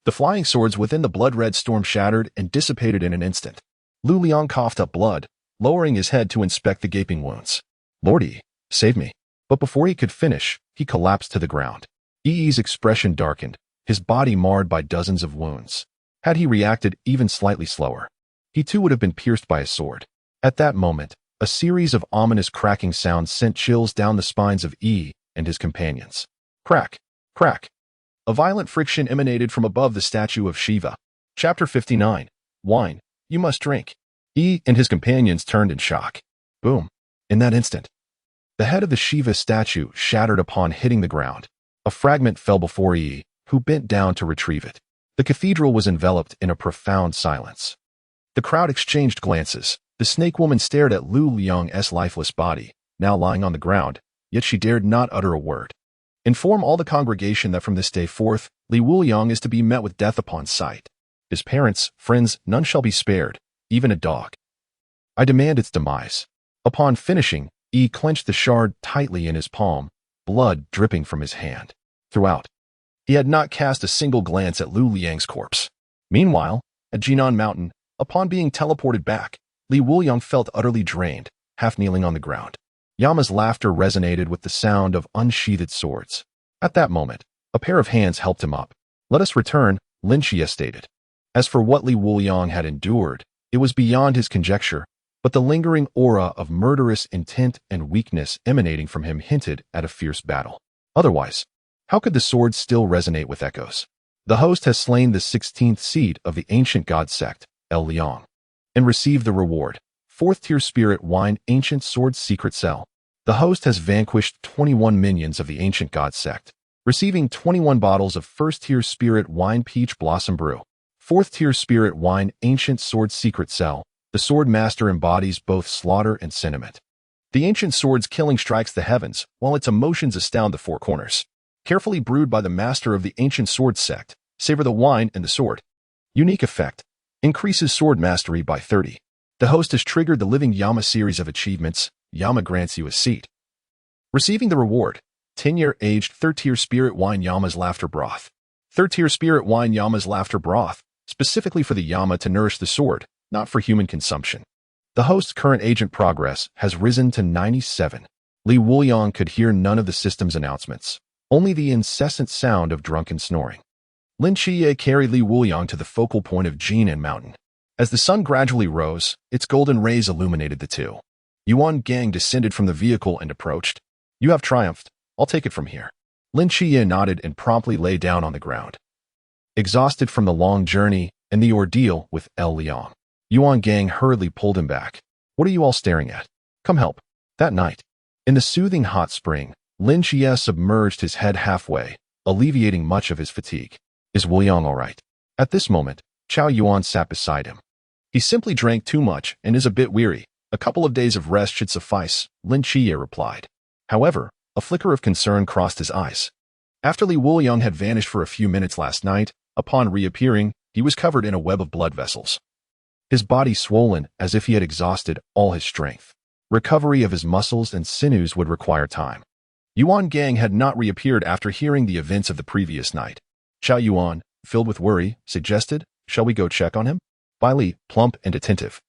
Speaker 1: the flying swords within the blood-red storm shattered and dissipated in an instant. Lu Liang coughed up blood, lowering his head to inspect the gaping wounds. Lordy, save me. But before he could finish, he collapsed to the ground. Yi's expression darkened, his body marred by dozens of wounds. Had he reacted even slightly slower, he too would have been pierced by a sword. At that moment, a series of ominous cracking sounds sent chills down the spines of Yi and his companions. Crack, crack. A violent friction emanated from above the statue of Shiva. Chapter 59. Wine, you must drink. Yi and his companions turned in shock. Boom. In that instant, the head of the Shiva statue shattered upon hitting the ground. A fragment fell before Yi, who bent down to retrieve it. The cathedral was enveloped in a profound silence. The crowd exchanged glances. The snake woman stared at Lu Liang's lifeless body, now lying on the ground, yet she dared not utter a word. Inform all the congregation that from this day forth, Li Wuliang is to be met with death upon sight. His parents, friends, none shall be spared, even a dog. I demand its demise. Upon finishing, Yi clenched the shard tightly in his palm, blood dripping from his hand. Throughout, He had not cast a single glance at Lu Liang's corpse. Meanwhile, at Jinan Mountain, upon being teleported back, Li Wuliang felt utterly drained, half kneeling on the ground. Yama's laughter resonated with the sound of unsheathed swords. At that moment, a pair of hands helped him up. "Let us return," Lin Qiye stated. As for what Li Wuliang had endured, it was beyond his conjecture, but the lingering aura of murderous intent and weakness emanating from him hinted at a fierce battle. Otherwise, how could the swords still resonate with echoes? The host has slain the 16th seed of the ancient god sect, El Liang, and received the reward, 4th-tier spirit wine ancient sword secret cell. The host has vanquished 21 minions of the ancient god sect, receiving 21 bottles of 1st-tier spirit wine peach blossom brew. 4th-tier spirit wine ancient sword secret cell. The sword master embodies both slaughter and sentiment. The ancient sword's killing strikes the heavens, while its emotions astound the four corners. Carefully brewed by the master of the ancient sword sect, savor the wine and the sword. Unique effect. Increases sword mastery by 30. The host has triggered the Living Yama series of achievements. Yama grants you a seat. Receiving the reward. 10-year aged 3rd-tier spirit wine Yama's laughter broth. 3rd-tier spirit wine Yama's laughter broth, specifically for the Yama to nourish the sword, not for human consumption. The host's current agent progress has risen to 97. Li Wuliang could hear none of the system's announcements, only the incessant sound of drunken snoring. Lin Qiye carried Li Wuliang to the focal point of Jinan Mountain. As the sun gradually rose, its golden rays illuminated the two. Yuan Gang descended from the vehicle and approached. "You have triumphed. I'll take it from here." Lin Qiye nodded and promptly lay down on the ground. Exhausted from the long journey and the ordeal with El Liang, Yuan Gang hurriedly pulled him back. "What are you all staring at? Come help." That night, in the soothing hot spring, Lin Qiye submerged his head halfway, alleviating much of his fatigue. "Is Wuliang all right?" At this moment, Chao Yuan sat beside him. "He simply drank too much and is a bit weary. A couple of days of rest should suffice," Lin Qiye replied. However, a flicker of concern crossed his eyes. After Li Wuliang had vanished for a few minutes last night, upon reappearing, he was covered in a web of blood vessels. His body swollen as if he had exhausted all his strength. Recovery of his muscles and sinews would require time. Yuan Gang had not reappeared after hearing the events of the previous night. Chao Yuan, filled with worry, suggested, "Shall we go check on him?" Bai Li, plump and attentive,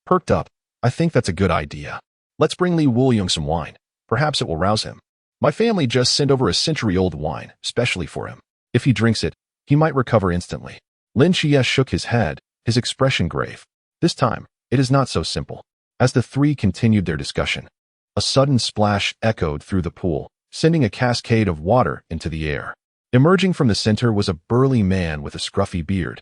Speaker 1: perked up. "I think that's a good idea. Let's bring Li Wuliang some wine. Perhaps it will rouse him. My family just sent over a century-old wine, specially for him. If he drinks it, he might recover instantly." Lin Qiye shook his head, his expression grave. This time, it is not so simple. As the three continued their discussion, a sudden splash echoed through the pool, sending a cascade of water into the air. Emerging from the center was a burly man with a scruffy beard,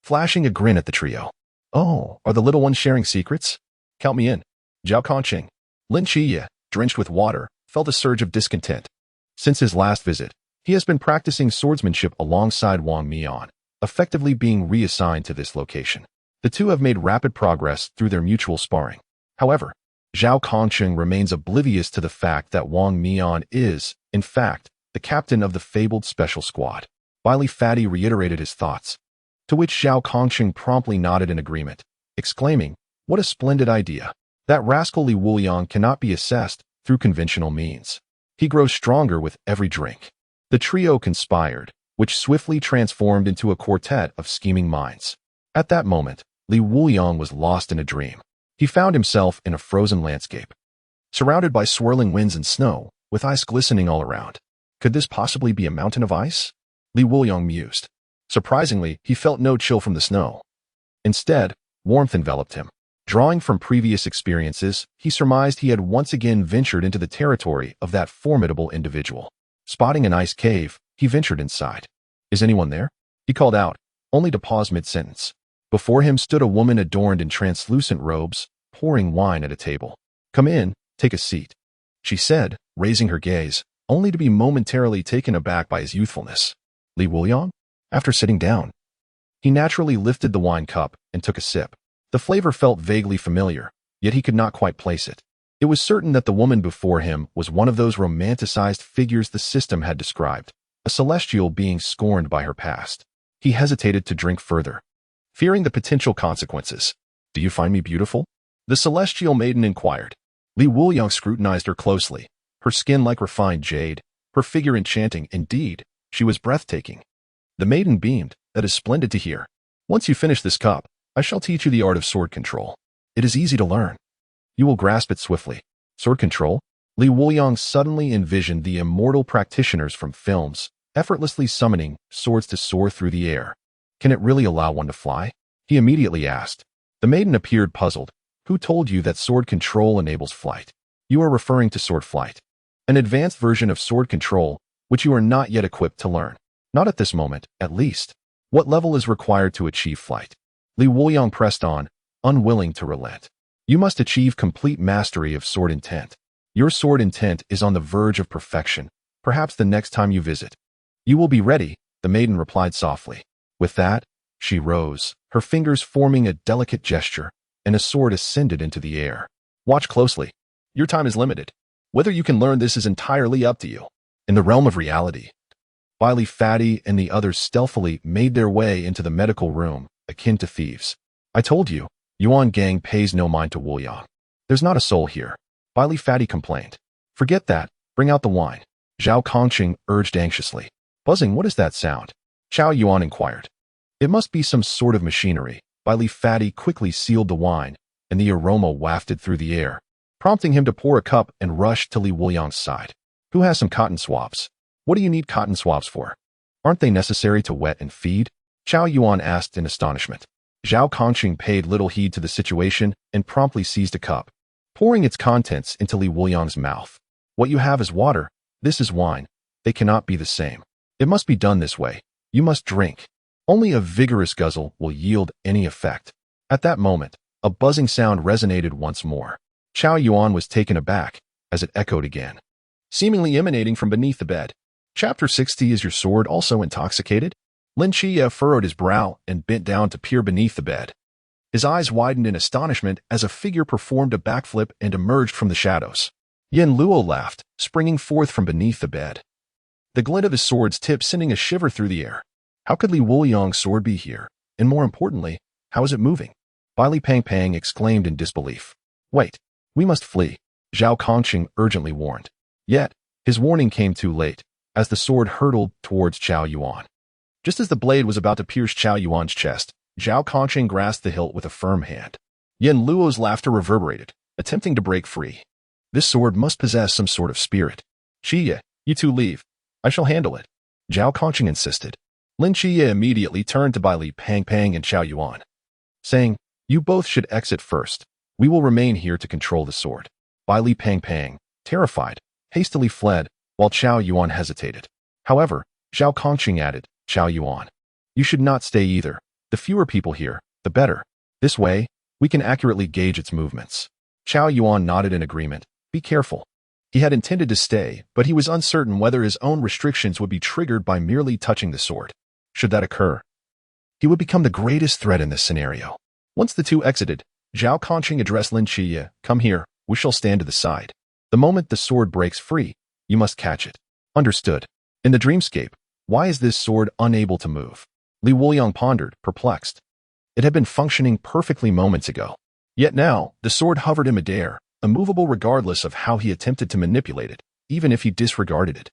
Speaker 1: flashing a grin at the trio. "Oh, are the little ones sharing secrets? Count me in." Zhao Kongqing. Lin Qiye, drenched with water, felt a surge of discontent. Since his last visit, he has been practicing swordsmanship alongside Wang Mian, effectively being reassigned to this location. The two have made rapid progress through their mutual sparring. However, Zhao Kongqing remains oblivious to the fact that Wang Mian is, in fact, the captain of the fabled special squad. Wily Fatty reiterated his thoughts, to which Zhao Kongqing promptly nodded in agreement, exclaiming, "What a splendid idea. That rascal Li Wuliang cannot be assessed through conventional means. He grows stronger with every drink." The trio conspired, which swiftly transformed into a quartet of scheming minds. At that moment, Li Wuliang was lost in a dream. He found himself in a frozen landscape, surrounded by swirling winds and snow, with ice glistening all around. Could this possibly be a mountain of ice? Li Wuliang mused. Surprisingly, he felt no chill from the snow. Instead, warmth enveloped him. Drawing from previous experiences, he surmised he had once again ventured into the territory of that formidable individual. Spotting an ice cave, he ventured inside. "Is anyone there?" he called out, only to pause mid-sentence. Before him stood a woman adorned in translucent robes, pouring wine at a table. "Come in, take a seat," she said, raising her gaze, only to be momentarily taken aback by his youthfulness. Li Wuliang? After sitting down, he naturally lifted the wine cup and took a sip. The flavor felt vaguely familiar, yet he could not quite place it. It was certain that the woman before him was one of those romanticized figures the system had described, a celestial being scorned by her past. He hesitated to drink further, fearing the potential consequences. "Do you find me beautiful?" the celestial maiden inquired. Li Wuliang scrutinized her closely, her skin like refined jade, her figure enchanting indeed, She was breathtaking. The maiden beamed. That is splendid to hear. Once you finish this cup, I shall teach you the art of sword control. It is easy to learn. You will grasp it swiftly. Sword control? Li Wuliang suddenly envisioned the immortal practitioners from films, effortlessly summoning swords to soar through the air. Can it really allow one to fly? He immediately asked. The maiden appeared puzzled. Who told you that sword control enables flight? You are referring to sword flight, an advanced version of sword control, which you are not yet equipped to learn. Not at this moment, at least. What level is required to achieve flight? Li Wuliang pressed on, unwilling to relent. You must achieve complete mastery of sword intent. Your sword intent is on the verge of perfection. Perhaps the next time you visit. You will be ready, the maiden replied softly. With that, she rose, her fingers forming a delicate gesture, and a sword ascended into the air. Watch closely. Your time is limited. Whether you can learn this is entirely up to you. In the realm of reality, Wily Fatty and the others stealthily made their way into the medical room, akin to thieves. I told you, Yuan Gang pays no mind to Wuliang. There's not a soul here. Wily Fatty complained. Forget that, bring out the wine. Zhao Kongqing urged anxiously. Buzzing, what is that sound? Chao Yuan inquired. It must be some sort of machinery. Wily Fatty quickly sealed the wine, and the aroma wafted through the air, prompting him to pour a cup and rush to Li Wuliang's side. Who has some cotton swabs? What do you need cotton swabs for? Aren't they necessary to wet and feed? Chao Yuan asked in astonishment. Zhao Kongqing paid little heed to the situation and promptly seized a cup, pouring its contents into Li Wuliang's mouth. What you have is water. This is wine. They cannot be the same. It must be done this way. You must drink. Only a vigorous guzzle will yield any effect. At that moment, a buzzing sound resonated once more. Chao Yuan was taken aback as it echoed again, seemingly emanating from beneath the bed. Chapter 60. Is your sword also intoxicated? Lin Qiye furrowed his brow and bent down to peer beneath the bed. His eyes widened in astonishment as a figure performed a backflip and emerged from the shadows. Yin Luo laughed, springing forth from beneath the bed, the glint of his sword's tip sending a shiver through the air. How could Li Wuliang's sword be here? And more importantly, how is it moving? Li Pang Pang exclaimed in disbelief. Wait, we must flee, Zhao Kongqing urgently warned. Yet, his warning came too late, as the sword hurtled towards Chao Yuan. Just as the blade was about to pierce Chao Yuan's chest, Zhao Kongqing grasped the hilt with a firm hand. Yin Luo's laughter reverberated, attempting to break free. This sword must possess some sort of spirit. Qiye, you two leave. I shall handle it, Zhao Kongqing insisted. Lin Qiye immediately turned to Li Pang Pang and Chao Yuan, saying, You both should exit first. We will remain here to control the sword. Li Pang Pang, terrified, hastily fled, while Chao Yuan hesitated. However, Zhao Kongqing added, Chao Yuan, you should not stay either. The fewer people here, the better. This way, we can accurately gauge its movements. Chao Yuan nodded in agreement. Be careful. He had intended to stay, but he was uncertain whether his own restrictions would be triggered by merely touching the sword. Should that occur, he would become the greatest threat in this scenario. Once the two exited, Zhao Kongqing addressed Lin Qiye. Come here, we shall stand to the side. The moment the sword breaks free, you must catch it. Understood. In the dreamscape, why is this sword unable to move? Li Wuliang pondered, perplexed. It had been functioning perfectly moments ago. Yet now, the sword hovered in midair, immovable regardless of how he attempted to manipulate it, even if he disregarded it.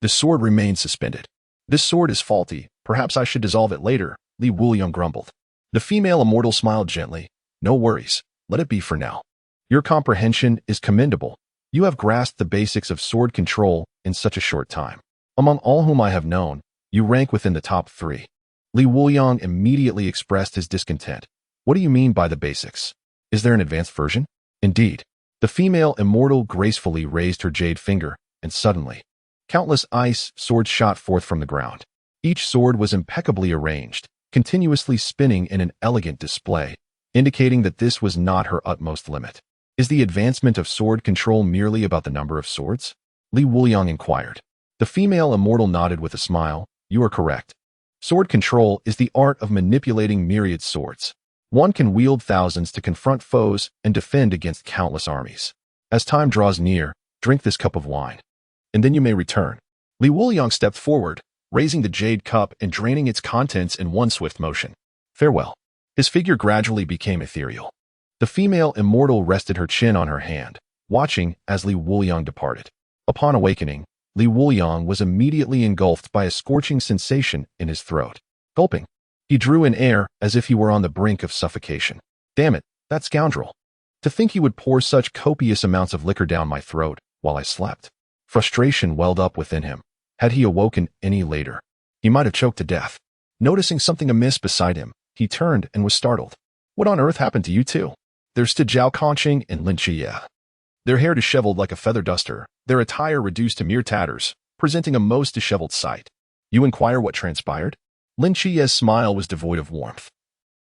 Speaker 1: The sword remained suspended. This sword is faulty. Perhaps I should dissolve it later, Li Wuliang grumbled. The female immortal smiled gently. No worries. Let it be for now. Your comprehension is commendable. You have grasped the basics of sword control in such a short time. Among all whom I have known, you rank within the top 3. Li Wuliang immediately expressed his discontent. What do you mean by the basics? Is there an advanced version? Indeed. The female immortal gracefully raised her jade finger, and suddenly, countless ice swords shot forth from the ground. Each sword was impeccably arranged, continuously spinning in an elegant display, indicating that this was not her utmost limit. Is the advancement of sword control merely about the number of swords? Li Wuliang inquired. The female immortal nodded with a smile. You are correct. Sword control is the art of manipulating myriad swords. One can wield thousands to confront foes and defend against countless armies. As time draws near, drink this cup of wine, and then you may return. Li Wuliang stepped forward, raising the jade cup and draining its contents in one swift motion. Farewell. His figure gradually became ethereal. The female immortal rested her chin on her hand, watching as Li Wuliang departed. Upon awakening, Li Wuliang was immediately engulfed by a scorching sensation in his throat. Gulping, he drew in air as if he were on the brink of suffocation. Damn it, that scoundrel. To think he would pour such copious amounts of liquor down my throat while I slept. Frustration welled up within him. Had he awoken any later, he might have choked to death. Noticing something amiss beside him, he turned and was startled. What on earth happened to you two? There stood Zhao Conqing and Lin Qiye. Their hair disheveled like a feather duster, their attire reduced to mere tatters, presenting a most disheveled sight. You inquire what transpired? Lin Qiye's smile was devoid of warmth,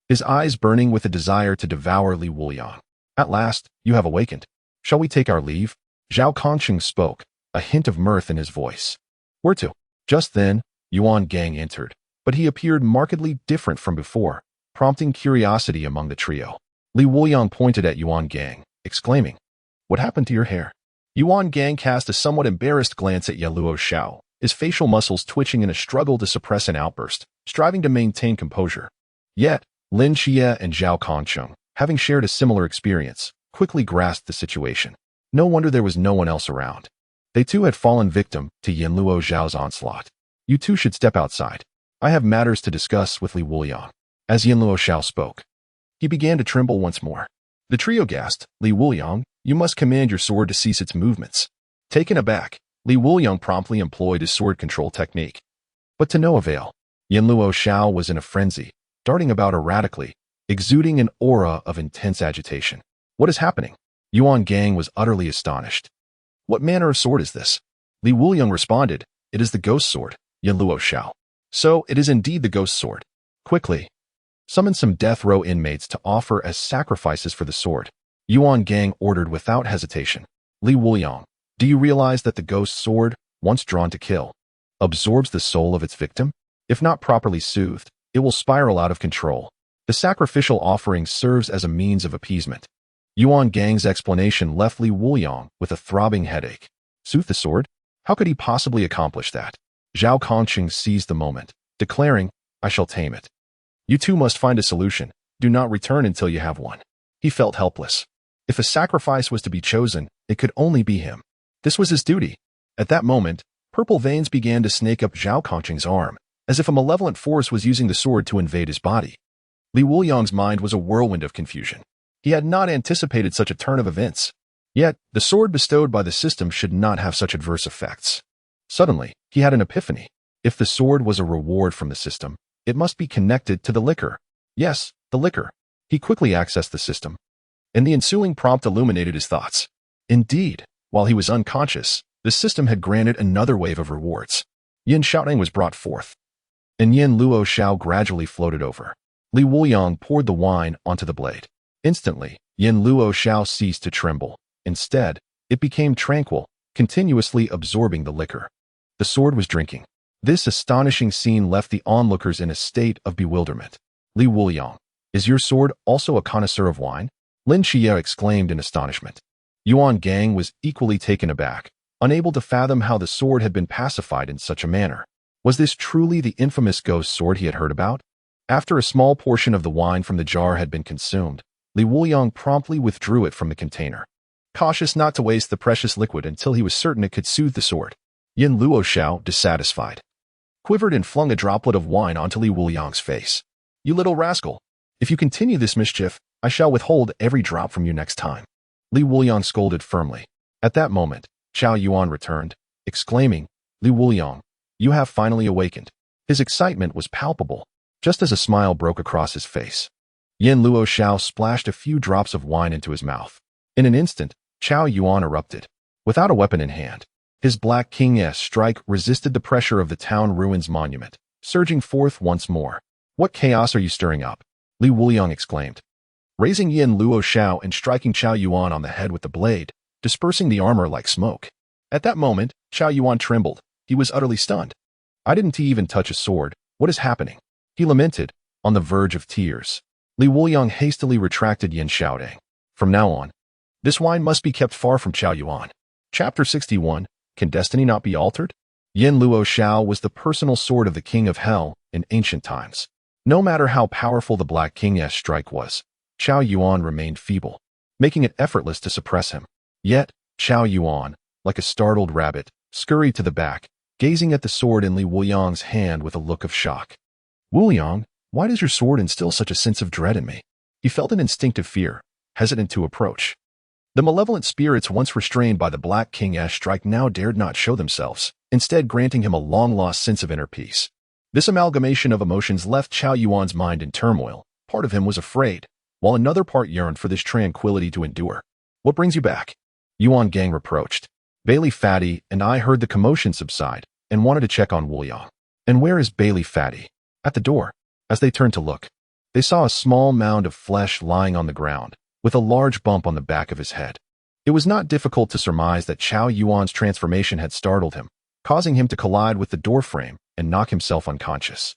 Speaker 1: his eyes burning with a desire to devour Li Wuliang. At last, you have awakened. Shall we take our leave? Zhao Conqing spoke, a hint of mirth in his voice. Where to? Just then, Yuan Gang entered, but he appeared markedly different from before, prompting curiosity among the trio. Li Wuliang pointed at Yuan Gang, exclaiming, What happened to your hair? Yuan Gang cast a somewhat embarrassed glance at Luo Xiao, his facial muscles twitching in a struggle to suppress an outburst, striving to maintain composure. Yet, Lin Qiye and Zhao Conqing, having shared a similar experience, quickly grasped the situation. No wonder there was no one else around. They too had fallen victim to Luo Xiao's onslaught. You two should step outside. I have matters to discuss with Li Wuliang. As Luo Xiao spoke, he began to tremble once more. The trio gasped, Li Wuliang, you must command your sword to cease its movements. Taken aback, Li Wuliang promptly employed his sword control technique. But to no avail. Luo Xiao was in a frenzy, darting about erratically, exuding an aura of intense agitation. What is happening? Yuan Gang was utterly astonished. What manner of sword is this? Li Wuliang responded, It is the ghost sword, Luo Xiao. So, it is indeed the ghost sword. Quickly, summon some death row inmates to offer as sacrifices for the sword. Yuan Gang ordered without hesitation. Li Wuliang, do you realize that the ghost sword, once drawn to kill, absorbs the soul of its victim? If not properly soothed, it will spiral out of control. The sacrificial offering serves as a means of appeasement. Yuan Gang's explanation left Li Wuliang with a throbbing headache. Soothe the sword? How could he possibly accomplish that? Zhao Conqing seized the moment, declaring, I shall tame it. You two must find a solution. Do not return until you have one. He felt helpless. If a sacrifice was to be chosen, it could only be him. This was his duty. At that moment, purple veins began to snake up Zhao Conqing's arm, as if a malevolent force was using the sword to invade his body. Li Wuliang's mind was a whirlwind of confusion. He had not anticipated such a turn of events. Yet, the sword bestowed by the system should not have such adverse effects. Suddenly, he had an epiphany. If the sword was a reward from the system, it must be connected to the liquor. Yes, the liquor. He quickly accessed the system, and the ensuing prompt illuminated his thoughts. Indeed, while he was unconscious, the system had granted another wave of rewards. Yin Shaoting was brought forth, and Yin Luo Xiao gradually floated over. Li Wuliang poured the wine onto the blade. Instantly, Yin Luo Xiao ceased to tremble. Instead, it became tranquil, continuously absorbing the liquor. The sword was drinking. This astonishing scene left the onlookers in a state of bewilderment. Li Wuliang, is your sword also a connoisseur of wine? Lin Qiye exclaimed in astonishment. Yuan Gang was equally taken aback, unable to fathom how the sword had been pacified in such a manner. Was this truly the infamous ghost sword he had heard about? After a small portion of the wine from the jar had been consumed, Li Wuliang promptly withdrew it from the container, cautious not to waste the precious liquid until he was certain it could soothe the sword. Yin Luo Xiao, dissatisfied, quivered and flung a droplet of wine onto Li Wuliang's face. You little rascal! If you continue this mischief, I shall withhold every drop from you next time. Li Wuliang scolded firmly. At that moment, Qiao Yuan returned, exclaiming, Li Wuliang, you have finally awakened. His excitement was palpable, just as a smile broke across his face. Yin Luo Xiao splashed a few drops of wine into his mouth. In an instant, Qiao Yuan erupted. Without a weapon in hand, his Black King-esque strike resisted the pressure of the town ruins monument, surging forth once more. What chaos are you stirring up? Li Wuliang exclaimed, raising Yin Luo Xiao and striking Qiao Yuan on the head with the blade, dispersing the armor like smoke. At that moment, Qiao Yuan trembled. He was utterly stunned. I didn't even touch a sword. What is happening? He lamented, on the verge of tears. Li Wuliang hastily retracted Yin Shaoting. From now on, this wine must be kept far from Qiao Yuan. Chapter 61, Can Destiny Not Be Altered? Yin Luo Xiao was the personal sword of the King of Hell in ancient times. No matter how powerful the Black King-esque strike was, Qiao Yuan remained feeble, making it effortless to suppress him. Yet, Qiao Yuan, like a startled rabbit, scurried to the back, gazing at the sword in Li Wuliang's hand with a look of shock. Wuliang, why does your sword instill such a sense of dread in me? He felt an instinctive fear, hesitant to approach. The malevolent spirits once restrained by the Black King's strike now dared not show themselves, instead granting him a long-lost sense of inner peace. This amalgamation of emotions left Chao Yuan's mind in turmoil. Part of him was afraid, while another part yearned for this tranquility to endure. What brings you back? Yuan Gang reproached. Bailey Fatty and I heard the commotion subside and wanted to check on Wuliang. And where is Bailey Fatty? At the door. As they turned to look, they saw a small mound of flesh lying on the ground, with a large bump on the back of his head. It was not difficult to surmise that Chao Yuan's transformation had startled him, causing him to collide with the doorframe and knock himself unconscious.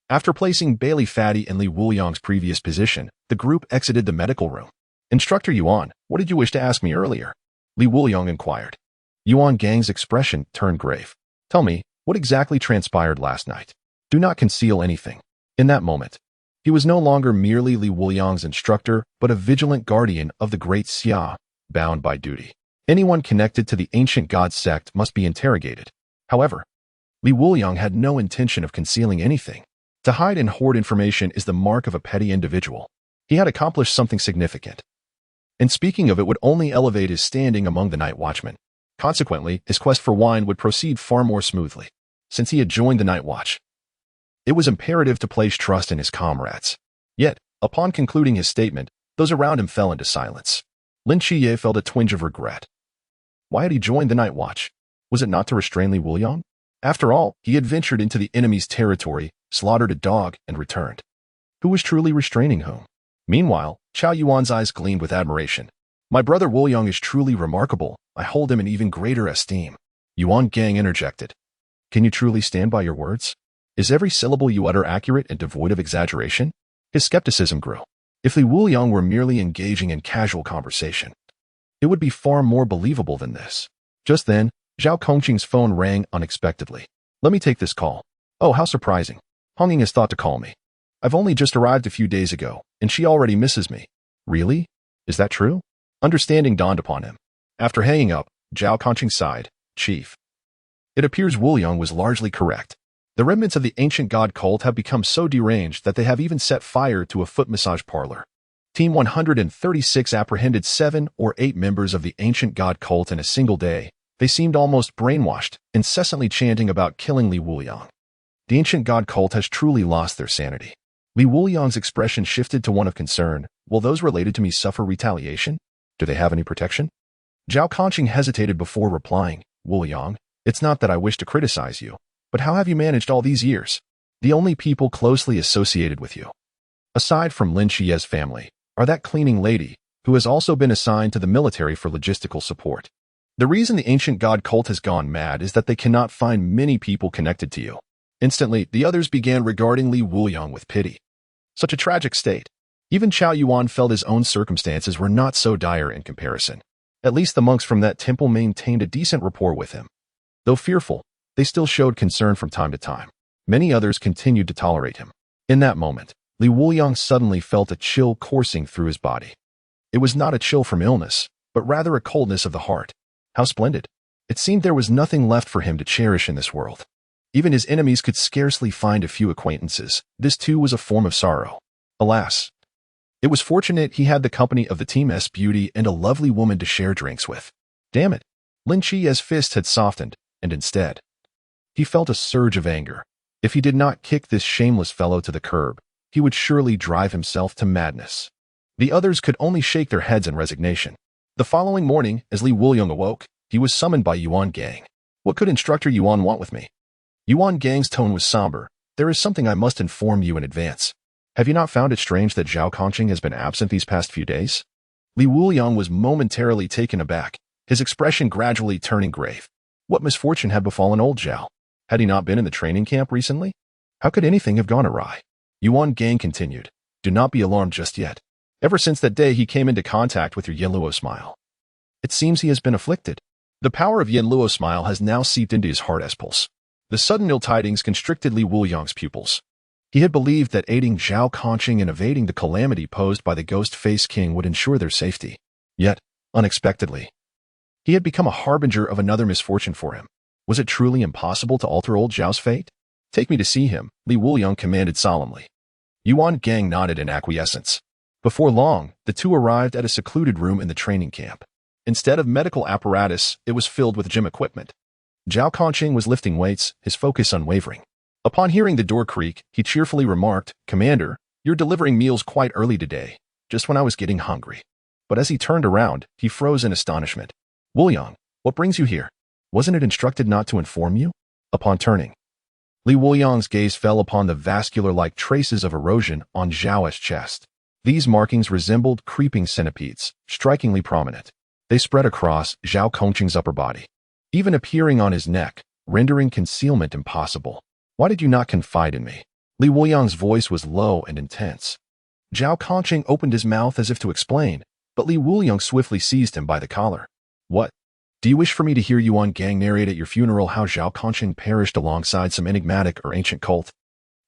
Speaker 1: After placing Bailey Fatty in Li Wuliang's previous position, the group exited the medical room. Instructor Yuan, what did you wish to ask me earlier? Li Wuliang inquired. Yuan Gang's expression turned grave. Tell me, what exactly transpired last night? Do not conceal anything. In that moment, he was no longer merely Li Wuliang's instructor, but a vigilant guardian of the great Xia, bound by duty. Anyone connected to the ancient god sect must be interrogated. However, Li Wuliang had no intention of concealing anything. To hide and hoard information is the mark of a petty individual. He had accomplished something significant, and speaking of it would only elevate his standing among the night watchmen. Consequently, his quest for wine would proceed far more smoothly. Since he had joined the night watch, it was imperative to place trust in his comrades. Yet, upon concluding his statement, those around him fell into silence. Lin Qiye felt a twinge of regret. Why had he joined the night watch? Was it not to restrain Li Wuliang? After all, he had ventured into the enemy's territory, slaughtered a dog, and returned. Who was truly restraining whom? Meanwhile, Chao Yuan's eyes gleamed with admiration. My brother Wuliang is truly remarkable. I hold him in even greater esteem. Yuan Gang interjected. Can you truly stand by your words? Is every syllable you utter accurate and devoid of exaggeration? His skepticism grew. If Li Wuliang were merely engaging in casual conversation, it would be far more believable than this. Just then, Zhao Kongqing's phone rang unexpectedly. Let me take this call. Oh, how surprising. Honging has thought to call me. I've only just arrived a few days ago, and she already misses me. Really? Is that true? Understanding dawned upon him. After hanging up, Zhao Kongqing sighed. Chief. It appears Wuliang was largely correct. The remnants of the ancient god cult have become so deranged that they have even set fire to a foot massage parlor. Team 136 apprehended 7 or 8 members of the ancient god cult in a single day. They seemed almost brainwashed, incessantly chanting about killing Li Wuliang. The ancient god cult has truly lost their sanity. Li Wuliang's expression shifted to one of concern. Will those related to me suffer retaliation? Do they have any protection? Zhao Kongqing hesitated before replying. Wuliang, it's not that I wish to criticize you, but how have you managed all these years? The only people closely associated with you, aside from Lin Qiye's family, are that cleaning lady, who has also been assigned to the military for logistical support. The reason the ancient god cult has gone mad is that they cannot find many people connected to you. Instantly, the others began regarding Li Wuliang with pity. Such a tragic state. Even Chao Yuan felt his own circumstances were not so dire in comparison. At least the monks from that temple maintained a decent rapport with him. Though fearful, they still showed concern from time to time. Many others continued to tolerate him. In that moment, Li Wuliang suddenly felt a chill coursing through his body. It was not a chill from illness, but rather a coldness of the heart. How splendid. It seemed there was nothing left for him to cherish in this world. Even his enemies could scarcely find a few acquaintances. This too was a form of sorrow. Alas. It was fortunate he had the company of the Team's beauty and a lovely woman to share drinks with. Damn it. Lin Qiye's fist had softened, and instead, he felt a surge of anger. If he did not kick this shameless fellow to the curb, he would surely drive himself to madness. The others could only shake their heads in resignation. The following morning, as Li Wuliang awoke, he was summoned by Yuan Gang. What could Instructor Yuan want with me? Yuan Gang's tone was somber. There is something I must inform you in advance. Have you not found it strange that Zhao Kongqing has been absent these past few days? Li Wuliang was momentarily taken aback, his expression gradually turning grave. What misfortune had befallen old Zhao? Had he not been in the training camp recently? How could anything have gone awry? Yuan Gang continued. Do not be alarmed just yet. Ever since that day he came into contact with your Yanluo smile, it seems he has been afflicted. The power of Yanluo smile has now seeped into his heart as pulse. The sudden ill tidings constricted Li Wuliang's pupils. He had believed that aiding Zhao Kongqing in evading the calamity posed by the Ghost-Faced King would ensure their safety. Yet, unexpectedly, he had become a harbinger of another misfortune for him. Was it truly impossible to alter old Zhao's fate? Take me to see him, Li Wuliang commanded solemnly. Yuan Gang nodded in acquiescence. Before long, the two arrived at a secluded room in the training camp. Instead of medical apparatus, it was filled with gym equipment. Zhao Kongqing was lifting weights, his focus unwavering. Upon hearing the door creak, he cheerfully remarked, "Commander, you're delivering meals quite early today, just when I was getting hungry." But as he turned around, he froze in astonishment. "Wuliang, what brings you here? Wasn't it instructed not to inform you?" Upon turning, Li Wuliang's gaze fell upon the vascular-like traces of erosion on Zhao's chest. These markings resembled creeping centipedes, strikingly prominent. They spread across Zhao Kongqing's upper body, even appearing on his neck, rendering concealment impossible. "Why did you not confide in me?" Li Wuliang's voice was low and intense. Zhao Kongqing opened his mouth as if to explain, but Li Wuliang swiftly seized him by the collar. "What? Do you wish for me to hear Yuan Gang narrate at your funeral how Zhao Kongqing perished alongside some enigmatic or ancient cult?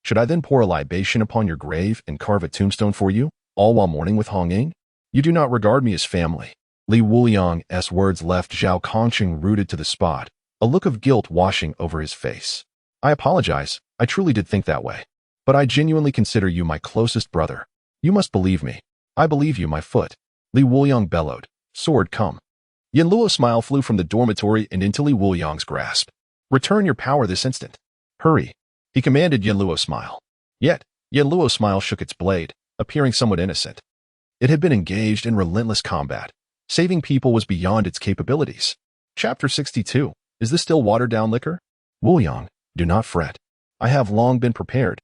Speaker 1: Should I then pour a libation upon your grave and carve a tombstone for you, all while mourning with Hongying? You do not regard me as family." Li Wuliang's words left Zhao Kongqing rooted to the spot, a look of guilt washing over his face. "I apologize, I truly did think that way. But I genuinely consider you my closest brother. You must believe me." "I believe you, my foot," Li Wuliang bellowed. "Sword, come." Yin Luo's smile flew from the dormitory and into Li Wuliang's grasp. "Return your power this instant. Hurry," he commanded Yin Luo's smile. Yet, Yin Luo's smile shook its blade, appearing somewhat innocent. It had been engaged in relentless combat. Saving people was beyond its capabilities. Chapter 62. Is this still watered-down liquor? "Wuliang, do not fret. I have long been prepared,"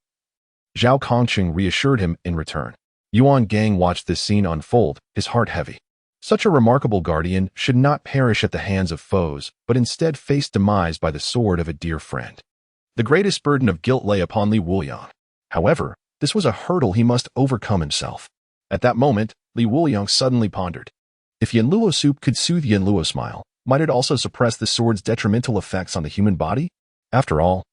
Speaker 1: Zhao Kongqing reassured him in return. Yuan Gang watched this scene unfold, his heart heavy. Such a remarkable guardian should not perish at the hands of foes, but instead face demise by the sword of a dear friend. The greatest burden of guilt lay upon Li Wuliang. However, this was a hurdle he must overcome himself. At that moment, Li Wuliang suddenly pondered. If Yin Luo soup could soothe Yin Luo's smile, might it also suppress the sword's detrimental effects on the human body? After all,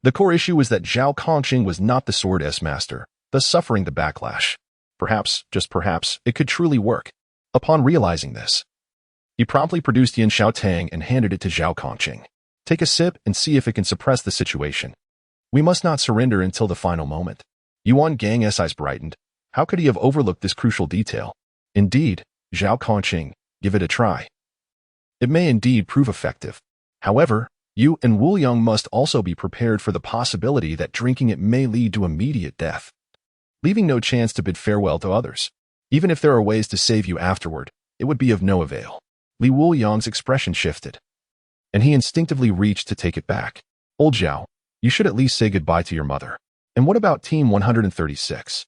Speaker 1: the core issue was that Zhao Kongqing was not the sword's master, thus suffering the backlash. Perhaps, just perhaps, it could truly work. Upon realizing this, he promptly produced Yin Xiaotang and handed it to Zhao Kongqing. "Take a sip and see if it can suppress the situation. We must not surrender until the final moment." Yuan Gang's eyes brightened. How could he have overlooked this crucial detail? Indeed, Zhao Kongqing, give it a try. It may indeed prove effective. However, you and Wuliang must also be prepared for the possibility that drinking it may lead to immediate death, leaving no chance to bid farewell to others. Even if there are ways to save you afterward, it would be of no avail. Li Wuliang's expression shifted, and he instinctively reached to take it back. "Old Zhao, you should at least say goodbye to your mother. And what about Team 136?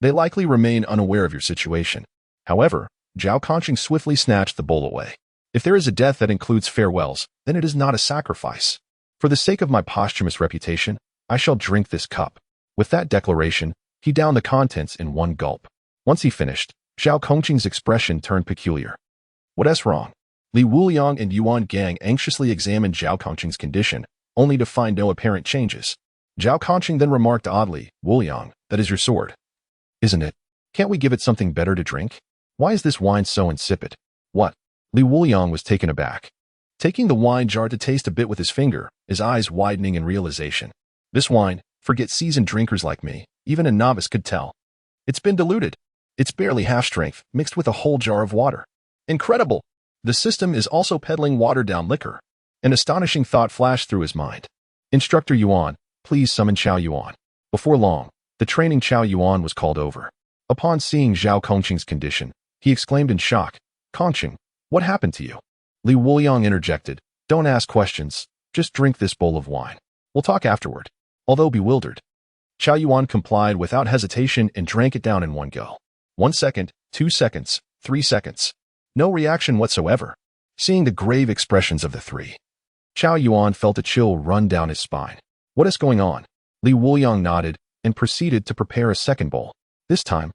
Speaker 1: They likely remain unaware of your situation." However, Zhao Kongqing swiftly snatched the bowl away. "If there is a death that includes farewells, then it is not a sacrifice. For the sake of my posthumous reputation, I shall drink this cup." With that declaration, he downed the contents in one gulp. Once he finished, Zhao Kongqing's expression turned peculiar. "What's wrong?" Li Wuliang and Yuan Gang anxiously examined Zhao Kongqing's condition, only to find no apparent changes. Zhao Kongqing then remarked oddly, "Wuliang, that is your sword, isn't it? Can't we give it something better to drink? Why is this wine so insipid?" "What?" Li Wuliang was taken aback. Taking the wine jar to taste a bit with his finger, his eyes widening in realization. "This wine, forget seasoned drinkers like me, even a novice could tell. It's been diluted. It's barely half strength, mixed with a whole jar of water. Incredible! The system is also peddling watered-down liquor." An astonishing thought flashed through his mind. "Instructor Yuan, please summon Qiao Yuan." Before long, the training Qiao Yuan was called over. Upon seeing Zhao Kongqing's condition, he exclaimed in shock, "Kongqing, what happened to you?" Li Wuliang interjected, "Don't ask questions, just drink this bowl of wine. We'll talk afterward." Although bewildered, Qiao Yuan complied without hesitation and drank it down in one go. 1 second, 2 seconds, 3 seconds. No reaction whatsoever. Seeing the grave expressions of the three, Qiao Yuan felt a chill run down his spine. "What is going on?" Li Wuliang nodded and proceeded to prepare a second bowl. This time,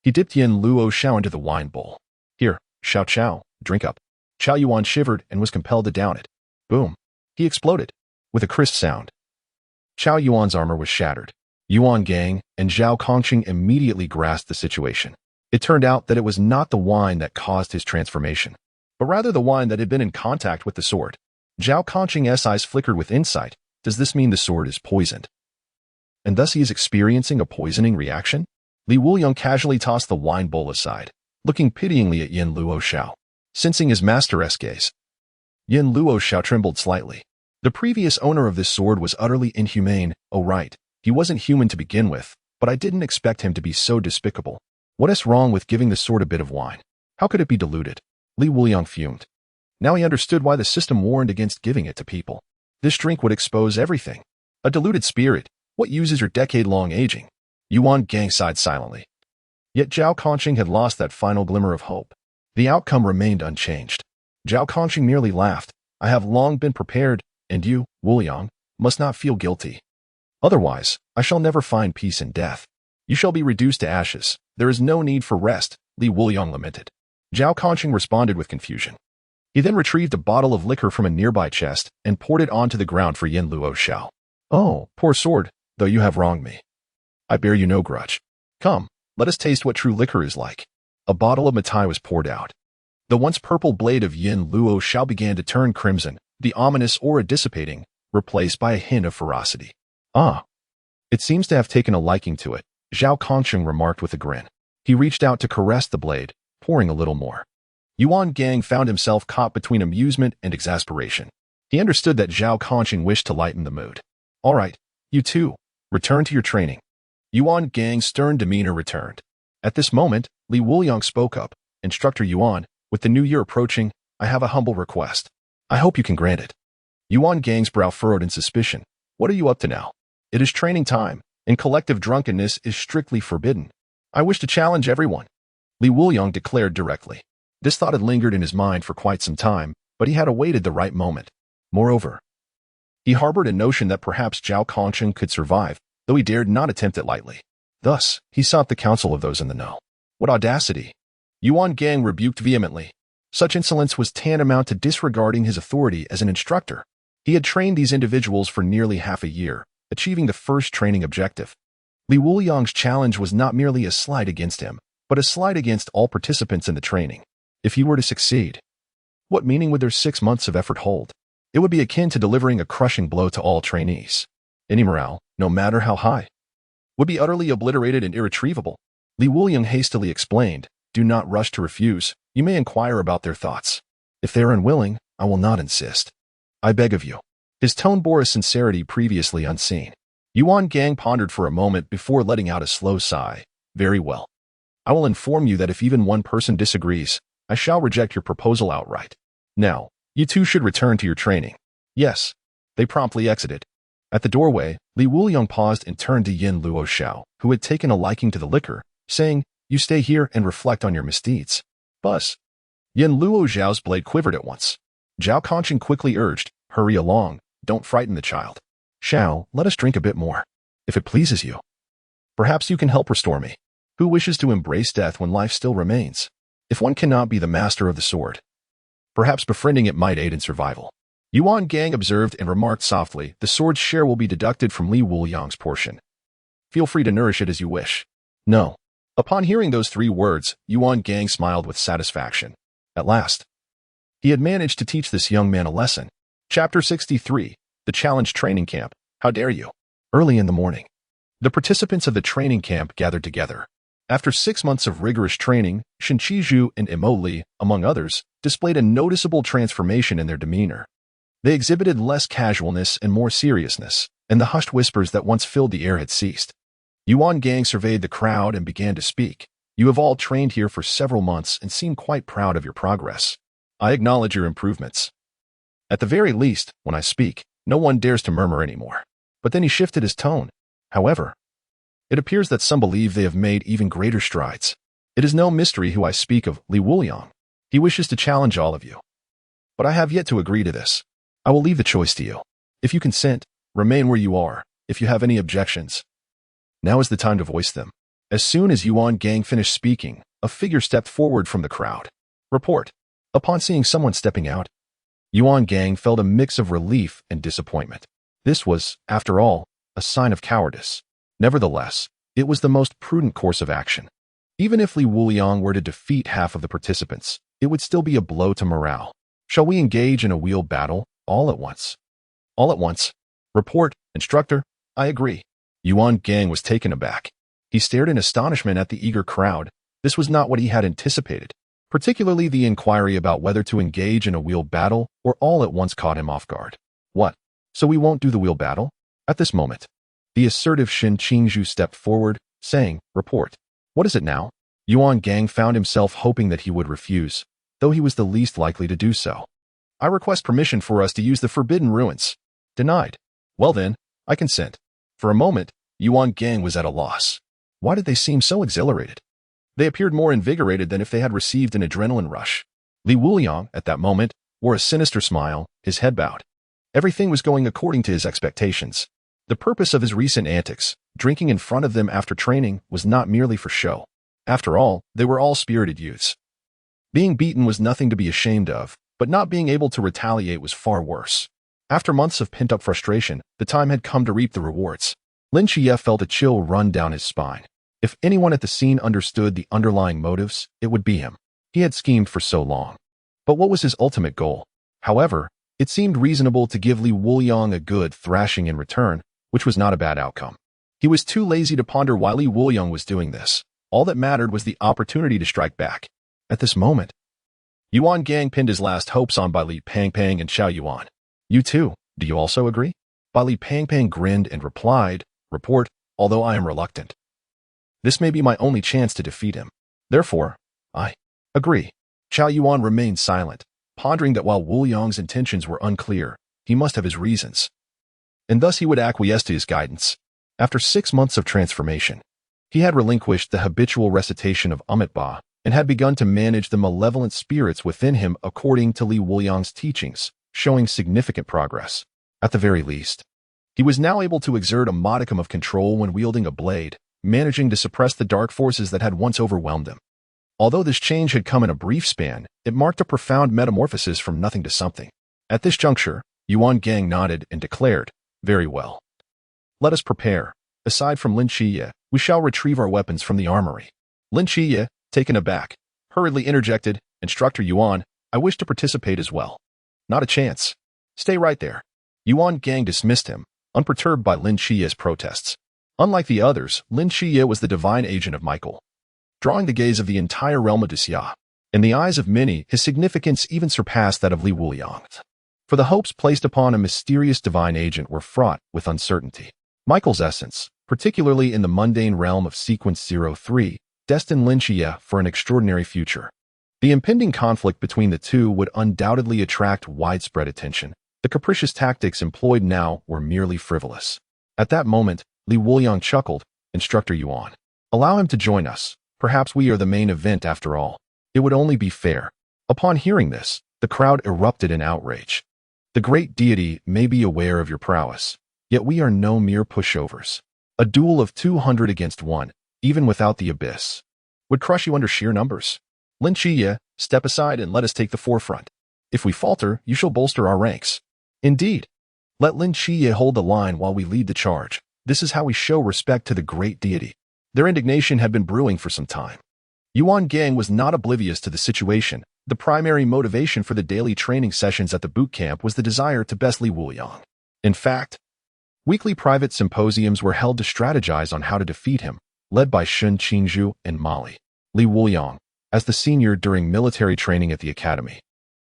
Speaker 1: he dipped Yin Luo Xiao into the wine bowl. "Here, Xiao Qiao, drink up." Qiao Yuan shivered and was compelled to down it. Boom. He exploded, with a crisp sound. Qiao Yuan's armor was shattered. Yuan Gang and Zhao Kongqing immediately grasped the situation. It turned out that it was not the wine that caused his transformation, but rather the wine that had been in contact with the sword. Zhao Conqing's eyes flickered with insight. Does this mean the sword is poisoned? And thus he is experiencing a poisoning reaction? Li Wuliang casually tossed the wine bowl aside, looking pityingly at Yin Luoxiao. Sensing his master's gaze, Yin Luoxiao trembled slightly. The previous owner of this sword was utterly inhumane. Oh right, he wasn't human to begin with, but I didn't expect him to be so despicable. What is wrong with giving the sword a bit of wine? How could it be diluted? Li Wuliang fumed. Now he understood why the system warned against giving it to people. This drink would expose everything. A diluted spirit. What use is your decade-long aging? Yuan Gang sighed silently. Yet Zhao Conqing had lost that final glimmer of hope. The outcome remained unchanged. Zhao Conqing merely laughed. I have long been prepared, and you, Wuliang, must not feel guilty. Otherwise, I shall never find peace in death. You shall be reduced to ashes. There is no need for rest, Li Wuliang lamented. Zhao Conqing responded with confusion. He then retrieved a bottle of liquor from a nearby chest and poured it onto the ground for Yin Luoxiao. Oh, poor sword, though you have wronged me. I bear you no grudge. Come, let us taste what true liquor is like. A bottle of Matai was poured out. The once purple blade of Yin Luoxiao began to turn crimson, the ominous aura dissipating, replaced by a hint of ferocity. Ah, it seems to have taken a liking to it, Zhao Conqing remarked with a grin. He reached out to caress the blade, pouring a little more. Yuan Gang found himself caught between amusement and exasperation. He understood that Zhao Conqing wished to lighten the mood. All right, you two, return to your training. Yuan Gang's stern demeanor returned. At this moment, Li Wuliang spoke up. Instructor Yuan, with the new year approaching, I have a humble request. I hope you can grant it. Yuan Gang's brow furrowed in suspicion. What are you up to now? It is training time, and collective drunkenness is strictly forbidden. I wish to challenge everyone, Li Wuliang declared directly. This thought had lingered in his mind for quite some time, but he had awaited the right moment. Moreover, he harbored a notion that perhaps Zhao Conqing could survive, though he dared not attempt it lightly. Thus, he sought the counsel of those in the know. What audacity! Yuan Gang rebuked vehemently. Such insolence was tantamount to disregarding his authority as an instructor. He had trained these individuals for nearly half a year, achieving the first training objective. Li Wuliang's challenge was not merely a slight against him, but a slight against all participants in the training. If he were to succeed, what meaning would their 6 months of effort hold? It would be akin to delivering a crushing blow to all trainees. Any morale, no matter how high, would be utterly obliterated and irretrievable. Li Wuliang hastily explained, do not rush to refuse. You may inquire about their thoughts. If they are unwilling, I will not insist. I beg of you. His tone bore a sincerity previously unseen. Yuan Gang pondered for a moment before letting out a slow sigh. Very well. I will inform you that if even one person disagrees, I shall reject your proposal outright. Now, you two should return to your training. Yes. They promptly exited. At the doorway, Li Wuliang paused and turned to Yin Luoxiao, who had taken a liking to the liquor, saying, you stay here and reflect on your misdeeds. Buzz. Yin Luoxiao's blade quivered at once. Zhao Conqing quickly urged, hurry along, don't frighten the child. Xiao, let us drink a bit more. If it pleases you. Perhaps you can help restore me. Who wishes to embrace death when life still remains? If one cannot be the master of the sword, perhaps befriending it might aid in survival. Yuan Gang observed and remarked softly, the sword's share will be deducted from Li Wuliang's portion. Feel free to nourish it as you wish. No. Upon hearing those 3 words, Yuan Gang smiled with satisfaction. At last, he had managed to teach this young man a lesson. Chapter 63, The Challenge Training Camp. How dare you? Early in the morning, the participants of the training camp gathered together. After 6 months of rigorous training, Shen Qizhu and Imo Li, among others, displayed a noticeable transformation in their demeanor. They exhibited less casualness and more seriousness, and the hushed whispers that once filled the air had ceased. Yuan Gang surveyed the crowd and began to speak. You have all trained here for several months and seem quite proud of your progress. I acknowledge your improvements. At the very least, when I speak, no one dares to murmur anymore. But then he shifted his tone. However, it appears that some believe they have made even greater strides. It is no mystery who I speak of, Li Wuliang. He wishes to challenge all of you. But I have yet to agree to this. I will leave the choice to you. If you consent, remain where you are. If you have any objections, now is the time to voice them. As soon as Yuan Gang finished speaking, a figure stepped forward from the crowd. Report. Upon seeing someone stepping out, Yuan Gang felt a mix of relief and disappointment. This was, after all, a sign of cowardice. Nevertheless, it was the most prudent course of action. Even if Li Wuliang were to defeat half of the participants, it would still be a blow to morale. Shall we engage in a wheel battle? All at once. All at once. Report, instructor. I agree. Yuan Gang was taken aback. He stared in astonishment at the eager crowd. This was not what he had anticipated. Particularly the inquiry about whether to engage in a wheel battle or all at once caught him off guard. What? So we won't do the wheel battle? At this moment, the assertive Shin Qingzhu stepped forward, saying, report. What is it now? Yuan Gang found himself hoping that he would refuse, though he was the least likely to do so. I request permission for us to use the Forbidden Ruins. Denied. Well then, I consent. For a moment, Yuan Gang was at a loss. Why did they seem so exhilarated? They appeared more invigorated than if they had received an adrenaline rush. Li Wuliang, at that moment, wore a sinister smile, his head bowed. Everything was going according to his expectations. The purpose of his recent antics, drinking in front of them after training, was not merely for show. After all, they were all spirited youths. Being beaten was nothing to be ashamed of, but not being able to retaliate was far worse. After months of pent-up frustration, the time had come to reap the rewards. Lin Qiye felt a chill run down his spine. If anyone at the scene understood the underlying motives, it would be him. He had schemed for so long. But what was his ultimate goal? However, it seemed reasonable to give Li Wuliang a good thrashing in return, which was not a bad outcome. He was too lazy to ponder why Li Wuliang was doing this. All that mattered was the opportunity to strike back. At this moment, Yuan Gang pinned his last hopes on by Li Pangpang and Xiao Yuan. You too, do you also agree? Ba Li Pangpang grinned and replied, report, although I am reluctant. This may be my only chance to defeat him. Therefore, I agree. Xiao Yuan remained silent, pondering that while Wuliang's intentions were unclear, he must have his reasons. And thus he would acquiesce to his guidance. After 6 months of transformation, he had relinquished the habitual recitation of Amitabha and had begun to manage the malevolent spirits within him according to Li Wuliang's teachings, showing significant progress. At the very least, he was now able to exert a modicum of control when wielding a blade, managing to suppress the dark forces that had once overwhelmed him. Although this change had come in a brief span, it marked a profound metamorphosis from nothing to something. At this juncture, Yuan Gang nodded and declared, very well. Let us prepare. Aside from Lin Qiye, we shall retrieve our weapons from the armory. Lin Qiye, taken aback, hurriedly interjected, Instructor Yuan, I wish to participate as well. Not a chance. Stay right there. Yuan Gang dismissed him, unperturbed by Lin Qiye's protests. Unlike the others, Lin Qiye was the divine agent of Michael, drawing the gaze of the entire realm of Xia. In the eyes of many, his significance even surpassed that of Li Wuliang. For the hopes placed upon a mysterious divine agent were fraught with uncertainty. Michael's essence, particularly in the mundane realm of Sequence 03, destined Lin Qiye for an extraordinary future. The impending conflict between the two would undoubtedly attract widespread attention. The capricious tactics employed now were merely frivolous. At that moment, Li Wuliang chuckled, Instructor Yuan. Allow him to join us. Perhaps we are the main event after all. It would only be fair. Upon hearing this, the crowd erupted in outrage. The great deity may be aware of your prowess, yet we are no mere pushovers. A duel of 200 against 1, even without the abyss, would crush you under sheer numbers. Lin Qiye, step aside and let us take the forefront. If we falter, you shall bolster our ranks. Indeed. Let Lin Qiye hold the line while we lead the charge. This is how we show respect to the great deity. Their indignation had been brewing for some time. Yuan Gang was not oblivious to the situation. The primary motivation for the daily training sessions at the boot camp was the desire to best Li Wuliang. In fact, weekly private symposiums were held to strategize on how to defeat him, led by Shin Qingzhu and Mali. Li Wuliang, as the senior during military training at the academy,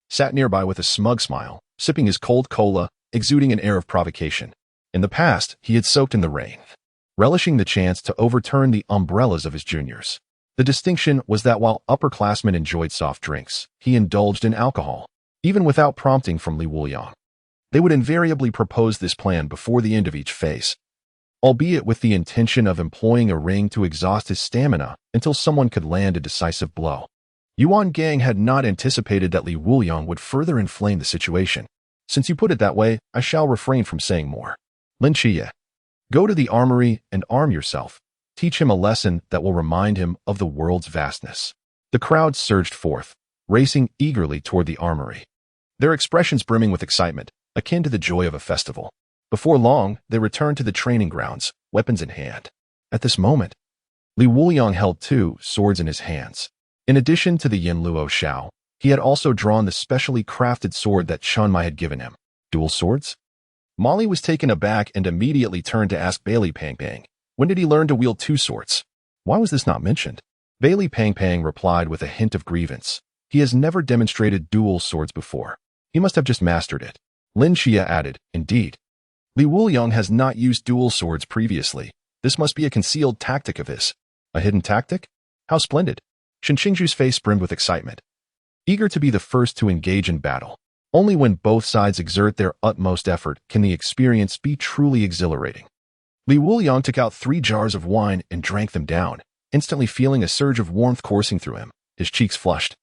Speaker 1: sat nearby with a smug smile, sipping his cold cola, exuding an air of provocation. In the past, he had soaked in the rain, relishing the chance to overturn the umbrellas of his juniors. The distinction was that while upperclassmen enjoyed soft drinks, he indulged in alcohol, even without prompting from Li Wuliang. They would invariably propose this plan before the end of each phase, albeit with the intention of employing a ring to exhaust his stamina until someone could land a decisive blow. Yuan Gang had not anticipated that Li Wuliang would further inflame the situation. Since you put it that way, I shall refrain from saying more. Lin Qiye, go to the armory and arm yourself. Teach him a lesson that will remind him of the world's vastness. The crowd surged forth, racing eagerly toward the armory, their expressions brimming with excitement, akin to the joy of a festival. Before long, they returned to the training grounds, weapons in hand. At this moment, Li Wuliang held 2 swords in his hands. In addition to the Yin Luo Shao, he had also drawn the specially crafted sword that Chun Mai had given him. Dual swords? Molly was taken aback and immediately turned to ask Bailey Pang Pang, when did he learn to wield two swords? Why was this not mentioned? Bailey Pang Pang replied with a hint of grievance. He has never demonstrated dual swords before. He must have just mastered it. Lin Qiye added, indeed. Li Wuliang has not used dual swords previously. This must be a concealed tactic of his. A hidden tactic? How splendid. Shen Qingzhu's face brimmed with excitement. Eager to be the first to engage in battle. Only when both sides exert their utmost effort can the experience be truly exhilarating. Li Wuliang took out 3 jars of wine and drank them down, instantly feeling a surge of warmth coursing through him. His cheeks flushed.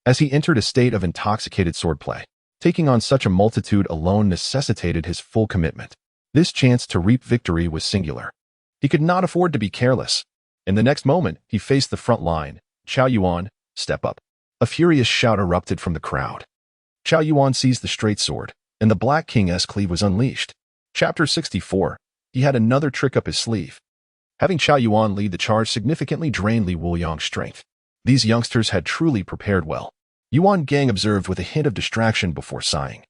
Speaker 1: As he entered a state of intoxicated swordplay, taking on such a multitude alone necessitated his full commitment. This chance to reap victory was singular. He could not afford to be careless. In the next moment, he faced the front line. Chao Yuan, step up. A furious shout erupted from the crowd. Chao Yuan seized the straight sword, and the Black King's cleave was unleashed. Chapter 64. He had another trick up his sleeve. Having Chao Yuan lead the charge significantly drained Li Wuliang's strength. These youngsters had truly prepared well. Yuan Gang observed with a hint of distraction before sighing.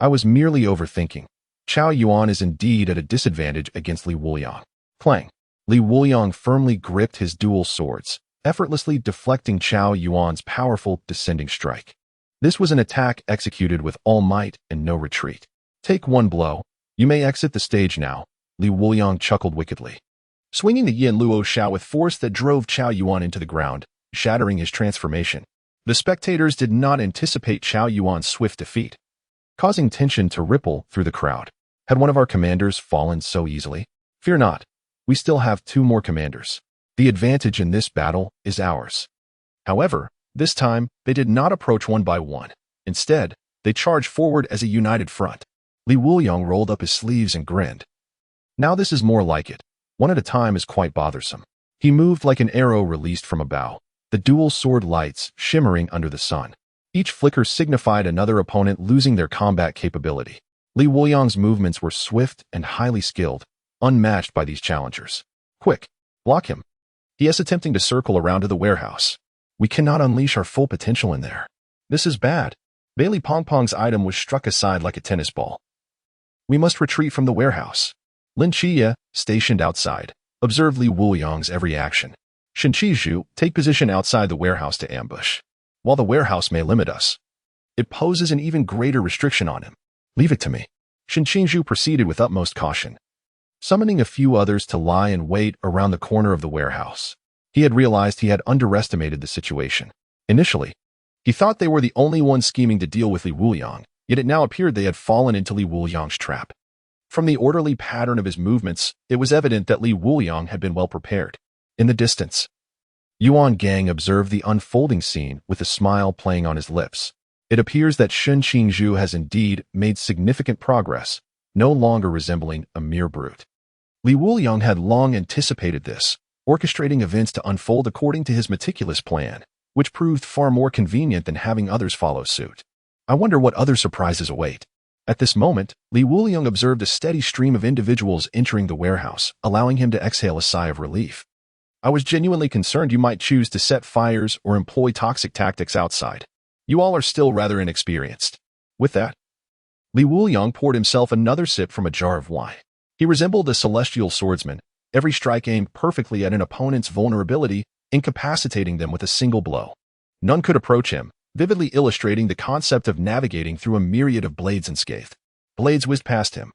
Speaker 1: I was merely overthinking. Chao Yuan is indeed at a disadvantage against Li Wuliang. Clang. Li Wuliang firmly gripped his dual swords, effortlessly deflecting Chao Yuan's powerful descending strike. This was an attack executed with all might and no retreat. Take one blow. You may exit the stage now, Li Wuliang chuckled wickedly, swinging the Yin Luo Shao with force that drove Chao Yuan into the ground, shattering his transformation. The spectators did not anticipate Chao Yuan's swift defeat, causing tension to ripple through the crowd. Had one of our commanders fallen so easily? Fear not. We still have 2 more commanders. The advantage in this battle is ours. However, this time, they did not approach one by one. Instead, they charged forward as a united front. Li Wuliang rolled up his sleeves and grinned. Now this is more like it. One at a time is quite bothersome. He moved like an arrow released from a bow, the dual sword lights shimmering under the sun. Each flicker signified another opponent losing their combat capability. Li Wuliang's movements were swift and highly skilled, unmatched by these challengers. Quick, block him. He is attempting to circle around to the warehouse. We cannot unleash our full potential in there. This is bad. Bailey Pong Pong's item was struck aside like a tennis ball. We must retreat from the warehouse. Lin Qiye, stationed outside, observed Li Wuliang's every action. Shen Qingzhu, take position outside the warehouse to ambush. While the warehouse may limit us, it poses an even greater restriction on him. Leave it to me. Shen Qingzhu proceeded with utmost caution, summoning a few others to lie in wait around the corner of the warehouse. He had realized he had underestimated the situation. Initially, he thought they were the only ones scheming to deal with Li Wuliang, yet it now appeared they had fallen into Li Wuliang's trap. From the orderly pattern of his movements, it was evident that Li Wuliang had been well prepared. In the distance, Yuan Gang observed the unfolding scene with a smile playing on his lips. It appears that Shen Qingzhu has indeed made significant progress, no longer resembling a mere brute. Li Wuliang had long anticipated this, orchestrating events to unfold according to his meticulous plan, which proved far more convenient than having others follow suit. I wonder what other surprises await. At this moment, Li Wuliang observed a steady stream of individuals entering the warehouse, allowing him to exhale a sigh of relief. I was genuinely concerned you might choose to set fires or employ toxic tactics outside. You all are still rather inexperienced. With that, Li Wuliang poured himself another sip from a jar of wine. He resembled a celestial swordsman, every strike aimed perfectly at an opponent's vulnerability, incapacitating them with a single blow. None could approach him, vividly illustrating the concept of navigating through a myriad of blades unscathed. Blades whizzed past him,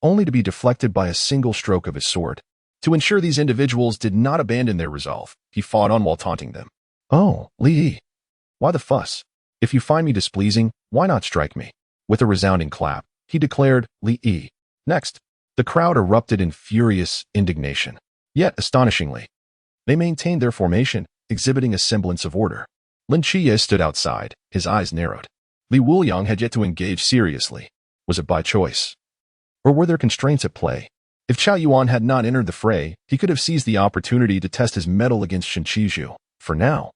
Speaker 1: only to be deflected by a single stroke of his sword. To ensure these individuals did not abandon their resolve, he fought on while taunting them. Oh, Li, why the fuss? If you find me displeasing, why not strike me? With a resounding clap, he declared, Li. Next, the crowd erupted in furious indignation. Yet, astonishingly, they maintained their formation, exhibiting a semblance of order. Lin Qiye stood outside, his eyes narrowed. Li Wuliang had yet to engage seriously. Was it by choice? Or were there constraints at play? If Chao Yuan had not entered the fray, he could have seized the opportunity to test his mettle against Shen Qingzhu. For now,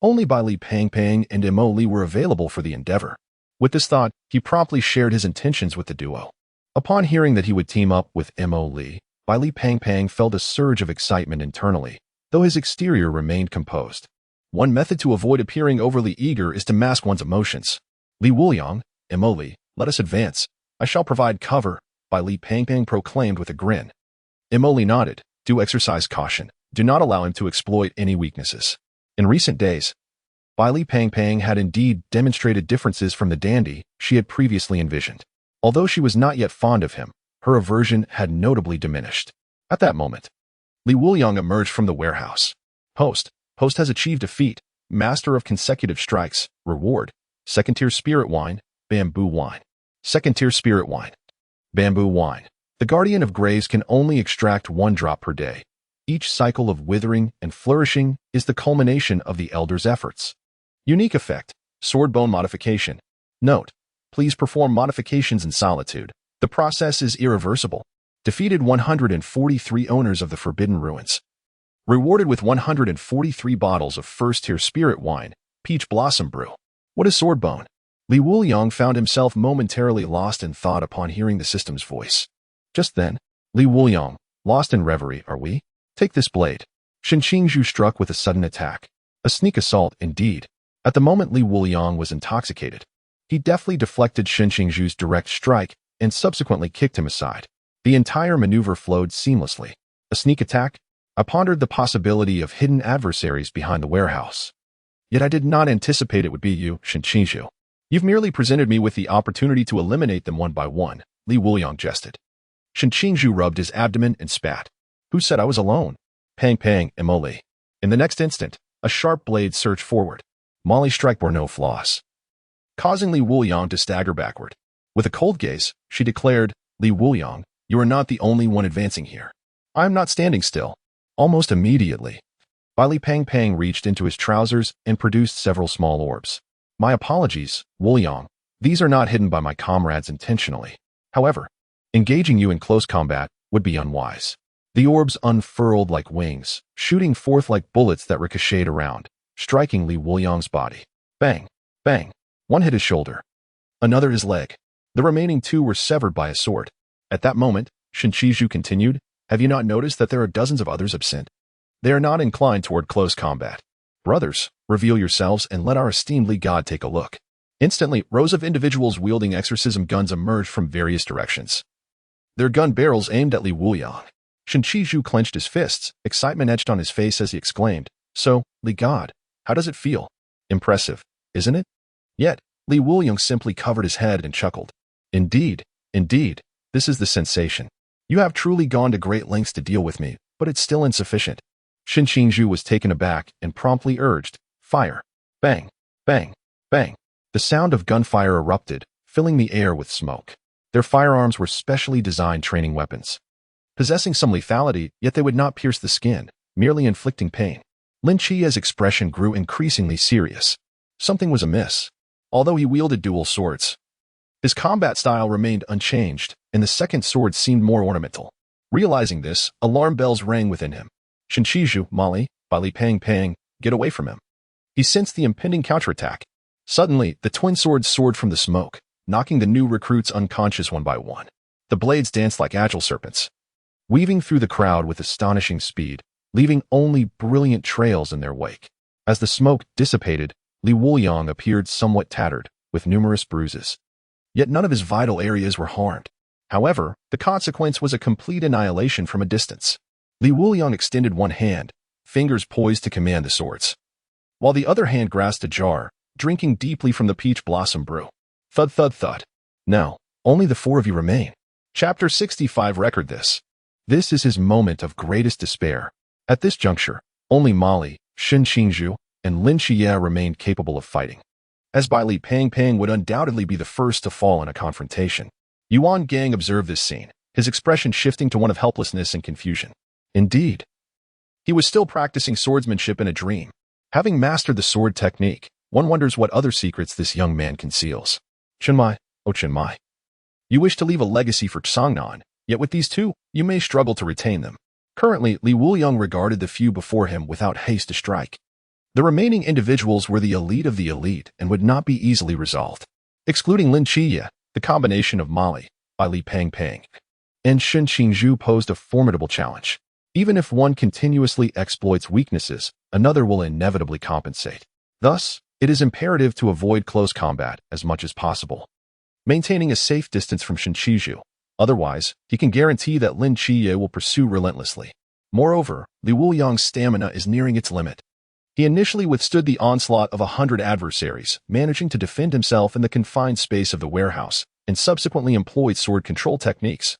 Speaker 1: only Bai Li Pang Pang and Mo Li were available for the endeavor. With this thought, he promptly shared his intentions with the duo. Upon hearing that he would team up with Mo Li, Bai Li Pang Pang felt a surge of excitement internally, though his exterior remained composed. One method to avoid appearing overly eager is to mask one's emotions. Li Wuliang, Mo Li, let us advance, I shall provide cover, Bai Li Pangpang proclaimed with a grin. Emily nodded. Do exercise caution. Do not allow him to exploit any weaknesses. In recent days, Bai Li Pangpang had indeed demonstrated differences from the dandy she had previously envisioned. Although she was not yet fond of him, her aversion had notably diminished. At that moment, Li Wuliang emerged from the warehouse. Host has achieved a feat. Master of consecutive strikes. Reward. Second-tier spirit wine. Bamboo wine. Second-tier spirit wine. Bamboo wine. The Guardian of Graves can only extract 1 drop per day. Each cycle of withering and flourishing is the culmination of the Elder's efforts. Unique effect. Sword bone modification. Note: please perform modifications in solitude. The process is irreversible. Defeated 143 owners of the Forbidden Ruins. Rewarded with 143 bottles of first-tier spirit wine, Peach Blossom Brew. What is sword bone? Li Wuliang found himself momentarily lost in thought upon hearing the system's voice. Just then, Li Wuliang, lost in reverie, are we? Take this blade. Shen Qingzhu struck with a sudden attack. A sneak assault, indeed. At the moment Li Wuliang was intoxicated. He deftly deflected Shen Qingzhu's direct strike and subsequently kicked him aside. The entire maneuver flowed seamlessly. A sneak attack? I pondered the possibility of hidden adversaries behind the warehouse. Yet I did not anticipate it would be you, Shen Qingzhu. You've merely presented me with the opportunity to eliminate them one by one, Li Wuliang jested. Shen Qingzhu rubbed his abdomen and spat. Who said I was alone? Pang Pang, Emily. In the next instant, a sharp blade surged forward. Molly strike bore no flaws, causing Li Wuliang to stagger backward. With a cold gaze, she declared, Li Wuliang, you are not the only one advancing here. I am not standing still. Almost immediately, Bai Li Pangpang reached into his trousers and produced several small orbs. My apologies, Wuliang. These are not hidden by my comrades intentionally. However, engaging you in close combat would be unwise. The orbs unfurled like wings, shooting forth like bullets that ricocheted around, striking Li Wuliang's body. Bang! Bang! One hit his shoulder. Another his leg. The remaining 2 were severed by a sword. At that moment, Shen Qingzhu continued, have you not noticed that there are dozens of others absent? They are not inclined toward close combat. Brothers, reveal yourselves and let our esteemed Li God take a look. Instantly, rows of individuals wielding exorcism guns emerged from various directions. Their gun barrels aimed at Li Wuliang. Shen Qingzhu clenched his fists, excitement etched on his face as he exclaimed, so, Li God, how does it feel? Impressive, isn't it? Yet, Li Wuliang simply covered his head and chuckled. Indeed, this is the sensation. You have truly gone to great lengths to deal with me, but it's still insufficient. Shen Qingzhu was taken aback and promptly urged, fire. Bang, bang, bang. The sound of gunfire erupted, filling the air with smoke. Their firearms were specially designed training weapons, possessing some lethality, yet they would not pierce the skin, merely inflicting pain. Lin Qiye's expression grew increasingly serious. Something was amiss. Although he wielded dual swords, his combat style remained unchanged, and the second sword seemed more ornamental. Realizing this, alarm bells rang within him. Shen Qingzhu, Molly, Bai Li Pangpang, get away from him. He sensed the impending counterattack. Suddenly, the twin swords soared from the smoke, knocking the new recruits unconscious one by one. The blades danced like agile serpents, weaving through the crowd with astonishing speed, leaving only brilliant trails in their wake. As the smoke dissipated, Li Wuliang appeared somewhat tattered, with numerous bruises. Yet none of his vital areas were harmed. However, the consequence was a complete annihilation from a distance. Li Wuliang extended one hand, fingers poised to command the swords, while the other hand grasped a jar, drinking deeply from the peach blossom brew. Thud thud thud. Now, only the 4 of you remain. Chapter 65 record this. This is his moment of greatest despair. At this juncture, only Molly, Shen Qingzhu, and Lin Qiye remained capable of fighting, as Bai Li Pangpang would undoubtedly be the first to fall in a confrontation. Yuan Gang observed this scene, his expression shifting to one of helplessness and confusion. Indeed, he was still practicing swordsmanship in a dream. Having mastered the sword technique, one wonders what other secrets this young man conceals. Chenmai, oh Chenmai. You wish to leave a legacy for Changnan, yet with these 2, you may struggle to retain them. Currently, Li Wuliang regarded the few before him without haste to strike. The remaining individuals were the elite of the elite and would not be easily resolved. Excluding Lin Qiye, the combination of Molly, Bai Li Pangpang, and Shen Qingzhu posed a formidable challenge. Even if one continuously exploits weaknesses, another will inevitably compensate. Thus, it is imperative to avoid close combat as much as possible. maintaining a safe distance from Lin Qiye. Otherwise, he can guarantee that Lin Qiye will pursue relentlessly. Moreover, Wuliang's stamina is nearing its limit. He initially withstood the onslaught of 100 adversaries, managing to defend himself in the confined space of the warehouse, and subsequently employed sword control techniques,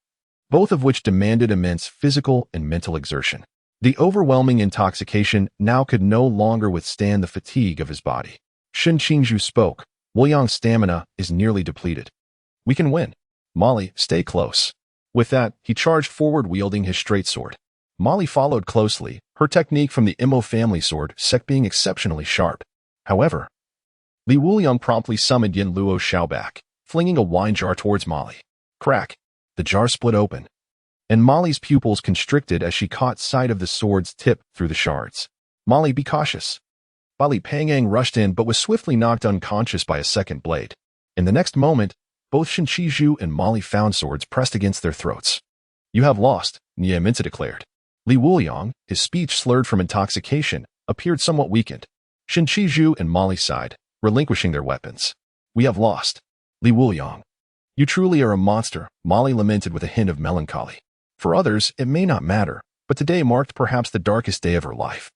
Speaker 1: both of which demanded immense physical and mental exertion. The overwhelming intoxication now could no longer withstand the fatigue of his body. Lin Qiye spoke. Wuliang's stamina is nearly depleted. We can win. Molly, stay close. With that, he charged forward wielding his straight sword. Molly followed closely, her technique from the Imo family sword sect being exceptionally sharp. However, Wuliang promptly summoned Yin Luo Xiao back, flinging a wine jar towards Molly. Crack! The jar split open, and Molly's pupils constricted as she caught sight of the sword's tip through the shards. Molly, be cautious. Bali Pangang rushed in but was swiftly knocked unconscious by a second blade. In the next moment, both Lin Qiye and Molly found swords pressed against their throats. You have lost, Nia Minta declared. Wuliang, his speech slurred from intoxication, appeared somewhat weakened. Lin Qiye and Molly sighed, relinquishing their weapons. We have lost. Wuliang. You truly are a monster, Molly lamented with a hint of melancholy. For others, it may not matter, but today marked perhaps the darkest day of her life.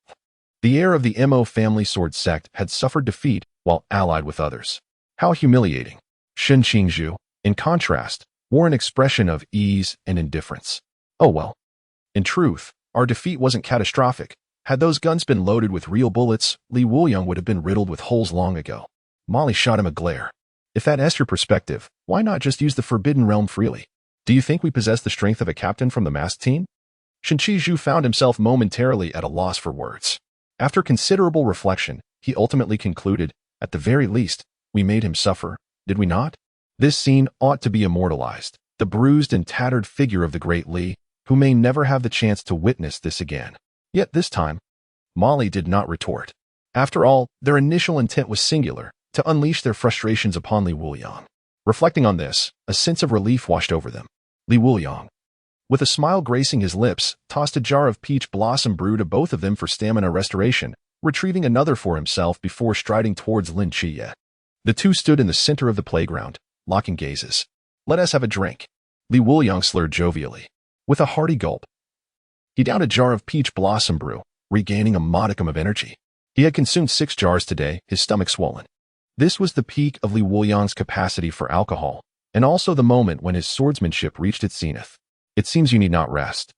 Speaker 1: The heir of the Imo family sword sect had suffered defeat while allied with others. How humiliating. Lin Qiye, in contrast, wore an expression of ease and indifference. Oh well. In truth, our defeat wasn't catastrophic. Had those guns been loaded with real bullets, Wuliang would have been riddled with holes long ago. Molly shot him a glare. If that is your perspective, why not just use the Forbidden Realm freely? Do you think we possess the strength of a captain from the masked team? Lin Qiye found himself momentarily at a loss for words. After considerable reflection, he ultimately concluded, at the very least, we made him suffer, did we not? This scene ought to be immortalized, the bruised and tattered figure of the great Li, who may never have the chance to witness this again. Yet this time, Molly did not retort. After all, their initial intent was singular, to unleash their frustrations upon Wuliang. Reflecting on this, a sense of relief washed over them. Wuliang, with a smile gracing his lips, tossed a jar of peach blossom brew to both of them for stamina restoration, retrieving another for himself before striding towards Lin Qiye. The two stood in the center of the playground, locking gazes. Let us have a drink. Wuliang slurred jovially. With a hearty gulp, he downed a jar of peach blossom brew, regaining a modicum of energy. He had consumed 6 jars today, his stomach swollen. This was the peak of Wuliang's capacity for alcohol, and also the moment when his swordsmanship reached its zenith. It seems you need not rest.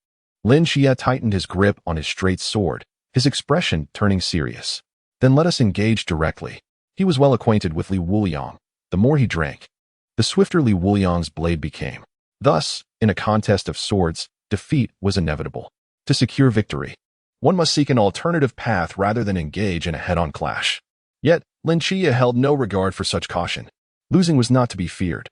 Speaker 1: Lin Qiye tightened his grip on his straight sword, his expression turning serious. Then let us engage directly. He was well acquainted with Wuliang. The more he drank, the swifter Wuliang's blade became. Thus, in a contest of swords, defeat was inevitable. To secure victory, one must seek an alternative path rather than engage in a head-on clash. Yet, Lin Qiye held no regard for such caution. Losing was not to be feared.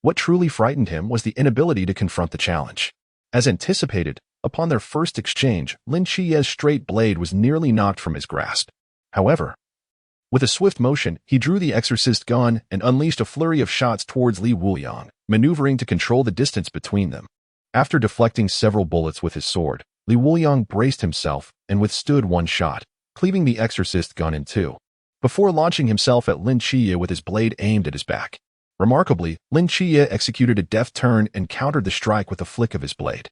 Speaker 1: What truly frightened him was the inability to confront the challenge. As anticipated, upon their first exchange, Lin Qiye's straight blade was nearly knocked from his grasp. However, with a swift motion, he drew the exorcist gun and unleashed a flurry of shots towards Wuliang, maneuvering to control the distance between them. After deflecting several bullets with his sword, Wuliang braced himself and withstood one shot, cleaving the exorcist gun in 2, before launching himself at Lin Qiye with his blade aimed at his back. Remarkably, Lin Qiye executed a deft turn and countered the strike with a flick of his blade.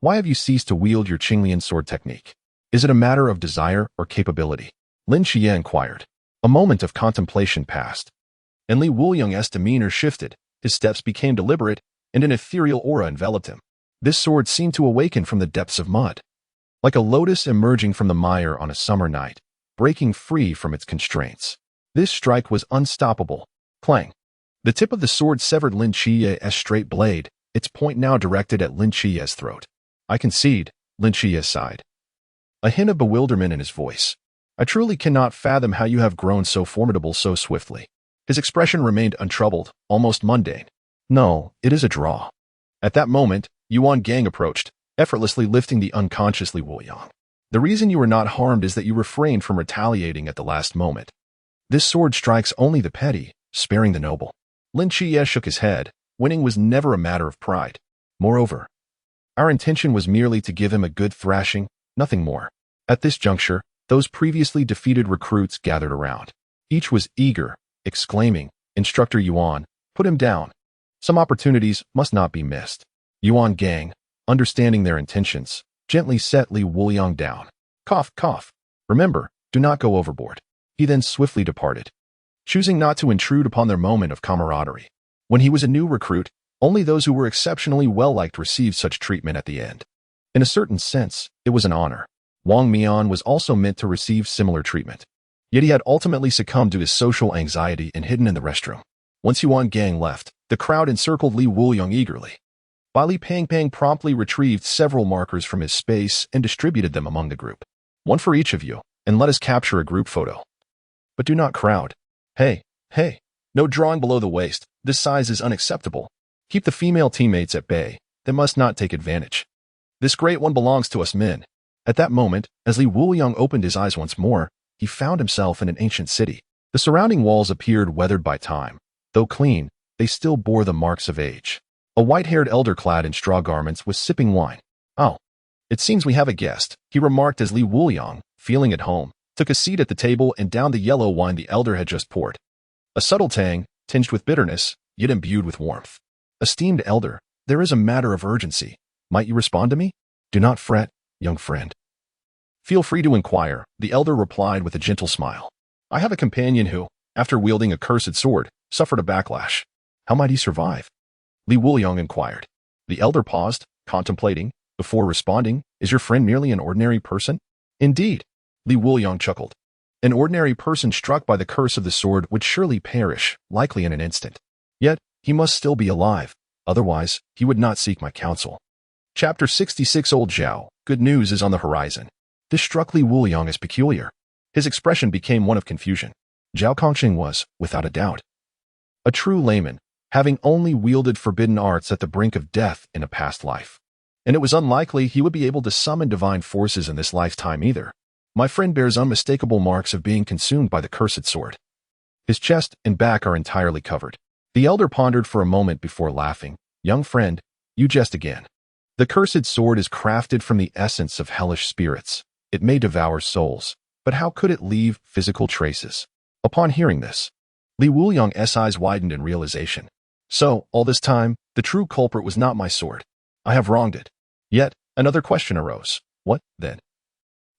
Speaker 1: Why have you ceased to wield your Qinglian sword technique? Is it a matter of desire or capability? Lin Qiye inquired. A moment of contemplation passed, and Wuliang's demeanor shifted, his steps became deliberate, and an ethereal aura enveloped him. This sword seemed to awaken from the depths of mud, like a lotus emerging from the mire on a summer night, breaking free from its constraints. This strike was unstoppable. Clang! The tip of the sword severed Lin Qiye's straight blade, its point now directed at Lin Qiye's throat. I concede, Lin Qiye sighed, a hint of bewilderment in his voice. I truly cannot fathom how you have grown so formidable so swiftly. His expression remained untroubled, almost mundane. No, it is a draw. At that moment, Yuan Gang approached, effortlessly lifting the unconscious Wuliang. The reason you were not harmed is that you refrained from retaliating at the last moment. This sword strikes only the petty, sparing the noble. Lin Qiye shook his head. Winning was never a matter of pride. Moreover, our intention was merely to give him a good thrashing, nothing more. At this juncture, those previously defeated recruits gathered around. Each was eager, exclaiming, Instructor Yuan, Put him down. Some opportunities must not be missed. Yuan Gang, understanding their intentions, gently set Li Wuliang down. Cough, cough. Remember, do not go overboard. He then swiftly departed, choosing not to intrude upon their moment of camaraderie. When he was a new recruit, only those who were exceptionally well-liked received such treatment at the end. In a certain sense, it was an honor. Wang Mian was also meant to receive similar treatment. Yet he had ultimately succumbed to his social anxiety and hidden in the restroom. Once Yuan Gang left, the crowd encircled Li Wuliang eagerly. Li Pangpang promptly retrieved several markers from his space and distributed them among the group. One for each of you, and let us capture a group photo. But do not crowd. Hey, no drawing below the waist. This size is unacceptable. Keep the female teammates at bay. They must not take advantage. This great one belongs to us men. At that moment, as Li Wuliang opened his eyes once more, he found himself in an ancient city. The surrounding walls appeared weathered by time. Though clean, they still bore the marks of age. A white-haired elder clad in straw garments was sipping wine. Oh, it seems we have a guest, he remarked as Li Wuliang, feeling at home, took a seat at the table and downed the yellow wine the elder had just poured. A subtle tang, tinged with bitterness, yet imbued with warmth. Esteemed elder, there is a matter of urgency. Might you respond to me? Do not fret, young friend. Feel free to inquire, the elder replied with a gentle smile. I have a companion who, after wielding a cursed sword, suffered a backlash. How might he survive? Li Wuliang inquired. The elder paused, contemplating, before responding, is your friend merely an ordinary person? Indeed, Li Wuliang chuckled. An ordinary person struck by the curse of the sword would surely perish, likely in an instant. Yet, he must still be alive, otherwise, he would not seek my counsel. Chapter 66 Old Zhao, good news is on the horizon. This struck Li Wuliang as peculiar. His expression became one of confusion. Zhao Kongqing was, without a doubt, a true layman, having only wielded forbidden arts at the brink of death in a past life. And it was unlikely he would be able to summon divine forces in this lifetime either. My friend bears unmistakable marks of being consumed by the cursed sword. His chest and back are entirely covered. The elder pondered for a moment before laughing. Young friend, you jest again. The cursed sword is crafted from the essence of hellish spirits. It may devour souls, but how could it leave physical traces? Upon hearing this, Li Wuliang's eyes widened in realization. So, all this time, the true culprit was not my sword. I have wronged it. Yet, another question arose. What, then?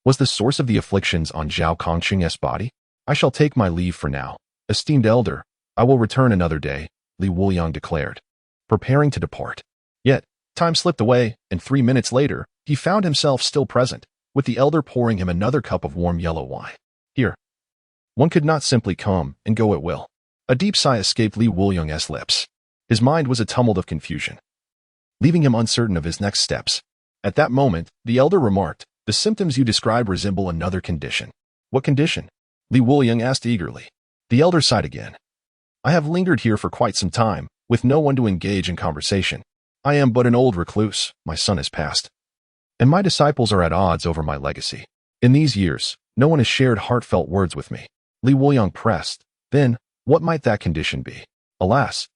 Speaker 1: Was the source of the afflictions on Zhao Kongqing's body? I shall take my leave for now. Esteemed elder, I will return another day, Li Wuliang declared, preparing to depart. Yet, time slipped away, and 3 minutes later, he found himself still present, with the elder pouring him another cup of warm yellow wine. Here. One could not simply come and go at will. A deep sigh escaped Li Wuliang's lips. His mind was a tumult of confusion, leaving him uncertain of his next steps. At that moment, the elder remarked, the symptoms you describe resemble another condition. What condition? Li Wuliang asked eagerly. The elder sighed again. I have lingered here for quite some time, with no one to engage in conversation. I am but an old recluse, my son has passed, and my disciples are at odds over my legacy. In these years, no one has shared heartfelt words with me. Li Wuliang pressed. Then, what might that condition be? Alas,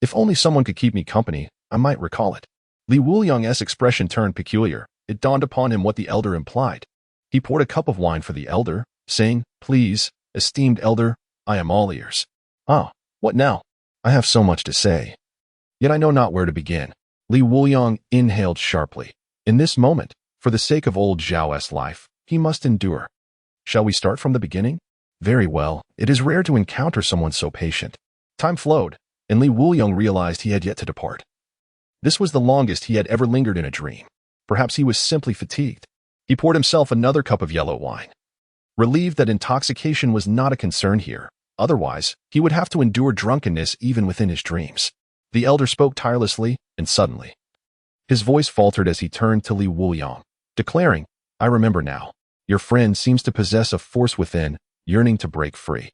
Speaker 1: if only someone could keep me company, I might recall it. Li Wuliang's expression turned peculiar. It dawned upon him what the elder implied. He poured a cup of wine for the elder, saying, Please, esteemed elder, I am all ears. Ah, what now? I have so much to say. Yet I know not where to begin. Li Wuliang inhaled sharply. In this moment, for the sake of old Zhao's life, he must endure. Shall we start from the beginning? Very well, it is rare to encounter someone so patient. Time flowed, and Li Wuliang realized he had yet to depart. This was the longest he had ever lingered in a dream. Perhaps he was simply fatigued. He poured himself another cup of yellow wine. Relieved that intoxication was not a concern here, otherwise, he would have to endure drunkenness even within his dreams. The elder spoke tirelessly, and suddenly, his voice faltered as he turned to Li Wuliang, declaring, I remember now. Your friend seems to possess a force within, yearning to break free.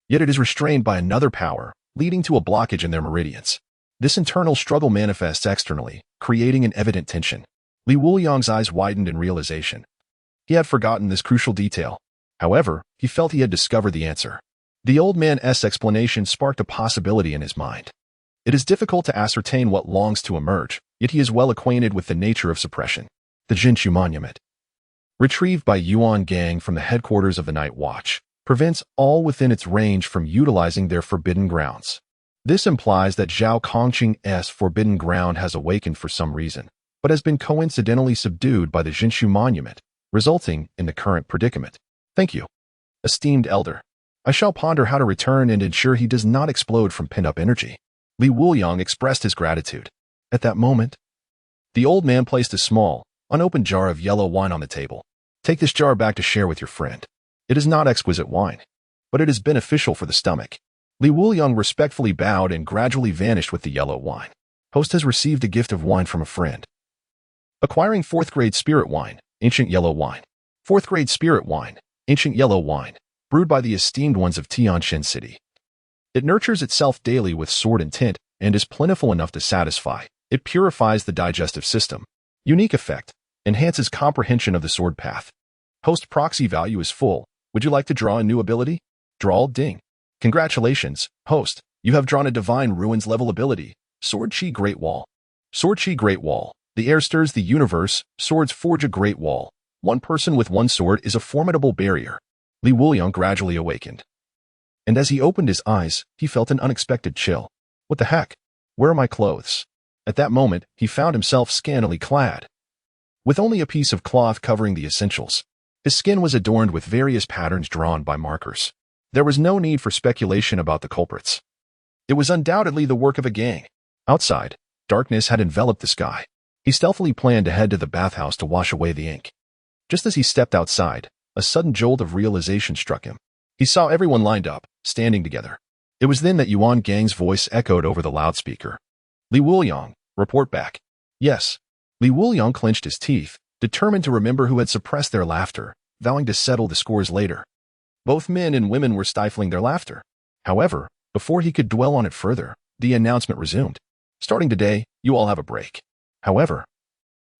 Speaker 1: Yet it is restrained by another power, leading to a blockage in their meridians. This internal struggle manifests externally, creating an evident tension. Li Wuliang's eyes widened in realization. He had forgotten this crucial detail. However, he felt he had discovered the answer. The old man's explanation sparked a possibility in his mind. It is difficult to ascertain what longs to emerge, yet he is well acquainted with the nature of suppression. The Jinshu Monument, retrieved by Yuan Gang from the headquarters of the Night Watch, prevents all within its range from utilizing their forbidden grounds. This implies that Zhao Kongqing's forbidden ground has awakened for some reason, but has been coincidentally subdued by the Jinshu monument, resulting in the current predicament. Thank you, esteemed elder. I shall ponder how to return and ensure he does not explode from pent-up energy. Li Wuliang expressed his gratitude. At that moment, the old man placed a small, unopened jar of yellow wine on the table. Take this jar back to share with your friend. It is not exquisite wine, but it is beneficial for the stomach. Li Wuliang respectfully bowed and gradually vanished with the yellow wine. Host has received a gift of wine from a friend. Acquiring 4th grade spirit wine, ancient yellow wine. 4th grade spirit wine, ancient yellow wine, brewed by the esteemed ones of Tianjin City. It nurtures itself daily with sword and tint and is plentiful enough to satisfy. It purifies the digestive system. Unique effect, enhances comprehension of the sword path. Host proxy value is full. Would you like to draw a new ability? Draw ding. Congratulations, host. You have drawn a Divine Ruins level ability. Sword Chi Great Wall. Sword Chi Great Wall. The air stirs the universe. Swords forge a great wall. One person with one sword is a formidable barrier. Li Wuliang gradually awakened. And as he opened his eyes, he felt an unexpected chill. What the heck? Where are my clothes? At that moment, he found himself scantily clad, with only a piece of cloth covering the essentials. His skin was adorned with various patterns drawn by markers. There was no need for speculation about the culprits. It was undoubtedly the work of a gang. Outside, darkness had enveloped the sky. He stealthily planned to head to the bathhouse to wash away the ink. Just as he stepped outside, a sudden jolt of realization struck him. He saw everyone lined up, standing together. It was then that Yuan Gang's voice echoed over the loudspeaker. Li Wuliang, report back. Yes. Li Wuliang clenched his teeth, determined to remember who had suppressed their laughter, vowing to settle the scores later. Both men and women were stifling their laughter. However, before he could dwell on it further, the announcement resumed. Starting today, you all have a break. However,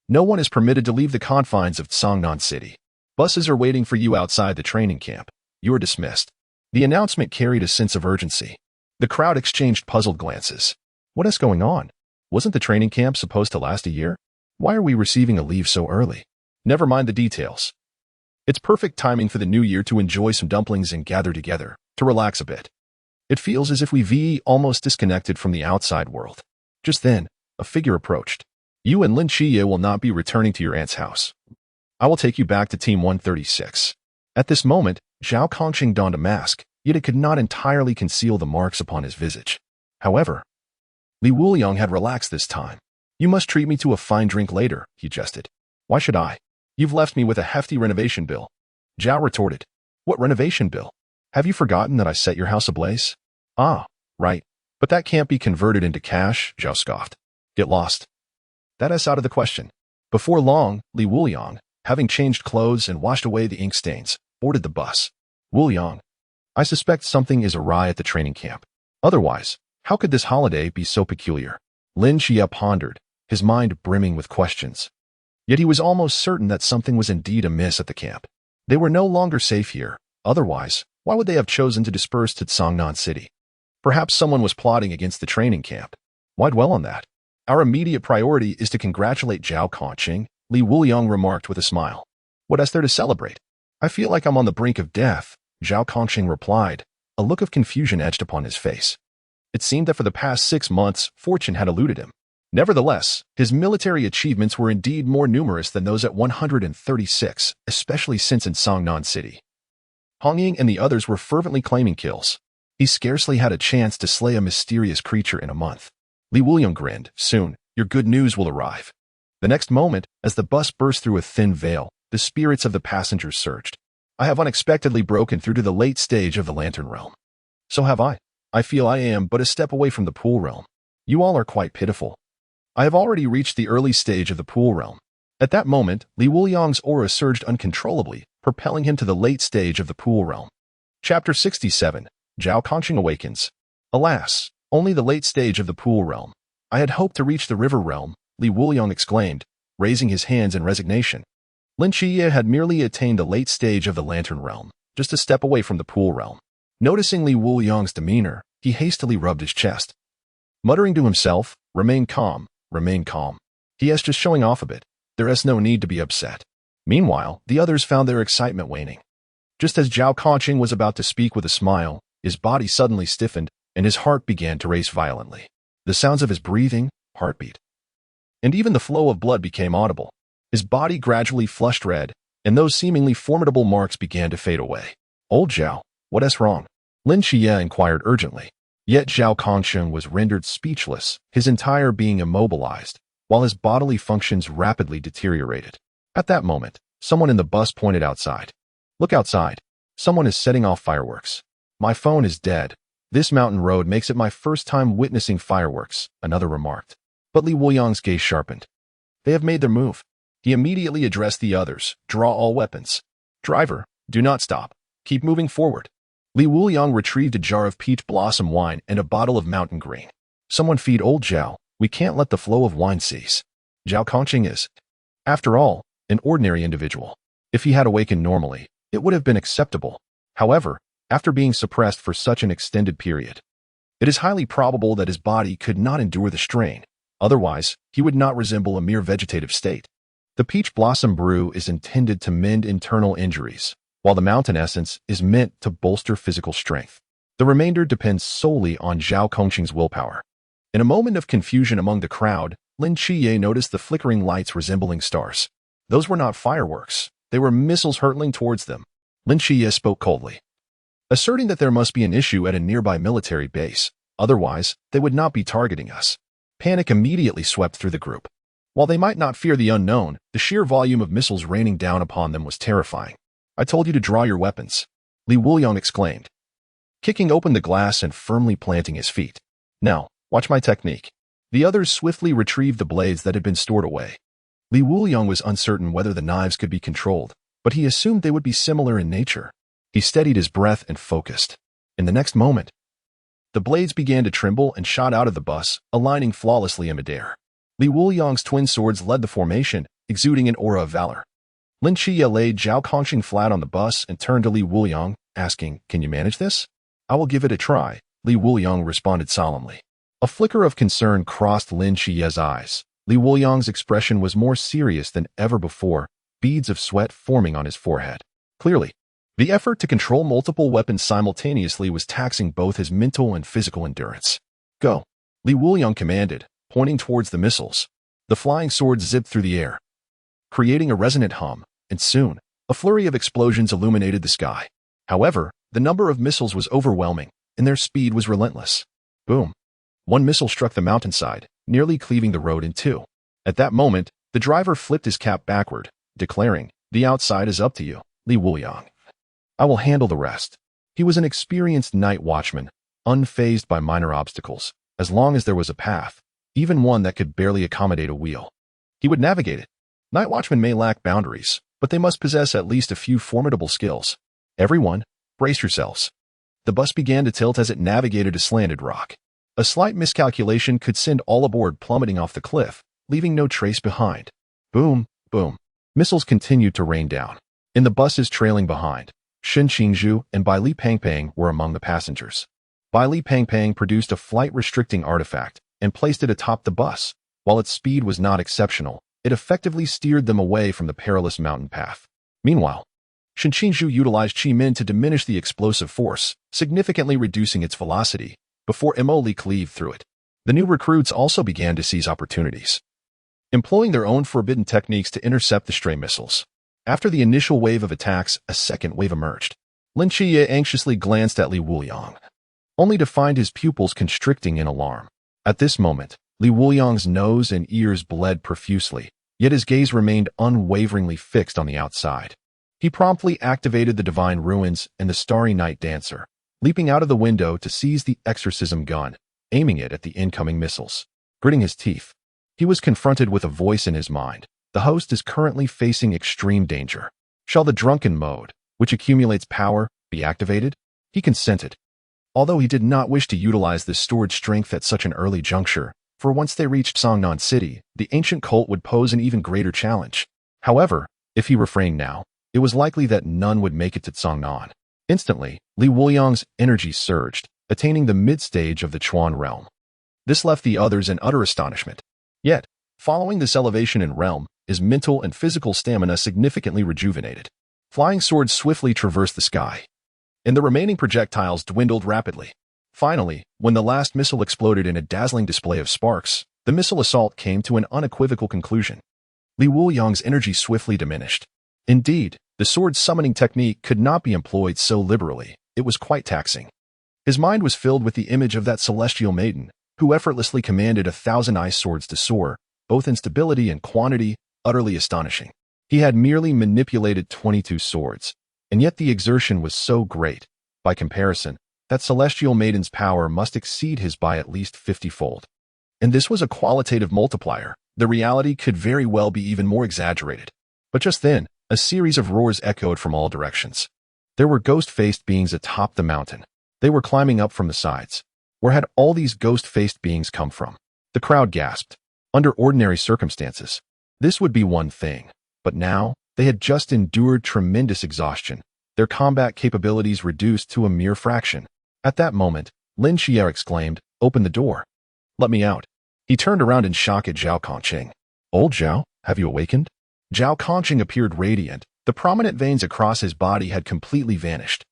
Speaker 1: no one is permitted to leave the confines of Songnan City. Buses are waiting for you outside the training camp. You are dismissed. The announcement carried a sense of urgency. The crowd exchanged puzzled glances. What is going on? Wasn't the training camp supposed to last a year? Why are we receiving a leave so early? Never mind the details. It's perfect timing for the new year to enjoy some dumplings and gather together, to relax a bit. It feels as if we've almost disconnected from the outside world. Just then, a figure approached. You and Lin Qiye will not be returning to your aunt's house. I will take you back to Team 136. At this moment, Zhao Kongqing donned a mask, yet it could not entirely conceal the marks upon his visage. However, Li Wuliang had relaxed this time. You must treat me to a fine drink later, he jested. Why should I? You've left me with a hefty renovation bill. Zhao retorted. What renovation bill? Have you forgotten that I set your house ablaze? Ah, right. But that can't be converted into cash, Zhao scoffed. Get lost. That is out of the question. Before long, Li Wuliang, having changed clothes and washed away the ink stains, boarded the bus. Wuliang, I suspect something is awry at the training camp. Otherwise, how could this holiday be so peculiar? Lin Qiye pondered, his mind brimming with questions. Yet he was almost certain that something was indeed amiss at the camp. They were no longer safe here. Otherwise, why would they have chosen to disperse to Songnan City? Perhaps someone was plotting against the training camp. Why dwell on that? Our immediate priority is to congratulate Zhao Kongqing, Li Wuliang remarked with a smile. What is there to celebrate? I feel like I'm on the brink of death, Zhao Kongqing replied, a look of confusion etched upon his face. It seemed that for the past 6 months, fortune had eluded him. Nevertheless, his military achievements were indeed more numerous than those at 136, especially since in Songnan City. Hong Ying and the others were fervently claiming kills. He scarcely had a chance to slay a mysterious creature in a month. Li Wuliang grinned. Soon, your good news will arrive. The next moment, as the bus burst through a thin veil, the spirits of the passengers surged. I have unexpectedly broken through to the late stage of the Lantern Realm. So have I. I feel I am but a step away from the Pool Realm. You all are quite pitiful. I have already reached the early stage of the Pool Realm. At that moment, Li Wuliang's aura surged uncontrollably, propelling him to the late stage of the Pool Realm. Chapter 67. Zhao Kongqing Awakens. Alas, only the late stage of the Pool Realm. I had hoped to reach the River Realm, Li Wuliang exclaimed, raising his hands in resignation. Lin Qiye had merely attained the late stage of the Lantern Realm, just a step away from the Pool Realm. Noticing Li Wuliang's demeanor, he hastily rubbed his chest. Muttering to himself, remain calm, remain calm. He is just showing off a bit. There is no need to be upset. Meanwhile, the others found their excitement waning. Just as Zhao Kongqing was about to speak with a smile, his body suddenly stiffened, and his heart began to race violently. The sounds of his breathing, heartbeat, and even the flow of blood became audible. His body gradually flushed red, and those seemingly formidable marks began to fade away. "Old Zhao, what's wrong?" Lin Qiye inquired urgently. Yet Zhao Kongsheng was rendered speechless, his entire being immobilized, while his bodily functions rapidly deteriorated. At that moment, someone in the bus pointed outside. "Look outside. Someone is setting off fireworks. My phone is dead. This mountain road makes it my first time witnessing fireworks," another remarked. But Li Wuliang's gaze sharpened. "They have made their move." He immediately addressed the others. "Draw all weapons. Driver, do not stop. Keep moving forward." Li Wuliang retrieved a jar of peach blossom wine and a bottle of mountain green. "Someone feed old Zhao. We can't let the flow of wine cease." Zhao Kongsheng is, after all, an ordinary individual. If he had awakened normally, it would have been acceptable. However, after being suppressed for such an extended period, it is highly probable that his body could not endure the strain. Otherwise, he would not resemble a mere vegetative state. The peach blossom brew is intended to mend internal injuries, while the mountain essence is meant to bolster physical strength. The remainder depends solely on Zhao Kongsheng's willpower. In a moment of confusion among the crowd, Lin Qiye noticed the flickering lights resembling stars. Those were not fireworks. They were missiles hurtling towards them. Lin Qiye spoke coldly, asserting that there must be an issue at a nearby military base. Otherwise, they would not be targeting us. Panic immediately swept through the group. While they might not fear the unknown, the sheer volume of missiles raining down upon them was terrifying. "I told you to draw your weapons," Li Wuliang exclaimed, kicking open the glass and firmly planting his feet. "Now, watch my technique." The others swiftly retrieved the blades that had been stored away. Li Wuliang was uncertain whether the knives could be controlled, but he assumed they would be similar in nature. He steadied his breath and focused. In the next moment, the blades began to tremble and shot out of the bus, aligning flawlessly in midair. Li Wuliang's twin swords led the formation, exuding an aura of valor. Lin Qiye laid Zhao Kongsheng flat on the bus and turned to Li Wuliang, asking, "Can you manage this?" "I will give it a try," Li Wuliang responded solemnly. A flicker of concern crossed Lin Qiye's eyes. Li Wuliang's expression was more serious than ever before, beads of sweat forming on his forehead. Clearly, the effort to control multiple weapons simultaneously was taxing both his mental and physical endurance. "Go," Li Wuliang commanded, pointing towards the missiles. The flying swords zipped through the air, creating a resonant hum, and soon, a flurry of explosions illuminated the sky. However, the number of missiles was overwhelming, and their speed was relentless. Boom. One missile struck the mountainside, nearly cleaving the road in two. At that moment, the driver flipped his cap backward, declaring, "The outside is up to you, Li Wuliang. I will handle the rest." He was an experienced night watchman, unfazed by minor obstacles, as long as there was a path, even one that could barely accommodate a wheel. He would navigate it. Night watchmen may lack boundaries, but they must possess at least a few formidable skills. "Everyone, brace yourselves." The bus began to tilt as it navigated a slanted rock. A slight miscalculation could send all aboard plummeting off the cliff, leaving no trace behind. Boom, boom. Missiles continued to rain down. In the buses trailing behind, Shen Qingzhu and Bai Li Pangpang were among the passengers. Bai Li Pangpang produced a flight-restricting artifact and placed it atop the bus. While its speed was not exceptional, it effectively steered them away from the perilous mountain path. Meanwhile, Shen Qingzhu utilized Qi Min to diminish the explosive force, significantly reducing its velocity, before Li cleaved through it. The new recruits also began to seize opportunities, employing their own forbidden techniques to intercept the stray missiles. After the initial wave of attacks, a second wave emerged. Lin Qiye anxiously glanced at Li Wuliang, only to find his pupils constricting in alarm. At this moment, Li Wuliang's nose and ears bled profusely, yet his gaze remained unwaveringly fixed on the outside. He promptly activated the Divine Ruins and the Starry Night Dancer, leaping out of the window to seize the exorcism gun, aiming it at the incoming missiles. Gritting his teeth, he was confronted with a voice in his mind. The host is currently facing extreme danger. Shall the drunken mode, which accumulates power, be activated? He consented, although he did not wish to utilize this stored strength at such an early juncture, for once they reached Songnan City, the ancient cult would pose an even greater challenge. However, if he refrained now, it was likely that none would make it to Songnan. Instantly, Li Wuliang's energy surged, attaining the mid-stage of the Chuan realm. This left the others in utter astonishment. Yet, following this elevation in realm, his mental and physical stamina significantly rejuvenated. Flying swords swiftly traversed the sky, and the remaining projectiles dwindled rapidly. Finally, when the last missile exploded in a dazzling display of sparks, the missile assault came to an unequivocal conclusion. Li Wuliang's energy swiftly diminished. Indeed, the sword summoning technique could not be employed so liberally. It was quite taxing. His mind was filled with the image of that celestial maiden, who effortlessly commanded 1,000 ice swords to soar, both in stability and quantity, utterly astonishing. He had merely manipulated 22 swords, and yet the exertion was so great. By comparison, that celestial maiden's power must exceed his by at least 50-fold. And this was a qualitative multiplier. The reality could very well be even more exaggerated. But just then, a series of roars echoed from all directions. There were ghost-faced beings atop the mountain. They were climbing up from the sides. Where had all these ghost-faced beings come from? The crowd gasped. Under ordinary circumstances, this would be one thing. But now, they had just endured tremendous exhaustion, their combat capabilities reduced to a mere fraction. At that moment, Lin Qiye exclaimed, "Open the door. Let me out." He turned around in shock at Zhao Kongqing. "Old Zhao, have you awakened?" Zhao Kongqing appeared radiant. The prominent veins across his body had completely vanished.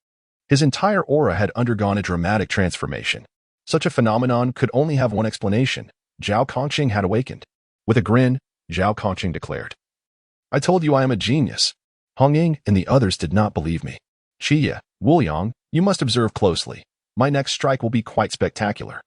Speaker 1: His entire aura had undergone a dramatic transformation. Such a phenomenon could only have one explanation. Zhao Kongqing had awakened. With a grin, Zhao Kongqing declared, "I told you I am a genius." Hong Ying and the others did not believe me. "Qiye, Wuliang, you must observe closely. My next strike will be quite spectacular."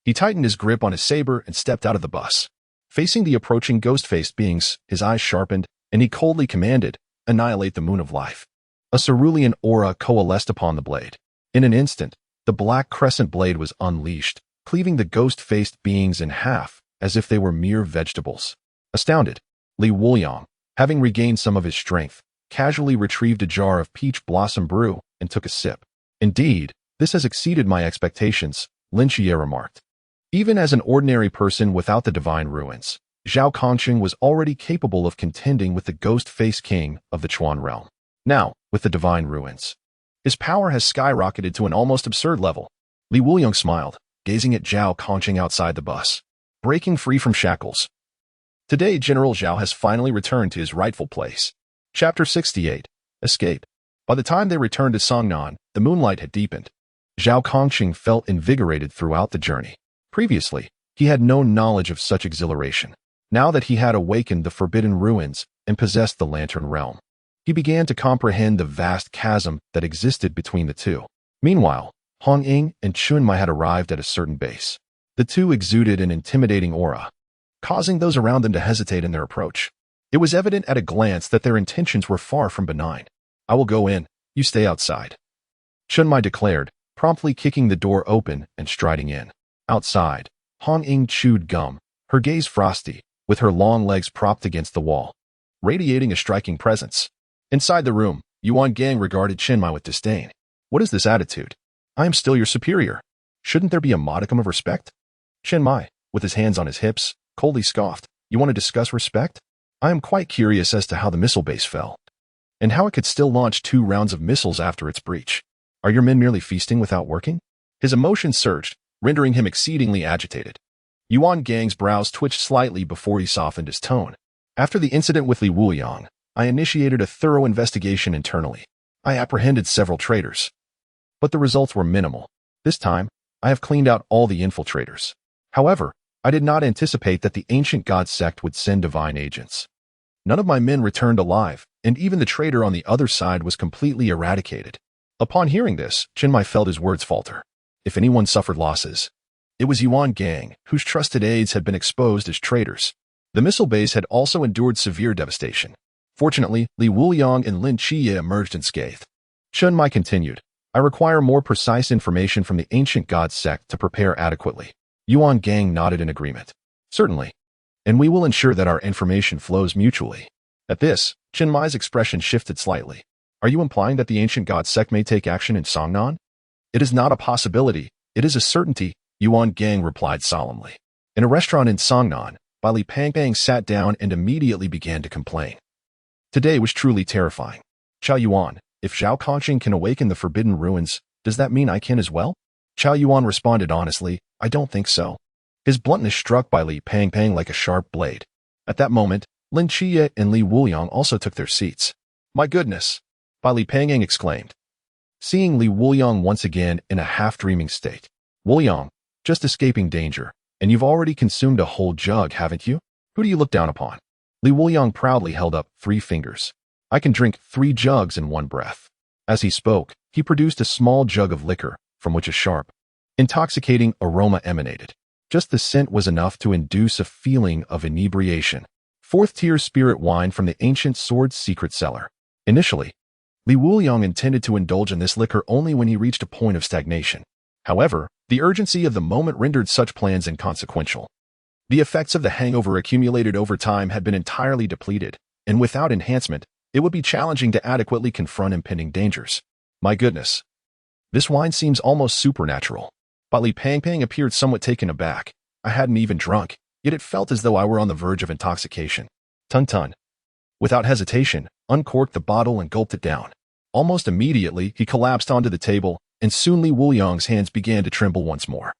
Speaker 1: He tightened his grip on his saber and stepped out of the bus. Facing the approaching ghost-faced beings, his eyes sharpened, and he coldly commanded, "Annihilate the moon of life." A cerulean aura coalesced upon the blade. In an instant, the black crescent blade was unleashed, cleaving the ghost-faced beings in half, as if they were mere vegetables. Astounded, Li Wuliang, having regained some of his strength, casually retrieved a jar of peach blossom brew and took a sip. "Indeed, this has exceeded my expectations," Lin Qiye remarked. Even as an ordinary person without the divine ruins, Zhao Kongqing was already capable of contending with the ghost-faced king of the Chuan realm. Now, with the divine ruins, his power has skyrocketed to an almost absurd level. Li Wuliang smiled, gazing at Zhao Kongqing outside the bus. Breaking free from shackles. Today, General Zhao has finally returned to his rightful place. Chapter 68. Escape. By the time they returned to Songnan, the moonlight had deepened. Zhao Kongqing felt invigorated throughout the journey. Previously, he had no knowledge of such exhilaration. Now that he had awakened the forbidden ruins and possessed the lantern realm, he began to comprehend the vast chasm that existed between the two. Meanwhile, Hong Ying and Chunmai had arrived at a certain base. The two exuded an intimidating aura, causing those around them to hesitate in their approach. It was evident at a glance that their intentions were far from benign. "I will go in, you stay outside," Chunmai declared, promptly kicking the door open and striding in. Outside, Hong Ying chewed gum, her gaze frosty, with her long legs propped against the wall, radiating a striking presence. Inside the room, Yuan Gang regarded Chinmai with disdain. "What is this attitude? I am still your superior. Shouldn't there be a modicum of respect?" Chinmai, with his hands on his hips, coldly scoffed. "You want to discuss respect? I am quite curious as to how the missile base fell, and how it could still launch 2 rounds of missiles after its breach. Are your men merely feasting without working?" His emotions surged, rendering him exceedingly agitated. Yuan Gang's brows twitched slightly before he softened his tone. "After the incident with Li Wuliang, I initiated a thorough investigation internally. I apprehended several traitors, but the results were minimal. This time, I have cleaned out all the infiltrators. However, I did not anticipate that the ancient god sect would send divine agents. None of my men returned alive, and even the traitor on the other side was completely eradicated." Upon hearing this, Chinmai felt his words falter. If anyone suffered losses, it was Yuan Gang, whose trusted aides had been exposed as traitors. The missile base had also endured severe devastation. Fortunately, Li Wuliang and Lin Qiye emerged unscathed. Chunmai continued, "I require more precise information from the ancient god sect to prepare adequately." Yuan Gang nodded in agreement. "Certainly, and we will ensure that our information flows mutually." At this, Chinmai's expression shifted slightly. "Are you implying that the ancient god sect may take action in Songnan?" "It is not a possibility, it is a certainty," Yuan Gang replied solemnly. In a restaurant in Songnan, Li Pangpang sat down and immediately began to complain. Today was truly terrifying. "Chao Yuan, if Zhao Kongqing can awaken the forbidden ruins, does that mean I can as well?" Chao Yuan responded honestly, "I don't think so." His bluntness struck Li Pangpang like a sharp blade. At that moment, Lin Qiye and Li Wuliang also took their seats. "My goodness!" Li Pangpang exclaimed, seeing Li Wuliang once again in a half-dreaming state. Wuliang, just escaping danger, and you've already consumed a whole jug, haven't you? Who do you look down upon? Li Wuliang proudly held up 3 fingers. I can drink 3 jugs in one breath. As he spoke, he produced a small jug of liquor, from which a sharp, intoxicating aroma emanated. Just the scent was enough to induce a feeling of inebriation. 4th-tier spirit wine from the ancient sword's secret cellar. Initially, Li Wuliang intended to indulge in this liquor only when he reached a point of stagnation. However, the urgency of the moment rendered such plans inconsequential. The effects of the hangover accumulated over time had been entirely depleted, and without enhancement, it would be challenging to adequately confront impending dangers. My goodness. This wine seems almost supernatural. But Li Pangpang appeared somewhat taken aback. I hadn't even drunk, yet it felt as though I were on the verge of intoxication. Tun. Without hesitation, uncorked the bottle and gulped it down. Almost immediately, he collapsed onto the table, and soon Li Wuliang's hands began to tremble once more,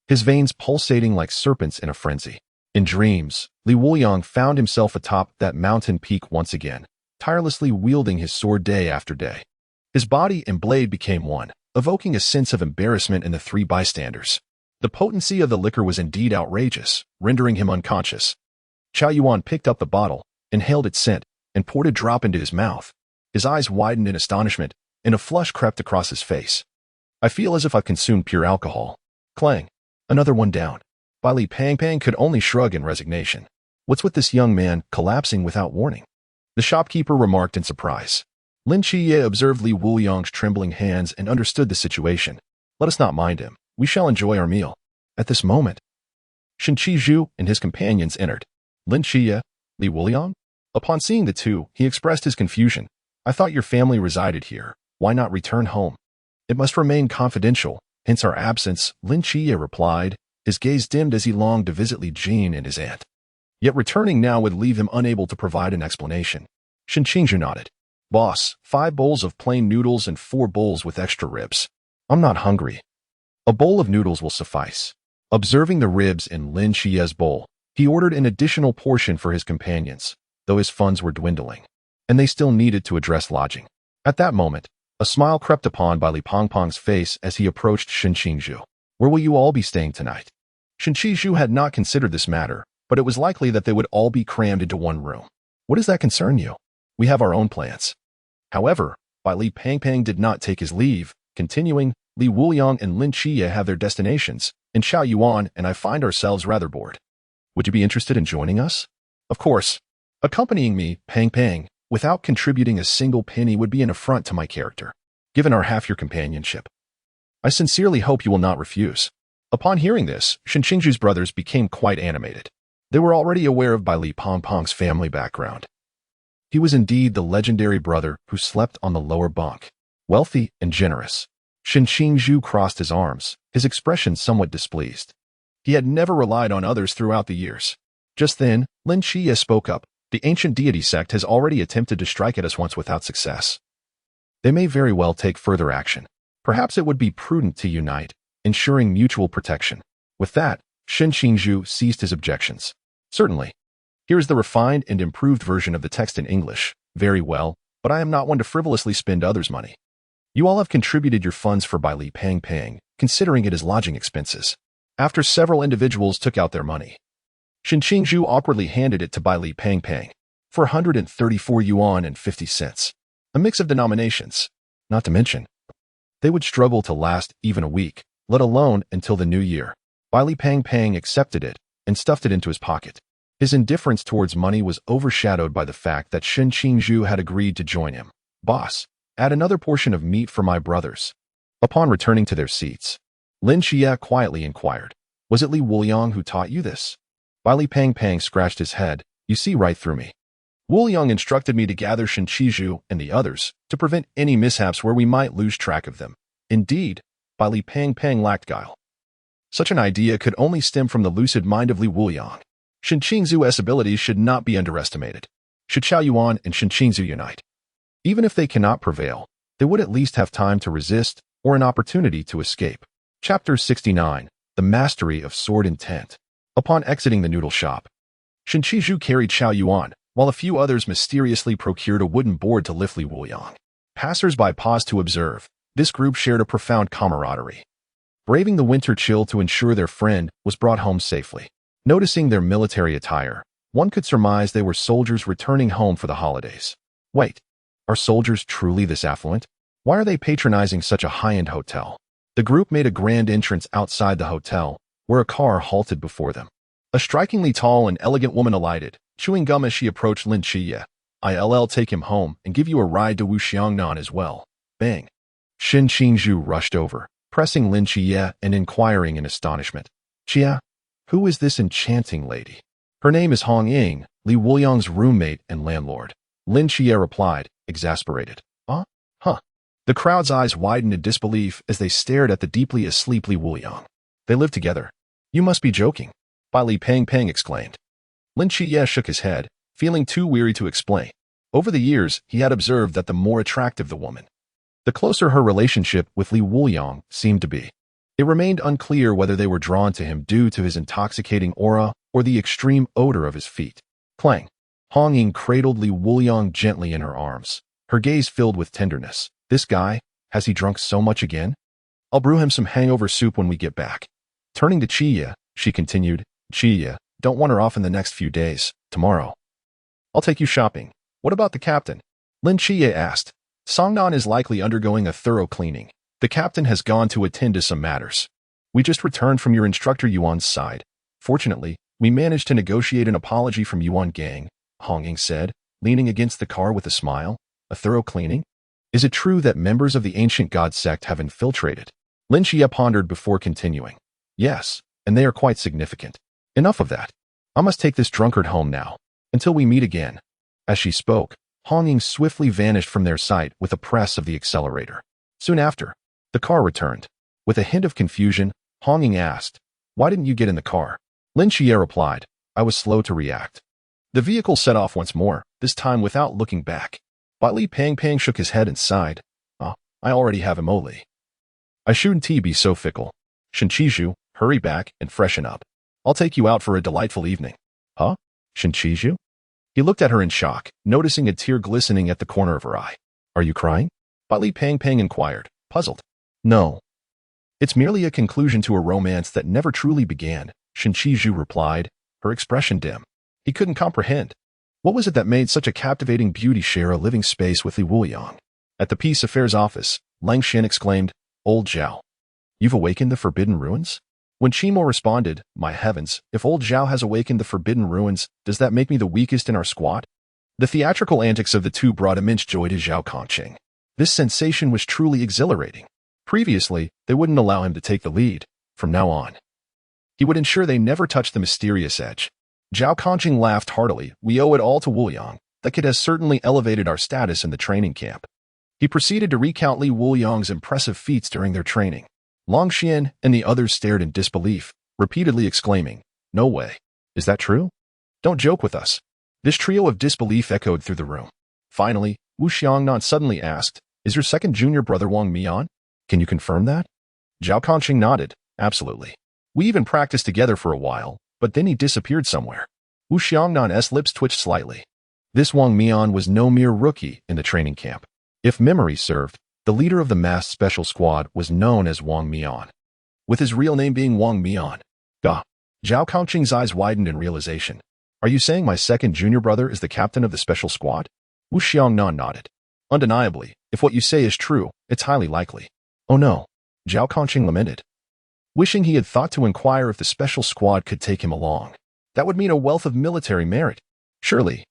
Speaker 1: his veins pulsating like serpents in a frenzy. In dreams, Li Wuliang found himself atop that mountain peak once again, tirelessly wielding his sword day after day. His body and blade became one, evoking a sense of embarrassment in the 3 bystanders. The potency of the liquor was indeed outrageous, rendering him unconscious. Qiao Yuan picked up the bottle, inhaled its scent, and poured a drop into his mouth. His eyes widened in astonishment, and a flush crept across his face. I feel as if I've consumed pure alcohol. Clang. Another one down. Bai Li Pangpang could only shrug in resignation. What's with this young man collapsing without warning? The shopkeeper remarked in surprise. Lin Qiye observed Li Wuliang's trembling hands and understood the situation. Let us not mind him. We shall enjoy our meal. At this moment, Shen Qizhu and his companions entered. Lin Qiye, Li Wuliang? Upon seeing the two, he expressed his confusion. I thought your family resided here. Why not return home? It must remain confidential, hence our absence, Lin Qiye replied, his gaze dimmed as he longed to visit Li Jin and his aunt. Yet returning now would leave him unable to provide an explanation. Shen Qingzhu nodded. Boss, 5 bowls of plain noodles and 4 bowls with extra ribs. I'm not hungry. A bowl of noodles will suffice. Observing the ribs in Lin Qiye's bowl, he ordered an additional portion for his companions, though his funds were dwindling, and they still needed to address lodging. At that moment, a smile crept upon Bai Li Pangpang's face as he approached Shen Qingzhu. Where will you all be staying tonight? Shen Qizhu had not considered this matter, but it was likely that they would all be crammed into one room. What does that concern you? We have our own plans. However, Bai Li Pangpang did not take his leave, continuing, Li Wuliang and Lin Qiye have their destinations, and Qiao Yuan and I find ourselves rather bored. Would you be interested in joining us? Of course. Accompanying me, Pangpang, without contributing a single penny would be an affront to my character, given our half-year companionship. I sincerely hope you will not refuse. Upon hearing this, Shen Qingzhu's brothers became quite animated. They were already aware of Bai Li Pangpang's family background. He was indeed the legendary brother who slept on the lower bunk. Wealthy and generous, Shen Qingzhu crossed his arms, his expression somewhat displeased. He had never relied on others throughout the years. Just then, Lin Qiye spoke up. The ancient deity sect has already attempted to strike at us once without success. They may very well take further action. Perhaps it would be prudent to unite, ensuring mutual protection. With that, Shen Qingzhu ceased his objections. Certainly. Here is the refined and improved version of the text in English. Very well, but I am not one to frivolously spend others' money. You all have contributed your funds for Bai Li Pangpang, considering it as lodging expenses. After several individuals took out their money, Shen Qingzhu awkwardly handed it to Bai Li Pangpang for 134 yuan and 50 cents. A mix of denominations. Not to mention, they would struggle to last even a week, let alone until the new year. Bai Li Pangpang accepted it and stuffed it into his pocket. His indifference towards money was overshadowed by the fact that Shen Qingzhu had agreed to join him. Boss, add another portion of meat for my brothers. Upon returning to their seats, Lin Qiye quietly inquired, was it Li Wuliang who taught you this? Bai Li Pangpang scratched his head. You see right through me. Wuliang instructed me to gather Shen Qizhu and the others to prevent any mishaps where we might lose track of them. Indeed, Bai Li Pangpang lacked guile. Such an idea could only stem from the lucid mind of Li Wuliang. Shen Qingzhu's abilities should not be underestimated. Should Qiao Yuan and Shen Qingzhu unite, even if they cannot prevail, they would at least have time to resist or an opportunity to escape. Chapter 69. The Mastery of Sword Intent. Upon exiting the noodle shop, Shen Qizhu carried Qiao Yuan, while a few others mysteriously procured a wooden board to lift Li Wuliang. Passers-by paused to observe. This group shared a profound camaraderie. braving the winter chill to ensure their friend was brought home safely. Noticing their military attire, one could surmise they were soldiers returning home for the holidays. Wait, are soldiers truly this affluent? Why are they patronizing such a high-end hotel? The group made a grand entrance outside the hotel, where a car halted before them. A strikingly tall and elegant woman alighted, chewing gum as she approached Lin Qiye. "I'll take him home and give you a ride to Wuxiangnan as well." Bang. Shin Qingzhu rushed over, pressing Lin Qiye and inquiring in astonishment. "Qiye, who is this enchanting lady?" "Her name is Hong Ying, Li Wuliang's roommate and landlord." Lin Qiye replied, exasperated. Huh? The crowd's eyes widened in disbelief as they stared at the deeply asleep Li Wuliang. "They live together. You must be joking," Bai Li Pang Pang exclaimed. Lin Qiye shook his head, feeling too weary to explain. Over the years, he had observed that the more attractive the woman, the closer her relationship with Li Wuliang seemed to be. It remained unclear whether they were drawn to him due to his intoxicating aura or the extreme odor of his feet. Clang. Hong Ying cradled Li Wuliang gently in her arms, her gaze filled with tenderness. "This guy, has he drunk so much again? I'll brew him some hangover soup when we get back." Turning to Qiye, she continued, "Qiye, don't want her off in the next few days. Tomorrow, I'll take you shopping." "What about the captain?" Lin Qiye asked. "Songnan is likely undergoing a thorough cleaning. The captain has gone to attend to some matters. We just returned from your instructor Yuan's side. Fortunately, we managed to negotiate an apology from Yuan Gang," Hong Ying said, leaning against the car with a smile. "A thorough cleaning? Is it true that members of the ancient god sect have infiltrated?" Lin Qiye pondered before continuing. "Yes, and they are quite significant. Enough of that. I must take this drunkard home now. Until we meet again." As she spoke, Hong Ying swiftly vanished from their sight with a press of the accelerator. Soon after, the car returned. With a hint of confusion, Hong Ying asked, "Why didn't you get in the car?" Lin Qiye replied, "I was slow to react." The vehicle set off once more, this time without looking back. Bai Li Pang Pang shook his head and sighed. I already have Imoli. I shouldn't be so fickle. Shin Qizhu, hurry back and freshen up. I'll take you out for a delightful evening." "Huh? Shin Qizhu?" He looked at her in shock, noticing a tear glistening at the corner of her eye. "Are you crying?" Bai Li Pang Pang inquired, puzzled. "No. It's merely a conclusion to a romance that never truly began," Shin Qizhu replied, her expression dim. He couldn't comprehend. What was it that made such a captivating beauty share a living space with Li Wuliang? At the Peace Affairs office, Lang Xin exclaimed, "Old Zhao, you've awakened the Forbidden Ruins?" When Qimo responded, "My heavens, if old Zhao has awakened the Forbidden Ruins, does that make me the weakest in our squad?" The theatrical antics of the two brought immense joy to Zhao Kongqing. This sensation was truly exhilarating. Previously, they wouldn't allow him to take the lead. From now on, he would ensure they never touched the mysterious edge. Zhao Kongqing laughed heartily. "We owe it all to Wuliang. That kid has certainly elevated our status in the training camp." He proceeded to recount Li Wuliang's impressive feats during their training. Long Xian and the others stared in disbelief, repeatedly exclaiming, "No way. Is that true? Don't joke with us." This trio of disbelief echoed through the room. Finally, Wu Xiangnan suddenly asked, "Is your second junior brother Wang Mian? Can you confirm that?" Zhao Kongqing nodded, "Absolutely. We even practiced together for a while, but then he disappeared somewhere." Wu Xiangnan's lips twitched slightly. This Wang Mian was no mere rookie in the training camp. If memory served, the leader of the masked special squad was known as Wang Mian, with his real name being Wang Mian. Gah! Zhao Kongqing's eyes widened in realization. "Are you saying my second junior brother is the captain of the special squad?" Wu Xiangnan nodded. "Undeniably, if what you say is true, it's highly likely." "Oh no," Zhao Kongqing lamented, wishing he had thought to inquire if the special squad could take him along. That would mean a wealth of military merit. Surely,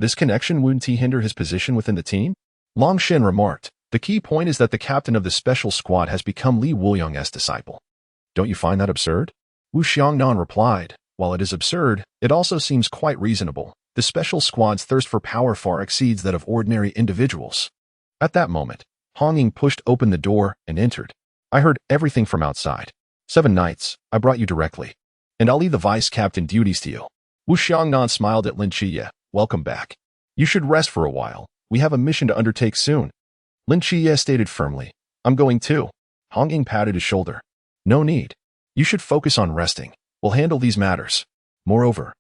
Speaker 1: this connection wouldn't hinder his position within the team? Long Shen remarked, "The key point is that the captain of the special squad has become Li Wuliang's disciple. Don't you find that absurd?" Wu Xiangnan replied, "While it is absurd, it also seems quite reasonable. The special squad's thirst for power far exceeds that of ordinary individuals." At that moment, Hong Ying pushed open the door and entered. "I heard everything from outside. 7 nights, I brought you directly. And I'll leave the vice captain duties to you." Wu Xiangnan smiled at Lin Qiye. "Welcome back. You should rest for a while. We have a mission to undertake soon." Lin Qiye stated firmly, "I'm going too." Hong Ying patted his shoulder. "No need. You should focus on resting. We'll handle these matters. Moreover,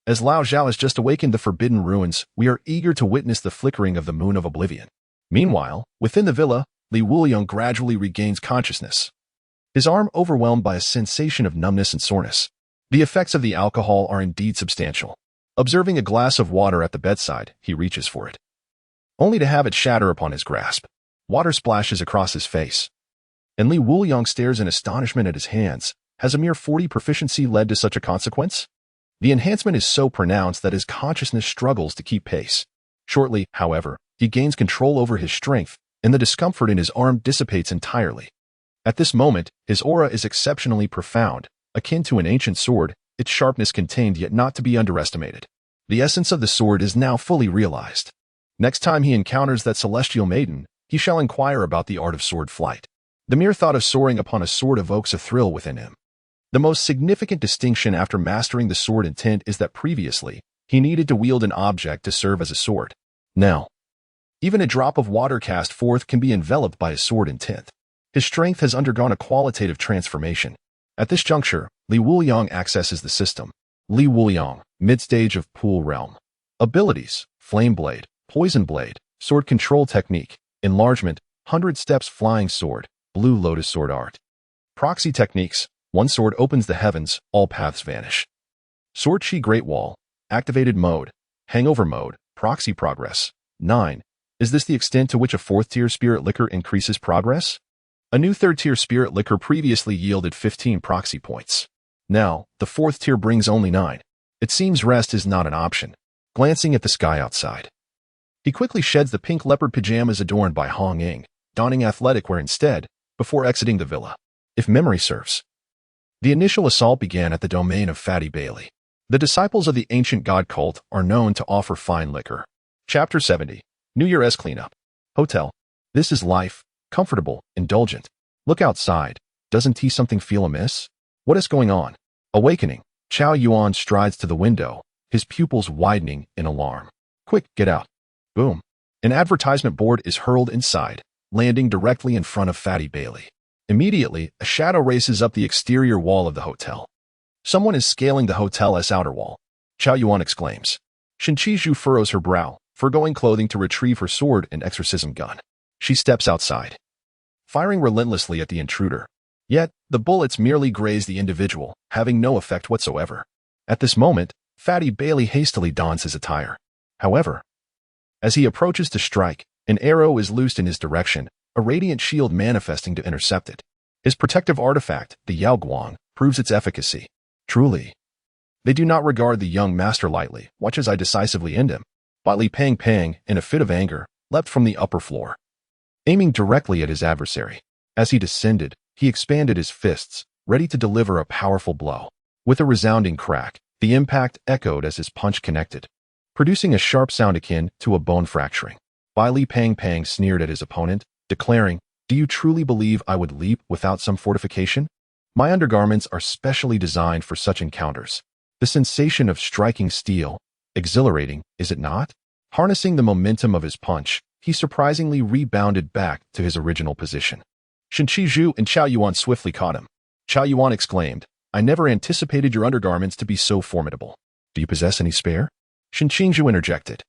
Speaker 1: as Lao Zhao has just awakened the Forbidden Ruins, we are eager to witness the flickering of the Moon of Oblivion." Meanwhile, within the villa, Li Wuliang gradually regains consciousness. his arm overwhelmed by a sensation of numbness and soreness. The effects of the alcohol are indeed substantial. Observing a glass of water at the bedside, he reaches for it, only to have it shatter upon his grasp. Water splashes across his face, and Li Wuliang stares in astonishment at his hands. Has a mere 40 proficiency led to such a consequence? The enhancement is so pronounced that his consciousness struggles to keep pace. Shortly, however, he gains control over his strength, and the discomfort in his arm dissipates entirely. At this moment, his aura is exceptionally profound, akin to an ancient sword, its sharpness contained yet not to be underestimated. The essence of the sword is now fully realized. Next time he encounters that celestial maiden, he shall inquire about the art of sword flight. The mere thought of soaring upon a sword evokes a thrill within him. The most significant distinction after mastering the sword intent is that previously, he needed to wield an object to serve as a sword. Now, even a drop of water cast forth can be enveloped by a sword intent. His strength has undergone a qualitative transformation. At this juncture, Li Wuliang accesses the system. Li Wuliang, mid-stage of Pool Realm. Abilities: Flame Blade, Poison Blade, Sword Control Technique, Enlargement, 100 Steps Flying Sword, Blue Lotus Sword Art. Proxy Techniques: One sword opens the heavens, all paths vanish. Sword Chi Great Wall, Activated Mode, Hangover Mode, Proxy Progress. 9. Is this the extent to which a 4th-tier Spirit Liquor increases progress? A new 3rd-tier Spirit Liquor previously yielded 15 proxy points. Now, the 4th tier brings only 9. It seems rest is not an option. Glancing at the sky outside, he quickly sheds the pink leopard pajamas adorned by Hong Ying, donning athletic wear instead, before exiting the villa. If memory serves, the initial assault began at the domain of Fatty Bailey. The disciples of the ancient god cult are known to offer fine liquor. Chapter 70. New Year's Cleanup. Hotel. This is life. Comfortable, indulgent. Look outside. Doesn't something feel amiss? What is going on? Awakening. Chao Yuan strides to the window, his pupils widening in alarm. Quick, get out. Boom. An advertisement board is hurled inside, landing directly in front of Fatty Bailey. Immediately, a shadow races up the exterior wall of the hotel. Someone is scaling the hotel's outer wall. Chao Yuan exclaims. Shen Qizhu furrows her brow, foregoing clothing to retrieve her sword and exorcism gun. She steps outside, firing relentlessly at the intruder. Yet, the bullets merely graze the individual, having no effect whatsoever. At this moment, Fatty Bailey hastily dons his attire. However, as he approaches to strike, an arrow is loosed in his direction, a radiant shield manifesting to intercept it. His protective artifact, the Yao Guang, proves its efficacy. Truly, they do not regard the young master lightly. Watch as I decisively end him. But Li Pang Pang, in a fit of anger, leapt from the upper floor, aiming directly at his adversary. As he descended, he expanded his fists, ready to deliver a powerful blow. With a resounding crack, the impact echoed as his punch connected, producing a sharp sound akin to a bone fracturing. Li Pang Pang sneered at his opponent, declaring, "Do you truly believe I would leap without some fortification? My undergarments are specially designed for such encounters." The sensation of striking steel, exhilarating, is it not? Harnessing the momentum of his punch, he surprisingly rebounded back to his original position. Shen Qizhu and Chao Yuan swiftly caught him. Chao Yuan exclaimed, "I never anticipated your undergarments to be so formidable. Do you possess any spare?" Shen Qizhu interjected.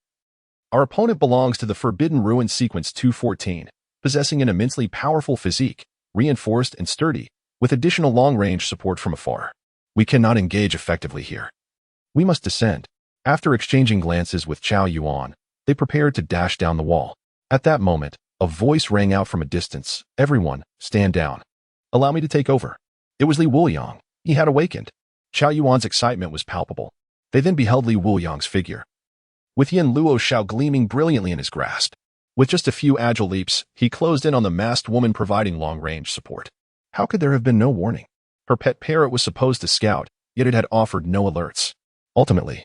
Speaker 1: Our opponent belongs to the Forbidden Ruin Sequence 214, possessing an immensely powerful physique, reinforced and sturdy, with additional long-range support from afar. We cannot engage effectively here. We must descend. After exchanging glances with Chao Yuan, they prepared to dash down the wall. At that moment, a voice rang out from a distance. "Everyone, stand down. Allow me to take over." It was Li Wuliang. He had awakened. Chao Yuan's excitement was palpable. They then beheld Li Wuliang's figure, with Yin Luo Shao gleaming brilliantly in his grasp. With just a few agile leaps, he closed in on the masked woman providing long-range support. How could there have been no warning? Her pet parrot was supposed to scout, yet it had offered no alerts. Ultimately,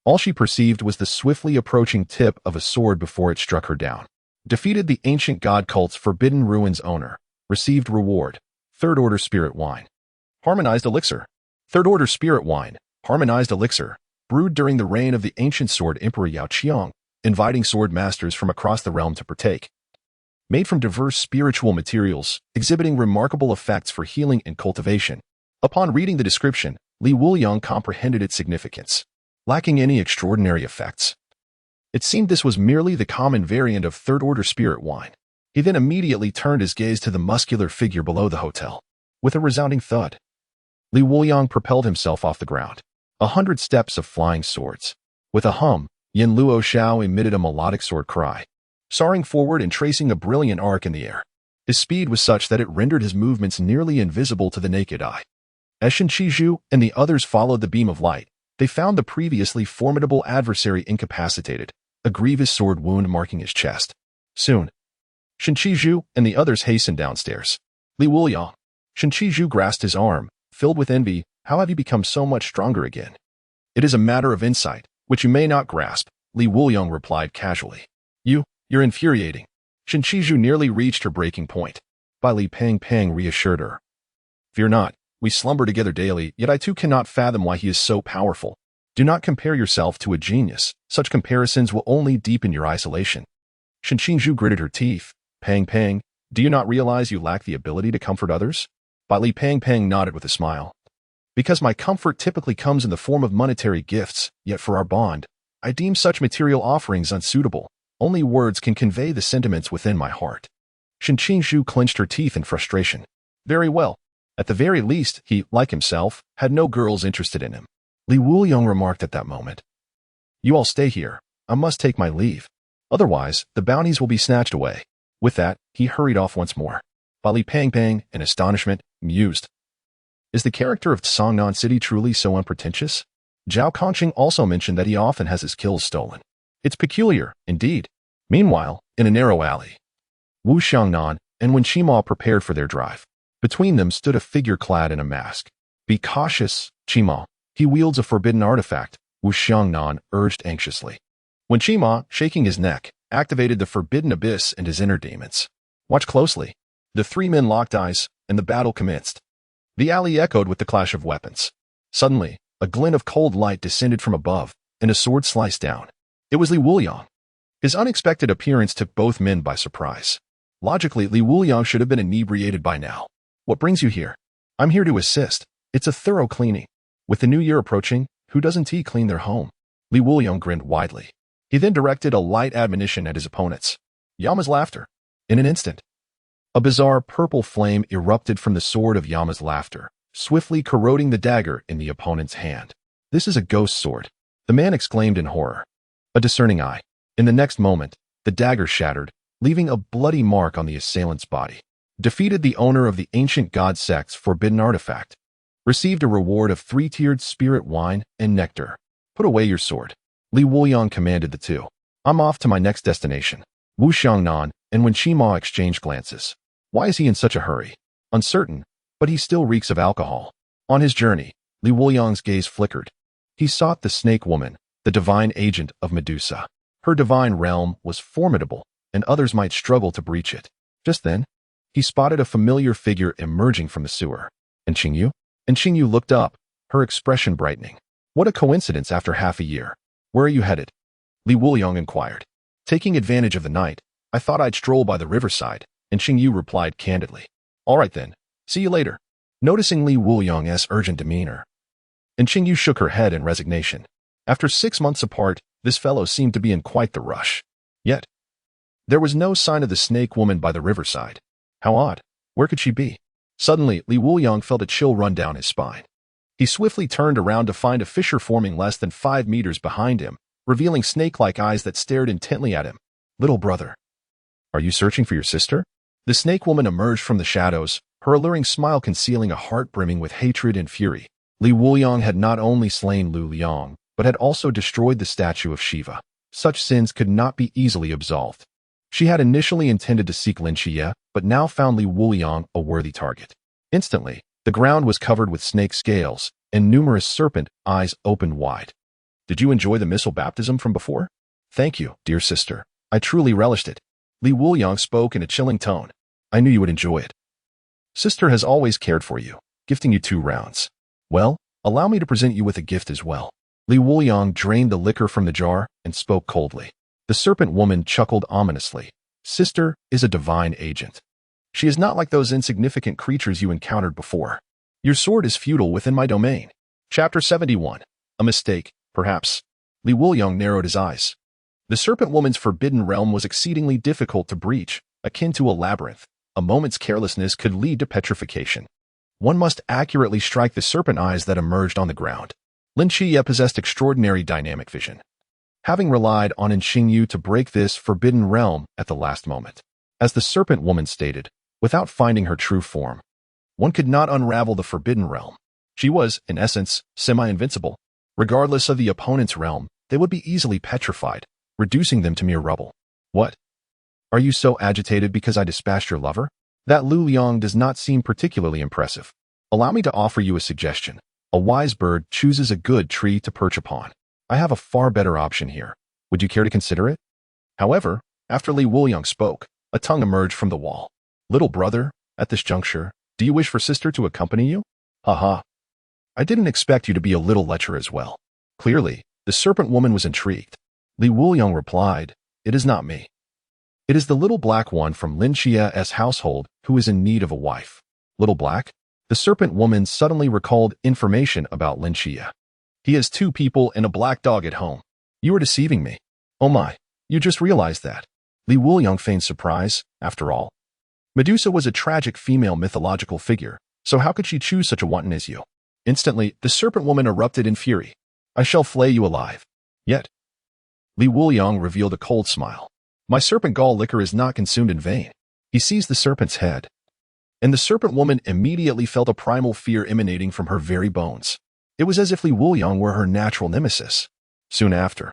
Speaker 1: all she perceived was the swiftly approaching tip of a sword before it struck her down. Defeated the ancient god cult's Forbidden Ruins owner. Received reward. 3rd Order Spirit Wine. Harmonized Elixir. 3rd Order Spirit Wine. Harmonized Elixir. Brewed during the reign of the ancient sword Emperor Yao Qiang, inviting sword masters from across the realm to partake. Made from diverse spiritual materials, exhibiting remarkable effects for healing and cultivation. Upon reading the description, Li Wuliang comprehended its significance. Lacking any extraordinary effects, it seemed this was merely the common variant of 3rd Order Spirit Wine. He then immediately turned his gaze to the muscular figure below the hotel. With a resounding thud, Li Wuliang propelled himself off the ground. 100 steps of flying swords. With a hum, Yin Luo Xiao emitted a melodic sword cry, soaring forward and tracing a brilliant arc in the air. His speed was such that it rendered his movements nearly invisible to the naked eye. As Shen Qizhu and the others followed the beam of light, they found the previously formidable adversary incapacitated, a grievous sword wound marking his chest. Soon, Shen Qizhu and the others hastened downstairs. Li Wuliang. Shen Qizhu grasped his arm, filled with envy. How have you become so much stronger again? It is a matter of insight, which you may not grasp, Li Wuliang replied casually. You're infuriating. Shen Qizhu nearly reached her breaking point. But Li Pang reassured her. Fear not, we slumber together daily, yet I too cannot fathom why he is so powerful. Do not compare yourself to a genius. Such comparisons will only deepen your isolation. Shen Qizhu gritted her teeth. Pang, do you not realize you lack the ability to comfort others? But Li Pang nodded with a smile. Because my comfort typically comes in the form of monetary gifts, yet for our bond, I deem such material offerings unsuitable. Only words can convey the sentiments within my heart. Shen Qizhu clenched her teeth in frustration. Very well. At the very least, he, like himself, had no girls interested in him. Li Wuliang remarked at that moment. You all stay here. I must take my leave. Otherwise, the bounties will be snatched away. With that, he hurried off once more. But Li Pang, in astonishment, mused. Is the character of Songnan City truly so unpretentious? Zhao Conqing also mentioned that he often has his kills stolen. It's peculiar, indeed. Meanwhile, in a narrow alley, Wu Xiangnan and Wen Qima prepared for their drive. Between them stood a figure clad in a mask. Be cautious, Qima. He wields a forbidden artifact, Wu Xiangnan urged anxiously. Wen Qima, shaking his neck, activated the forbidden abyss and his inner demons. Watch closely. The three men locked eyes, and the battle commenced. The alley echoed with the clash of weapons. Suddenly, a glint of cold light descended from above, and a sword sliced down. It was Li Wuliang. His unexpected appearance took both men by surprise. Logically, Li Wuliang should have been inebriated by now. What brings you here? I'm here to assist. It's a thorough cleaning. With the new year approaching, who doesn't clean their home? Li Wuliang grinned widely. He then directed a light admonition at his opponents. Yama's laughter. In an instant, a bizarre purple flame erupted from the sword of Yama's laughter, swiftly corroding the dagger in the opponent's hand. This is a ghost sword, the man exclaimed in horror. A discerning eye. In the next moment, the dagger shattered, leaving a bloody mark on the assailant's body. Defeated the owner of the ancient god sect's forbidden artifact. Received a reward of 3-tiered spirit wine and nectar. Put away your sword. Li Wuliang commanded the two. I'm off to my next destination. Wu Xiangnan and Wen Qima exchanged glances. Why is he in such a hurry? Uncertain, but he still reeks of alcohol. On his journey, Li Wuliang's gaze flickered. He sought the snake woman, the divine agent of Medusa. Her divine realm was formidable, and others might struggle to breach it. Just then, he spotted a familiar figure emerging from the sewer. And Qingyu? And Qingyu looked up, her expression brightening. What a coincidence after half a year. Where are you headed? Li Wuliang inquired. Taking advantage of the night, I thought I'd stroll by the riverside, and Qingyu replied candidly. All right then, see you later. Noticing Li Wuliang's urgent demeanor, and Qingyu shook her head in resignation. After 6 months apart, this fellow seemed to be in quite the rush. Yet, there was no sign of the snake woman by the riverside. How odd. Where could she be? Suddenly, Li Wuliang felt a chill run down his spine. He swiftly turned around to find a fissure forming less than 5 meters behind him, revealing snake-like eyes that stared intently at him. Little brother. Are you searching for your sister? The snake woman emerged from the shadows, her alluring smile concealing a heart brimming with hatred and fury. Li Wuliang had not only slain Lu Liang, but had also destroyed the statue of Shiva. Such sins could not be easily absolved. She had initially intended to seek Lin Qiye, but now found Li Wuliang a worthy target. Instantly, the ground was covered with snake scales, and numerous serpent eyes opened wide. Did you enjoy the missile baptism from before? Thank you, dear sister. I truly relished it. Li Wuliang spoke in a chilling tone. I knew you would enjoy it. Sister has always cared for you, gifting you 2 rounds. Well, allow me to present you with a gift as well. Li Wuliang drained the liquor from the jar and spoke coldly. The serpent woman chuckled ominously. Sister is a divine agent. She is not like those insignificant creatures you encountered before. Your sword is feudal within my domain. Chapter 71. A mistake, perhaps. Li Wuliang narrowed his eyes. The serpent woman's forbidden realm was exceedingly difficult to breach, akin to a labyrinth. A moment's carelessness could lead to petrification. one must accurately strike the serpent eyes that emerged on the ground. Lin Qiye possessed extraordinary dynamic vision, having relied on Xingyu to break this forbidden realm at the last moment. As the serpent woman stated, without finding her true form, one could not unravel the forbidden realm. She was, in essence, semi-invincible. Regardless of the opponent's realm, they would be easily petrified, reducing them to mere rubble. What? Are you so agitated because I dispatched your lover? That Wuliang does not seem particularly impressive. Allow me to offer you a suggestion. A wise bird chooses a good tree to perch upon. I have a far better option here. Would you care to consider it? However, after Wuliang spoke, a tongue emerged from the wall. Little brother, at this juncture, do you wish for sister to accompany you? Haha. I didn't expect you to be a little lecher as well. Clearly, the serpent woman was intrigued. Wuliang replied, it is not me. It is the little black one from Lin Qiye's household who is in need of a wife. Little black? The serpent woman suddenly recalled information about Lin Qiye. He has 2 people and a black dog at home. You are deceiving me. Oh my, you just realized that. Wuliang feigned surprise, after all. Medusa was a tragic female mythological figure, so how could she choose such a wanton as you? Instantly, the serpent woman erupted in fury. I shall flay you alive. Yet, Wuliang revealed a cold smile. My serpent gall liquor is not consumed in vain. He seized the serpent's head, and the serpent woman immediately felt a primal fear emanating from her very bones. It was as if Wuliang were her natural nemesis. Soon after,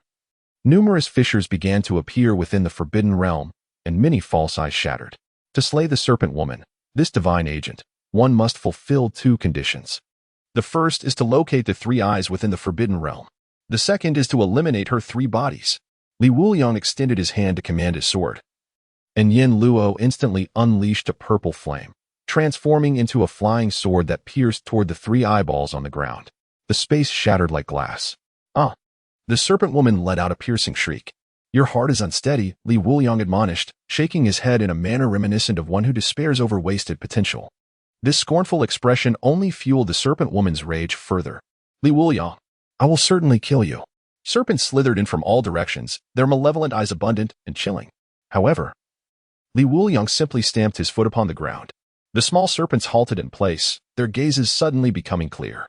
Speaker 1: numerous fissures began to appear within the forbidden realm, and many false eyes shattered. To slay the serpent woman, this divine agent, one must fulfill 2 conditions. The first is to locate the 3 eyes within the forbidden realm. The second is to eliminate her 3 bodies. Wuliang extended his hand to command his sword, and Yin Luo instantly unleashed a purple flame, transforming into a flying sword that pierced toward the 3 eyeballs on the ground. The space shattered like glass. The serpent woman let out a piercing shriek. Your heart is unsteady, Wuliang admonished, shaking his head in a manner reminiscent of one who despairs over wasted potential. This scornful expression only fueled the serpent woman's rage further. Wuliang, I will certainly kill you. Serpents slithered in from all directions, their malevolent eyes abundant and chilling. However, Wuliang simply stamped his foot upon the ground. The small serpents halted in place, their gazes suddenly becoming clear.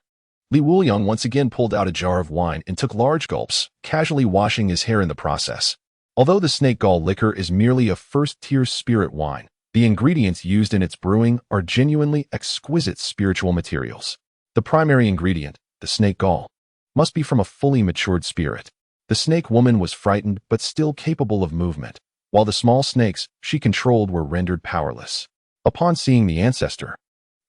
Speaker 1: Wuliang once again pulled out a jar of wine and took large gulps, casually washing his hair in the process. Although the snake gall liquor is merely a first-tier spirit wine, the ingredients used in its brewing are genuinely exquisite spiritual materials. The primary ingredient, the snake gall, must be from a fully matured spirit. The snake woman was frightened but still capable of movement, while the small snakes she controlled were rendered powerless. Upon seeing the ancestor,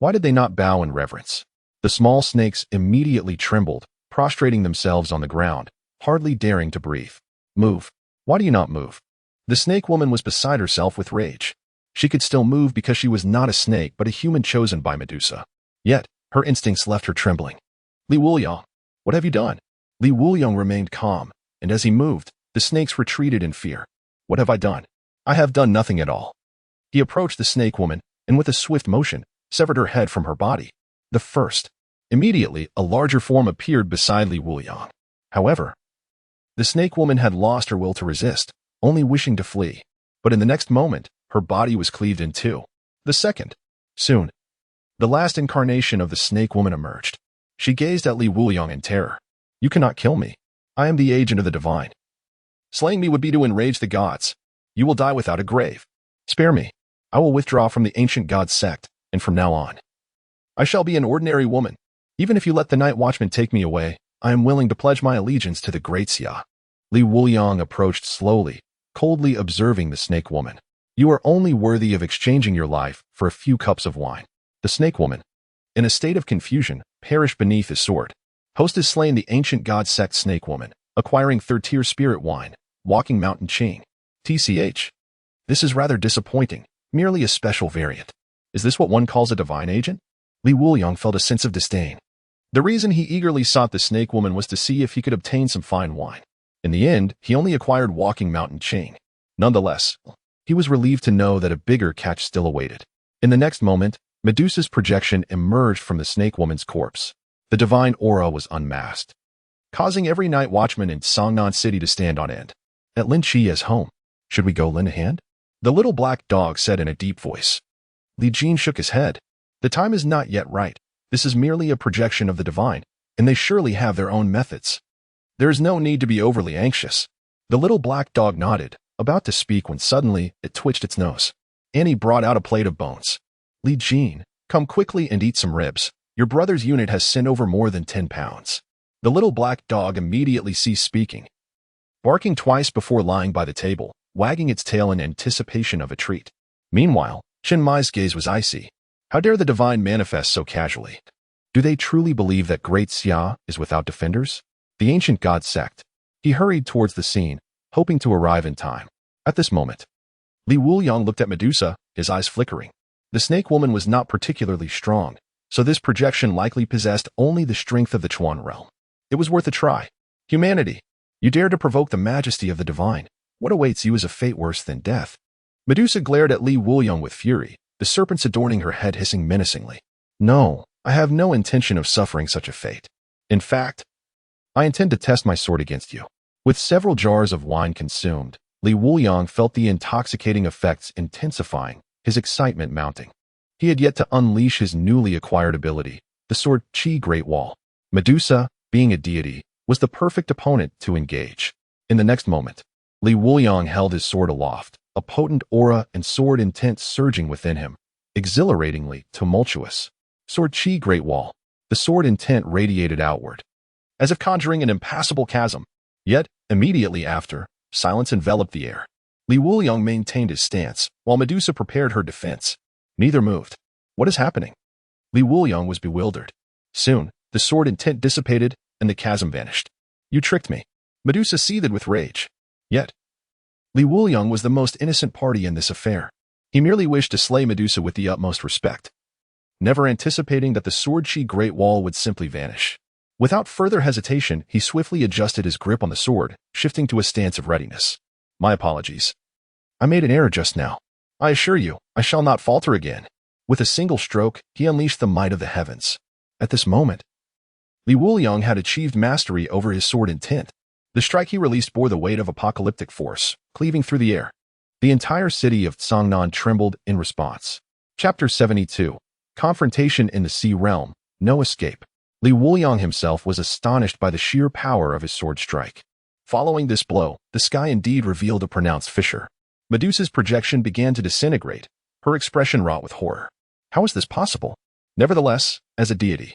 Speaker 1: why did they not bow in reverence? The small snakes immediately trembled, prostrating themselves on the ground, hardly daring to breathe. Move. Why do you not move? The snake woman was beside herself with rage. She could still move because she was not a snake but a human chosen by Medusa. Yet, her instincts left her trembling. Wuliang, what have you done? Wuliang remained calm, and as he moved, the snakes retreated in fear. What have I done? I have done nothing at all. He approached the snake woman, and with a swift motion, severed her head from her body. The first. Immediately, a larger form appeared beside Wuliang. However, the snake woman had lost her will to resist, only wishing to flee. But in the next moment, her body was cleaved in 2. The second. Soon, the last incarnation of the snake woman emerged. She gazed at Wuliang in terror. You cannot kill me. I am the agent of the divine. Slaying me would be to enrage the gods. You will die without a grave. Spare me. I will withdraw from the ancient god sect, and from now on, I shall be an ordinary woman. Even if you let the night watchman take me away, I am willing to pledge my allegiance to the great Xia. Wuliang approached slowly, coldly observing the snake woman. You are only worthy of exchanging your life for a few cups of wine. The snake woman, in a state of confusion, perished beneath his sword. Host has slain the ancient god sect snake woman, acquiring 3rd-tier spirit wine, walking mountain Qing. TCH. This is rather disappointing, merely a special variant. Is this what one calls a divine agent? Wuliang felt a sense of disdain. The reason he eagerly sought the snake woman was to see if he could obtain some fine wine. In the end, he only acquired walking mountain Qing. Nonetheless, he was relieved to know that a bigger catch still awaited. In the next moment, Medusa's projection emerged from the snake woman's corpse. The divine aura was unmasked, causing every night watchman in Songnan City to stand on end. At Lin Qiye's home, should we go lend a hand? The little black dog said in a deep voice. Li Jin shook his head. The time is not yet right. This is merely a projection of the divine, and they surely have their own methods. There is no need to be overly anxious. The little black dog nodded, about to speak when suddenly it twitched its nose. Annie brought out a plate of bones. Li Jean, come quickly and eat some ribs. Your brother's unit has sent over more than 10 pounds. The little black dog immediately ceased speaking, barking twice before lying by the table, wagging its tail in anticipation of a treat. Meanwhile, Chen Mai's gaze was icy. How dare the divine manifest so casually? Do they truly believe that Great Xia is without defenders? The ancient god sect. He hurried towards the scene, hoping to arrive in time. At this moment, Li Wuliang looked at Medusa, his eyes flickering. The snake woman was not particularly strong, so this projection likely possessed only the strength of the Chuan realm. It was worth a try. Humanity, you dare to provoke the majesty of the divine. What awaits you is a fate worse than death. Medusa glared at Li Wuliang with fury, the serpents adorning her head hissing menacingly. No, I have no intention of suffering such a fate. In fact, I intend to test my sword against you. With several jars of wine consumed, Li Wuliang felt the intoxicating effects intensifying, his excitement mounting. He had yet to unleash his newly acquired ability, the sword Qi Great Wall. Medusa, being a deity, was the perfect opponent to engage. In the next moment, Li Wuliang held his sword aloft, a potent aura and sword intent surging within him, exhilaratingly tumultuous. Sword Qi Great Wall. The sword intent radiated outward, as if conjuring an impassable chasm. Yet, immediately after, silence enveloped the air. Li Wuliang maintained his stance, while Medusa prepared her defense. Neither moved. What is happening? Li Wuliang was bewildered. Soon, the sword intent dissipated, and the chasm vanished. You tricked me. Medusa seethed with rage. Yet, Li Wuliang was the most innocent party in this affair. He merely wished to slay Medusa with the utmost respect, never anticipating that the sword Qi Great Wall would simply vanish. Without further hesitation, he swiftly adjusted his grip on the sword, shifting to a stance of readiness. My apologies. I made an error just now. I assure you, I shall not falter again. With a single stroke, he unleashed the might of the heavens. At this moment, Li Wuliang had achieved mastery over his sword intent. The strike he released bore the weight of apocalyptic force, cleaving through the air. The entire city of Cangnan trembled in response. Chapter 72. Confrontation in the Sea Realm. No escape. Li Wuliang himself was astonished by the sheer power of his sword strike. Following this blow, the sky indeed revealed a pronounced fissure. Medusa's projection began to disintegrate, her expression wrought with horror. How is this possible? Nevertheless, as a deity,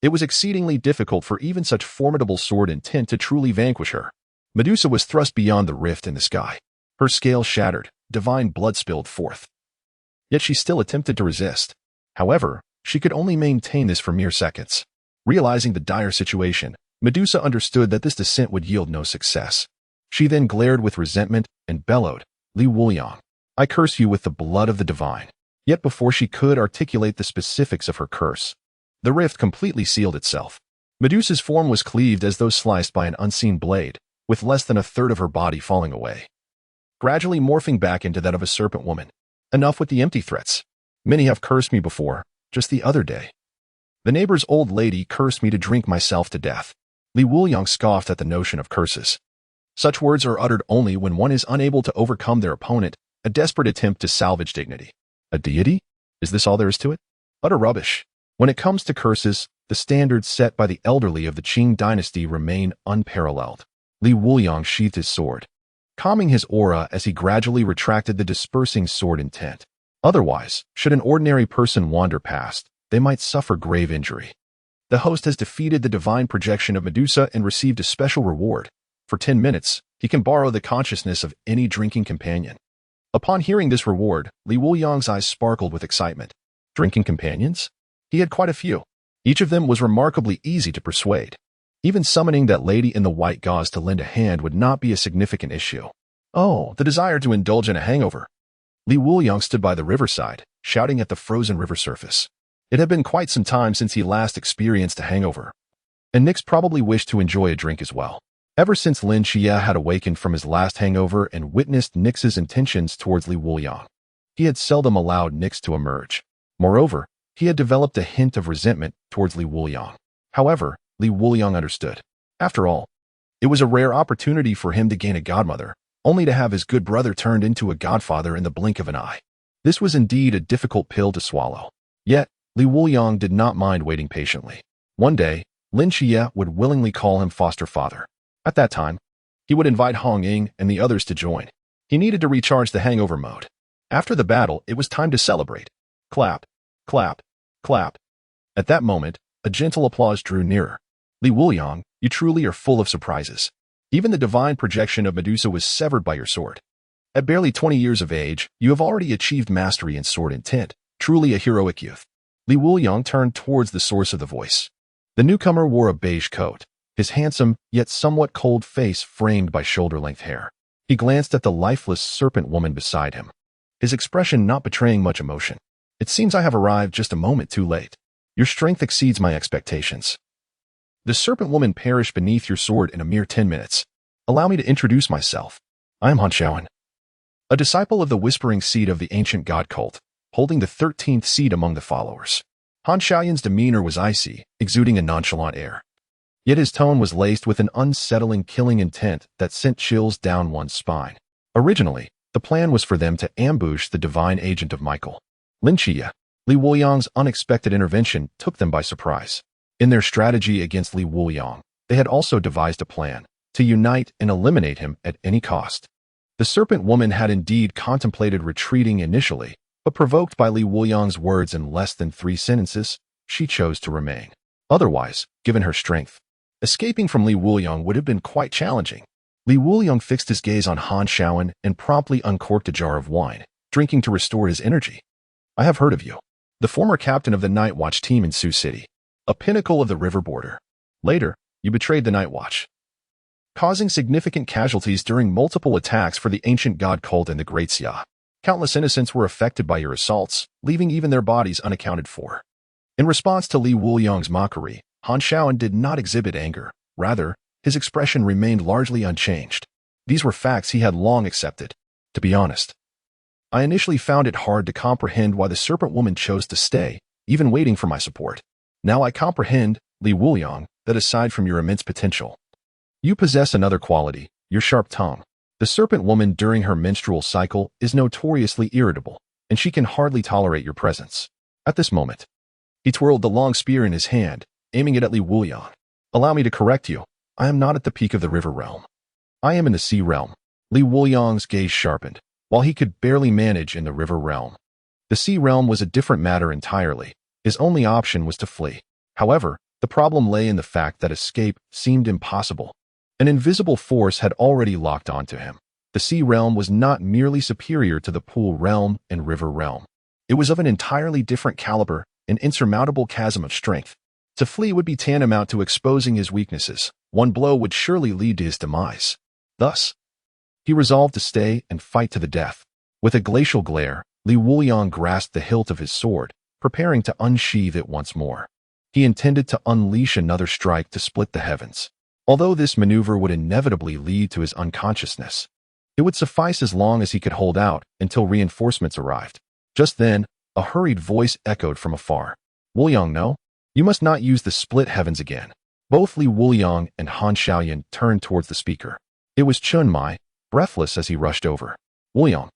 Speaker 1: it was exceedingly difficult for even such formidable sword intent to truly vanquish her. Medusa was thrust beyond the rift in the sky. Her scales shattered, divine blood spilled forth. Yet she still attempted to resist. However, she could only maintain this for mere seconds. Realizing the dire situation, Medusa understood that this descent would yield no success. She then glared with resentment and bellowed, Li Wuliang, I curse you with the blood of the divine. Yet before she could articulate the specifics of her curse, the rift completely sealed itself. Medusa's form was cleaved as though sliced by an unseen blade, with less than a third of her body falling away, gradually morphing back into that of a serpent woman. Enough with the empty threats. Many have cursed me before, just the other day. The neighbor's old lady cursed me to drink myself to death. Li Wuliang scoffed at the notion of curses. Such words are uttered only when one is unable to overcome their opponent, a desperate attempt to salvage dignity. A deity? Is this all there is to it? Utter rubbish. When it comes to curses, the standards set by the elderly of the Qing dynasty remain unparalleled. Li Wuliang sheathed his sword, calming his aura as he gradually retracted the dispersing sword intent. Otherwise, should an ordinary person wander past, they might suffer grave injury. The host has defeated the divine projection of Medusa and received a special reward. For 10 minutes, he can borrow the consciousness of any drinking companion. Upon hearing this reward, Li Wuliang's eyes sparkled with excitement. Drinking companions? He had quite a few. Each of them was remarkably easy to persuade. Even summoning that lady in the white gauze to lend a hand would not be a significant issue. Oh, the desire to indulge in a hangover. Li Wuliang stood by the riverside, shouting at the frozen river surface. It had been quite some time since he last experienced a hangover, and Nix probably wished to enjoy a drink as well. Ever since Lin Qiye had awakened from his last hangover and witnessed Nix's intentions towards Li Wuliang, he had seldom allowed Nix to emerge. Moreover, he had developed a hint of resentment towards Li Wuliang. However, Li Wuliang understood. After all, it was a rare opportunity for him to gain a godmother, only to have his good brother turned into a godfather in the blink of an eye. This was indeed a difficult pill to swallow. Yet, Li Wuliang did not mind waiting patiently. One day, Lin Qiye would willingly call him foster father. At that time, he would invite Hong Ying and the others to join. He needed to recharge the hangover mode. After the battle, it was time to celebrate. Clap, clap, clap. At that moment, a gentle applause drew nearer. Li Wuliang, you truly are full of surprises. Even the divine projection of Medusa was severed by your sword. At barely 20 years of age, you have already achieved mastery in sword intent, truly a heroic youth. Li Wuliang turned towards the source of the voice. The newcomer wore a beige coat, his handsome yet somewhat cold face framed by shoulder-length hair. He glanced at the lifeless serpent woman beside him, his expression not betraying much emotion. It seems I have arrived just a moment too late. Your strength exceeds my expectations. The serpent woman perished beneath your sword in a mere 10 minutes. Allow me to introduce myself. I am Han Xiaoyan, a disciple of the Whispering Seed of the ancient god cult, holding the 13th seed among the followers. Han Xiaoyan's demeanor was icy, exuding a nonchalant air. Yet his tone was laced with an unsettling killing intent that sent chills down one's spine. Originally, the plan was for them to ambush the divine agent of Michael. Lin Qiye. Li Wuliang's unexpected intervention took them by surprise. In their strategy against Li Wuliang, they had also devised a plan to unite and eliminate him at any cost. The serpent woman had indeed contemplated retreating initially, but provoked by Li Wuliang's words in less than 3 sentences, she chose to remain. Otherwise, given her strength, escaping from Li Wuliang would have been quite challenging. Li Wuliang fixed his gaze on Han Xiaoyan and promptly uncorked a jar of wine, drinking to restore his energy. I have heard of you. The former captain of the Night Watch team in Sioux City, a pinnacle of the river border. Later, you betrayed the Night Watch, causing significant casualties during multiple attacks for the ancient god cult in the Great Xia. Countless innocents were affected by your assaults, leaving even their bodies unaccounted for. In response to Li Wuliang's mockery, Han Xiaoyan did not exhibit anger. Rather, his expression remained largely unchanged. These were facts he had long accepted. To be honest, I initially found it hard to comprehend why the serpent woman chose to stay, even waiting for my support. Now I comprehend, Li Wuliang, that aside from your immense potential, you possess another quality, your sharp tongue. The serpent woman during her menstrual cycle is notoriously irritable, and she can hardly tolerate your presence. At this moment, he twirled the long spear in his hand, aiming it at Li Wuliang. Allow me to correct you. I am not at the peak of the river realm. I am in the sea realm. Li Wuliang's gaze sharpened. While he could barely manage in the river realm, the sea realm was a different matter entirely. His only option was to flee. However, the problem lay in the fact that escape seemed impossible. An invisible force had already locked onto him. The sea realm was not merely superior to the pool realm and river realm. It was of an entirely different caliber, an insurmountable chasm of strength. To flee would be tantamount to exposing his weaknesses. One blow would surely lead to his demise. Thus, he resolved to stay and fight to the death. With a glacial glare, Li Wuliang grasped the hilt of his sword, preparing to unsheathe it once more. He intended to unleash another strike to split the heavens. Although this maneuver would inevitably lead to his unconsciousness, it would suffice as long as he could hold out until reinforcements arrived. Just then, a hurried voice echoed from afar. Wuliang, no, you must not use the split heavens again. Both Li Wuliang and Han Xiaoyan turned towards the speaker. It was Chun Mai, breathless as he rushed over. Wuliang,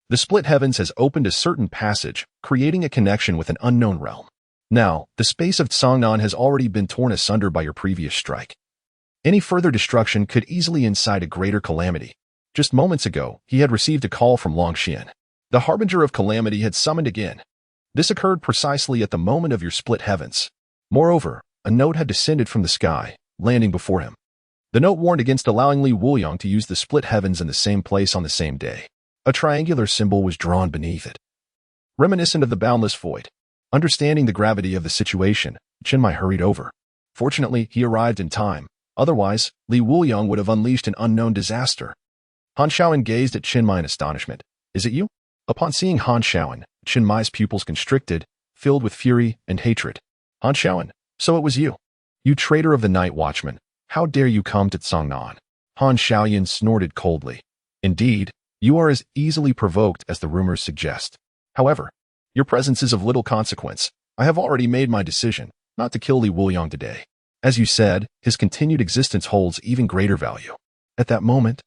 Speaker 1: the split heavens has opened a certain passage, creating a connection with an unknown realm. Now, the space of Tsangnan has already been torn asunder by your previous strike. Any further destruction could easily incite a greater calamity. Just moments ago, he had received a call from Longxian. The harbinger of calamity had summoned again. This occurred precisely at the moment of your split heavens. Moreover, a note had descended from the sky, landing before him. The note warned against allowing Li Wuliang to use the split heavens in the same place on the same day. A triangular symbol was drawn beneath it, reminiscent of the boundless void. Understanding the gravity of the situation, Chen Mai hurried over. Fortunately, he arrived in time. Otherwise, Li Wuliang would have unleashed an unknown disaster. Han Xiaoyan gazed at Chen Mai in astonishment. Is it you? Upon seeing Han Xiaoyan, Chen Mai's pupils constricted, filled with fury and hatred. Han Xiaoyan, so it was you. You traitor of the Night Watchman. How dare you come to Tsangnan? Han Xiaoyan snorted coldly. Indeed, you are as easily provoked as the rumors suggest. However, your presence is of little consequence. I have already made my decision not to kill Li Wuliang today. As you said, his continued existence holds even greater value. At that moment,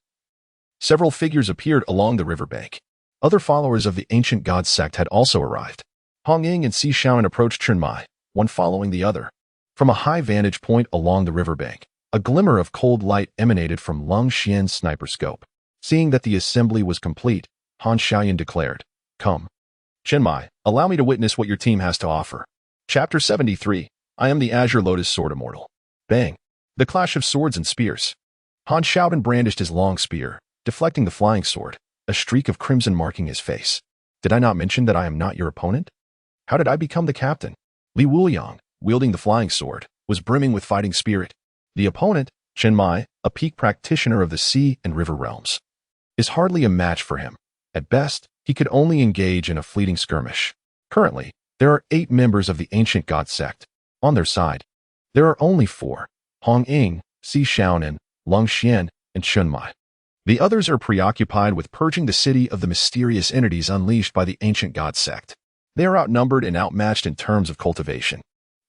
Speaker 1: several figures appeared along the riverbank. Other followers of the ancient god sect had also arrived. Hong Ying and Si Xiaonan approached Chunmai, one following the other. From a high vantage point along the riverbank, a glimmer of cold light emanated from Lin Qiye's sniper scope. Seeing that the assembly was complete, Han Xiaoyan declared, "Come. Chunmai, allow me to witness what your team has to offer." Chapter 73. I am the Azure Lotus Sword Immortal. Bang. The clash of swords and spears. Han Xiaoyan brandished his long spear, deflecting the flying sword, a streak of crimson marking his face. Did I not mention that I am not your opponent? How did I become the captain? Wuliang, wielding the flying sword, was brimming with fighting spirit. The opponent, Chunmai, a peak practitioner of the sea and river realms, is hardly a match for him. At best, he could only engage in a fleeting skirmish. Currently, there are 8 members of the ancient god sect. On their side, there are only 4, Hong Ying, Si Xiaonan, Lin Qiye, and Chunmai. The others are preoccupied with purging the city of the mysterious entities unleashed by the ancient god sect. They are outnumbered and outmatched in terms of cultivation.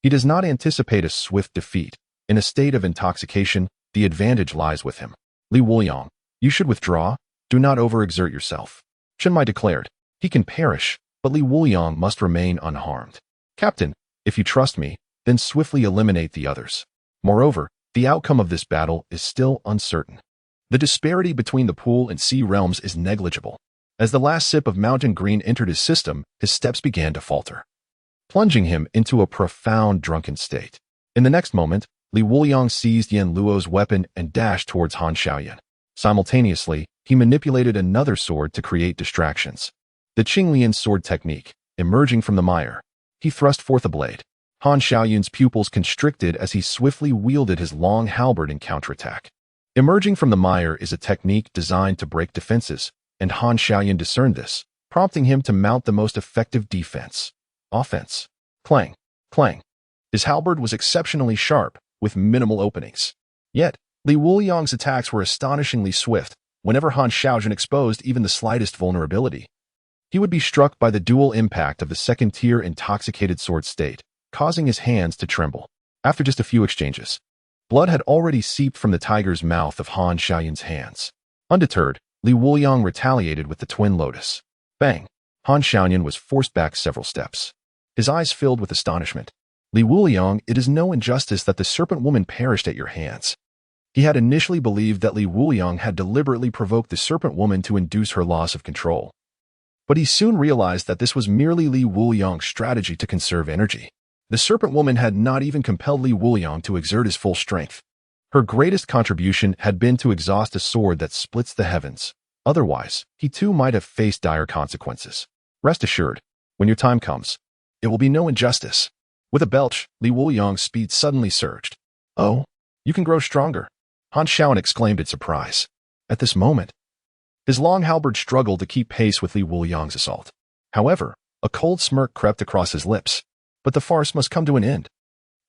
Speaker 1: He does not anticipate a swift defeat. In a state of intoxication, the advantage lies with him. Wuliang, you should withdraw. Do not overexert yourself. Chunmai declared. He can perish, but Wuliang must remain unharmed. Captain, if you trust me, then swiftly eliminate the others. Moreover, the outcome of this battle is still uncertain. The disparity between the pool and sea realms is negligible. As the last sip of mountain green entered his system, his steps began to falter, plunging him into a profound drunken state. In the next moment, Wuliang seized Yan Luo's weapon and dashed towards Han Xiaoyan. Simultaneously, he manipulated another sword to create distractions. The Qinglian sword technique, emerging from the mire. He thrust forth a blade. Han Xiaoyan's pupils constricted as he swiftly wielded his long halberd in counterattack. Emerging from the mire is a technique designed to break defenses, and Han Xiaoyan discerned this, prompting him to mount the most effective defense. Offense. Clang. Clang. His halberd was exceptionally sharp, with minimal openings. Yet, Wuliang's attacks were astonishingly swift. Whenever Han Xiaoyan exposed even the slightest vulnerability, he would be struck by the dual impact of the second-tier intoxicated sword state, causing his hands to tremble. After just a few exchanges, blood had already seeped from the tiger's mouth of Han Xiaoyan's hands. Undeterred, Wuliang retaliated with the twin lotus. Bang! Han Xiaoyan was forced back several steps. His eyes filled with astonishment. Wuliang, it is no injustice that the serpent woman perished at your hands. He had initially believed that Wuliang had deliberately provoked the serpent woman to induce her loss of control. But he soon realized that this was merely Wuliang's strategy to conserve energy. The serpent woman had not even compelled Wuliang to exert his full strength. Her greatest contribution had been to exhaust a sword that splits the heavens. Otherwise, he too might have faced dire consequences. Rest assured, when your time comes, it will be no injustice. With a belch, Wuliang's speed suddenly surged. Oh, you can grow stronger, Han Xiaoyan exclaimed in surprise. At this moment, his long halberd struggled to keep pace with Wuliang's assault. However, a cold smirk crept across his lips. But the farce must come to an end.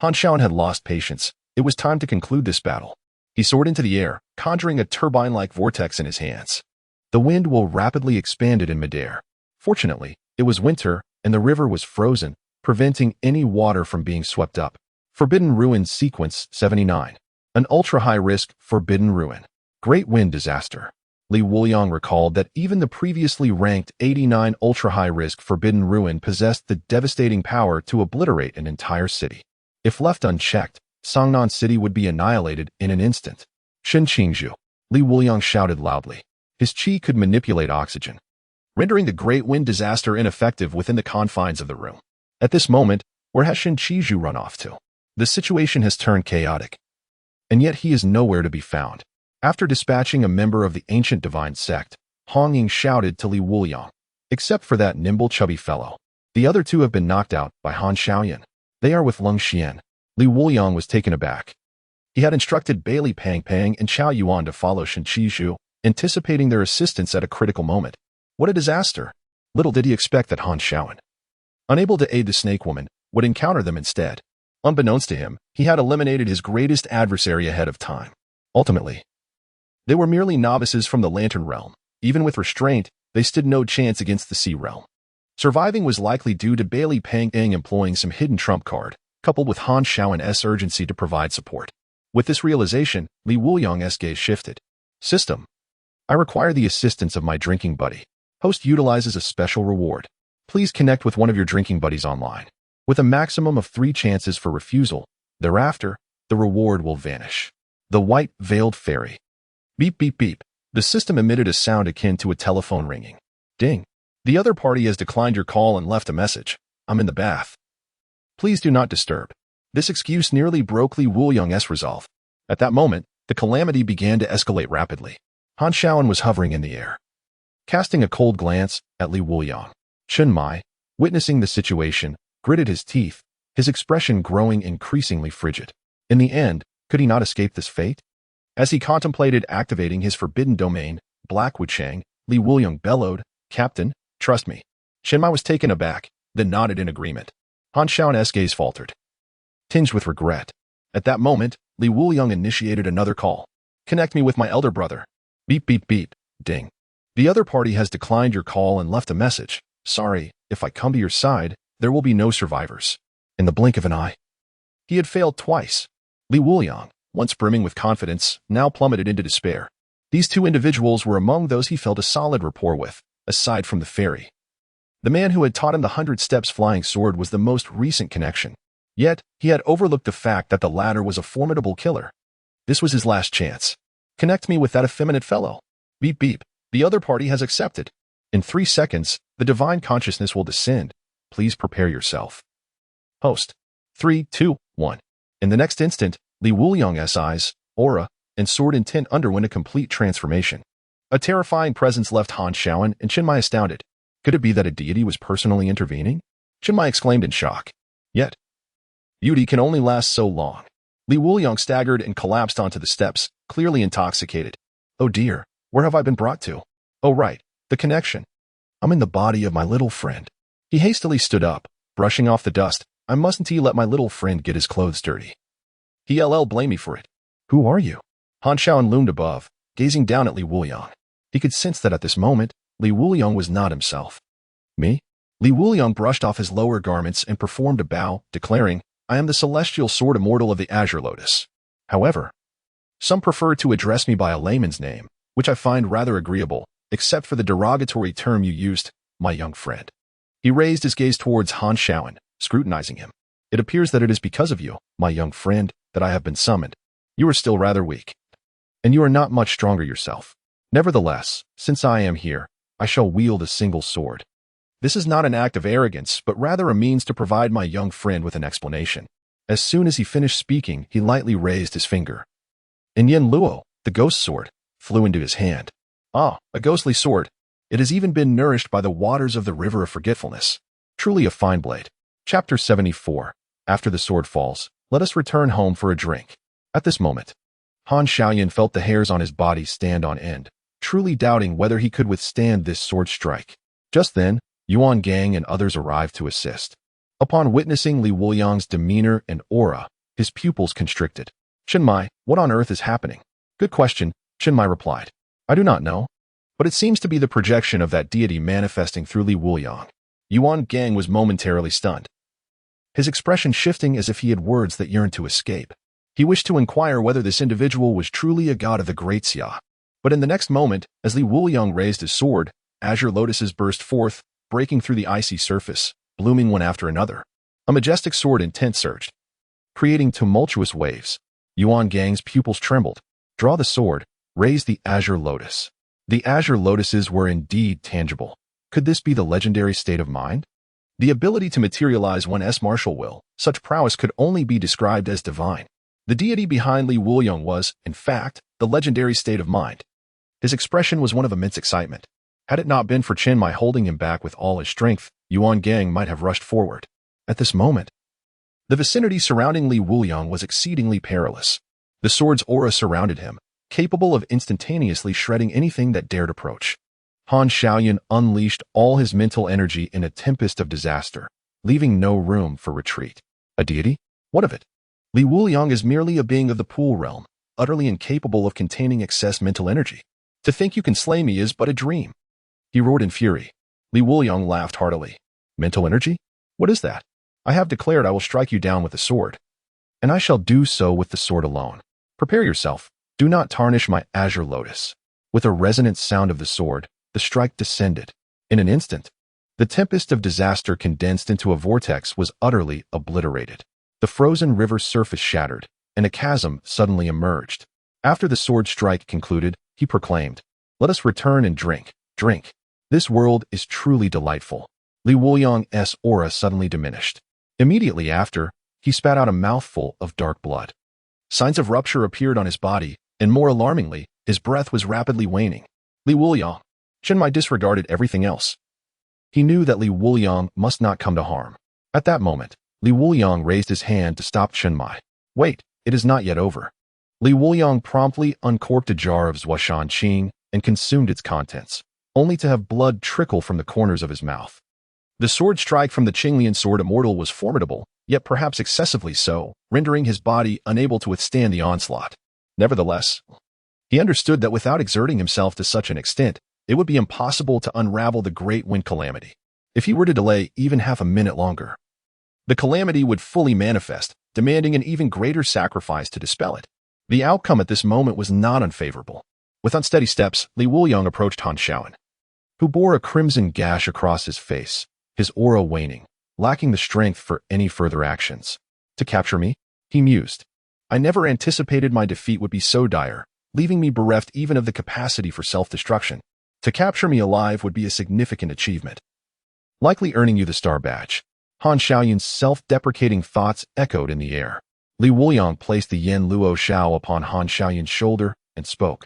Speaker 1: Han Xiaoyan had lost patience. It was time to conclude this battle. He soared into the air, conjuring a turbine-like vortex in his hands. The wind will rapidly expanded in midair. Fortunately, it was winter, and the river was frozen, preventing any water from being swept up. Forbidden Ruin Sequence 79. An ultra-high-risk Forbidden Ruin. Great Wind Disaster. Wuliang recalled that even the previously ranked 89 ultra-high-risk Forbidden Ruin possessed the devastating power to obliterate an entire city. If left unchecked, Sangnan City would be annihilated in an instant. Shen Qingzhu. Wuliang shouted loudly. His qi could manipulate oxygen, rendering the Great Wind Disaster ineffective within the confines of the room. At this moment, where has Shen Qingzhu run off to? The situation has turned chaotic, and yet he is nowhere to be found. After dispatching a member of the ancient divine sect, Hong Ying shouted to Wuliang, "Except for that nimble chubby fellow. The other 2 have been knocked out by Han Xiaoyan. They are with Lin Qiye." Wuliang was taken aback. He had instructed Bailey Pang Pang and Chao Yuan to follow Shen Qingzhu, anticipating their assistance at a critical moment. What a disaster! Little did he expect that Han Xiaoyan, unable to aid the snake woman, would encounter them instead. Unbeknownst to him, he had eliminated his greatest adversary ahead of time. Ultimately, they were merely novices from the Lantern Realm. Even with restraint, they stood no chance against the Sea Realm. Surviving was likely due to Bailey Pang Pang employing some hidden trump card, coupled with Han Xiaoyan's urgency to provide support. With this realization, Wuliang's gaze shifted. System. I require the assistance of my drinking buddy. Host utilizes a special reward. Please connect with one of your drinking buddies online. With a maximum of 3 chances for refusal, thereafter, the reward will vanish. The white-veiled fairy. Beep, beep, beep. The system emitted a sound akin to a telephone ringing. Ding. The other party has declined your call and left a message. I'm in the bath. Please do not disturb. This excuse nearly broke Li Wuliang's resolve. At that moment, the calamity began to escalate rapidly. Han Shaoan was hovering in the air, casting a cold glance at Li Wuliang. Chen Mai, witnessing the situation, gritted his teeth, his expression growing increasingly frigid. In the end, could he not escape this fate? As he contemplated activating his forbidden domain, Black Wuchang, Li Wuliang bellowed, "Captain, trust me." Chen Mai was taken aback, then nodded in agreement. Han Shaoan's gaze faltered, tinged with regret. At that moment, Li Wuliang initiated another call. "Connect me with my elder brother." Beep, beep, beep. Ding. The other party has declined your call and left a message. "Sorry, if I come to your side, there will be no survivors." In the blink of an eye, he had failed twice. Li Wuliang, once brimming with confidence, now plummeted into despair. These two individuals were among those he felt a solid rapport with, aside from the fairy. The man who had taught him the 100 Steps flying sword was the most recent connection. Yet, he had overlooked the fact that the latter was a formidable killer. This was his last chance. "Connect me with that effeminate fellow." Beep, beep. The other party has accepted. In 3 seconds, the divine consciousness will descend. Please prepare yourself. Host. 3, 2, 1. In the next instant, Li Wuliang's eyes, aura, and sword intent underwent a complete transformation. A terrifying presence left Han Shaoan and Chen Mai astounded. Could it be that a deity was personally intervening? Chen Mai exclaimed in shock. Yet, beauty can only last so long. Li Wuliang staggered and collapsed onto the steps, clearly intoxicated. Oh dear, where have I been brought to? Oh right, the connection. I'm in the body of my little friend. He hastily stood up, brushing off the dust. I mustn't let my little friend get his clothes dirty. He'll blame me for it. Who are you? Han Shaoan loomed above, gazing down at Li Wuliang. He could sense that at this moment, Li Wuliang was not himself. Me? Li Wuliang brushed off his lower garments and performed a bow, declaring, I am the celestial sword immortal of the Azure Lotus. However, some prefer to address me by a layman's name, which I find rather agreeable, except for the derogatory term you used, my young friend. He raised his gaze towards Han Shaoan, scrutinizing him. It appears that it is because of you, my young friend, that I have been summoned. You are still rather weak, and you are not much stronger yourself. Nevertheless, since I am here, I shall wield a single sword. This is not an act of arrogance, but rather a means to provide my young friend with an explanation. As soon as he finished speaking, he lightly raised his finger. And Yin Luo, the ghost sword, flew into his hand. Ah, a ghostly sword. It has even been nourished by the waters of the river of forgetfulness. Truly a fine blade. Chapter 74. After the sword falls, let us return home for a drink. At this moment, Han Shaoyan felt the hairs on his body stand on end, truly doubting whether he could withstand this sword strike. Just then, Yuan Gang and others arrived to assist. Upon witnessing Li Wuliang's demeanor and aura, his pupils constricted. Chen Mai, what on earth is happening? Good question, Chen Mai replied. I do not know, but it seems to be the projection of that deity manifesting through Li Wuliang. Yuan Gang was momentarily stunned, his expression shifting as if he had words that yearned to escape. He wished to inquire whether this individual was truly a god of the Great Xia. But in the next moment, as Li Wuliang raised his sword, azure lotuses burst forth, breaking through the icy surface, blooming one after another. A majestic sword intent surged, creating tumultuous waves. Yuan Gang's pupils trembled. Draw the sword, raise the azure lotus. The azure lotuses were indeed tangible. Could this be the legendary state of mind? The ability to materialize one's martial will, such prowess could only be described as divine. The deity behind Li Wuliang was, in fact, the legendary state of mind. His expression was one of immense excitement. Had it not been for Chen Mai holding him back with all his strength, Yuan Gang might have rushed forward. At this moment, the vicinity surrounding Li Wuliang was exceedingly perilous. The sword's aura surrounded him, capable of instantaneously shredding anything that dared approach. Han Shaoyan unleashed all his mental energy in a tempest of disaster, leaving no room for retreat. A deity? What of it? Li Wuliang is merely a being of the pool realm, utterly incapable of containing excess mental energy. To think you can slay me is but a dream. He roared in fury. Li Wuliang laughed heartily. Mental energy? What is that? I have declared I will strike you down with the sword, and I shall do so with the sword alone. Prepare yourself. Do not tarnish my azure lotus. With a resonant sound of the sword, the strike descended. In an instant, The tempest of disaster condensed into a vortex was utterly obliterated. The frozen river's surface shattered, and a chasm suddenly emerged. After the sword strike concluded, he proclaimed, "Let us return and drink, drink. This world is truly delightful." Li Wuliang's aura suddenly diminished. Immediately after, he spat out a mouthful of dark blood. Signs of rupture appeared on his body, and more alarmingly, his breath was rapidly waning. Li Wuliang. Chen Mai disregarded everything else. He knew that Li Wuliang must not come to harm. At that moment, Li Wuliang raised his hand to stop Chen Mai. "Wait, it is not yet over." Li Wuliang promptly uncorked a jar of Zhuashan Qing and consumed its contents, only to have blood trickle from the corners of his mouth. The sword strike from the Qinglian sword immortal was formidable, yet perhaps excessively so, rendering his body unable to withstand the onslaught. Nevertheless, he understood that without exerting himself to such an extent, it would be impossible to unravel the great wind calamity. If he were to delay even half a minute longer, the calamity would fully manifest, demanding an even greater sacrifice to dispel it. The outcome at this moment was not unfavorable. With unsteady steps, Li Wuliang approached Han Shaoan, who bore a crimson gash across his face, his aura waning, lacking the strength for any further actions. "To capture me?" he mused. "I never anticipated my defeat would be so dire, leaving me bereft even of the capacity for self-destruction. To capture me alive would be a significant achievement, likely earning you the star badge." Han Shaoyan's self-deprecating thoughts echoed in the air. Li Wuliang placed the Yen Luo Shao upon Han Shaoyan's shoulder and spoke.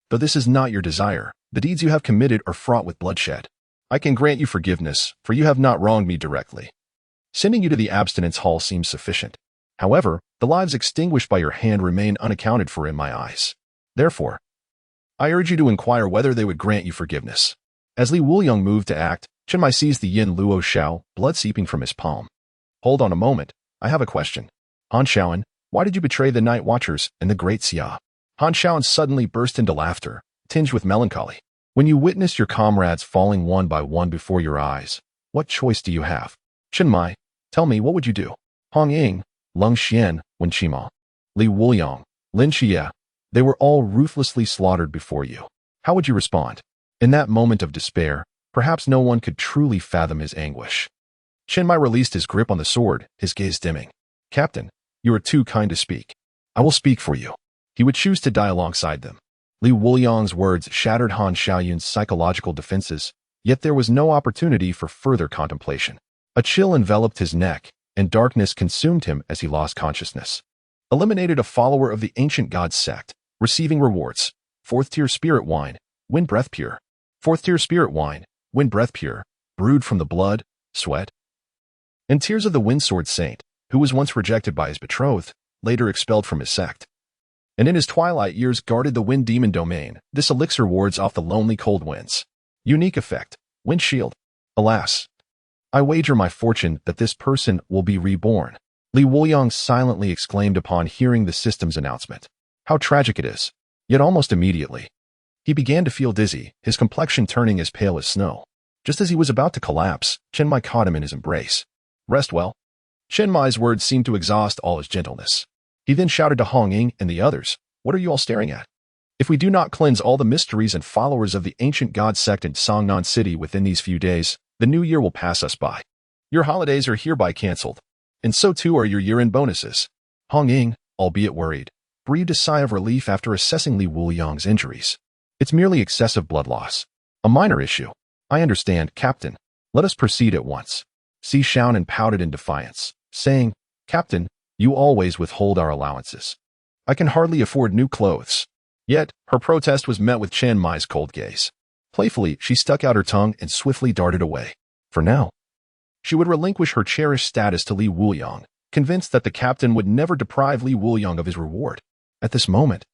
Speaker 1: "Though this is not your desire, the deeds you have committed are fraught with bloodshed. I can grant you forgiveness, for you have not wronged me directly. Sending you to the abstinence hall seems sufficient. However, the lives extinguished by your hand remain unaccounted for in my eyes. Therefore, I urge you to inquire whether they would grant you forgiveness." As Li Wuliang moved to act, Chen Mai seized the Yin Luo Shao, blood seeping from his palm. "Hold on a moment, I have a question. Han Shaoan, why did you betray the Night Watchers and the Great Xia?" Han Shaoan suddenly burst into laughter, tinged with melancholy. "When you witness your comrades falling one by one before your eyes, what choice do you have? Chen Mai, tell me, what would you do?" Hong Ying, Leng Xian, Wen Qima, Li Wuliang, Lin Qiye, they were all ruthlessly slaughtered before you. How would you respond? In that moment of despair, perhaps no one could truly fathom his anguish. Chen Mai released his grip on the sword, his gaze dimming. "Captain, you are too kind to speak. I will speak for you." He would choose to die alongside them. Li Wuliang's words shattered Han Shaoyan's psychological defenses, yet there was no opportunity for further contemplation. A chill enveloped his neck, and darkness consumed him as he lost consciousness. Eliminated a follower of the ancient god sect, receiving rewards. 4th tier spirit wine, wind breath pure. 4th tier spirit wine, wind breath pure, brewed from the blood, sweat, and tears of the wind sword saint, who was once rejected by his betrothed, later expelled from his sect, and in his twilight years guarded the wind demon domain. This elixir wards off the lonely cold winds. Unique effect, wind shield. Alas, I wager my fortune that this person will be reborn. Li Wuliang silently exclaimed upon hearing the system's announcement. How tragic it is. Yet almost immediately, he began to feel dizzy, his complexion turning as pale as snow. Just as he was about to collapse, Chen Mai caught him in his embrace. "Rest well." Chen Mai's words seemed to exhaust all his gentleness. He then shouted to Hong Ying and the others, "What are you all staring at? If we do not cleanse all the mysteries and followers of the ancient god sect in Songnan City within these few days, the new year will pass us by. Your holidays are hereby cancelled, and so too are your year-end bonuses." Hong Ying, albeit worried, breathed a sigh of relief after assessing Li Wuliang's injuries. "It's merely excessive blood loss. A minor issue. I understand, Captain. Let us proceed at once." Si Shaonan pouted in defiance, saying, "Captain, you always withhold our allowances. I can hardly afford new clothes." Yet, her protest was met with Chen Mai's cold gaze. Playfully, she stuck out her tongue and swiftly darted away. For now, she would relinquish her cherished status to Li Wuliang, convinced that the captain would never deprive Li Wuliang of his reward. At this moment,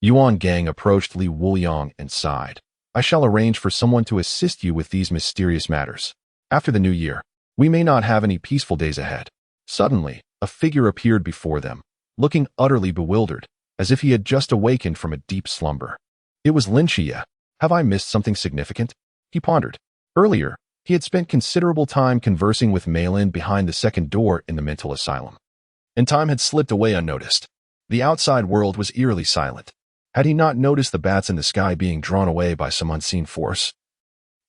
Speaker 1: Yuan Gang approached Li Wuliang and sighed. "I shall arrange for someone to assist you with these mysterious matters. After the new year, we may not have any peaceful days ahead." Suddenly, a figure appeared before them, looking utterly bewildered, as if he had just awakened from a deep slumber. It was Lin Qiye. "Have I missed something significant?" he pondered. Earlier, he had spent considerable time conversing with Malin behind the second door in the mental asylum, and time had slipped away unnoticed. The outside world was eerily silent. Had he not noticed the bats in the sky being drawn away by some unseen force?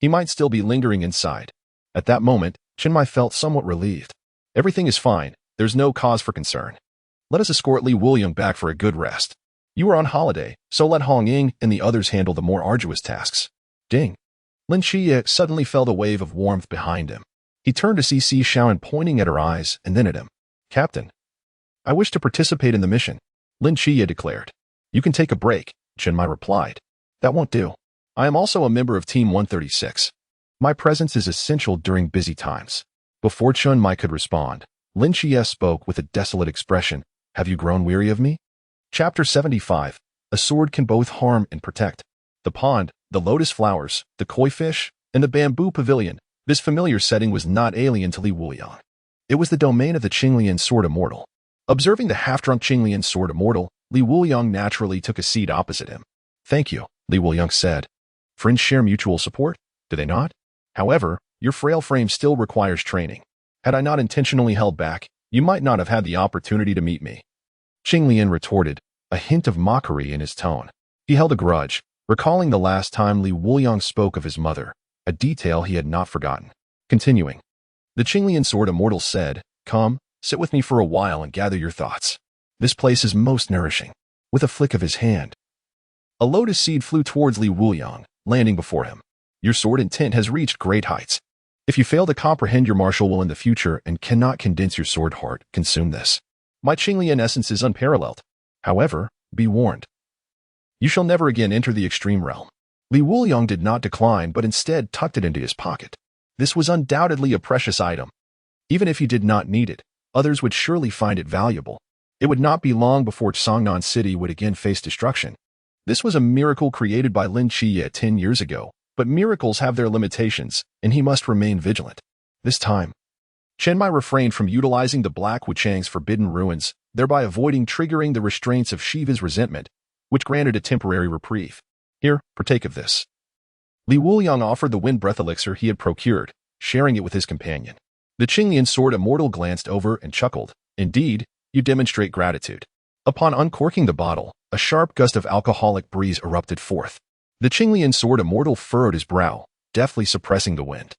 Speaker 1: He might still be lingering inside. At that moment, Chinmai felt somewhat relieved. Everything is fine. There's no cause for concern. Let us escort Li Wuliang back for a good rest. You are on holiday, so let Hong Ying and the others handle the more arduous tasks. Ding. Lin Qiye suddenly felt a wave of warmth behind him. He turned to see Si Shaoan pointing at her eyes and then at him. Captain, I wish to participate in the mission, Lin Qiye declared. You can take a break, Chinmai replied. That won't do. I am also a member of Team 136. My presence is essential during busy times. Before Chinmai could respond, Lin Qiye spoke with a desolate expression. Have you grown weary of me? Chapter 75. A sword can both harm and protect. The pond, the lotus flowers, the koi fish, and the bamboo pavilion. This familiar setting was not alien to Li Wuliang. It was the domain of the Qinglian Sword Immortal. Observing the half-drunk Qinglian Sword Immortal, Li Wuliang naturally took a seat opposite him. Thank you, Li Wuliang said. Friends share mutual support, do they not? However, your frail frame still requires training. Had I not intentionally held back, you might not have had the opportunity to meet me. Qinglian retorted, a hint of mockery in his tone. He held a grudge, recalling the last time Li Wuliang spoke of his mother, a detail he had not forgotten. Continuing, the Qinglian Sword Immortal said, Come, sit with me for a while and gather your thoughts. This place is most nourishing. With a flick of his hand, a lotus seed flew towards Li Wuliang, landing before him. Your sword intent has reached great heights. If you fail to comprehend your martial will in the future and cannot condense your sword heart, consume this. My Qinglian essence is unparalleled. However, be warned. You shall never again enter the extreme realm. Li Wuliang did not decline but instead tucked it into his pocket. This was undoubtedly a precious item. Even if he did not need it, others would surely find it valuable. It would not be long before Songnan City would again face destruction. This was a miracle created by Lin Qiye 10 years ago, but miracles have their limitations, and he must remain vigilant. This time, Chenmai refrained from utilizing the Black Wuchang's forbidden ruins, thereby avoiding triggering the restraints of Shiva's resentment, which granted a temporary reprieve. Here, partake of this. Li Wuliang offered the wind breath elixir he had procured, sharing it with his companion. The Qinglian Sword Immortal glanced over and chuckled. Indeed, you demonstrate gratitude. Upon uncorking the bottle, a sharp gust of alcoholic breeze erupted forth. The Qinglian Sword Immortal furrowed his brow, deftly suppressing the wind.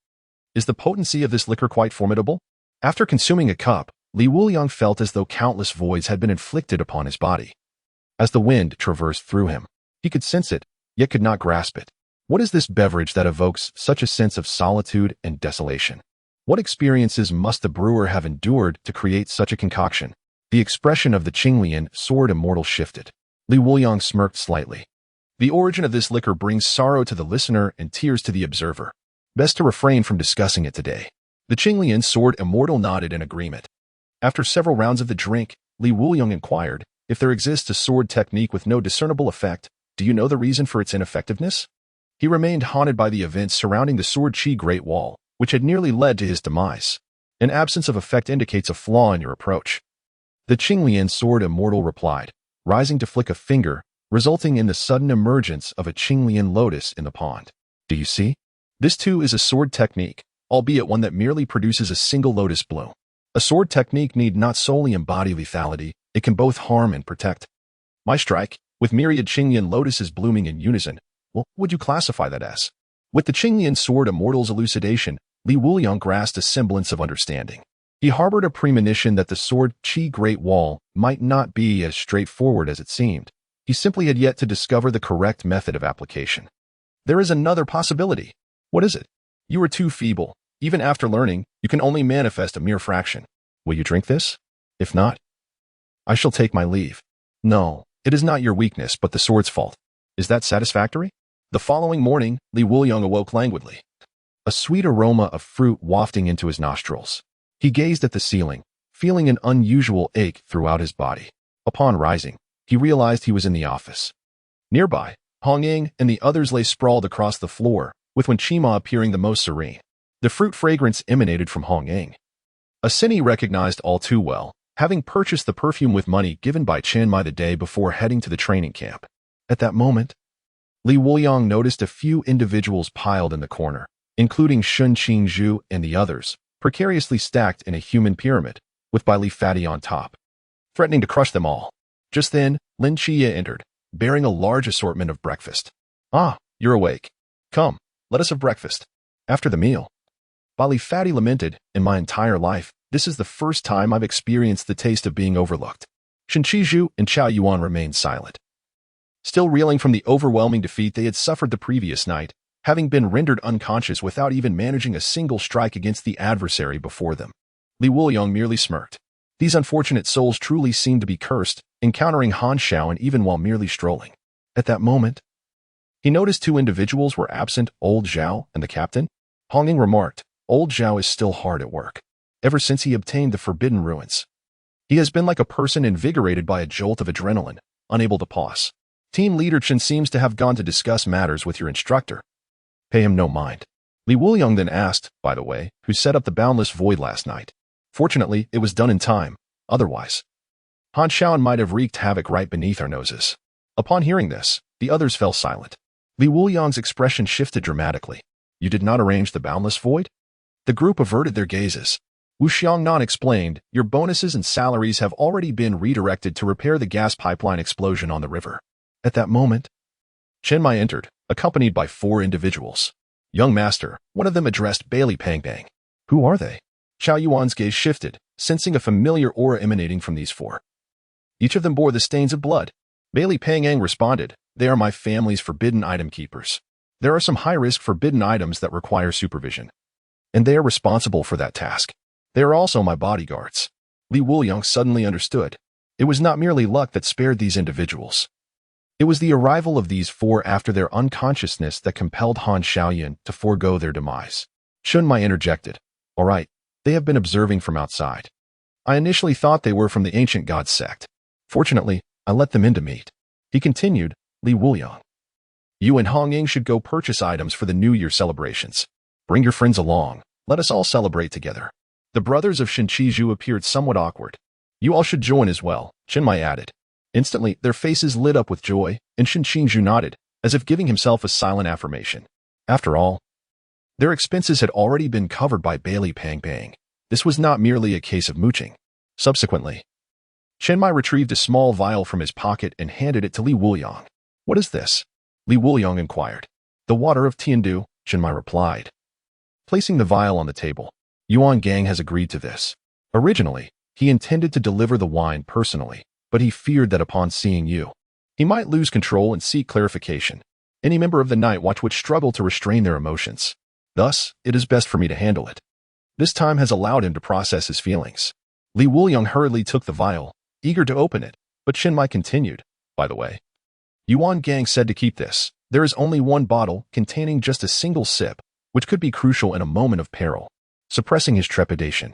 Speaker 1: Is the potency of this liquor quite formidable? After consuming a cup, Li Wuliang felt as though countless voids had been inflicted upon his body. As the wind traversed through him, he could sense it, yet could not grasp it. What is this beverage that evokes such a sense of solitude and desolation? What experiences must the brewer have endured to create such a concoction? The expression of the Qinglian Sword Immortal shifted. Li Wuliang smirked slightly. The origin of this liquor brings sorrow to the listener and tears to the observer. Best to refrain from discussing it today. The Qinglian Sword Immortal nodded in agreement. After several rounds of the drink, Li Wuliang inquired, if there exists a sword technique with no discernible effect, do you know the reason for its ineffectiveness? He remained haunted by the events surrounding the Sword Qi Great Wall, which had nearly led to his demise. An absence of effect indicates a flaw in your approach. The Qinglian Sword Immortal replied, rising to flick a finger, resulting in the sudden emergence of a Qinglian lotus in the pond. Do you see? This too is a sword technique, albeit one that merely produces a single lotus bloom. A sword technique need not solely embody lethality, it can both harm and protect. My strike, with myriad Qinglian lotuses blooming in unison, what would you classify that as? With the Qinglian Sword Immortal's elucidation, Li Wuliang grasped a semblance of understanding. He harbored a premonition that the Sword Qi Great Wall might not be as straightforward as it seemed. He simply had yet to discover the correct method of application. There is another possibility. What is it? You are too feeble. Even after learning, you can only manifest a mere fraction. Will you drink this? If not, I shall take my leave. No, it is not your weakness but the sword's fault. Is that satisfactory? The following morning, Li Wuliang awoke languidly, a sweet aroma of fruit wafting into his nostrils. He gazed at the ceiling, feeling an unusual ache throughout his body. Upon rising, he realized he was in the office. Nearby, Hong Ying and the others lay sprawled across the floor, with Wen Qima appearing the most serene. The fruit fragrance emanated from Hong Ying. A sin he recognized all too well, having purchased the perfume with money given by Chenmai the day before heading to the training camp. At that moment, Li Wuliang noticed a few individuals piled in the corner, including Shun Qingzhu and the others, precariously stacked in a human pyramid, with Bai Li Fatty on top, threatening to crush them all. Just then, Lin Qiye entered, bearing a large assortment of breakfast. Ah, you're awake. Come, let us have breakfast. After the meal, Bali Fatty lamented, in my entire life, this is the first time I've experienced the taste of being overlooked. Shen Qizhu and Chao Yuan remained silent, still reeling from the overwhelming defeat they had suffered the previous night, having been rendered unconscious without even managing a single strike against the adversary before them. Li Wuliang merely smirked. These unfortunate souls truly seemed to be cursed, encountering Han Shaoan even while merely strolling. At that moment, he noticed two individuals were absent, Old Zhao and the captain. Hong Ying remarked, Old Zhao is still hard at work. Ever since he obtained the Forbidden Ruins, he has been like a person invigorated by a jolt of adrenaline, unable to pause. Team leader Chen seems to have gone to discuss matters with your instructor. Pay him no mind. Li Wuliang then asked, by the way, who set up the Boundless Void last night. Fortunately, it was done in time. Otherwise, Han Shaoan might have wreaked havoc right beneath our noses. Upon hearing this, the others fell silent. Li Wuliang's expression shifted dramatically. You did not arrange the Boundless Void? The group averted their gazes. Wu Xiangnan explained, your bonuses and salaries have already been redirected to repair the gas pipeline explosion on the river. At that moment, Chen Mai entered, accompanied by 4 individuals. Young master, one of them addressed Bailey Pangbang. Who are they? Chao Yuan's gaze shifted, sensing a familiar aura emanating from these 4. Each of them bore the stains of blood. Bailey Pangang responded, they are my family's forbidden item keepers. There are some high-risk forbidden items that require supervision, and they are responsible for that task. They are also my bodyguards. Li Wuliang suddenly understood. It was not merely luck that spared these individuals. It was the arrival of these 4 after their unconsciousness that compelled Han Shaoyan to forego their demise. Chun Mai interjected, all right, they have been observing from outside. I initially thought they were from the ancient god sect. Fortunately, I let them in to meet. He continued, Li Wuliang. You and Hong Ying should go purchase items for the New Year celebrations. Bring your friends along. Let us all celebrate together. The brothers of Shen Qizhu appeared somewhat awkward. You all should join as well, Chen Mai added. Instantly, their faces lit up with joy, and Shen Qizhu nodded, as if giving himself a silent affirmation. After all, their expenses had already been covered by Bailey Pangbang. This was not merely a case of mooching. Subsequently, Chen Mai retrieved a small vial from his pocket and handed it to Li Wuliang. What is this? Li Wuliang inquired. The water of Tiandu, Chen Mai replied. Placing the vial on the table, Yuan Gang has agreed to this. Originally, he intended to deliver the wine personally, but he feared that upon seeing you, he might lose control and seek clarification. Any member of the Night Watch would struggle to restrain their emotions. Thus, it is best for me to handle it. This time has allowed him to process his feelings. Li Wuliang hurriedly took the vial, eager to open it, but Chen Mai continued, by the way. Yuan Gang said to keep this. There is only one bottle containing just a single sip, which could be crucial in a moment of peril. Suppressing his trepidation,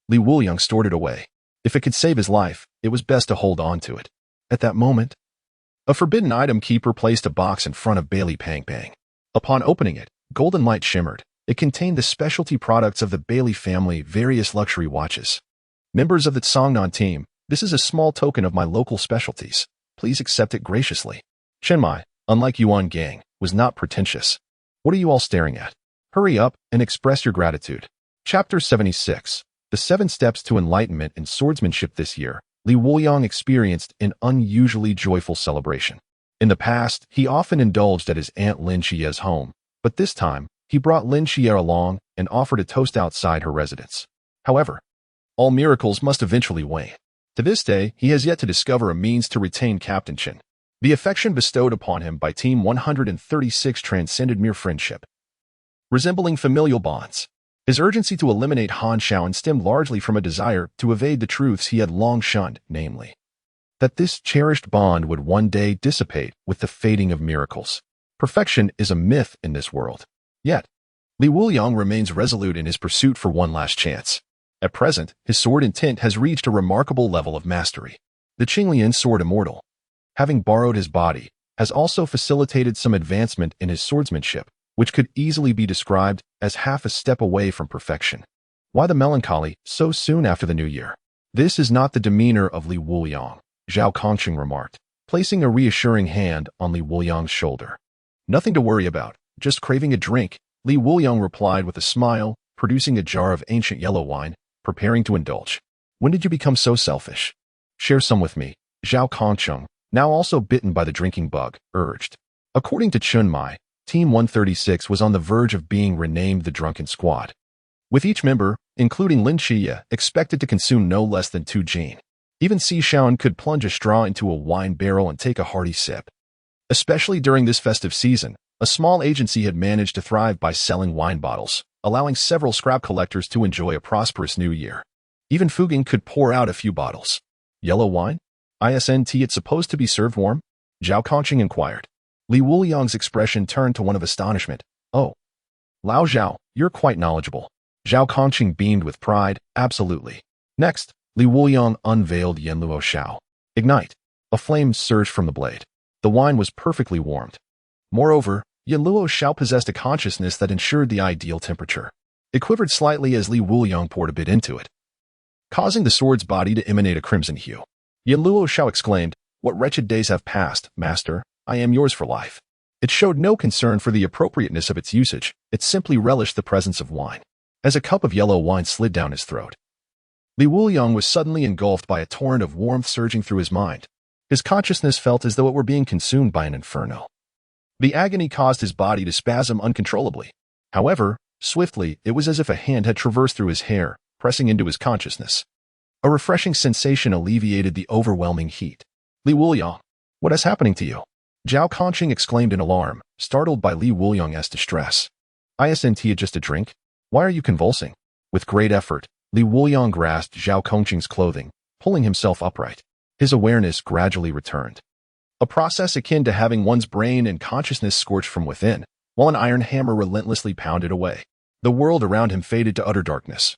Speaker 1: Li Wuliang stored it away. If it could save his life, it was best to hold on to it. At that moment, a forbidden item keeper placed a box in front of Bailey Pangbang. Upon opening it, golden light shimmered. It contained the specialty products of the Bailey family, various luxury watches. Members of the Songnan team, this is a small token of my local specialties. Please accept it graciously. Chen Mai, unlike Yuan Gang, was not pretentious. What are you all staring at? Hurry up and express your gratitude. Chapter 76. The 7 Steps to Enlightenment in Swordsmanship. This year, Li Wuliang experienced an unusually joyful celebration. In the past, he often indulged at his aunt Lin Qiye's home, but this time, he brought Lin Qiye along and offered a toast outside her residence. However, all miracles must eventually wane. To this day, he has yet to discover a means to retain Captain Chen. The affection bestowed upon him by Team 136 transcended mere friendship, resembling familial bonds. His urgency to eliminate Han Shaoan stemmed largely from a desire to evade the truths he had long shunned, namely, that this cherished bond would one day dissipate with the fading of miracles. Perfection is a myth in this world. Yet, Li Wuliang remains resolute in his pursuit for one last chance. At present, his sword intent has reached a remarkable level of mastery. The Qinglian sword immortal, having borrowed his body, has also facilitated some advancement in his swordsmanship, which could easily be described as half a step away from perfection. Why the melancholy so soon after the new year? This is not the demeanor of Li Wuliang, Zhao Kongqing remarked, placing a reassuring hand on Li Wuliang's shoulder. Nothing to worry about, just craving a drink, Li Wuliang replied with a smile, producing a jar of ancient yellow wine, preparing to indulge. When did you become so selfish? Share some with me, Zhao Kongqing, now also bitten by the drinking bug, urged. According to Chun Mai, Team 136 was on the verge of being renamed the Drunken Squad. with each member, including Lin Qiye, expected to consume no less than 2 jin. Even Si Shaon could plunge a straw into a wine barrel and take a hearty sip. Especially during this festive season, a small agency had managed to thrive by selling wine bottles, allowing several scrap collectors to enjoy a prosperous new year. Even Fuging could pour out a few bottles. Yellow wine? Isn't it supposed to be served warm? Zhao Kongqing inquired. Li Wuliang's expression turned to one of astonishment. Oh. Lao Zhao, you're quite knowledgeable. Zhao Kongqing beamed with pride. Absolutely. Next, Li Wuliang unveiled Yanluo Shao. Ignite. A flame surged from the blade. The wine was perfectly warmed. Moreover, Yanluo Shao possessed a consciousness that ensured the ideal temperature. It quivered slightly as Li Wuliang poured a bit into it, causing the sword's body to emanate a crimson hue. Yanluo Shao exclaimed, "What wretched days have passed, master? I am yours for life." It showed no concern for the appropriateness of its usage. It simply relished the presence of wine. As a cup of yellow wine slid down his throat, Li Wuliang was suddenly engulfed by a torrent of warmth surging through his mind. His consciousness felt as though it were being consumed by an inferno. The agony caused his body to spasm uncontrollably. However, swiftly, it was as if a hand had traversed through his hair, pressing into his consciousness. A refreshing sensation alleviated the overwhelming heat. Li Wuliang, what is happening to you? Zhao Kongqing exclaimed in alarm, startled by Li Wuliang's distress. Isn't it just a drink? Why are you convulsing? With great effort, Li Wuliang grasped Zhao Kongqing's clothing, pulling himself upright. His awareness gradually returned. A process akin to having one's brain and consciousness scorched from within, while an iron hammer relentlessly pounded away. The world around him faded to utter darkness.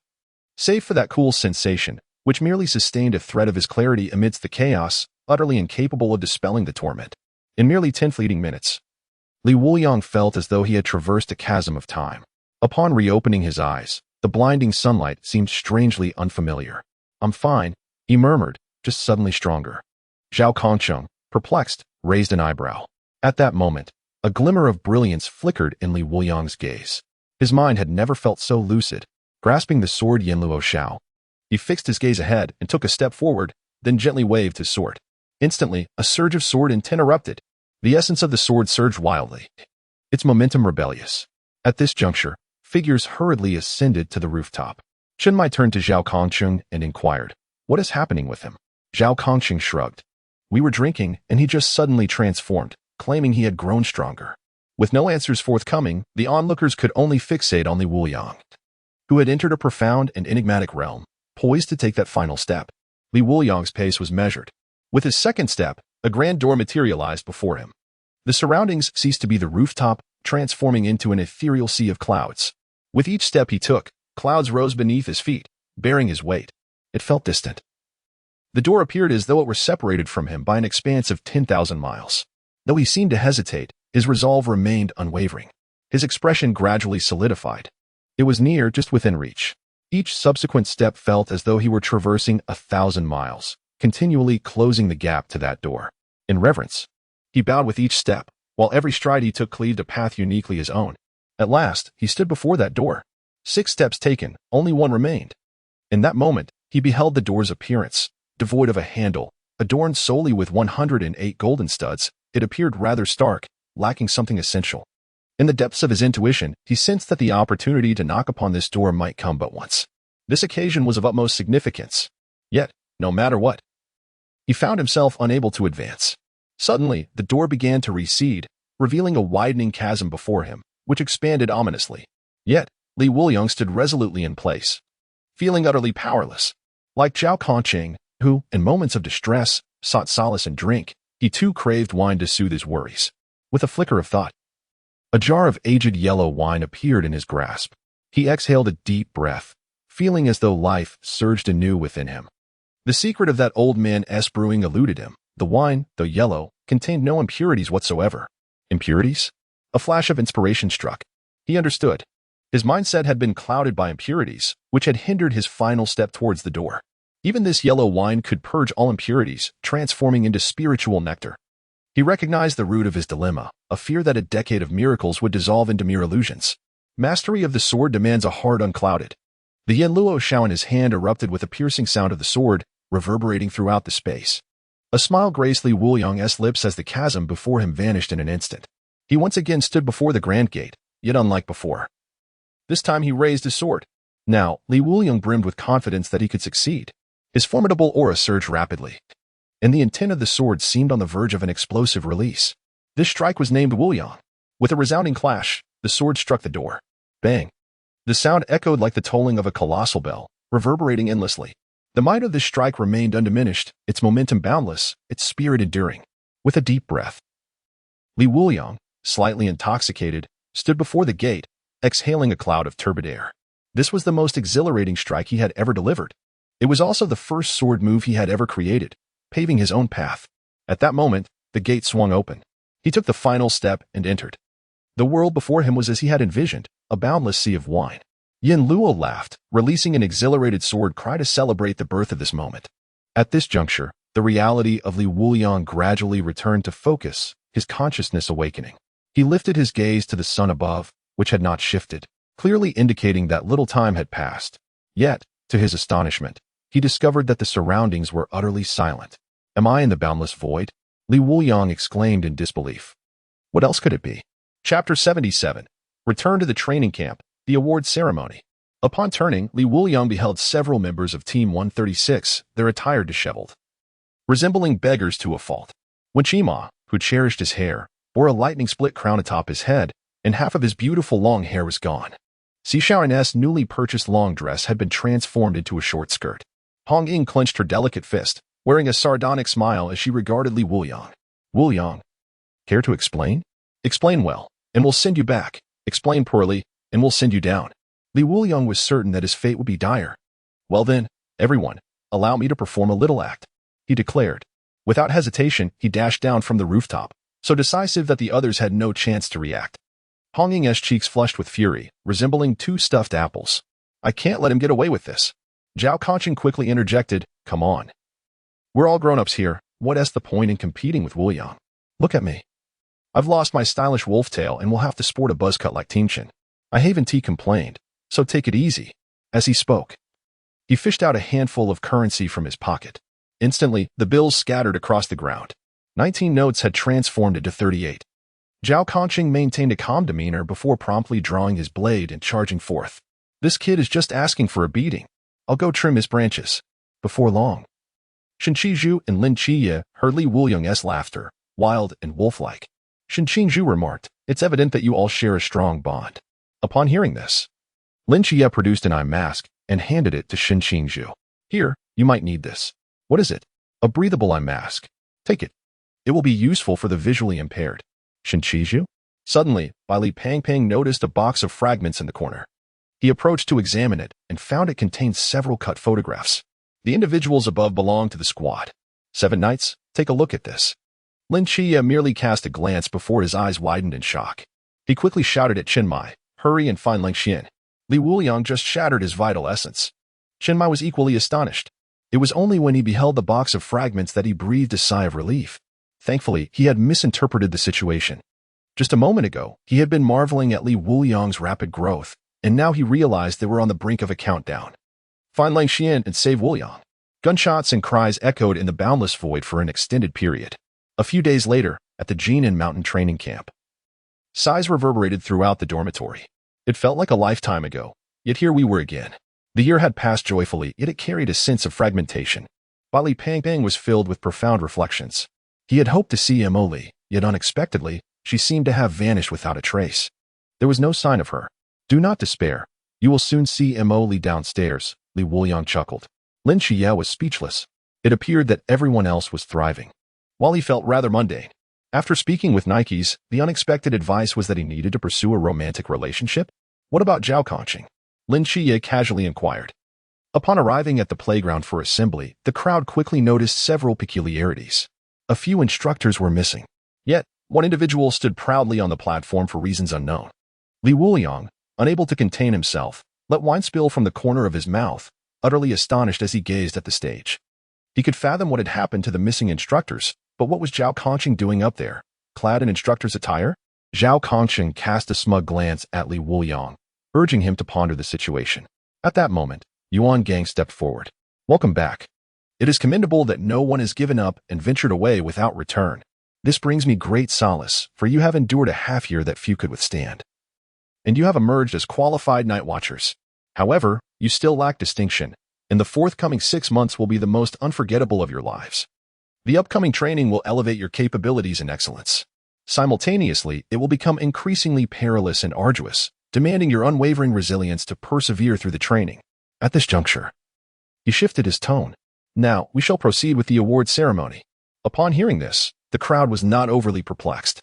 Speaker 1: Save for that cool sensation, which merely sustained a thread of his clarity amidst the chaos, utterly incapable of dispelling the torment. In merely 10 fleeting minutes, Li Wuliang felt as though he had traversed a chasm of time. Upon reopening his eyes, the blinding sunlight seemed strangely unfamiliar. "I'm fine," he murmured, just suddenly stronger. Zhao Kongqing, perplexed, raised an eyebrow. At that moment, a glimmer of brilliance flickered in Li Wuliang's gaze. His mind had never felt so lucid. Grasping the sword Yanluo Shao, he fixed his gaze ahead and took a step forward, then gently waved his sword. Instantly, a surge of sword intent erupted. The essence of the sword surged wildly, its momentum rebellious. At this juncture, figures hurriedly ascended to the rooftop. Chenmai turned to Zhao Kongqing and inquired, "What is happening with him?" Zhao Kongqing shrugged. "We were drinking, and he just suddenly transformed, claiming he had grown stronger." With no answers forthcoming, the onlookers could only fixate on Li Wuliang, who had entered a profound and enigmatic realm, poised to take that final step. Li Wuliang's pace was measured. With his second step, a grand door materialized before him. The surroundings ceased to be the rooftop, transforming into an ethereal sea of clouds. With each step he took, clouds rose beneath his feet, bearing his weight. It felt distant. The door appeared as though it were separated from him by an expanse of 10,000 miles. Though he seemed to hesitate, his resolve remained unwavering. His expression gradually solidified. It was near, just within reach. Each subsequent step felt as though he were traversing 1,000 miles, continually closing the gap to that door. In reverence, he bowed with each step, while every stride he took cleaved a path uniquely his own. At last, he stood before that door. 6 steps taken, only one remained. In that moment, he beheld the door's appearance. Devoid of a handle, adorned solely with 108 golden studs, it appeared rather stark, lacking something essential. In the depths of his intuition, he sensed that the opportunity to knock upon this door might come but once. This occasion was of utmost significance. Yet, no matter what, he found himself unable to advance. Suddenly, the door began to recede, revealing a widening chasm before him, which expanded ominously. Yet, Li Wuliang stood resolutely in place, feeling utterly powerless. Like Zhao Kongqing, who, in moments of distress, sought solace in drink, he too craved wine to soothe his worries. With a flicker of thought, a jar of aged yellow wine appeared in his grasp. He exhaled a deep breath, feeling as though life surged anew within him. The secret of that old man's brewing eluded him. The wine, though yellow, contained no impurities whatsoever. Impurities? A flash of inspiration struck. He understood. His mindset had been clouded by impurities, which had hindered his final step towards the door. Even this yellow wine could purge all impurities, transforming into spiritual nectar. He recognized the root of his dilemma, a fear that a decade of miracles would dissolve into mere illusions. Mastery of the sword demands a heart unclouded. The Yanluo Shao in his hand erupted with a piercing sound of the sword, reverberating throughout the space. A smile graced Li Wuliang's lips as the chasm before him vanished in an instant. He once again stood before the grand gate, yet unlike before. This time he raised his sword. Now, Li Wuliang brimmed with confidence that he could succeed. His formidable aura surged rapidly, and the intent of the sword seemed on the verge of an explosive release. This strike was named Wuliang. With a resounding clash, the sword struck the door. Bang! The sound echoed like the tolling of a colossal bell, reverberating endlessly. The might of this strike remained undiminished, its momentum boundless, its spirit enduring. With a deep breath, Li Wuliang, slightly intoxicated, stood before the gate, exhaling a cloud of turbid air. This was the most exhilarating strike he had ever delivered. It was also the first sword move he had ever created, paving his own path. At that moment, the gate swung open. He took the final step and entered. The world before him was as he had envisioned, a boundless sea of wine. Yin Luo laughed, releasing an exhilarated sword cry to celebrate the birth of this moment. At this juncture, the reality of Li Wuliang gradually returned to focus, his consciousness awakening. He lifted his gaze to the sun above, which had not shifted, clearly indicating that little time had passed. Yet, to his astonishment, he discovered that the surroundings were utterly silent. Am I in the boundless void? Li Wuliang exclaimed in disbelief. What else could it be? Chapter 77. Return to the training camp, the award ceremony. Upon turning, Li Wuliang beheld several members of Team 136, their attire disheveled, resembling beggars to a fault. Wen Qima, who cherished his hair, bore a lightning-split crown atop his head, and half of his beautiful long hair was gone. Xiaoyan's newly purchased long dress had been transformed into a short skirt. Hong Ying clenched her delicate fist, wearing a sardonic smile as she regarded Li Wuliang. Wuliang, care to explain? Explain well, and we'll send you back. Explain poorly, and we'll send you down. Li Wuliang was certain that his fate would be dire. Well then, everyone, allow me to perform a little act, he declared. Without hesitation, he dashed down from the rooftop, so decisive that the others had no chance to react. Hong Ying's cheeks flushed with fury, resembling two stuffed apples. I can't let him get away with this. Zhao Concheng quickly interjected, come on. We're all grown-ups here, what's the point in competing with Wuliang? Look at me. I've lost my stylish wolf tail and will have to sport a buzz cut like Tianchen. I Haven T complained, so take it easy. As he spoke, he fished out a handful of currency from his pocket. Instantly, the bills scattered across the ground. 19 notes had transformed into 38. Zhao Concheng maintained a calm demeanor before promptly drawing his blade and charging forth. This kid is just asking for a beating. I'll go trim his branches. Before long. Shen Qizhu and Lin Qiye heard Li Wuliang's laughter, wild and wolf-like. Shen Qizhu remarked, it's evident that you all share a strong bond. Upon hearing this, Lin Qiye produced an eye mask and handed it to Shen Qizhu. Here, you might need this. What is it? A breathable eye mask. Take it. It will be useful for the visually impaired. Shen Qizhu? Suddenly, Li Pangpang noticed a box of fragments in the corner. He approached to examine it and found it contained several cut photographs. The individuals above belonged to the squad. 7 Knights, take a look at this. Lin Qiye merely cast a glance before his eyes widened in shock. He quickly shouted at Chen Mai, hurry and find Lang Xian. Li Wuliang just shattered his vital essence. Chen Mai was equally astonished. It was only when he beheld the box of fragments that he breathed a sigh of relief. Thankfully, he had misinterpreted the situation. Just a moment ago, he had been marveling at Li Wuliang's rapid growth, and now he realized they were on the brink of a countdown. Find Lang Xian and save Wuliang. Gunshots and cries echoed in the boundless void for an extended period. A few days later, at the Jinan Mountain training camp, sighs reverberated throughout the dormitory. It felt like a lifetime ago, yet here we were again. The year had passed joyfully, yet it carried a sense of fragmentation. Li Pangpang was filled with profound reflections. He had hoped to see Mo Li, yet unexpectedly, she seemed to have vanished without a trace. There was no sign of her. Do not despair. You will soon see Mo Li downstairs, Li Wuliang chuckled. Lin Qiye was speechless. It appeared that everyone else was thriving, while he felt rather mundane. After speaking with Nikes, the unexpected advice was that he needed to pursue a romantic relationship. What about Zhao Concheng? Lin Qiye casually inquired. Upon arriving at the playground for assembly, the crowd quickly noticed several peculiarities. A few instructors were missing. Yet, one individual stood proudly on the platform for reasons unknown. Li Wuliang, unable to contain himself, let wine spill from the corner of his mouth, utterly astonished as he gazed at the stage. He could fathom what had happened to the missing instructors, but what was Zhao Concheng doing up there, clad in instructor's attire? Zhao Concheng cast a smug glance at Li Wuliang, urging him to ponder the situation. At that moment, Yuan Gang stepped forward. Welcome back. It is commendable that no one has given up and ventured away without return. This brings me great solace, for you have endured a half year that few could withstand. And you have emerged as qualified night watchers. However, You still lack distinction, and the forthcoming 6 months will be the most unforgettable of your lives. The upcoming training will elevate your capabilities and excellence. Simultaneously, it will become increasingly perilous and arduous, demanding your unwavering resilience to persevere through the training. At this juncture, he shifted his tone. Now, we shall proceed with the award ceremony. Upon hearing this, the crowd was not overly perplexed.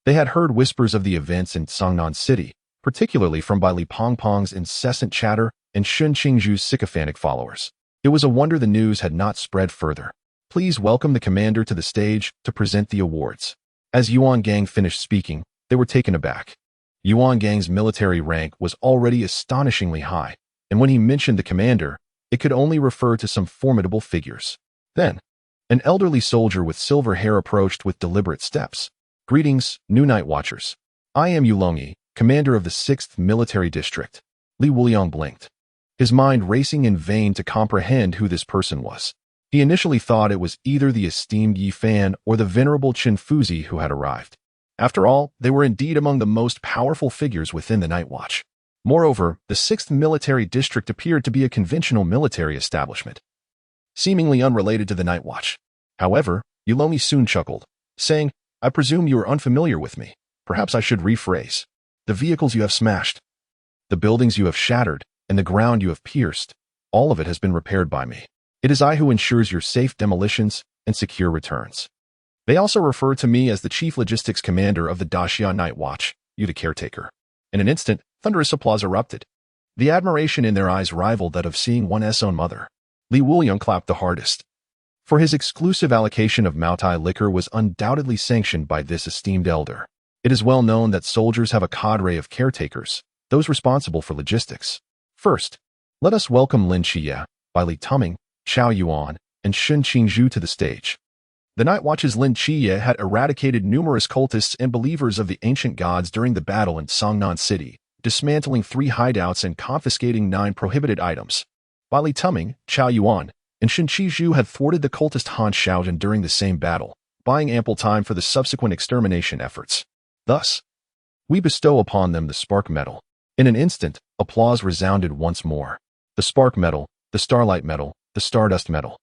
Speaker 1: They had heard whispers of the events in Songnan City, particularly from Bai Li Pongpong's incessant chatter and Shun Qingzhu's sycophantic followers. It was a wonder the news had not spread further. Please welcome the commander to the stage to present the awards. As Yuan Gang finished speaking, they were taken aback. Yuan Gang's military rank was already astonishingly high, and when he mentioned the commander, it could only refer to some formidable figures. Then, an elderly soldier with silver hair approached with deliberate steps. Greetings, new night watchers. I am Wuliang, commander of the 6th Military District. Li Wuliang blinked, his mind racing in vain to comprehend who this person was. He initially thought it was either the esteemed Yi Fan or the venerable Qin Fuzi who had arrived. After all, they were indeed among the most powerful figures within the Night Watch. Moreover, the 6th Military District appeared to be a conventional military establishment, seemingly unrelated to the Night Watch. However, Wuliang soon chuckled, saying, I presume you are unfamiliar with me. Perhaps I should rephrase. The vehicles you have smashed, the buildings you have shattered, and the ground you have pierced, all of it has been repaired by me. It is I who ensures your safe demolitions and secure returns. They also refer to me as the Chief Logistics Commander of the Daxia Night Watch, you the caretaker. In an instant, thunderous applause erupted. The admiration in their eyes rivaled that of seeing one's own mother. Li Wuliang clapped the hardest, for his exclusive allocation of Maotai liquor was undoubtedly sanctioned by this esteemed elder. It is well known that soldiers have a cadre of caretakers, those responsible for logistics. First, let us welcome Lin Qiye, Bai Li Tuming, Chao Yuan, and Shun Qingzhu to the stage. The Night Watch's Lin Qiye had eradicated numerous cultists and believers of the ancient gods during the battle in Songnan City, dismantling 3 hideouts and confiscating 9 prohibited items. Bai Li Tuming, Chao Yuan, and Shun Qingzhu had thwarted the cultist Han Shaojin during the same battle, buying ample time for the subsequent extermination efforts. Thus, we bestow upon them the Spark Medal. In an instant, applause resounded once more. The Spark Medal, the Starlight Medal, the Stardust Medal,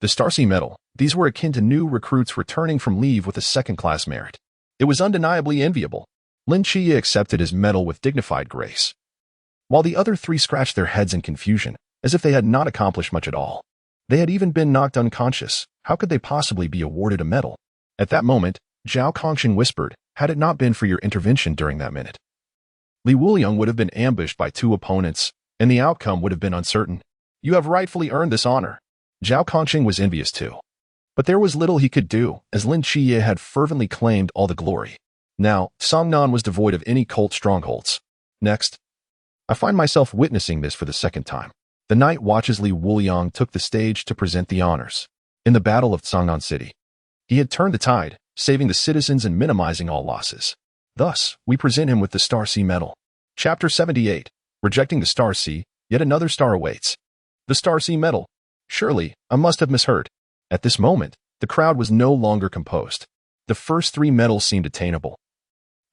Speaker 1: the Starsea Medal, these were akin to new recruits returning from leave with a second-class merit. It was undeniably enviable. Lin Qiye accepted his medal with dignified grace, while the other 3 scratched their heads in confusion, as if they had not accomplished much at all. They had even been knocked unconscious. How could they possibly be awarded a medal? At that moment, Zhao Kongxing whispered, had it not been for your intervention during that minute, Li Wuliang would have been ambushed by 2 opponents, and the outcome would have been uncertain. You have rightfully earned this honor. Zhao Kongxing was envious too. But there was little he could do, as Lin Qiye had fervently claimed all the glory. Now, Songnan was devoid of any cult strongholds. Next, I find myself witnessing this for the second time. The Night Watch's Li Wuliang took the stage to present the honors. In the Battle of Songnan City, he had turned the tide, saving the citizens and minimizing all losses. Thus, we present him with the Starsea Medal. Chapter 78. Rejecting the Starsea, yet another star awaits. The Starsea Medal. Surely, I must have misheard. At this moment, the crowd was no longer composed. The first 3 medals seemed attainable.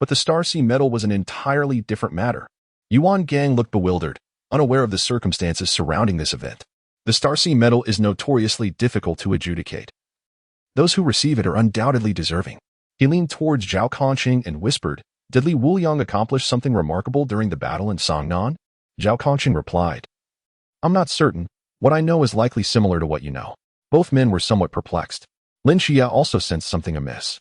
Speaker 1: But the Starsea Medal was an entirely different matter. Yuan Gang looked bewildered, unaware of the circumstances surrounding this event. The Starsea Medal is notoriously difficult to adjudicate. Those who receive it are undoubtedly deserving. He leaned towards Zhao Kongxing and whispered, did Li Wuliang accomplish something remarkable during the battle in Songnan? Zhao Kongxing replied, I'm not certain. What I know is likely similar to what you know. Both men were somewhat perplexed. Lin Qiye also sensed something amiss.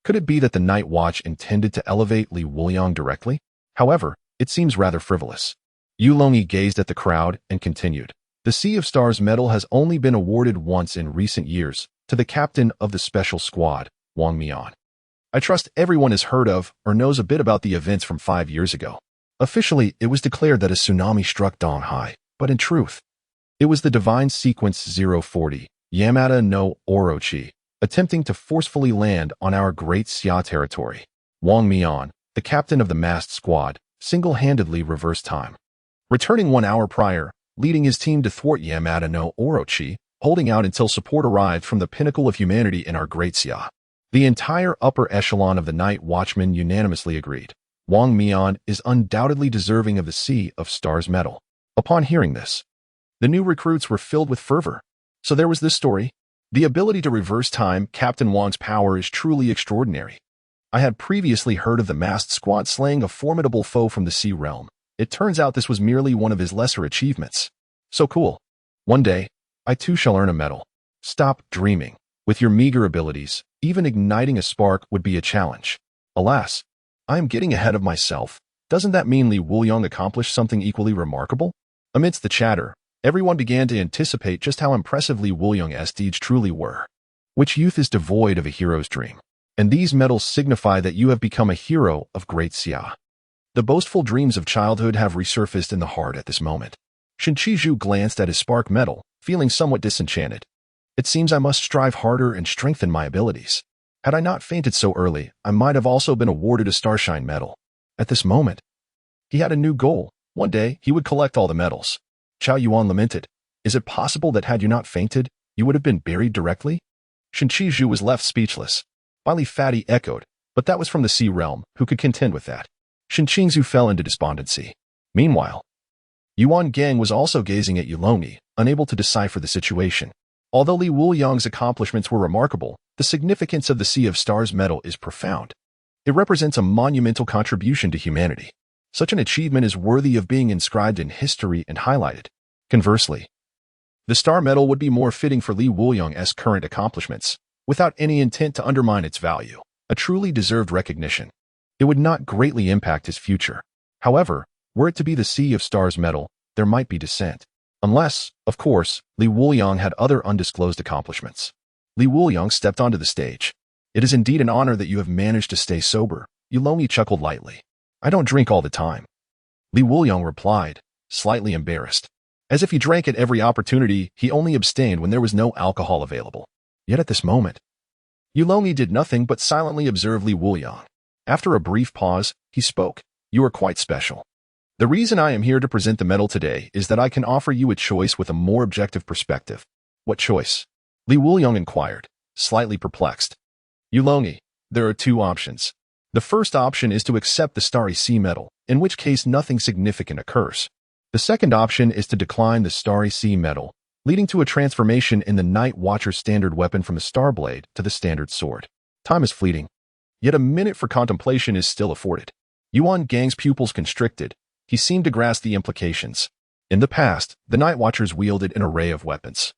Speaker 1: Could it be that the Night Watch intended to elevate Li Wuliang directly? However, it seems rather frivolous. Wuliang gazed at the crowd and continued. The Sea of Stars medal has only been awarded once in recent years to the captain of the special squad, Wang Mian. I trust everyone has heard of or knows a bit about the events from 5 years ago. Officially, it was declared that a tsunami struck Donghai, but in truth, it was the Divine Sequence 040, Yamada no Orochi, attempting to forcefully land on our Great Xia territory. Wang Mian, the captain of the massed squad, single-handedly reversed time, returning 1 hour prior, leading his team to thwart Yamada no Orochi, holding out until support arrived from the pinnacle of humanity in our Great Xia. The entire upper echelon of the Night Watchmen unanimously agreed. Wang Mian is undoubtedly deserving of the Sea of Stars medal. Upon hearing this, The new recruits were filled with fervor. So there was this story. The ability to reverse time, Captain Wang's power is truly extraordinary. I had previously heard of the masked squad slaying a formidable foe from the sea realm. It turns out this was merely one of his lesser achievements. So cool. One day, I too shall earn a medal. Stop dreaming. With your meager abilities, even igniting a spark would be a challenge. Alas, I am getting ahead of myself. Doesn't that mean Li Wuliang accomplished something equally remarkable? Amidst the chatter, everyone began to anticipate just how impressive Li Wuliang's deeds truly were. Which youth is devoid of a hero's dream? And these medals signify that you have become a hero of great Xia. The boastful dreams of childhood have resurfaced in the heart at this moment. Shen Qizhu glanced at his spark medal, feeling somewhat disenchanted. It seems I must strive harder and strengthen my abilities. Had I not fainted so early, I might have also been awarded a Starshine medal. At this moment, he had a new goal. One day, he would collect all the medals. Chao Yuan lamented. Is it possible that had you not fainted, you would have been buried directly? Shen Qizhu was left speechless. Wily Fatty echoed, but that was from the sea realm, who could contend with that. Shen Qingzhu fell into despondency. Meanwhile, Yuan Gang was also gazing at Yulongyi, unable to decipher the situation. Although Li Wuliang's accomplishments were remarkable, the significance of the Sea of Stars medal is profound. It represents a monumental contribution to humanity. Such an achievement is worthy of being inscribed in history and highlighted. Conversely, the Star Medal would be more fitting for Li Wuliang's current accomplishments, without any intent to undermine its value, a truly deserved recognition. It would not greatly impact his future. However, were it to be the Sea of Stars medal, there might be dissent. Unless, of course, Li Wuliang had other undisclosed accomplishments. Li Wuliang stepped onto the stage. It is indeed an honor that you have managed to stay sober. Yulongyi chuckled lightly. I don't drink all the time. Li Wuliang replied, slightly embarrassed. As if he drank at every opportunity, he only abstained when there was no alcohol available. Yet at this moment, Yulongyi did nothing but silently observe Li Wuliang. After a brief pause, he spoke. You are quite special. The reason I am here to present the medal today is that I can offer you a choice with a more objective perspective. What choice? Li Wuliang inquired, slightly perplexed. Yulongyi, there are two options. The first option is to accept the Starry Sea medal, in which case nothing significant occurs. The second option is to decline the Starry Sea medal, leading to a transformation in the Night Watcher's standard weapon from the Starblade to the standard sword. Time is fleeting. Yet a minute for contemplation is still afforded. Yuan Gang's pupils constricted. He seemed to grasp the implications. In the past, the Night Watchers wielded an array of weapons,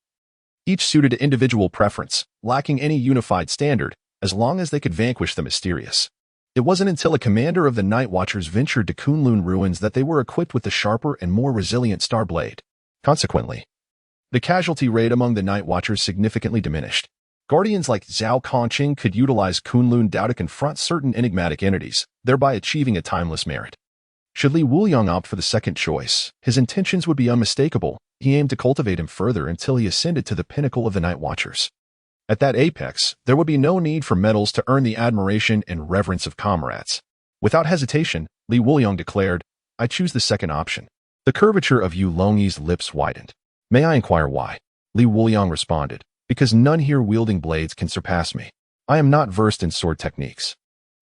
Speaker 1: each suited to individual preference, lacking any unified standard, as long as they could vanquish the mysterious. It wasn't until a commander of the Night Watchers ventured to Kunlun ruins that they were equipped with the sharper and more resilient Starblade. Consequently, the casualty rate among the Night Watchers significantly diminished. Guardians like Zhao Kongqing could utilize Kunlun Dao to confront certain enigmatic entities, thereby achieving a timeless merit. Should Li Wuliang opt for the second choice, his intentions would be unmistakable. He aimed to cultivate him further until he ascended to the pinnacle of the Night Watchers. At that apex, there would be no need for medals to earn the admiration and reverence of comrades. Without hesitation, Li Wuliang declared, I choose the second option. The curvature of Yulongyi's lips widened. May I inquire why? Li Wuliang responded, because none here wielding blades can surpass me. I am not versed in sword techniques.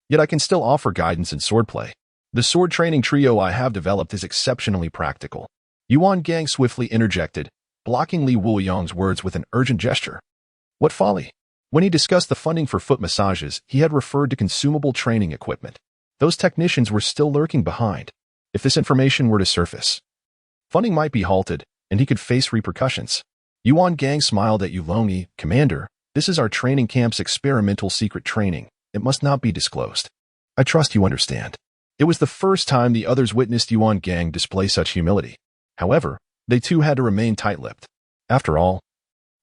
Speaker 1: Yet I can still offer guidance in swordplay. The sword training trio I have developed is exceptionally practical. Yuan Gang swiftly interjected, blocking Li Wuliang's words with an urgent gesture. What folly! When he discussed the funding for foot massages, he had referred to consumable training equipment. Those technicians were still lurking behind. If this information were to surface, funding might be halted, and he could face repercussions. Yuan Gang smiled at Yulongyi. Commander, this is our training camp's experimental secret training. It must not be disclosed. I trust you understand. It was the first time the others witnessed Yuan Gang display such humility. However, they too had to remain tight-lipped. After all,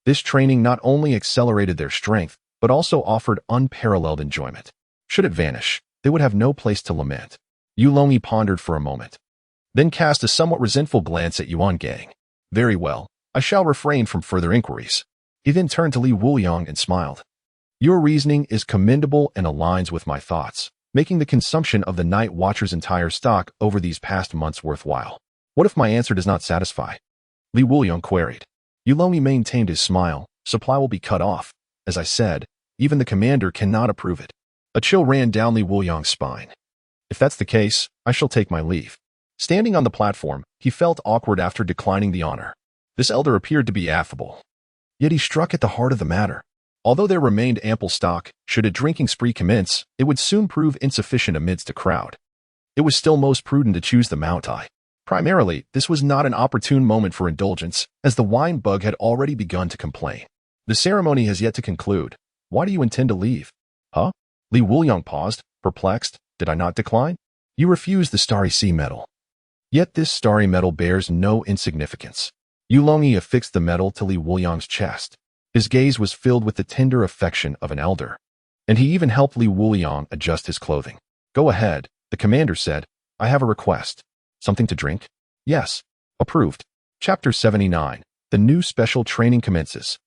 Speaker 1: this training not only accelerated their strength, but also offered unparalleled enjoyment. Should it vanish, they would have no place to lament. Yulongyi pondered for a moment, then cast a somewhat resentful glance at Yuan Gang. Very well, I shall refrain from further inquiries. He then turned to Li Wuliang and smiled. Your reasoning is commendable and aligns with my thoughts, making the consumption of the Night Watcher's entire stock over these past months worthwhile. What if my answer does not satisfy? Li Wuliang queried. Yulongyi maintained his smile. Supply will be cut off. As I said, even the commander cannot approve it. A chill ran down Li Wuliang's spine. If that's the case, I shall take my leave. Standing on the platform, he felt awkward after declining the honor. This elder appeared to be affable. Yet he struck at the heart of the matter. Although there remained ample stock, should a drinking spree commence, it would soon prove insufficient amidst a crowd. It was still most prudent to choose the Moutai. Primarily, this was not an opportune moment for indulgence, as the wine bug had already begun to complain. The ceremony has yet to conclude. Why do you intend to leave? Huh? Li Wuliang paused, perplexed. Did I not decline? You refused the Starry Sea medal. Yet this starry medal bears no insignificance. Wuliang affixed the medal to Li Wuliang's chest. His gaze was filled with the tender affection of an elder. And he even helped Li Wuliang adjust his clothing. Go ahead, the commander said. I have a request. Something to drink? Yes. Approved. Chapter 79. The new special training commences.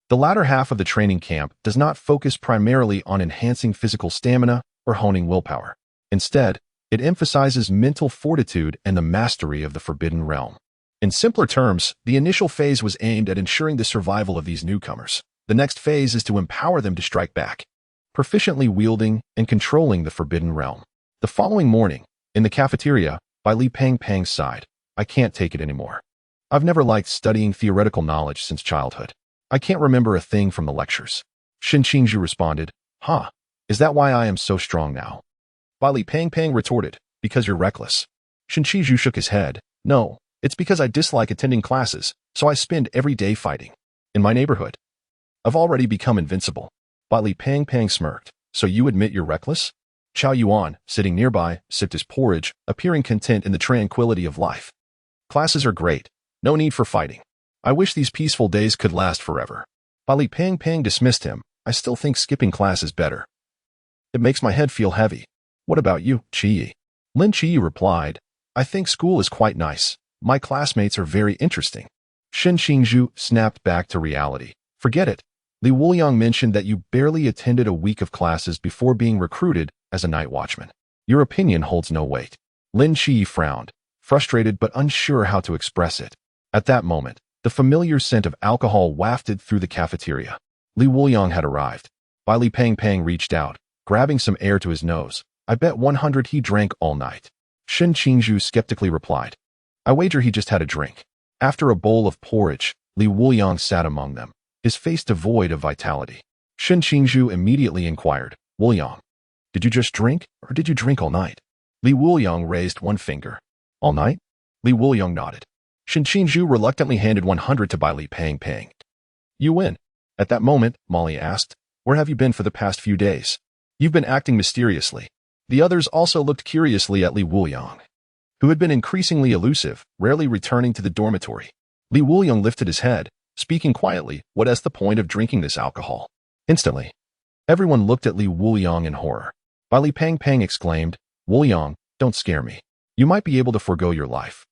Speaker 1: The latter half of the training camp does not focus primarily on enhancing physical stamina or honing willpower. Instead, it emphasizes mental fortitude and the mastery of the Forbidden Realm. In simpler terms, the initial phase was aimed at ensuring the survival of these newcomers. The next phase is to empower them to strike back, proficiently wielding and controlling the Forbidden Realm. The following morning, in the cafeteria, by Li Pang's side, I can't take it anymore. I've never liked studying theoretical knowledge since childhood. I can't remember a thing from the lectures. Shin Qingzhu responded, Huh, is that why I am so strong now? By Li Pang retorted, because you're reckless. Shin Qingzhu shook his head, no, it's because I dislike attending classes, so I spend every day fighting. In my neighborhood. I've already become invincible. By Li Pang smirked, so you admit you're reckless? Chao Yuan, sitting nearby, sipped his porridge, appearing content in the tranquility of life. Classes are great. No need for fighting. I wish these peaceful days could last forever. By Li Pang dismissed him. I still think skipping class is better. It makes my head feel heavy. What about you, Qiye? Lin Qiye replied, I think school is quite nice. My classmates are very interesting. Shin Qingzhu snapped back to reality. Forget it. Li Wuliang mentioned that you barely attended a week of classes before being recruited as a night watchman. Your opinion holds no weight. Lin Qiye frowned, frustrated but unsure how to express it. At that moment, the familiar scent of alcohol wafted through the cafeteria. Li Wuliang had arrived. By Li Pang reached out, grabbing some air to his nose. I bet 100 he drank all night. Shin Qingzhu skeptically replied. I wager he just had a drink. After a bowl of porridge, Li Wuliang sat among them, his face devoid of vitality. Shin Qingzhu immediately inquired, Wuliang, did you just drink, or did you drink all night? Li Wuliang raised one finger. All night? Li Wuliang nodded. Shin Qingzhu reluctantly handed 100 to Bai Li Pang. You win. At that moment, Molly asked, where have you been for the past few days? You've been acting mysteriously. The others also looked curiously at Li Wuliang, who had been increasingly elusive, rarely returning to the dormitory. Li Wuliang lifted his head, speaking quietly, what is the point of drinking this alcohol? Instantly, everyone looked at Li Wuliang in horror. Bai Li Pang exclaimed, Wuliang, don't scare me. You might be able to forego your life.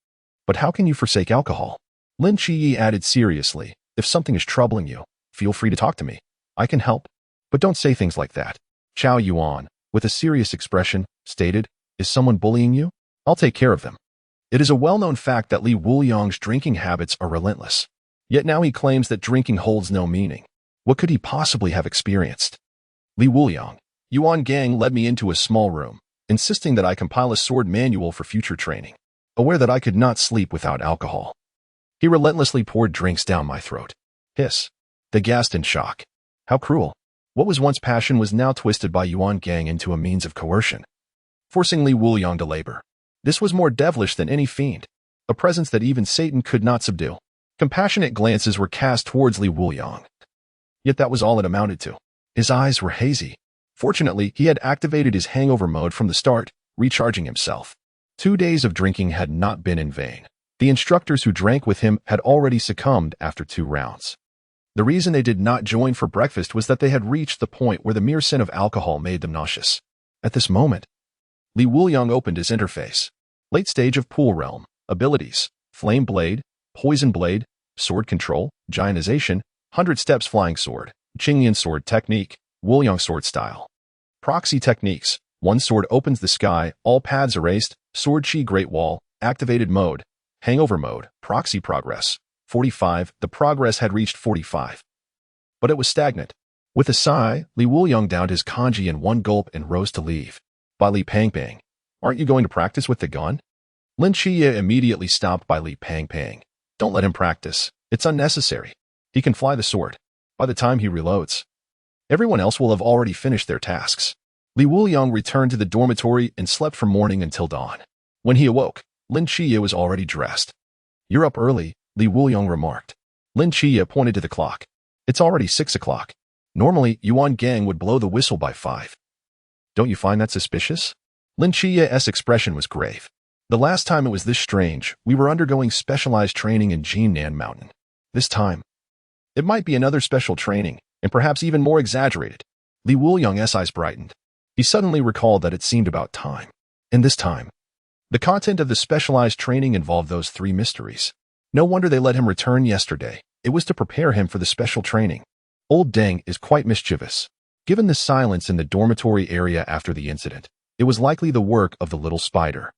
Speaker 1: But how can you forsake alcohol? Lin Qiye added seriously, if something is troubling you, feel free to talk to me. I can help. But don't say things like that. Chao Yuan, with a serious expression, stated, is someone bullying you? I'll take care of them. It is a well-known fact that Li Wuliang's drinking habits are relentless. Yet now he claims that drinking holds no meaning. What could he possibly have experienced? Li Wuliang, Yuan Gang led me into a small room, insisting that I compile a sword manual for future training, aware that I could not sleep without alcohol. He relentlessly poured drinks down my throat. Hiss. They gasped in shock. How cruel. What was once passion was now twisted by Yuan Gang into a means of coercion, forcing Li Wuliang to labor. This was more devilish than any fiend, a presence that even Satan could not subdue. Compassionate glances were cast towards Li Wuliang. Yet that was all it amounted to. His eyes were hazy. Fortunately, he had activated his hangover mode from the start, recharging himself. 2 days of drinking had not been in vain. The instructors who drank with him had already succumbed after 2 rounds. The reason they did not join for breakfast was that they had reached the point where the mere scent of alcohol made them nauseous. At this moment, Li Wuliang opened his interface. Late stage of Pool Realm. Abilities. Flame Blade, Poison Blade, Sword Control, Giantization, 100 Steps Flying Sword, Qingyan Sword Technique, Wuliang Sword Style. Proxy Techniques. 1 sword opens the sky, all paths erased, Sword Chi Great Wall, Activated Mode, Hangover Mode, Proxy Progress. 45. The progress had reached 45. But it was stagnant. With a sigh, Li Wuliang downed his kanji in 1 gulp and rose to leave. By Li Pang, aren't you going to practice with the gun? Lin Qiye immediately stopped by Li Pang. Don't let him practice. It's unnecessary. He can fly the sword. By the time he reloads, everyone else will have already finished their tasks. Li Wuliang returned to the dormitory and slept from morning until dawn. When he awoke, Lin Qiye was already dressed. "You're up early," Li Wuliang remarked. Lin Qiye pointed to the clock. "It's already 6 o'clock. Normally, Yuan Gang would blow the whistle by 5. Don't you find that suspicious?" Lin Qiye's expression was grave. "The last time it was this strange, we were undergoing specialized training in Jinan Mountain. This time, it might be another special training, and perhaps even more exaggerated." Li Wuliang's eyes brightened. He suddenly recalled that it seemed about time. And this time, the content of the specialized training involved those 3 mysteries. No wonder they let him return yesterday. It was to prepare him for the special training. Old Deng is quite mischievous. Given the silence in the dormitory area after the incident, it was likely the work of the little spider.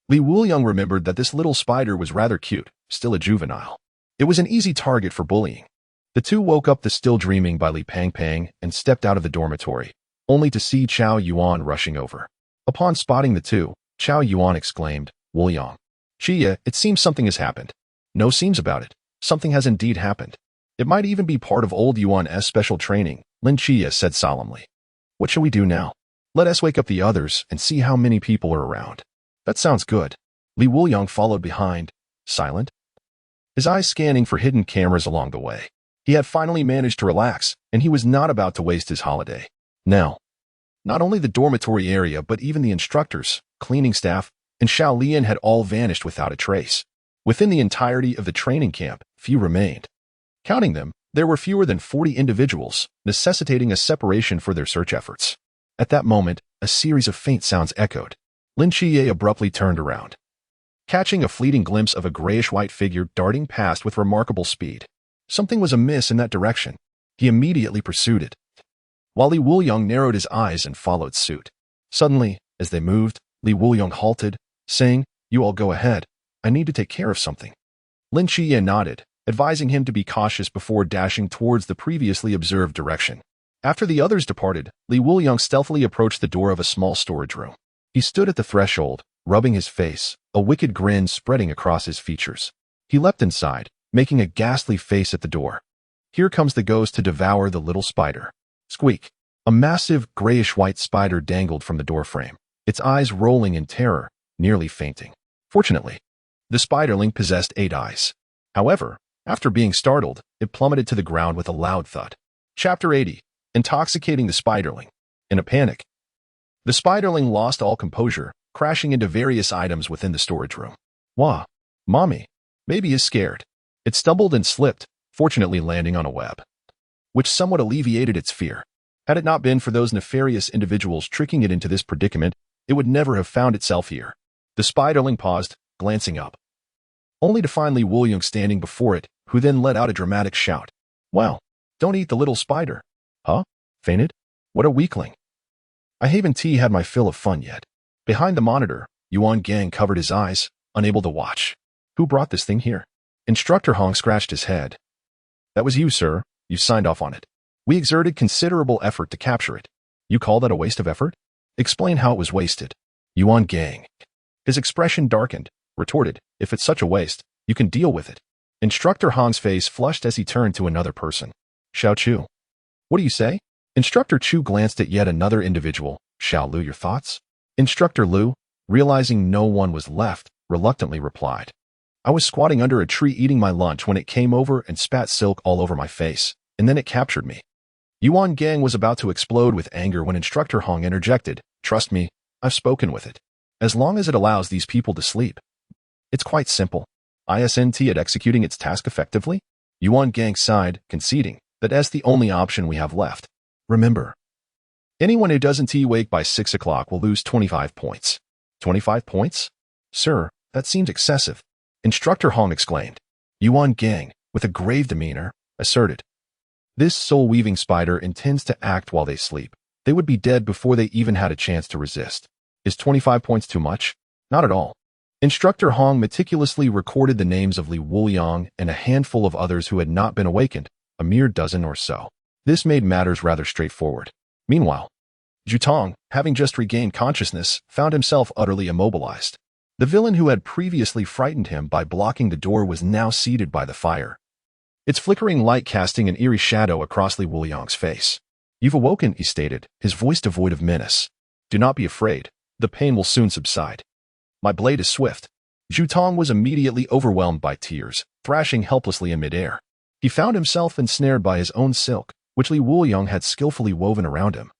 Speaker 1: Li Wuliang remembered that this little spider was rather cute, still a juvenile. It was an easy target for bullying. The two woke up the still dreaming by Li Pangpang and stepped out of the dormitory, only to see Chao Yuan rushing over. Upon spotting the two, Chao Yuan exclaimed, "Wuliang. Qiye, it seems something has happened." "No seems about it. Something has indeed happened. It might even be part of old Yuan's special training," Lin Qiye said solemnly. "What shall we do now? Let us wake up the others and see how many people are around." "That sounds good." Li Wuliang followed behind, silent, his eyes scanning for hidden cameras along the way. He had finally managed to relax, and he was not about to waste his holiday. Now, not only the dormitory area but even the instructors, cleaning staff, and Shaolian had all vanished without a trace. Within the entirety of the training camp, few remained. Counting them, there were fewer than 40 individuals, necessitating a separation for their search efforts. At that moment, a series of faint sounds echoed. Lin Qiye abruptly turned around, catching a fleeting glimpse of a grayish-white figure darting past with remarkable speed. Something was amiss in that direction. He immediately pursued it, while Li Wuliang narrowed his eyes and followed suit. Suddenly, as they moved, Li Wuliang halted, saying, "You all go ahead. I need to take care of something." Lin Qiye nodded, advising him to be cautious before dashing towards the previously observed direction. After the others departed, Li Wuliang stealthily approached the door of a small storage room. He stood at the threshold, rubbing his face, a wicked grin spreading across his features. He leapt inside, making a ghastly face at the door. "Here comes the ghost to devour the little spider." Squeak! A massive, grayish-white spider dangled from the doorframe, its eyes rolling in terror, nearly fainting. Fortunately, the spiderling possessed 8 eyes. However, after being startled, it plummeted to the ground with a loud thud. Chapter 80. Intoxicating the spiderling. In a panic, the spiderling lost all composure, crashing into various items within the storage room. "Wah! Mommy! Baby is scared." It stumbled and slipped, fortunately landing on a web, which somewhat alleviated its fear. Had it not been for those nefarious individuals tricking it into this predicament, it would never have found itself here. The spiderling paused, glancing up, only to find Li Wuliang standing before it, who then let out a dramatic shout. "Wow! Don't eat the little spider." "Huh? Fainted? What a weakling." "I haven't had my fill of fun yet." Behind the monitor, Yuan Gang covered his eyes, unable to watch. "Who brought this thing here?" Instructor Hong scratched his head. "That was you, sir. You signed off on it. We exerted considerable effort to capture it." "You call that a waste of effort? Explain how it was wasted." Yuan Gang, his expression darkened, retorted, "If it's such a waste, you can deal with it." Instructor Hong's face flushed as he turned to another person. "Xiao Chu." "What do you say?" Instructor Chu glanced at yet another individual. "Xiao Lu, your thoughts?" Instructor Lu, realizing no one was left, reluctantly replied, "I was squatting under a tree eating my lunch when it came over and spat silk all over my face, and then it captured me." Yuan Gang was about to explode with anger when Instructor Hong interjected, "Trust me, I've spoken with it. As long as it allows these people to sleep, it's quite simple. Isn't it executing its task effectively?" Yuan Gang sighed, conceding that as the only option we have left. "Remember, anyone who doesn't wake by 6 o'clock will lose 25 points. 25 points? Sir, that seems excessive." Instructor Hong exclaimed. Yuan Gang, with a grave demeanor, asserted, "This soul-weaving spider intends to act while they sleep. They would be dead before they even had a chance to resist. Is 25 points too much? Not at all." Instructor Hong meticulously recorded the names of Li Wuliang and a handful of others who had not been awakened, a mere dozen or so. This made matters rather straightforward. Meanwhile, Jutong, having just regained consciousness, found himself utterly immobilized. The villain who had previously frightened him by blocking the door was now seated by the fire, its flickering light casting an eerie shadow across Li Wuliang's face. "You've awoken," he stated, his voice devoid of menace. "Do not be afraid. The pain will soon subside. My blade is swift." Zhu Tong was immediately overwhelmed by tears, thrashing helplessly in midair. He found himself ensnared by his own silk, which Li Wuliang had skillfully woven around him.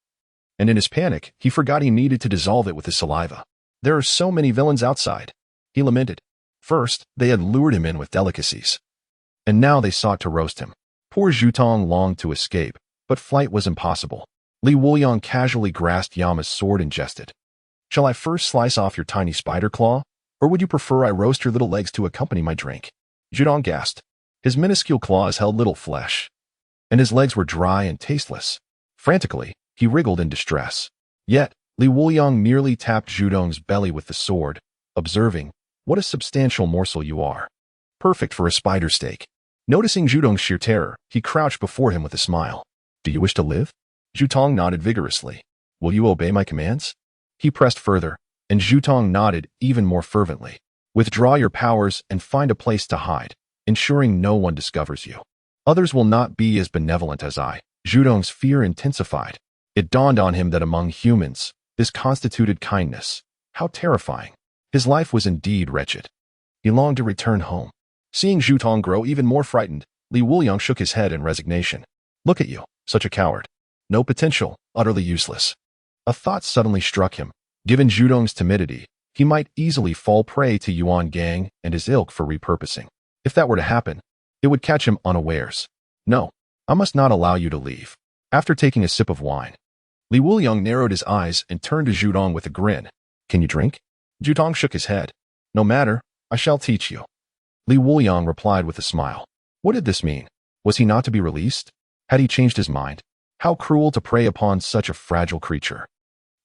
Speaker 1: And in his panic, he forgot he needed to dissolve it with his saliva. "There are so many villains outside," he lamented. First, they had lured him in with delicacies, and now they sought to roast him. Poor Zhu Tong longed to escape, but flight was impossible. Li Wuliang casually grasped Yama's sword and jested. "Shall I first slice off your tiny spider claw, or would you prefer I roast your little legs to accompany my drink?" Zhu Tong gasped. His minuscule claws held little flesh, and his legs were dry and tasteless. Frantically, he wriggled in distress. Yet, Li Wuliang merely tapped Zhu Tong's belly with the sword, observing, "What a substantial morsel you are. Perfect for a spider steak." Noticing Zhu Tong's sheer terror, he crouched before him with a smile. "Do you wish to live?" Zhu Tong nodded vigorously. "Will you obey my commands?" He pressed further, and Zhu Tong nodded even more fervently. "Withdraw your powers and find a place to hide, ensuring no one discovers you. Others will not be as benevolent as I." Zhu Tong's fear intensified. It dawned on him that among humans, this constituted kindness. How terrifying. His life was indeed wretched. He longed to return home. Seeing Zhu Tong grow even more frightened, Li Wuliang shook his head in resignation. "Look at you, such a coward. No potential, utterly useless." A thought suddenly struck him. Given Zhu Tong's timidity, he might easily fall prey to Yuan Gang and his ilk for repurposing. If that were to happen, it would catch him unawares. "No, I must not allow you to leave." After taking a sip of wine, Li Wuliang narrowed his eyes and turned to Zhu Tong with a grin. "Can you drink?" Zhu Tong shook his head. "No matter, I shall teach you." Li Wuliang replied with a smile. What did this mean? Was he not to be released? Had he changed his mind? How cruel to prey upon such a fragile creature.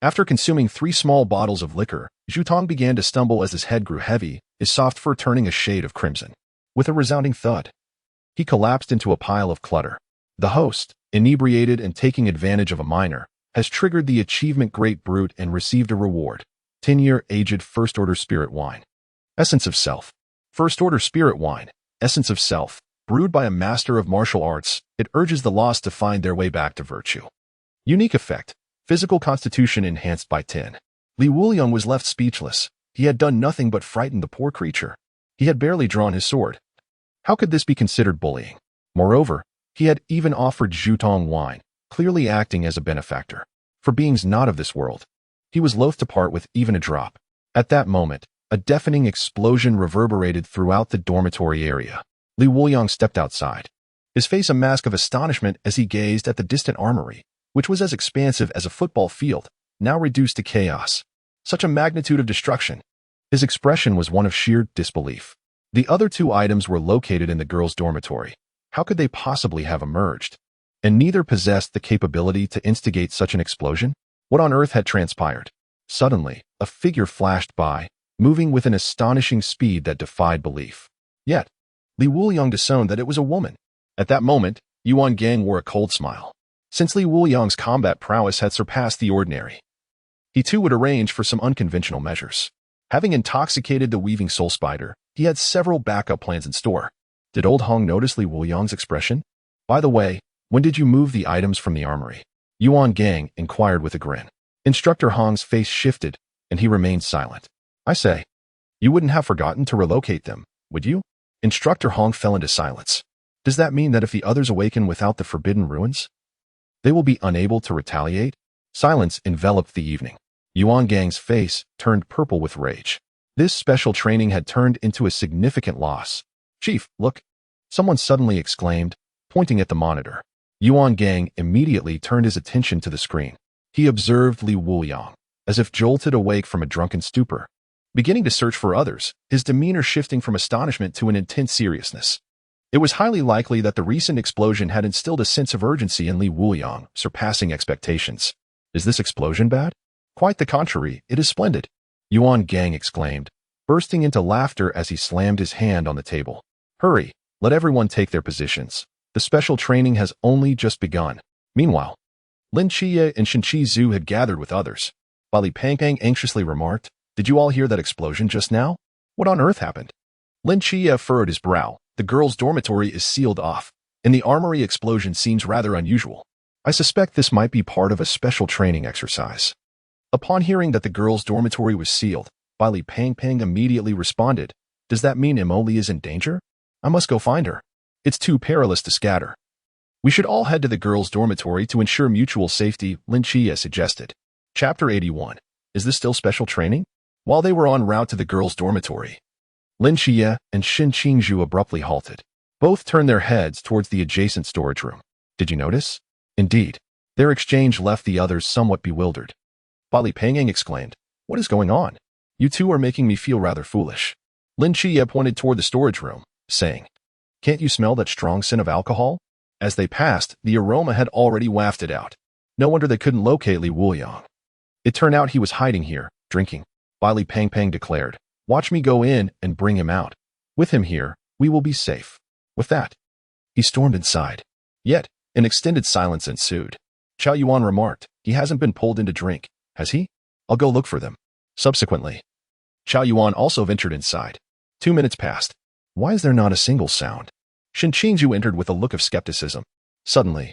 Speaker 1: After consuming 3 small bottles of liquor, Zhu Tong began to stumble as his head grew heavy, his soft fur turning a shade of crimson. With a resounding thud, he collapsed into a pile of clutter. The host, inebriated and taking advantage of a minor, has triggered the achievement Great Brute and received a reward. 10-year aged first-order spirit wine. Essence of Self. First-order spirit wine, Essence of Self. Brewed by a master of martial arts, it urges the lost to find their way back to virtue. Unique effect. Physical constitution enhanced by 10. Li Wuliang was left speechless. He had done nothing but frighten the poor creature. He had barely drawn his sword. How could this be considered bullying? Moreover, he had even offered Zhu Tong wine, clearly acting as a benefactor. For beings not of this world, he was loath to part with even a drop. At that moment, a deafening explosion reverberated throughout the dormitory area. Li Wuliang stepped outside, his face a mask of astonishment as he gazed at the distant armory, which was as expansive as a football field, now reduced to chaos. Such a magnitude of destruction. His expression was one of sheer disbelief. The other 2 items were located in the girls' dormitory. How could they possibly have emerged? And neither possessed the capability to instigate such an explosion? What on earth had transpired? Suddenly, a figure flashed by, moving with an astonishing speed that defied belief. Yet, Li Wuliang discerned that it was a woman. At that moment, Yuan Gang wore a cold smile. Since Li Wuliang's combat prowess had surpassed the ordinary, he too would arrange for some unconventional measures. Having intoxicated the weaving soul spider, he had several backup plans in store. Did old Hong notice Li Wuliang's expression? By the way, when did you move the items from the armory? Yuan Gang inquired with a grin. Instructor Hong's face shifted, and he remained silent. I say, you wouldn't have forgotten to relocate them, would you? Instructor Hong fell into silence. Does that mean that if the others awaken without the forbidden ruins, they will be unable to retaliate? Silence enveloped the evening. Yuan Gang's face turned purple with rage. This special training had turned into a significant loss. Chief, look! Someone suddenly exclaimed, pointing at the monitor. Yuan Gang immediately turned his attention to the screen. He observed Li Wuliang, as if jolted awake from a drunken stupor, beginning to search for others, his demeanor shifting from astonishment to an intense seriousness. It was highly likely that the recent explosion had instilled a sense of urgency in Li Wuliang, surpassing expectations. Is this explosion bad? Quite the contrary, it is splendid, Yuan Gang exclaimed, bursting into laughter as he slammed his hand on the table. Hurry, let everyone take their positions. The special training has only just begun. Meanwhile, Lin Qiye and Shenqi Zhu had gathered with others. While Li Pangpang anxiously remarked, did you all hear that explosion just now? What on earth happened? Lin Qiye furrowed his brow, The girls' dormitory is sealed off, and the armory explosion seems rather unusual. I suspect this might be part of a special training exercise. Upon hearing that the girls' dormitory was sealed, Li Pang immediately responded, "Does that mean Emily is in danger? I must go find her. It's too perilous to scatter." "We should all head to the girls' dormitory to ensure mutual safety," Lin Qiye suggested. Chapter 81. Is this still special training? While they were en route to the girls' dormitory, Lin Qiye and Xin Qingzhu abruptly halted. Both turned their heads towards the adjacent storage room. Did you notice? Indeed. Their exchange left the others somewhat bewildered. Li Pang exclaimed, "What is going on? You two are making me feel rather foolish." Lin Qiye pointed toward the storage room, saying, "Can't you smell that strong scent of alcohol?" As they passed, the aroma had already wafted out. No wonder they couldn't locate Li Wuliang. It turned out he was hiding here, drinking. Li Pang declared, "Watch me go in and bring him out. With him here, we will be safe." With that, he stormed inside. Yet, an extended silence ensued. Chao Yuan remarked, "He hasn't been pulled in to drink, has he? I'll go look for them." Subsequently, Chao Yuan also ventured inside. 2 minutes passed. Why is there not a single sound? Xin Qingzhu entered with a look of skepticism. Suddenly,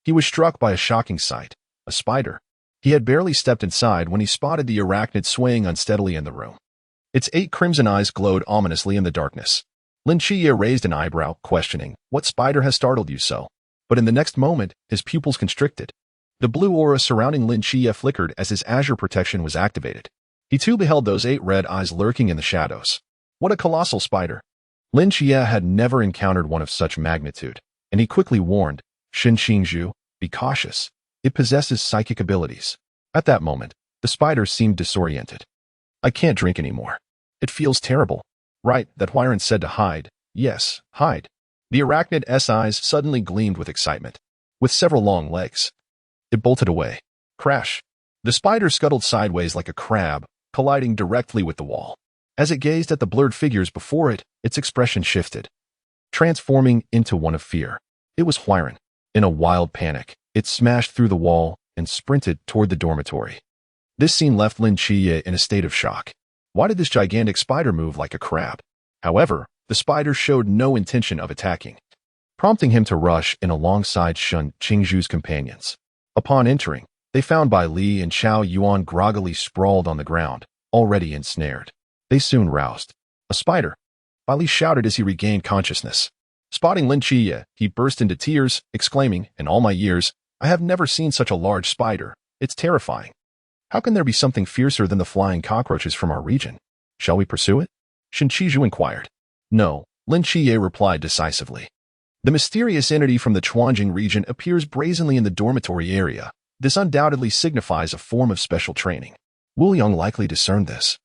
Speaker 1: he was struck by a shocking sight, a spider. He had barely stepped inside when he spotted the arachnid swaying unsteadily in the room. Its 8 crimson eyes glowed ominously in the darkness. Lin Qiye raised an eyebrow, questioning, "What spider has startled you so?" But in the next moment, his pupils constricted. The blue aura surrounding Lin Qiye flickered as his azure protection was activated. He too beheld those 8 red eyes lurking in the shadows. What a colossal spider! Lin Qiye had never encountered one of such magnitude, and he quickly warned, "Xin Qingzhu, be cautious. It possesses psychic abilities." At that moment, the spider seemed disoriented. "I can't drink anymore. It feels terrible." "Right," that Huiran said to hide. "Yes, hide." The arachnid's eyes suddenly gleamed with excitement. With several long legs, it bolted away. Crash! The spider scuttled sideways like a crab, colliding directly with the wall. As it gazed at the blurred figures before it, its expression shifted, transforming into one of fear. It was Huiran. In a wild panic, it smashed through the wall and sprinted toward the dormitory. This scene left Lin Qiye in a state of shock. Why did this gigantic spider move like a crab? However, the spider showed no intention of attacking, prompting him to rush in alongside Xin Qingzhu's companions. Upon entering, they found Bai Li and Chao Yuan groggily sprawled on the ground, already ensnared. They soon roused. "A spider!" Bai Li shouted as he regained consciousness. Spotting Lin Qiye, he burst into tears, exclaiming, "In all my years, I have never seen such a large spider. It's terrifying. How can there be something fiercer than the flying cockroaches from our region? Shall we pursue it?" Xin Qingzhu inquired. "No," Lin Qiye replied decisively. "The mysterious entity from the Chuanjing region appears brazenly in the dormitory area. This undoubtedly signifies a form of special training. Wuliang likely discerned this,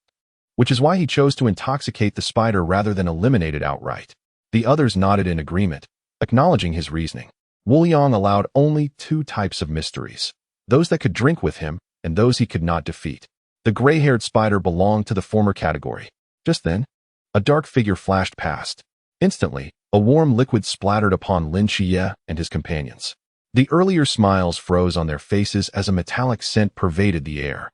Speaker 1: which is why he chose to intoxicate the spider rather than eliminate it outright." The others nodded in agreement, acknowledging his reasoning. Wuliang allowed only 2 types of mysteries, those that could drink with him and those he could not defeat. The gray-haired spider belonged to the former category. Just then, a dark figure flashed past. Instantly, a warm liquid splattered upon Lin Qiye and his companions. The earlier smiles froze on their faces as a metallic scent pervaded the air.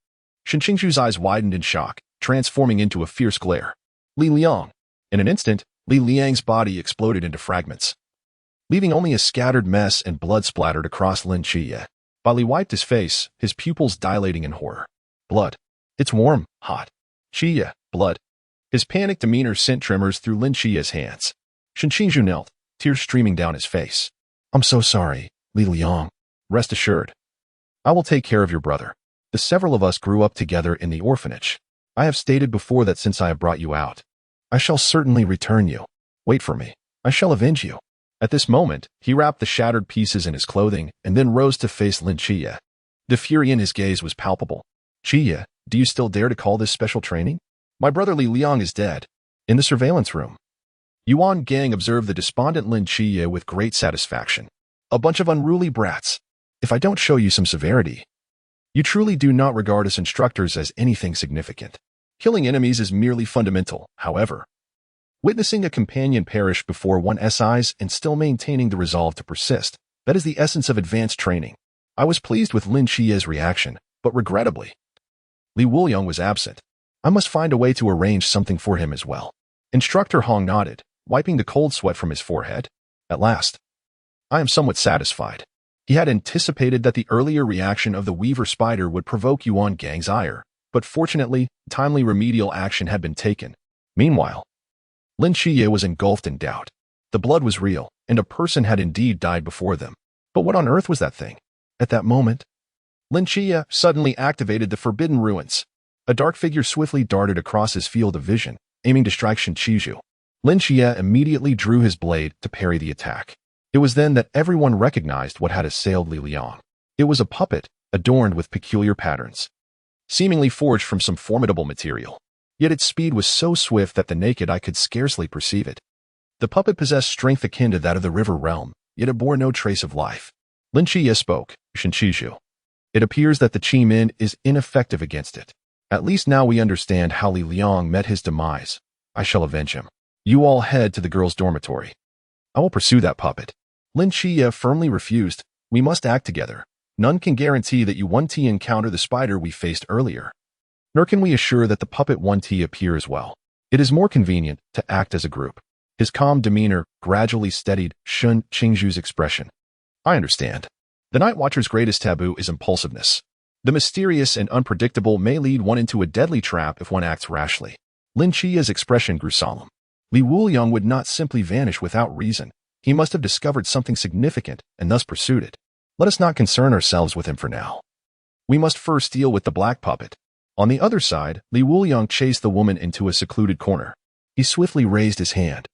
Speaker 1: Xin Qingzhu's eyes widened in shock, transforming into a fierce glare. Li Liang. In an instant, Li Liang's body exploded into fragments, leaving only a scattered mess and blood splattered across Lin Qiye. Li wiped his face, his pupils dilating in horror. "Blood. It's warm, hot. Qiye, blood." His panicked demeanor sent tremors through Lin Qiye's hands. Xin Qingzhu knelt, tears streaming down his face. "I'm so sorry, Li Liang. Rest assured, I will take care of your brother. The several of us grew up together in the orphanage. I have stated before that since I have brought you out, I shall certainly return you. Wait for me. I shall avenge you." At this moment, he wrapped the shattered pieces in his clothing and then rose to face Lin Qiye. The fury in his gaze was palpable. "Qiye, do you still dare to call this special training? My brother Li Liang is dead." In the surveillance room, Yuan Gang observed the despondent Lin Qiye with great satisfaction. "A bunch of unruly brats. If I don't show you some severity, you truly do not regard us instructors as anything significant. Killing enemies is merely fundamental, however. Witnessing a companion perish before one's eyes and still maintaining the resolve to persist, that is the essence of advanced training." I was pleased with Lin Qiye's reaction, but regrettably, Li Wuliang was absent. I must find a way to arrange something for him as well. Instructor Hong nodded, wiping the cold sweat from his forehead. At last, I am somewhat satisfied. He had anticipated that the earlier reaction of the Weaver Spider would provoke Yuan Gang's ire, but fortunately, timely remedial action had been taken. Meanwhile, Lin Qiye was engulfed in doubt. The blood was real, and a person had indeed died before them. But what on earth was that thing? At that moment, Lin Qiye suddenly activated the Forbidden Ruins. A dark figure swiftly darted across his field of vision, aiming to strike Shen Qizhu. Lin Qiye immediately drew his blade to parry the attack. It was then that everyone recognized what had assailed Li Liang. It was a puppet, adorned with peculiar patterns, seemingly forged from some formidable material. Yet its speed was so swift that the naked eye could scarcely perceive it. The puppet possessed strength akin to that of the river realm, yet it bore no trace of life. Lin Qiye spoke, Shen Qizhu. It appears that the Qi Min is ineffective against it. At least now we understand how Li Liang met his demise. I shall avenge him. You all head to the girls' dormitory. I will pursue that puppet. Lin Qiye firmly refused. We must act together. None can guarantee that Yuan-Ti encounter the spider we faced earlier. Nor can we assure that the puppet Yuan-Ti appear as well. It is more convenient to act as a group. His calm demeanor gradually steadied Shen Qingzhu's expression. I understand. The Night Watcher's greatest taboo is impulsiveness. The mysterious and unpredictable may lead one into a deadly trap if one acts rashly. Lin Qiye's expression grew solemn. Li Wuliang would not simply vanish without reason. He must have discovered something significant and thus pursued it. Let us not concern ourselves with him for now. We must first deal with the black puppet. On the other side, Li Wuliang chased the woman into a secluded corner. He swiftly raised his hand.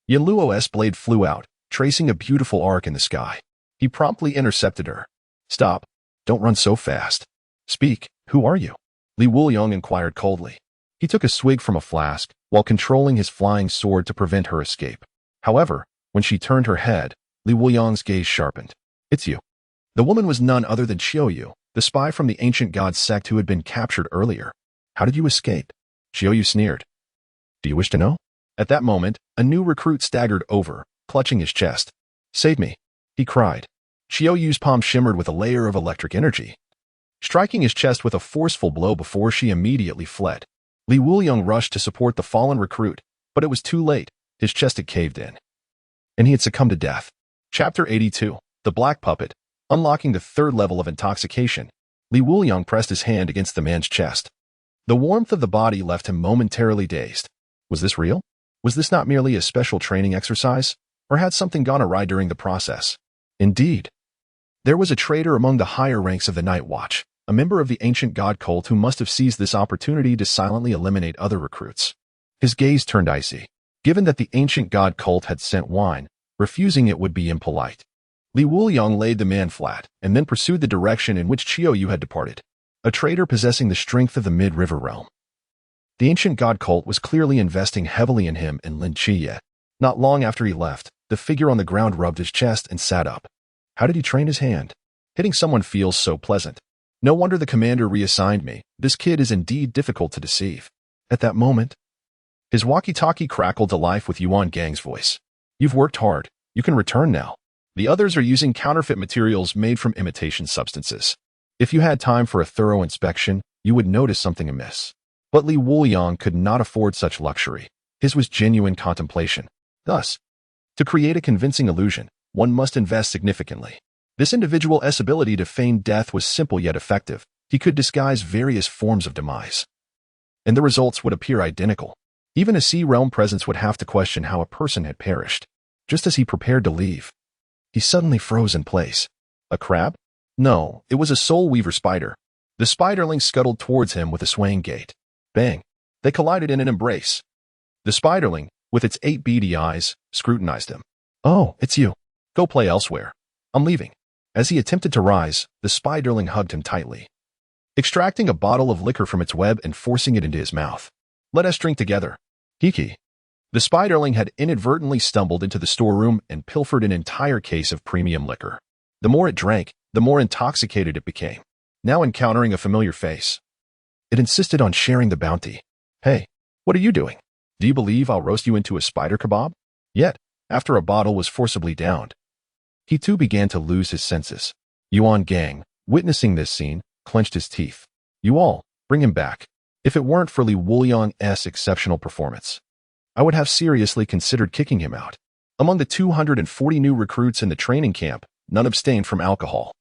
Speaker 1: Yin Luo's blade flew out, tracing a beautiful arc in the sky. He promptly intercepted her. Stop. Don't run so fast. Speak. Who are you? Li Wuliang inquired coldly. He took a swig from a flask, while controlling his flying sword to prevent her escape. However, when she turned her head, Li Wuliang's gaze sharpened. It's you. The woman was none other than Qiuyu, the spy from the ancient god sect who had been captured earlier. How did you escape? Qiuyu sneered. Do you wish to know? At that moment, a new recruit staggered over, clutching his chest. Save me, he cried. Qiuyu's palm shimmered with a layer of electric energy, striking his chest with a forceful blow before she immediately fled. Li Wuliang rushed to support the fallen recruit, but it was too late. His chest had caved in, and he had succumbed to death. Chapter 82. The Black Puppet. Unlocking the third level of intoxication, Li Wuliang pressed his hand against the man's chest. The warmth of the body left him momentarily dazed. Was this real? Was this not merely a special training exercise? Or had something gone awry during the process? Indeed. There was a traitor among the higher ranks of the Night Watch, a member of the ancient god cult who must have seized this opportunity to silently eliminate other recruits. His gaze turned icy. Given that the ancient god cult had sent wine, refusing it would be impolite. Li Wuliang laid the man flat, and then pursued the direction in which Qiuyu had departed. A traitor possessing the strength of the mid-river realm. The ancient god cult was clearly investing heavily in him and Lin Qiye. Not long after he left, the figure on the ground rubbed his chest and sat up. How did he train his hand? Hitting someone feels so pleasant. No wonder the commander reassigned me. This kid is indeed difficult to deceive. At that moment, his walkie-talkie crackled to life with Yuan Gang's voice. You've worked hard. You can return now. The others are using counterfeit materials made from imitation substances. If you had time for a thorough inspection, you would notice something amiss. But Li Wuliang could not afford such luxury. His was genuine contemplation. Thus, to create a convincing illusion, one must invest significantly. This individual's ability to feign death was simple yet effective. He could disguise various forms of demise, and the results would appear identical. Even a Sea Realm presence would have to question how a person had perished. Just as he prepared to leave, he suddenly froze in place. A crab? No, it was a soul weaver spider. The spiderling scuttled towards him with a swaying gait. Bang! They collided in an embrace. The spiderling, with its 8 beady eyes, scrutinized him. Oh, it's you. Go play elsewhere. I'm leaving. As he attempted to rise, the spiderling hugged him tightly, extracting a bottle of liquor from its web and forcing it into his mouth. Let us drink together. Hiki. The spiderling had inadvertently stumbled into the storeroom and pilfered an entire case of premium liquor. The more it drank, the more intoxicated it became. Now encountering a familiar face, it insisted on sharing the bounty. Hey, what are you doing? Do you believe I'll roast you into a spider kebab? Yet, after a bottle was forcibly downed, he too began to lose his senses. Yuan Gang, witnessing this scene, clenched his teeth. You all, bring him back. If it weren't for Li Wuliang's exceptional performance, I would have seriously considered kicking him out. Among the 240 new recruits in the training camp, none abstained from alcohol.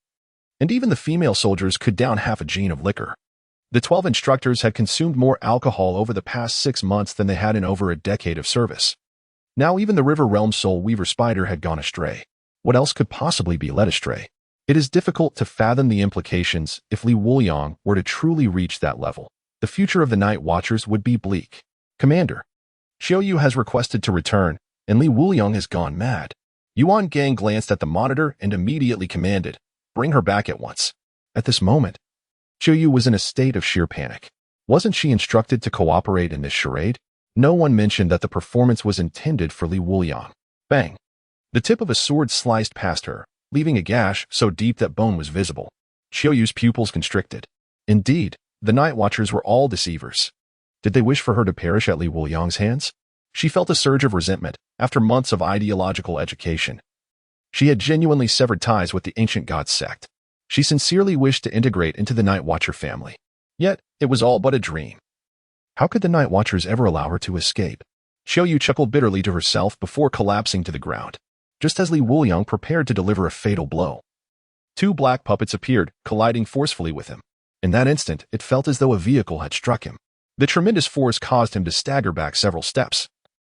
Speaker 1: And even the female soldiers could down half a gin of liquor. The 12 instructors had consumed more alcohol over the past 6 months than they had in over a decade of service. Now even the River Realm Soul Weaver Spider had gone astray. What else could possibly be led astray? It is difficult to fathom the implications if Li Wuliang were to truly reach that level. The future of the Night Watchers would be bleak. Commander, Xiaoyu has requested to return, and Li Wuliang has gone mad. Yuan Gang glanced at the monitor and immediately commanded, "Bring her back at once." At this moment, Xiaoyu was in a state of sheer panic. Wasn't she instructed to cooperate in this charade? No one mentioned that the performance was intended for Li Wuliang. Bang! The tip of a sword sliced past her, leaving a gash so deep that bone was visible. Xiaoyu's pupils constricted. Indeed, the Night Watchers were all deceivers. Did they wish for her to perish at Li Wuliang's hands? She felt a surge of resentment after months of ideological education. She had genuinely severed ties with the ancient god sect. She sincerely wished to integrate into the Night Watcher family. Yet, it was all but a dream. How could the Night Watchers ever allow her to escape? Xiaoyu chuckled bitterly to herself before collapsing to the ground, just as Li Wuliang prepared to deliver a fatal blow. 2 black puppets appeared, colliding forcefully with him. In that instant, it felt as though a vehicle had struck him. The tremendous force caused him to stagger back several steps,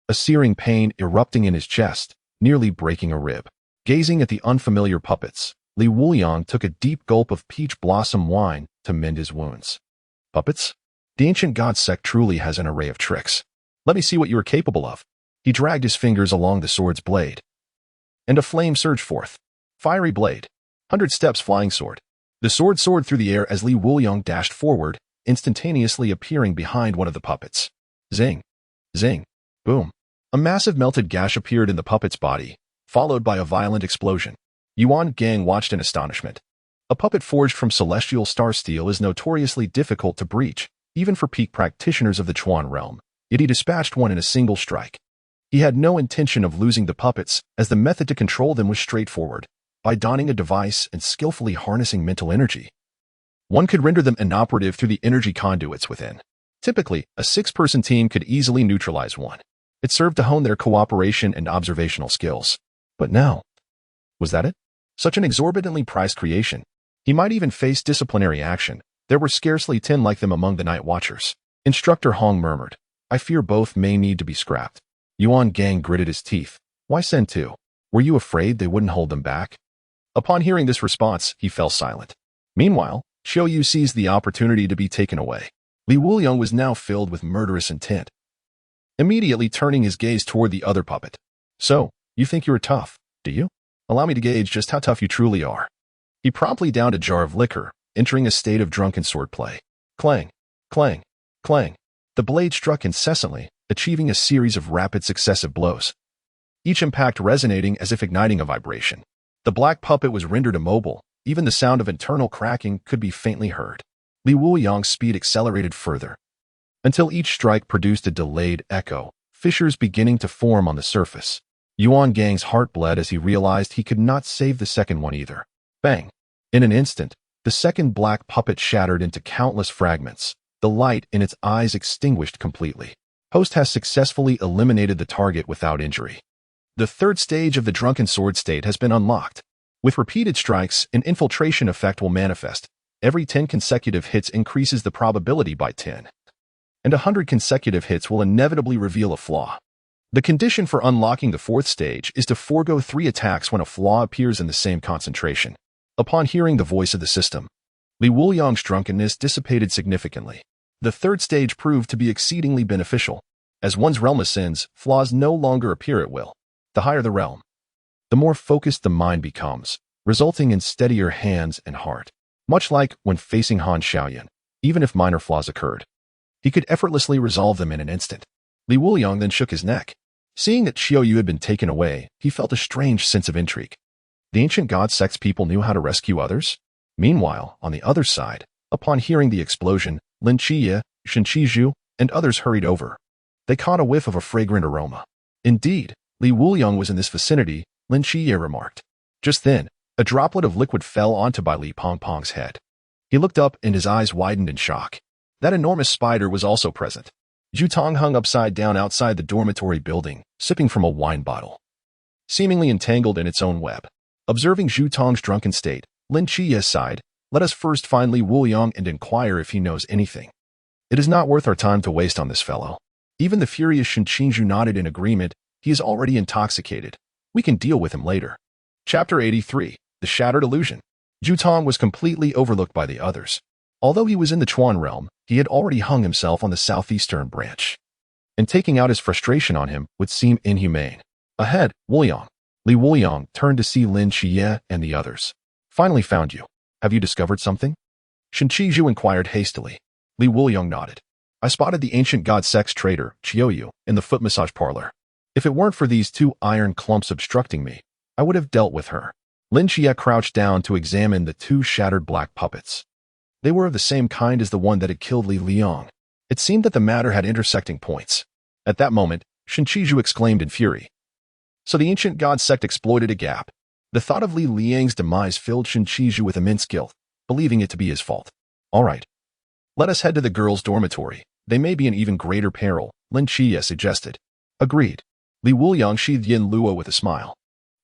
Speaker 1: a searing pain erupting in his chest, nearly breaking a rib. Gazing at the unfamiliar puppets, Li Wuliang took a deep gulp of peach blossom wine to mend his wounds. Puppets? The ancient god sect truly has an array of tricks. Let me see what you are capable of. He dragged his fingers along the sword's blade, and a flame surged forth. Fiery blade. 100 steps flying sword. The sword soared through the air as Li Wuliang dashed forward, instantaneously appearing behind one of the puppets. Zing. Zing. Boom. A massive melted gash appeared in the puppet's body, followed by a violent explosion. Yuan Gang watched in astonishment. A puppet forged from celestial star steel is notoriously difficult to breach, even for peak practitioners of the Chuan realm, yet he dispatched one in a single strike. He had no intention of losing the puppets, as the method to control them was straightforward, by donning a device and skillfully harnessing mental energy. One could render them inoperative through the energy conduits within. Typically, a 6-person team could easily neutralize one. It served to hone their cooperation and observational skills. But now, was that it? Such an exorbitantly priced creation. He might even face disciplinary action. There were scarcely 10 like them among the Night Watchers. Instructor Hong murmured, "I fear both may need to be scrapped." Yuan Gang gritted his teeth. "Why send 2? Were you afraid they wouldn't hold them back?" Upon hearing this response, he fell silent. Meanwhile, Xiaoyu seized the opportunity to be taken away. Li Wuliang was now filled with murderous intent, immediately turning his gaze toward the other puppet. "So, you think you're tough, do you? Allow me to gauge just how tough you truly are." He promptly downed a jar of liquor, entering a state of drunken swordplay. Clang, clang, clang. The blade struck incessantly, achieving a series of rapid successive blows, each impact resonating as if igniting a vibration. The black puppet was rendered immobile. Even the sound of internal cracking could be faintly heard. Li Wuliang's speed accelerated further, until each strike produced a delayed echo, fissures beginning to form on the surface. Yuan Gang's heart bled as he realized he could not save the second one either. Bang! In an instant, the second black puppet shattered into countless fragments, the light in its eyes extinguished completely. Host has successfully eliminated the target without injury. The third stage of the drunken sword state has been unlocked. With repeated strikes, an infiltration effect will manifest. Every 10 consecutive hits increases the probability by 10. And 100 consecutive hits will inevitably reveal a flaw. The condition for unlocking the fourth stage is to forego 3 attacks when a flaw appears in the same concentration. Upon hearing the voice of the system, Li Wuliang's drunkenness dissipated significantly. The third stage proved to be exceedingly beneficial. As one's realm ascends, flaws no longer appear at will. The higher the realm, the more focused the mind becomes, resulting in steadier hands and heart. Much like when facing Han Xiaoyan, even if minor flaws occurred, he could effortlessly resolve them in an instant. Li Wuliang then shook his neck. Seeing that Xiaoyu had been taken away, he felt a strange sense of intrigue. The ancient god sect's people knew how to rescue others? Meanwhile, on the other side, upon hearing the explosion, Lin Qiye, Shen Qizhu, and others hurried over. They caught a whiff of a fragrant aroma. Indeed, Li Wuliang was in this vicinity, Lin Qiye remarked. Just then, a droplet of liquid fell onto Bai Li Pongpong's head. He looked up and his eyes widened in shock. That enormous spider was also present. Zhu Tong hung upside down outside the dormitory building, sipping from a wine bottle, seemingly entangled in its own web. Observing Zhu Tong's drunken state, Lin Qiye sighed, "Let us first find Li Wuliang and inquire if he knows anything. It is not worth our time to waste on this fellow." Even the furious Shen Qingzhu nodded in agreement. He is already intoxicated. We can deal with him later. Chapter 83. The Shattered Illusion. Zhu Tong was completely overlooked by the others. Although he was in the Chuan realm, he had already hung himself on the southeastern branch, and taking out his frustration on him would seem inhumane. Ahead, Wuliang. Li Wuliang turned to see Lin Qiye and the others. "Finally found you. Have you discovered something?" Shen Qingzhu inquired hastily. Li Wuliang nodded. "I spotted the ancient god sex trader, Qiye, in the foot massage parlor. If it weren't for these two iron clumps obstructing me, I would have dealt with her." Lin Qiye crouched down to examine the two shattered black puppets. They were of the same kind as the one that had killed Li Liang. It seemed that the matter had intersecting points. At that moment, Shen Qingzhu exclaimed in fury. So the ancient god sect exploited a gap. The thought of Li Liang's demise filled Shen Qingzhu with immense guilt, believing it to be his fault. "All right. Let us head to the girls' dormitory. They may be in even greater peril," Lin Qiye suggested. "Agreed." Li Wuliang sheathed Yin Luo with a smile.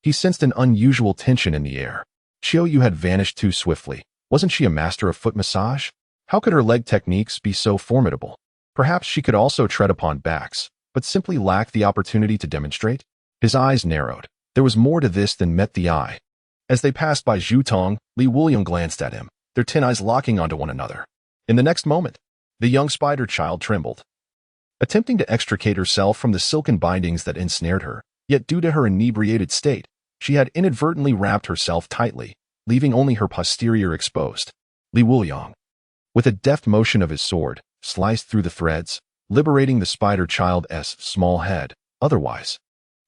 Speaker 1: He sensed an unusual tension in the air. Qiye had vanished too swiftly. Wasn't she a master of foot massage? How could her leg techniques be so formidable? Perhaps she could also tread upon backs, but simply lacked the opportunity to demonstrate? His eyes narrowed. There was more to this than met the eye. As they passed by Zhu Tong, Li Wuliang glanced at him, their tin eyes locking onto one another. In the next moment, the young spider child trembled, attempting to extricate herself from the silken bindings that ensnared her, yet due to her inebriated state, she had inadvertently wrapped herself tightly, leaving only her posterior exposed. Li Wuliang, with a deft motion of his sword, sliced through the threads, liberating the spider child's small head. Otherwise,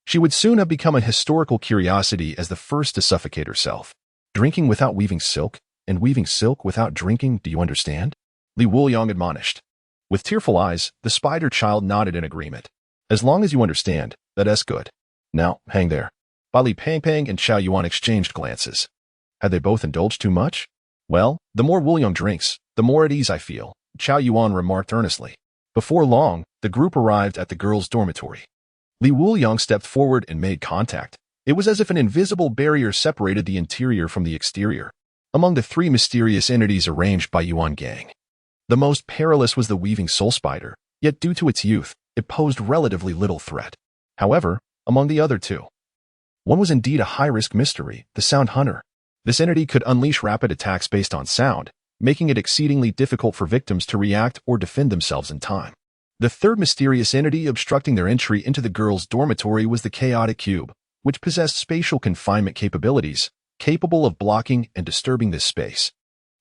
Speaker 1: she would soon have become a historical curiosity as the first to suffocate herself. Drinking without weaving silk, and weaving silk without drinking, do you understand? Li Wuliang admonished. With tearful eyes, the spider child nodded in agreement. As long as you understand, that's good. Now, hang there. Li Pangpang and Chao Yuan exchanged glances. Had they both indulged too much? Well, the more Wuliang drinks, the more at ease I feel, Chao Yuan remarked earnestly. Before long, the group arrived at the girls' dormitory. Li Wuliang stepped forward and made contact. It was as if an invisible barrier separated the interior from the exterior. Among the three mysterious entities arranged by Yuan Gang, the most perilous was the weaving soul spider, yet due to its youth, it posed relatively little threat. However, among the other two, one was indeed a high-risk mystery, the sound hunter. This entity could unleash rapid attacks based on sound, making it exceedingly difficult for victims to react or defend themselves in time. The third mysterious entity obstructing their entry into the girls' dormitory was the chaotic cube, which possessed spatial confinement capabilities, capable of blocking and disturbing this space.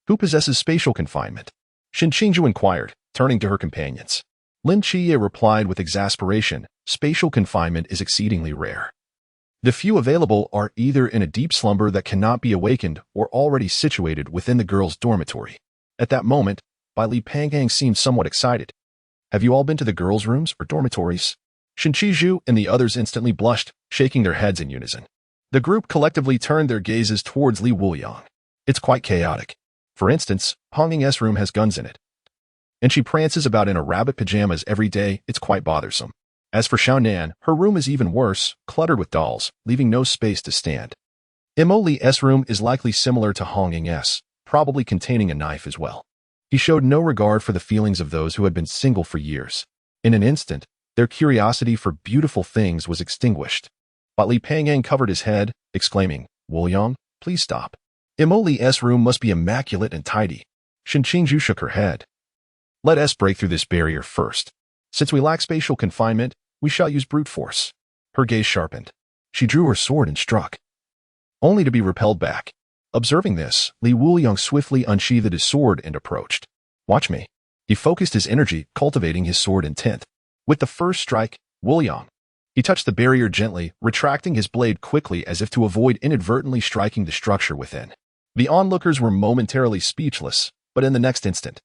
Speaker 1: Who possesses spatial confinement? Shen Qingzhu inquired, turning to her companions. Lin Qiye replied with exasperation, spatial confinement is exceedingly rare. The few available are either in a deep slumber that cannot be awakened or already situated within the girls' dormitory. At that moment, Li Pangpang seemed somewhat excited. Have you all been to the girls' rooms or dormitories? Shen Qingzhu and the others instantly blushed, shaking their heads in unison. The group collectively turned their gazes towards Li Wuliang. It's quite chaotic. For instance, Hongying's room has guns in it, and she prances about in a rabbit pajamas every day. It's quite bothersome. As for Xiaonan, her room is even worse, cluttered with dolls, leaving no space to stand. Li's room is likely similar to Hongying's, probably containing a knife as well. He showed no regard for the feelings of those who had been single for years. In an instant, their curiosity for beautiful things was extinguished. Li Pangpang covered his head, exclaiming, Wuliang, please stop. Li's room must be immaculate and tidy. Shen Qingzhu shook her head. Let us break through this barrier first. Since we lack spatial confinement, we shall use brute force. Her gaze sharpened. She drew her sword and struck, only to be repelled back. Observing this, Li Wuliang swiftly unsheathed his sword and approached. Watch me. He focused his energy, cultivating his sword intent. With the first strike, Wuliang. He touched the barrier gently, retracting his blade quickly as if to avoid inadvertently striking the structure within. The onlookers were momentarily speechless, but in the next instant,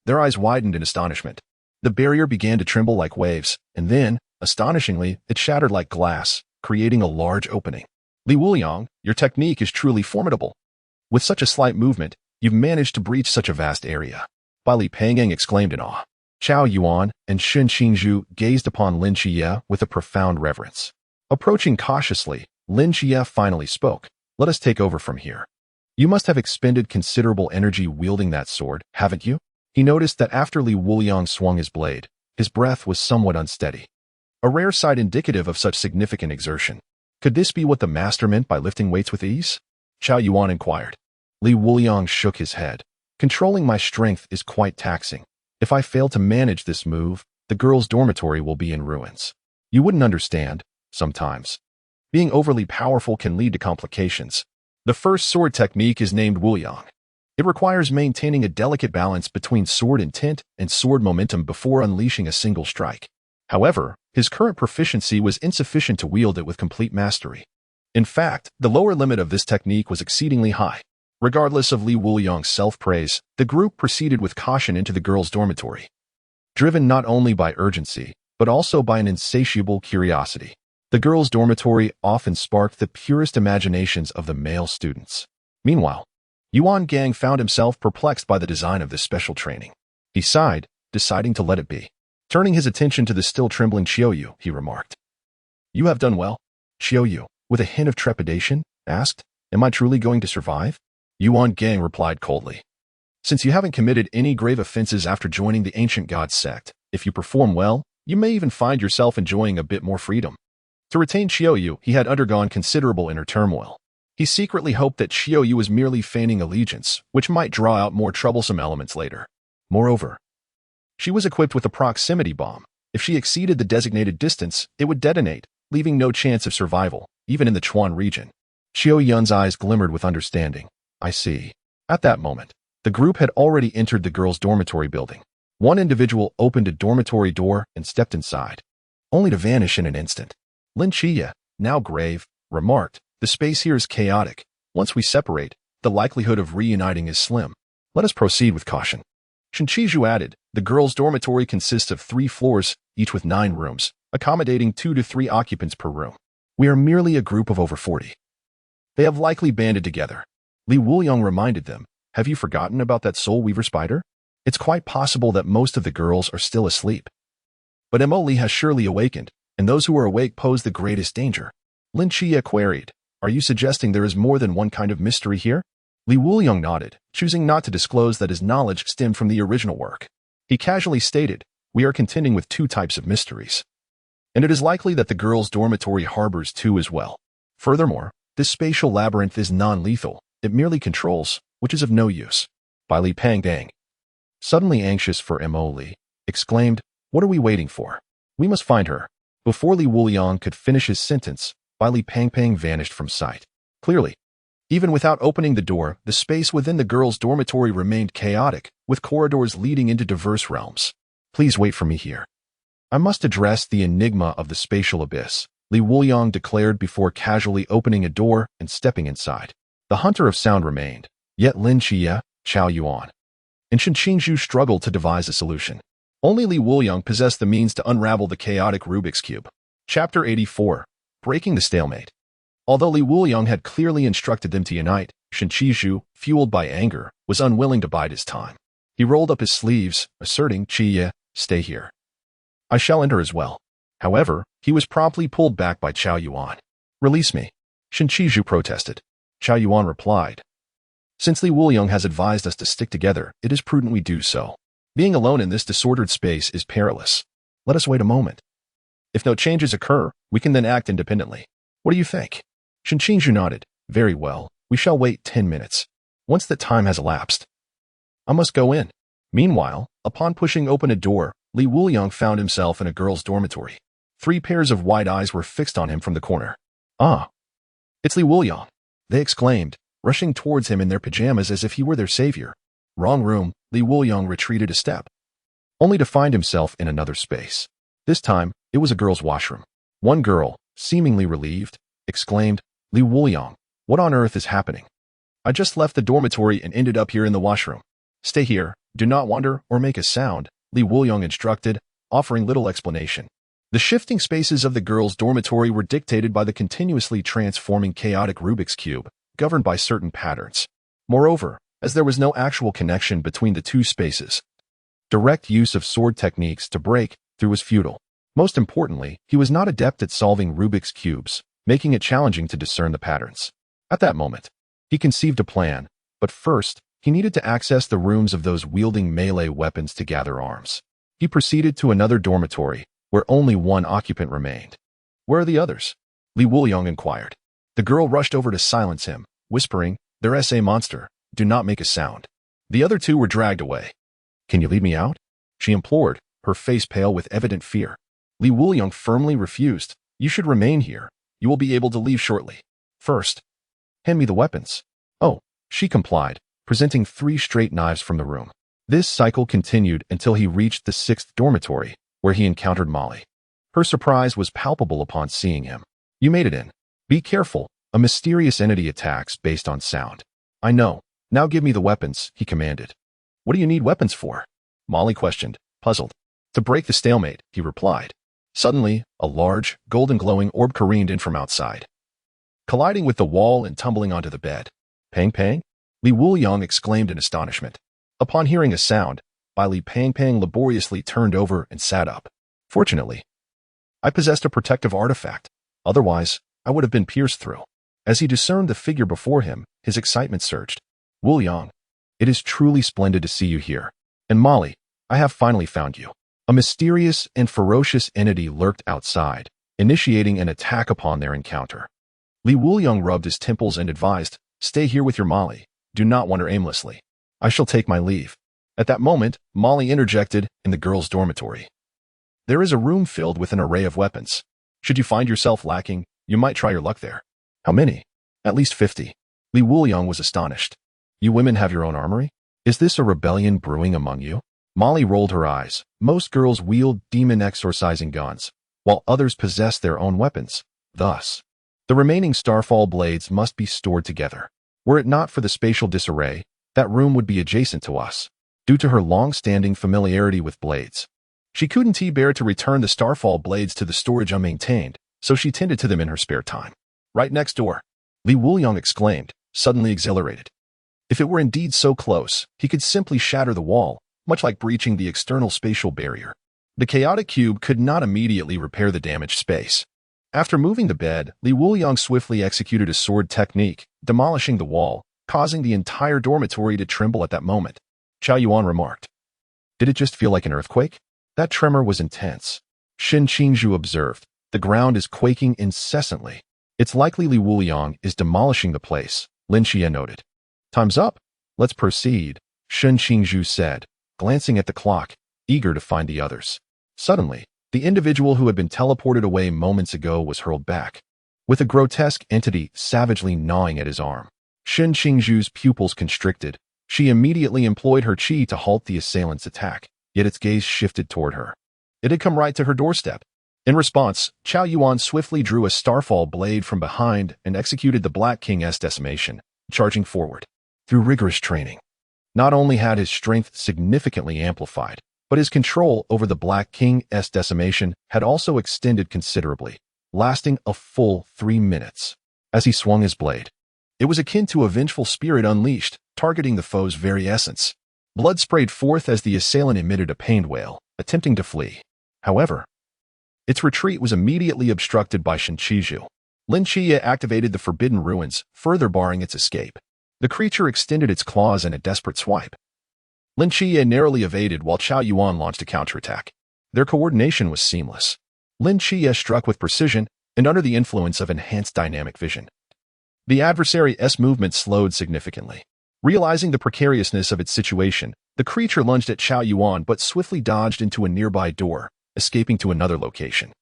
Speaker 1: their eyes widened in astonishment. The barrier began to tremble like waves, and then, astonishingly, it shattered like glass, creating a large opening. Li Wuliang, your technique is truly formidable. With such a slight movement, you've managed to breach such a vast area. Li Pangpang exclaimed in awe. Chao Yuan and Shen Qingzhu gazed upon Lin Qiye with a profound reverence. Approaching cautiously, Lin Qiye finally spoke. Let us take over from here. You must have expended considerable energy wielding that sword, haven't you? He noticed that after Li Wuliang swung his blade, his breath was somewhat unsteady. A rare sight indicative of such significant exertion. Could this be what the master meant by lifting weights with ease? Chao Yuan inquired. Li Wuliang shook his head. Controlling my strength is quite taxing. If I fail to manage this move, the girls' dormitory will be in ruins. You wouldn't understand, sometimes. Being overly powerful can lead to complications. The first sword technique is named Wuliang. It requires maintaining a delicate balance between sword intent and sword momentum before unleashing a single strike. However, his current proficiency was insufficient to wield it with complete mastery. In fact, the lower limit of this technique was exceedingly high. Regardless of Li Wuliang's self-praise, the group proceeded with caution into the girls' dormitory. Driven not only by urgency, but also by an insatiable curiosity. The girls' dormitory often sparked the purest imaginations of the male students. Meanwhile, Yuan Gang found himself perplexed by the design of this special training. He sighed, deciding to let it be. Turning his attention to the still trembling Qiuyu, he remarked. You have done well. Qiuyu, with a hint of trepidation, asked, Am I truly going to survive? Yuan Gang replied coldly. Since you haven't committed any grave offenses after joining the ancient god sect, if you perform well, you may even find yourself enjoying a bit more freedom. To retain Qiuyu, he had undergone considerable inner turmoil. He secretly hoped that Qiuyu was merely feigning allegiance, which might draw out more troublesome elements later. Moreover, she was equipped with a proximity bomb. If she exceeded the designated distance, it would detonate, leaving no chance of survival, even in the Chuan region. Qiuyuan's eyes glimmered with understanding. I see. At that moment, the group had already entered the girls' dormitory building. One individual opened a dormitory door and stepped inside, only to vanish in an instant. Lin Qiye, now grave, remarked, The space here is chaotic. Once we separate, the likelihood of reuniting is slim. Let us proceed with caution. Shen Qizhu added, The girls' dormitory consists of 3 floors, each with 9 rooms, accommodating 2 to 3 occupants per room. We are merely a group of over 40. They have likely banded together. Li Wuliang reminded them, Have you forgotten about that soul weaver spider? It's quite possible that most of the girls are still asleep. But Mo Li has surely awakened, and those who are awake pose the greatest danger. Lin Qiye queried, Are you suggesting there is more than one kind of mystery here? Li Wuliang nodded, choosing not to disclose that his knowledge stemmed from the original work. He casually stated, We are contending with 2 types of mysteries. And it is likely that the girls' dormitory harbors 2 as well. Furthermore, this spatial labyrinth is non-lethal. It merely controls, which is of no use. Bai Li Pangdang, suddenly anxious for Mo Li, exclaimed, What are we waiting for? We must find her. Before Li Wuliang could finish his sentence, Bai Li Pangpang vanished from sight. Clearly, even without opening the door, the space within the girls' dormitory remained chaotic, with corridors leading into diverse realms. Please wait for me here. I must address the enigma of the spatial abyss, Li Wuliang declared before casually opening a door and stepping inside. The hunter of sound remained, yet Lin Qiye, Chao Yuan, and Shen Qingzhu struggled to devise a solution. Only Li Wuliang possessed the means to unravel the chaotic Rubik's Cube. Chapter 84. Breaking the Stalemate. Although Li Wuliang had clearly instructed them to unite, Shen Qizhu, fueled by anger, was unwilling to bide his time. He rolled up his sleeves, asserting, Qiye, stay here. I shall enter as well. However, he was promptly pulled back by Chao Yuan. Release me. Shen Qizhu protested. Chao Yuan replied, Since Li Wuliang has advised us to stick together, it is prudent we do so. Being alone in this disordered space is perilous. Let us wait a moment. If no changes occur, we can then act independently. What do you think? Shen Qingzhu nodded. Very well, we shall wait 10 minutes. Once that time has elapsed, I must go in. Meanwhile, upon pushing open a door, Li Wuliang found himself in a girl's dormitory. 3 pairs of wide eyes were fixed on him from the corner. Ah, it's Li Wuliang, they exclaimed, rushing towards him in their pajamas as if he were their savior. Wrong room, Li Wuliang retreated a step, only to find himself in another space. This time, it was a girl's washroom. One girl, seemingly relieved, exclaimed, Li Wuliang, what on earth is happening? I just left the dormitory and ended up here in the washroom. Stay here, do not wander or make a sound, Li Wuliang instructed, offering little explanation. The shifting spaces of the girls' dormitory were dictated by the continuously transforming chaotic Rubik's Cube, governed by certain patterns. Moreover, as there was no actual connection between the 2 spaces, Direct use of sword techniques to break through was futile. Most importantly, he was not adept at solving Rubik's cubes, making it challenging to discern the patterns. At that moment, he conceived a plan, but first, he needed to access the rooms of those wielding melee weapons to gather arms. He proceeded to another dormitory, where only one occupant remained. "Where are the others?" Wuliang inquired. The girl rushed over to silence him, whispering, "There's a monster. Do not make a sound." The other two were dragged away. "Can you lead me out?" she implored, her face pale with evident fear. Wuliang firmly refused. "You should remain here. You will be able to leave shortly. First, hand me the weapons." "Oh," she complied, presenting 3 straight knives from the room. This cycle continued until he reached the 6th dormitory, where he encountered Molly. Her surprise was palpable upon seeing him. "You made it in. Be careful. A mysterious entity attacks based on sound." "I know. Now give me the weapons," he commanded. "What do you need weapons for?" Molly questioned, puzzled. "To break the stalemate," he replied. Suddenly, a large, golden glowing orb careened in from outside, colliding with the wall and tumbling onto the bed. "Pang Pang?" Wuliang exclaimed in astonishment. Upon hearing a sound, Li Pang Pang laboriously turned over and sat up. "Fortunately, I possessed a protective artifact. Otherwise, I would have been pierced through." As he discerned the figure before him, his excitement surged. "Wuliang, it is truly splendid to see you here. And Molly, I have finally found you." A mysterious and ferocious entity lurked outside, initiating an attack upon their encounter. Wuliang rubbed his temples and advised, "Stay here with your Molly. Do not wander aimlessly. I shall take my leave." At that moment, Molly interjected in the girls' dormitory. "There is a room filled with an array of weapons. Should you find yourself lacking, you might try your luck there." "How many?" "At least 50. Wuliang was astonished. "You women have your own armory? Is this a rebellion brewing among you?" Molly rolled her eyes. Most girls wield demon exorcising guns, while others possess their own weapons. Thus, the remaining starfall blades must be stored together. Were it not for the spatial disarray, that room would be adjacent to us. Due to her long-standing familiarity with blades, she couldn't bear to return the starfall blades to the storage unmaintained, so she tended to them in her spare time. "Right next door," Wuliang exclaimed, suddenly exhilarated. If it were indeed so close, he could simply shatter the wall, much like breaching the external spatial barrier. The chaotic cube could not immediately repair the damaged space. After moving the bed, Wuliang swiftly executed a sword technique, demolishing the wall, causing the entire dormitory to tremble at that moment. Chao Yuan remarked, "Did it just feel like an earthquake?" That tremor was intense. Shen Qingzhu observed, "The ground is quaking incessantly. It's likely Wuliang is demolishing the place," Lin Qiye noted. "Time's up. Let's proceed," Shen Qingzhu said, glancing at the clock, eager to find the others. Suddenly, the individual who had been teleported away moments ago was hurled back, with a grotesque entity savagely gnawing at his arm. Shen Qingzhu's pupils constricted. She immediately employed her qi to halt the assailant's attack, yet its gaze shifted toward her. It had come right to her doorstep. In response, Chao Yuan swiftly drew a starfall blade from behind and executed the Black King's decimation, charging forward. Through rigorous training, not only had his strength significantly amplified, but his control over the Black King's decimation had also extended considerably, lasting a full 3 minutes. As he swung his blade, it was akin to a vengeful spirit unleashed, targeting the foe's very essence. Blood sprayed forth as the assailant emitted a pained wail, attempting to flee. However, its retreat was immediately obstructed by Shen Qingzhu. Lin Qiye activated the Forbidden Ruins, further barring its escape. The creature extended its claws in a desperate swipe. Lin Qiye narrowly evaded while Chao Yuan launched a counterattack. Their coordination was seamless. Lin Qiye struck with precision and under the influence of enhanced dynamic vision. The adversary's movement slowed significantly. Realizing the precariousness of its situation, the creature lunged at Chao Yuan but swiftly dodged into a nearby door, escaping to another location.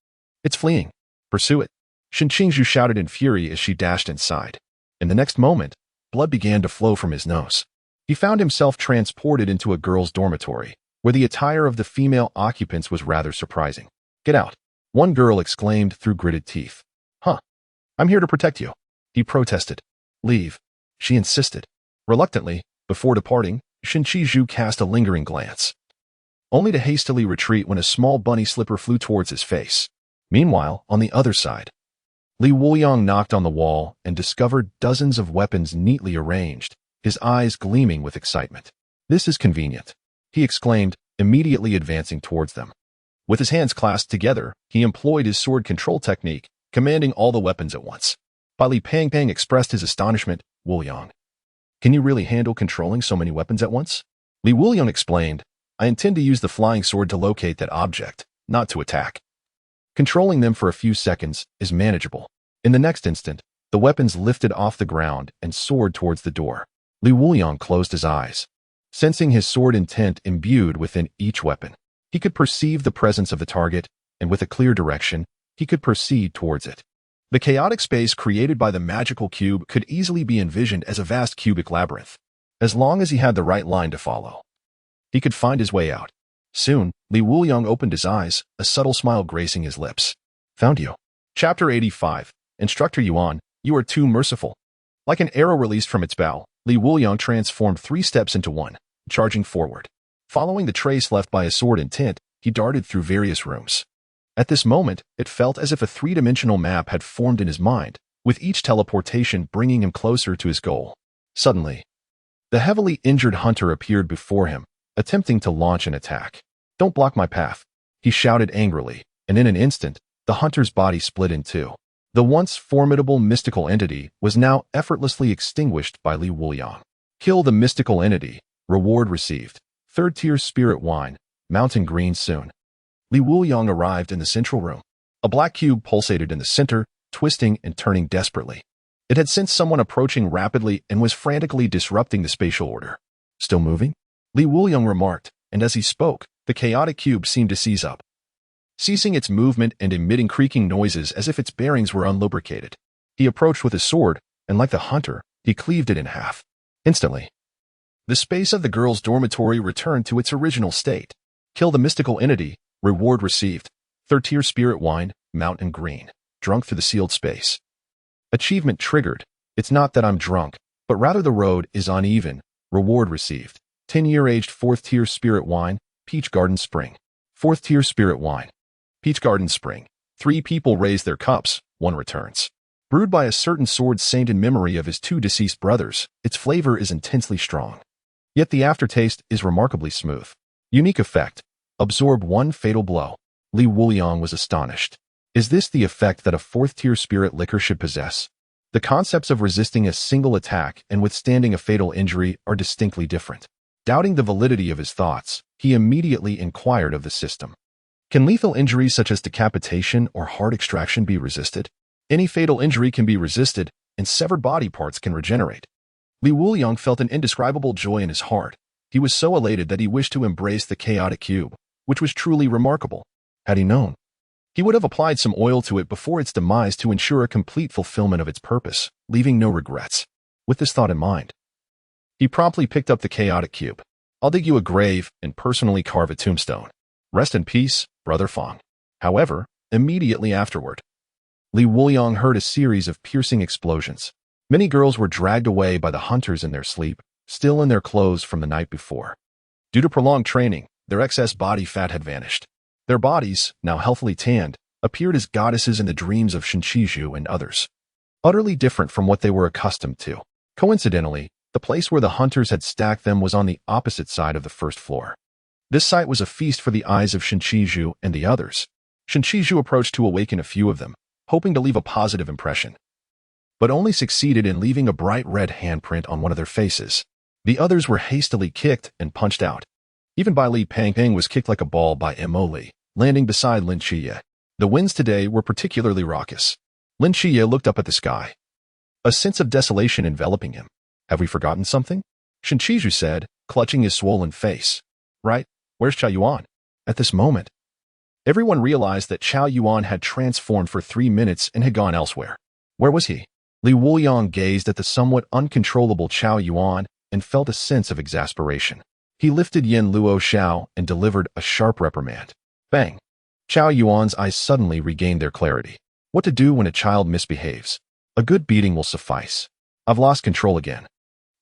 Speaker 1: "It's fleeing. Pursue it," Shen Qingzhu shouted in fury as she dashed inside. In the next moment, blood began to flow from his nose. He found himself transported into a girls' dormitory, where the attire of the female occupants was rather surprising. "Get out," one girl exclaimed through gritted teeth. "Huh. I'm here to protect you," he protested. "Leave," she insisted. Reluctantly, before departing, Shen Qingzhu cast a lingering glance, only to hastily retreat when a small bunny slipper flew towards his face. Meanwhile, on the other side, Wuliang knocked on the wall and discovered dozens of weapons neatly arranged, his eyes gleaming with excitement. "This is convenient," he exclaimed, immediately advancing towards them. With his hands clasped together, he employed his sword control technique, commanding all the weapons at once. Li Pangpang expressed his astonishment. Wuliang, can you really handle controlling so many weapons at once? Li Wuliang explained, I intend to use the flying sword to locate that object, not to attack. Controlling them for a few seconds is manageable. In the next instant, the weapons lifted off the ground and soared towards the door. Li Wuliang closed his eyes. Sensing his sword intent imbued within each weapon, he could perceive the presence of the target, and with a clear direction, he could proceed towards it. The chaotic space created by the magical cube could easily be envisioned as a vast cubic labyrinth. As long as he had the right line to follow, he could find his way out. Soon, Li Wuliang opened his eyes, a subtle smile gracing his lips. Found you. Chapter 85. Instructor Yuan, you are too merciful. Like an arrow released from its bow, Li Wuliang transformed 3 steps into 1, charging forward. Following the trace left by his sword intent, he darted through various rooms. At this moment, it felt as if a 3-dimensional map had formed in his mind, with each teleportation bringing him closer to his goal. Suddenly, the heavily injured hunter appeared before him, attempting to launch an attack. Don't block my path, he shouted angrily, and in an instant, the hunter's body split in two. The once formidable mystical entity was now effortlessly extinguished by Li Wuliang. Kill the mystical entity. Reward received. 3rd-tier spirit wine. Mountain green soon. Li Wuliang arrived in the central room. A black cube pulsated in the center, twisting and turning desperately. It had sensed someone approaching rapidly and was frantically disrupting the spatial order. Still moving? Li Wuliang remarked, and as he spoke, the chaotic cube seemed to seize up, ceasing its movement and emitting creaking noises as if its bearings were unlubricated. He approached with his sword, and like the hunter, he cleaved it in half. Instantly, the space of the girl's dormitory returned to its original state. Kill the mystical entity. Reward received. 3rd-tier spirit wine, mountain green. Drunk through the sealed space. Achievement triggered. It's not that I'm drunk, but rather the road is uneven. Reward received. 10-year-aged 4th-tier spirit wine, peach garden spring. 4th-tier spirit wine. Peach garden spring. 3 people raise their cups, 1 returns. Brewed by a certain sword saint in memory of his 2 deceased brothers, its flavor is intensely strong. Yet the aftertaste is remarkably smooth. Unique effect. Absorb 1 fatal blow. Li Wuliang was astonished. Is this the effect that a 4th-tier spirit liquor should possess? The concepts of resisting a single attack and withstanding a fatal injury are distinctly different. Doubting the validity of his thoughts, he immediately inquired of the system. Can lethal injuries such as decapitation or heart extraction be resisted? Any fatal injury can be resisted, and severed body parts can regenerate. Li Wuliang felt an indescribable joy in his heart. He was so elated that he wished to embrace the chaotic cube, which was truly remarkable. Had he known, he would have applied some oil to it before its demise to ensure a complete fulfillment of its purpose, leaving no regrets. With this thought in mind, he promptly picked up the chaotic cube. I'll dig you a grave and personally carve a tombstone. Rest in peace, Brother Fong. However, immediately afterward, Li Wuliang heard a series of piercing explosions. Many girls were dragged away by the hunters in their sleep, still in their clothes from the night before. Due to prolonged training, their excess body fat had vanished. Their bodies, now healthily tanned, appeared as goddesses in the dreams of Shinchiju and others, utterly different from what they were accustomed to. Coincidentally, the place where the hunters had stacked them was on the opposite side of the first floor. This sight was a feast for the eyes of Shinchiju and the others. Shinchiju approached to awaken a few of them, hoping to leave a positive impression, but only succeeded in leaving a bright red handprint on one of their faces. The others were hastily kicked and punched out. Even Bai Li Pangpang was kicked like a ball by Mo Li, landing beside Lin Qiye. The winds today were particularly raucous. Lin Qiye looked up at the sky, a sense of desolation enveloping him. Have we forgotten something? Shinchiju said, clutching his swollen face. Right, where's Chao Yuan? At this moment, everyone realized that Chao Yuan had transformed for 3 minutes and had gone elsewhere. Where was he? Li Wuliang gazed at the somewhat uncontrollable Chao Yuan and felt a sense of exasperation. He lifted Yen Luo Xiao and delivered a sharp reprimand. Bang! Chao Yuan's eyes suddenly regained their clarity. What to do when a child misbehaves? A good beating will suffice. I've lost control again.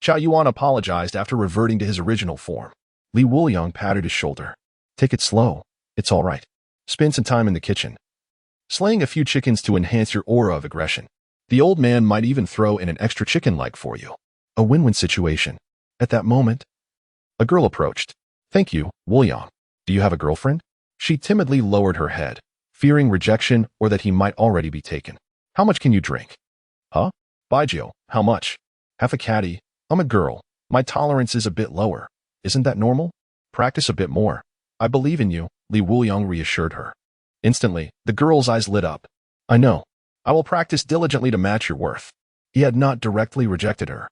Speaker 1: Chao Yuan apologized after reverting to his original form. Li Wuliang patted his shoulder. Take it slow. It's all right. Spend some time in the kitchen, slaying a few chickens to enhance your aura of aggression. The old man might even throw in an extra chicken leg for you. A win-win situation. At that moment, a girl approached. Thank you, Wuliang. Do you have a girlfriend? She timidly lowered her head, fearing rejection or that he might already be taken. How much can you drink? Huh? Baijiu, how much? Half a caddy. I'm a girl. My tolerance is a bit lower. Isn't that normal? Practice a bit more. I believe in you, Li Wuliang reassured her. Instantly, the girl's eyes lit up. I know. I will practice diligently to match your worth. He had not directly rejected her.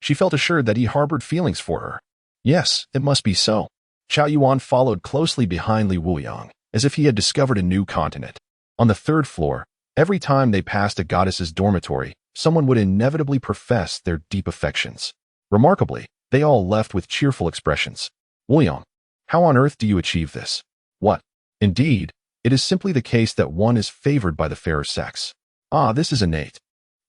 Speaker 1: She felt assured that he harbored feelings for her. Yes, it must be so. Chao Yuan followed closely behind Li Wuliang, as if he had discovered a new continent. On the third floor, every time they passed a goddess's dormitory, someone would inevitably profess their deep affections. Remarkably, they all left with cheerful expressions. Wuliang, how on earth do you achieve this? What? Indeed, it is simply the case that one is favored by the fairer sex. Ah, this is innate.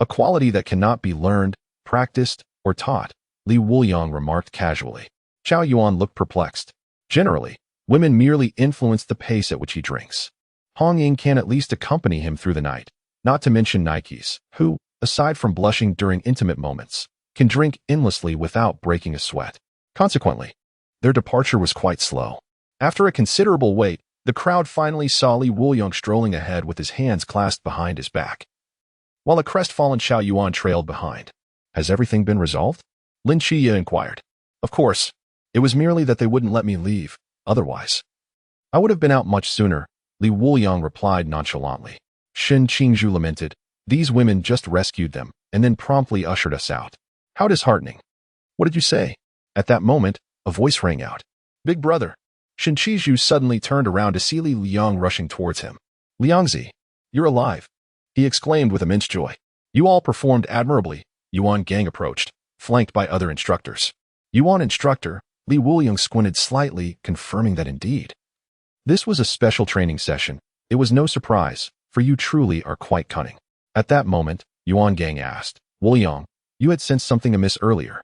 Speaker 1: A quality that cannot be learned, practiced, or taught, Li Wuliang remarked casually. Chao Yuan looked perplexed. Generally, women merely influence the pace at which he drinks. Hong Ying can at least accompany him through the night, not to mention Nikes, who, aside from blushing during intimate moments, can drink endlessly without breaking a sweat. Consequently, their departure was quite slow. After a considerable wait, the crowd finally saw Li Wuliang strolling ahead with his hands clasped behind his back, while a crestfallen Chao Yuan trailed behind. Has everything been resolved? Lin Qiye inquired. Of course. It was merely that they wouldn't let me leave, otherwise. I would have been out much sooner, Li Wuliang replied nonchalantly. Shen Qingzhu lamented. These women just rescued them, and then promptly ushered us out. How disheartening. What did you say? At that moment, a voice rang out. Big brother. Shen Qingzhu suddenly turned around to see Li Liang rushing towards him. Liangzi, you're alive, he exclaimed with immense joy. You all performed admirably. Yuan Gang approached, flanked by other instructors. Yuan instructor, Li Wuliang squinted slightly, confirming that indeed. This was a special training session. It was no surprise, for you truly are quite cunning. At that moment, Yuan Gang asked, Wuliang, you had sensed something amiss earlier.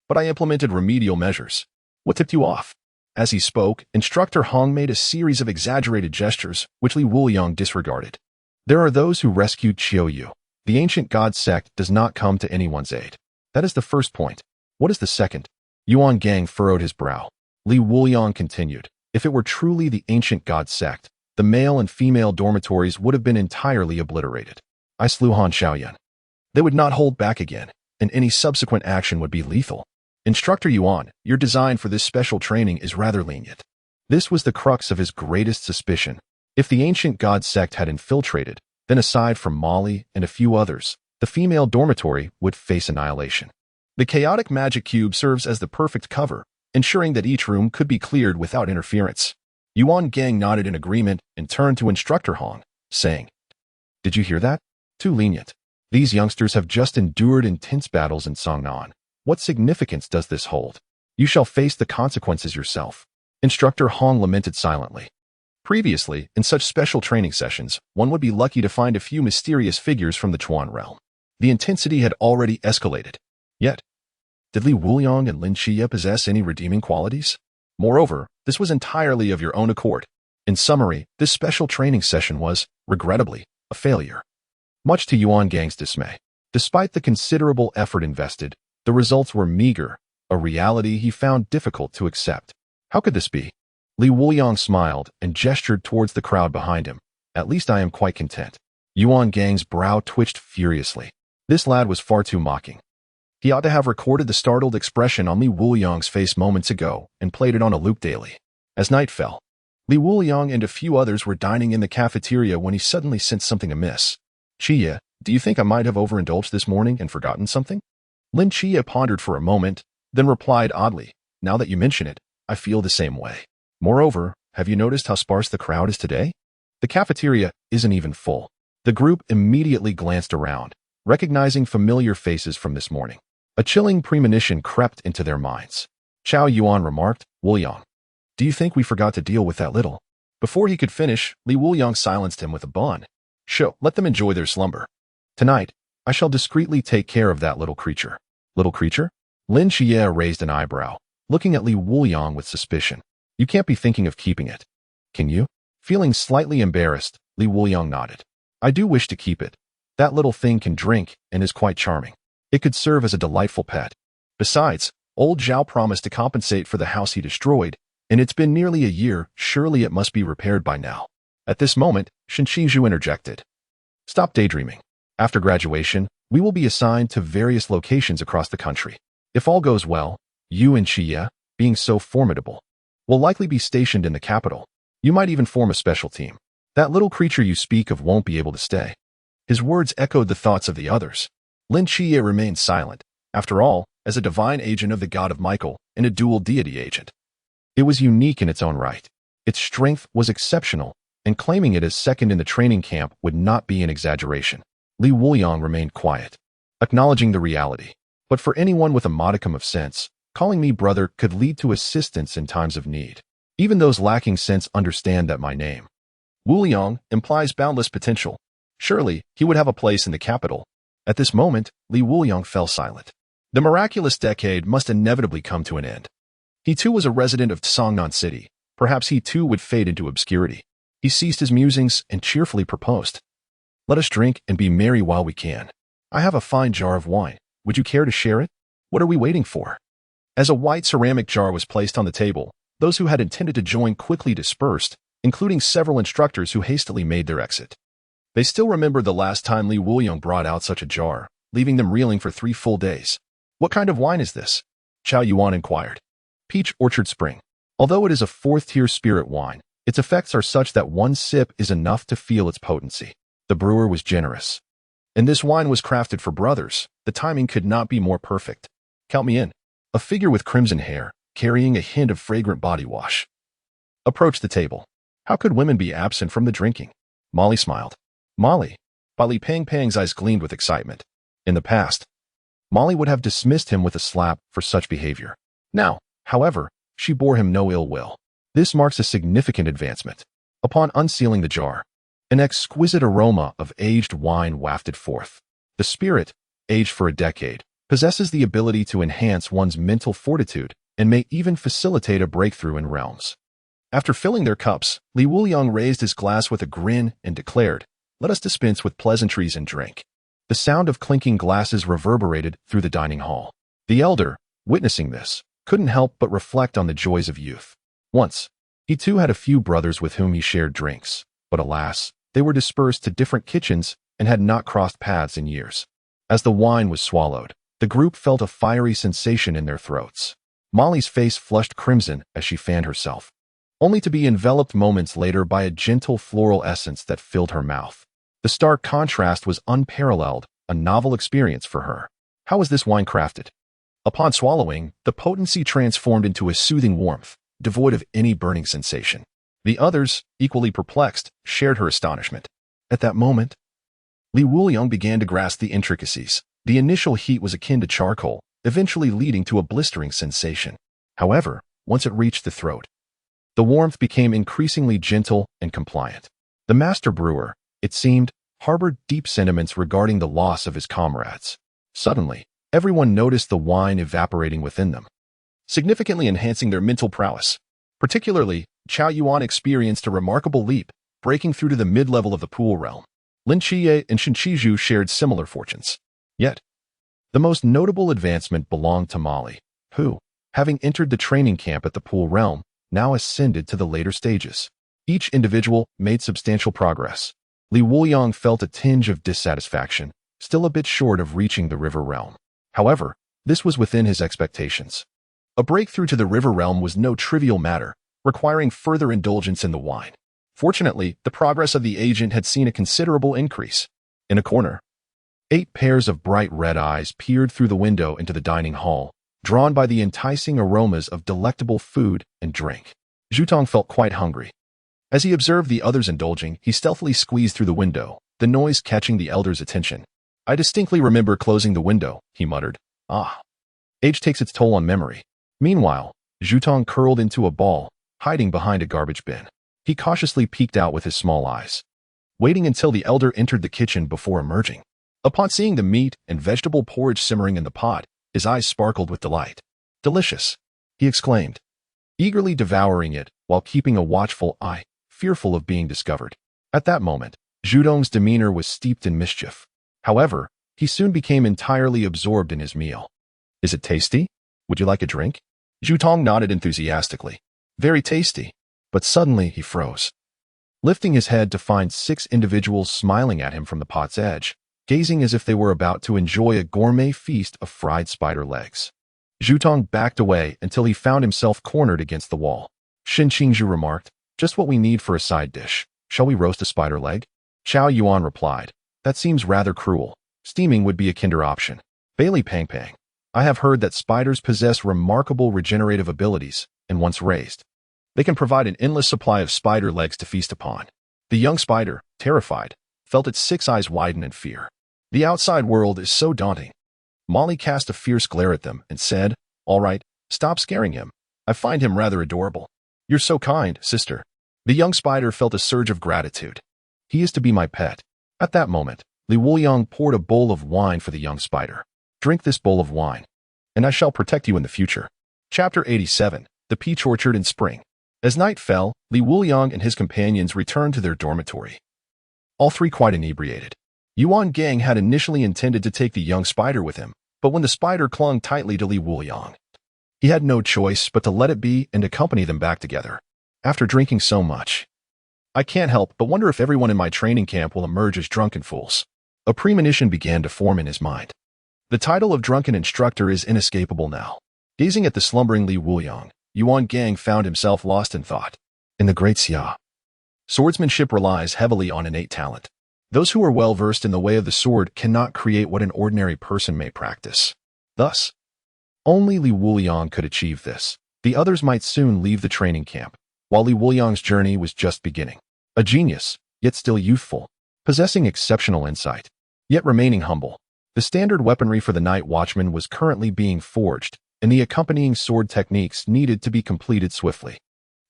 Speaker 1: But I implemented remedial measures. What tipped you off? As he spoke, Instructor Hong made a series of exaggerated gestures, which Li Wuliang disregarded. There are those who rescued Qiu. The ancient god sect does not come to anyone's aid. That is the first point. What is the second? Yuan Gang furrowed his brow. Li Wuliang continued. If it were truly the ancient god sect, the male and female dormitories would have been entirely obliterated. I slew Han Xiaoyan. They would not hold back again, and any subsequent action would be lethal. Instructor Yuan, your design for this special training is rather lenient. This was the crux of his greatest suspicion. If the ancient god sect had infiltrated, then aside from Molly and a few others, the female dormitory would face annihilation. The chaotic magic cube serves as the perfect cover, ensuring that each room could be cleared without interference. Yuan Gang nodded in agreement and turned to Instructor Hong, saying, Did you hear that? Too lenient. These youngsters have just endured intense battles in Songnan. What significance does this hold? You shall face the consequences yourself. Instructor Hong lamented silently. Previously, in such special training sessions, one would be lucky to find a few mysterious figures from the Chuan realm. The intensity had already escalated. Yet, did Li Wuliang and Lin Qiye possess any redeeming qualities? Moreover, this was entirely of your own accord. In summary, this special training session was, regrettably, a failure. Much to Yuan Gang's dismay. Despite the considerable effort invested, the results were meager, a reality he found difficult to accept. How could this be? Li Wuliang smiled and gestured towards the crowd behind him. At least I am quite content. Yuan Gang's brow twitched furiously. This lad was far too mocking. He ought to have recorded the startled expression on Li Wuliang's face moments ago and played it on a loop daily. As night fell, Li Wuliang and a few others were dining in the cafeteria when he suddenly sensed something amiss. Qiye, do you think I might have overindulged this morning and forgotten something? Lin Qiye pondered for a moment, then replied oddly, Now that you mention it, I feel the same way. Moreover, have you noticed how sparse the crowd is today? The cafeteria isn't even full. The group immediately glanced around, recognizing familiar faces from this morning. A chilling premonition crept into their minds. Chao Yuan remarked, Wuliang, do you think we forgot to deal with that little? Before he could finish, Li Wuliang silenced him with a bun. Let them enjoy their slumber. Tonight, I shall discreetly take care of that little creature. Little creature? Lin Qiye raised an eyebrow, looking at Li Wuliang with suspicion. You can't be thinking of keeping it. Can you? Feeling slightly embarrassed, Li Wuliang nodded. I do wish to keep it. That little thing can drink and is quite charming. It could serve as a delightful pet. Besides, old Zhao promised to compensate for the house he destroyed, And it's been nearly a year, surely it must be repaired by now. At this moment, Shinshiju interjected. Stop daydreaming. After graduation, we will be assigned to various locations across the country. If all goes well, you and Qiye, being so formidable, will likely be stationed in the capital. You might even form a special team. That little creature you speak of won't be able to stay. His words echoed the thoughts of the others. Lin Qiye remained silent. After all, as a divine agent of the god of Michael and a dual deity agent, it was unique in its own right. Its strength was exceptional, and claiming it as second in the training camp would not be an exaggeration. Li Wuliang remained quiet, acknowledging the reality. But for anyone with a modicum of sense, calling me brother could lead to assistance in times of need. Even those lacking sense understand that my name, Wuliang, implies boundless potential. Surely, he would have a place in the capital. At this moment, Li Wuliang fell silent. The miraculous decade must inevitably come to an end. He too was a resident of Songnan City. Perhaps he too would fade into obscurity. He ceased his musings and cheerfully proposed. Let us drink and be merry while we can. I have a fine jar of wine. Would you care to share it? What are we waiting for? As a white ceramic jar was placed on the table, those who had intended to join quickly dispersed, including several instructors who hastily made their exit. They still remembered the last time Li Wuliang brought out such a jar, leaving them reeling for 3 full days. What kind of wine is this? Chao Yuan inquired. Peach Orchard Spring. Although it is a 4th-tier spirit wine, its effects are such that one sip is enough to feel its potency. The brewer was generous. And this wine was crafted for brothers. The timing could not be more perfect. Count me in. A figure with crimson hair, carrying a hint of fragrant body wash, approached the table. How could women be absent from the drinking? Molly smiled. Molly. By Li Pang's eyes gleamed with excitement. In the past, Molly would have dismissed him with a slap for such behavior. Now, however, she bore him no ill will. This marks a significant advancement. Upon unsealing the jar, an exquisite aroma of aged wine wafted forth. The spirit, aged for a decade, possesses the ability to enhance one's mental fortitude and may even facilitate a breakthrough in realms. After filling their cups, Li Wuliang raised his glass with a grin and declared, "Let us dispense with pleasantries and drink." The sound of clinking glasses reverberated through the dining hall. The elder, witnessing this, couldn't help but reflect on the joys of youth. Once, he too had a few brothers with whom he shared drinks, but alas, they were dispersed to different kitchens and had not crossed paths in years. As the wine was swallowed, the group felt a fiery sensation in their throats. Molly's face flushed crimson as she fanned herself, only to be enveloped moments later by a gentle floral essence that filled her mouth. The stark contrast was unparalleled, a novel experience for her. How was this wine crafted? Upon swallowing, the potency transformed into a soothing warmth, devoid of any burning sensation. The others, equally perplexed, shared her astonishment. At that moment, Li Wuliang began to grasp the intricacies. The initial heat was akin to charcoal, eventually leading to a blistering sensation. However, once it reached the throat, the warmth became increasingly gentle and compliant. The master brewer, it seemed, harbored deep sentiments regarding the loss of his comrades. Suddenly, everyone noticed the wine evaporating within them, significantly enhancing their mental prowess. Particularly, Chao Yuan experienced a remarkable leap, breaking through to the mid-level of the pool realm. Lin Qiye and Shinshiju shared similar fortunes. Yet, the most notable advancement belonged to Molly, who, having entered the training camp at the pool realm, now ascended to the later stages. Each individual made substantial progress. Li Wuliang felt a tinge of dissatisfaction, still a bit short of reaching the river realm. However, this was within his expectations. A breakthrough to the river realm was no trivial matter, requiring further indulgence in the wine. Fortunately, the progress of the agent had seen a considerable increase. In a corner, 8 pairs of bright red eyes peered through the window into the dining hall, drawn by the enticing aromas of delectable food and drink. Zhutong felt quite hungry. As he observed the others indulging, he stealthily squeezed through the window, the noise catching the elder's attention. "I distinctly remember closing the window," he muttered. "Ah. Age takes its toll on memory." Meanwhile, Zhutong curled into a ball, hiding behind a garbage bin. He cautiously peeked out with his small eyes, waiting until the elder entered the kitchen before emerging. Upon seeing the meat and vegetable porridge simmering in the pot, his eyes sparkled with delight. "Delicious," he exclaimed, eagerly devouring it while keeping a watchful eye, fearful of being discovered. At that moment, Zhutong's demeanor was steeped in mischief. However, he soon became entirely absorbed in his meal. "Is it tasty? Would you like a drink?" Zhutong nodded enthusiastically. Very tasty. But suddenly he froze, lifting his head to find 6 individuals smiling at him from the pot's edge, gazing as if they were about to enjoy a gourmet feast of fried spider legs. Zhutong backed away until he found himself cornered against the wall. Shin Qingzhu remarked, "Just what we need for a side dish. Shall we roast a spider leg?" Chao Yuan replied, "That seems rather cruel. Steaming would be a kinder option." Bailey Pang Pang, "I have heard that spiders possess remarkable regenerative abilities, and once raised, they can provide an endless supply of spider legs to feast upon." The young spider, terrified, felt its 6 eyes widen in fear. The outside world is so daunting. Molly cast a fierce glare at them and said, "All right, stop scaring him. I find him rather adorable." "You're so kind, sister." The young spider felt a surge of gratitude. "He is to be my pet." At that moment, Wuliang poured a bowl of wine for the young spider. "Drink this bowl of wine, and I shall protect you in the future." Chapter 87, The Peach Orchard in Spring. As night fell, Wuliang and his companions returned to their dormitory, all 3 quite inebriated. Yuan Gang had initially intended to take the young spider with him, but when the spider clung tightly to Wuliang, he had no choice but to let it be and accompany them back together. After drinking so much, I can't help but wonder if everyone in my training camp will emerge as drunken fools. A premonition began to form in his mind. The title of drunken instructor is inescapable now. Gazing at the slumbering Wuliang, Yuan Gang found himself lost in thought. In the great Xia, swordsmanship relies heavily on innate talent. Those who are well-versed in the way of the sword cannot create what an ordinary person may practice. Thus, only Wuliang could achieve this. The others might soon leave the training camp, while Wuliang's journey was just beginning. A genius, yet still youthful, possessing exceptional insight, yet remaining humble. The standard weaponry for the night watchman was currently being forged, and the accompanying sword techniques needed to be completed swiftly.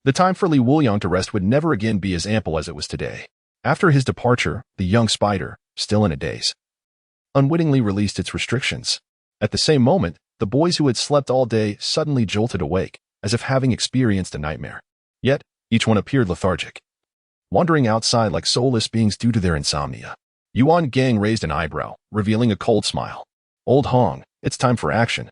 Speaker 1: The time for Wuliang to rest would never again be as ample as it was today. After his departure, the young spider, still in a daze, unwittingly released its restrictions. At the same moment, the boys who had slept all day suddenly jolted awake, as if having experienced a nightmare. Yet, each one appeared lethargic, wandering outside like soulless beings due to their insomnia. Yuan Gang raised an eyebrow, revealing a cold smile. "Old Hong, it's time for action."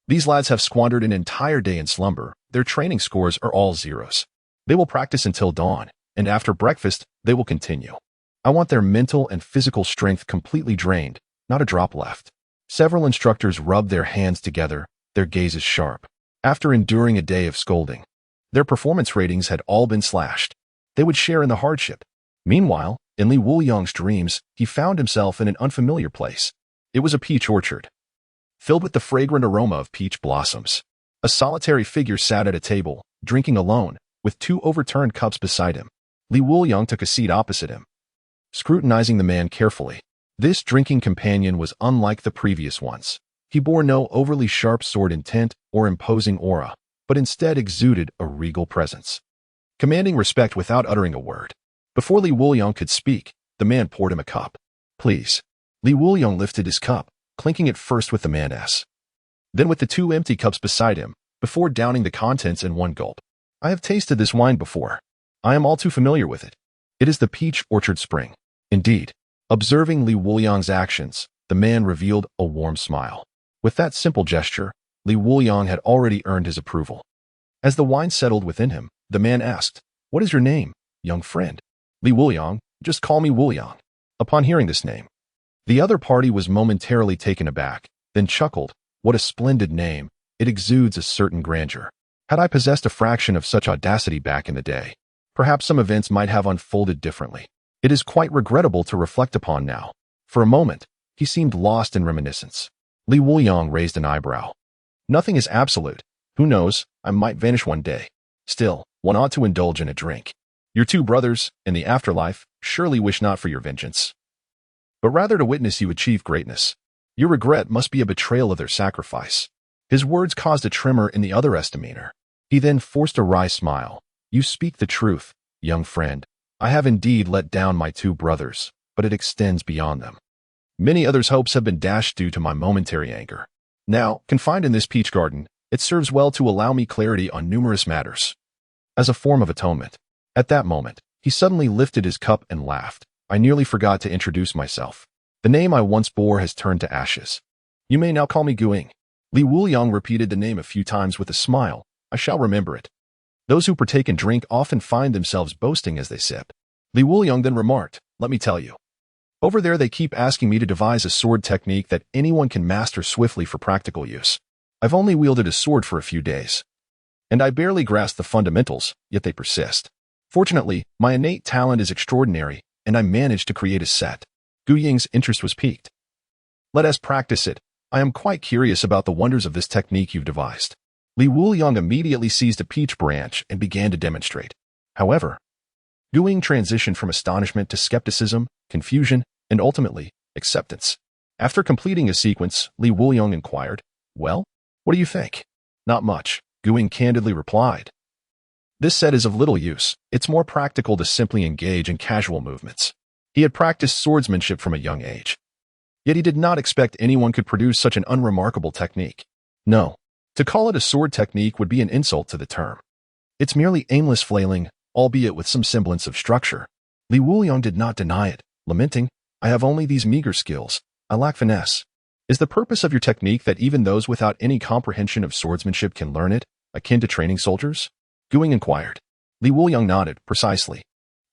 Speaker 1: These lads have squandered an entire day in slumber. Their training scores are all zeros. They will practice until dawn, and after breakfast, they will continue. I want their mental and physical strength completely drained, not a drop left. Several instructors rubbed their hands together, their gazes sharp. After enduring a day of scolding, their performance ratings had all been slashed. They would share in the hardship. Meanwhile, in Wuliang's dreams, he found himself in an unfamiliar place. It was a peach orchard, filled with the fragrant aroma of peach blossoms. A solitary figure sat at a table, drinking alone, with 2 overturned cups beside him. Wuliang took a seat opposite him, scrutinizing the man carefully. This drinking companion was unlike the previous ones. He bore no overly sharp sword intent or imposing aura, but instead exuded a regal presence, commanding respect without uttering a word. Before Wuliang could speak, the man poured him a cup. "Please." Wuliang lifted his cup, clinking it first with the man's, then with the 2 empty cups beside him, before downing the contents in one gulp. "I have tasted this wine before. I am all too familiar with it. It is the Peach Orchard Spring." Indeed. Observing Wuliang's actions, the man revealed a warm smile. With that simple gesture, Wuliang had already earned his approval. As the wine settled within him, the man asked, "What is your name, young friend?" "Wuliang, just call me Wuliang." Upon hearing this name, the other party was momentarily taken aback, then chuckled. "What a splendid name. It exudes a certain grandeur. Had I possessed a fraction of such audacity back in the day, perhaps some events might have unfolded differently. It is quite regrettable to reflect upon now." For a moment, he seemed lost in reminiscence. Wuliang raised an eyebrow. "Nothing is absolute. Who knows, I might vanish one day. Still, one ought to indulge in a drink. Your 2 brothers, in the afterlife, surely wish not for your vengeance, but rather to witness you achieve greatness. Your regret must be a betrayal of their sacrifice." His words caused a tremor in the other's demeanor. He then forced a wry smile. "You speak the truth, young friend. I have indeed let down my 2 brothers, but it extends beyond them. Many others' hopes have been dashed due to my momentary anger. Now, confined in this peach garden, it serves well to allow me clarity on numerous matters, as a form of atonement." At that moment, he suddenly lifted his cup and laughed. "I nearly forgot to introduce myself. The name I once bore has turned to ashes. You may now call me Guing." Wuliang repeated the name a few times with a smile. "I shall remember it." Those who partake in drink often find themselves boasting as they sip. Li Wuliang then remarked, "Let me tell you. Over there they keep asking me to devise a sword technique that anyone can master swiftly for practical use. I've only wielded a sword for a few days, and I barely grasp the fundamentals, yet they persist. Fortunately, my innate talent is extraordinary, and I managed to create a set." Gu Ying's interest was piqued. "Let us practice it. I am quite curious about the wonders of this technique you've devised." Li Wuliang immediately seized a peach branch and began to demonstrate. However, Gu Ying transitioned from astonishment to skepticism, confusion, and ultimately, acceptance. After completing a sequence, Li Wuliang inquired, "Well, what do you think?" "Not much," Gu Ying candidly replied. "This set is of little use. It's more practical to simply engage in casual movements." He had practiced swordsmanship from a young age. Yet he did not expect anyone could produce such an unremarkable technique. No, to call it a sword technique would be an insult to the term. It's merely aimless flailing, albeit with some semblance of structure. Li Wuliang did not deny it, lamenting, "I have only these meager skills. I lack finesse. Is the purpose of your technique that even those without any comprehension of swordsmanship can learn it, akin to training soldiers?" Gu Ying inquired. Li Wuliang nodded, "Precisely."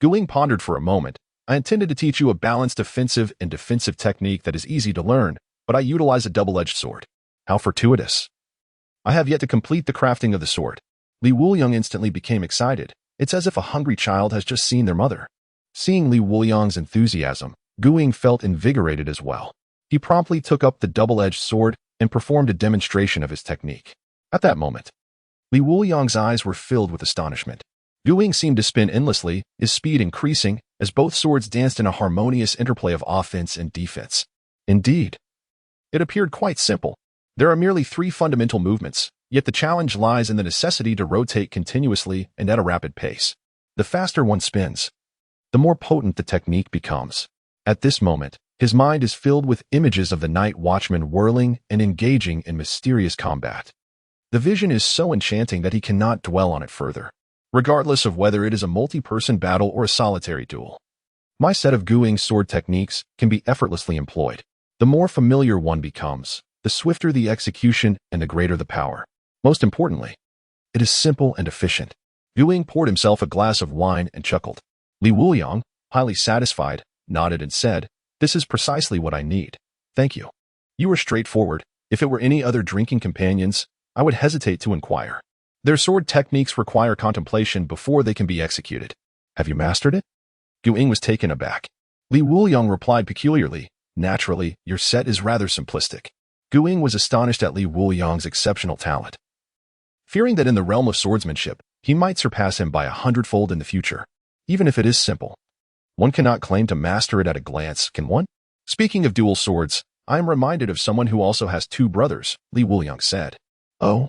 Speaker 1: Gu Ying pondered for a moment. "I intended to teach you a balanced offensive and defensive technique that is easy to learn, but I utilize a double-edged sword. How fortuitous. I have yet to complete the crafting of the sword." Li Wuliang instantly became excited. It's as if a hungry child has just seen their mother. Seeing Li Wuliang's enthusiasm, Gu Ying felt invigorated as well. He promptly took up the double-edged sword and performed a demonstration of his technique. At that moment, Li Wuliang's eyes were filled with astonishment. Gu Ying seemed to spin endlessly, his speed increasing, as both swords danced in a harmonious interplay of offense and defense. Indeed, it appeared quite simple. There are merely 3 fundamental movements, yet the challenge lies in the necessity to rotate continuously and at a rapid pace. The faster one spins, the more potent the technique becomes. At this moment, his mind is filled with images of the night watchman whirling and engaging in mysterious combat. The vision is so enchanting that he cannot dwell on it further, regardless of whether it is a multi-person battle or a solitary duel. My set of Gu Ying's sword techniques can be effortlessly employed. The more familiar one becomes, the swifter the execution and the greater the power. Most importantly, it is simple and efficient. Gu Ying poured himself a glass of wine and chuckled. Li Wuliang, highly satisfied, nodded and said, "This is precisely what I need. Thank you. You are straightforward. If it were any other drinking companions, I would hesitate to inquire. Their sword techniques require contemplation before they can be executed. Have you mastered it?" Gu Ying was taken aback. Li Wuliang replied peculiarly, "Naturally, your set is rather simplistic." Gu Ying was astonished at Li Wuliang's exceptional talent. Fearing that in the realm of swordsmanship, he might surpass him by 100-fold in the future. Even if it is simple, one cannot claim to master it at a glance, can one? "Speaking of dual swords, I am reminded of someone who also has 2 brothers, Li Wuliang said. "Oh?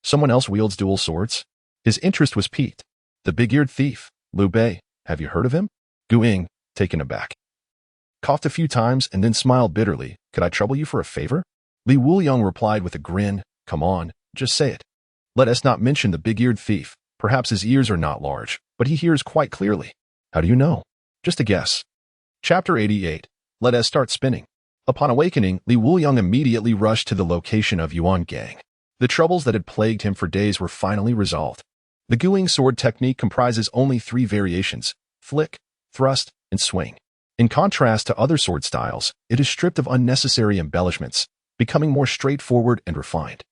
Speaker 1: Someone else wields dual swords?" His interest was piqued. "The big-eared thief, Liu Bei. Have you heard of him?" Gu Ying, taken aback, coughed a few times and then smiled bitterly. "Could I trouble you for a favor?" Li Wuliang replied with a grin, "Come on, just say it. Let us not mention the big-eared thief. Perhaps his ears are not large, but he hears quite clearly." "How do you know?" "Just a guess." Chapter 88. Let us start spinning. Upon awakening, Li Wuliang immediately rushed to the location of Yuan Gang. The troubles that had plagued him for days were finally resolved. The Gu Ying sword technique comprises only 3 variations: flick, thrust, and swing. In contrast to other sword styles, it is stripped of unnecessary embellishments, becoming more straightforward and refined.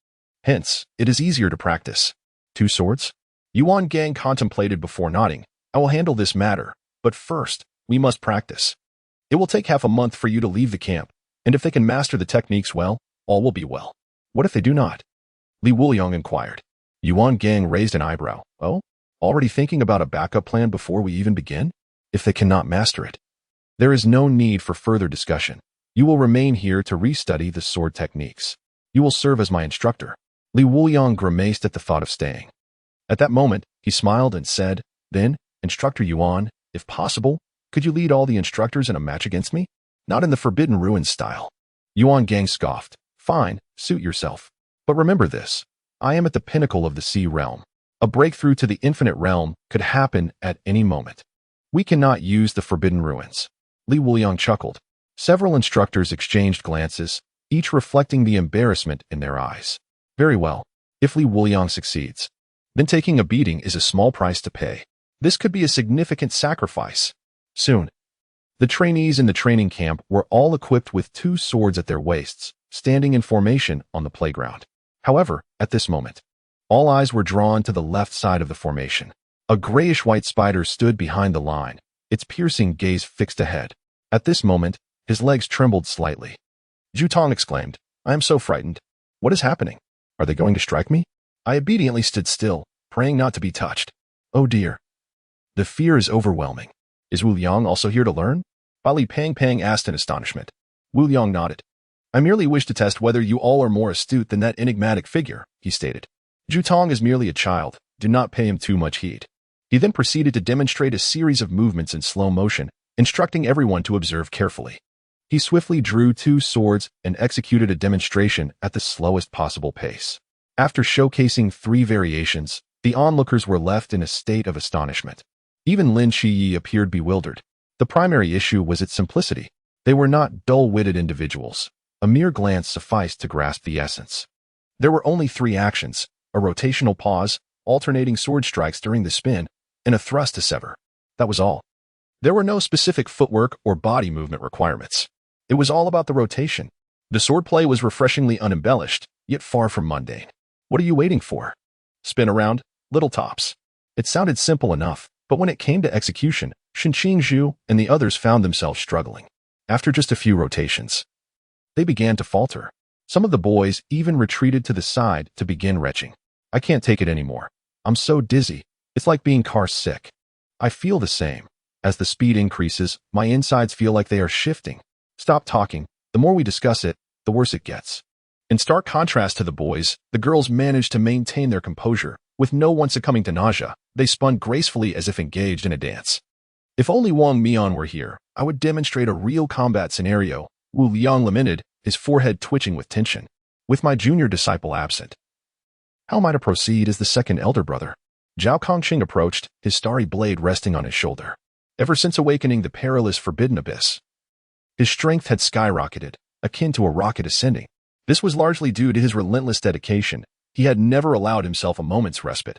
Speaker 1: Hence, it is easier to practice. 2 swords? Yuan Gang contemplated before nodding. "I will handle this matter, but first, we must practice. It will take half a month for you to leave the camp, and if they can master the techniques well, all will be well." "What if they do not?" Li Wuliang inquired. Yuan Gang raised an eyebrow. "Oh? Already thinking about a backup plan before we even begin? If they cannot master it, there is no need for further discussion. You will remain here to restudy the sword techniques. You will serve as my instructor." Li Wuliang grimaced at the thought of staying. At that moment, he smiled and said, "Then, Instructor Yuan, if possible, could you lead all the instructors in a match against me? Not in the Forbidden Ruins style." Yuan Gang scoffed. "Fine, suit yourself. But remember this, I am at the pinnacle of the sea realm. A breakthrough to the infinite realm could happen at any moment. We cannot use the Forbidden Ruins." Li Wuliang chuckled. Several instructors exchanged glances, each reflecting the embarrassment in their eyes. Very well, if Li Wuliang succeeds, then taking a beating is a small price to pay. This could be a significant sacrifice. Soon, the trainees in the training camp were all equipped with 2 swords at their waists, standing in formation on the playground. However, at this moment, all eyes were drawn to the left side of the formation. A grayish-white spider stood behind the line, its piercing gaze fixed ahead. At this moment, his legs trembled slightly. Jutong exclaimed, "I am so frightened. What is happening? Are they going to strike me?" I obediently stood still, praying not to be touched. Oh dear. The fear is overwhelming. Is Wuliang also here to learn? Bali Pang Pang asked in astonishment. Wuliang nodded. I merely wish to test whether you all are more astute than that enigmatic figure, he stated. Jutong is merely a child. Do not pay him too much heed. He then proceeded to demonstrate a series of movements in slow motion, instructing everyone to observe carefully. He swiftly drew 2 swords and executed a demonstration at the slowest possible pace. After showcasing 3 variations, the onlookers were left in a state of astonishment. Even Lin Qiye appeared bewildered. The primary issue was its simplicity. They were not dull-witted individuals. A mere glance sufficed to grasp the essence. There were only 3 actions: a rotational pause, alternating sword strikes during the spin, and a thrust to sever. That was all. There were no specific footwork or body movement requirements. It was all about the rotation. The swordplay was refreshingly unembellished, yet far from mundane. What are you waiting for? Spin around, little tops. It sounded simple enough, but when it came to execution, Shinqing Zhu and the others found themselves struggling. After just a few rotations, they began to falter. Some of the boys even retreated to the side to begin retching. I can't take it anymore. I'm so dizzy. It's like being car sick. I feel the same. As the speed increases, my insides feel like they are shifting. Stop talking. The more we discuss it, the worse it gets. In stark contrast to the boys, the girls managed to maintain their composure. With no one succumbing to nausea, they spun gracefully as if engaged in a dance. If only Wang Mian were here, I would demonstrate a real combat scenario. Wuliang lamented, his forehead twitching with tension. With my junior disciple absent, how am I to proceed as the second elder brother? Zhao Kongqing approached, his starry blade resting on his shoulder. Ever since awakening the perilous forbidden abyss, his strength had skyrocketed, akin to a rocket ascending. This was largely due to his relentless dedication. He had never allowed himself a moment's respite.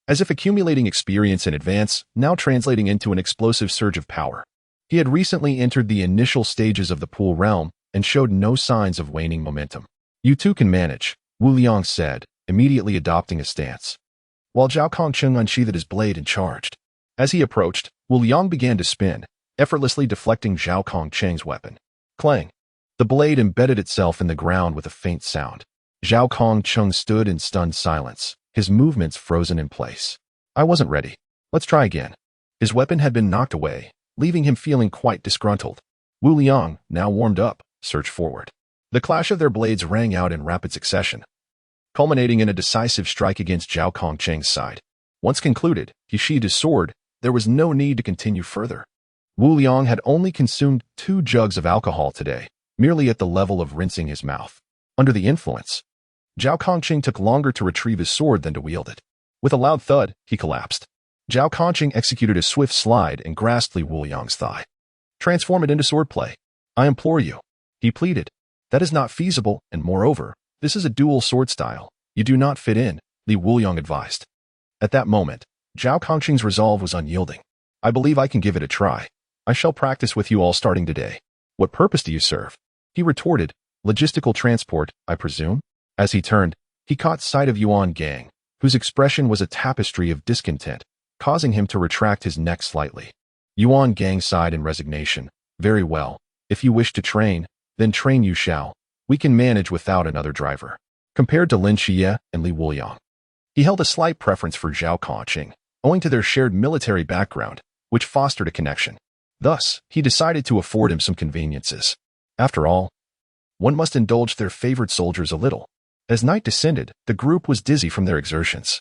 Speaker 1: As if accumulating experience in advance, now translating into an explosive surge of power. He had recently entered the initial stages of the pool realm and showed no signs of waning momentum. You two can manage, Wuliang said, immediately adopting a stance. While Zhao Kongqing unsheathed his blade and charged. As he approached, Wuliang began to spin, effortlessly deflecting Zhao Kongqing's weapon. Clang! The blade embedded itself in the ground with a faint sound. Zhao Kongqing stood in stunned silence, his movements frozen in place. I wasn't ready. Let's try again. His weapon had been knocked away, leaving him feeling quite disgruntled. Wuliang, now warmed up, surged forward. The clash of their blades rang out in rapid succession, culminating in a decisive strike against Zhao Kongqing's side. Once concluded, he sheathed his sword. There was no need to continue further. Wuliang had only consumed 2 jugs of alcohol today, merely at the level of rinsing his mouth. Under the influence, Zhao Kongqing took longer to retrieve his sword than to wield it. With a loud thud, he collapsed. Zhao Kongqing executed a swift slide and grasped Li Wuliang's thigh. Transform it into swordplay. I implore you, he pleaded. That is not feasible, and moreover, this is a dual sword style. You do not fit in, Li Wuliang advised. At that moment, Zhao Kongqing's resolve was unyielding. I believe I can give it a try. I shall practice with you all starting today. What purpose do you serve? He retorted, logistical transport, I presume? As he turned, he caught sight of Yuan Gang, whose expression was a tapestry of discontent, causing him to retract his neck slightly. Yuan Gang sighed in resignation. Very well. If you wish to train, then train you shall. We can manage without another driver. Compared to Lin Qiye and Li Wuliang, he held a slight preference for Zhao Kongqing, owing to their shared military background, which fostered a connection. Thus, he decided to afford him some conveniences. After all, one must indulge their favored soldiers a little. As night descended, the group was dizzy from their exertions.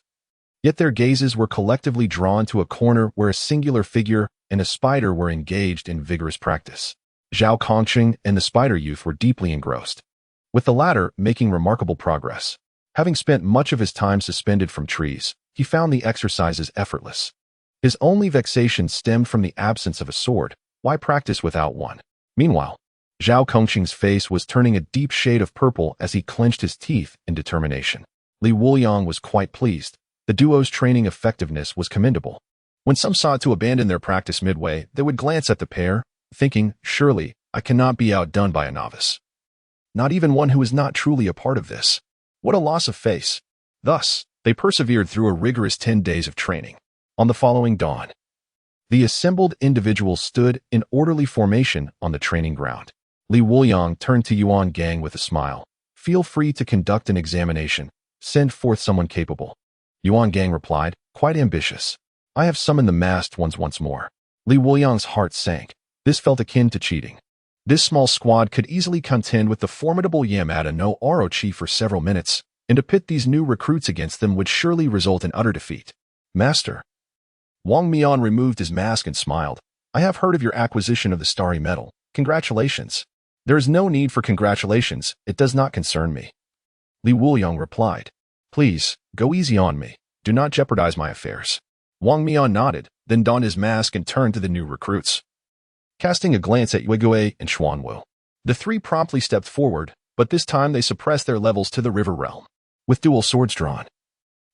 Speaker 1: Yet their gazes were collectively drawn to a corner where a singular figure and a spider were engaged in vigorous practice. Zhao Kongqing and the spider youth were deeply engrossed, with the latter making remarkable progress. Having spent much of his time suspended from trees, he found the exercises effortless. His only vexation stemmed from the absence of a sword. Why practice without one? Meanwhile, Zhao Kongqing's face was turning a deep shade of purple as he clenched his teeth in determination. Li Wuliang was quite pleased. The duo's training effectiveness was commendable. When some sought to abandon their practice midway, they would glance at the pair, thinking, surely, I cannot be outdone by a novice. Not even one who is not truly a part of this. What a loss of face. Thus, they persevered through a rigorous 10 days of training. On the following dawn, the assembled individuals stood in orderly formation on the training ground. Wuliang turned to Yuan Gang with a smile. Feel free to conduct an examination. Send forth someone capable. Yuan Gang replied, quite ambitious. I have summoned the masked ones once more. Wuliang's heart sank. This felt akin to cheating. This small squad could easily contend with the formidable Yamada no Orochi for several minutes, and to pit these new recruits against them would surely result in utter defeat. Master. Wang Mian removed his mask and smiled. I have heard of your acquisition of the starry metal. Congratulations. There is no need for congratulations. It does not concern me. Wuliang replied. Please, go easy on me. Do not jeopardize my affairs. Wang Mian nodded, then donned his mask and turned to the new recruits. Casting a glance at Yuegue and Xuanwu, the three promptly stepped forward, but this time they suppressed their levels to the river realm. With dual swords drawn,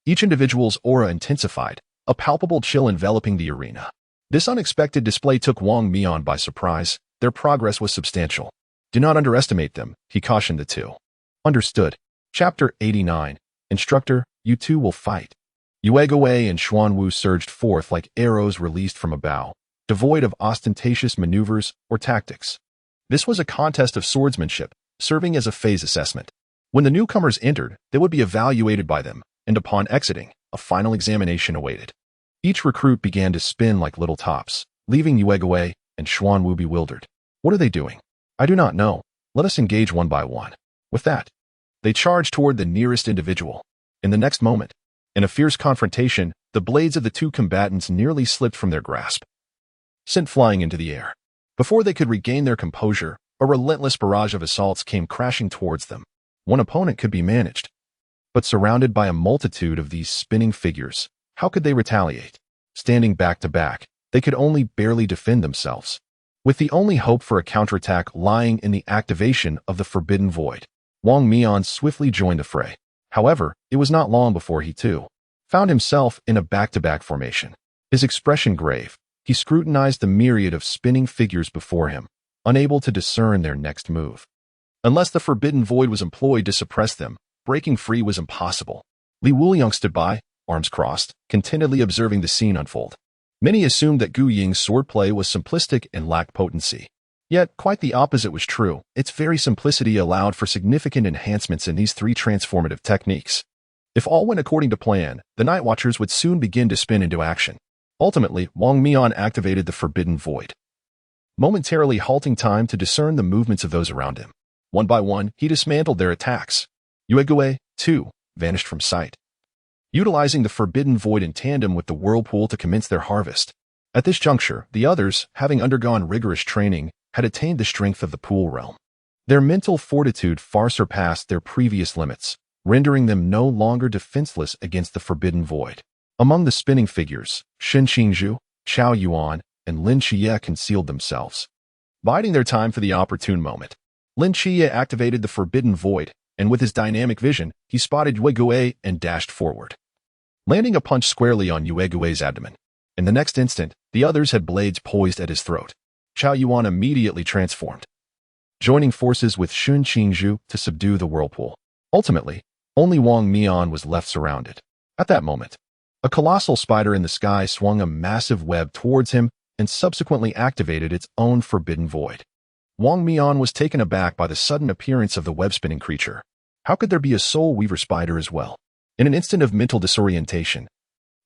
Speaker 1: each individual's aura intensified, a palpable chill enveloping the arena. This unexpected display took Wang Mian by surprise. Their progress was substantial. Do not underestimate them, he cautioned the two. Understood. Chapter 89. Instructor, you two will fight. Yuegue and Xuanwu surged forth like arrows released from a bow, devoid of ostentatious maneuvers or tactics. This was a contest of swordsmanship, serving as a phase assessment. When the newcomers entered, they would be evaluated by them, and upon exiting, a final examination awaited. Each recruit began to spin like little tops, leaving Yuegue and Xuanwu bewildered. What are they doing? I do not know. Let us engage one by one. With that, they charged toward the nearest individual. In the next moment, in a fierce confrontation, the blades of the two combatants nearly slipped from their grasp, sent flying into the air. Before they could regain their composure, a relentless barrage of assaults came crashing towards them. One opponent could be managed, but surrounded by a multitude of these spinning figures, how could they retaliate? Standing back to back, they could only barely defend themselves, with the only hope for a counterattack lying in the activation of the Forbidden Void. Wang Mian swiftly joined the fray. However, it was not long before he, too, found himself in a back-to-back formation. His expression grave, he scrutinized the myriad of spinning figures before him, unable to discern their next move. Unless the Forbidden Void was employed to suppress them, breaking free was impossible. Wuliang stood by, arms crossed, contentedly observing the scene unfold. Many assumed that Gu Ying's swordplay was simplistic and lacked potency. Yet, quite the opposite was true. Its very simplicity allowed for significant enhancements in these three transformative techniques. If all went according to plan, the Night Watchers would soon begin to spin into action. Ultimately, Wang Mian activated the Forbidden Void, momentarily halting time to discern the movements of those around him. One by one, he dismantled their attacks. Yuegue, too, vanished from sight, utilizing the Forbidden Void in tandem with the whirlpool to commence their harvest. At this juncture, the others, having undergone rigorous training, had attained the strength of the pool realm. Their mental fortitude far surpassed their previous limits, rendering them no longer defenseless against the Forbidden Void. Among the spinning figures, Shen Qingzhu, Chao Yuan, and Lin Qiye concealed themselves, biding their time for the opportune moment. Lin Qiye activated the Forbidden Void, and with his dynamic vision, he spotted Yuegue and dashed forward, landing a punch squarely on Yuegue's abdomen. In the next instant, the others had blades poised at his throat. Chao Yuan immediately transformed, joining forces with Shen Qingzhu to subdue the whirlpool. Ultimately, only Wang Mian was left surrounded. At that moment, a colossal spider in the sky swung a massive web towards him and subsequently activated its own Forbidden Void. Wang Mian was taken aback by the sudden appearance of the web-spinning creature. How could there be a soul weaver spider as well? In an instant of mental disorientation,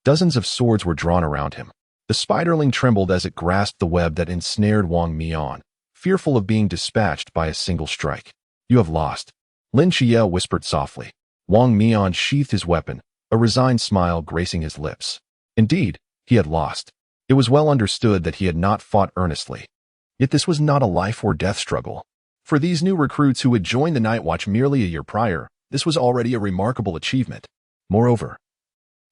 Speaker 1: dozens of swords were drawn around him. The spiderling trembled as it grasped the web that ensnared Wang Mian, fearful of being dispatched by a single strike. You have lost, Lin Qiye whispered softly. Wang Mian sheathed his weapon, a resigned smile gracing his lips. Indeed, he had lost. It was well understood that he had not fought earnestly. Yet this was not a life-or-death struggle. For these new recruits who had joined the Night Watch merely a year prior, this was already a remarkable achievement. Moreover,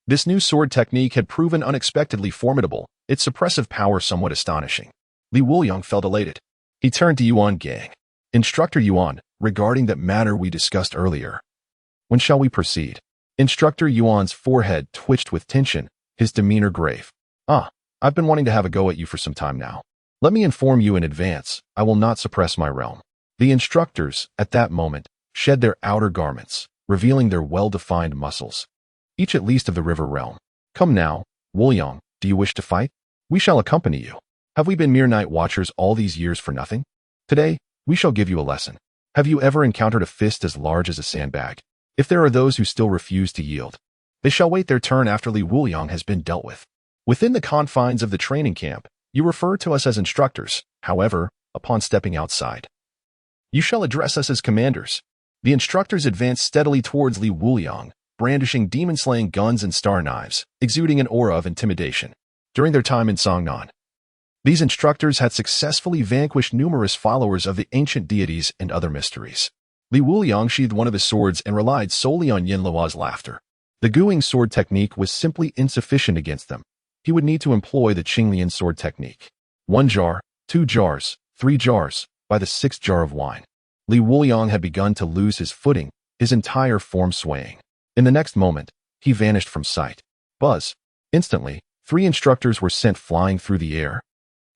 Speaker 1: this new sword technique had proven unexpectedly formidable, its suppressive power somewhat astonishing. Wuliang felt elated. He turned to Yuan Gang. Instructor Yuan, regarding that matter we discussed earlier, when shall we proceed? Instructor Yuan's forehead twitched with tension, his demeanor grave. I've been wanting to have a go at you for some time now. Let me inform you in advance, I will not suppress my realm. The instructors, at that moment, shed their outer garments, revealing their well-defined muscles, each at least of the river realm. Come now, Wuliang, do you wish to fight? We shall accompany you. Have we been mere night watchers all these years for nothing? Today, we shall give you a lesson. Have you ever encountered a fist as large as a sandbag? If there are those who still refuse to yield, they shall wait their turn after Li Wuliang has been dealt with. Within the confines of the training camp, you refer to us as instructors. However, upon stepping outside, you shall address us as commanders. The instructors advanced steadily towards Li Wuliang, brandishing demon-slaying guns and star knives, exuding an aura of intimidation. During their time in Songnan, these instructors had successfully vanquished numerous followers of the ancient deities and other mysteries. Li Wuliang sheathed one of his swords and relied solely on Yin Luo's laughter. The Guing sword technique was simply insufficient against them. He would need to employ the Qinglian sword technique. 1 jar, 2 jars, 3 jars, by the 6th jar of wine. Li Wuliang had begun to lose his footing, his entire form swaying. In the next moment, he vanished from sight. Buzz. Instantly, 3 instructors were sent flying through the air,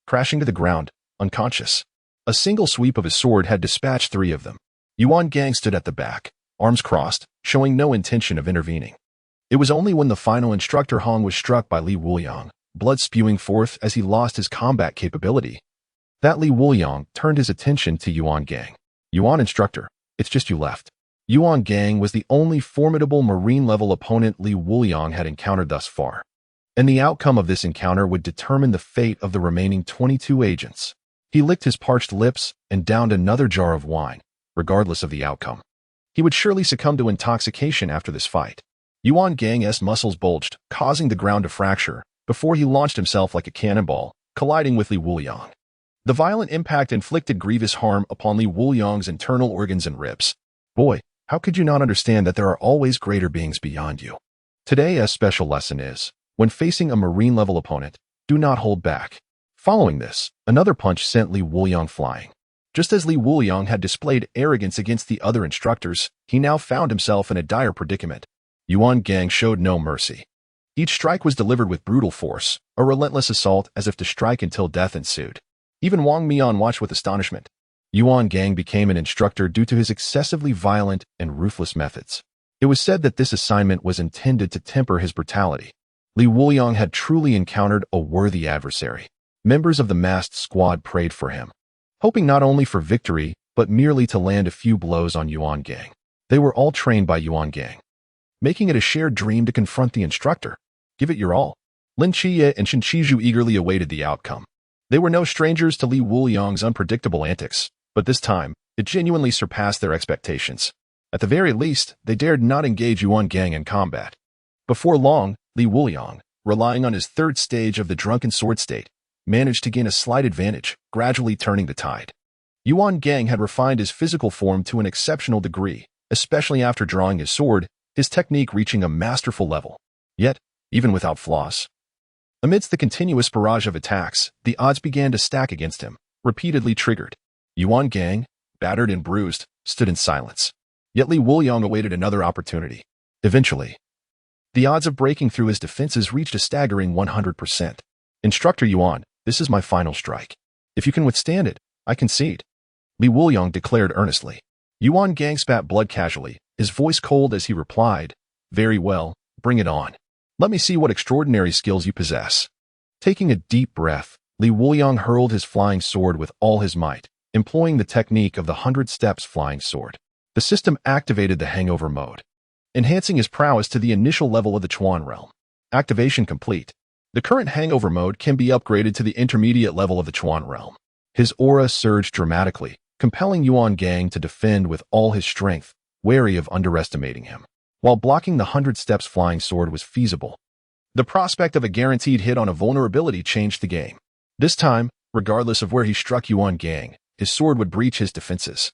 Speaker 1: crashing to the ground, unconscious. A single sweep of his sword had dispatched 3 of them. Yuan Gang stood at the back, arms crossed, showing no intention of intervening. It was only when the final instructor Hong was struck by Li Wuliang, blood spewing forth as he lost his combat capability, that Li Wuliang turned his attention to Yuan Gang. Yuan instructor, it's just you left. Yuan Gang was the only formidable marine-level opponent Li Wuliang had encountered thus far, and the outcome of this encounter would determine the fate of the remaining 22 agents. He licked his parched lips and downed another jar of wine, regardless of the outcome. He would surely succumb to intoxication after this fight. Yuan Gang's muscles bulged, causing the ground to fracture, before he launched himself like a cannonball, colliding with Li Wuliang. The violent impact inflicted grievous harm upon Li Wuliang's internal organs and ribs. Boy, how could you not understand that there are always greater beings beyond you? Today's special lesson is, when facing a marine-level opponent, do not hold back. Following this, another punch sent Li Wuliang flying. Just as Li Wuliang had displayed arrogance against the other instructors, he now found himself in a dire predicament. Yuan Gang showed no mercy. Each strike was delivered with brutal force, a relentless assault as if to strike until death ensued. Even Wang Mian watched with astonishment. Yuan Gang became an instructor due to his excessively violent and ruthless methods. It was said that this assignment was intended to temper his brutality. Li Wuliang had truly encountered a worthy adversary. Members of the masked squad prayed for him, hoping not only for victory, but merely to land a few blows on Yuan Gang. They were all trained by Yuan Gang, making it a shared dream to confront the instructor. Give it your all. Lin Qiye and Shen Qizhu eagerly awaited the outcome. They were no strangers to Li Wuliang's unpredictable antics, but this time, it genuinely surpassed their expectations. At the very least, they dared not engage Yuan Gang in combat. Before long, Li Wuliang, relying on his 3rd stage of the drunken sword state, managed to gain a slight advantage, gradually turning the tide. Yuan Gang had refined his physical form to an exceptional degree, especially after drawing his sword, his technique reaching a masterful level. Yet, even without flaws, amidst the continuous barrage of attacks, the odds began to stack against him, repeatedly triggered. Yuan Gang, battered and bruised, stood in silence. Yet Li Wuliang awaited another opportunity. Eventually, the odds of breaking through his defenses reached a staggering 100%. Instructor Yuan, this is my final strike. If you can withstand it, I concede, Li Wuliang declared earnestly. Yuan Gang spat blood casually, his voice cold as he replied, very well, bring it on. Let me see what extraordinary skills you possess. Taking a deep breath, Li Wuliang hurled his flying sword with all his might, employing the technique of the 100 steps flying sword. The system activated the hangover mode, enhancing his prowess to the initial level of the Chuan realm. Activation complete. The current hangover mode can be upgraded to the intermediate level of the Chuan realm. His aura surged dramatically, compelling Yuan Gang to defend with all his strength, wary of underestimating him. While blocking the 100 steps flying sword was feasible, the prospect of a guaranteed hit on a vulnerability changed the game. This time, regardless of where he struck Yuan Gang, his sword would breach his defenses,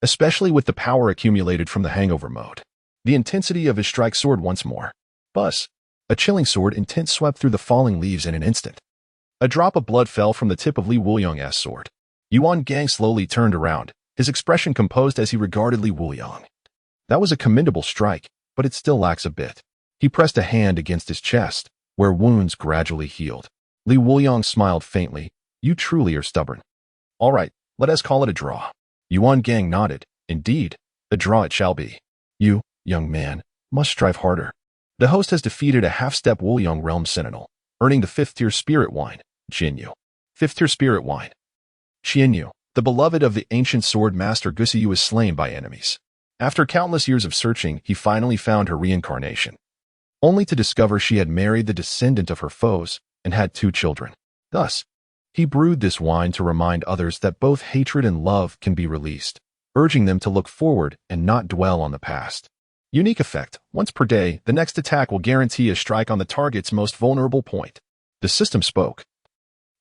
Speaker 1: especially with the power accumulated from the hangover mode. The intensity of his strike soared once more. Buzz. A chilling sword intent swept through the falling leaves in an instant. A drop of blood fell from the tip of Li Wuliang's sword. Yuan Gang slowly turned around, his expression composed as he regarded Li Wuliang. That was a commendable strike. but it still lacks a bit. He pressed a hand against his chest, where wounds gradually healed. Li Wuliang smiled faintly. You truly are stubborn. All right, let us call it a draw. Yuan Gang nodded. Indeed, a draw it shall be. You, young man, must strive harder. The host has defeated a half-step Wuliang realm sentinel, earning the 5th-tier spirit wine, Qiye. 5th-tier spirit wine. Qiye, the beloved of the ancient sword master Boozy, was slain by enemies. After countless years of searching, he finally found her reincarnation, only to discover she had married the descendant of her foes and had 2 children. Thus, he brewed this wine to remind others that both hatred and love can be released, urging them to look forward and not dwell on the past. Unique effect. Once per day, the next attack will guarantee a strike on the target's most vulnerable point. The system spoke,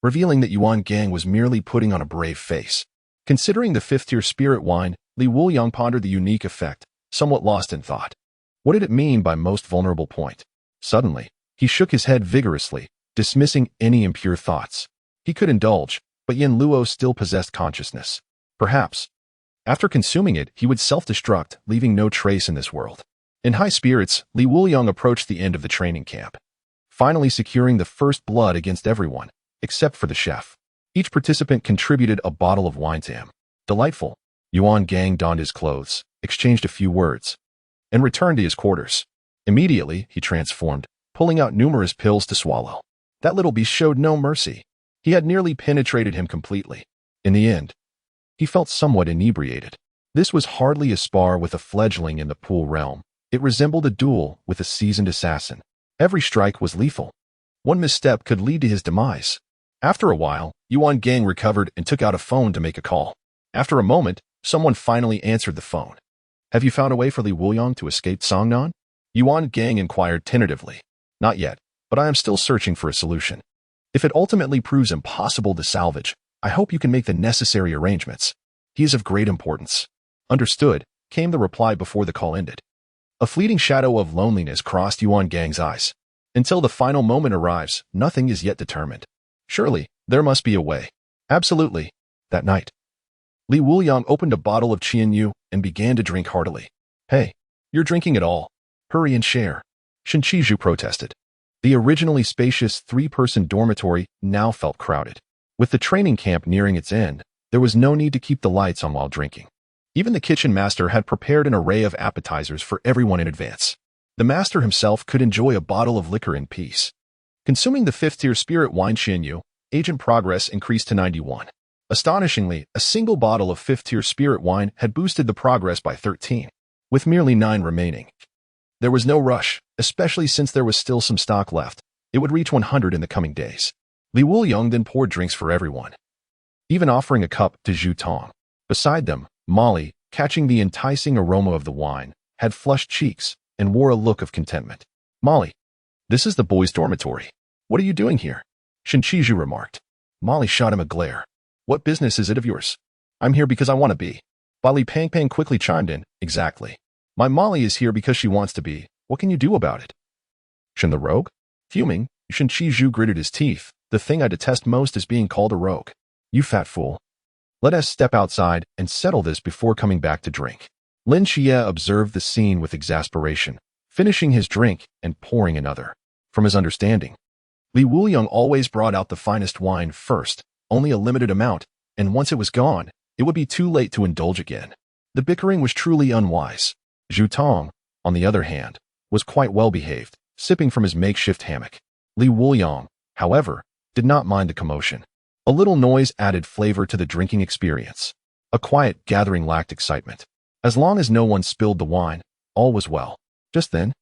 Speaker 1: revealing that Yuan Gang was merely putting on a brave face. Considering the 5th-tier spirit wine, Li Wuliang pondered the unique effect, somewhat lost in thought. What did it mean by most vulnerable point? Suddenly, he shook his head vigorously, dismissing any impure thoughts. He could indulge, but Yin Luo still possessed consciousness. Perhaps, after consuming it, he would self-destruct, leaving no trace in this world. In high spirits, Li Wuliang approached the end of the training camp, finally securing the first blood against everyone, except for the chef. Each participant contributed a bottle of wine to him. Delightful. Yuan Gang donned his clothes, exchanged a few words, and returned to his quarters. Immediately, he transformed, pulling out numerous pills to swallow. That little beast showed no mercy. He had nearly penetrated him completely. In the end, he felt somewhat inebriated. This was hardly a spar with a fledgling in the pool realm. It resembled a duel with a seasoned assassin. Every strike was lethal. One misstep could lead to his demise. After a while, Yuan Gang recovered and took out a phone to make a call. After a moment, someone finally answered the phone. Have you found a way for Li Wuliang to escape Songnan? Yuan Gang inquired tentatively. Not yet, but I am still searching for a solution. If it ultimately proves impossible to salvage, I hope you can make the necessary arrangements. He is of great importance. Understood, came the reply before the call ended. A fleeting shadow of loneliness crossed Yuan Gang's eyes. Until the final moment arrives, nothing is yet determined. Surely, there must be a way. Absolutely. That night, Li Wuliang opened a bottle of Qiye and began to drink heartily. Hey, you're drinking it all. Hurry and share. Lin Qiye protested. The originally spacious 3-person dormitory now felt crowded. With the training camp nearing its end, there was no need to keep the lights on while drinking. Even the kitchen master had prepared an array of appetizers for everyone in advance. The master himself could enjoy a bottle of liquor in peace. Consuming the 5th-tier spirit wine Qiye, agent progress increased to 91. Astonishingly, a single bottle of 5th-tier spirit wine had boosted the progress by 13, with merely 9 remaining. There was no rush, especially since there was still some stock left. It would reach 100 in the coming days. Li Wuliang then poured drinks for everyone, even offering a cup to Zhu Tong. Beside them, Molly, catching the enticing aroma of the wine, had flushed cheeks and wore a look of contentment. Molly, this is the boys' dormitory. What are you doing here? Lin Qiye remarked. Molly shot him a glare. What business is it of yours? I'm here because I want to be. Li Pangpang quickly chimed in. Exactly. My Molly is here because she wants to be. What can you do about it? Shin the rogue? Fuming, Lin Qiye gritted his teeth. The thing I detest most is being called a rogue. You fat fool. Let us step outside and settle this before coming back to drink. Lin Qiye observed the scene with exasperation, finishing his drink and pouring another. From his understanding, Li Wuliang always brought out the finest wine first, only a limited amount, and once it was gone, it would be too late to indulge again. The bickering was truly unwise. Zhu Tong, on the other hand, was quite well behaved, sipping from his makeshift hammock. Li Wuliang, however, did not mind the commotion. A little noise added flavor to the drinking experience. A quiet gathering lacked excitement. As long as no one spilled the wine, all was well. Just then,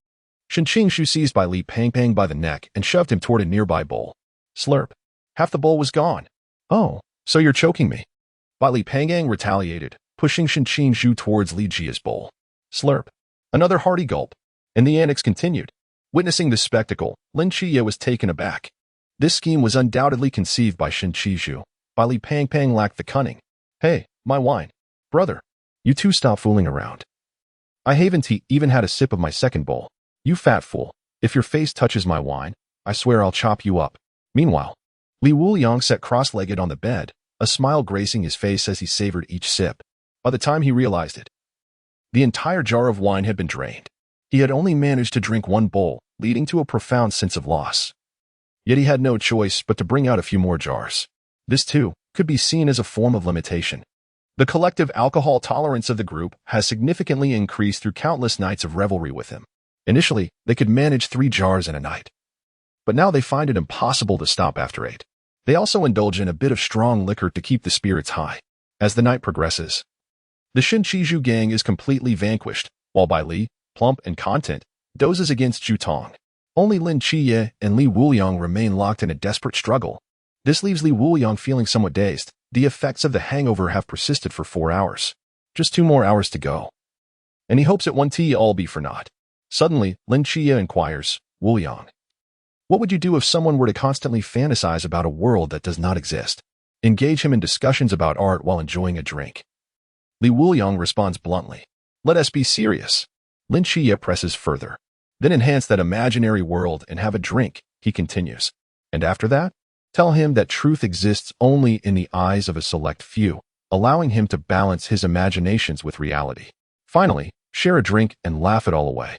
Speaker 1: Lin Qiye seized by Li Pangpang by the neck and shoved him toward a nearby bowl. Slurp. Half the bowl was gone. Oh, so you're choking me. Li Pangpang retaliated, pushing Lin Qiye towards Li Jia's bowl. Slurp. Another hearty gulp. And the antics continued. Witnessing this spectacle, Lin Qiye was taken aback. This scheme was undoubtedly conceived by Lin Qiye. Li Pangpang lacked the cunning. Hey, my wine. Brother. You two stop fooling around. I haven't even had a sip of my second bowl. You fat fool. If your face touches my wine, I swear I'll chop you up. Meanwhile, Li Wuliang sat cross-legged on the bed, a smile gracing his face as he savored each sip. By the time he realized it, the entire jar of wine had been drained. He had only managed to drink one bowl, leading to a profound sense of loss. Yet he had no choice but to bring out a few more jars. This, too, could be seen as a form of limitation. The collective alcohol tolerance of the group has significantly increased through countless nights of revelry with him. Initially, they could manage 3 jars in a night. But now they find it impossible to stop after 8. They also indulge in a bit of strong liquor to keep the spirits high. As the night progresses, the Shinchiju gang is completely vanquished, while Bai Li, Plump, and Content dozes against Jutong. Only Lin Qiye and Li Wuliang remain locked in a desperate struggle. This leaves Li Wuliang feeling somewhat dazed. The effects of the hangover have persisted for 4 hours. Just 2 more hours to go. And he hopes it won't all be for naught. Suddenly, Lin Qiye inquires, Wuliang, what would you do if someone were to constantly fantasize about a world that does not exist? Engage him in discussions about art while enjoying a drink. Li Wuliang responds bluntly, let us be serious. Lin Qiye presses further. Then enhance that imaginary world and have a drink, he continues. And after that, tell him that truth exists only in the eyes of a select few, allowing him to balance his imaginations with reality. Finally, share a drink and laugh it all away.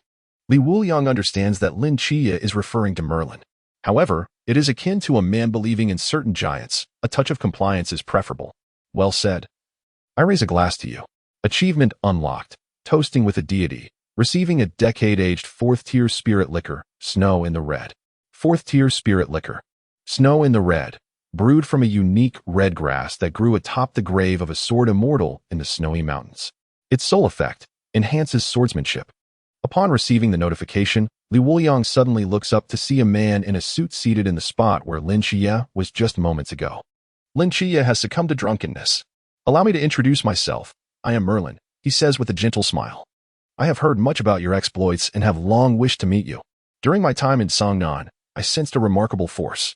Speaker 1: Li Wuliang understands that Lin Qiye is referring to Merlin. However, it is akin to a man believing in certain giants. A touch of compliance is preferable. Well said. I raise a glass to you. Achievement unlocked. Toasting with a deity. Receiving a decade-aged 4th-tier spirit liquor, Snow in the Red. 4th-tier spirit liquor. Snow in the Red. Brewed from a unique red grass that grew atop the grave of a sword immortal in the snowy mountains. Its sole effect enhances swordsmanship. Upon receiving the notification, Li Wuliang suddenly looks up to see a man in a suit seated in the spot where Lin Qiye was just moments ago. Lin Qiye has succumbed to drunkenness. Allow me to introduce myself. I am Merlin, he says with a gentle smile. I have heard much about your exploits and have long wished to meet you. During my time in Songnan, I sensed a remarkable force.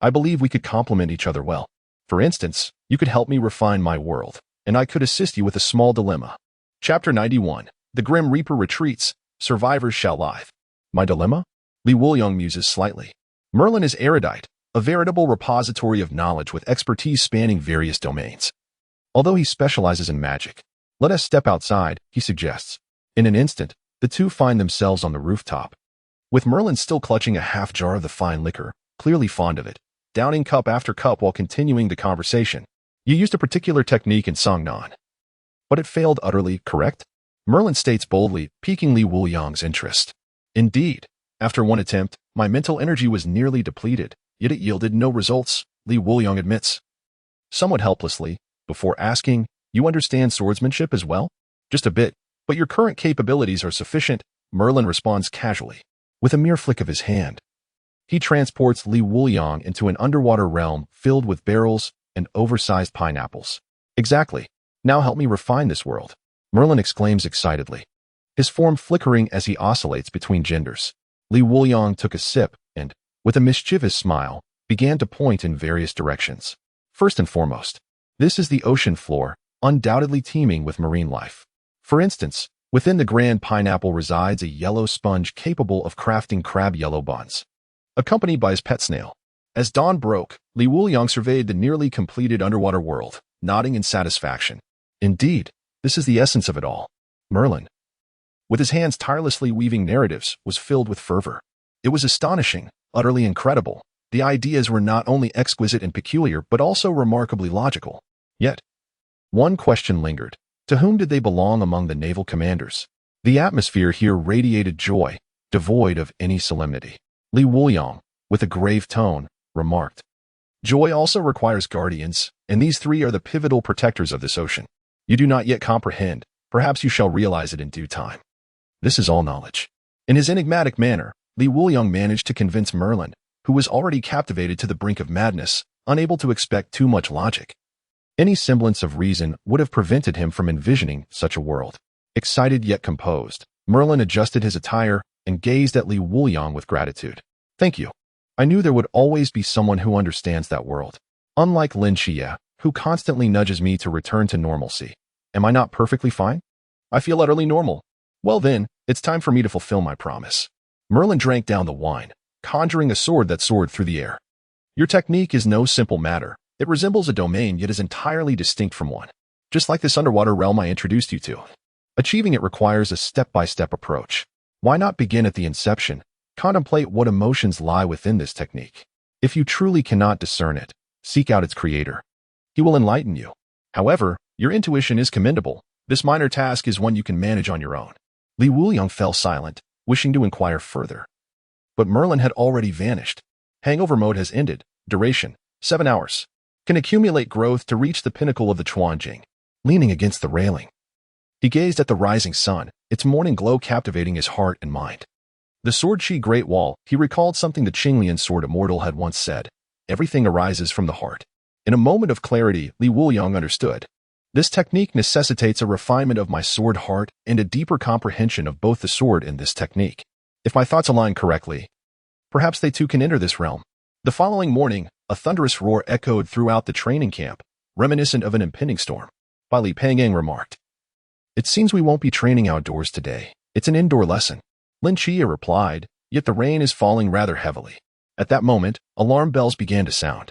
Speaker 1: I believe we could complement each other well. For instance, you could help me refine my world, and I could assist you with a small dilemma. Chapter 91. The Grim Reaper retreats. Survivors shall live. My dilemma? Li Wuliang muses slightly. Merlin is erudite, a veritable repository of knowledge with expertise spanning various domains. Although he specializes in magic, let us step outside, he suggests. In an instant, the two find themselves on the rooftop. With Merlin still clutching a half jar of the fine liquor, clearly fond of it, downing cup after cup while continuing the conversation. You used a particular technique in Songnan. But it failed utterly, correct? Merlin states boldly, piquing Li Wuliang's interest. Indeed, after one attempt, my mental energy was nearly depleted, yet it yielded no results, Li Wuliang admits. Somewhat helplessly, before asking, you understand swordsmanship as well? Just a bit, but your current capabilities are sufficient, Merlin responds casually. With a mere flick of his hand, he transports Li Wuliang into an underwater realm filled with barrels and oversized pineapples. Exactly. Now help me refine this world, Merlin exclaims excitedly, his form flickering as he oscillates between genders. Li Wuliang took a sip and, with a mischievous smile, began to point in various directions. First and foremost, this is the ocean floor, undoubtedly teeming with marine life. For instance, within the grand pineapple resides a yellow sponge capable of crafting crab yellow buns, accompanied by his pet snail. As dawn broke, Li Wuliang surveyed the nearly completed underwater world, nodding in satisfaction. Indeed, this is the essence of it all. Merlin, with his hands tirelessly weaving narratives, was filled with fervor. It was astonishing, utterly incredible. The ideas were not only exquisite and peculiar, but also remarkably logical. Yet, one question lingered. To whom did they belong among the naval commanders? The atmosphere here radiated joy, devoid of any solemnity. Li Wuliang, with a grave tone, remarked, joy also requires guardians, and these 3 are the pivotal protectors of this ocean. You do not yet comprehend. Perhaps you shall realize it in due time. This is all knowledge. In his enigmatic manner, Li Wuliang managed to convince Merlin, who was already captivated to the brink of madness, unable to expect too much logic. Any semblance of reason would have prevented him from envisioning such a world. Excited yet composed, Merlin adjusted his attire and gazed at Li Wuliang with gratitude. Thank you. I knew there would always be someone who understands that world. Unlike Lin Qiye, who constantly nudges me to return to normalcy. Am I not perfectly fine? I feel utterly normal. Well then, it's time for me to fulfill my promise. Merlin drank down the wine, conjuring a sword that soared through the air. Your technique is no simple matter. It resembles a domain yet is entirely distinct from one. Just like this underwater realm I introduced you to. Achieving it requires a step-by-step approach. Why not begin at the inception? Contemplate what emotions lie within this technique. If you truly cannot discern it, seek out its creator. He will enlighten you. However, your intuition is commendable. This minor task is one you can manage on your own. Wuliang fell silent, wishing to inquire further. But Merlin had already vanished. Hangover mode has ended. Duration, 7 hours. Can accumulate growth to reach the pinnacle of the Chuanjing. Leaning against the railing, he gazed at the rising sun, its morning glow captivating his heart and mind. The sword Qi Great Wall, he recalled something the Qinglian sword immortal had once said. Everything arises from the heart. In a moment of clarity, Wuliang understood. This technique necessitates a refinement of my sword heart and a deeper comprehension of both the sword and this technique. If my thoughts align correctly, perhaps they too can enter this realm. The following morning, a thunderous roar echoed throughout the training camp, reminiscent of an impending storm. Li Pangang remarked, "It seems we won't be training outdoors today. It's an indoor lesson." Lin Qiye replied, "Yet the rain is falling rather heavily." At that moment, alarm bells began to sound.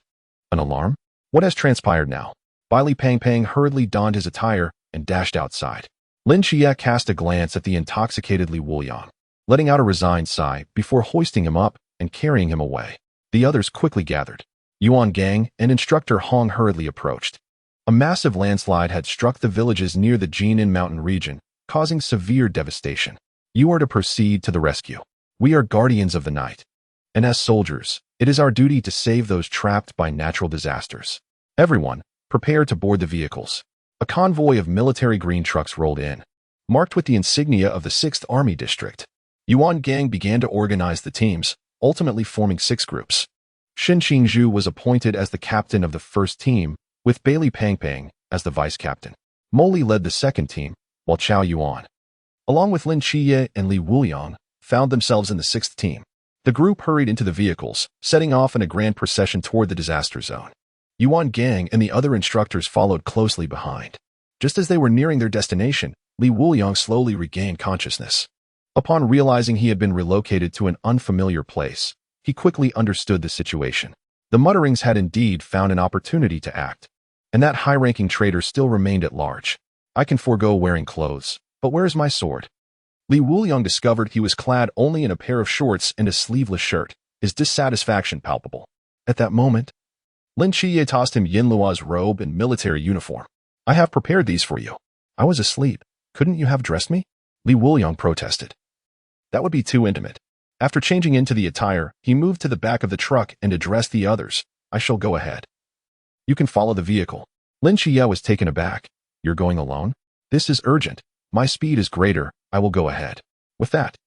Speaker 1: An alarm? What has transpired now? Li Pang hurriedly donned his attire and dashed outside. Lin Qiye cast a glance at the intoxicated Wuliang, letting out a resigned sigh before hoisting him up and carrying him away. The others quickly gathered. Yuan Gang and instructor Hong hurriedly approached. A massive landslide had struck the villages near the Jinan mountain region, causing severe devastation. You are to proceed to the rescue. We are guardians of the night. And as soldiers, it is our duty to save those trapped by natural disasters. Everyone, prepare to board the vehicles. A convoy of military green trucks rolled in, marked with the insignia of the 6th Army District. Yuan Gang began to organize the teams, ultimately forming 6 groups. Xin Qingzhu was appointed as the captain of the first team, with Li Pang as the vice-captain. Moli led the second team, while Chao Yuan, along with Lin Qiye and Li Wuliang, found themselves in the 6th team. The group hurried into the vehicles, setting off in a grand procession toward the disaster zone. Yuan Gang and the other instructors followed closely behind. Just as they were nearing their destination, Li Wuliang slowly regained consciousness. Upon realizing he had been relocated to an unfamiliar place, he quickly understood the situation. The mutterings had indeed found an opportunity to act, and that high-ranking traitor still remained at large. I can forego wearing clothes, but where is my sword? Li Wuliang discovered he was clad only in a pair of shorts and a sleeveless shirt, his dissatisfaction palpable. At that moment, Lin Qiye tossed him Yin Luo's robe and military uniform. "I have prepared these for you. I was asleep. Couldn't you have dressed me?" Li Wuliang protested. "That would be too intimate." After changing into the attire, he moved to the back of the truck and addressed the others. "I shall go ahead. You can follow the vehicle." Lin Qiye was taken aback. "You're going alone? This is urgent. My speed is greater. I will go ahead." With that,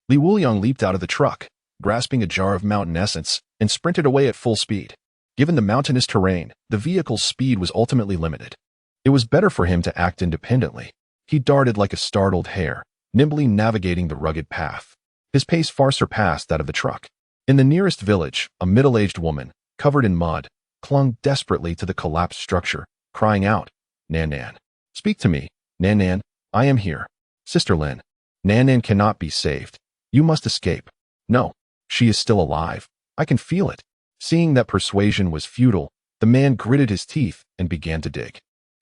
Speaker 1: Li Wuliang leaped out of the truck, grasping a jar of mountain essence, and sprinted away at full speed. Given the mountainous terrain, the vehicle's speed was ultimately limited. It was better for him to act independently. He darted like a startled hare, nimbly navigating the rugged path. His pace far surpassed that of the truck. In the nearest village, a middle-aged woman, covered in mud, clung desperately to the collapsed structure, crying out, "Nan Nan, speak to me. Nan Nan, I am here. Sister Lin, Nan Nan cannot be saved. You must escape." "No, she is still alive. I can feel it." Seeing that persuasion was futile, the man gritted his teeth and began to dig.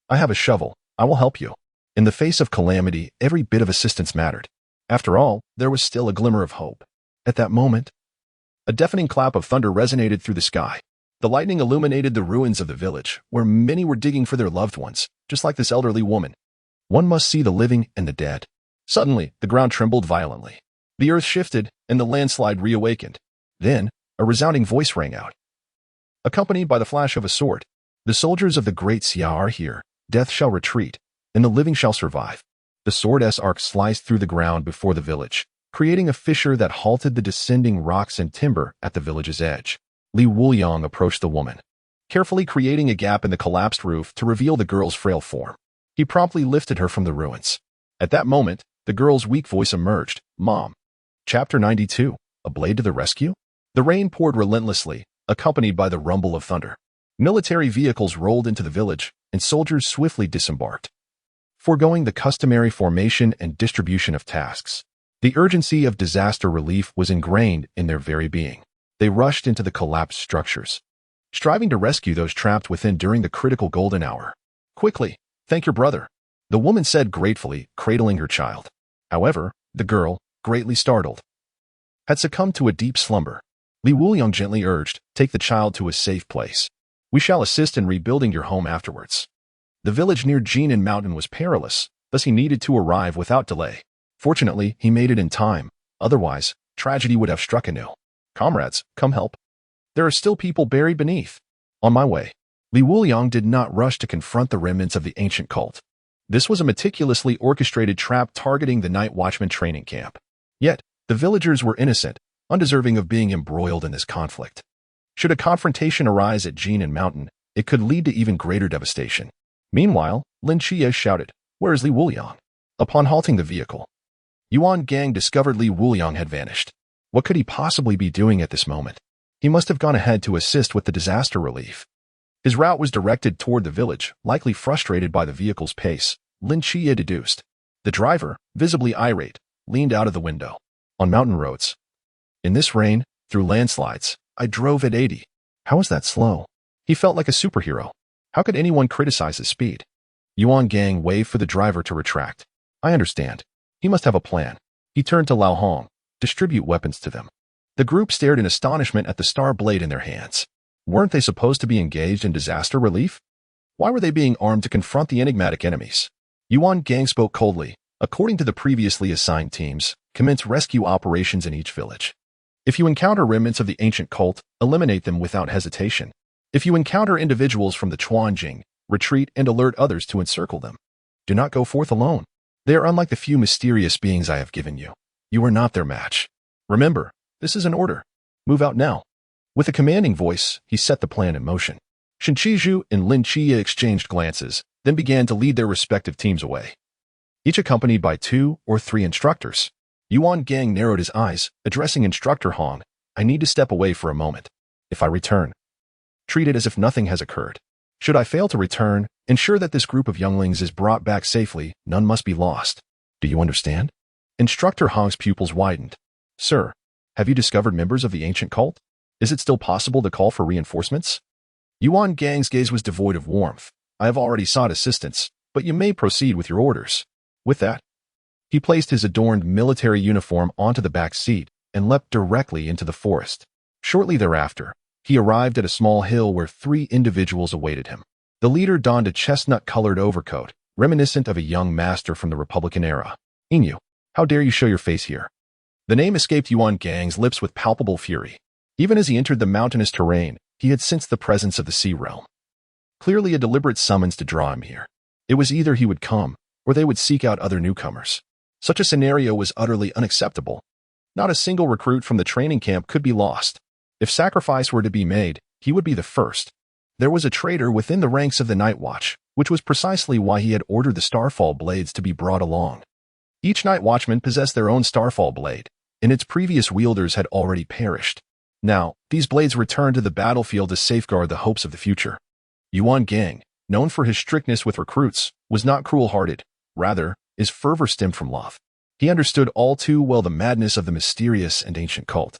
Speaker 1: "I have a shovel. I will help you." In the face of calamity, every bit of assistance mattered. After all, there was still a glimmer of hope. At that moment, a deafening clap of thunder resonated through the sky. The lightning illuminated the ruins of the village, where many were digging for their loved ones, just like this elderly woman. One must see the living and the dead. Suddenly, the ground trembled violently. The earth shifted, and the landslide reawakened. Then, a resounding voice rang out, accompanied by the flash of a sword. "The soldiers of the great Xia are here. Death shall retreat, and the living shall survive." The sword's arc sliced through the ground before the village, creating a fissure that halted the descending rocks and timber at the village's edge. Li Wuliang approached the woman, carefully creating a gap in the collapsed roof to reveal the girl's frail form. He promptly lifted her from the ruins. At that moment, the girl's weak voice emerged, "Mom." Chapter 92, A Blade to the Rescue? The rain poured relentlessly, accompanied by the rumble of thunder. Military vehicles rolled into the village, and soldiers swiftly disembarked, foregoing the customary formation and distribution of tasks. The urgency of disaster relief was ingrained in their very being. They rushed into the collapsed structures, striving to rescue those trapped within during the critical golden hour. "Quickly, thank your brother," the woman said gratefully, cradling her child. However, the girl, greatly startled, had succumbed to a deep slumber. Li Wuliang gently urged, "Take the child to a safe place. We shall assist in rebuilding your home afterwards." The village near Jinan Mountain was perilous, thus he needed to arrive without delay. Fortunately, he made it in time. Otherwise, tragedy would have struck anew. "Comrades, come help. There are still people buried beneath." "On my way." Li Wuliang did not rush to confront the remnants of the ancient cult. This was a meticulously orchestrated trap targeting the night watchman training camp. Yet, the villagers were innocent, undeserving of being embroiled in this conflict. Should a confrontation arise at Jinan Mountain, it could lead to even greater devastation. Meanwhile, Lin Qiye shouted, "Where is Li Wuliang?" Upon halting the vehicle, Yuan Gang discovered Li Wuliang had vanished. What could he possibly be doing at this moment? He must have gone ahead to assist with the disaster relief. His route was directed toward the village, likely frustrated by the vehicle's pace, Lin Qiye deduced. The driver, visibly irate, leaned out of the window. "On mountain roads. In this rain, through landslides, I drove at 80. How is that slow?" He felt like a superhero. How could anyone criticize his speed? Yuan Gang waved for the driver to retract. "I understand. He must have a plan." He turned to Lao Hong. "Distribute weapons to them." The group stared in astonishment at the star blade in their hands. Weren't they supposed to be engaged in disaster relief? Why were they being armed to confront the enigmatic enemies? Yuan Gang spoke coldly. "According to the previously assigned teams, commence rescue operations in each village. If you encounter remnants of the ancient cult, eliminate them without hesitation. If you encounter individuals from the Chuanjing, retreat and alert others to encircle them. Do not go forth alone. They are unlike the few mysterious beings I have given you. You are not their match. Remember, this is an order. Move out now." With a commanding voice, he set the plan in motion. Shen Qizhu and Lin Qiye exchanged glances, then began to lead their respective teams away, each accompanied by 2 or 3 instructors. Yuan Gang narrowed his eyes, addressing Instructor Hong. "I need to step away for a moment. If I return, treat it as if nothing has occurred. Should I fail to return, ensure that this group of younglings is brought back safely. None must be lost. Do you understand?" Instructor Hong's pupils widened. "Sir, have you discovered members of the ancient cult? Is it still possible to call for reinforcements?" Yuan Gang's gaze was devoid of warmth. "I have already sought assistance, but you may proceed with your orders." With that, he placed his adorned military uniform onto the back seat and leapt directly into the forest. Shortly thereafter, he arrived at a small hill where 3 individuals awaited him. The leader donned a chestnut-colored overcoat, reminiscent of a young master from the Republican era. "Inyu, how dare you show your face here?" The name escaped Yuan Gang's lips with palpable fury. Even as he entered the mountainous terrain, he had sensed the presence of the sea realm. Clearly a deliberate summons to draw him here. It was either he would come, or they would seek out other newcomers. Such a scenario was utterly unacceptable. Not a single recruit from the training camp could be lost. If sacrifice were to be made, he would be the first. There was a traitor within the ranks of the Night Watch, which was precisely why he had ordered the Starfall blades to be brought along. Each Night Watchman possessed their own Starfall blade, and its previous wielders had already perished. Now, these blades returned to the battlefield to safeguard the hopes of the future. Yuan Gang, known for his strictness with recruits, was not cruel-hearted. Rather, his fervor stemmed from love. He understood all too well the madness of the mysterious and ancient cult.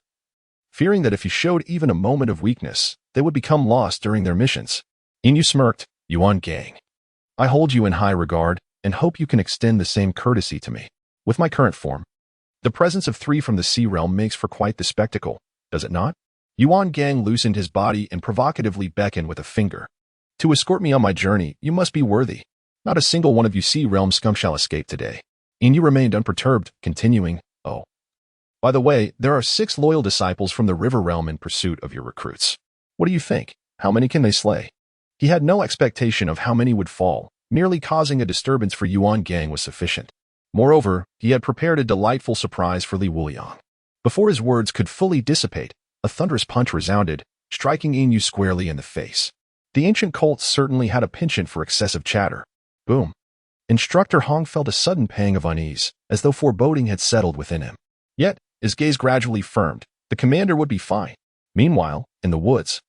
Speaker 1: Fearing that if he showed even a moment of weakness, they would become lost during their missions. Inyu smirked. "Yuan Gang, I hold you in high regard and hope you can extend the same courtesy to me. With my current form, the presence of 3 from the sea realm makes for quite the spectacle, does it not?" Yuan Gang loosened his body and provocatively beckoned with a finger. "To escort me on my journey, you must be worthy. Not a single one of you sea realm scum shall escape today." Inyu remained unperturbed, continuing, "Oh, by the way, there are 6 loyal disciples from the river realm in pursuit of your recruits. What do you think? How many can they slay?" He had no expectation of how many would fall. Merely causing a disturbance for Yuan Gang was sufficient. Moreover, he had prepared a delightful surprise for Li Wuliang. Before his words could fully dissipate, a thunderous punch resounded, striking Inyu squarely in the face. The ancient cult certainly had a penchant for excessive chatter. Boom. Instructor Hong felt a sudden pang of unease, as though foreboding had settled within him. Yet, his gaze gradually firmed. The commander would be fine. Meanwhile, in the woods,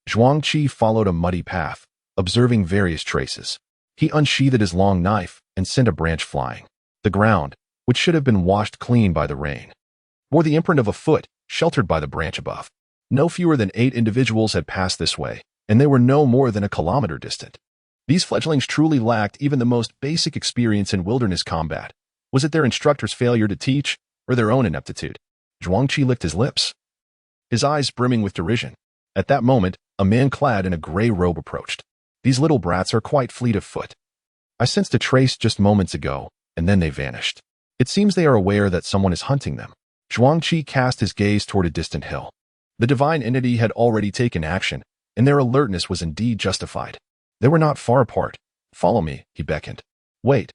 Speaker 1: Zhuangqi followed a muddy path, observing various traces. He unsheathed his long knife and sent a branch flying. The ground, which should have been washed clean by the rain, bore the imprint of a foot, sheltered by the branch above. No fewer than 8 individuals had passed this way, and they were no more than a kilometer distant. These fledglings truly lacked even the most basic experience in wilderness combat. Was it their instructor's failure to teach, or their own ineptitude? Zhuang Qi licked his lips, his eyes brimming with derision. At that moment, a man clad in a gray robe approached. These little brats are quite fleet of foot. I sensed a trace just moments ago, and then they vanished. It seems they are aware that someone is hunting them. Zhuang Qi cast his gaze toward a distant hill. The divine entity had already taken action, and their alertness was indeed justified. They were not far apart. Follow me, he beckoned. Wait.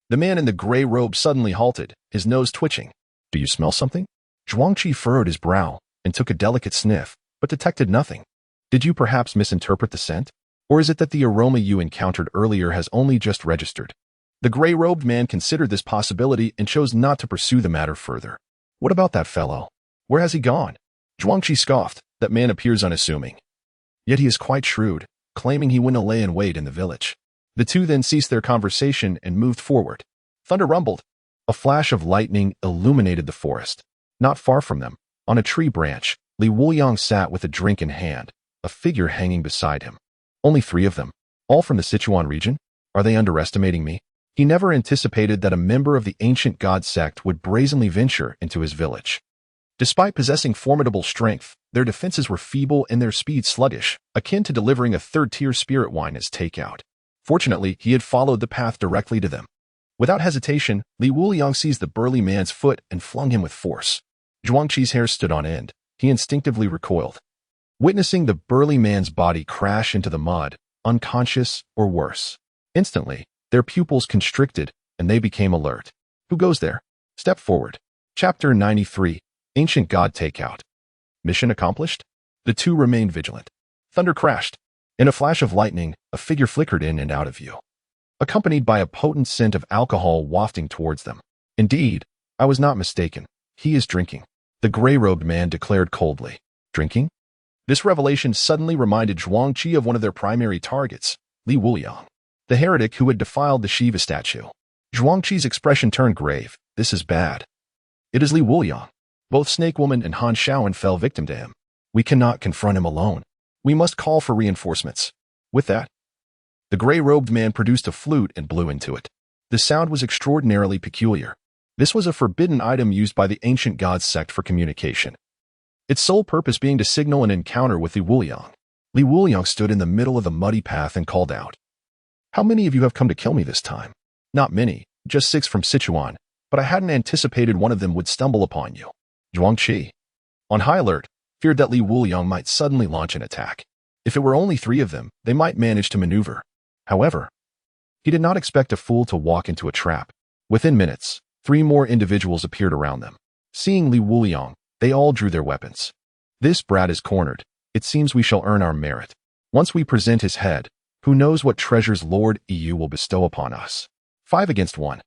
Speaker 1: The man in the gray robe suddenly halted, his nose twitching. Do you smell something? Zhuang Qi furrowed his brow and took a delicate sniff, but detected nothing. Did you perhaps misinterpret the scent? Or is it that the aroma you encountered earlier has only just registered? The gray-robed man considered this possibility and chose not to pursue the matter further. What about that fellow? Where has he gone? Zhuang Qi scoffed. That man appears unassuming. Yet he is quite shrewd, claiming he wouldn't lay in wait in the village. The two then ceased their conversation and moved forward. Thunder rumbled. A flash of lightning illuminated the forest. Not far from them, on a tree branch, Wuliang sat with a drink in hand, a figure hanging beside him. Only 3 of them, all from the Sichuan region? Are they underestimating me? He never anticipated that a member of the ancient god sect would brazenly venture into his village. Despite possessing formidable strength, their defenses were feeble and their speed sluggish, akin to delivering a third-tier spirit wine as takeout. Fortunately, he had followed the path directly to them. Without hesitation, Wuliang seized the burly man's foot and flung him with force. Zhuang Qi's hair stood on end. He instinctively recoiled, witnessing the burly man's body crash into the mud, unconscious or worse. Instantly, their pupils constricted and they became alert. Who goes there? Step forward. Chapter 93, Ancient God Takeout. Mission accomplished? The two remained vigilant. Thunder crashed. In a flash of lightning, a figure flickered in and out of view, accompanied by a potent scent of alcohol wafting towards them. Indeed, I was not mistaken. He is drinking, the gray-robed man declared coldly. Drinking? This revelation suddenly reminded Zhuang Qi of one of their primary targets, Wuliang, the heretic who had defiled the Shiva statue. Zhuang Qi's expression turned grave. This is bad. It is Wuliang. Both Snake Woman and Han Shaoan fell victim to him. We cannot confront him alone. We must call for reinforcements. With that, the gray-robed man produced a flute and blew into it. The sound was extraordinarily peculiar. This was a forbidden item used by the ancient gods sect for communication, its sole purpose being to signal an encounter with Wuliang. Wuliang stood in the middle of the muddy path and called out, How many of you have come to kill me this time? Not many, just 6 from Sichuan, but I hadn't anticipated one of them would stumble upon you. Zhuang Qi, on high alert, feared that Wuliang might suddenly launch an attack. If it were only 3 of them, they might manage to maneuver. However, he did not expect a fool to walk into a trap. Within minutes, 3 more individuals appeared around them. Seeing Wuliang, they all drew their weapons. This brat is cornered. It seems we shall earn our merit. Once we present his head, who knows what treasures Lord EU will bestow upon us. 5 against 1.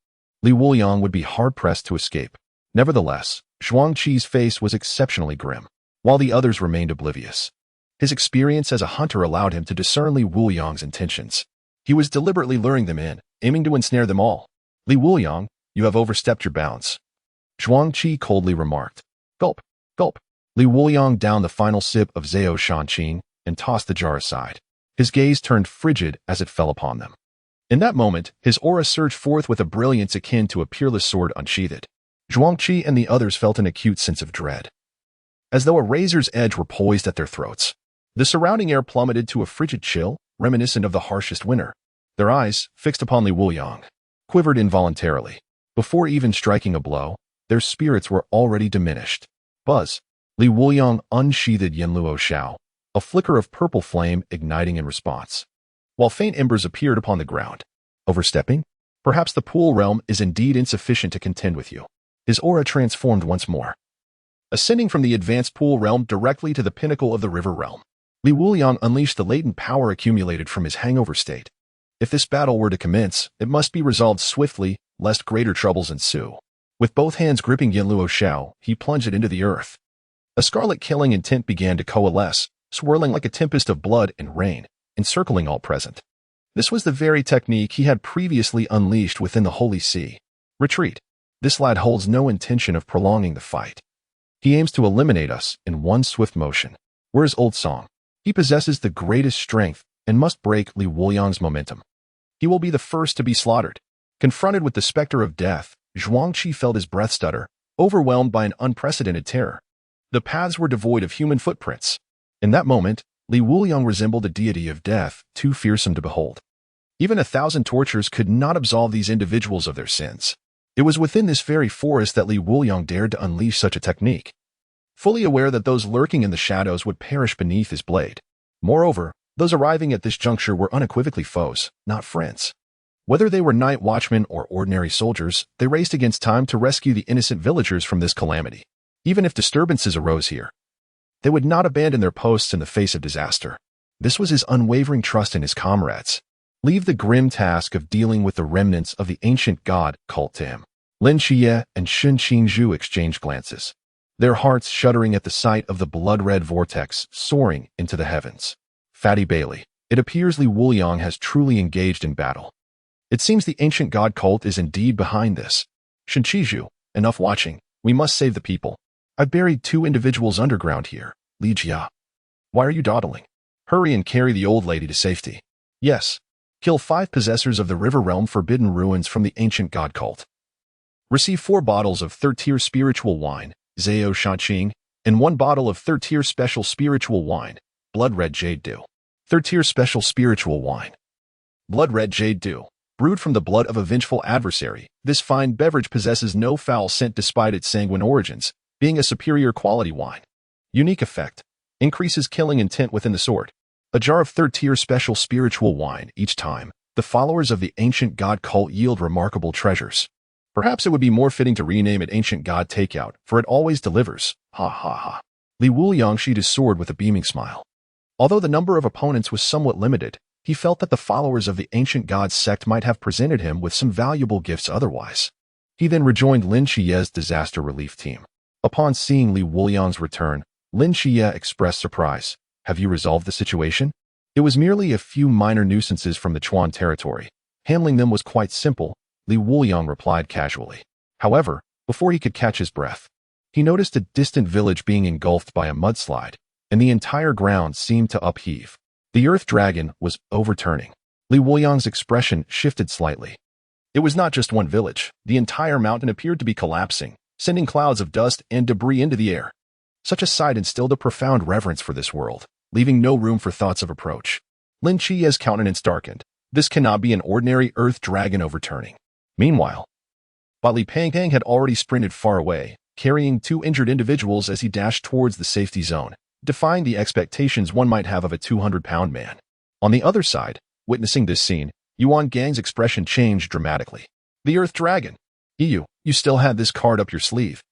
Speaker 1: Wuliang would be hard-pressed to escape. Nevertheless, Zhuang Qi's face was exceptionally grim, while the others remained oblivious. His experience as a hunter allowed him to discern Wuliang's intentions. He was deliberately luring them in, aiming to ensnare them all. Wuliang, you have overstepped your bounds. Zhuang Qi coldly remarked. Gulp, gulp. Wuliang downed the final sip of Zhao Shanqing and tossed the jar aside. His gaze turned frigid as it fell upon them. In that moment, his aura surged forth with a brilliance akin to a peerless sword unsheathed. Zhuang Qi and the others felt an acute sense of dread, as though a razor's edge were poised at their throats. The surrounding air plummeted to a frigid chill, reminiscent of the harshest winter. Their eyes, fixed upon Wuliang, quivered involuntarily. Before even striking a blow, their spirits were already diminished. Buzz. Wuliang unsheathed Yanluo Shao, a flicker of purple flame igniting in response, while faint embers appeared upon the ground. Overstepping? Perhaps the pool realm is indeed insufficient to contend with you. His aura transformed once more, ascending from the advanced pool realm directly to the pinnacle of the river realm. Wuliang unleashed the latent power accumulated from his hangover state. If this battle were to commence, it must be resolved swiftly, lest greater troubles ensue. With both hands gripping Yanluo Shao, he plunged it into the earth. A scarlet killing intent began to coalesce, swirling like a tempest of blood and rain, encircling all present. This was the very technique he had previously unleashed within the Holy See. Retreat. This lad holds no intention of prolonging the fight. He aims to eliminate us in one swift motion. Where's Old Song? He possesses the greatest strength and must break Wuliang's momentum. He will be the first to be slaughtered. Confronted with the specter of death, Zhuang Qi felt his breath stutter, overwhelmed by an unprecedented terror. The paths were devoid of human footprints. In that moment, Li Wuliang resembled a deity of death, too fearsome to behold. Even 1,000 tortures could not absolve these individuals of their sins. It was within this very forest that Li Wuliang dared to unleash such a technique, fully aware that those lurking in the shadows would perish beneath his blade. Moreover, those arriving at this juncture were unequivocally foes, not friends. Whether they were night watchmen or ordinary soldiers, they raced against time to rescue the innocent villagers from this calamity. Even if disturbances arose here, they would not abandon their posts in the face of disaster. This was his unwavering trust in his comrades. Leave the grim task of dealing with the remnants of the ancient god cult to him. Lin Qiye and Sun Qingzhu exchanged glances, their hearts shuddering at the sight of the blood-red vortex soaring into the heavens. Fatty Bailey, it appears Li Wuliang has truly engaged in battle. It seems the ancient god cult is indeed behind this. Sun Qingzhu, enough watching. We must save the people. I've buried 2 individuals underground here. Lin Qiye. Why are you dawdling? Hurry and carry the old lady to safety. Yes. Kill 5 possessors of the River Realm Forbidden Ruins from the ancient god cult. Receive 4 bottles of 3rd-tier spiritual wine, Zhao Shaqing, and 1 bottle of 3rd-tier special spiritual wine, Blood Red Jade Dew. 3rd-tier special spiritual wine. Blood Red Jade Dew. Brewed from the blood of a vengeful adversary, this fine beverage possesses no foul scent despite its sanguine origins, being a superior quality wine. Unique effect. Increases killing intent within the sword. A jar of 3rd-tier special spiritual wine each time. The followers of the ancient god cult yield remarkable treasures. Perhaps it would be more fitting to rename it Ancient God Takeout, for it always delivers. Ha ha ha. Li Wuliang sheathed his sword with a beaming smile. Although the number of opponents was somewhat limited, he felt that the followers of the ancient god sect might have presented him with some valuable gifts otherwise. He then rejoined Lin Qiye's disaster relief team. Upon seeing Li Wuliang's return, Lin Qiye expressed surprise. Have you resolved the situation? It was merely a few minor nuisances from the Chuan territory. Handling them was quite simple, Li Wuliang replied casually. However, before he could catch his breath, he noticed a distant village being engulfed by a mudslide, and the entire ground seemed to upheave. The earth dragon was overturning. Li Wuliang's expression shifted slightly. It was not just one village. The entire mountain appeared to be collapsing, sending clouds of dust and debris into the air. Such a sight instilled a profound reverence for this world, leaving no room for thoughts of approach. Lin Qiye's countenance darkened. This cannot be an ordinary earth dragon overturning. Meanwhile, Li Pangtang had already sprinted far away, carrying 2 injured individuals as he dashed towards the safety zone, defying the expectations one might have of a 200-pound man. On the other side, witnessing this scene, Yuan Gang's expression changed dramatically. The earth dragon. You still had this card up your sleeve.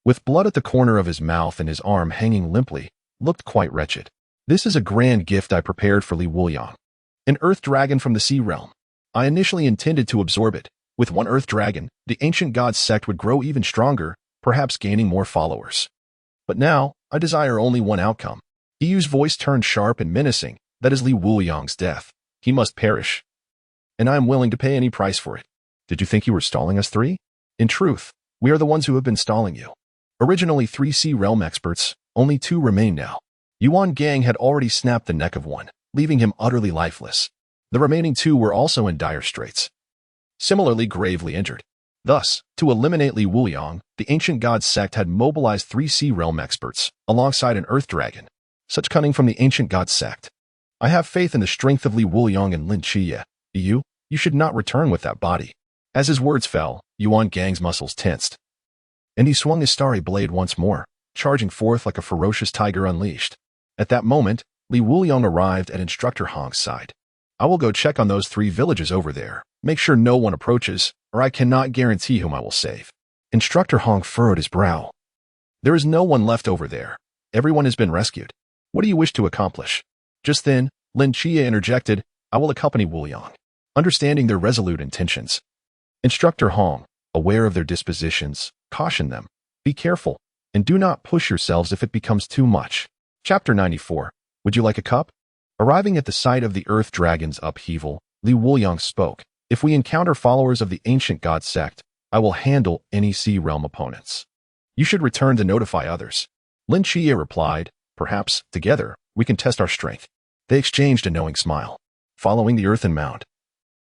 Speaker 1: With blood at the corner of his mouth and his arm hanging limply, looked quite wretched. This is a grand gift I prepared for Li Wuliang. An earth dragon from the sea realm. I initially intended to absorb it. With 1 earth dragon, the ancient god sect would grow even stronger, perhaps gaining more followers. But now, I desire only one outcome. Yu's voice turned sharp and menacing. That is Li Wuliang's death. He must perish. And I am willing to pay any price for it. Did you think you were stalling us 3? In truth, we are the ones who have been stalling you. Originally 3 Sea Realm experts, only 2 remain now. Yuan Gang had already snapped the neck of one, leaving him utterly lifeless. The remaining 2 were also in dire straits, similarly gravely injured. Thus, to eliminate Li Wuliang, the ancient god sect had mobilized 3 Sea Realm experts, alongside an earth dragon. Such cunning from the ancient god sect. I have faith in the strength of Li Wuliang and Lin Qiye. You should not return with that body. As his words fell, Yuan Gang's muscles tensed, and he swung his starry blade once more, charging forth like a ferocious tiger unleashed. At that moment, Li Wuliang arrived at Instructor Hong's side. I will go check on those 3 villages over there. Make sure no one approaches, or I cannot guarantee whom I will save. Instructor Hong furrowed his brow. There is no one left over there. Everyone has been rescued. What do you wish to accomplish? Just then, Lin Qiye interjected, I will accompany Wuliang. Understanding their resolute intentions, Instructor Hong, aware of their dispositions, cautioned them. Be careful, and do not push yourselves if it becomes too much. Chapter 94. Would you like a cup? Arriving at the site of the earth dragon's upheaval, Li Wuliang spoke. If we encounter followers of the ancient god sect, I will handle any sea realm opponents. You should return to notify others. Lin Qiye replied, perhaps, together, we can test our strength. They exchanged a knowing smile. Following the earthen mound,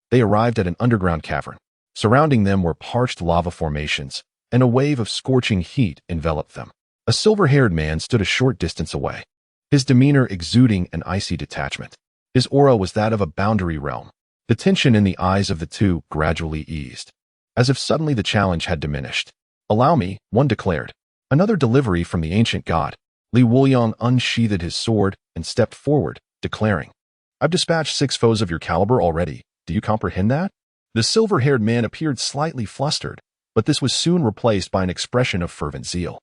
Speaker 1: they arrived at an underground cavern. Surrounding them were parched lava formations, and a wave of scorching heat enveloped them. A silver-haired man stood a short distance away, his demeanor exuding an icy detachment. His aura was that of a boundary realm. The tension in the eyes of the two gradually eased, as if suddenly the challenge had diminished. "Allow me," one declared. "Another delivery from the ancient god." Wuliang unsheathed his sword and stepped forward, declaring, "I've dispatched 6 foes of your caliber already. Do you comprehend that?" The silver-haired man appeared slightly flustered, but this was soon replaced by an expression of fervent zeal.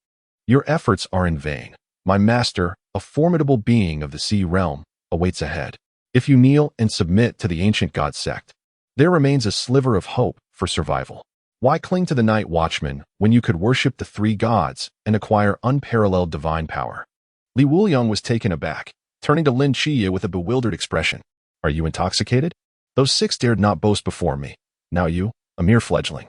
Speaker 1: "Your efforts are in vain. My master, a formidable being of the sea realm, awaits ahead. If you kneel and submit to the ancient god sect, there remains a sliver of hope for survival. Why cling to the night watchman when you could worship the 3 gods and acquire unparalleled divine power?" Wuliang was taken aback, turning to Lin Qiye with a bewildered expression. "Are you intoxicated? Those 6 dared not boast before me. Now you, a mere fledgling,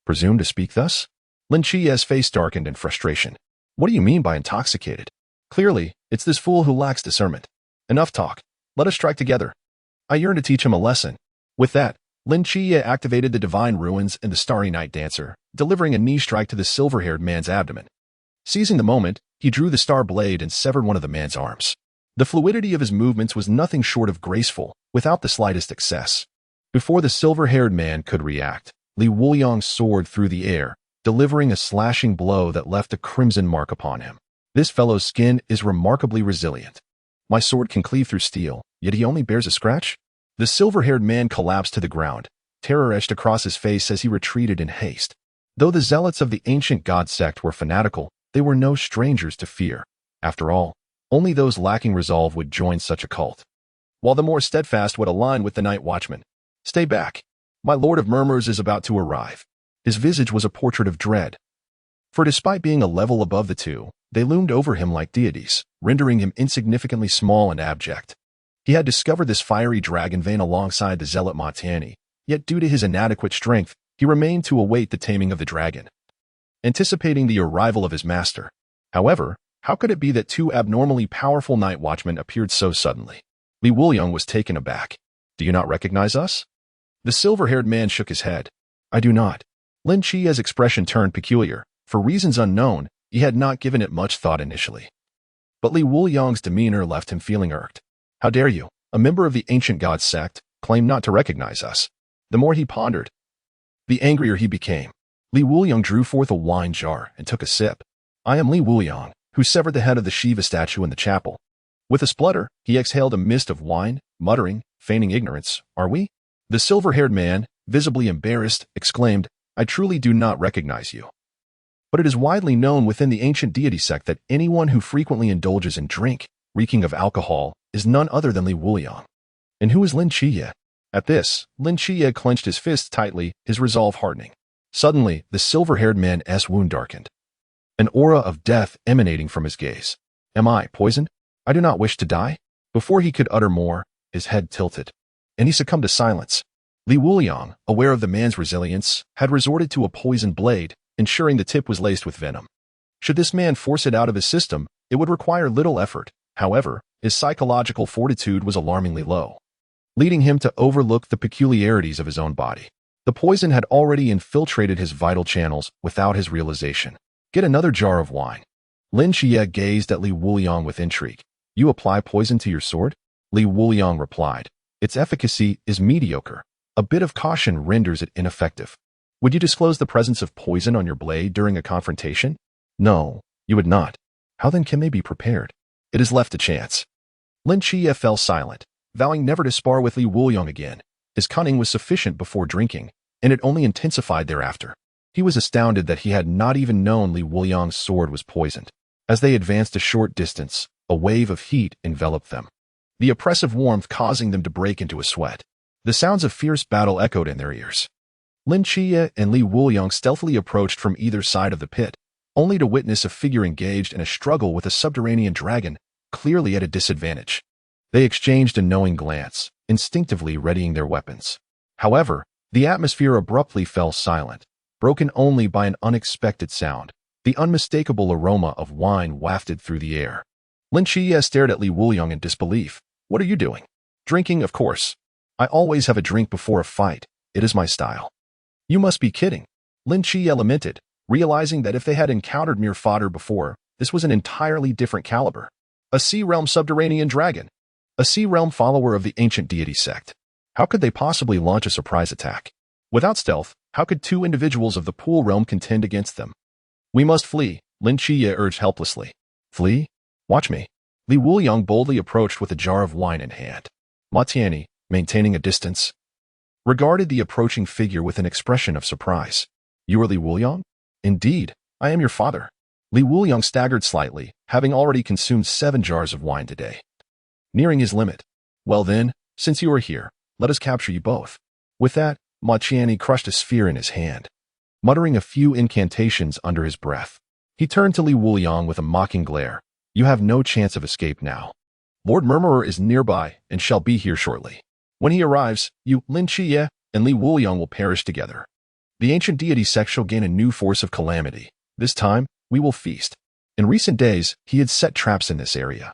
Speaker 1: presume to speak thus?" Lin Qiye's face darkened in frustration. "What do you mean by intoxicated? Clearly, it's this fool who lacks discernment. Enough talk. Let us strike together. I yearn to teach him a lesson." With that, Lin Qiye activated the divine ruins and the starry night dancer, delivering a knee strike to the silver-haired man's abdomen. Seizing the moment, he drew the star blade and severed one of the man's arms. The fluidity of his movements was nothing short of graceful, without the slightest excess. Before the silver-haired man could react, Wuliang soared through the air, delivering a slashing blow that left a crimson mark upon him. "This fellow's skin is remarkably resilient. My sword can cleave through steel, yet he only bears a scratch?" The silver-haired man collapsed to the ground, terror etched across his face as he retreated in haste. Though the zealots of the ancient god sect were fanatical, they were no strangers to fear. After all, only those lacking resolve would join such a cult, while the more steadfast would align with the night watchman. "Stay back. My lord of murmurs is about to arrive." His visage was a portrait of dread, for despite being a level above the two, they loomed over him like deities, rendering him insignificantly small and abject. He had discovered this fiery dragon vein alongside the zealot Matani, yet due to his inadequate strength, he remained to await the taming of the dragon, anticipating the arrival of his master. However, how could it be that 2 abnormally powerful night watchmen appeared so suddenly? Wuliang was taken aback. "Do you not recognize us?" The silver-haired man shook his head. "I do not." Lin Qiye's expression turned peculiar. For reasons unknown, he had not given it much thought initially. But Wuliang's demeanor left him feeling irked. "How dare you, a member of the ancient god sect, claim not to recognize us?" The more he pondered, the angrier he became. Wuliang drew forth a wine jar and took a sip. "I am Wuliang, who severed the head of the Shiva statue in the chapel." With a splutter, he exhaled a mist of wine, muttering, feigning ignorance, "Are we?" The silver-haired man, visibly embarrassed, exclaimed, "I truly do not recognize you. But it is widely known within the ancient deity sect that anyone who frequently indulges in drink, reeking of alcohol, is none other than Wuliang. And who is Lin Qiye?" At this, Lin Qiye clenched his fists tightly, his resolve hardening. Suddenly, the silver-haired man's wound darkened, an aura of death emanating from his gaze. "Am I poisoned? I do not wish to die." Before he could utter more, his head tilted, and he succumbed to silence. Wuliang, aware of the man's resilience, had resorted to a poisoned blade, ensuring the tip was laced with venom. Should this man force it out of his system, it would require little effort. However, his psychological fortitude was alarmingly low, leading him to overlook the peculiarities of his own body. The poison had already infiltrated his vital channels without his realization. "Get another jar of wine." Lin Qiye gazed at Wuliang with intrigue. "You apply poison to your sword?" Wuliang replied, "Its efficacy is mediocre. A bit of caution renders it ineffective." "Would you disclose the presence of poison on your blade during a confrontation?" "No, you would not." "How then can they be prepared?" "It is left to chance." Lin Qiye fell silent, vowing never to spar with Wuliang again. His cunning was sufficient before drinking, and it only intensified thereafter. He was astounded that he had not even known Wuliang's sword was poisoned. As they advanced a short distance, a wave of heat enveloped them, the oppressive warmth causing them to break into a sweat. The sounds of fierce battle echoed in their ears. Lin Qiye and Wuliang stealthily approached from either side of the pit, only to witness a figure engaged in a struggle with a subterranean dragon, clearly at a disadvantage. They exchanged a knowing glance, instinctively readying their weapons. However, the atmosphere abruptly fell silent, broken only by an unexpected sound. The unmistakable aroma of wine wafted through the air. Lin Qiye stared at Wuliang in disbelief. "What are you doing?" "Drinking, of course. I always have a drink before a fight. It is my style." "You must be kidding." Lin Qiye lamented. realizing that if they had encountered mere fodder before, this was an entirely different caliber. A Sea Realm subterranean dragon. A Sea Realm follower of the ancient deity sect. How could they possibly launch a surprise attack? Without stealth, how could two individuals of the Pool Realm contend against them? We must flee, Lin Qiye urged helplessly. Flee? Watch me. Li Wuliang boldly approached with a jar of wine in hand. Ma Tianyi, maintaining a distance, regarded the approaching figure with an expression of surprise. You are Li Wuliang? Indeed, I am your father. Li Wuliang staggered slightly, having already consumed 7 jars of wine today. Nearing his limit. Well then, since you are here, let us capture you both. With that, Ma Tianyi crushed a sphere in his hand. Muttering a few incantations under his breath, he turned to Li Wuliang with a mocking glare. You have no chance of escape now. Lord Murmurer is nearby and shall be here shortly. When he arrives, you, Lin Qiye, and Li Wuliang will perish together. The ancient deity sect shall gain a new force of calamity. This time, we will feast. In recent days, he had set traps in this area,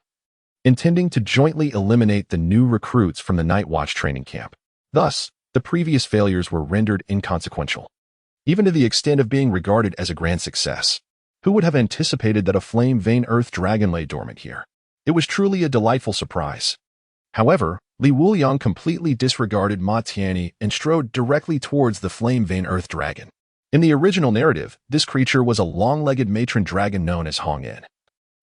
Speaker 1: intending to jointly eliminate the new recruits from the Night Watch training camp. Thus, the previous failures were rendered inconsequential, even to the extent of being regarded as a grand success. Who would have anticipated that a flame-vein earth dragon lay dormant here? It was truly a delightful surprise. However, Li Wuliang completely disregarded Ma Tianyi and strode directly towards the flame-vein earth dragon. In the original narrative, this creature was a long-legged matron dragon known as Hongyan,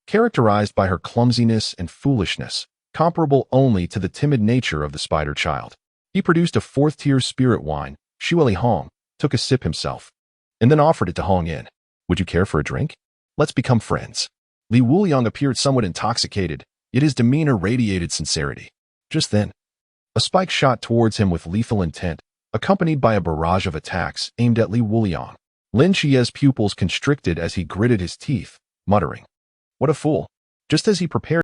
Speaker 1: characterized by her clumsiness and foolishness, comparable only to the timid nature of the spider child. He produced a 4th-tier spirit wine. Shueli Hong took a sip himself, and then offered it to Hongyan. Would you care for a drink? Let's become friends. Li Wuliang appeared somewhat intoxicated, yet his demeanor radiated sincerity. Just then, a spike shot towards him with lethal intent, accompanied by a barrage of attacks aimed at Li Wuliang. Lin Qiye's pupils constricted as he gritted his teeth, muttering, "What a fool!" Just as he prepared